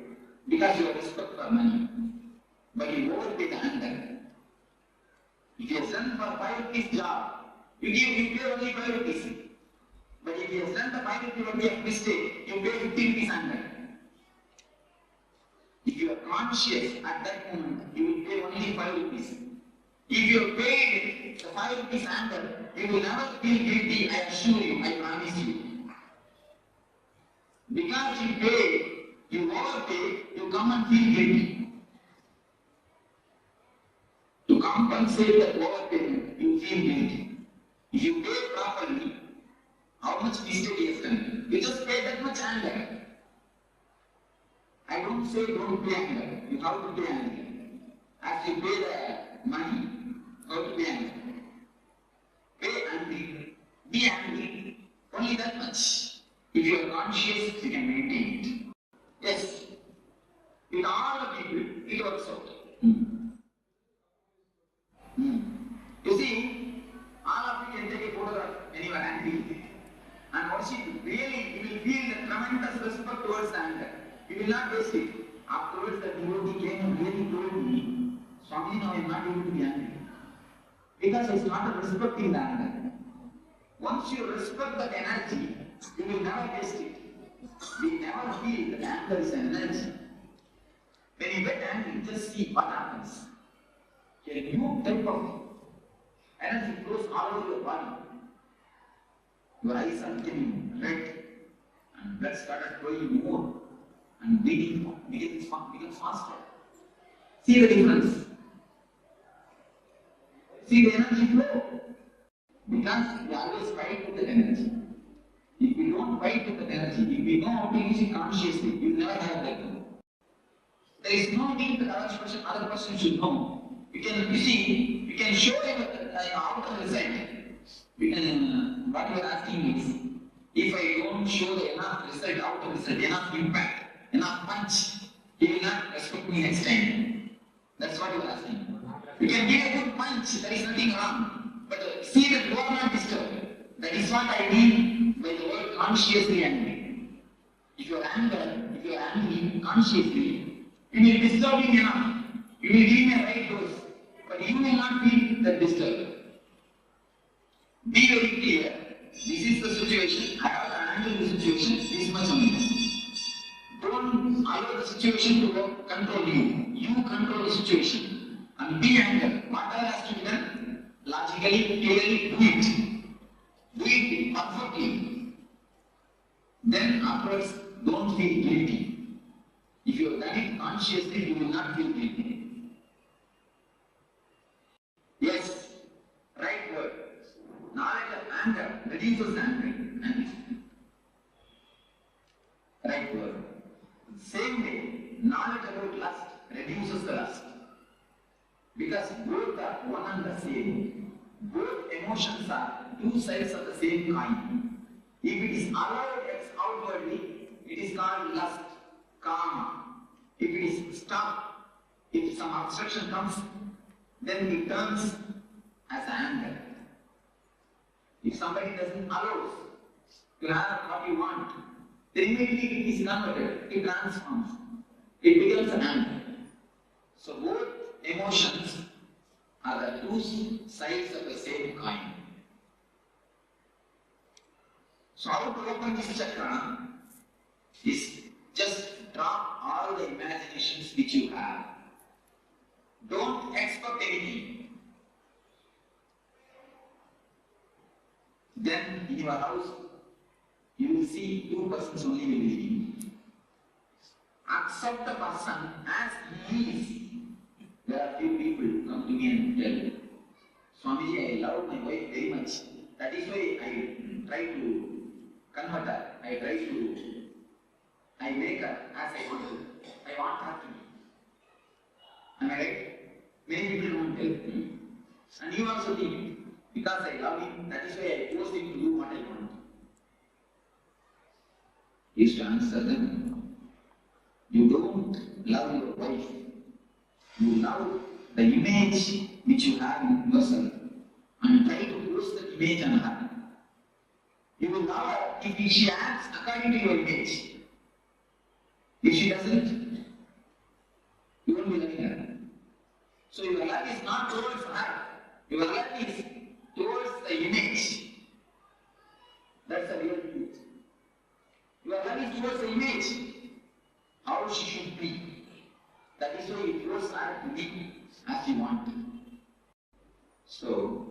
because you have respect for money. But you overpay the anger. If you have done for 5 rupees job, you pay only 5 rupees. But if you have done the 5 rupees only a mistake, you pay 50 rupees anger. If you are conscious at that moment, you will pay only 5 rupees. If you have paid the 5 rupees anger, you will never feel guilty, I assure you, I promise you. Because you pay, you overpay, you come and feel guilty. To compensate that overpayment, you feel guilty. If you pay properly, how much mistake you have done? You just pay that much anger. I don't say don't pay anger. You have to pay anger. As you pay the money, how to pay anger? Pay angry. Be angry. Only that much. If you are conscious, you can maintain it. Yes. With all the people, it works out. You see, all of you can take a photograph when you are angry and watch it. Really, you will feel the tremendous respect towards the anger. You will not waste it. Afterwards, the devotee came and really told me, Swami, now I am not able to be angry. Because I started respecting the anger. Once you respect that energy, you will never waste it. We never feel that anger is an energy. When you get angry, just see what happens. A new type of energy flows all over your body. Your eyes are becoming red and blood started flowing more and becomes faster. See the difference. See the energy flow. Because we always fight with that energy. If we don't fight with that energy, if we know how to use it consciously, we will never have that. There is no need that other person should know. You can show him the outcome result. What you are asking is, if I don't show the enough result, outcome result, enough impact, enough punch, he will not respect me next time. That's what you are asking. You can give a good punch, there is nothing wrong. But see that you are not disturbed. That is what I mean by the word consciously angry. If you are angry consciously, you will disturb him enough. You will give him a right dose. But you will not feel that disturbed. Be very clear. This is the situation. I have to handle the situation this much only. Don't allow the situation to control you. You control the situation. And be angry. Whatever has to be done, logically, clearly do it. Do it perfectly. Then afterwards, don't feel guilty. If you have done it consciously, you will not feel guilty. Yes, right word. Knowledge of anger reduces anger. Right word. Same way, knowledge about lust reduces the lust. Because both are one and the same. Both emotions are two sides of the same coin. If it is allowed outwardly, it is called lust, kama. If it is stopped, If some obstruction comes, then it turns as anger. If somebody doesn't allow to have what you want, then immediately it is converted, it transforms, it becomes anger. So both emotions are the two sides of the same coin. So how to open this chakra is just drop all the imaginations which you have. Don't expect anything. Then in your house, you will see two persons only will be living. Accept the person as he is. There are few people come to me and tell, Swamiji, I love my wife very much. That is why I try to convert her. I make her as I want to. I want her to be. Am I right? Many people won't tell me. And you also think, because I love him, that is why I force him to do what I want. Is to answer them. You don't love your wife. You love the image which you have in yourself and try to force that image on her. You will love her if she acts according to your image. If she doesn't, you won't be loving her. So your love is not towards her. Your love is towards the image. That's the real truth. Your love is towards the image. How she should be. That is why you force her to be as you want. So,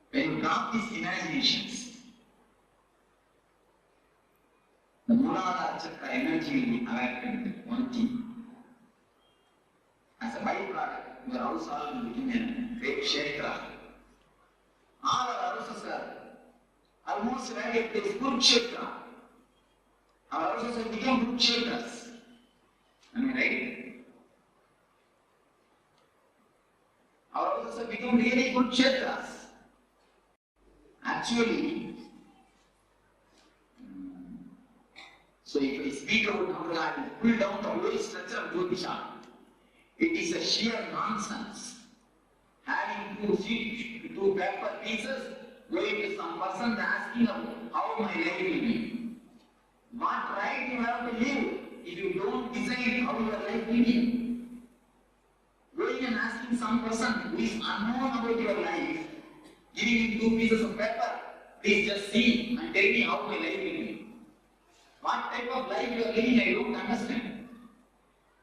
when you drop these imaginations, the Mooladhara Chakra energy will be awakened. One thing. As a byproduct, your house all will become a great Kshetra. All our houses are almost ready to this good Kshetra. Our houses have become good Kshetras. Am I right? Our houses have become really good Kshetras. Actually, so if I speak about Navraga, I will pull down the whole structure of Jyotisha. It is a sheer nonsense. Having two paper pieces, going to some person asking how my life will be. What right you have to live if you don't decide how your life will be? Going and asking some person who is unknown about your life, giving him 2 pieces of paper, please just see and tell me how my life will be. What type of life you are living, I don't understand.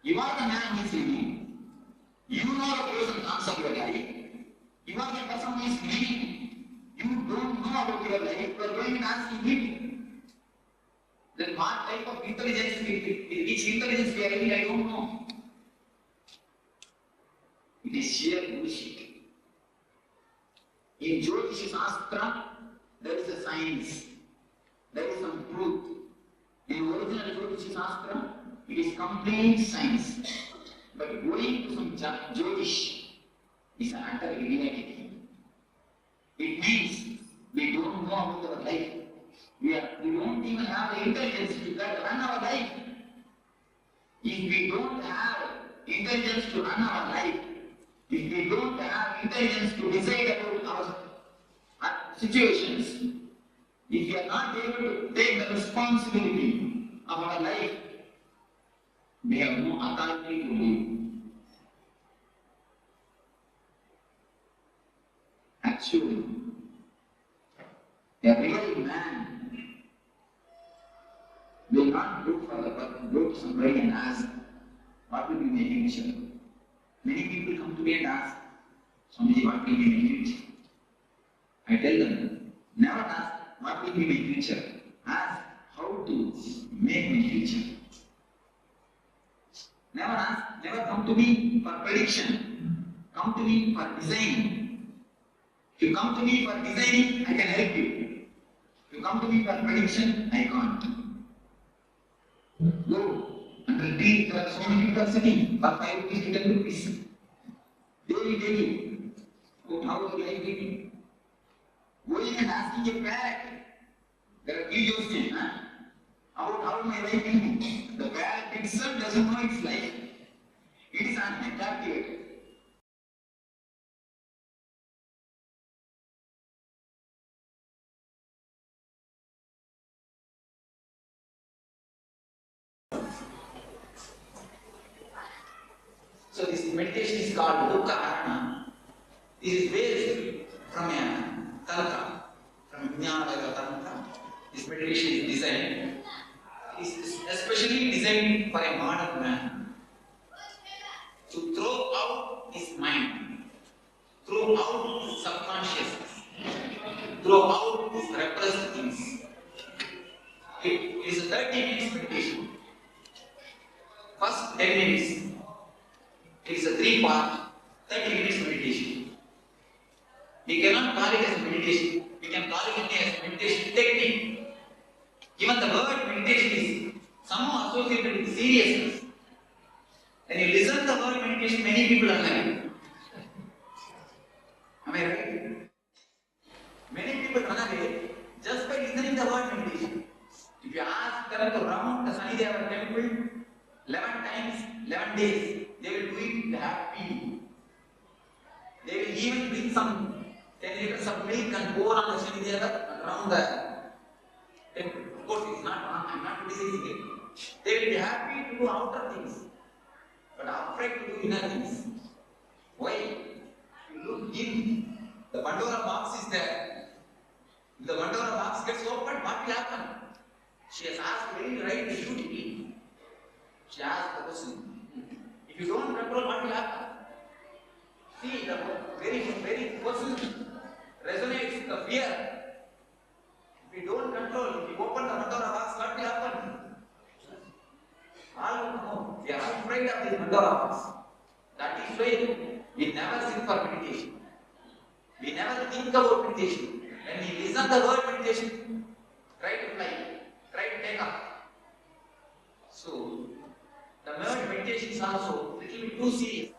You are the man who is living. You know the pros and cons of your life. You are the person who is living. You don't know about your life. You are going and asking him. Then what type of intelligence, which intelligence we are living, I don't know. It is sheer bullshit. In Jyotish Shastra, there is a science. There is some truth. In original Jyotish Shastra, it is complete science. But going to some Jyotish is an utter irrelevant. It means we don't know about our life. We don't even have the intelligence to run our life. If we don't have intelligence to run our life, if we don't have intelligence to decide about our situations, if we are not able to take the responsibility of our life, we have no authority to live. Actually, a real man will not go to somebody and ask, what will be my future? Many people come to me and ask, Swamiji, what will be my future? I tell them, never ask, what will be my future? Ask, how to make my future. Never come to me for prediction. Come to me for design. If you come to me for designing, I can help you. If you come to me for prediction, I can't. Go and repeat. There are so many people sitting for 5 rupees to 10 rupees. Daily. Oh, how is life living? Going and asking a parent. There are videos about how my life will be. The parent itself doesn't know its life. It is unactivated. So this meditation is called Dukkha Arana. This is based from a Tantra, from Jnana Tantra. This meditation is designed. It is especially designed for a modern man to throw out his mind, throw out his subconsciousness, throw out his repressed things. It is a 30 minutes meditation. First 10 minutes. It is a 3-part, 30 minutes meditation. We cannot call it as meditation. We can call it only as meditation technique. Even the word meditation is somehow associated with seriousness. When you listen to the word meditation, many people are lying. Am I right? Many people run away just by listening to the word meditation. If you ask them to round the Sanideva temple 11 times, 11 days, they will do it happily. They will even bring some 10 liters of milk and pour on the Sanideva around the temple. Of course, it's not wrong, I'm not criticizing it. They will be happy to do outer things, but afraid to do inner things. Why? You look in, the Pandora box is there. If the Pandora box gets opened, what will happen? She has asked very right beautifully. She asked the question, if you don't control, what will happen? See, the very person resonates with the fear. If you don't control, if you open the Pandora box, what will happen? All will know. We are afraid of this Pandora box. That is why we never sit for meditation. We never think about meditation. When we listen to the word meditation, try to fly, try to take off. So, the word meditation is also a little bit too serious.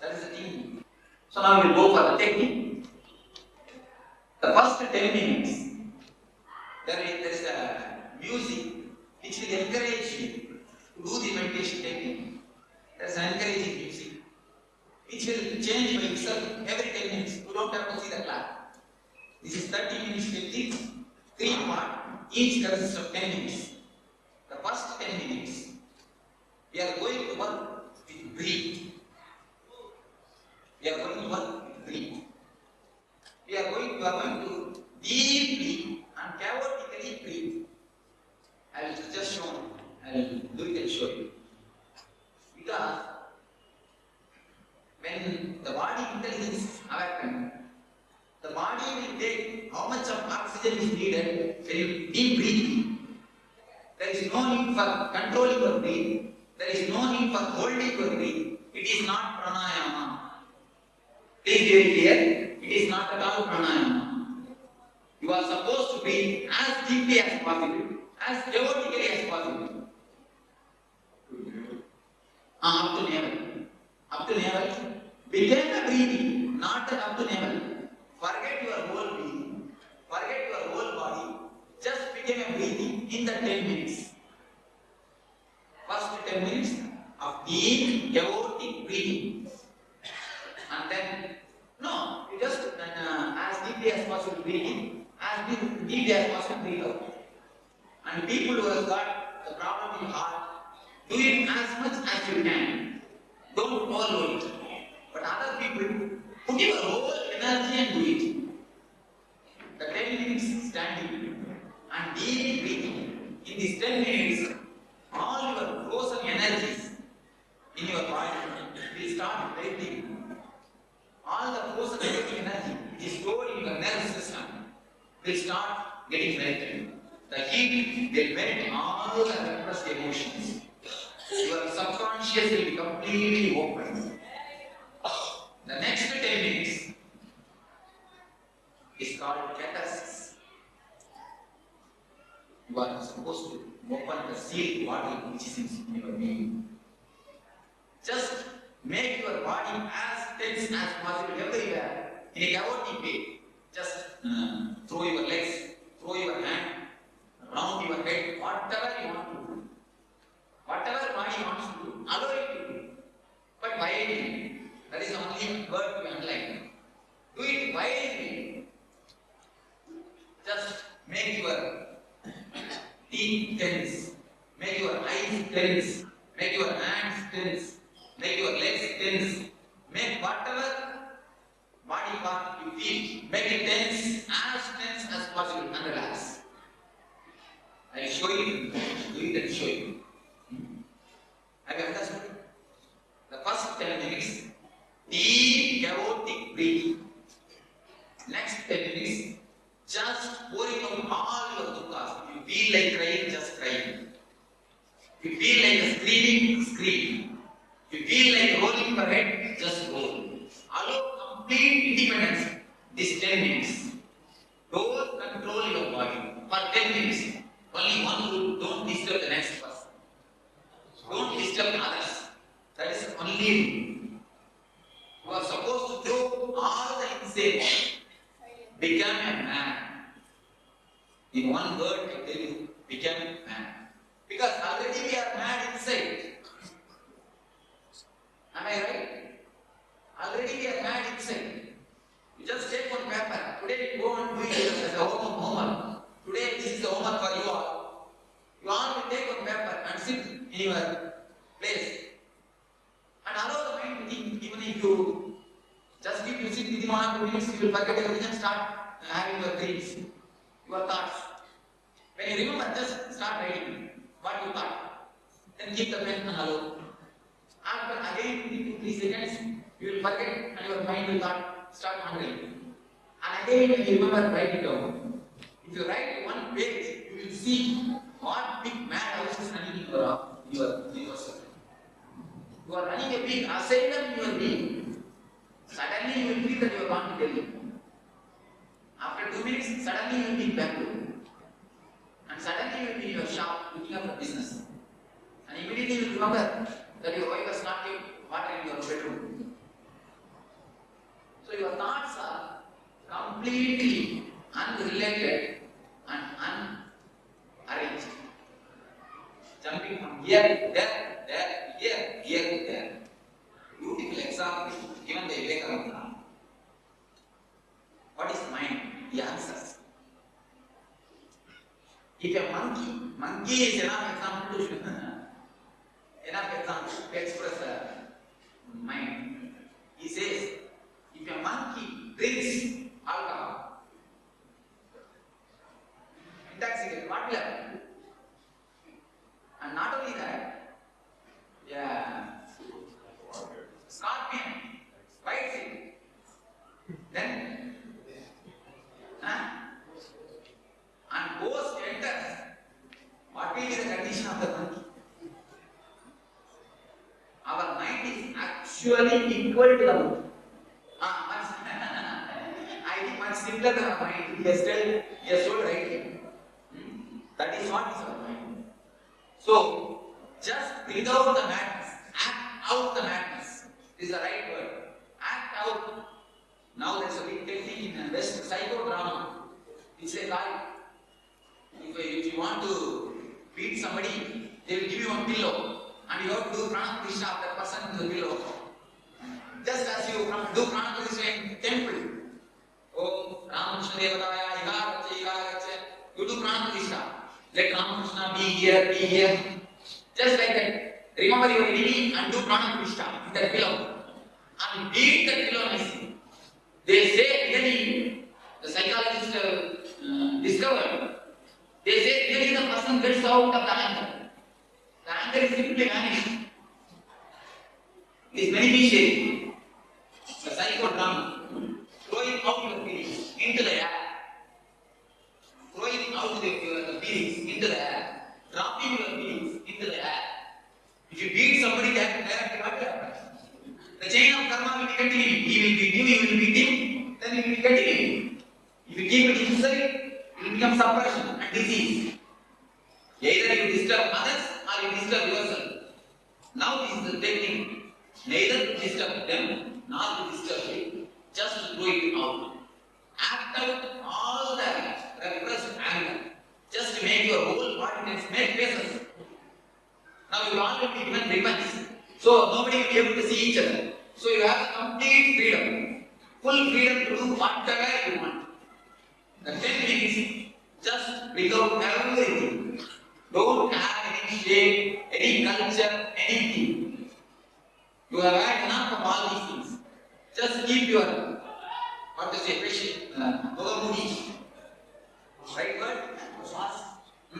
That is the thing. So now we will go for the technique. The first 10 minutes, there is a music which will encourage you to do the meditation technique. There is an encouraging music which will change by itself every 10 minutes. You don't have to see the clock. This is 30 minutes technique, 3 parts, each consists of 10 minutes. The first 10 minutes, we are going to work with breathe. We are going to work with breathe. We are going to deeply and chaotically breathe. I will just show you. I will do it and show you. Because when the body intelligence awakens, the body will take how much of oxygen is needed when you deep breathing. There is no need for controlling your breath. There is no need for holding your breath. It is not pranayama. Please be very clear. It is not at all pranayama. You are supposed to breathe as deeply as possible, as chaotically as possible. Up to navel. Up to navel. Begin the breathing, not up to navel. Forget your whole breathing. Forget your whole body. Just begin a breathing in the 10 minutes. First 10 minutes of deep, chaotic breathing. And then, no, you just as deeply as possible breathing, as deeply as possible breathe out. And people who have got the problem in heart, do it as much as you can. Don't follow it. But other people, put your whole energy and do it. The 10 minutes standing and deep breathing. In these 10 minutes, all your frozen energies in your body will start breathing. All the frozen energy which is stored in your nervous system will start getting melted. The heat will melt all the repressed emotions. Your subconscious will be completely open. The next 10 minutes is called catharsis. You are supposed to open the sealed bottle which is in your being. Just make your body as tense as possible everywhere in a chaotic way. Just throw your legs, throw your hand, round your head, whatever you want to do. Whatever body wants to do, allow it to do. But while only word to underline. Do it wisely. Just make your teeth tense, make your eyes tense, make your hands tense, make your legs tense, make whatever body part you feel, make it tense as possible and relax. I will show you, do it and show you. Have you understood? The first 10 minutes, deep chaotic breathing. Next 10 minutes, just pouring out all your dukkha. If you feel like crying, just cry. If you feel like screaming, scream. If you feel like rolling your head, just roll. Allow complete independence. This 10 minutes. Don't control your body for 10 minutes. Only one rule, don't disturb the next person. Don't disturb others. That is the only rule. You are supposed to throw all the insane. Become a man. In one word, I tell you, become a man. Because already we are mad inside. Am I right? Already we are mad inside. You just take one paper. Today you go and do it as a homework. Today this is the homework for you all. You all will take one paper and sit in your place. And allow the mind to think. Even if you just keep you sit within 1 or 2 minutes, you will forget everything and start having your dreams, your thoughts. When you remember, just start writing what you thought. Then keep the pen and allow. After again 2 to 3 seconds, you will forget and your mind will start wandering. And again when you remember, write it down. If you write 1 page, you will see what big mad house is running in yourself. You are running a big asylum in your being. Suddenly you will feel that you are going to Delhi. After 2 minutes, suddenly you will be in Bangalore. And suddenly you will be in your shop looking up for business. And immediately you will remember that your wife has not kept water in your bedroom. So your thoughts are completely unrelated and unarranged. Jumping from here, there, here, there. Beautiful example given by Vivekananda. What is mind? He answers. If a monkey is enough example to express mind. He says, if a monkey drinks alcohol, intoxicated, what will happen? And not only that, scorpion bites it. Then, and ghost enters. What will be the condition of the monkey? Our mind is actually equal to the monkey. I think much simpler than our mind. He has told rightly. That is what is our mind. So, just bring out the madness. Act out the madness. This is the right word. Act out. Now there is a big technique in West psychodrama. It's a lie. If you want to beat somebody, they will give you one pillow. And you have to do prana pratishtha of that person in the pillow. Just as you do prana pratishtha in temple. Om Ramakrishna Devadaya, Igarache. You do prana pratishtha. Let Ramakrishna be here. Just like that. Remember your enemy and do prana pratishtha in that pillow. And beat that pillow nicely. They say really, the psychologist discovered, they say really the person gets out of the anger. The anger is simply vanished. It is very vicious. The psychodrama, throwing out your feelings into the air. Throwing out your feelings into the air. Dropping your feelings into the air. If you beat somebody, that directly what will happen? The chain of karma will be continuing. He will beat you, you will beat him, then it will be continuing. If you keep it inside, it will become suppression and disease. Either you disturb others or you disturb yourself. Now this is the technique. Neither disturb them nor to disturb you. Just throw it out. Act out all the repressed anger. Just to make your whole body make faces. Now you will all be given ribbons. So nobody will be able to see each other. So you have complete freedom, full freedom to do whatever you want. The 10 minutes, just bring out everything. Don't have any shame, any culture, anything. You have had enough of all these things. Just keep your, what to say, patient, Mogamudi. Right word? Mask.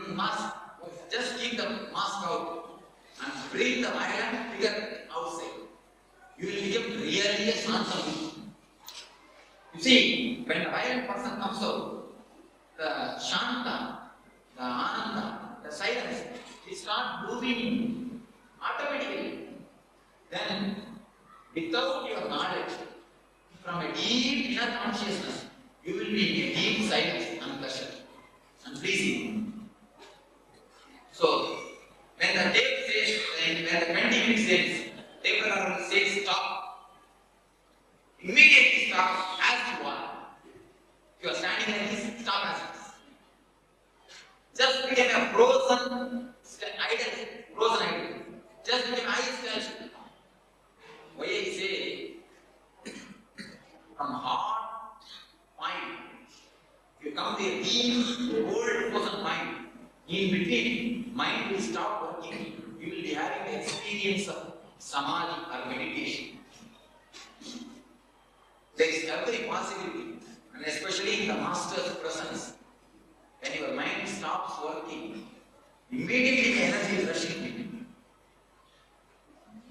Mask. Just keep the mask out and bring the violent figure outside. You will become really a Shanta. You see, when the violent person comes out, the Shanta, the Ananda, the silence, it starts moving automatically. Then, without your knowledge, from a deep inner consciousness, you will be in deep silence and pleasure and pleasing. So, when the tape says, when the 20 minutes says, tape runner says stop, immediately stop as you are. If you are standing like this, stop as it is. Just become a frozen idol. Just become ice statue. Why I say, from heart, mind, if you come to a deep, old frozen mind, in between, mind will stop working. You will be having the experience of samadhi or meditation. There is every possibility, and especially in the master's presence. When your mind stops working, immediately the energy is rushing to you.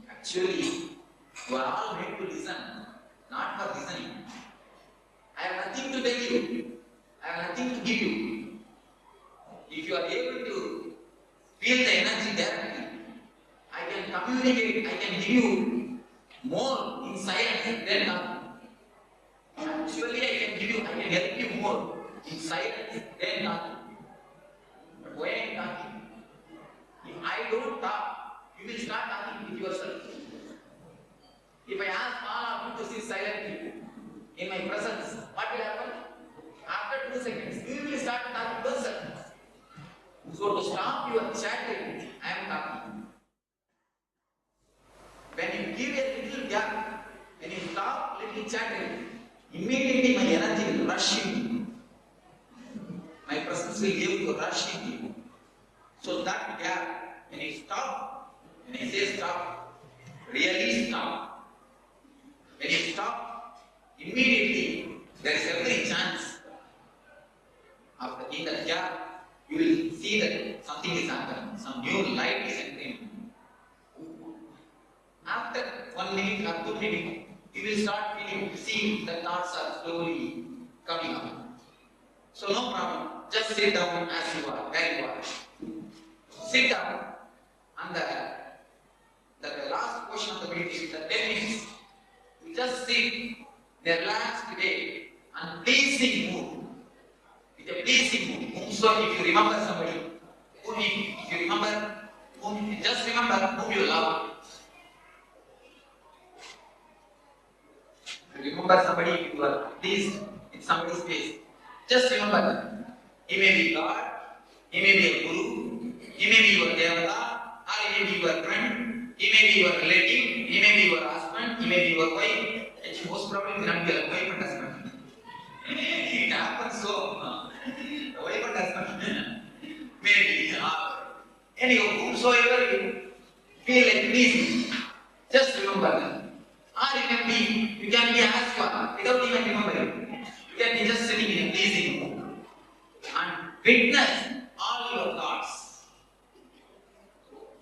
Actually, you are all made to listen, not for listening. I have nothing to tell you. I have nothing to give you. If you are able to feel the energy directly, I can communicate, I can give you more in silence than nothing. Actually, I can help you more in silence than nothing. But why I am talking? If I don't talk, you will start talking with yourself. If I ask all of you to sit silently in my presence, what will happen? After 2 seconds, you will start talking yourself. So to stop your chatting, I am talking. When you give a little gap, when you stop little chatting, immediately my energy will rush in. My presence will give you rush in you. So that gap, when you stop, when I say stop, really stop. When you stop, immediately there is every chance in that gap you will see that something is happening, some new light is entering. After 1 minute or 2 minutes, you will start seeing the thoughts are slowly coming up. So no problem, just sit down as you are, where you are. Sit down, and the last portion of the meditation, the 10 minutes, you just sit in a relaxed way and pleasing mood. With a pleasing mood. So if you remember somebody, just remember whom you love. Remember somebody you are pleased in somebody's face. Just remember that. He may be God, he may be a guru, he may be your devata, or he may be your friend, he may be your relative, he may be your husband, he may be your wife. And most probably not be your wife and husband. It happens so. The wife and husband maybe. Anyhow, whomsoever you feel like pleasing, just remember that. Or you can be as you are, without even remembering. You can be just sitting in a pleasing mood and witness all your thoughts.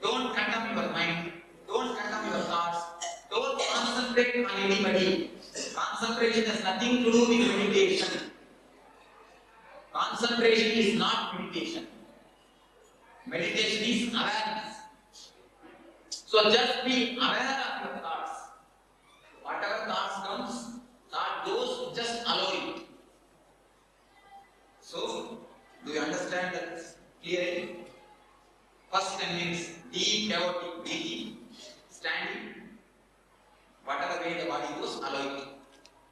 Don't condemn your mind, don't condemn your thoughts, don't concentrate on anybody. Concentration has nothing to do with meditation. Concentration is not meditation. Meditation is awareness. So just be aware of your thoughts. Whatever thoughts comes, those just allow it. So, do you understand that clearly? First 10 minutes, deep chaotic breathing, standing. Whatever way the body goes, allow it.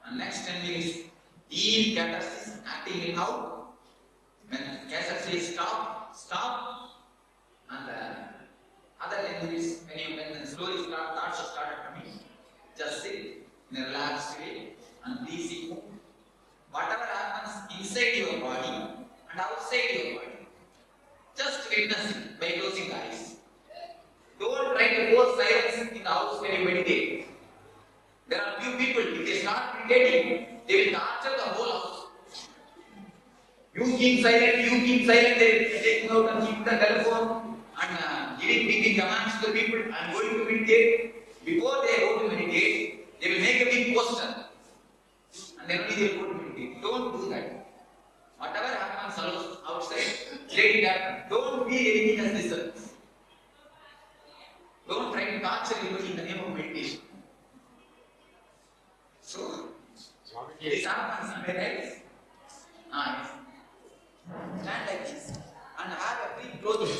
And next 10 minutes, deep catharsis, acting it out. When catharsis says stop, stop. And the other 10 minutes, when slowly thoughts are started coming, Just sit in a relaxed way and please move. Whatever happens inside your body and outside your body, just witness it by closing the eyes. Don't try to force silence in the house when you meditate. There are few people, if they start meditating, they will torture the whole house. You keep silent, they will take out and keep the telephone and giving big commands to the people. I am going to meditate. Before they go to meditate, they will make a big poster. And then only they will go to meditate. Don't do that. Whatever happens outside, let it happen. Don't be anything as disturbance. Don't try to torture anybody in the name of meditation. So, this happens, am I right? Yes. Stand like this and have a free clothing.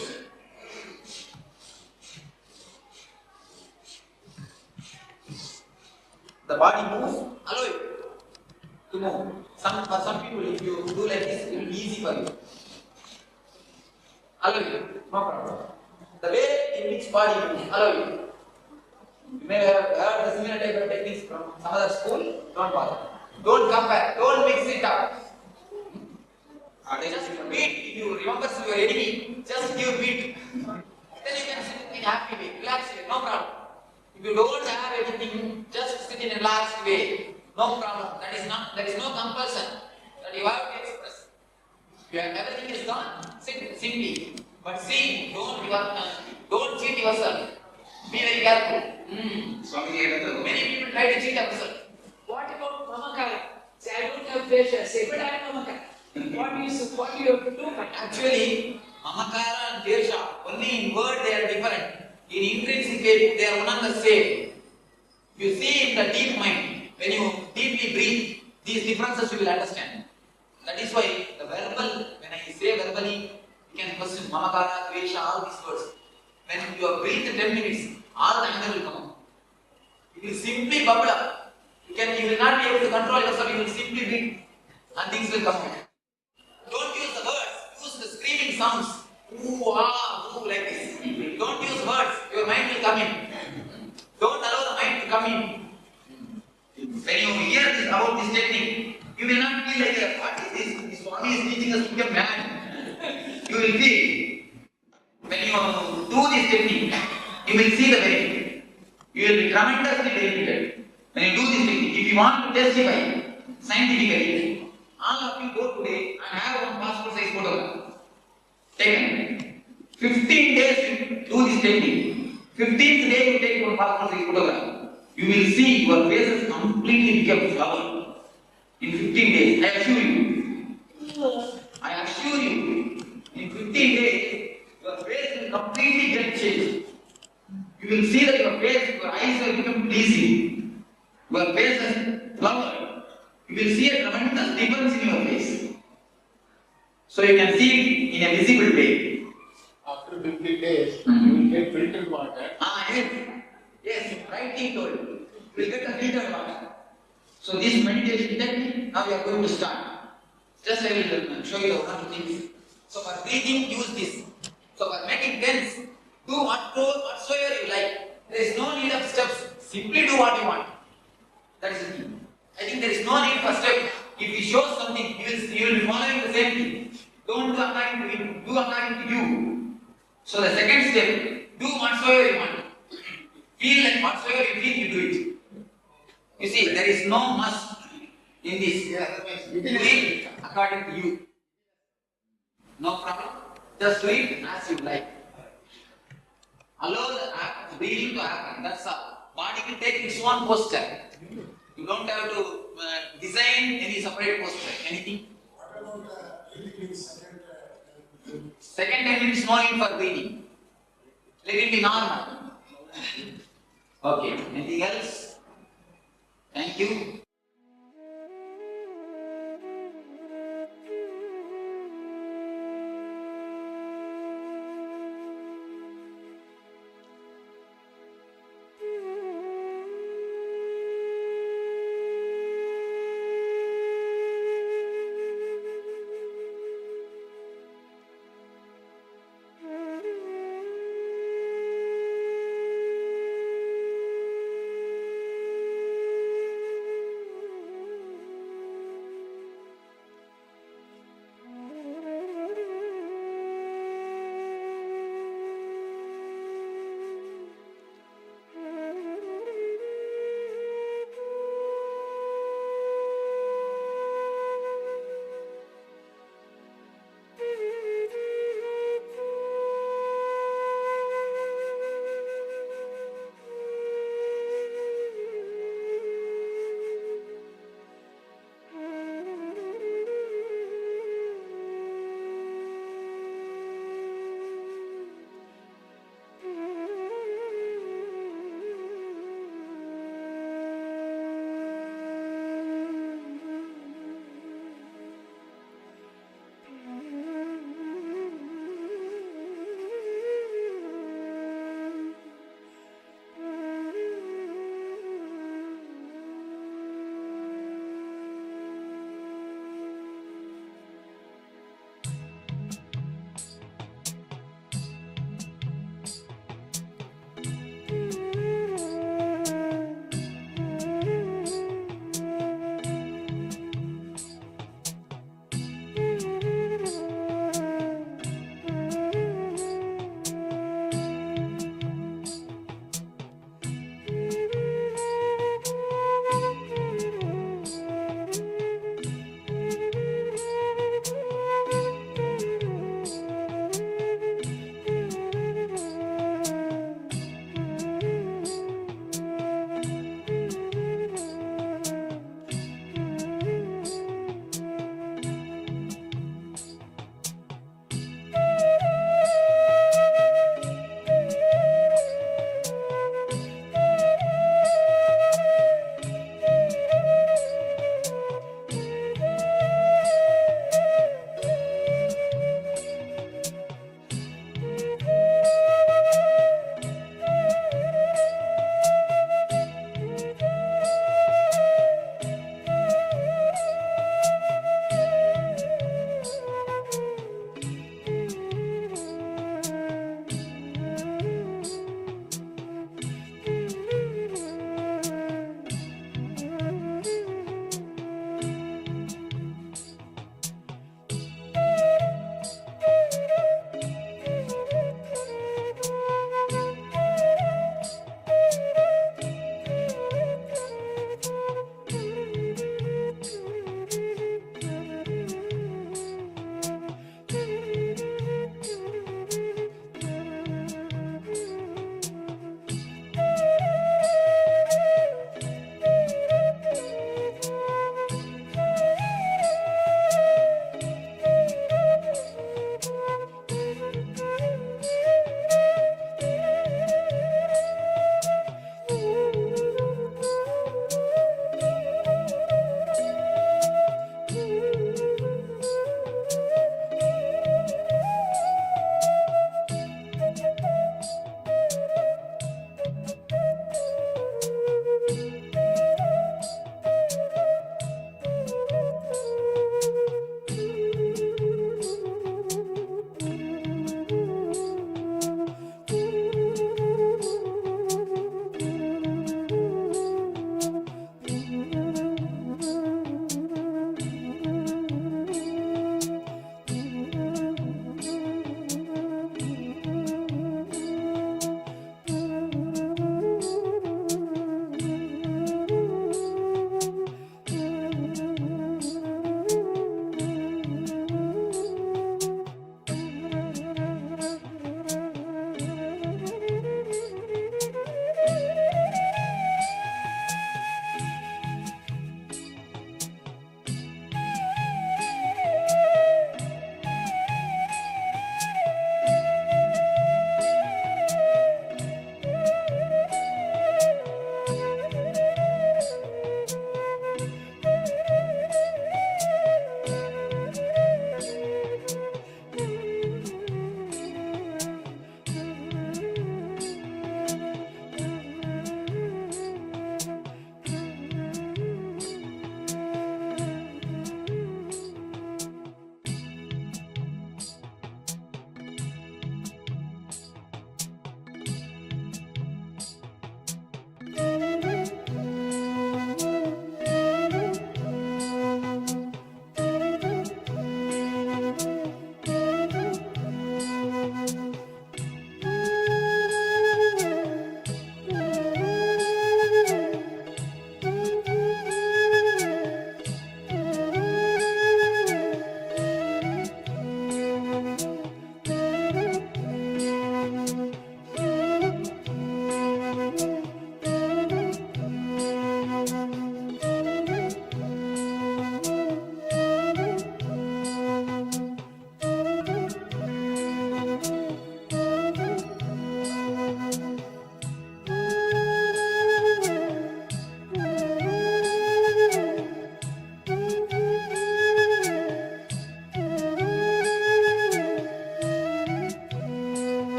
The body moves, allow it to move. For some people, if you do like this, it will be easy for you. Allow it, no problem. The way in which body moves, allow it. You may have heard the similar type of techniques from some other school, don't bother. Don't compare, don't mix it up. Just beat, if you remember your enemy, just give beat. Then you can sit in a happy way, relaxed way, no problem. If you don't have anything, just sit in a relaxed way, no problem. There is no compulsion that you have to express. If everything is done, sit simply. But see, don't cheat yourself. Be very careful. Many people try to cheat themselves. What about Mamakara? Say, I don't have pleasure. Say, but I am Mamakara. What do you have to do? Actually, Mamakara and Desha, only in word they are different. In intrinsic way, they are one and the same. You see in the deep mind, when you deeply breathe, these differences you will understand. That is why the verbal, when I say verbally, you can question Mamakara, Desha, all these words. When you have breathed 10 minutes, all the anger will come out. It will simply bubble up. You will not be able to control yourself, you will simply breathe and things will come out. Don't use the words, use the screaming sounds. Ooh, ah, ooh, like this. Don't use words, your mind will come in. Don't allow the mind to come in. When you hear this about this technique, you will not feel like, what is this? This Swami is teaching us to become mad. You will feel, when you do this technique, you will see the benefit. You will be tremendously benefited. When you do this technique, if you want to testify scientifically, all of you go today and have one passport size photograph. Taken. 15 days you do this technique. 15th day you take one passport size photograph. You will see your faces completely become flower. In 15 days, I assure you. I assure you. In 15 days, your face will completely get changed. You will see that your eyes will become pleasing. Your face is flower. You will see a tremendous difference in your face. So you can see it in a visible way. After 50 days, you will get filtered water. Yes, rightly told. You will get a filtered water. So this meditation technique, now you are going to start. Just I will show you one or two things. So for breathing, use this. So for making tense, do whatsoever you like. There is no need of steps. Simply do what you want. That is the key. I think there is no need for steps. If he shows something, you will be following the same thing. Don't do according to him, do according to you. So the second step, do whatsoever you want. Feel like whatsoever you feel, you do it. You see, there is no must in this. You do it according to you. No problem. Just do it as you like. Allow the breathing to happen. That's all. Body will take its own posture. You don't have to design any separate posture. Anything? Second 10 minutes no need for breathing. Let it be normal. Okay. Anything else? Thank you.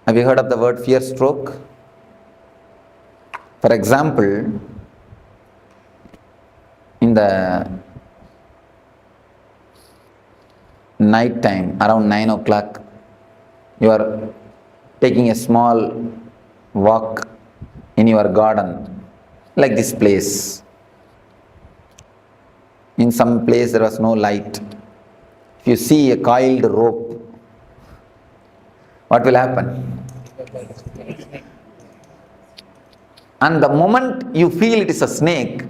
Have you heard of the word fear stroke? For example, in the night time, around 9 o'clock, you are taking a small walk in your garden, like this place. In some place there was no light. If you see a coiled rope, what will happen? And the moment you feel it is a snake,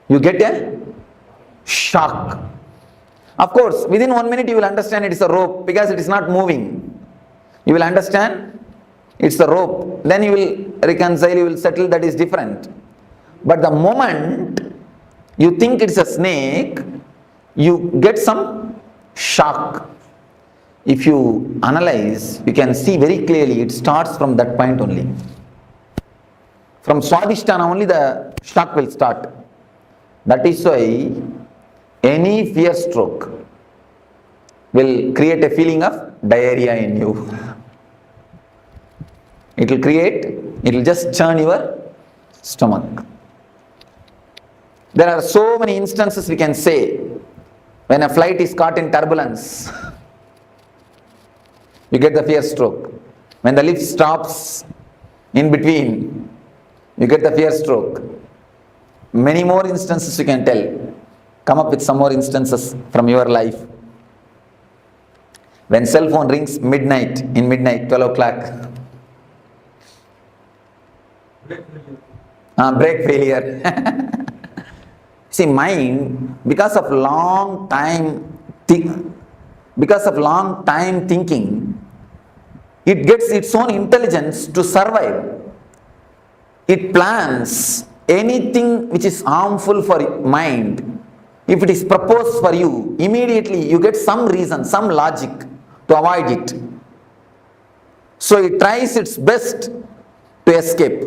you get a shock. Of course, within 1 minute you will understand it is a rope because it is not moving. You will understand it's a rope. Then you will reconcile, you will settle, that is different. But the moment you think it's a snake, you get some shock. If you analyze, you can see very clearly it starts from that point only. From Swadhisthana only the shock will start. That is why any fear stroke will create a feeling of diarrhea in you. It will just churn your stomach. There are so many instances we can say when a flight is caught in turbulence, you get the fear stroke. When the lift stops in between, you get the fear stroke. Many more instances you can tell. Come up with some more instances from your life. When cell phone rings midnight, 12 o'clock. Brake failure. See, mind, because of long time thinking, it gets its own intelligence to survive. It plans anything which is harmful for mind. If it is proposed for you, immediately you get some reason, some logic to avoid it. So it tries its best to escape.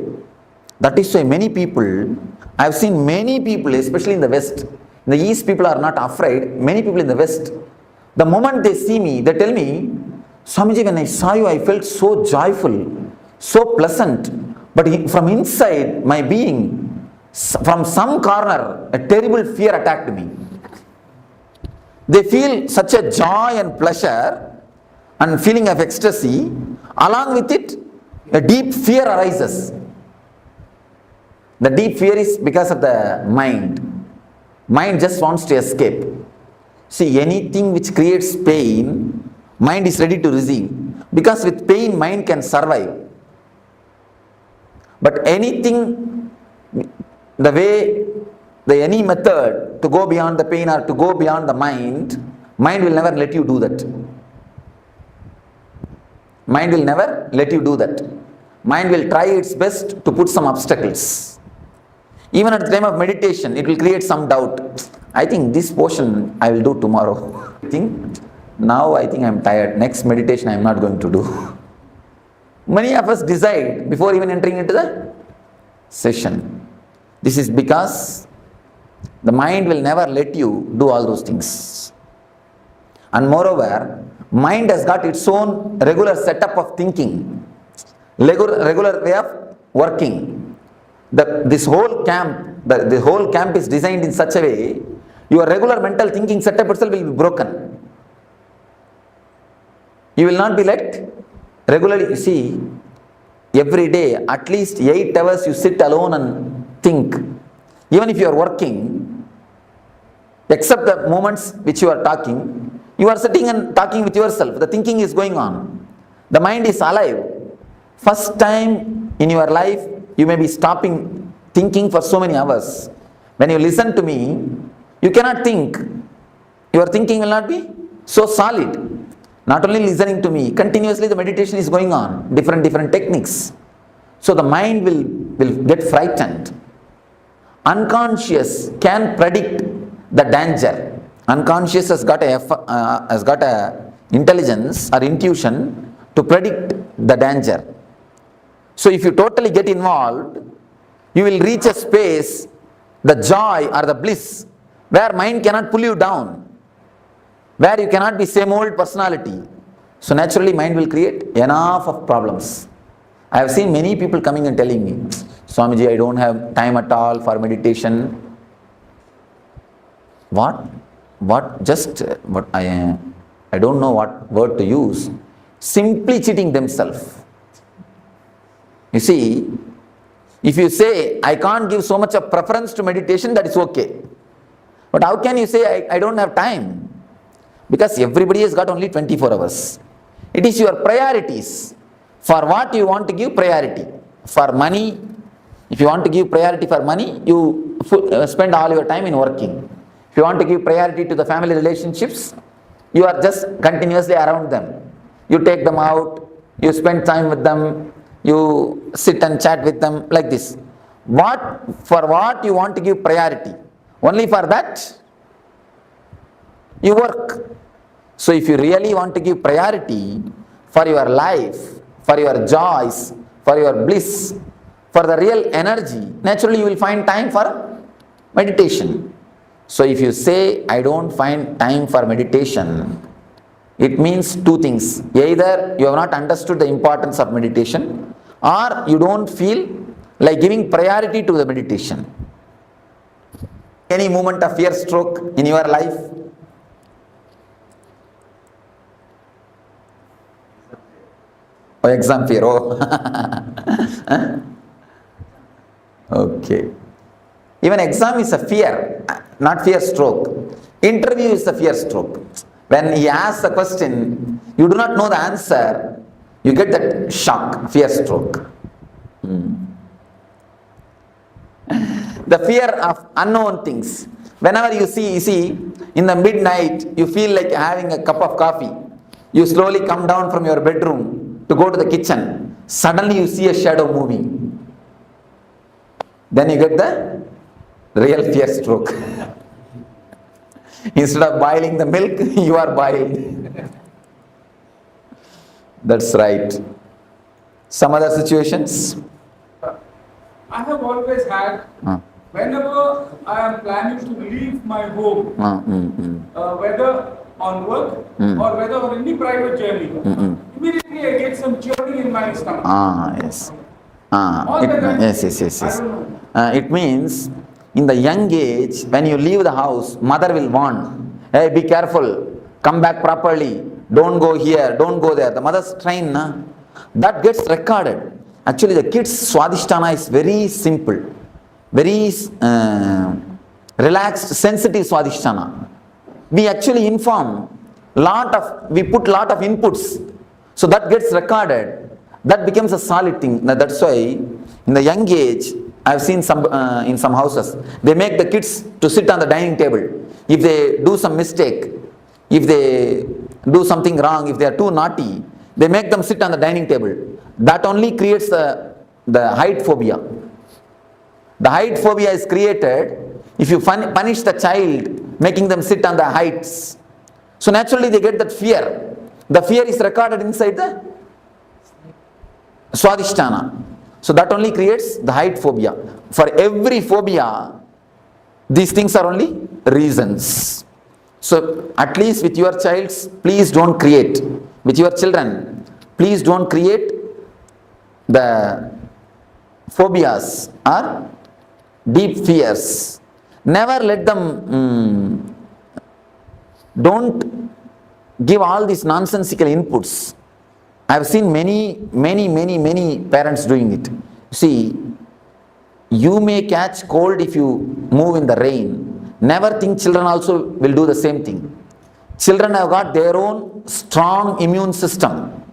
That is why many people, I have seen many people, especially in the West, in the East people are not afraid, many people in the West, the moment they see me, they tell me, Swamiji, when I saw you, I felt so joyful, so pleasant, but from inside my being, from some corner, a terrible fear attacked me. They feel such a joy and pleasure and feeling of ecstasy, along with it, a deep fear arises. The deep fear is because of the mind. Mind just wants to escape. See, anything which creates pain, mind is ready to receive. Because with pain, mind can survive. But anything, any method to go beyond the pain or to go beyond the mind will never let you do that. Mind will never let you do that. Mind will try its best to put some obstacles. Even at the time of meditation, it will create some doubt. I think this portion I will do tomorrow. Now I think I am tired. Next meditation I am not going to do. Many of us decide before even entering into the session. This is because the mind will never let you do all those things. And moreover, mind has got its own regular setup of thinking, regular way of working. This whole camp, the whole camp is designed in such a way, your regular mental thinking setup itself will be broken. You will not be let regularly, you see, every day, at least 8 hours you sit alone and think. Even if you are working, except the moments which you are talking, you are sitting and talking with yourself. The thinking is going on. The mind is alive. First time in your life, you may be stopping thinking for so many hours. When you listen to me, you cannot think. Your thinking will not be so solid. Not only listening to me, continuously the meditation is going on, different techniques. So the mind will get frightened. Unconscious can predict the danger. Unconscious has got a intelligence or intuition to predict the danger. So if you totally get involved, you will reach a space, the joy or the bliss, where mind cannot pull you down, where you cannot be same old personality. So naturally mind will create enough of problems. I have seen many people coming and telling me, Swamiji, I don't have time at all for meditation. What? I don't know what word to use. Simply cheating themselves. You see, if you say, I can't give so much of preference to meditation, that is okay. But how can you say, I don't have time? Because everybody has got only 24 hours. It is your priorities. For what you want to give priority. For money, if you want to give priority for money, you spend all your time in working. If you want to give priority to the family relationships, you are just continuously around them. You take them out, you spend time with them, you sit and chat with them, like this. For what you want to give priority? Only for that, you work. So if you really want to give priority for your life, for your joys, for your bliss, for the real energy, naturally you will find time for meditation. So if you say, I don't find time for meditation, it means two things. Either you have not understood the importance of meditation, or you don't feel like giving priority to the meditation. Any moment of fear stroke in your life? Oh, exam fear. Oh. Okay. Even exam is a fear, not fear stroke. Interview is a fear stroke. When he asks a question, you do not know the answer, you get that shock, fear stroke. The fear of unknown things. Whenever you see, in the midnight, you feel like having a cup of coffee. You slowly come down from your bedroom to go to the kitchen. Suddenly you see a shadow moving. Then you get the real fear stroke. Instead of boiling the milk, you are boiled. That's right. Some other situations? I have always had, whenever I am planning to leave my home, whether on work or whether on any private journey, immediately I get some churning in my stomach. Yes. Yes. It means in the young age, when you leave the house, mother will warn, hey, be careful, come back properly, don't go here, don't go there. The mother's train, that gets recorded. Actually, the kids' Swadhisthana is very simple, very relaxed, sensitive Swadhisthana. We actually we put lot of inputs, so that gets recorded. That becomes a solid thing. That's why in the young age, I've seen in some houses, they make the kids to sit on the dining table. If they do some mistake, if they do something wrong, if they are too naughty, they make them sit on the dining table. That only creates the height phobia. The height phobia is created if you punish the child, making them sit on the heights. So naturally they get that fear. The fear is recorded inside the Swadhisthana. So that only creates the height phobia. For every phobia, these things are only reasons. So at least with your child, please don't create. With your children, please don't create the phobias or deep fears. Never let them, don't give all these nonsensical inputs. I have seen many parents doing it. See, you may catch cold if you move in the rain. Never think children also will do the same thing. Children have got their own strong immune system.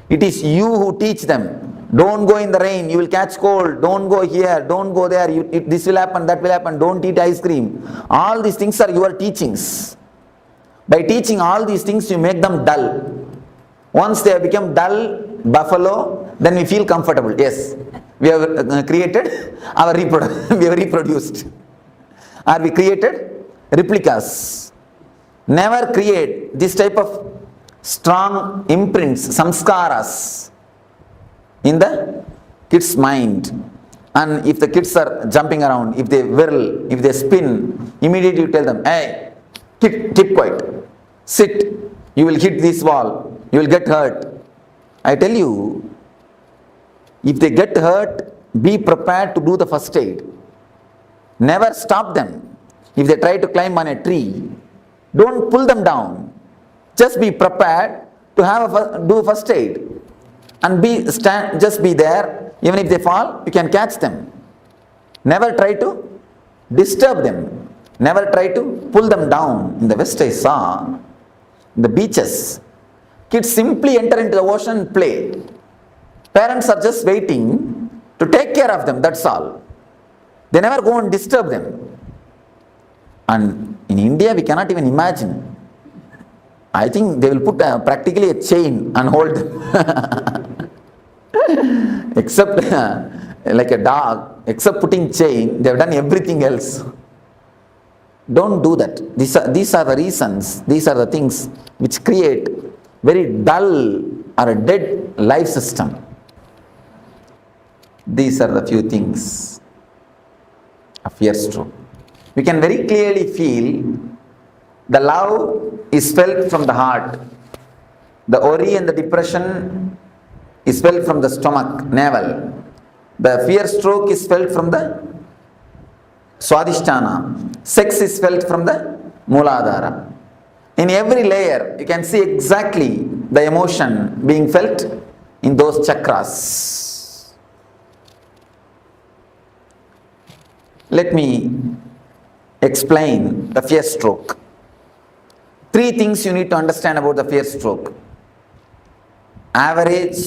It is you who teach them. Don't go in the rain, you will catch cold. Don't go here, don't go there. This will happen, that will happen. Don't eat ice cream. All these things are your teachings. By teaching all these things, you make them dull. Once they have become dull, buffalo, then we feel comfortable. Yes, we have created our we have reproduced. Or we created replicas. Never create this type of strong imprints, samskaras in the kid's mind. And if the kids are jumping around, if they whirl, if they spin, immediately you tell them, hey, keep quiet, sit, you will hit this wall. you will get hurt. I tell you, if they get hurt, be prepared to do the first aid. Never stop them. If they try to climb on a tree, don't pull them down. Just be prepared to do first aid. And just be there. Even if they fall, you can catch them. Never try to disturb them. Never try to pull them down. In the West, I saw in the beaches, kids simply enter into the ocean and play. Parents are just waiting to take care of them, that's all. They never go and disturb them. And in India, we cannot even imagine. I think they will put practically a chain and hold them. Except like a dog, except putting chain, they have done everything else. Don't do that. These are the reasons, these are the things which create very dull or a dead life system. These are the few things of fear stroke. We can very clearly feel the love is felt from the heart. The worry and the depression is felt from the stomach, navel. The fear stroke is felt from the swadhisthana. Sex is felt from the mooladhara. In every layer, you can see exactly the emotion being felt in those chakras. Let me explain the fear stroke. 3 things you need to understand about the fear stroke. Average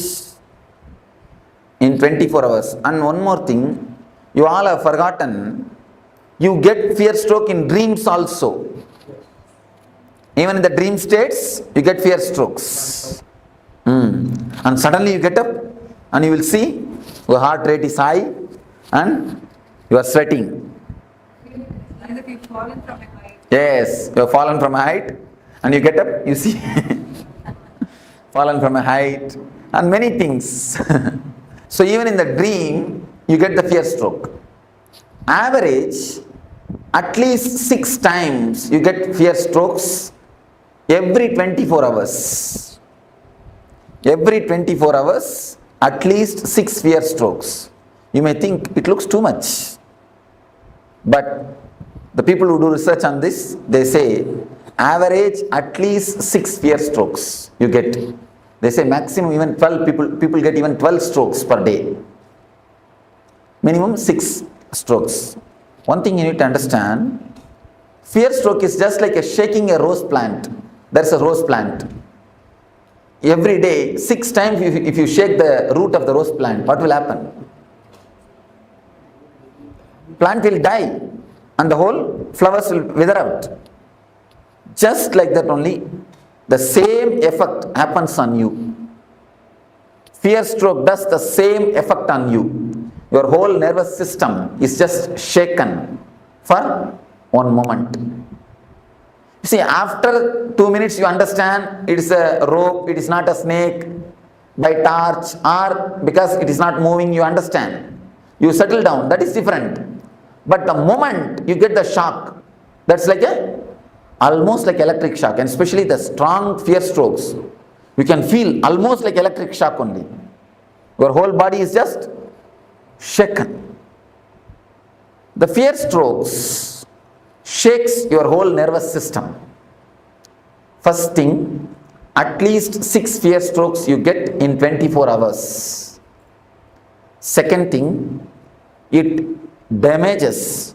in 24 hours. And one more thing, you all have forgotten, you get fear stroke in dreams also. Even in the dream states, you get fear strokes. And suddenly you get up and you will see your heart rate is high and you are sweating. Yes, you have fallen from a height and you get up, you see, fallen from a height and many things. So even in the dream, you get the fear stroke. Average, at least 6 times you get fear strokes every 24 hours. Every 24 hours, at least 6 fear strokes. You may think it looks too much. But the people who do research on this, they say average at least 6 fear strokes you get. They say maximum even 12 people get even 12 strokes per day. Minimum 6 strokes. One thing you need to understand, fear stroke is just like shaking a rose plant. There's a rose plant. Every day, 6 times if you shake the root of the rose plant, what will happen? Plant will die and the whole flowers will wither out. Just like that only, the same effect happens on you. Fear stroke does the same effect on you. Your whole nervous system is just shaken for one moment. You see, after 2 minutes you understand it is a rope, it is not a snake, by torch, or because it is not moving, you understand. You settle down, that is different. But the moment you get the shock, that's like almost like electric shock, and especially the strong fear strokes, you can feel almost like electric shock only. Your whole body is just shaken. The fear strokes shakes your whole nervous system. First thing, at least 6 fear strokes you get in 24 hours. Second thing, it damages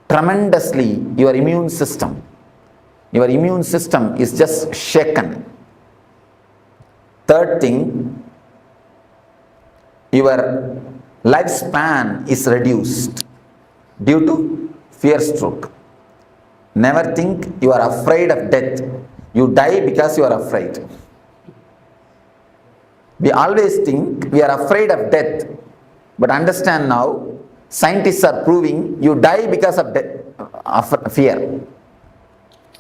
tremendously your immune system. Your immune system is just shaken. Third thing, your lifespan is reduced due to fear stroke. Never think you are afraid of death. You die because you are afraid. We always think we are afraid of death. But understand now, scientists are proving you die because of death, of fear.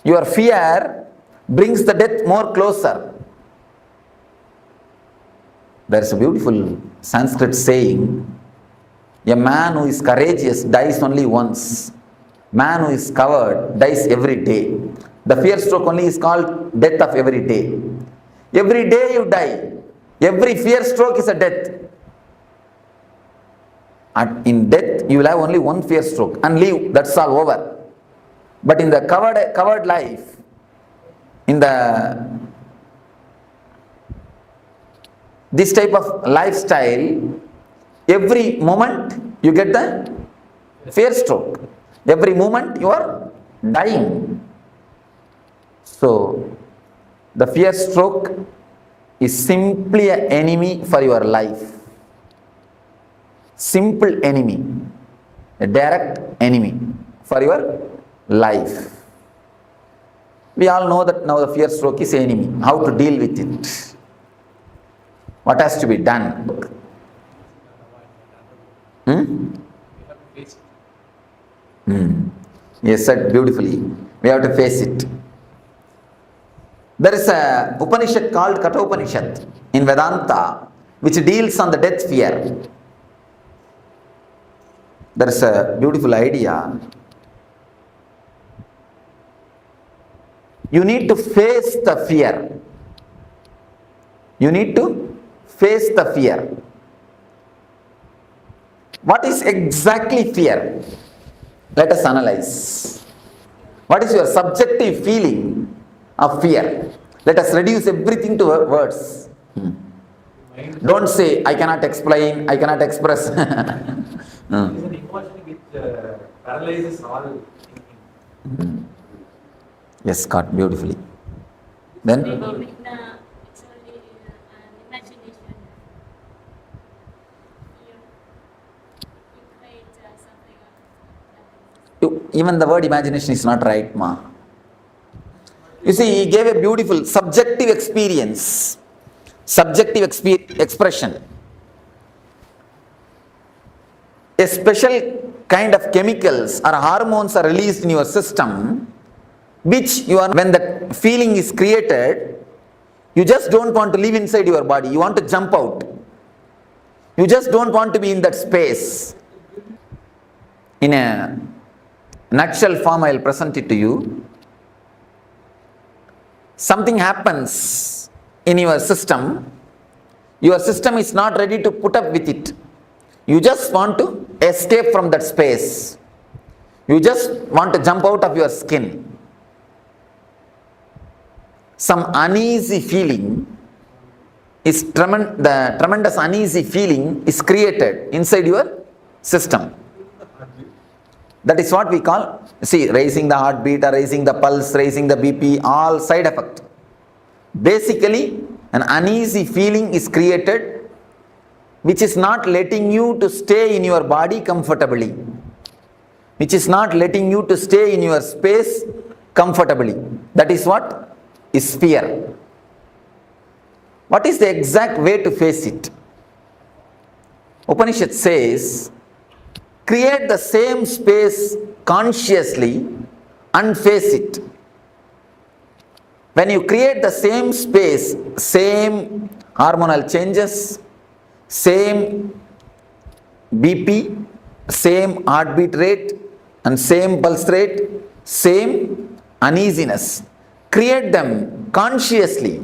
Your fear brings the death more closer. There is a beautiful Sanskrit saying, a man who is courageous dies only once. Man who is coward dies every day. The fear stroke only is called death of every day. Every day you die. Every fear stroke is a death. And in death, you will have only one fear stroke and leave. That's all over. But in the covered life, in this type of lifestyle, every moment you get the fear stroke. Every moment you are dying. So, the fear stroke is simply an enemy for your life. Simple enemy. A direct enemy for your life. We all know that now the fear stroke is enemy. How to deal with it? What has to be done? Yes, said beautifully. We have to face it. There is a Upanishad called Katha Upanishad in Vedanta which deals on the death fear. There is a beautiful idea. You need to face the fear. You need to face the fear. What is exactly fear? Let us analyze. What is your subjective feeling of fear? Let us reduce everything to words. Don't say, I cannot explain, I cannot express. It is an emotion which paralyzes all thinking. Yes, Scott, beautifully. Then? It's only imagination. You create something. Even the word imagination is not right, ma. You see, he gave a beautiful subjective experience, subjective expression. A special kind of chemicals or hormones are released in your system, which when the feeling is created, you just don't want to live inside your body. You want to jump out. You just don't want to be in that space. In a nutshell form, I will present it to you. Something happens in your system is not ready to put up with it. You just want to escape from that space. You just want to jump out of your skin. Some uneasy feeling is the tremendous uneasy feeling is created inside your system. That is what we call, see, raising the heartbeat or raising the pulse, raising the BP, all side effect. Basically, an uneasy feeling is created which is not letting you to stay in your body comfortably, which is not letting you to stay in your space comfortably. That is what is fear. What is the exact way to face it? Upanishad says, create the same space consciously and face it. When you create the same space, same hormonal changes, same BP, same heartbeat rate and same pulse rate, same uneasiness, create them consciously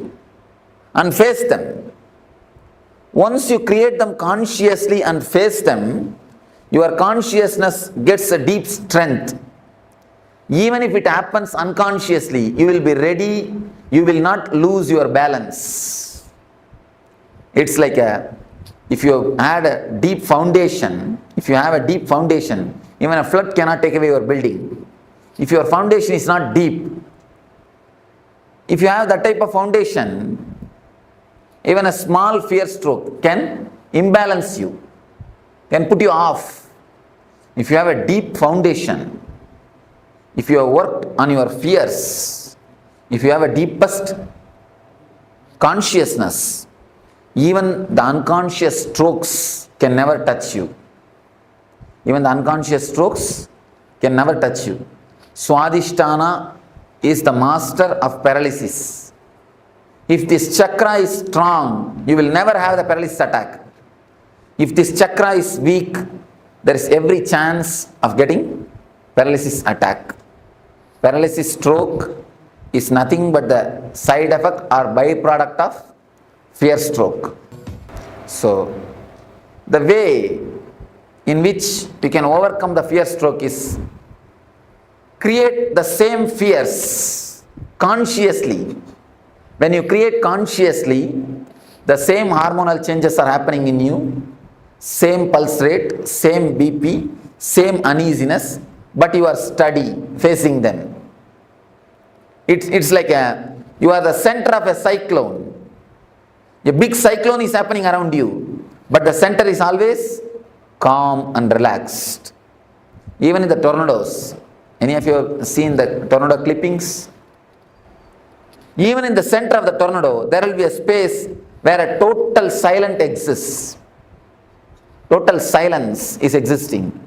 and face them. Once you create them consciously and face them, your consciousness gets a deep strength. Even if it happens unconsciously, you will be ready, you will not lose your balance. It's like if you had a deep foundation, even a flood cannot take away your building. If your foundation is not deep, if you have that type of foundation, even a small fear stroke can imbalance you, can put you off. If you have a deep foundation, if you have worked on your fears, if you have a deepest consciousness, even the unconscious strokes can never touch you. Even the unconscious strokes can never touch you. Swadhisthana is the master of paralysis. If this chakra is strong, you will never have the paralysis attack. If this chakra is weak, there is every chance of getting paralysis attack. Paralysis stroke is nothing but the side effect or byproduct of fear stroke. So, the way in which you can overcome the fear stroke is create the same fears consciously. When you create consciously, the same hormonal changes are happening in you, same pulse rate, same BP, same uneasiness, but you are steady facing them. It's like you are the center of a cyclone. A big cyclone is happening around you, but the center is always calm and relaxed. Even in the tornadoes, any of you have seen the tornado clippings? Even in the center of the tornado, there will be a space where a total silence exists. Total silence is existing.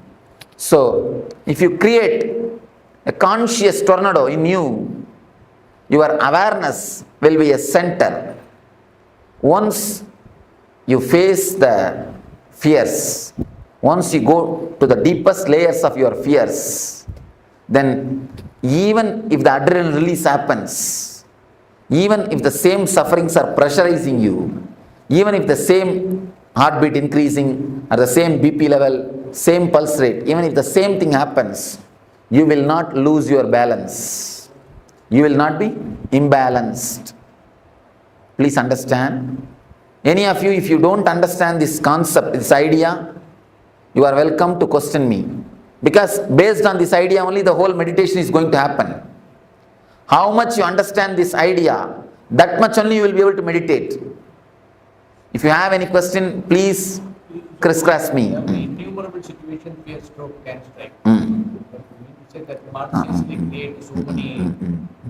So, if you create a conscious tornado in you, your awareness will be a center. Once you face the fears, once you go to the deepest layers of your fears, then even if the adrenaline release happens, even if the same sufferings are pressurizing you, even if the same heartbeat increasing or the same BP level, same pulse rate, even if the same thing happens, you will not lose your balance. You will not be imbalanced. Please understand. Any of you, if you don't understand this concept, this idea, you are welcome to question me. Because based on this idea only the whole meditation is going to happen. How much you understand this idea, that much only you will be able to meditate. If you have any question, please crisscross me. Innumerable situation fear stroke can strike. You said that Marxism create so many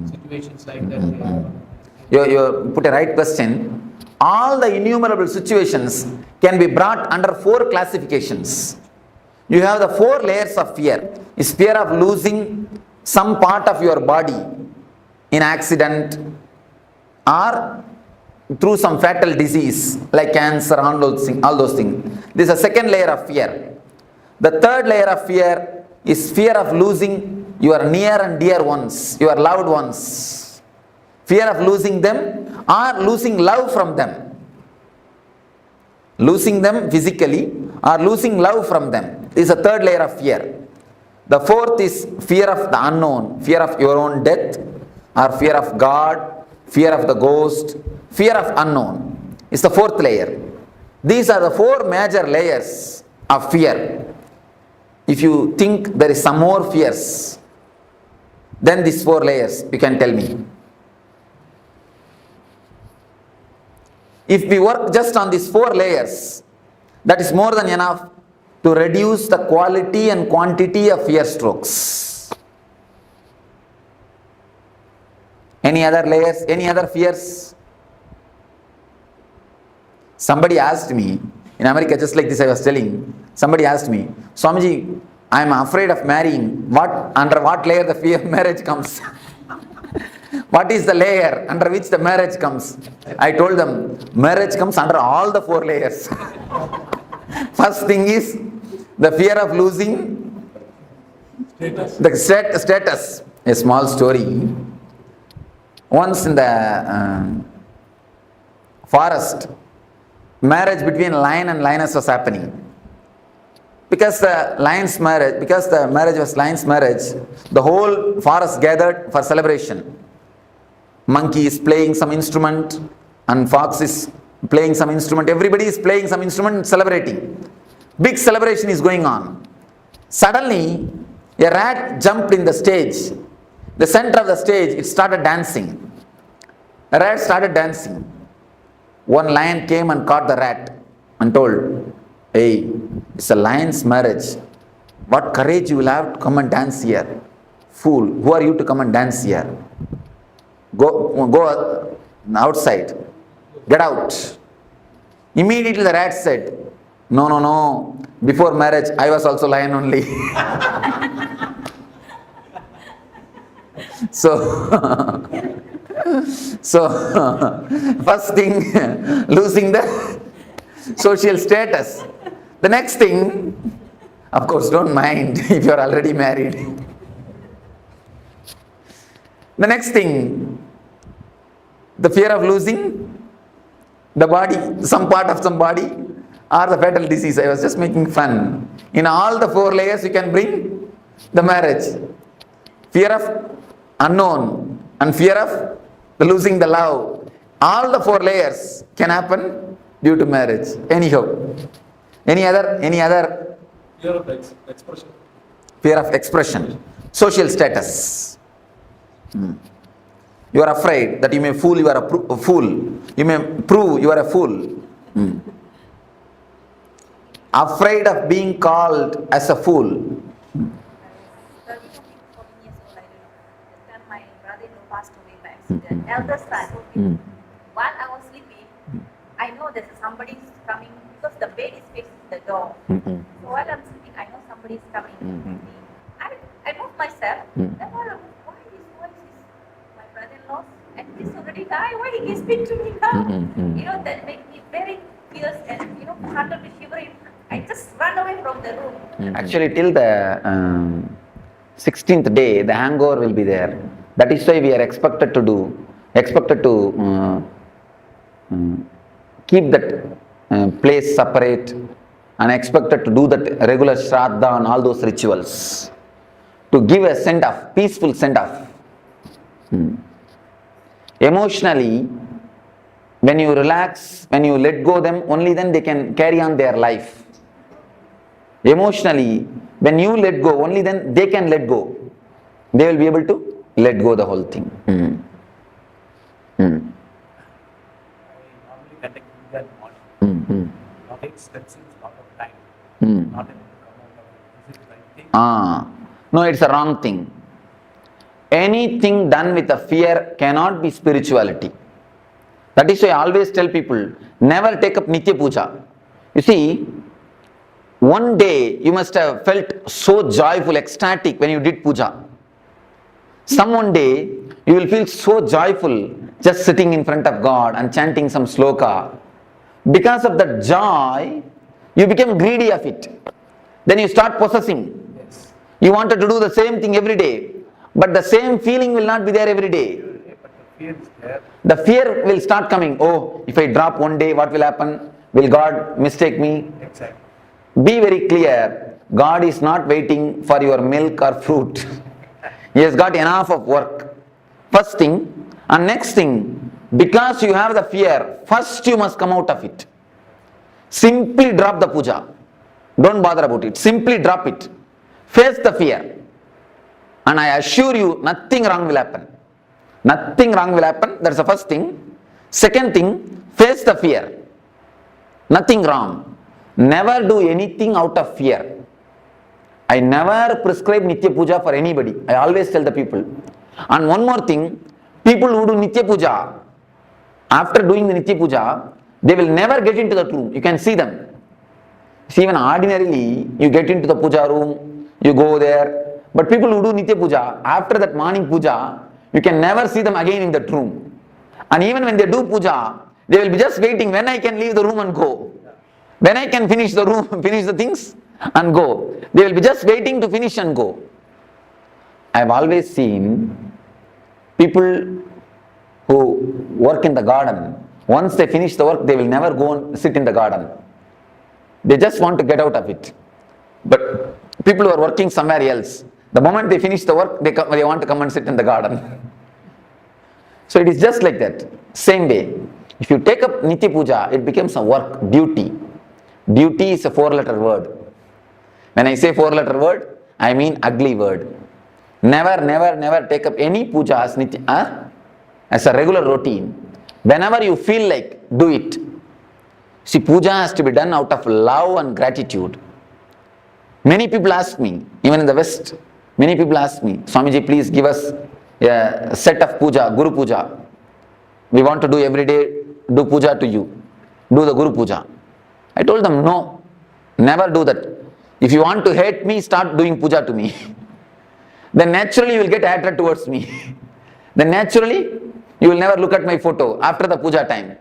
situations like that. You put a right question. All the innumerable situations can be brought under 4 classifications. You have the 4 layers of fear. Is fear of losing some part of your body in accident or through some fatal disease like cancer, all those things. This is a second layer of fear. The third layer of fear is fear of losing your near and dear ones, your loved ones. Fear of losing them or losing love from them. Losing them physically or losing love from them is a third layer of fear. The fourth is fear of the unknown, fear of your own death or fear of God, fear of the ghost, fear of unknown is the fourth layer. These are the 4 major layers of fear. If you think there is some more fears than these 4 layers, you can tell me. If we work just on these 4 layers, that is more than enough to reduce the quality and quantity of fear strokes. Any other layers? Any other fears? Somebody asked me, in America, just like this I was telling, somebody asked me, Swamiji, I am afraid of marrying. Under what layer the fear of marriage comes? What is the layer under which the marriage comes? I told them, marriage comes under all the 4 layers. First thing is the fear of losing the status. A small story. Once in the forest, marriage between lion and lioness was happening. Because the marriage was lion's marriage, the whole forest gathered for celebration. Monkey is playing some instrument and fox is playing some instrument. Everybody is playing some instrument and celebrating. Big celebration is going on. Suddenly, a rat jumped in the stage. The center of the stage, it started dancing. The rat started dancing. One lion came and caught the rat and told, hey, it's a lion's marriage. What courage you will have to come and dance here? Fool, who are you to come and dance here? Go outside. Get out. Immediately the rat said, no. Before marriage, I was also lion only. So, first thing, losing the social status. The next thing, of course, don't mind if you are already married. The next thing, the fear of losing the body, some part of some body, or the fatal disease. I was just making fun. In all the 4 layers you can bring the marriage. Fear of unknown and fear of the losing the love. All the 4 layers can happen due to marriage. Anyhow. Any other? Fear of expression. Fear of expression. Social status. You are afraid that you may fool, you are a fool. You may prove you are a fool. Afraid of being called as a fool. My brother-in-law passed away by accident. Eldest son. While I was sleeping, I know that somebody is coming because the bed is facing the door. So while I'm sleeping, I know somebody is coming. I moved myself. Then why this voice is my brother-in-law? And he's already died. Why he speak to me now? That made me very fierce and started to shivering. I just ran away from the room. Actually, till the 16th day, the hangover will be there. That is why we are expected to keep that place separate and expected to do that regular shraddha and all those rituals to give a send-off, peaceful send-off. Emotionally, when you relax, when you let go them, only then they can carry on their life. Emotionally, when you let go, only then they can let go. They will be able to let go the whole thing. I normally conduct yoga in the morning. That seems a lot of time. Not able to come out of it. Is it the right thing? No, it's a wrong thing. Anything done with a fear cannot be spirituality. That is why I always tell people, never take up Nitya Puja. You see, one day you must have felt so joyful, ecstatic when you did puja. Some one day you will feel so joyful just sitting in front of God and chanting some sloka. Because of that joy, you become greedy of it. Then you start possessing. You wanted to do the same thing every day, but the same feeling will not be there every day. The fear will start coming. Oh, if I drop one day, what will happen? Will God mistake me? Exactly. Be very clear, God is not waiting for your milk or fruit. He has got enough of work. First thing, and next thing, because you have the fear, first you must come out of it. Simply drop the puja. Don't bother about it. Simply drop it. Face the fear. And I assure you, nothing wrong will happen. Nothing wrong will happen. That's the first thing. Second thing, face the fear. Nothing wrong. Never do anything out of fear. I never prescribe Nitya Puja for anybody. I always tell the people. And one more thing, people who do Nitya Puja, after doing the Nitya Puja, they will never get into that room. You can see them. See, even ordinarily, you get into the puja room, you go there. But people who do Nitya Puja, after that morning puja, you can never see them again in that room. And even when they do puja, they will be just waiting when I can leave the room and go. When I can finish the room, finish the things and go. They will be just waiting to finish and go. I have always seen people who work in the garden, once they finish the work, they will never go and sit in the garden. They just want to get out of it. But people who are working somewhere else, the moment they finish the work, they want to come and sit in the garden. So it is just like that. Same way. If you take up Nitya Puja, it becomes a work, duty. Duty is a 4-letter word. When I say 4-letter word, I mean ugly word. Never, never, never take up any puja as a regular routine. Whenever you feel like, do it. See, puja has to be done out of love and gratitude. Many people ask me, even in the West, many people ask me, Swamiji, please give us a set of puja, Guru Puja. We want to do every day, do puja to you. Do the Guru Puja. I told them, no, never do that. If you want to hate me, start doing puja to me. Then naturally you will get hatred towards me. Then naturally you will never look at my photo after the puja time.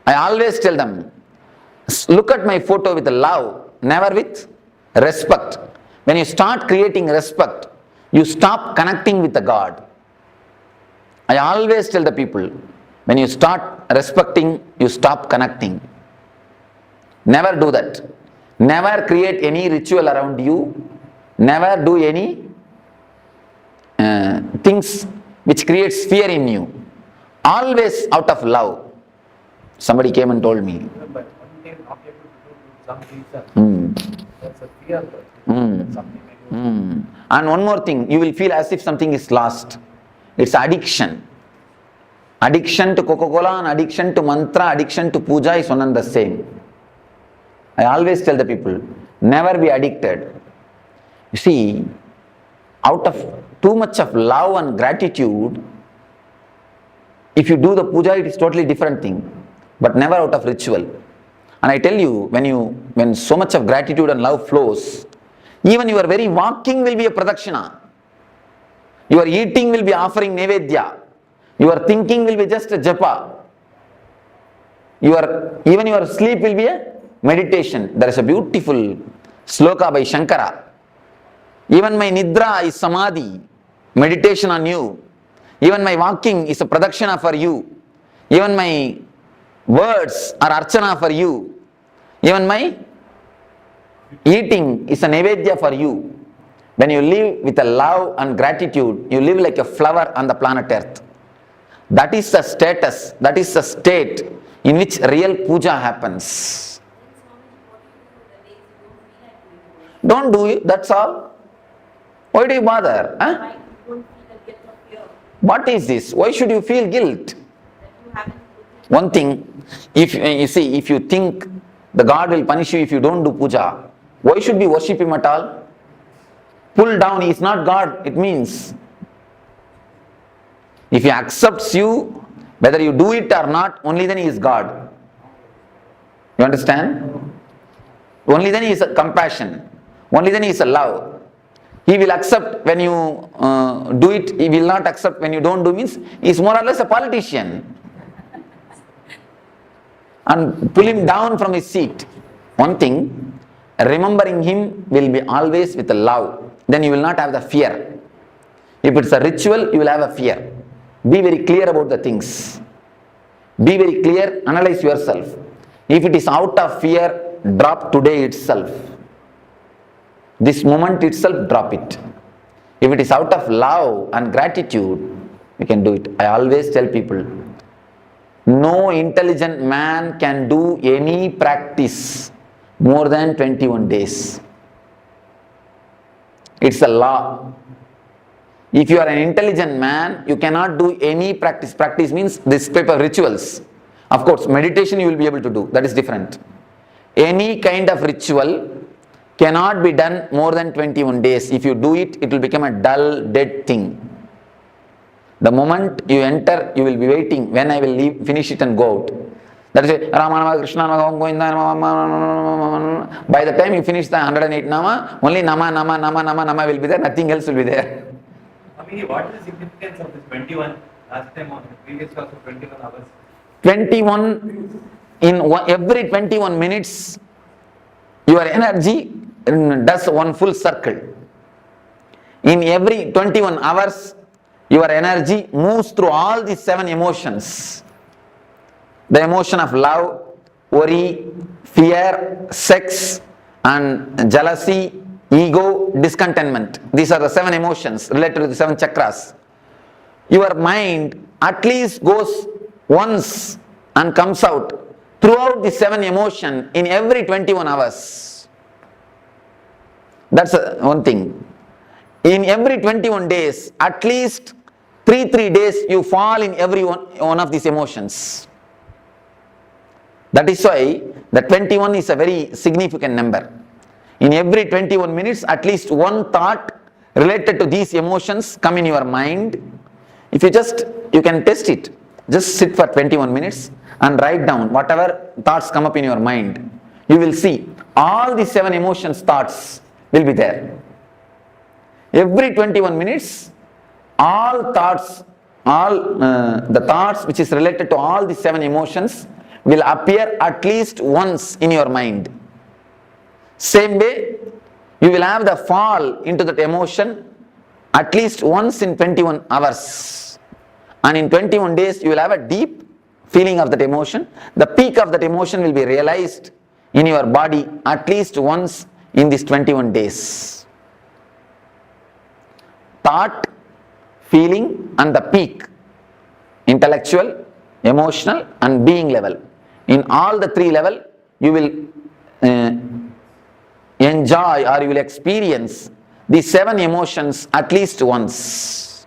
I always tell them, look at my photo with love, never with respect. When you start creating respect, you stop connecting with the God. I always tell the people, when you start respecting, you stop connecting. Never do that. Never create any ritual around you. Never do any things which creates fear in you. Always out of love. Somebody came and told me. But one day not able to do some reason. That's a fear. And one more thing, you will feel as if something is lost. It's addiction. Addiction to Coca-Cola and addiction to mantra, addiction to puja is one and the same. I always tell the people, never be addicted. You see, out of too much of love and gratitude, if you do the puja, it is totally different thing, but never out of ritual. And I tell you, when so much of gratitude and love flows, even your very walking will be a pradakshina. Your eating will be offering nevedya. Your thinking will be just a japa. Even your sleep will be a meditation. There is a beautiful sloka by Shankara. Even my nidra is samadhi, meditation on you. Even my walking is a pradakshina for you. Even my words are archana for you. Even my eating is a nevedya for you. When you live with a love and gratitude, you live like a flower on the planet Earth. That is the status, that is the state in which real puja happens. Don't do it, that's all. Why do you bother? Huh? What is this? Why should you feel guilt? One thing, if you think the God will punish you if you don't do puja, why should we worship him at all? Pull down, he is not God, it means. If he accepts you, whether you do it or not, only then he is God. You understand? Only then he is a compassion. Only then he is a love. He will accept when you do it, he will not accept when you don't do, means he is more or less a politician. And pull him down from his seat. One thing, remembering him will be always with a love. Then you will not have the fear. If it's a ritual, you will have a fear. Be very clear about the things. Be very clear, analyze yourself. If it is out of fear, drop today itself. This moment itself, drop it. If it is out of love and gratitude, you can do it. I always tell people, no intelligent man can do any practice more than 21 days. It's a law. If you are an intelligent man, you cannot do any practice. Practice means this type of rituals. Of course, meditation you will be able to do. That is different. Any kind of ritual cannot be done more than 21 days. If you do it, it will become a dull, dead thing. The moment you enter, you will be waiting when I will leave, finish it and go out. That is it. Rama, Krishna, by the time you finish the 108 Nama, only Nama will be there, nothing else will be there. What is the significance of this 21? Last time on the previous class of 21 hours. 21, every 21 minutes, your energy does one full circle. In every 21 hours, your energy moves through all these 7 emotions. The emotion of love, worry, fear, sex, and jealousy, ego, discontentment. These are the 7 emotions related to the 7 chakras. Your mind at least goes once and comes out throughout the 7 emotions in every 21 hours. That's one thing. In every 21 days, at least 3 days you fall in every one of these emotions. That is why the 21 is a very significant number. In every 21 minutes, at least one thought related to these emotions come in your mind. If you can test it. Just sit for 21 minutes and write down whatever thoughts come up in your mind. You will see all the 7 emotions thoughts will be there. Every 21 minutes, all thoughts, the thoughts which is related to all the 7 emotions will appear at least once in your mind. Same way, you will have the fall into that emotion at least once in 21 hours. And in 21 days, you will have a deep feeling of that emotion. The peak of that emotion will be realized in your body at least once in these 21 days. Thought, feeling and the peak, intellectual, emotional and being level. In all the three level, you will enjoy or you will experience these 7 emotions at least once.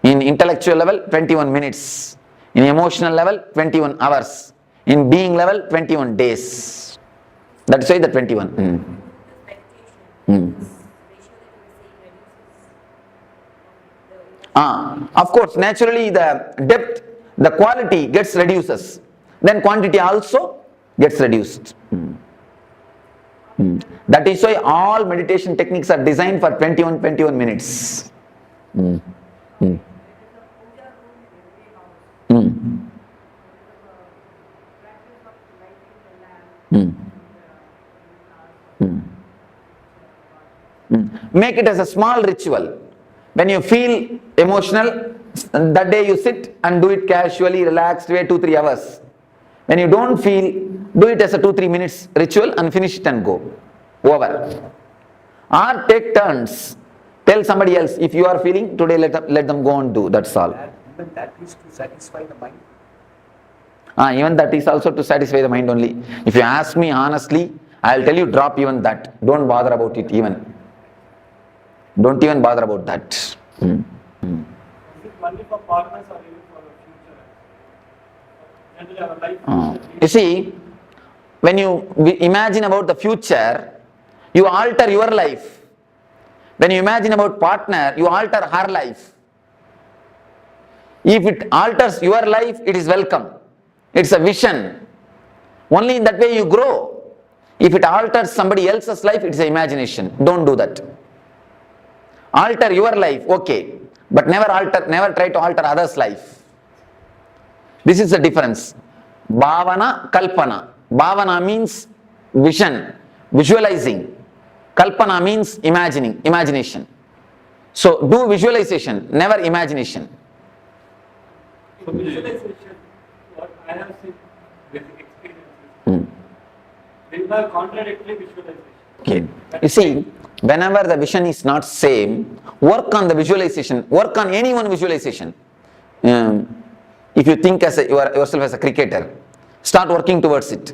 In intellectual level, 21 minutes. In emotional level, 21 hours. In being level, 21 days. That's why the 21. Of course, naturally the depth, the quality gets reduces. Then quantity also gets reduced. That is why all meditation techniques are designed for 21 minutes. Make it as a small ritual. When you feel emotional, that day you sit and do it casually, relaxed, wait 2-3 hours. When you don't feel, do it as a 2-3 minutes ritual and finish it and go. Over. Or take turns. Tell somebody else, if you are feeling, today let them go and do, that's all. Even that is to satisfy the mind. Even that is also to satisfy the mind only. If you ask me honestly, I will tell you drop even that. Don't bother about it even. Don't even bother about that. Is it only for partners or even for the future? Generally our life. You see, when you imagine about the future, you alter your life. When you imagine about partner, you alter her life. If it alters your life, it is welcome. It's a vision. Only in that way you grow. If it alters somebody else's life, it's an imagination. Don't do that. Alter your life, okay, but never try to alter others' life. This is the difference. Bhavana, Kalpana. Bhavana means vision, visualizing. Kalpana means imagination. So do visualization, never imagination. So visualization, what I have seen with experiences, they have contradictory visualization. Okay. You see, whenever the vision is not same, work on the visualization, work on any one visualization. If you think as yourself as a cricketer, start working towards it.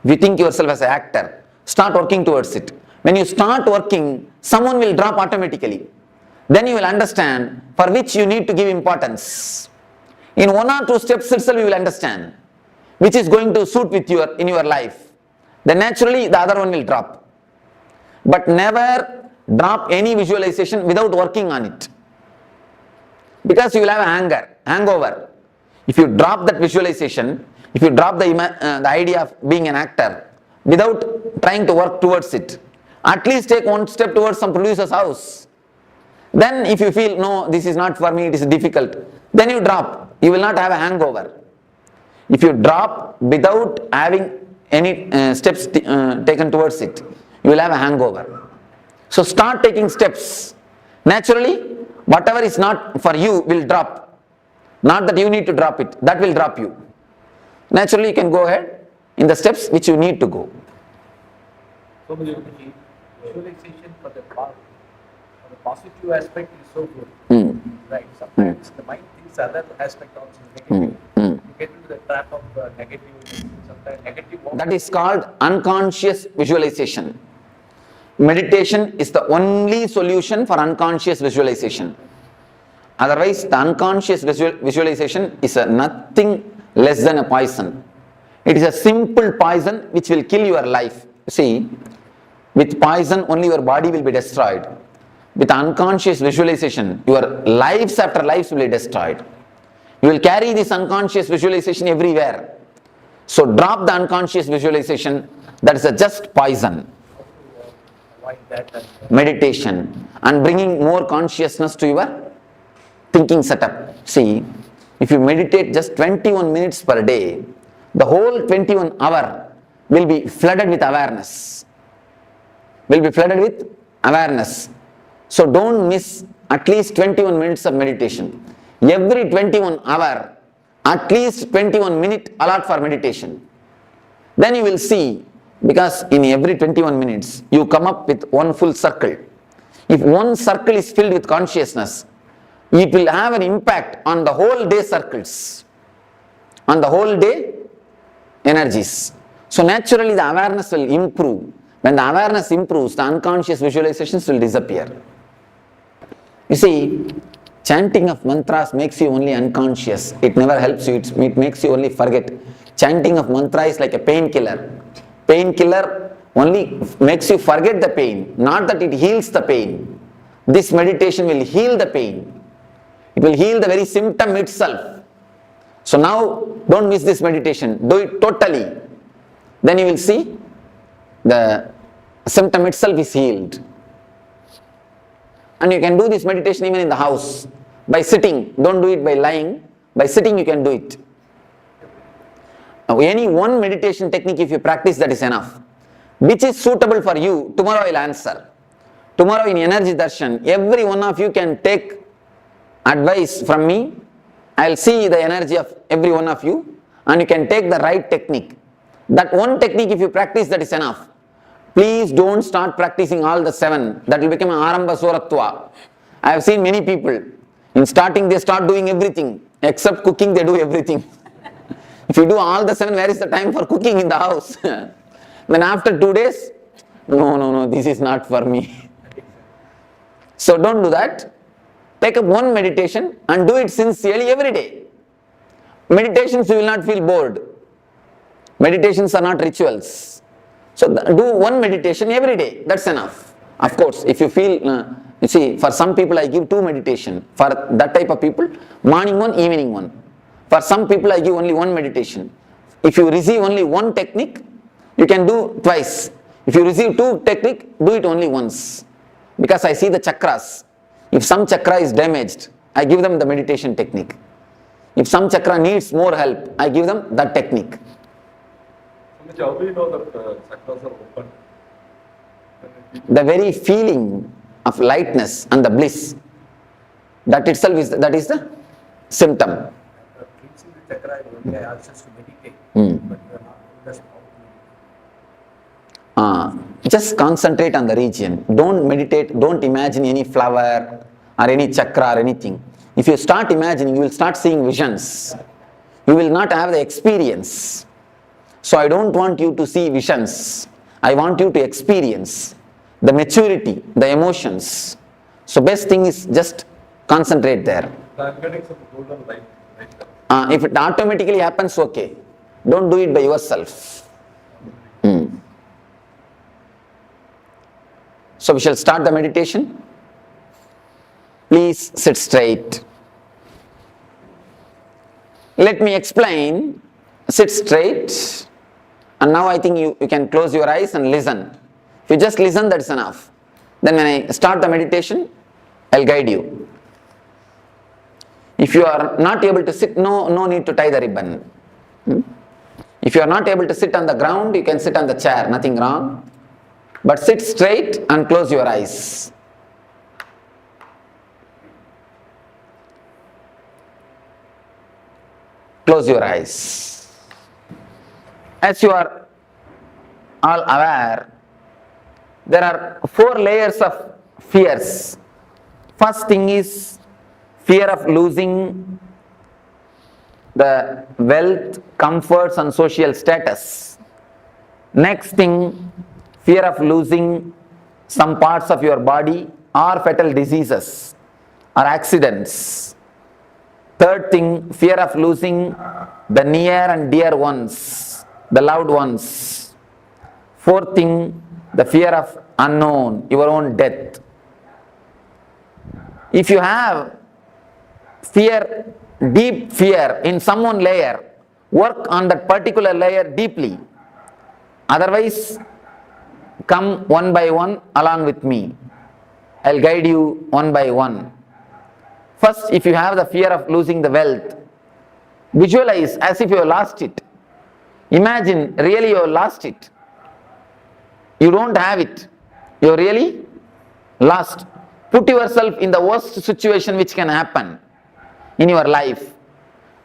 If you think yourself as an actor, start working towards it. When you start working, someone will drop automatically. Then you will understand for which you need to give importance. In 1 or 2 steps itself you will understand which is going to suit with in your life. Then naturally the other one will drop. But never drop any visualization without working on it. Because you will have a hangover. If you drop that visualization, if you drop the idea of being an actor without trying to work towards it, at least take 1 step towards some producer's house. Then if you feel, no, this is not for me, it is difficult, then you drop. You will not have a hangover. If you drop without having any steps taken towards it, you will have a hangover. So start taking steps. Naturally, whatever is not for you will drop. Not that you need to drop it, that will drop you. Naturally, you can go ahead in the steps which you need to go. So visualization for the positive aspect is so good. Right. Sometimes the mind thinks other aspect also is negative. You get into the trap of negative, sometimes negative. That is called unconscious visualization. Meditation is the only solution for unconscious visualization. Otherwise, the unconscious visualization is nothing less than a poison. It is a simple poison which will kill your life. See, with poison only your body will be destroyed. With unconscious visualization, your lives after lives will be destroyed. You will carry this unconscious visualization everywhere. So drop the unconscious visualization, that is a just poison. Meditation and bringing more consciousness to your thinking setup. See, if you meditate just 21 minutes per day, the whole 21 hour will be flooded with awareness. So don't miss at least 21 minutes of meditation. Every 21 hour, at least 21 minutes allot for meditation. Then you will see, because in every 21 minutes, you come up with one full circle. If one circle is filled with consciousness, it will have an impact on the whole day circles, on the whole day energies. So naturally the awareness will improve. When the awareness improves, the unconscious visualizations will disappear. You see, chanting of mantras makes you only unconscious. It never helps you, it makes you only forget. Chanting of mantra is like a painkiller. Painkiller only makes you forget the pain, not that it heals the pain. This meditation will heal the pain. It will heal the very symptom itself. So now, don't miss this meditation. Do it totally. Then you will see the symptom itself is healed. And you can do this meditation even in the house. By sitting. Don't do it by lying. By sitting you can do it. Now, any one meditation technique if you practice, that is enough. Which is suitable for you, tomorrow I will answer. Tomorrow in Energy Darshan, every one of you can take advice from me. I will see the energy of every one of you and you can take the right technique. That one technique if you practice, that is enough. Please don't start practicing all the 7. That will become an Aramba Suratva. I have seen many people, in starting they start doing everything. Except cooking, they do everything. If you do all the 7, where is the time for cooking in the house? Then after 2 days, no, this is not for me. So don't do that. Take up one meditation and do it sincerely every day. Meditations you will not feel bored. Meditations are not rituals. So do one meditation every day, that's enough. Of course, if you feel, you see, for some people I give 2 meditation. For that type of people, morning one, evening one. For some people I give only 1 meditation. If you receive only 1 technique, you can do twice. If you receive 2 technique, do it only once. Because I see the chakras. If some chakra is damaged, I give them the meditation technique. If some chakra needs more help, I give them that technique. How do you know that chakras are open? The very feeling of lightness and the bliss, that itself is the symptom. Cleansing the chakra only asks us to meditate, but we are not told us how to meditate. Just concentrate on the region. Don't meditate, don't imagine any flower or any chakra or anything. If you start imagining, you will start seeing visions. You will not have the experience. So I don't want you to see visions. I want you to experience the maturity, the emotions. So best thing is just concentrate there. I'm getting some golden light. If it automatically happens, okay. Don't do it by yourself. So we shall start the meditation. Please sit straight. Let me explain. Sit straight. And now I think you can close your eyes and listen. If you just listen, that's enough. Then when I start the meditation, I'll guide you. If you are not able to sit, no need to tie the ribbon. If you are not able to sit on the ground, you can sit on the chair, nothing wrong. But sit straight and close your eyes. Close your eyes. As you are all aware, there are 4 layers of fears. First thing is fear of losing the wealth, comforts and social status. Next thing, fear of losing some parts of your body or fatal diseases or accidents. Third thing, fear of losing the near and dear ones, the loved ones. Fourth thing, the fear of unknown, your own death. If you have fear, deep fear in some one layer, work on that particular layer deeply. Otherwise, come one by one along with me. I'll guide you one by one. First, if you have the fear of losing the wealth, visualize as if you have lost it. Imagine really you have lost it. You don't have it. You are really lost. Put yourself in the worst situation which can happen. in your life.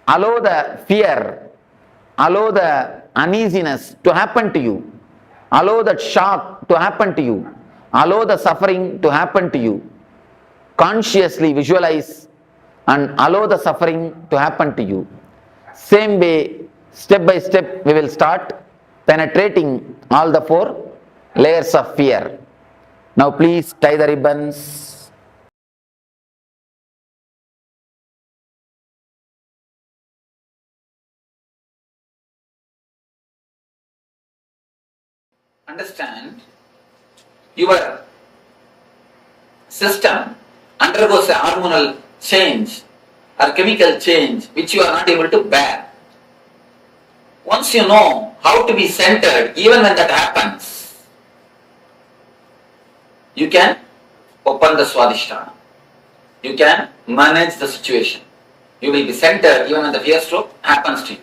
Allow the fear, allow the uneasiness to happen to you. Allow that shock to happen to you. Allow the suffering to happen to you. Consciously visualize and allow the suffering to happen to you. Same way, step by step, we will start penetrating all the 4 layers of fear. Now please tie the ribbons. Understand, your system undergoes a hormonal change or chemical change which you are not able to bear. Once you know how to be centered, even when that happens, you can open the Swadhisthana. You can manage the situation. You will be centered even when the fear stroke happens to you.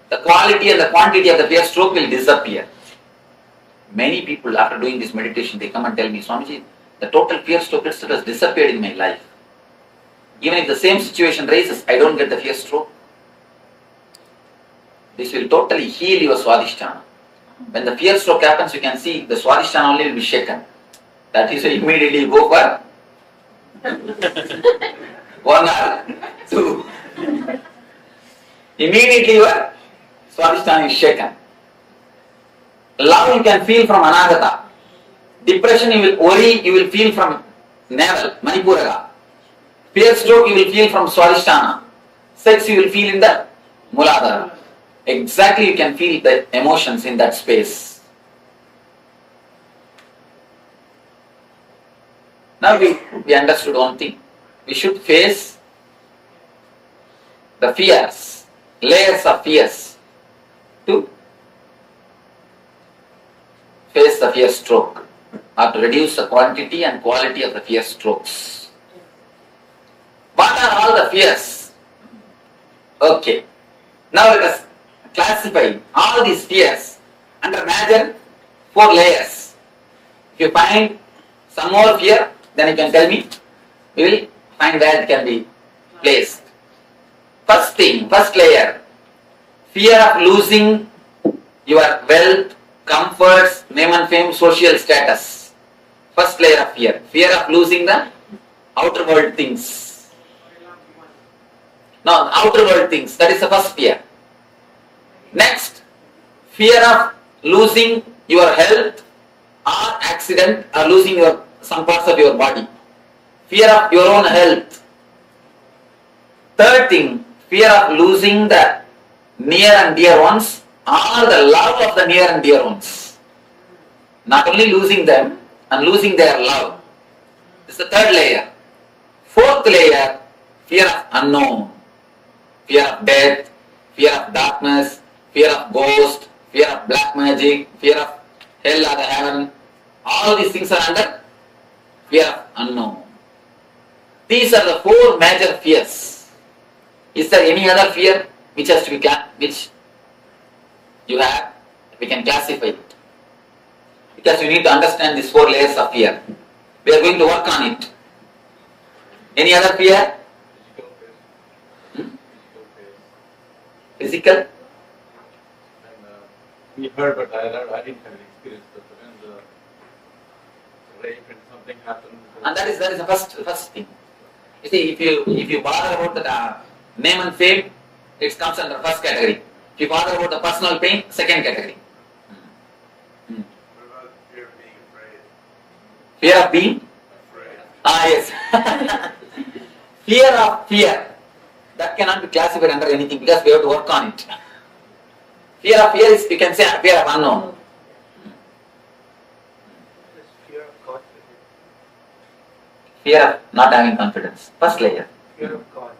The quality and the quantity of the fear stroke will disappear. Many people, after doing this meditation, they come and tell me, Swamiji, the total fear stroke itself has disappeared in my life. Even if the same situation rises, I don't get the fear stroke. This will totally heal your Swadhisthana. When the fear stroke happens, you can see the Swadhisthana only will be shaken. That is why immediately you go for 1 or 2. Immediately your Swadhisthana is shaken. Love you can feel from Anagata. Depression you will worry, you will feel from navel, Manipuraga. Fear stroke you will feel from Swadhisthana. Sex you will feel in the Muladhara. Exactly you can feel the emotions in that space. Now we understood one thing. We should face the fears, layers of fears to face the fear stroke or to reduce the quantity and quality of the fear strokes. What are all the fears? Okay. Now let us classify all these fears under major 4 layers. If you find some more fear, then you can tell me. We will find where it can be placed. First thing, first layer, fear of losing your wealth, comforts, name and fame, social status. First layer of fear. Fear of losing the outer world things. No, outer world things. That is the first fear. Next, fear of losing your health or accident or losing some parts of your body. Fear of your own health. Third thing, fear of losing the near and dear ones or the love of the near and dear ones. Not only losing them and losing their love. This is the third layer. Fourth layer, fear of unknown. Fear of death, fear of darkness, fear of ghost, fear of black magic, fear of hell or the heaven. All these things are under fear of unknown. These are the 4 major fears. Is there any other fear which has to be which you have? We can classify it. Because you need to understand these 4 layers of fear. We are going to work on it. Any other fear? Physical? We heard, but I didn't have an experience. But when the rape and something happened. And that is the first thing. You see, if you bother about the name and fame, it comes under first category. If you bother about the personal pain, second category. What about fear of being afraid? Fear of being? Afraid. Yes. Fear of fear. That cannot be classified under anything because we have to work on it. Fear of fear is, you can say, fear of unknown. Fear of God. Fear of not having confidence. First layer. Fear of God.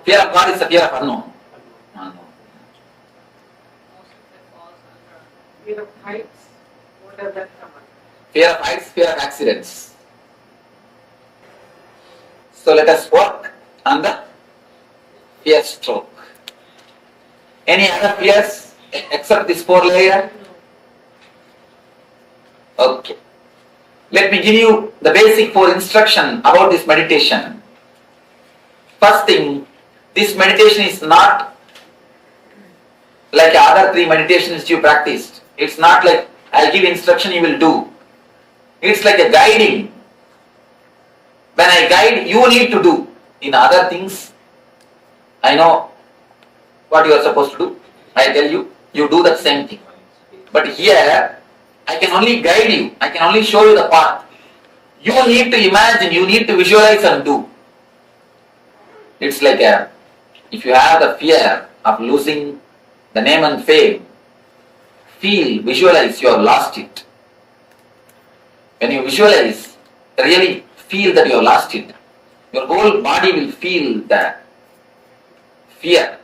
Fear of God is the fear of unknown. Unknown. Fear of heights. What does that come under? Fear of heights, fear of accidents. So let us work on the fear stroke. Any other fears except this 4 layer? Okay. Let me give you the basic 4 instruction about this meditation. First thing, This meditation is not like other 3 meditations you practiced. It's not like I'll give instruction, you will do. It's like a guiding. When I guide, you need to do. In other things, I know what you are supposed to do. I tell you, you do that same thing. But here, I can only guide you. I can only show you the path. You need to imagine, you need to visualize and do. It's like if you have the fear of losing the name and fame, visualize you have lost it. When you visualize, really feel that you have lost it, your whole body will feel the fear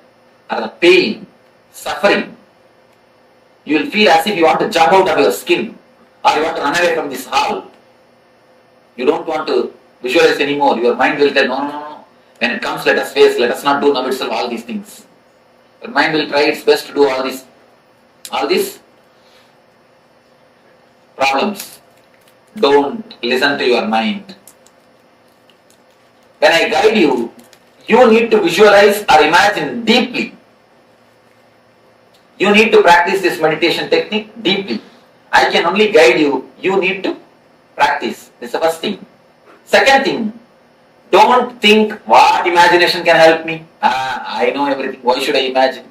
or the pain, suffering. You will feel as if you want to jump out of your skin or you want to run away from this hall. You don't want to visualize anymore. Your mind will tell, no. When it comes, let us face, let us not do now itself all these things. Your mind will try its best to do all these problems. Don't listen to your mind. When I guide you, you need to visualize or imagine deeply. You need to practice this meditation technique deeply. I can only guide you. You need to practice. This is the first thing. Second thing, don't think what imagination can help me. I know everything. Why should I imagine?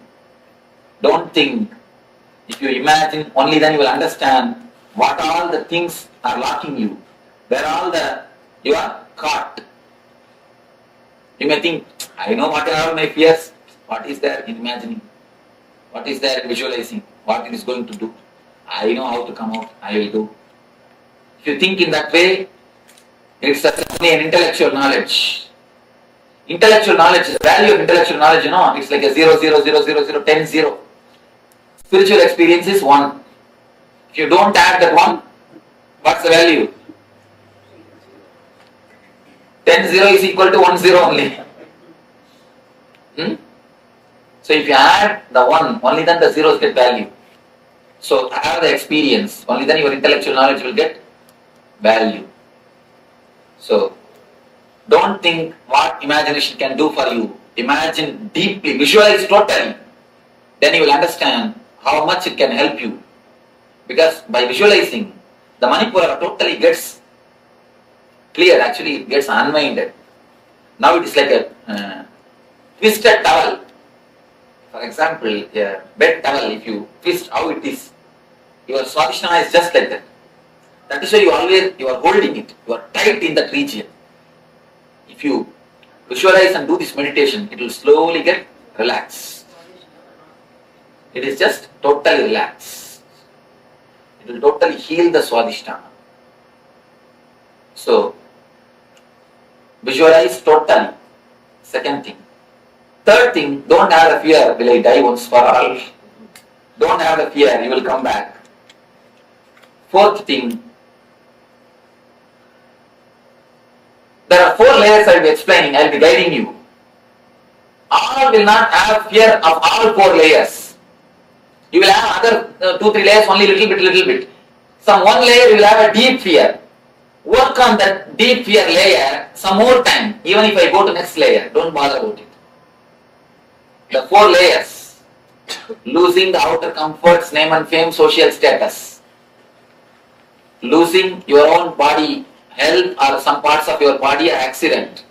Don't think. If you imagine, only then you will understand what all the things are locking you. Where all you are caught. You may think, I know what are all my fears. What is there in imagining? What is there in visualizing? What it is going to do? I know how to come out. I will do. If you think in that way, it's only an intellectual knowledge. Intellectual knowledge, the value of intellectual knowledge, it's like a 0, 0, 0, 0, 0, 10, 0. Spiritual experience is 1. If you don't add that 1, what's the value? 10, 0 is equal to 1, 0 only. So if you add the 1, only then the zeros get value. So have the experience, only then your intellectual knowledge will get value. So don't think what imagination can do for you. Imagine deeply, visualize totally. Then you will understand how much it can help you. Because by visualizing, the Manipura totally gets clear, actually it gets unwinded. Now it is like a twisted towel. For example, a bed towel, if you twist how it is, your Swadhisthana is just like that. That is why you are holding it, you are tight in that region. If you visualize and do this meditation, it will slowly get relaxed. It is just totally relaxed. It will totally heal the Swadhisthana. So, visualize totally. Second thing. Third thing, don't have the fear, will I die once for all? Don't have the fear, you will come back. Fourth thing, there are 4 layers I will be explaining, I will be guiding you. All will not have fear of all 4 layers. You will have other 2, 3 layers only little bit. Some 1 layer you will have a deep fear. Work on that deep fear layer some more time, even if I go to next layer, don't bother about it. The 4 layers, losing the outer comforts, name and fame, social status, losing your own body, health or some parts of your body or accident,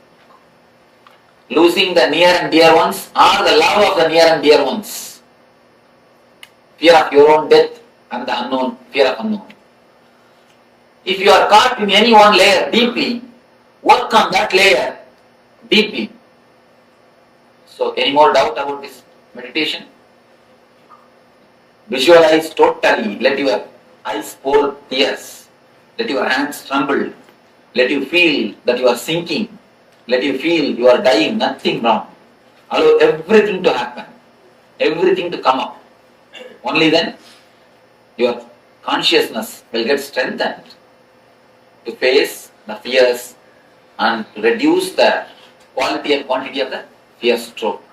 losing the near and dear ones or the love of the near and dear ones, fear of your own death and the unknown, fear of unknown. If you are caught in any one layer deeply, work on that layer deeply. So, any more doubt about this meditation? Visualize totally, let your eyes pour tears, let your hands tremble, let you feel that you are sinking, let you feel you are dying, nothing wrong. Allow everything to happen, everything to come up. Only then your consciousness will get strengthened to face the fears and reduce the quality and quantity of the fear stroke.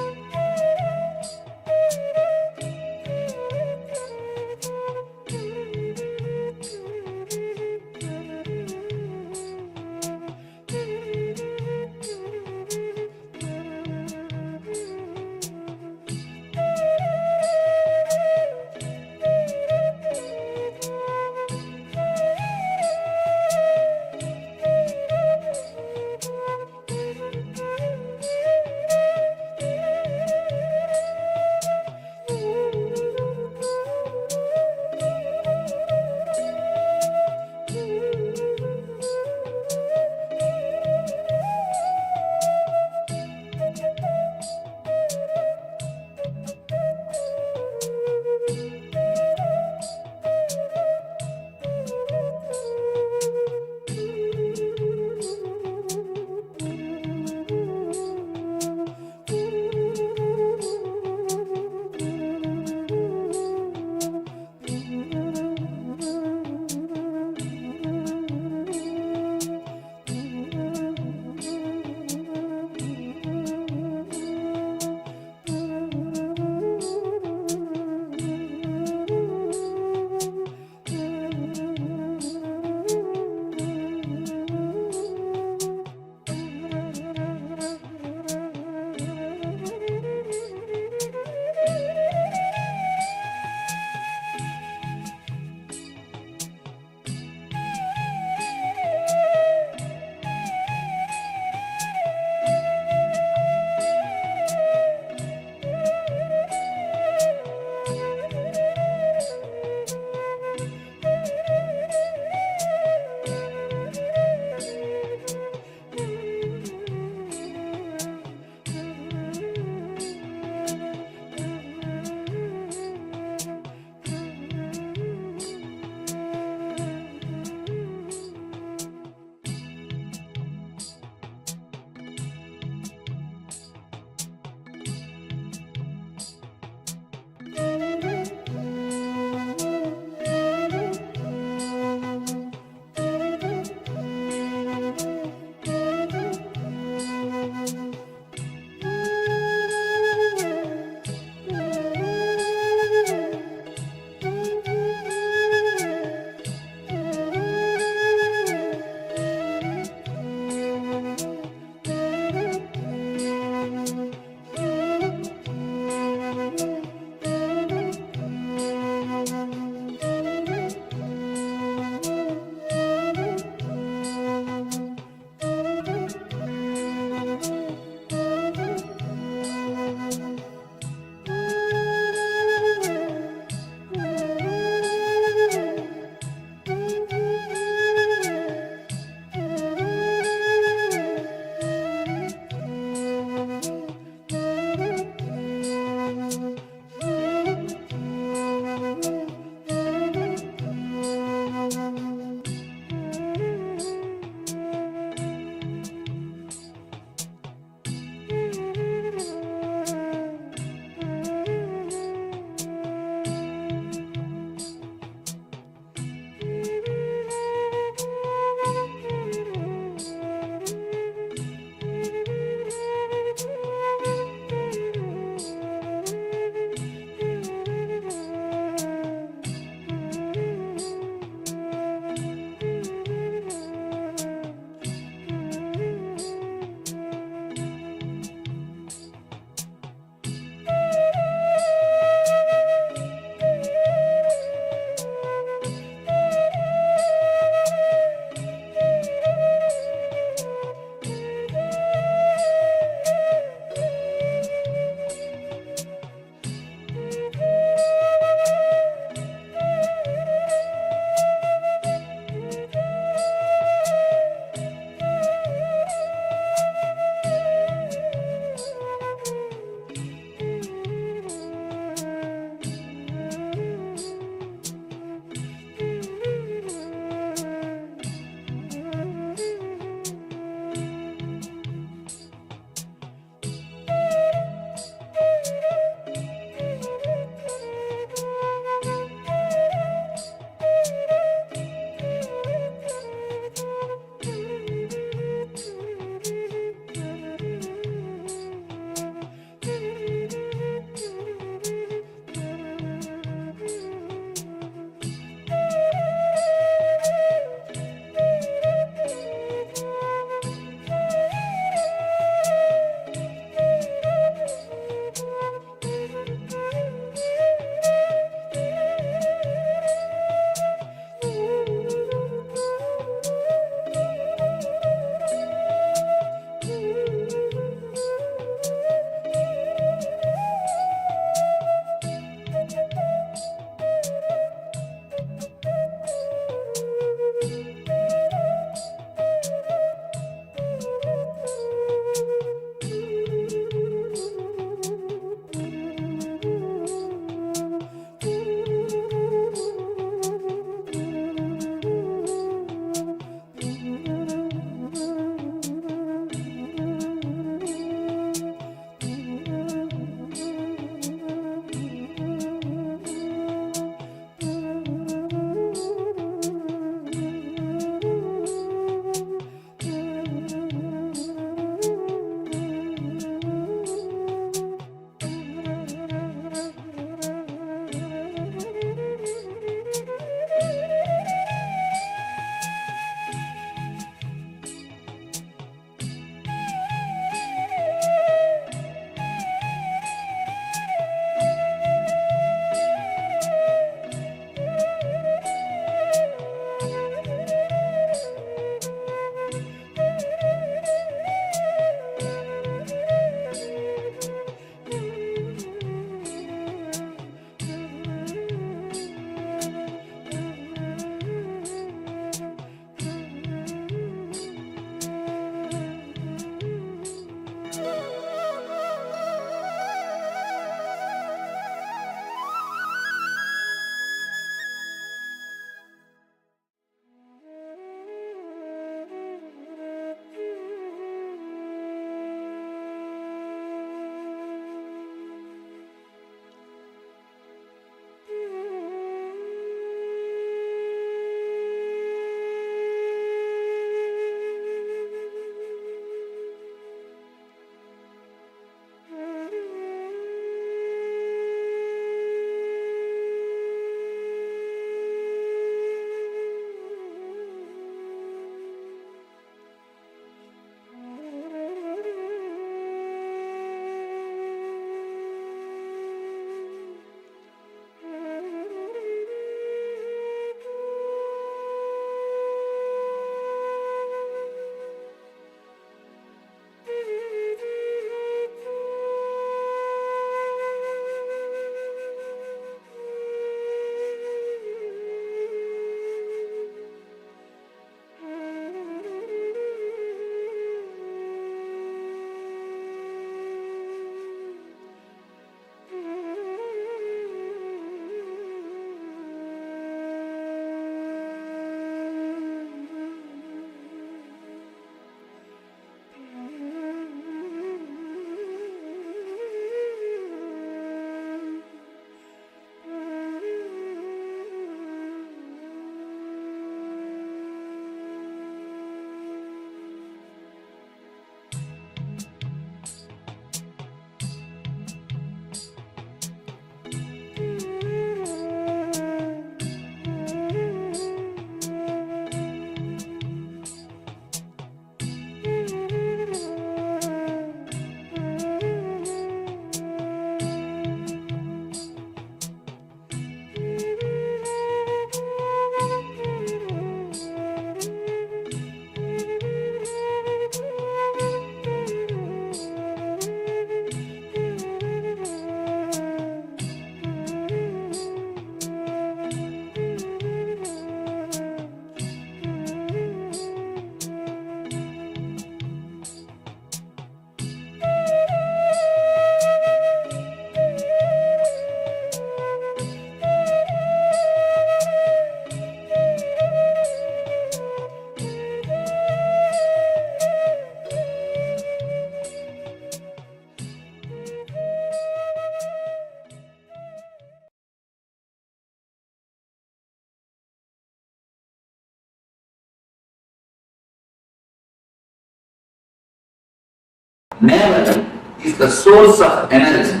navel is the source of energy.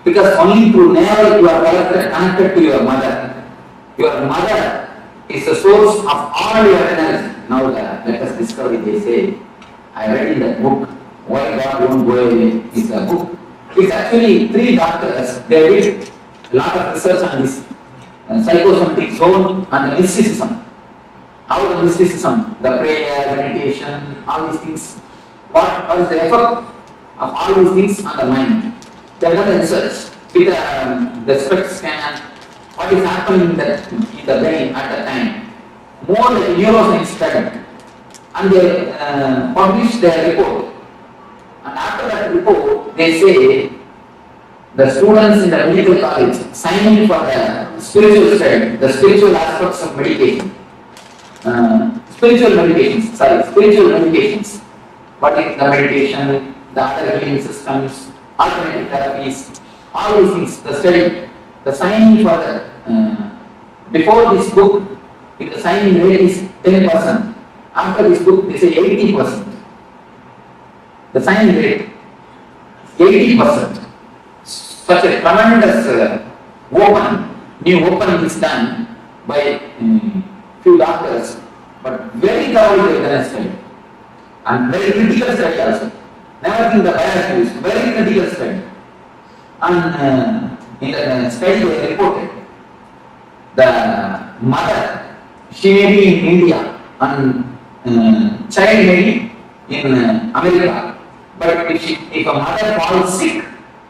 Because only through navel you are connected to your mother. Your mother is the source of all your energy. Now let us discover it. They say, I read in that book, Why God Won't Go Away. It's a book. It's actually 3 doctors. They did a lot of research on this psychosomatic zone and the mysticism. How the mysticism, the prayer, meditation, all these things, what is the effect of all these things on the mind? They have done research with the SPECT scan, what is happening in the brain at the time. More like neuroscience study. And they published their report. And after that report, they say the students in the medical college signing for the spiritual study, the spiritual aspects of meditation. Spiritual meditations. What is the meditation, the other healing systems, alternative therapies, all these things, the study, the signing for the, before this book, the signing rate is 10%. After this book, they say 80%. The signing rate, 80%. Such a tremendous new opening is done by few doctors, but very thoroughly done study. And very critical study also. Never think the bias views, very critical study. And in the study they reported, the mother, she may be in India and child may be in America. But if a mother falls sick,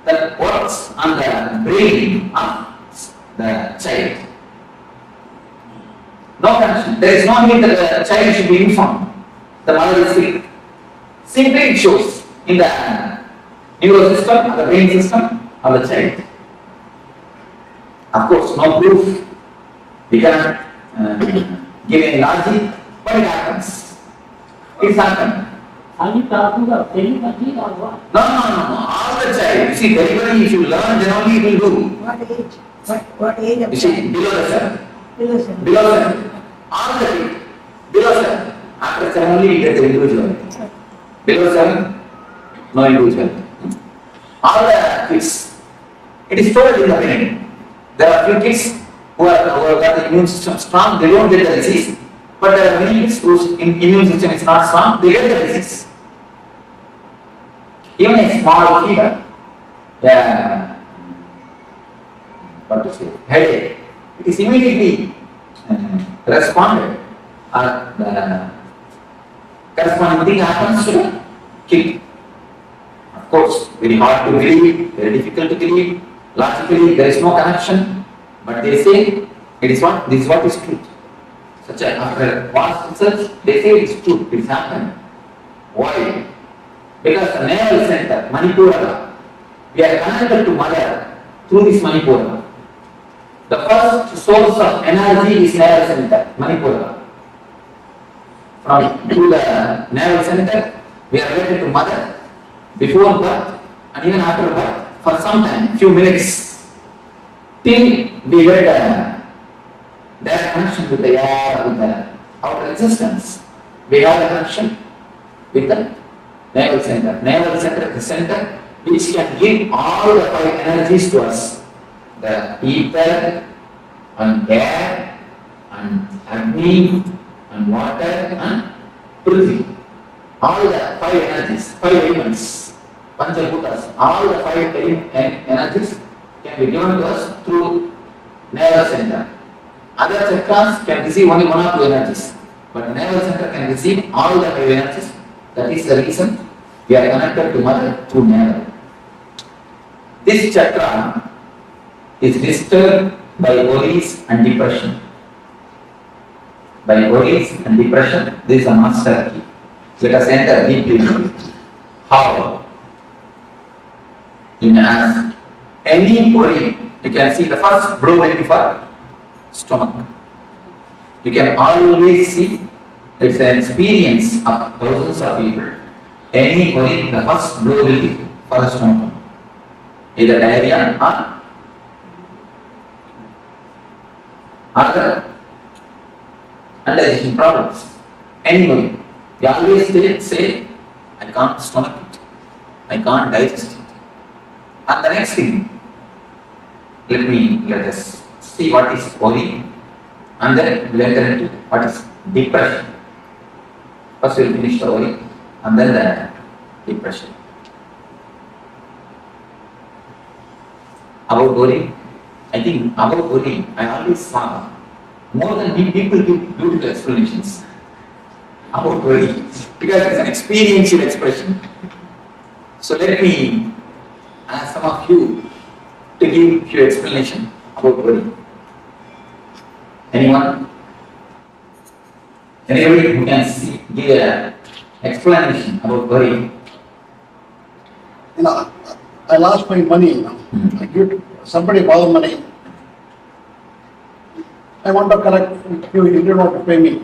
that works on the brain of the child. No connection. There is no need that the child should be informed. The mother is sick. Simply it shows in the neural system, or the brain system of the child. Of course, no proof. We cannot give any logic, but it happens. It's happened. Are you talking about telepathy or what? No. All the child. You see, delivery, if you learn, then only it will do. What age? What age of You see, below the 7. Below 7. Below 7. All the below 7. After 7 only you get the individual. Below 7, no individual. All the kids, it is stored in the brain. There are few kids who have got the immune system strong, they don't get the disease. But there are many kids whose immune system is not strong, they get the disease. Even a small fever, what to say, headache, it is immediately responded. The corresponding thing happens to the kid. Of course, very hard to believe, very difficult to believe. Logically, there is no connection, but they say it is what this is what is truth. Such a after vast research, they say it is true. It is happened. Why? Because the nerve center, Manipura, we are connected to mother through this Manipura. The first source of energy is nerve center, Manipura. Through the nerve center, we are related to mother before birth and even after birth for some time, few minutes, till we get their connection with the air, with the outer existence. We have a connection with the navel center. Navel center is the center which can give all the 5 energies to us. The ether and air and Agni and water and Prithvi. All the 5 energies, 5 elements, Panchabhutas, all the 5 energies can be given to us through navel center. Other chakras can receive only 1 or 2 energies, but navel center can receive all the 5 energies. That is the reason we are connected to mother through navel. This chakra is disturbed by worries and depression. By worries and depression, there is a master key. Let us enter deeply. How? You may ask, any worry, you can see the first blow will be for stomach. You can always see it's an experience of thousands of people. Any worry, the first blow will be for the stomach. Either diarrhea or other indigestion problems. Any worry. You always say, I can't stomach it. I can't digest it. And the next thing, let us see what is worry, and then we'll enter into what is depression. First we'll finish the worry, and then the depression. About worry, I think about worry, I always saw more than people give beautiful explanations about worry, because it's an experiential expression. So let me ask some of you to give few explanation about worry. Anyone? Anybody who can give an explanation about worry? I lost my money. I give somebody borrow money. I want to collect you didn't want to pay me.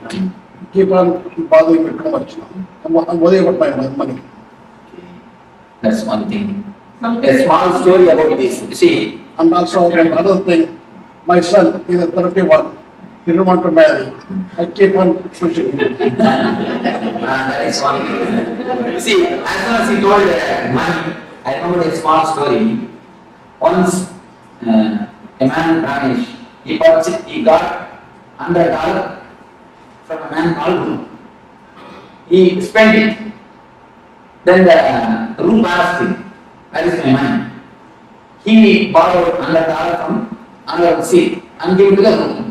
Keep on bothering me too much. I'm worried about my money. That's one thing. A small story about this. You see, and also another thing, my son is a 31. He didn't want to marry. I keep on pushing him. That is one thing. You see, as soon as he told money, I remember a small story. Once, a man Ramesh, he got $100 from a man called Ru. He spent it. Then the Ru asked him, "Where is my money?" He borrowed $100 from another Sikh and gave it to the Ru.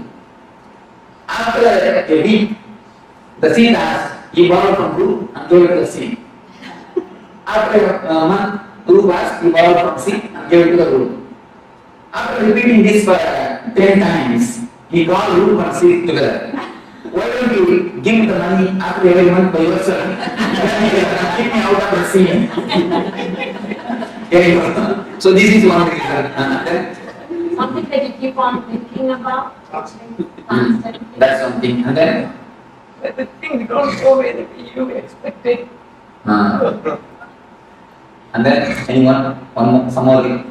After a week, the Sikh asked, he borrowed from Ru and gave it to the Sikh. After a month, Ru asked, he borrowed from Sikh and gave it to the Ru. After repeating this for 10 times, he called Ru and Sikh together. Why don't you give me the money after every month by yourself? Keep me out of the scene. So this is one reason. Something that you keep on thinking about. That's something. And then? But the things don't go the way you expected. And then, anyone? Some more?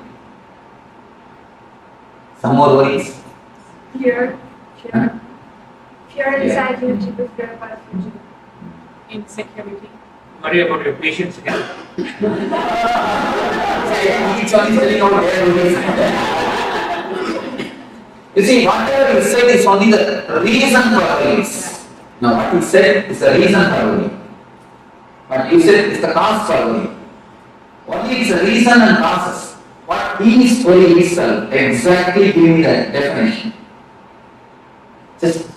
Some more worries? Fear. Fear and anxiety which you prepare for the future. Insecurity. Worry about your patients again. Each one is telling out their worries. You see, whatever he said is only the reason for worries. Now, what he said is the reason for worry. What he said is the cause for worry. Only is the reason and causes. What is worry itself? Exactly give me the definition. Just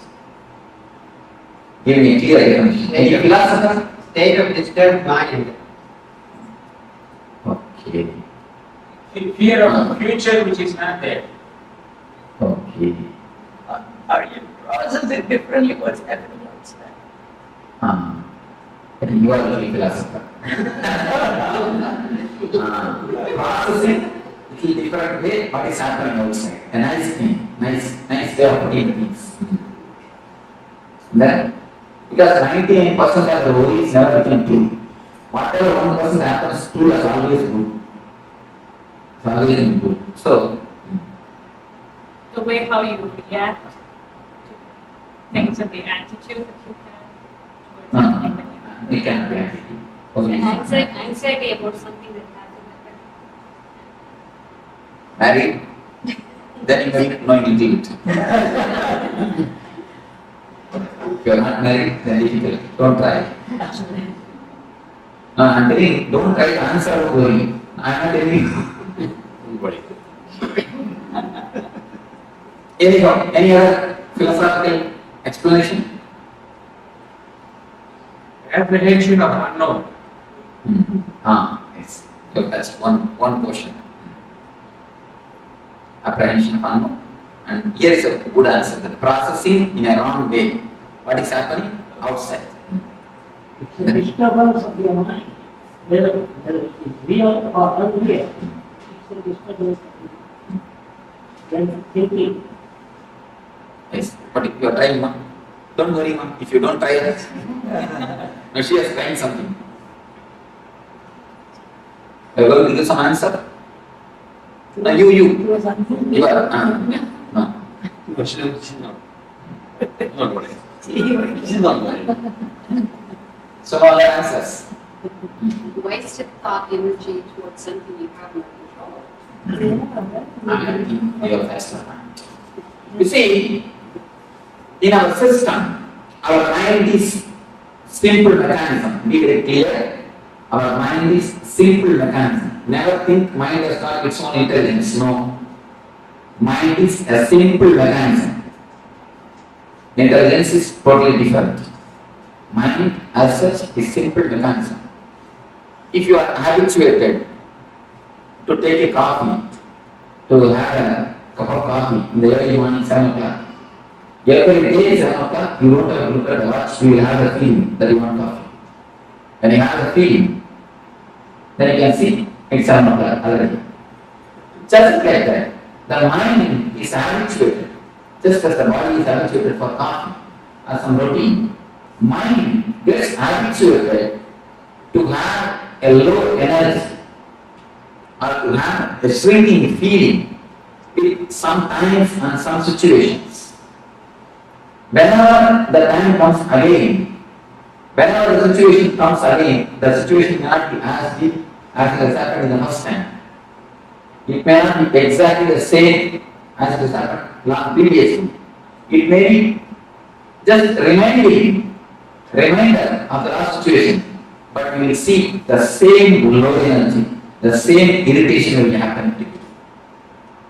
give me a clear definition. Any philosopher? State of disturbed mind. Okay. Fear of the future which is not there. Okay. Or you process it differently what's happening outside. You are the philosopher. Processing it in different way what is happening outside. A nice thing, nice way of putting things. Then, because 99% of the worries never become true. Whatever 1% happens, true is always good. It's always good. So, The way how you react to things and the attitude that you have towards something that we can react. anxiety about something that hasn't happened. Married? Then you make no guilt. If you are not married, then difficult. Don't try. No, I am telling you, don't try to answer the worry. I am not telling you. Anyhow, any other philosophical explanation? Apprehension of unknown. Yes. So that's one question. Apprehension of unknown. And here is a good answer. The processing in a wrong way. What is happening outside? It's a disturbance of your mind. Whether it's real or unreal. It's a disturbance when thinking. Yes, but if you are trying, don't worry, ma'am. If you don't try it, no, she is trying something. Are you going to give some answer? No, you are. No. She's not. So, all the answers. wasted thought energy towards something you have no control. Your personal mind. You see, in our system, our mind is simple mechanism. Be very clear. Our mind is simple mechanism. Never think mind has got its own intelligence. No. Mind is a simple mechanism. Intelligence is totally different. Mind as such is simple mechanism. If you are habituated to take a coffee, to have a cup of coffee in the early morning 7 o'clock, every day 7 o'clock, you don't have to look at the watch, you will have the feeling that you want coffee. When you have the feeling, then you can see it's 7 o'clock already. Just like that, the mind is habituated, just as the body is habituated for coffee or some routine. Mind gets habituated to have a low energy or to have a shrinking feeling in some times and some situations. Whenever the time comes again, whenever the situation comes again, the situation may not be as deep as it has happened in the first time. It may not be exactly the same as it has happened previously. It may be just reminder of the last situation, but we will see the same low energy, the same irritation will happen to you.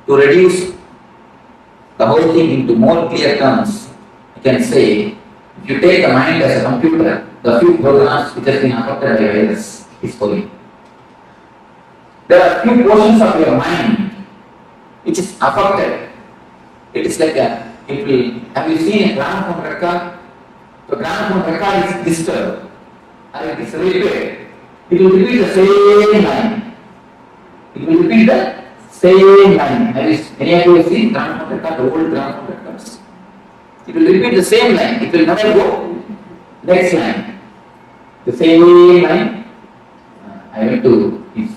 To reduce the whole thing into more clear terms, you can say, if you take the mind as a computer, the few programs which have been affected by virus is for you. There are few portions of your mind which is affected. It is like have you seen a gramophone record? The gramophone record is disturbed and it is repaired. It will repeat the same line. It will repeat the same line. Any of you have seen gramophone record, the old gramophone records? It will repeat the same line. It will never go next line. The same line. I went to his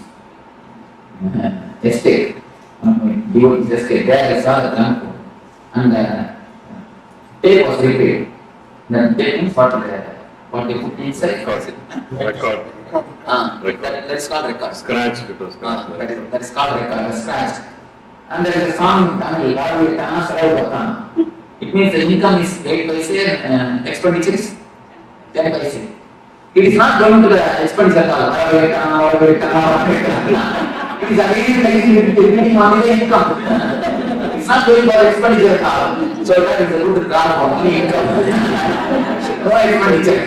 estate. His estate. There I saw the gramophone. And tape was repaired. Then tape means what they put inside? Record. That is called record. Scratch. It was that is called record, scratch. And there is a song in Tamil, it means the income is 8 paise and expenditure is 10 paise. It is not going to the expenditure at all. It is again repeating on the income. It's not going for expenditure at all. So that is a good graph for only income. No expenditure.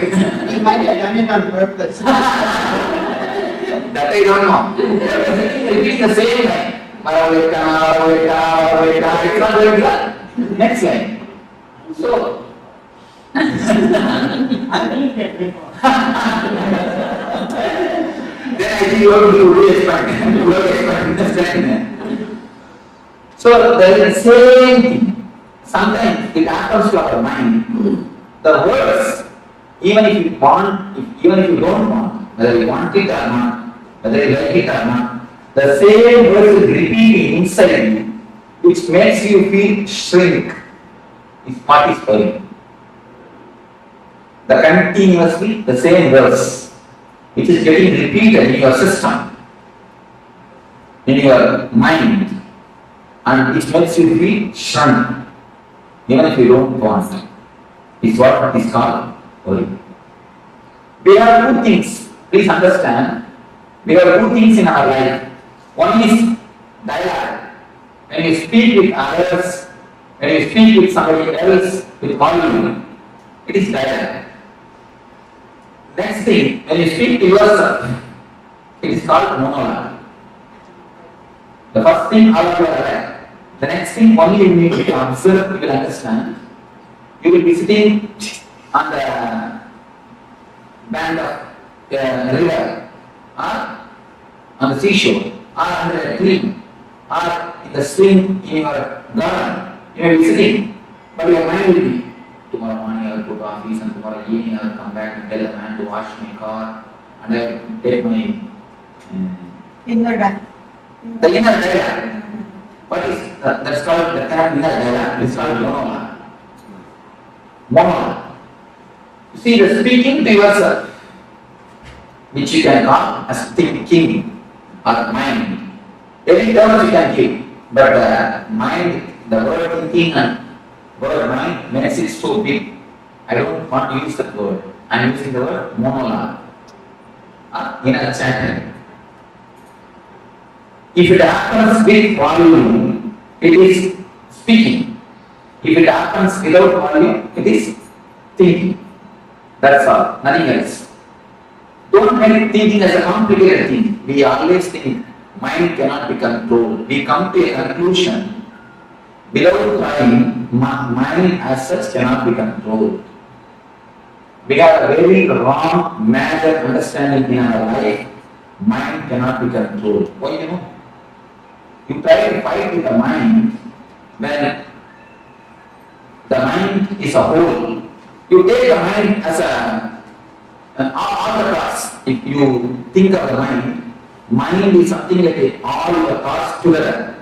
You might have done it on purpose. That I don't know. It is the same line. It's not going to the next line. So, then I think you have to re-expand. So, there is the same thing. Sometimes it happens to our mind. The words, even if you want, even if you don't want, whether you want it or not, whether you like it or not, the same words is repeating inside you, which makes you feel shrink. Is what is for you. The continuously the same verse, which is getting repeated in your system, in your mind, and which makes you feel shrunk, even if you don't want it, is what is called worry. We have two things, please understand. We have two things in our life. One is dialogue. When you speak with others, when you speak with somebody else, with volume, it is dialogue. Next thing, when you speak to yourself, it is called monologue. The first thing, all of you are aware. The next thing, only you need to observe, you will understand. You will be sitting on the bank of a river, or on the seashore, or under a tree, or in the swing in your garden. You may be sitting, but your mind will be, tomorrow morning I will go to office and tomorrow evening I will come back and tell the man to wash my car and I will take my inner dialogue. The inner dialogue. What is that's called the term inner dialogue? It's called monologue. Monologue. You see, the speaking to yourself. which you can call as thinking or mind. Any terms you can give, but mind, the word thinking and word mind makes it so big. I don't want to use that word. I am using the word monologue. Inner chanting. If it happens with volume, it is speaking. If it happens without volume, it is thinking. That's all, nothing else. Don't make thinking as a complicated thing. We always think mind cannot be controlled. We come to a conclusion. Without trying, mind as such cannot be controlled. We have a very wrong, major understanding in our life. Mind cannot be controlled. Why you know? You try to fight with the mind when the mind is a whole. You take the mind as all the thoughts. If you think of the mind is something like all the thoughts together.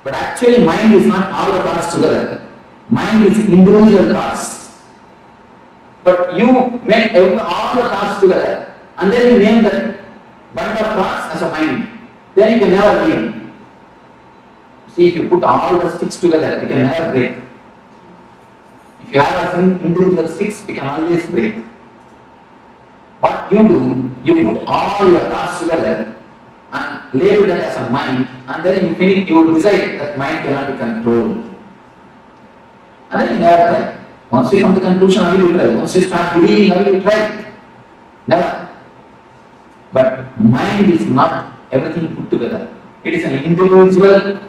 But actually mind is not all the thoughts together. Mind is individual thoughts. But you make all the thoughts together and then you name that bunch of thoughts as a mind. Then you can never leave. See, if you put all the sticks together, you can never break. If you have an individual sticks, you can always break. What you do, you put all your thoughts together and label that as a mind, and then you finish, you decide that mind cannot be controlled. And then you never try. Once you come to conclusion, how will you try? Once you start believing, how will you try? Never. But mind is not everything put together. It is an individual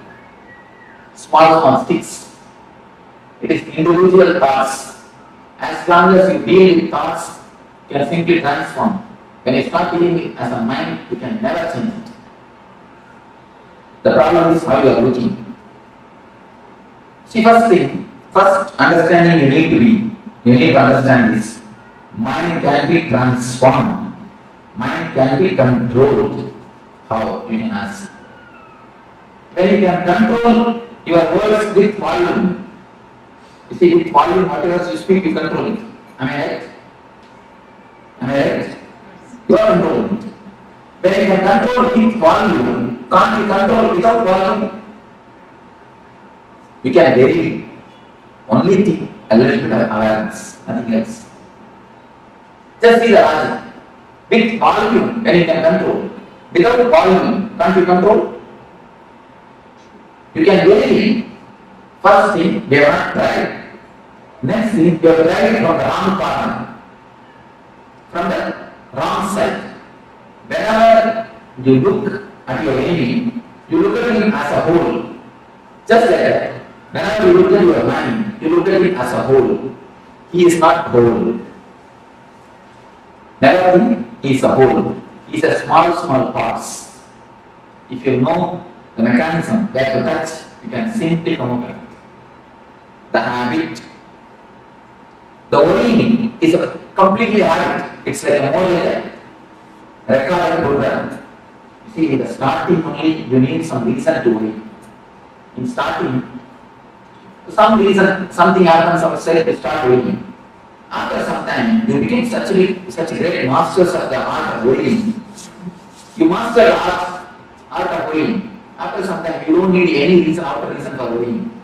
small sticks. It is individual thoughts. As long as you deal with thoughts, you can simply transform. When you start dealing as a mind, you can never change it. The problem is how you are looking. See, first understanding you need to understand this. Mind can be transformed. Mind can be controlled. How? You can ask. When you can control your words with volume. You see, with volume, whatever you speak, you control it. Am I right? Am I right? You are controlling it. When you can control with volume, can't you control without volume? You can vary. Only think a little bit of awareness, nothing else. Just see the logic. With volume, when you can control. Without volume, can't you control? You can vary. First thing, they are not tried. Next thing, you have tried from the wrong corner. From the wrong side. Whenever you look at your enemy, you look at him as a whole. Just like that. Whenever you look at your mind, you look at it as a whole. He is not whole. Never think he is a whole. He is a small parts. If you know the mechanism where to touch, you can simply come over it. The habit. The worrying is a completely habit. It's like a model recorded program. You see, in the starting only, you need some reason to worry. In starting, some reason, something happens outside, you start worrying. After some time, you become such great masters of the art of worrying. You master the art of worrying. After some time, you don't need any reason, outer reason for worrying.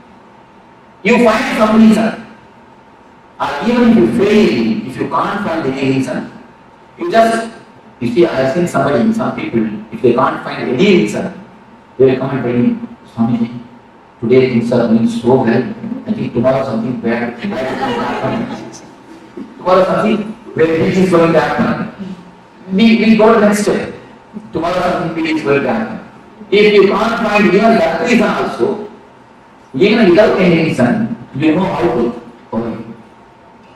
You find some reason. Or even if you fail, if you can't find any reason, you see, I have seen some people, if they can't find any reason, they will come and tell me, Swamiji, today things are going so well. I think tomorrow something bad is going to happen. Tomorrow something very big is going to happen. We go to the next step. Tomorrow something big is going to happen. If you can't find even that reason also, even without any reason, you know how to worry.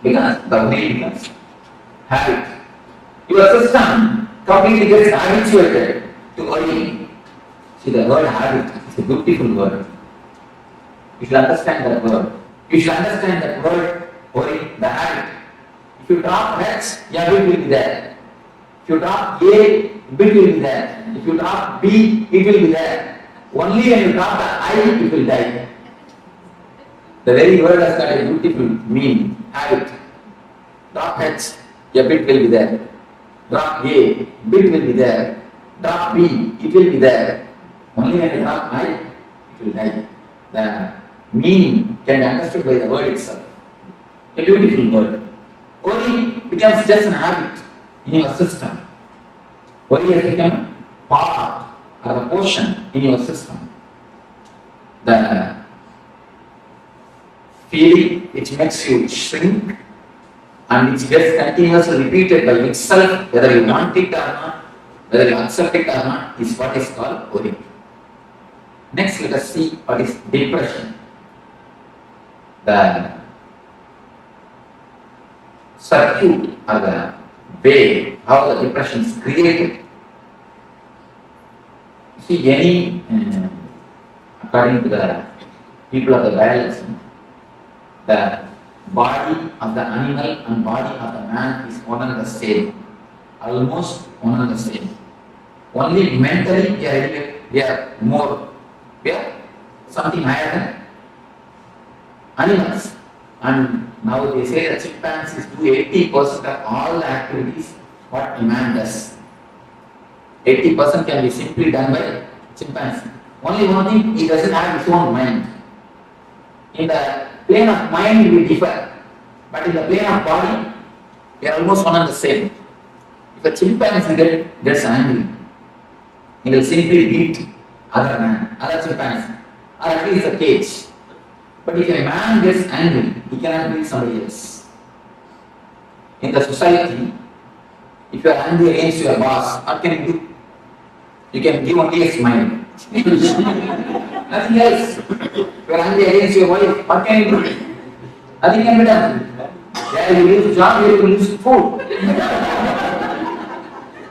Because the way becomes habit. Your system completely gets habituated to worrying. See, the word habit is a beautiful word. You should understand that word. You should understand that word, worry, the habit. If you drop H, your bit will be there. If you drop A, bit will be there. If you drop B, it will be there. Only when you drop the I, it will die. The very word has got a beautiful meaning, habit. Drop H, your bit will be there. Drop A, bit will be there. Drop B, it will be there. Only when you drop I, it will die. The meaning can be understood by the word itself. A beautiful word. Worry becomes just an habit in your system. Worry has become part or a portion in your system. The feeling which makes you shrink and which gets continuously repeated by itself, whether you want it or not, whether you accept it or not, is what is called worry. Next, let us see what is depression. The circuit or the way how the depression is created. See, any, according to the people of the biology, the body of the animal and body of the man is one and the same, almost one and the same. Only mentally we are more, we are something higher than animals. And now they say that chimpanzees do 80% of all the activities what a man does. 80% can be simply done by chimpanzee. Only one thing, he doesn't have his own mind. In the plane of mind we differ, but in the plane of body, we are almost one and the same. If a chimpanzee gets angry, he will simply beat other man, other chimpanzee, or at least a cage. But if a man gets angry, he cannot beat somebody else. In the society, if you are angry against your boss, what can you do? You can give only a smile. Nothing else. If you are angry against your wife, what can you do? Nothing can be done. There you lose job, you will lose food.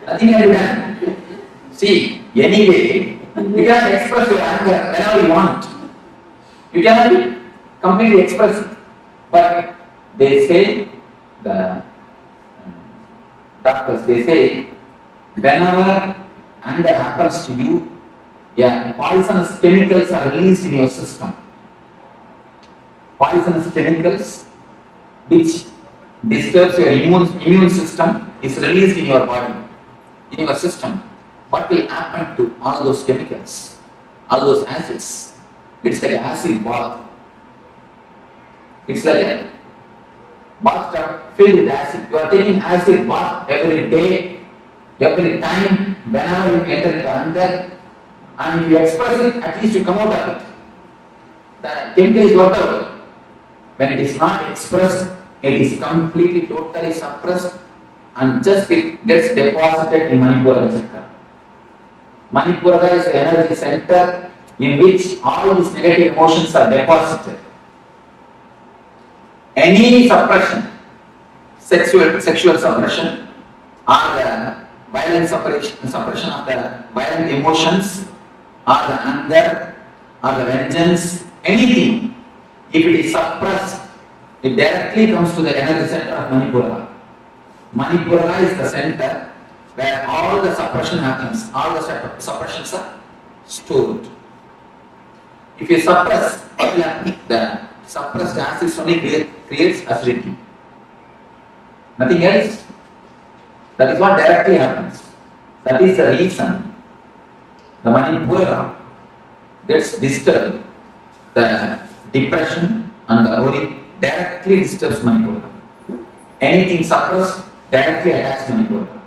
Nothing can be done. See, anyway, you can express your anger whenever you want. You cannot completely express it. But they say, the doctors, they say, whenever anger happens to you, poisonous chemicals are released in your system. Poisonous chemicals which disturbs your immune system is released in your body, in your system. What will happen to all those chemicals, all those acids? It's like an acid bath. It's like a bathtub filled with acid. You are taking acid bath every day, every time, whenever you enter into anger, and if you express it, at least you come out of it. The chemical is worked out. When it is not expressed, it is completely, totally suppressed, and just it gets deposited in Manipura center. Manipura is the energy center in which all these negative emotions are deposited. Any suppression, sexual suppression, or the violent suppression of the violent emotions, or the anger, or the vengeance, anything, if it is suppressed, it directly comes to the energy center of Manipura. Manipura is the center where all the suppression happens, all the suppressions are stored. If you suppress, what will happen? The suppressed acid only creates acidity. Nothing else. That is what directly happens. That is the reason the Manipura gets disturbed. The depression and the worry directly disturbs Manipura. Anything suppressed directly attacks Manipura.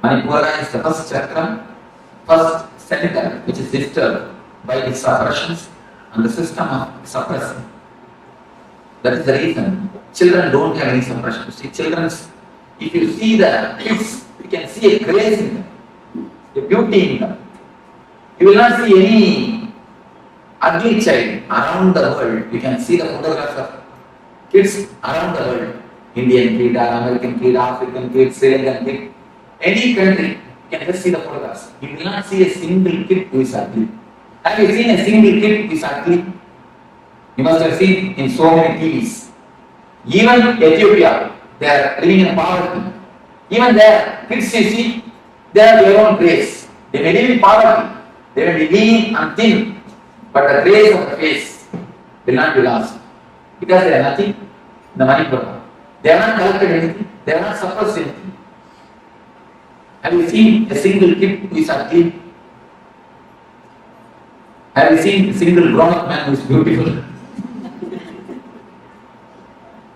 Manipura is the first chakra, first center which is disturbed by the suppressions and the system of suppressing. That is the reason children don't have any suppression. See, if you see the kids, you can see a grace in them, a beauty in them. You will not see any ugly child around the world. You can see the photographs of kids around the world. Indian kid, American kid, African kid, Sri Lankan kid. Any country, you can just see the photographs. You will not see a single kid who is ugly. Have you seen a single kid who is ugly? You must have seen in so many TVs. Even Ethiopia, they are living in poverty. Even there, kids you see, they have their own grace. They may live in poverty, they may be lean and thin, but the grace of the face will not be lost. Because they are nothing in the Manipura. They have not collected anything, they have not suppressed anything. Have you seen a single kid who is ugly? Have you seen a single grown-up man who is beautiful?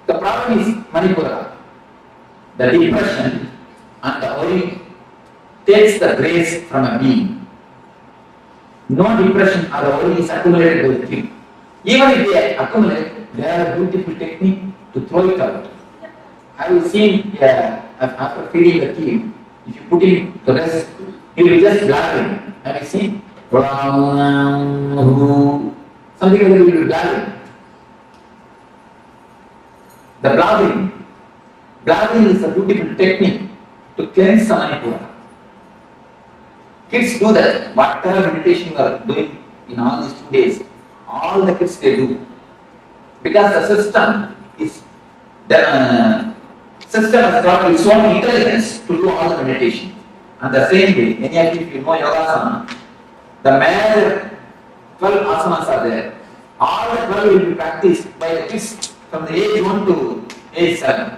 The problem is Manipura. The depression and the worry takes the grace from a being. No depression or the worry is accumulated by the kid. Even if they accumulate, they have a beautiful technique to throw it out. Have you seen after feeding the kid, if you put him to rest, he will be just blabbering. Have you seen? Something like that, he will be blabbering. The blabbering is a beautiful technique to cleanse the Manipura. Kids do that. Whatever meditation you are doing in all these 2 days, all the kids they do. Because the system has got its own intelligence to do all the meditation. And the same way, any of you, if you know Yogasana, the major 12 asanas are there. All the 12 will be practiced by the kids from the age 1 to age 7.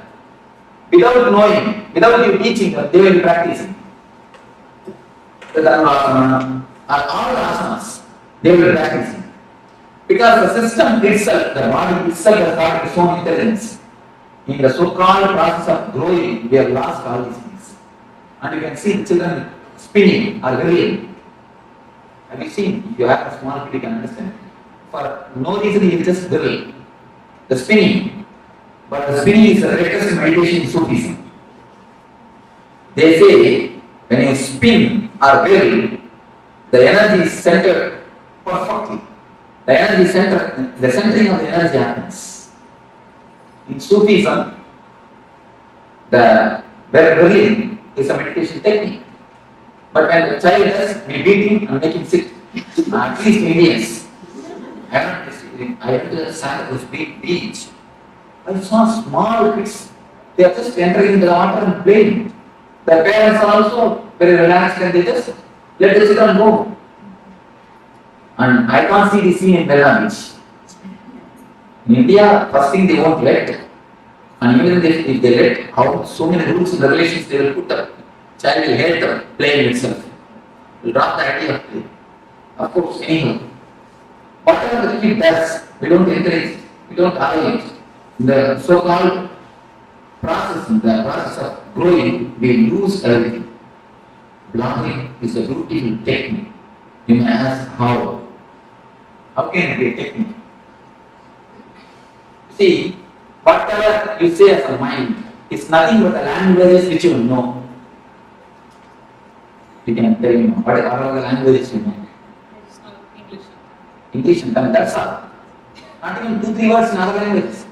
Without knowing, without you teaching them, they will be practicing. The Dharmasana and all the asanas, they will be practicing. Because the system itself, the body itself has got its own intelligence. In the so-called process of growing, we have lost all these things. And you can see the children spinning or whirling. Have you seen? If you have a small kid, you can understand. For no reason, he will just whirl. The spinning. But the spinning is the greatest meditation in Sufism. They say, when you spin or whirl, the energy is centered perfectly. The energy center, the centering of the energy happens. In Sufism, the whirling is a meditation technique. But when the child does, we beat him and make him sit. At least millions. I went to the Santa beach. I saw small kids. They are just entering the water and playing. The parents are also very relaxed and they just let the children go. And I can't see the scene in Bella Beach. In India, first thing they won't let. And even if they let, how so many rules and regulations they will put up. Child will hate the playing itself. Will drop the idea of play. Of course, anyhow. Whatever the kid does, we don't encourage, we don't allow it. The so-called process, the process of growing, we lose everything. Blocking is a beautiful technique. You may ask how. How can it be a technique? See, whatever you say as a mind is nothing but the languages which you know. You can tell me what are the languages you know? English and Tamil, that's all. Not even 2-3 words in other languages.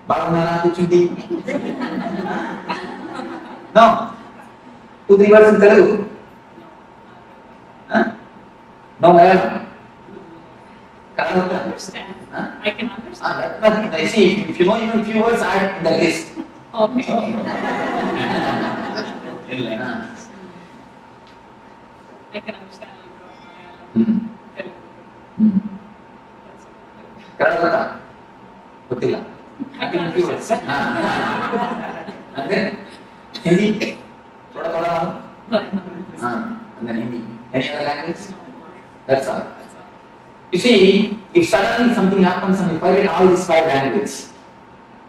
Bhavana, Kuchundi. No. 2-3 words in Telugu. Huh? No, Malayalam. I can understand. I can understand. I see, if you know even a few words, add in the list. Okay. I can understand you. Karavata. Putila. I can few words. And then Hindi. Thoda thoda. And then Hindi. Any other language? That's all. You see, if suddenly something happens and you forget all these 5 languages,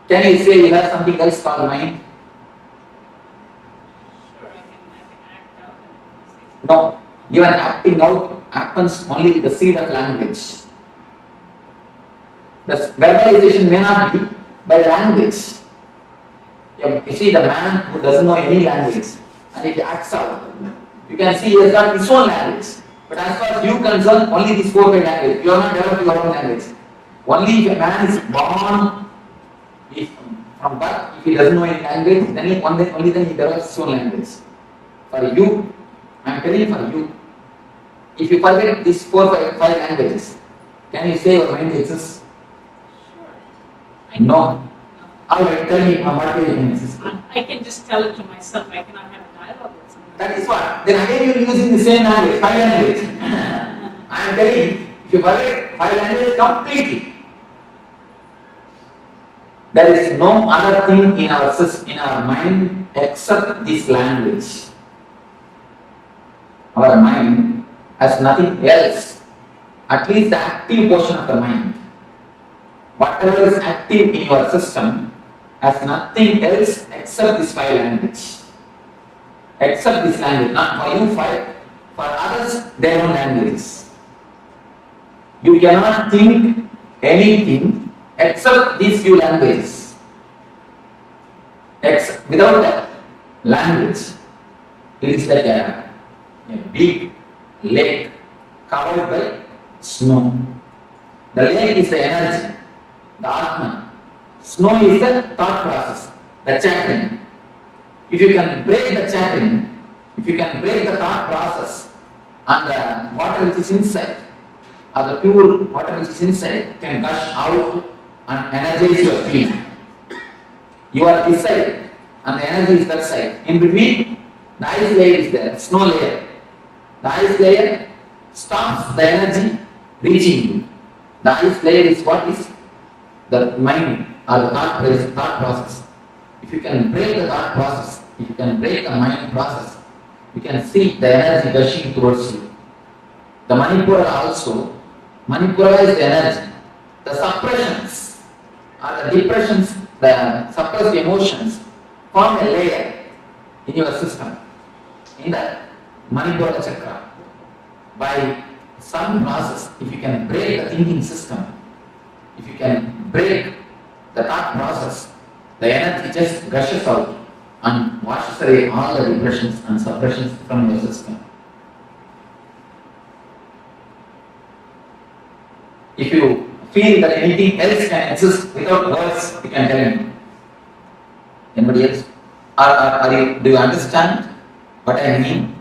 can you say you have something else called mind? No. Even acting out happens only with the seed of language. The verbalization may not be by language. You see the man who doesn't know any language and he acts out. You can see he has got his own language. But as far as you concern, only these 4-5 languages. You are not developed your own language. Only if a man is born from birth, if he doesn't know any language, then only then he develops his own language. For you, I am telling you for you, if you forget these 4-5 languages, can you say your mind exists? No. Alright, tell me what way you can exist. I can just tell it to myself. I cannot have a dialogue with someone. That is what. Then again you are using the same language, 5 languages. I am telling you, if you forget 5 languages completely, there is no other thing in our mind except this language. our mind has nothing else, at least the active portion of the mind. Whatever is active in your system has nothing else except this five language. Except this language, not for you five, for others their own languages. You cannot think anything except these few languages. Without that language, it is like a big lake covered by snow. The lake is the energy, the Atman. Snow is the thought process, the chattering. If you can break the chattering, if you can break the thought process, and the water which is inside, or the pure water which is inside can gush out and energize your field. You are this side and the energy is that side. In between, the ice layer is there, snow layer. The ice layer stops the energy reaching you. The ice layer is what is the mind or the thought process. If you can break the thought process, if you can break the mind process, you can see the energy gushing towards you. The Manipura also, Manipura is the energy. The suppressions or the depressions, the suppressed emotions form a layer in your system, in the Manipura chakra. By some process, if you can break the thinking system, if you can break the thought process, the energy just gushes out and washes away all the depressions and suppressions from your system. If you feel that anything else can exist without words, you can tell me. Anybody else? Do you understand what I mean?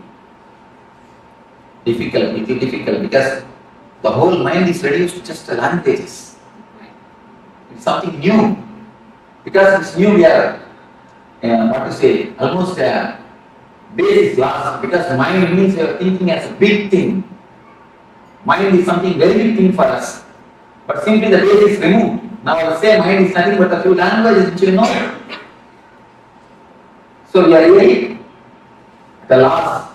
Difficult, little difficult, because the whole mind is reduced to just languages. It's something new. Because it's new, we are, almost a base is lost, because mind means we are thinking as a big thing. Mind is something very big thing for us. But simply the base is removed. Now I will say mind is nothing but a few languages which you know. So we are really at the loss.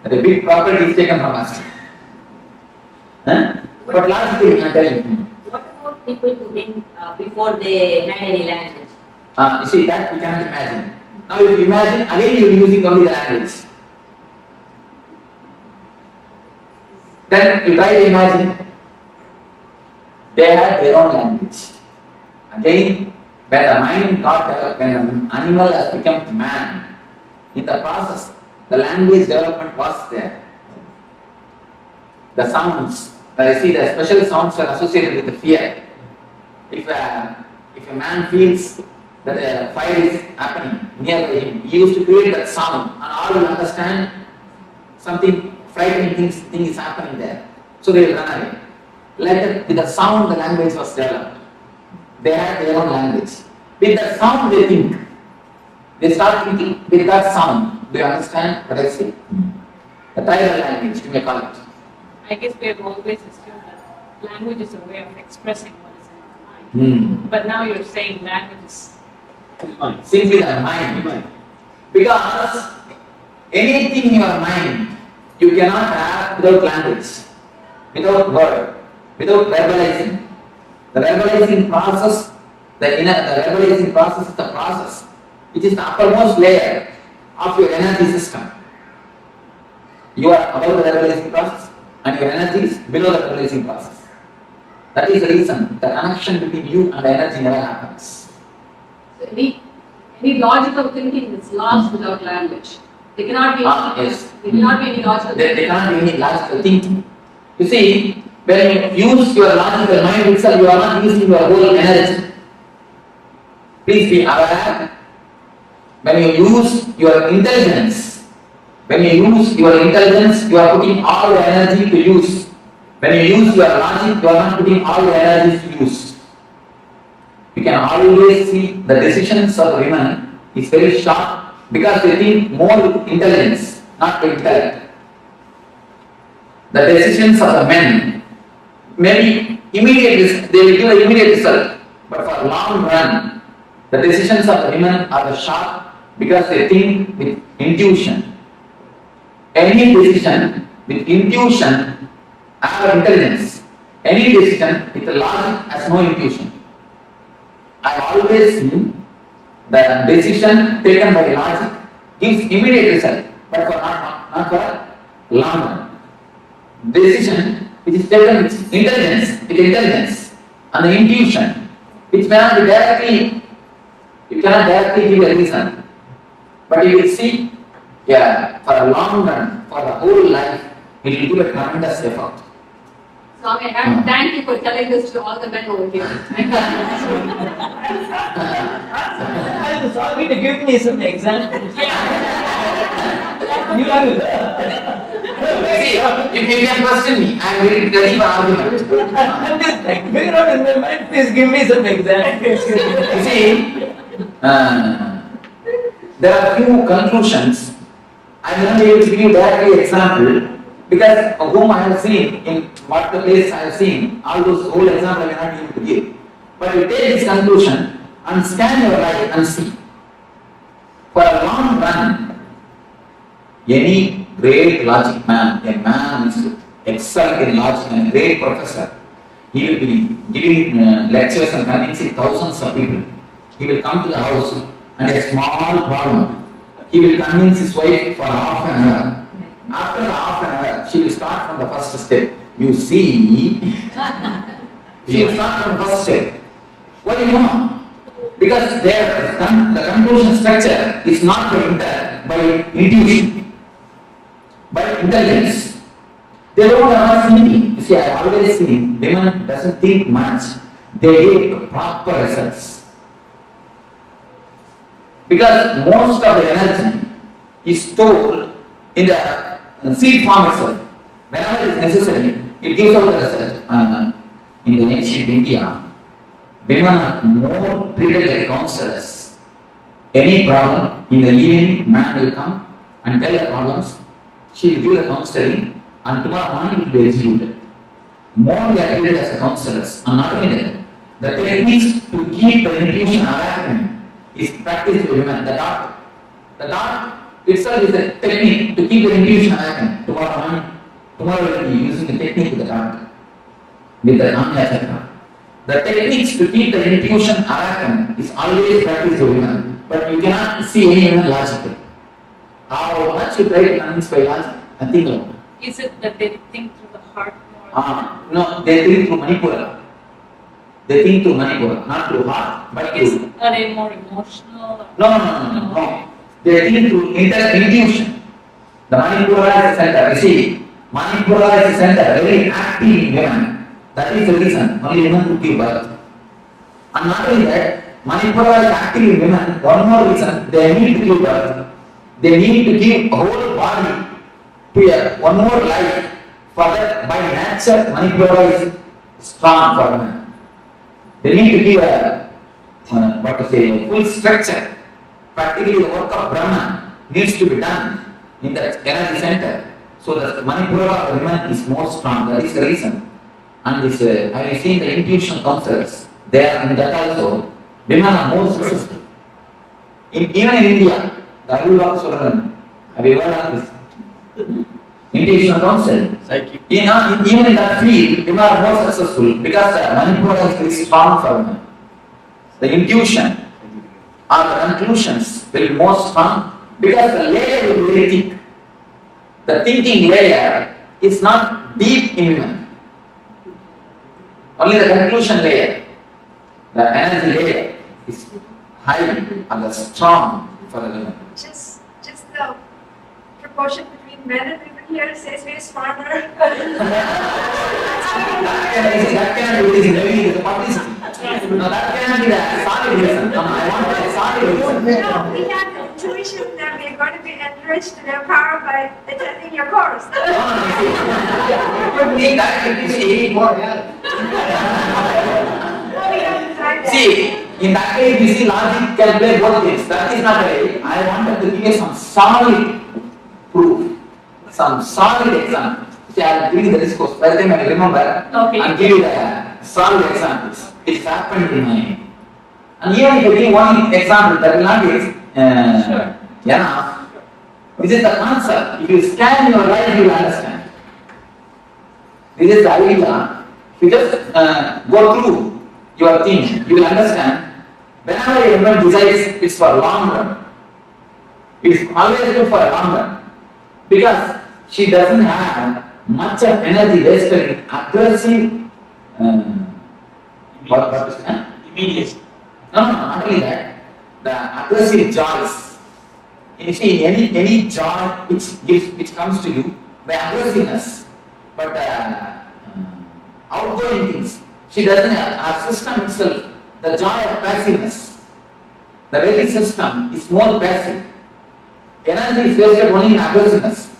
The big property is taken from us. But last thing I tell you. What about people who think before they had any language? You see, that we cannot imagine. Now if you imagine, again you are using only the language. Then you try to imagine, they had their own language. Again, when the mind got, when an animal has become man, in the process, the language development was there. The sounds, I see the special sounds are associated with the fear. If a man feels that a fire is happening near him, he used to create that sound, and all will understand something frightening thing is happening there. So they will run away. Like that, with the sound, the language was developed. They had their own language. With that sound, they think. They start thinking with that sound. Do you understand what I say? The tribal language, you may call it. I guess we have always assumed that language is a way of expressing what is in our mind. But now you're saying language is simply the mind. Because anything in your mind you cannot have without language, without word, without verbalizing. The verbalizing process, the verbalizing process is the process which is the uppermost layer of your energy system. You are above the verbalizing process and your energy is below the verbalizing process. That is the reason the connection between you and the energy never happens. So any logical thinking is lost without language. There cannot be there cannot be any logical thinking. There cannot be any logical thinking. You see, when you use your logical mind itself, you are not using your whole energy. Please be aware. When you use your intelligence, you are putting all your energy to use. When you use your logic, you are not putting all your energy to use. You can always see the decisions of women is very sharp because they think more with intelligence, not with intellect. The decisions of the men maybe immediate, they will give an immediate result, but for long run, the decisions of the women are the sharp because they think with intuition. any decision with intuition and intelligence. Any decision with logic has no intuition. I always seen the decision taken by logic gives immediate result, but for not for long run. Decision which is taken with intelligence and the intuition, which may not be directly, you cannot directly give a reason, but you will see, for a long run, for the whole life, it will give a tremendous effort. Swami, I have to thank you for telling this to all the men over here. I'm sorry to give me some examples. You are See, if you can question me, I am ready for argument. I'm just like, figure out in my mind, please give me some examples. You see, there are few conclusions. I will not be able to give you directly example because of whom I have seen, in what the place I have seen, all those whole examples I may not be able to give. But you take this conclusion and scan your life and see. For a long run, any great logic man, a man who excel in logic and a great professor, he will be giving lectures and convincing thousands of people. He will come to the house and a small problem. He will convince his wife for half an hour. After half an hour, she will start from the first step. You see, she will start from the first step. What do you know? Because the conclusion structure is not by intuition, by intelligence. They don't have thinking. You see, I have always seen women doesn't think much. They get proper results. Because most of the energy is stored in the seed form itself. Whenever it is necessary, it gives out the result. In the ancient India, women are more treated like counselors. Any problem, in the evening, man will come and tell the problems. She will give the counseling, and tomorrow morning it will be executed. More they are treated as counselors, and not only that, the techniques to keep the intuition alive is practiced by women. The dart itself is a technique to keep the intuition alive. Tomorrow will be using the technique with the dart, with the etc. The techniques to keep the intuition alive is always practiced by women, but you cannot see any women logically. How much you try to convince by logic, nothing like that. Is it that they think through the heart more? No, they think through Manipura. They think through Manipura, not through heart, but through. Are they more emotional? No. They think through intuition. The Manipura is the center. You see, Manipura is the center, very active in women. That is the reason only women could give birth. And not only that, Manipura is active in women. One more reason, they need to give birth. They need to give whole body to one more life. For that, by nature, Manipura is strong for women. They need to give a full structure. Practically, the work of Brahman needs to be done in that energy center. So the Manipura of the women is more strong. That is the reason. And this, I have seen the intuition counselors. They are in that also. Women are more successful. Even in India, the Ayurveda Swaran, have you heard of this? Intuition counsel. Even in that field, women are more successful because the Manipura is very strong for women. The intuition or the conclusions will be more strong because the layer will be very thick. The thinking layer is not deep in women. Only the conclusion layer, the energy layer is high and strong for the women. Just the proportion between men and women here says we are smarter. That cannot be the reason. Maybe the publicity. No, that cannot be the solid reason. I want a solid reason. No, we have the intuition that we are going to be enriched in our power by attending your course. See, in that case, we see logic can play both ways. That is not right. I wanted to give you some solid proof, some solid example. See, I will give you the discourse. By the time I remember, I'll give you the solid examples. It's happened in my. And even if you give one example, that will not be enough. This is the concept. If you scan your life, you will understand. This is the idea. If you just go through your thing, you will understand. Whenever a woman decides it's for long run, it's always good for a long run. Because she doesn't have much of energy wasted in aggressive immediate. No, not only that. The aggressive joys. You see, any joy which comes to you by aggressiveness, but outgoing things, she doesn't have. Our system itself, the joy of passiveness. The very system is more passive. Energy is wasted only in aggressiveness.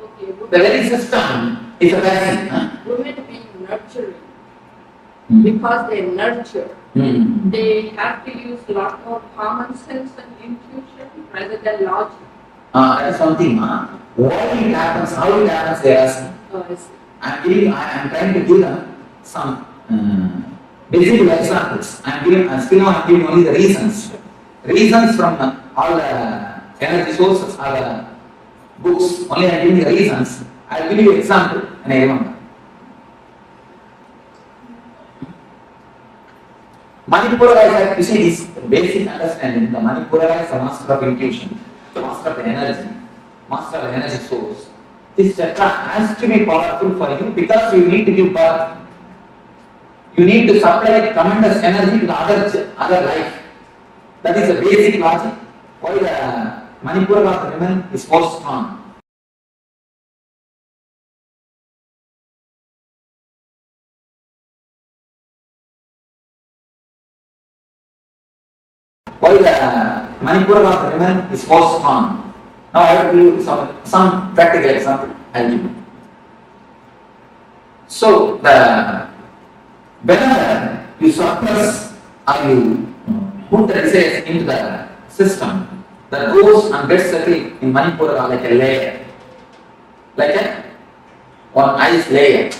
Okay. The very system is a passive. Women being nurturing, because they nurture, they have to use a lot more common sense and intuition rather than logic. That is something. Why it happens, how it happens, they ask. I am trying to give them some visible examples. Still now I am giving only the reasons. Reasons from all the energy sources or the books. Only I am giving the reasons. I will give you an example and I remember. Manipura is, you see, this basic understanding. The Manipura is the master of intuition, the master of the energy, master of the energy source. This chakra has to be powerful for you because you need to give birth. You need to supply tremendous energy to the other life. That is the basic logic. Why the Manipura of the women is more strong. Why the Manipura of the women is more strong. Now I have to give you some practical example. I will give you. So whenever you suppress or you put the desires into the system, that goes and gets settled in Manipura like a layer, like a one ice layer.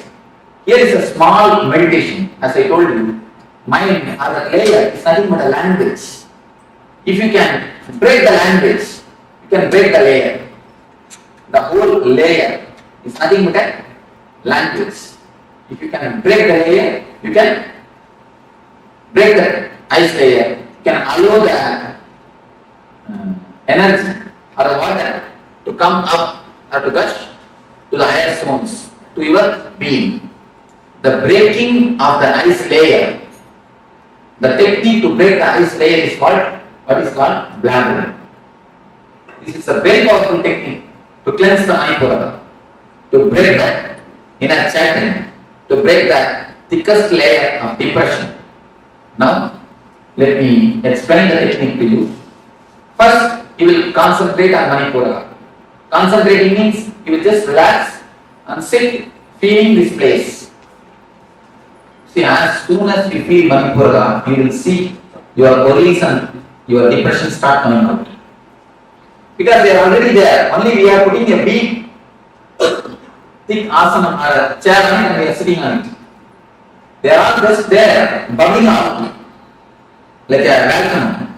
Here is a small meditation. As I told you, mind as a layer is nothing but a language. If you can break the language, you can break the layer. The whole layer is nothing but a language. If you can break the layer, you can break the ice layer. You can allow the energy or the water to come up or to gush to the higher zones, to your being. The breaking of the ice layer, the technique to break the ice layer is called what is called blabbering. This is a very powerful technique to cleanse the Manipura, to break the inner chanting, to break the thickest layer of depression. Now, let me explain the technique to you. First, you will concentrate on Manipura. Concentrating means you will just relax and sit feeling this place. See, as soon as you feel Manipura, you will see your worries and your depression start coming out. Because they are already there. Only we are putting a big, thick asana or a chair on it and we are sitting on it. They are all just there, bubbling out like a volcano.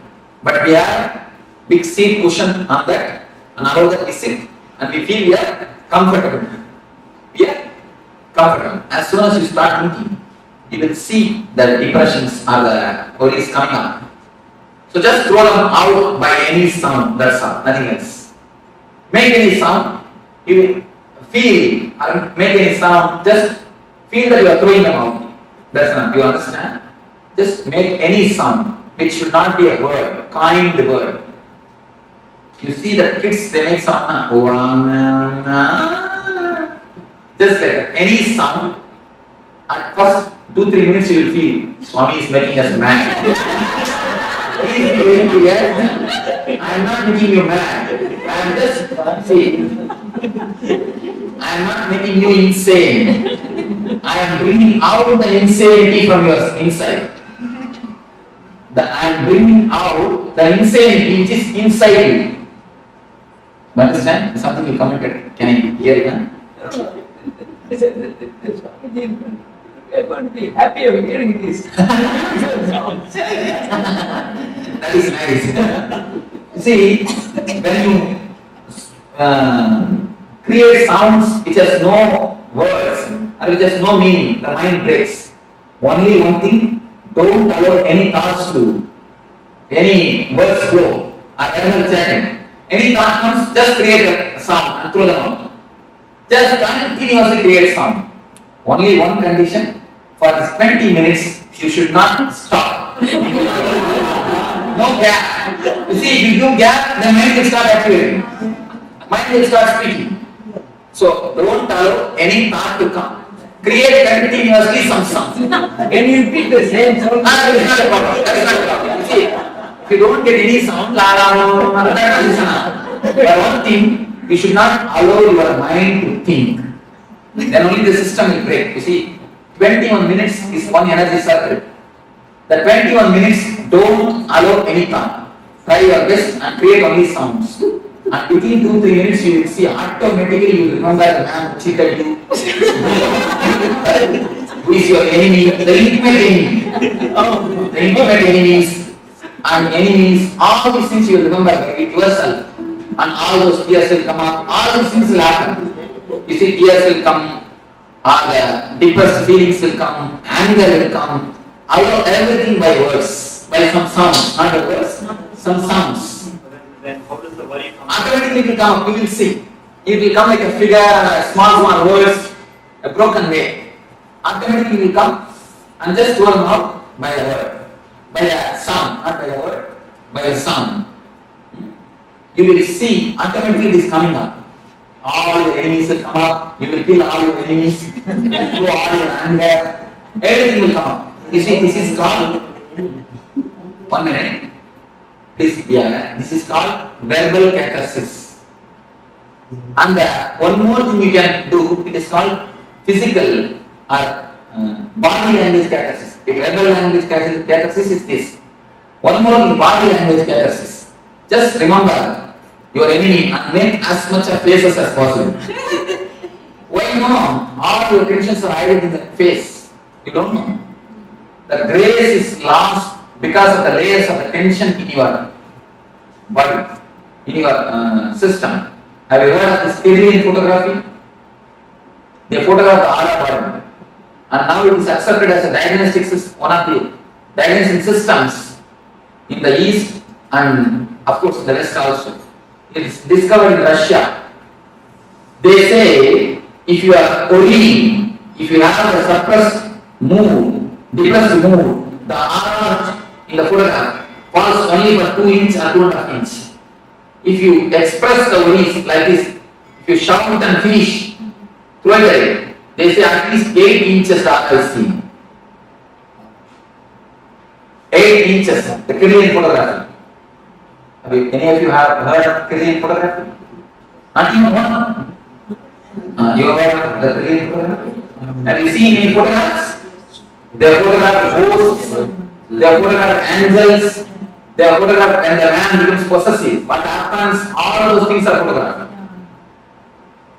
But we have big seat cushion on that and above that we sit and we feel we are comfortable. We are comfortable. As soon as you start thinking, you will see the depressions or the worries coming up. So just throw them out by any sound, that's all, nothing else. Make any sound, you will feel or make any sound, just feel that you are throwing them out. That's not, you understand? Just make any sound, which should not be a word, kind word. You see the kids, they make sound, just like any sound. At first 2-3 minutes you will feel Swami is making us mad. Please be very clear. I am not making you mad. I am just saying. I am not making you insane. I am bringing out the insanity from your inside. I am bringing out the insanity which is inside you. You understand? Something you commented. Can I hear it now? We are going to be happy of hearing this. That is nice. See, when you create sounds which has no words and which has no meaning, the mind breaks. Only one thing, don't allow any thoughts to, any words flow, or eternal chanting. Any thought comes, just create a sound and throw them out. Just continuously create sound. Only one condition, for this 20 minutes, you should not stop. No gap. You see, if you do gap, the mind will start activating. Mind will start speaking. So, don't allow any thought to come. Create continuously some sound. When you repeat the same sound, That is not a problem. That is not a problem. You see, if you don't get any sound, one thing, you should not allow your mind to think. Then only the system will break. You see, 21 minutes is one energy circle. The 21 minutes, don't allow any thought. Try your best and create only sounds. And within 2-3 minutes, you will see automatically you will remember the man who cheated you. Who is your enemy? The intimate enemy. The intimate enemies and enemies, all these things you will remember it yourself. And all those tears will come up, all these things will happen. You see, tears will come, or the depressed feelings will come, anger will come. Allow everything by words, by some sounds, not the words, some sounds. Then how does the worry come? Automatically it will come up, you will see. It will come like a figure, a small words, a broken way. Automatically it will come and just throw them out by the word, by the sound, not by the word, by the sound. You will see automatically it is coming up. All your enemies will come up, you will kill all your enemies, throw all your anger, everything will come up. You see, this is called, 1 minute. This is called verbal catharsis. And one more thing you can do, it is called physical or body language catharsis. The verbal language catharsis is this. One more thing, body language catharsis. Just remember your enemy and make as much of faces as possible. Why no? All your tensions are hidden in the face. You don't know. The grace is lost because of the layers of the tension in your body, in your system. Have you heard of this alien photography? They photograph the aura body, and now it is accepted as a diagnostic system, one of the diagnostic systems in the East and of course the West also. It is discovered in Russia. They say if you are worrying, if you have a suppressed mood, depressed mood, the aura in the photograph falls only for 2 inches or 2.5 inches. If you express the worries like this, if you shout and finish, throw it away. They say at least 8 inches dark is seen. 8 inches, the Korean photography. Any of you have heard of Korean photography? Not even one. You have heard of the Korean photography? Have you seen any photographs? They photograph ghosts, they photograph angels, they photograph when the man becomes possessive. What happens? All those things are photographed.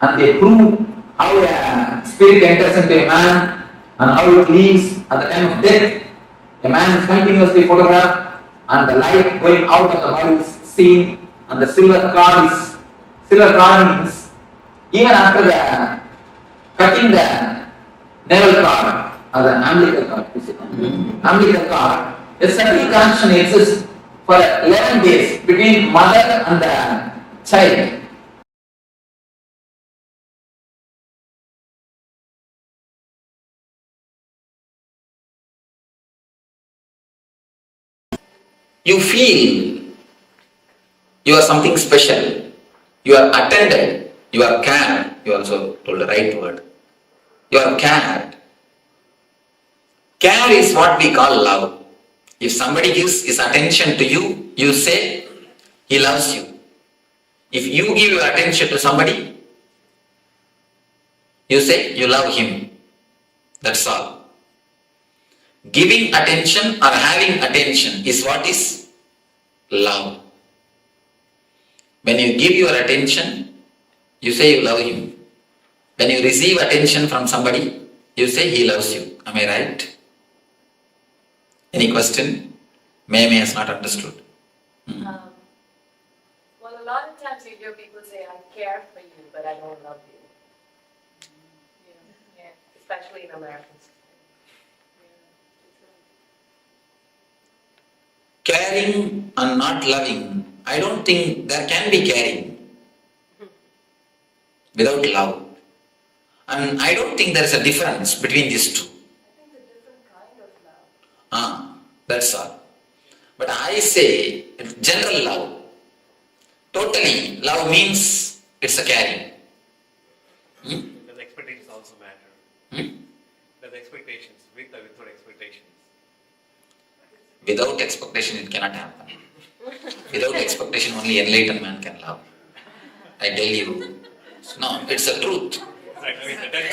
And they prove how a spirit enters into a man and how it leaves at the time of death. A man is continuously photographed and the light going out of the body is seen and the silver cord means even after the cutting the navel cord or the umbilical cord, umbilical cord, a certain connection exists for 11 days between mother and the child. You feel you are something special, you are attended, you are cared, you also told the right word, you are cared. Care is what we call love. If somebody gives his attention to you, you say he loves you. If you give your attention to somebody, you say you love him. That's all. Giving attention or having attention is what is love. When you give your attention, you say you love him. When you receive attention from somebody, you say he loves you. Am I right? Any question? May has not understood. Well, a lot of times sometimes you hear people say, I care for you, but I don't love you. Yeah. Especially in American society. Caring and not loving, I don't think there can be caring without love. And I don't think there is a difference between these two. I think it's a different kind of love. That's all. But I say general love. Totally, love means it's a caring. Does expectations also matter? Does expectations, with or without expectations? Without expectation, it cannot happen. Without expectation, only enlightened man can love. I tell you. No, it's the truth.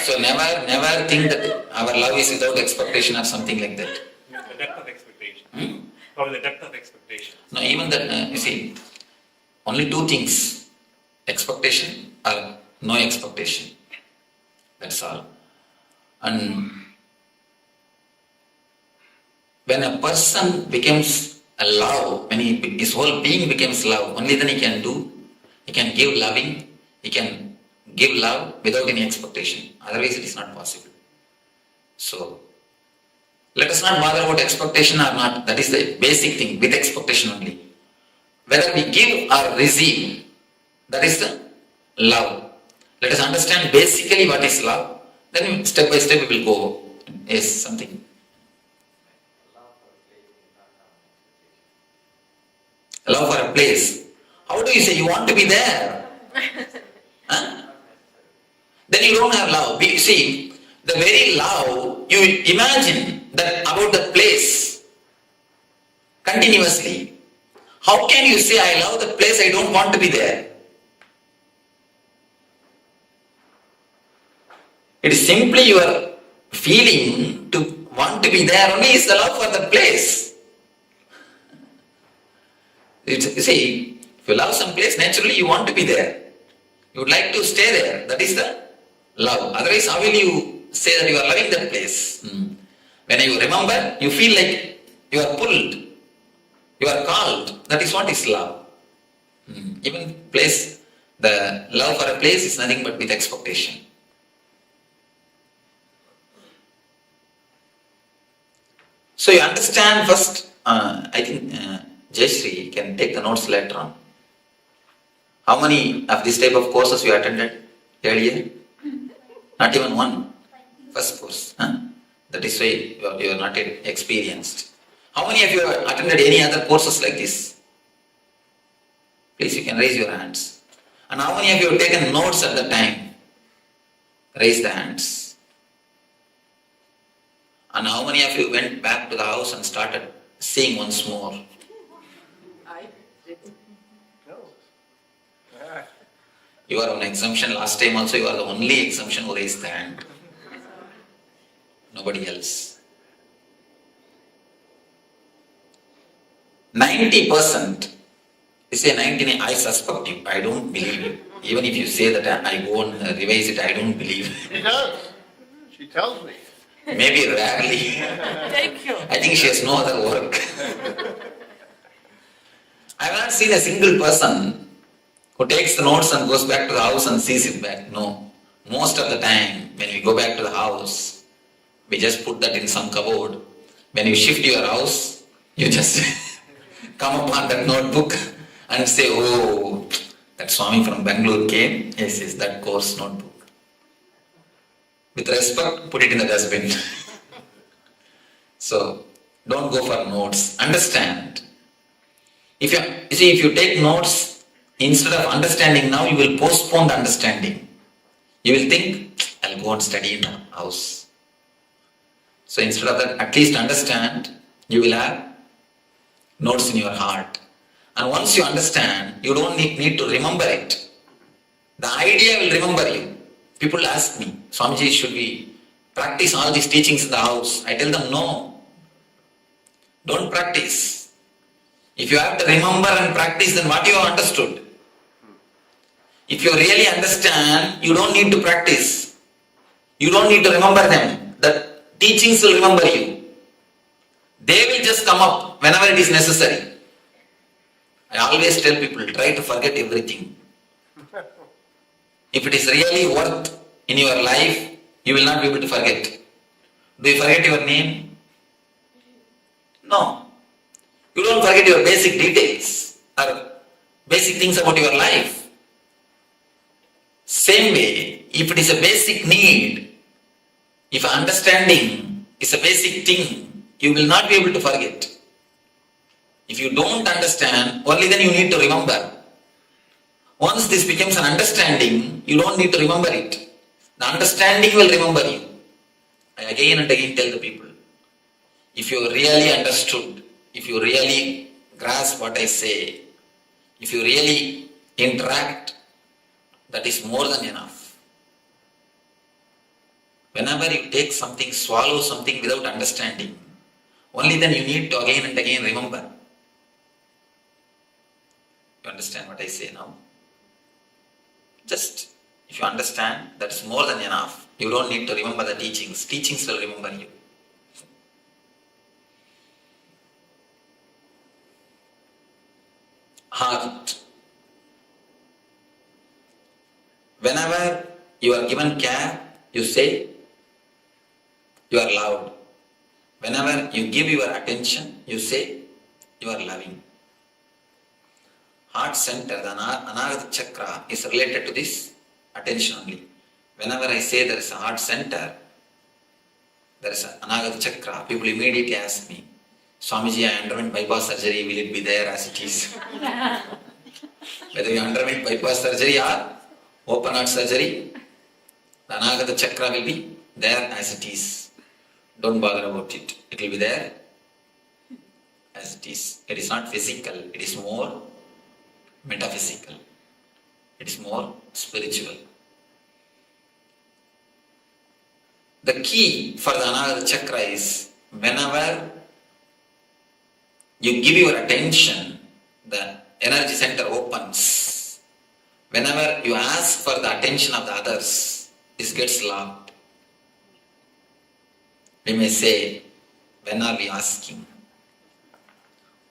So never think that our love is without expectation or something like that. The depth of expectation. Or the depth of expectation. No, even that, you see, only two things, expectation or no expectation. That's all. And when a person becomes a love, when his whole being becomes love, only then he can give loving, he can give love without any expectation. Otherwise it is not possible. So, let us not bother about expectation or not. That is the basic thing, with expectation only. Whether we give or receive, that is the love. Let us understand basically what is love. Then step by step we will go. Yes, something. Love for a place. How do you say you want to be there? Then you don't have love. You see, the very love, you imagine that about the place continuously. How can you say, I love the place, I don't want to be there? It is simply your feeling to want to be there, only is the love for the place. You see, if you love some place, naturally you want to be there. You would like to stay there. That is the love. Otherwise, how will you say that you are loving that place? When you remember, you feel like you are pulled, you are called. That is what is love. Even place, the love for a place is nothing but with expectation. So you understand first, I think Jayashree can take the notes later on. How many of this type of courses you attended earlier? Not even one. First course. That is why you are not yet experienced. How many of you have attended any other courses like this? Please, you can raise your hands. And how many of you have taken notes at the time? Raise the hands. And how many of you went back to the house and started seeing once more? I didn't. You are on exemption. Last time also you are the only exemption who raised the hand. Nobody else. 90%. You say 99, I suspect you. I don't believe you. Even if you say that I go and revise it, I don't believe. She does. She tells me. Maybe rarely. Thank you. I think she has no other work. I have not seen a single person who takes the notes and goes back to the house and sees it back. No. Most of the time, when we go back to the house, we just put that in some cupboard. When you shift your house, you just come upon that notebook and say, oh, that Swami from Bangalore came. Yes, that course notebook. With respect, put it in the dustbin. So, don't go for notes. Understand. If you take notes, instead of understanding now, you will postpone the understanding. You will think, I'll go and study in the house. So instead of that, at least understand, you will have notes in your heart. And once you understand, you don't need to remember it. The idea will remember you. People ask me, Swamiji, should we practice all these teachings in the house? I tell them, no. Don't practice. If you have to remember and practice, then what you have understood? If you really understand, you don't need to practice. You don't need to remember them. The teachings will remember you. They will just come up whenever it is necessary. I always tell people, try to forget everything. If it is really worth in your life, you will not be able to forget. Do you forget your name? No. You don't forget your basic details or basic things about your life. Same way, if it is a basic need, if understanding is a basic thing, you will not be able to forget. If you don't understand, only then you need to remember. Once this becomes an understanding, you don't need to remember it. The understanding will remember you. I again and again tell the people, if you really understood, if you really grasp what I say, if you really interact, that is more than enough. Whenever you take something, swallow something without understanding, only then you need to again and again remember. You understand what I say now? Just, if you understand, that's more than enough. You don't need to remember the teachings. Teachings will remember you. Heart. Whenever you are given care, you say, you are loved. Whenever you give your attention, you say, you are loving. Heart center, the Anagata chakra, is related to this attention only. Whenever I say there is a heart center, there is an Anagata chakra, people immediately ask me, Swamiji, I underwent bypass surgery, will it be there as it is? Whether you underwent bypass surgery or open heart surgery, the Anagata chakra will be there as it is. Don't bother about it. It will be there as it is. It is not physical, it is more metaphysical. It is more spiritual. The key for the Anagata chakra is whenever you give your attention, the energy center opens. Whenever you ask for the attention of the others, this gets locked. We may say, when are we asking?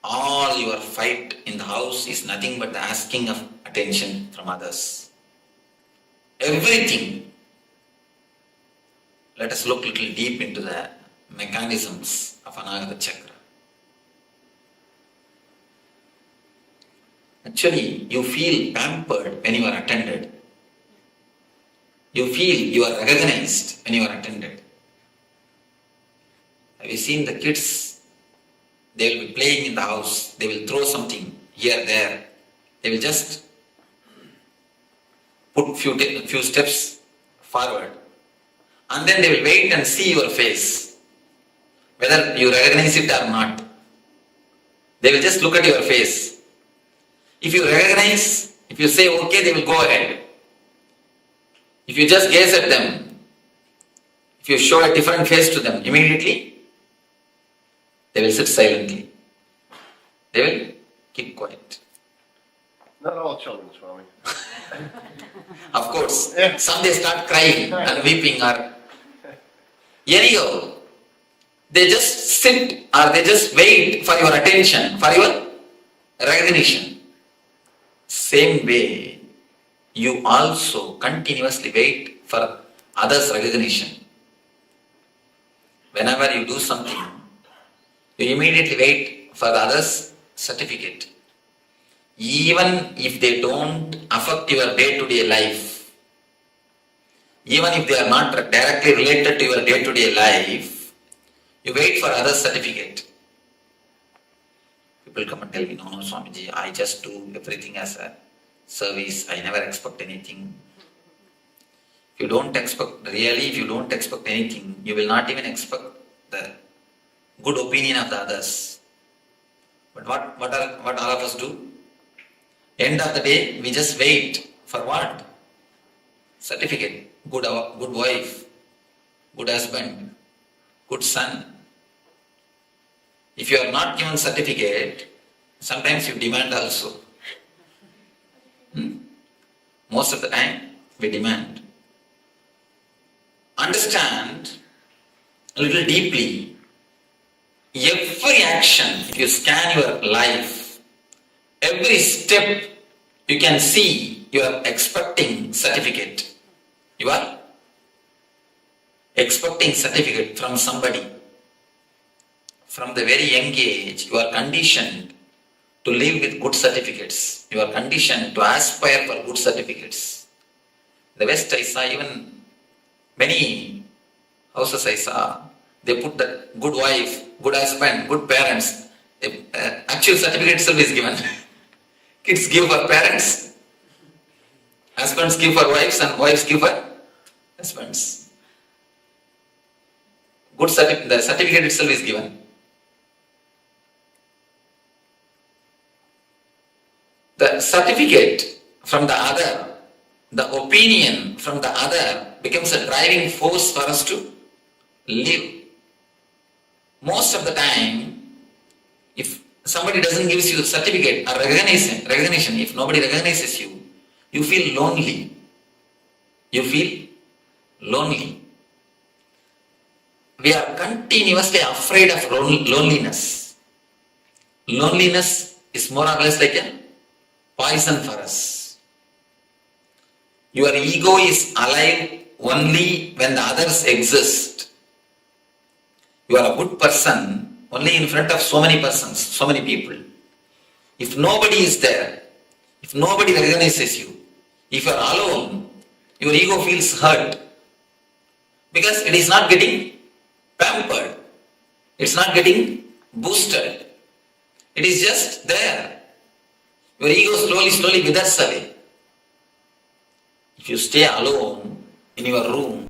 All your fight in the house is nothing but the asking of attention from others. Everything. Let us look a little deep into the mechanisms of Anagata chakra. Actually, you feel pampered when you are attended. You feel you are recognized when you are attended. Have you seen the kids? They will be playing in the house. They will throw something here, there. They will just put few steps forward. And then they will wait and see your face. Whether you recognize it or not. They will just look at your face. If you recognize, if you say okay, they will go ahead. If you just gaze at them, if you show a different face to them, immediately they will sit silently. They will keep quiet. Not all children, Swami. Of course, some they start crying and weeping or anyhow, they just sit or they just wait for your attention, for your recognition. Same way, you also continuously wait for others' recognition. Whenever you do something, you immediately wait for the others' certificate. Even if they don't affect your day-to-day life, even if they are not directly related to your day-to-day life, you wait for others' certificate. People come and tell me, no, Swamiji, I just do everything as a service. I never expect anything. If you don't expect anything, you will not even expect the good opinion of the others. But what all of us do? End of the day, we just wait for what? Certificate. Good wife, good husband, good son. If you are not given certificate, sometimes you demand also. Most of the time, we demand. Understand a little deeply. Every action, if you scan your life, every step you can see you are expecting certificate. You are expecting certificate from somebody. From the very young age, you are conditioned to live with good certificates. You are conditioned to aspire for good certificates. The West, I saw even many houses I saw, they put the good wife, good husband, good parents. The actual certificate itself is given. Kids give for parents, husbands give for wives, and wives give for husbands. The certificate itself is given. The certificate from the other, the opinion from the other becomes a driving force for us to live. Most of the time, if somebody doesn't give you a certificate or recognition, if nobody recognizes you, you feel lonely. You feel lonely. We are continuously afraid of loneliness. Loneliness is more or less like a poison for us. Your ego is alive only when the others exist. You are a good person only in front of so many persons, so many people. If nobody is there, if nobody recognizes you, if you are alone, your ego feels hurt because it is not getting pampered. It's not getting boosted. It is just there. Your ego slowly withers away. If you stay alone in your room,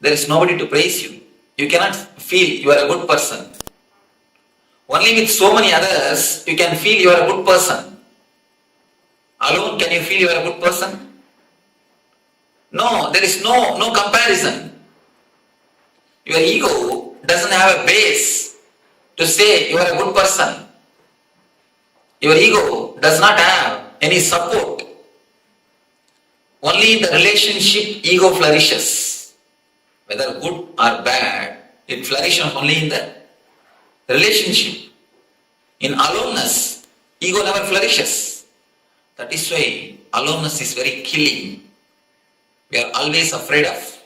there is nobody to praise you. You cannot feel you are a good person. Only with so many others, you can feel you are a good person. Alone, can you feel you are a good person? No, there is no comparison. Your ego doesn't have a base to say you are a good person. Your ego does not have any support. Only in the relationship ego flourishes. Whether good or bad, it flourishes only in the relationship. In aloneness, ego never flourishes. That is why aloneness is very killing. We are always afraid of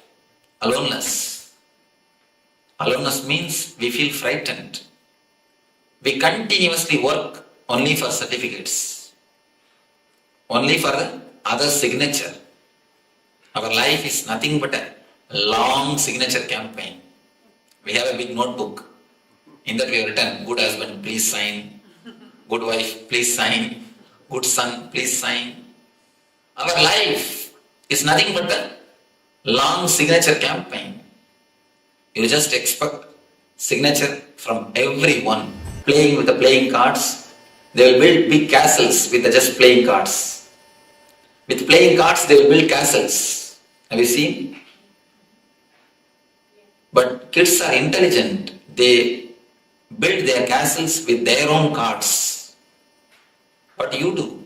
aloneness. Aloneness means we feel frightened. We continuously work only for certificates, only for the other's signature. Our life is nothing but a long signature campaign. We have a big notebook. In that we have written, good husband, please sign. Good wife, please sign. Good son, please sign. Our life is nothing but a long signature campaign. You just expect signature from everyone. Playing with the playing cards, they will build big castles with the just playing cards. With playing cards, they will build castles. Have you seen? But kids are intelligent. They build their castles with their own cards. What do you do?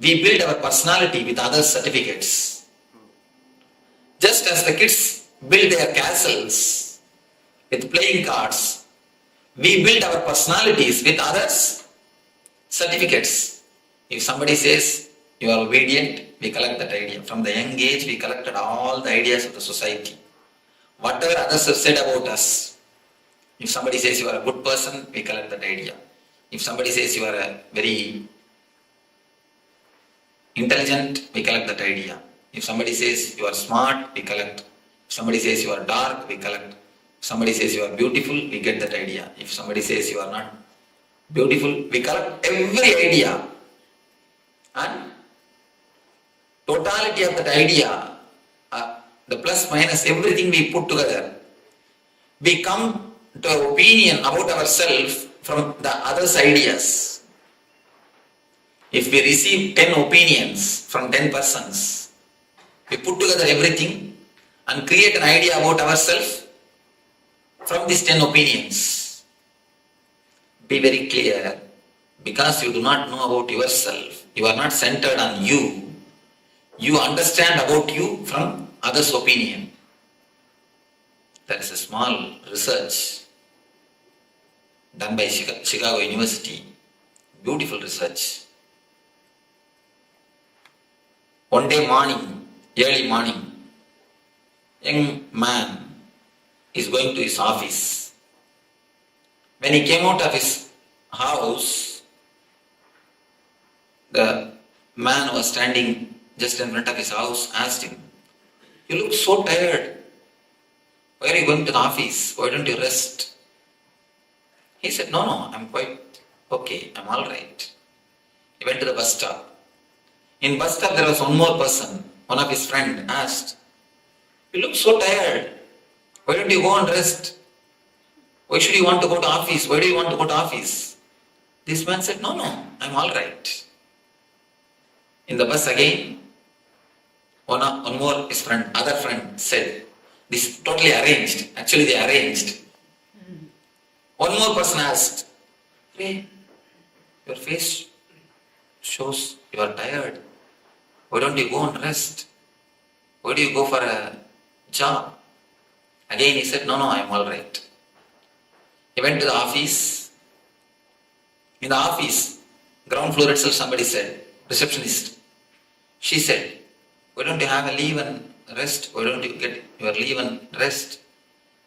We build our personality with other certificates. Just as the kids build their castles with playing cards, we build our personalities with others' certificates. If somebody says you are obedient, we collect that idea. From the young age, we collected all the ideas of the society. Whatever others have said about us. If somebody says you are a good person, we collect that idea. If somebody says you are a very intelligent, we collect that idea. If somebody says you are smart, we collect. If somebody says you are dark, we collect. If somebody says you are beautiful, we get that idea. If somebody says you are not beautiful, we collect every idea. And totality of that idea, the plus minus, everything we put together, we come to an opinion about ourselves from the other's ideas. If we receive 10 opinions from 10 persons, we put together everything and create an idea about ourselves from these 10 opinions. Be very clear, because you do not know about yourself, you are not centered on you, you understand about you from others' opinion. There is a small research done by Chicago University, beautiful research. One day morning, early morning, young man is going to his office. When he came out of his house, the man who was standing just in front of his house asked him, "You look so tired. Why are you going to the office? Why don't you rest?" He said, No, I'm quite okay. I'm all right. He went to the bus stop. In bus stop, there was one more person. One of his friends asked, "You look so tired. Why don't you go and rest? Why should you want to go to office? Why do you want to go to office?" This man said, No, I'm all right. In the bus again, one more his friend, other friend said, "This is totally arranged." Actually, they arranged. One more person asked, "Hey, your face shows you are tired. Why don't you go and rest? Why do you go for a job?" Again he said, No, I'm all right. He went to the office. In the office, ground floor itself, somebody said, receptionist. She said, "Why don't you have a leave and rest? Why don't you get your leave and rest?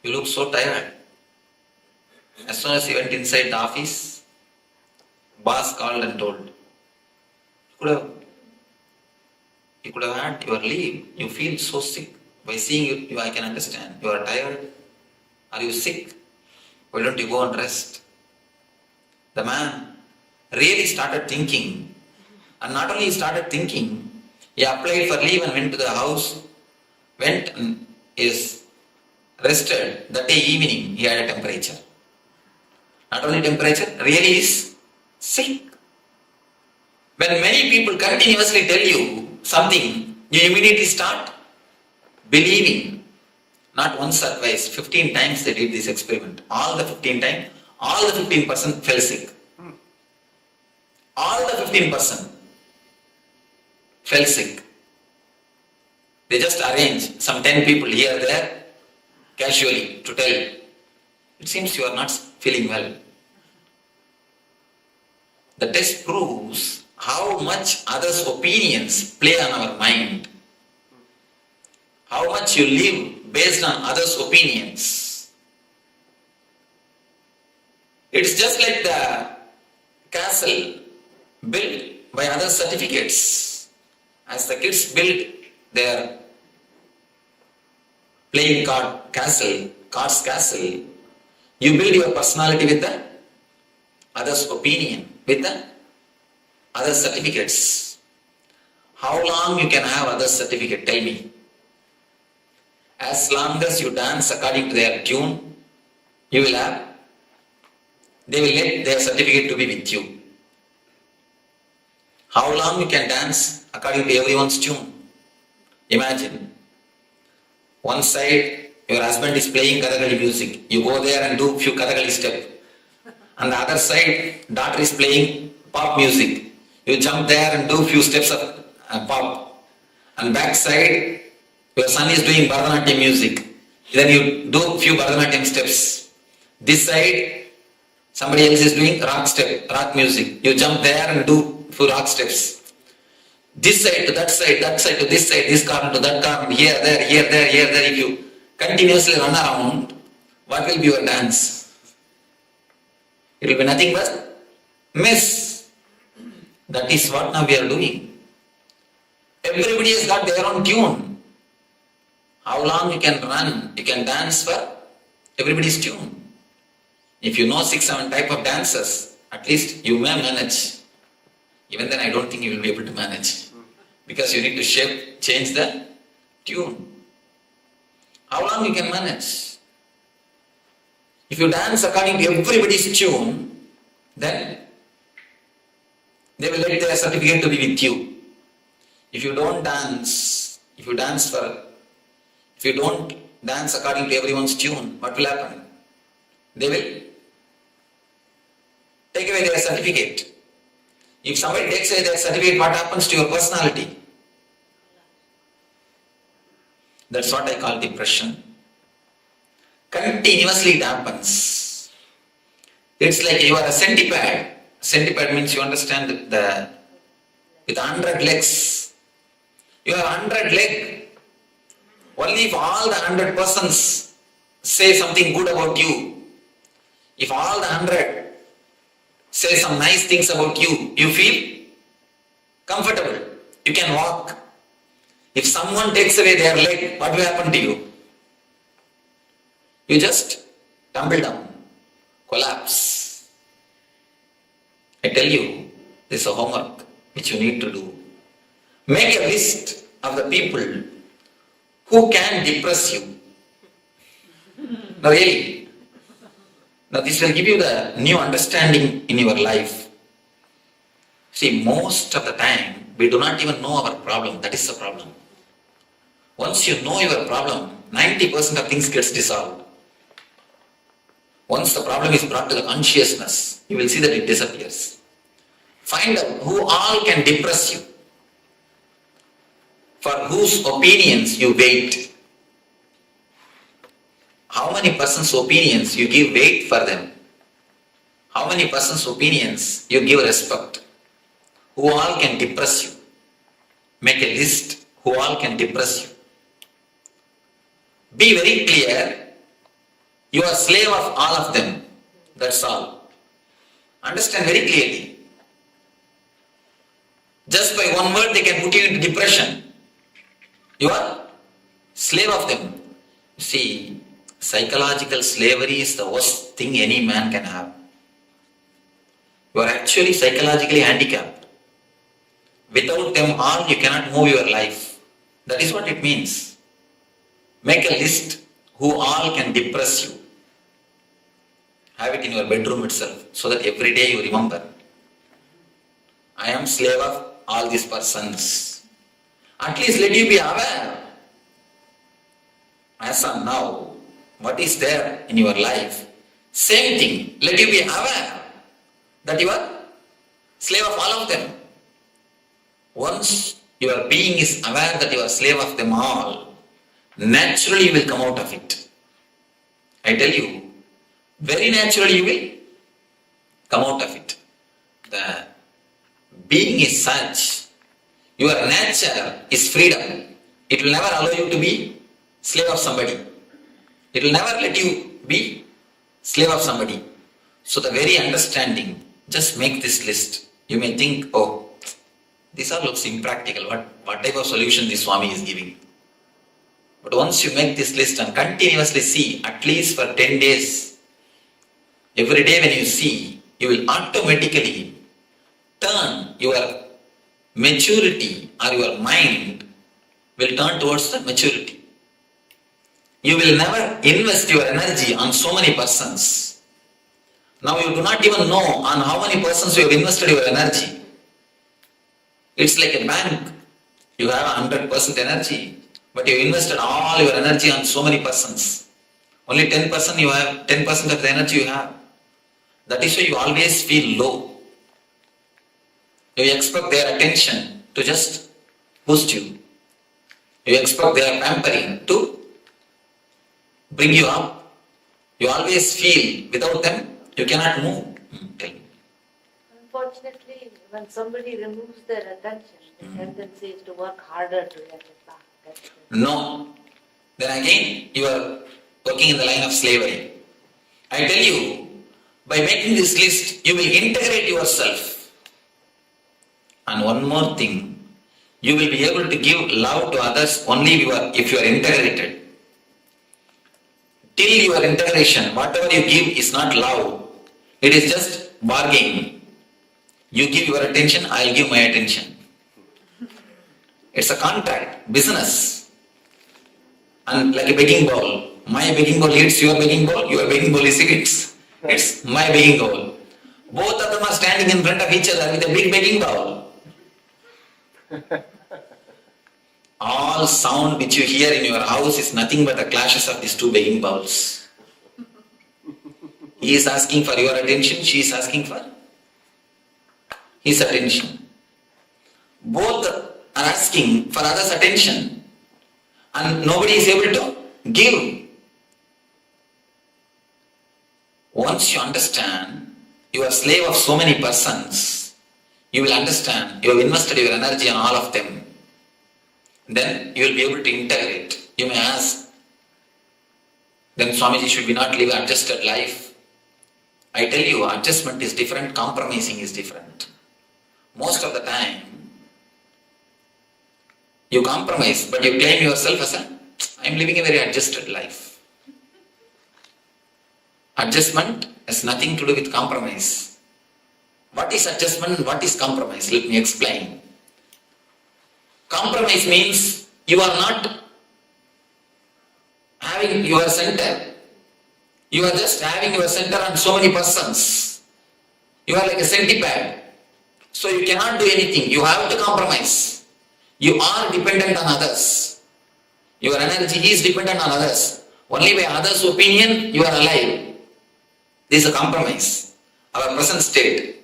You look so tired." As soon as he went inside the office, boss called and told, You could have had your leave. You feel so sick. By seeing you, I can understand. You are tired. Are you sick? Why don't you go and rest? The man really started thinking. And not only he started thinking, he applied for leave and went to the house, went and is rested. That day evening, he had a temperature. Not only temperature, really is sick. When many people continuously tell you something, you immediately start believing. Not once or twice, 15 times they did this experiment. All the 15 times, all the 15% fell sick. All the 15% fell sick. They just arrange some 10 people here there casually to tell, "It seems you are not feeling well." The test proves how much others' opinions play on our mind. How much you live based on others' opinions. It's just like the castle built by other certificates. As the kids build their playing cards castle, you build your personality with the others' opinion, with the other certificates. How long you can have other certificate? Tell me. As long as you dance according to their tune, you will have. They will let their certificate to be with you. How long you can dance according to everyone's tune? Imagine. One side, your husband is playing Kathakali music. You go there and do few Kathakali steps. On the other side, daughter is playing pop music. You jump there and do few steps of pop. And back side, your son is doing Bharatanatyam music. Then you do few Bharatanatyam steps. This side, somebody else is doing rock music. You jump there and do few rock steps. This side to that side to this side, this corner to that corner, here, there. If you continuously run around, what will be your dance? It will be nothing but mess. That is what now we are doing. Everybody has got their own tune. How long you can run, you can dance for everybody's tune. If you know 6-7 type of dances, at least you may manage. Even then I don't think you will be able to manage. Because you need to change the tune. How long you can manage? If you dance according to everybody's tune, then they will let their certificate to be with you. If you don't dance according to everyone's tune, what will happen? They will take away their certificate. If somebody takes away their certificate, what happens to your personality? That's what I call depression. Continuously it happens. It's like you are a centipede. Centipede means you understand with 100 legs. You have 100 legs. Only if all the 100 persons say something good about you, if all the 100 say some nice things about you, you feel comfortable. You can walk. If someone takes away their leg, what will happen to you? You just tumble down, collapse. I tell you, this is a homework which you need to do. Make a list of the people who can depress you. No, really. Now this will give you the new understanding in your life. See, most of the time, we do not even know our problem. That is the problem. Once you know your problem, 90% of things gets dissolved. Once the problem is brought to the consciousness, you will see that it disappears. Find out who all can depress you, for whose opinions you wait. How many persons' opinions you give weight for them? How many persons' opinions you give respect? Who all can depress you? Make a list who all can depress you. Be very clear. You are slave of all of them. That's all. Understand very clearly. Just by one word they can put you into depression. You are slave of them. You see, psychological slavery is the worst thing any man can have. You are actually psychologically handicapped. Without them all, you cannot move your life. That is what it means. Make a list who all can depress you. Have it in your bedroom itself, so that every day you remember, I am slave of all these persons. At least let you be aware. As of now, what is there in your life? Same thing. Let you be aware that you are slave of all of them. Once your being is aware that you are slave of them all, naturally you will come out of it. I tell you, very naturally you will come out of it. The being is such, your nature is freedom. It will never allow you to be slave of somebody. It will never let you be slave of somebody. So the very understanding, just make this list. You may think, oh, this all looks impractical. What type of solution this Swami is giving? But once you make this list and continuously see, at least for 10 days, every day when you see, you will automatically turn your maturity, or your mind will turn towards the maturity. You will never invest your energy on so many persons. Now you do not even know on how many persons you have invested your energy. It's like a bank. You have 100% energy, but you invested all your energy on so many persons. Only 10% you have, 10% of the energy you have. That is why you always feel low. You expect their attention to just boost you. You expect their pampering to bring you up. You always feel without them you cannot move. Unfortunately, when somebody removes their attention, the tendency is to work harder to get it back. No. Then again, you are working in the line of slavery. I tell you, by making this list, you will integrate yourself. And one more thing, you will be able to give love to others only if you are integrated. Till your integration, whatever you give is not love. It is just bargaining. You give your attention, I will give my attention. It's a contract, business. And like a begging bowl. My begging bowl hits your begging bowl, your begging bowl is hits. It's my begging bowl. Both of them are standing in front of each other with a big begging bowl. All sound which you hear in your house is nothing but the clashes of these two begging bowls. He is asking for your attention, she is asking for his attention. Both are asking for others' attention and nobody is able to give. Once you understand you are slave of so many persons, you will understand you have invested your energy on all of them. then you will be able to integrate. You may ask, then Swamiji, should we not live adjusted life? I tell you, adjustment is different, compromising is different. Most of the time, you compromise, but you claim yourself as I am living a very adjusted life. Adjustment has nothing to do with compromise. What is adjustment? What is compromise? Let me explain. Compromise means you are not having your center. You are just having your center on so many persons. You are like a centipede. So you cannot do anything. You have to compromise. You are dependent on others. Your energy is dependent on others. Only by others' opinion you are alive. This is a compromise. Our present state.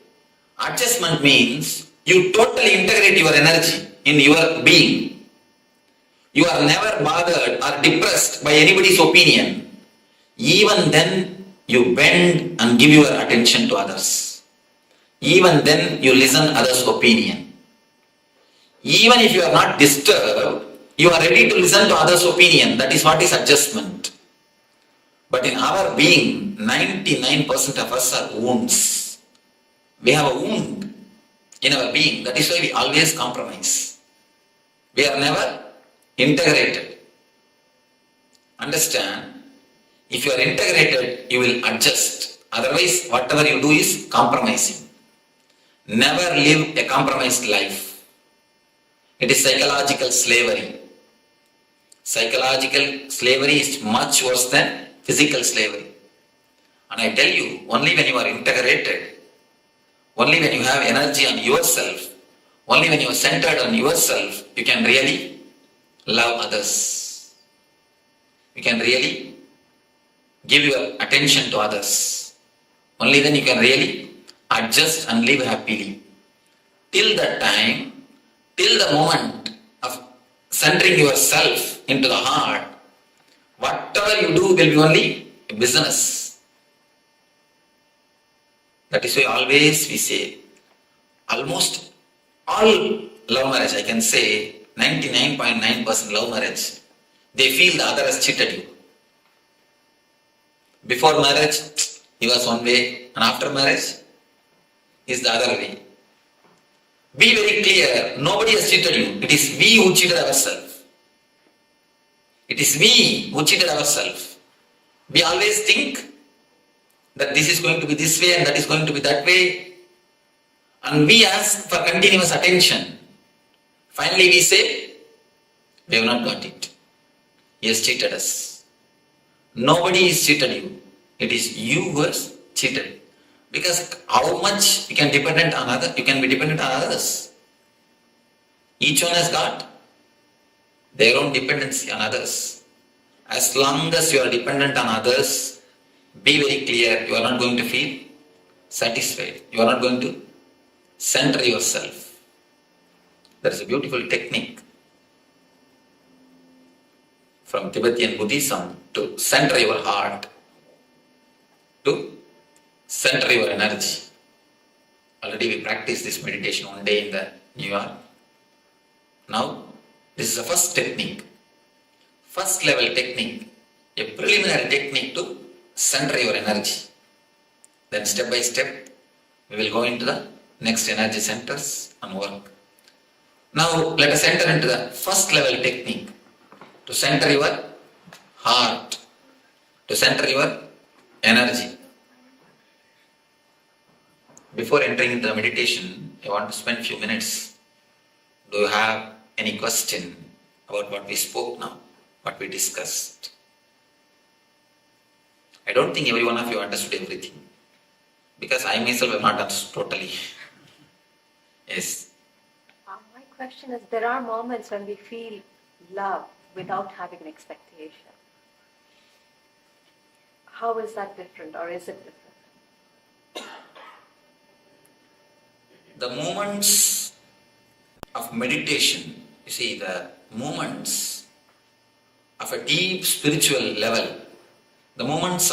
Adjustment means you totally integrate your energy in your being. You are never bothered or depressed by anybody's opinion. Even then, you bend and give your attention to others. Even then, you listen others' opinion. Even if you are not disturbed, you are ready to listen to others' opinion. That is what is adjustment. But in our being, 99% of us are wounds. We have a wound in our being. That is why we always compromise. We are never integrated. Understand? If you are integrated, you will adjust. Otherwise, whatever you do is compromising. Never live a compromised life. It is psychological slavery. Psychological slavery is much worse than physical slavery. And I tell you, only when you are integrated, only when you have energy on yourself, only when you are centered on yourself, you can really love others. You can really give your attention to others. Only then you can really adjust and live happily. Till that time, till the moment of centering yourself into the heart, whatever you do will be only a business. That is why always we say, almost all love marriage, I can say 99.9% love marriage, they feel the other has cheated you. Before marriage, he was one way, and after marriage, he is the other way. Be very clear, nobody has cheated you. It is we who cheated ourselves. It is we who cheated ourselves. We always think that this is going to be this way and that is going to be that way. And we ask for continuous attention. Finally we say, we have not got it. He has cheated us. Nobody has cheated you. It is you who has cheated. Because how much you can be dependent on others. Each one has got their own dependency on others. As long as you are dependent on others, be very clear, you are not going to feel satisfied. You are not going to center yourself. There is a beautiful technique from Tibetan Buddhism to center your heart, to center your energy. Already we practiced this meditation one day in New York. Now, this is the first technique, first level technique, a preliminary technique to center your energy. Then step by step, we will go into the next energy centers and work. Now, let us enter into the first level technique to center your heart, to center your energy. Before entering into the meditation, I want to spend a few minutes. Do you have any question about what we spoke now, what we discussed? I don't think every one of you understood everything, because I myself have not understood totally. Yes. My question is, there are moments when we feel love without having an expectation. How is that different, or is it different? The moments of meditation, you see, the moments of a deep spiritual level, the moments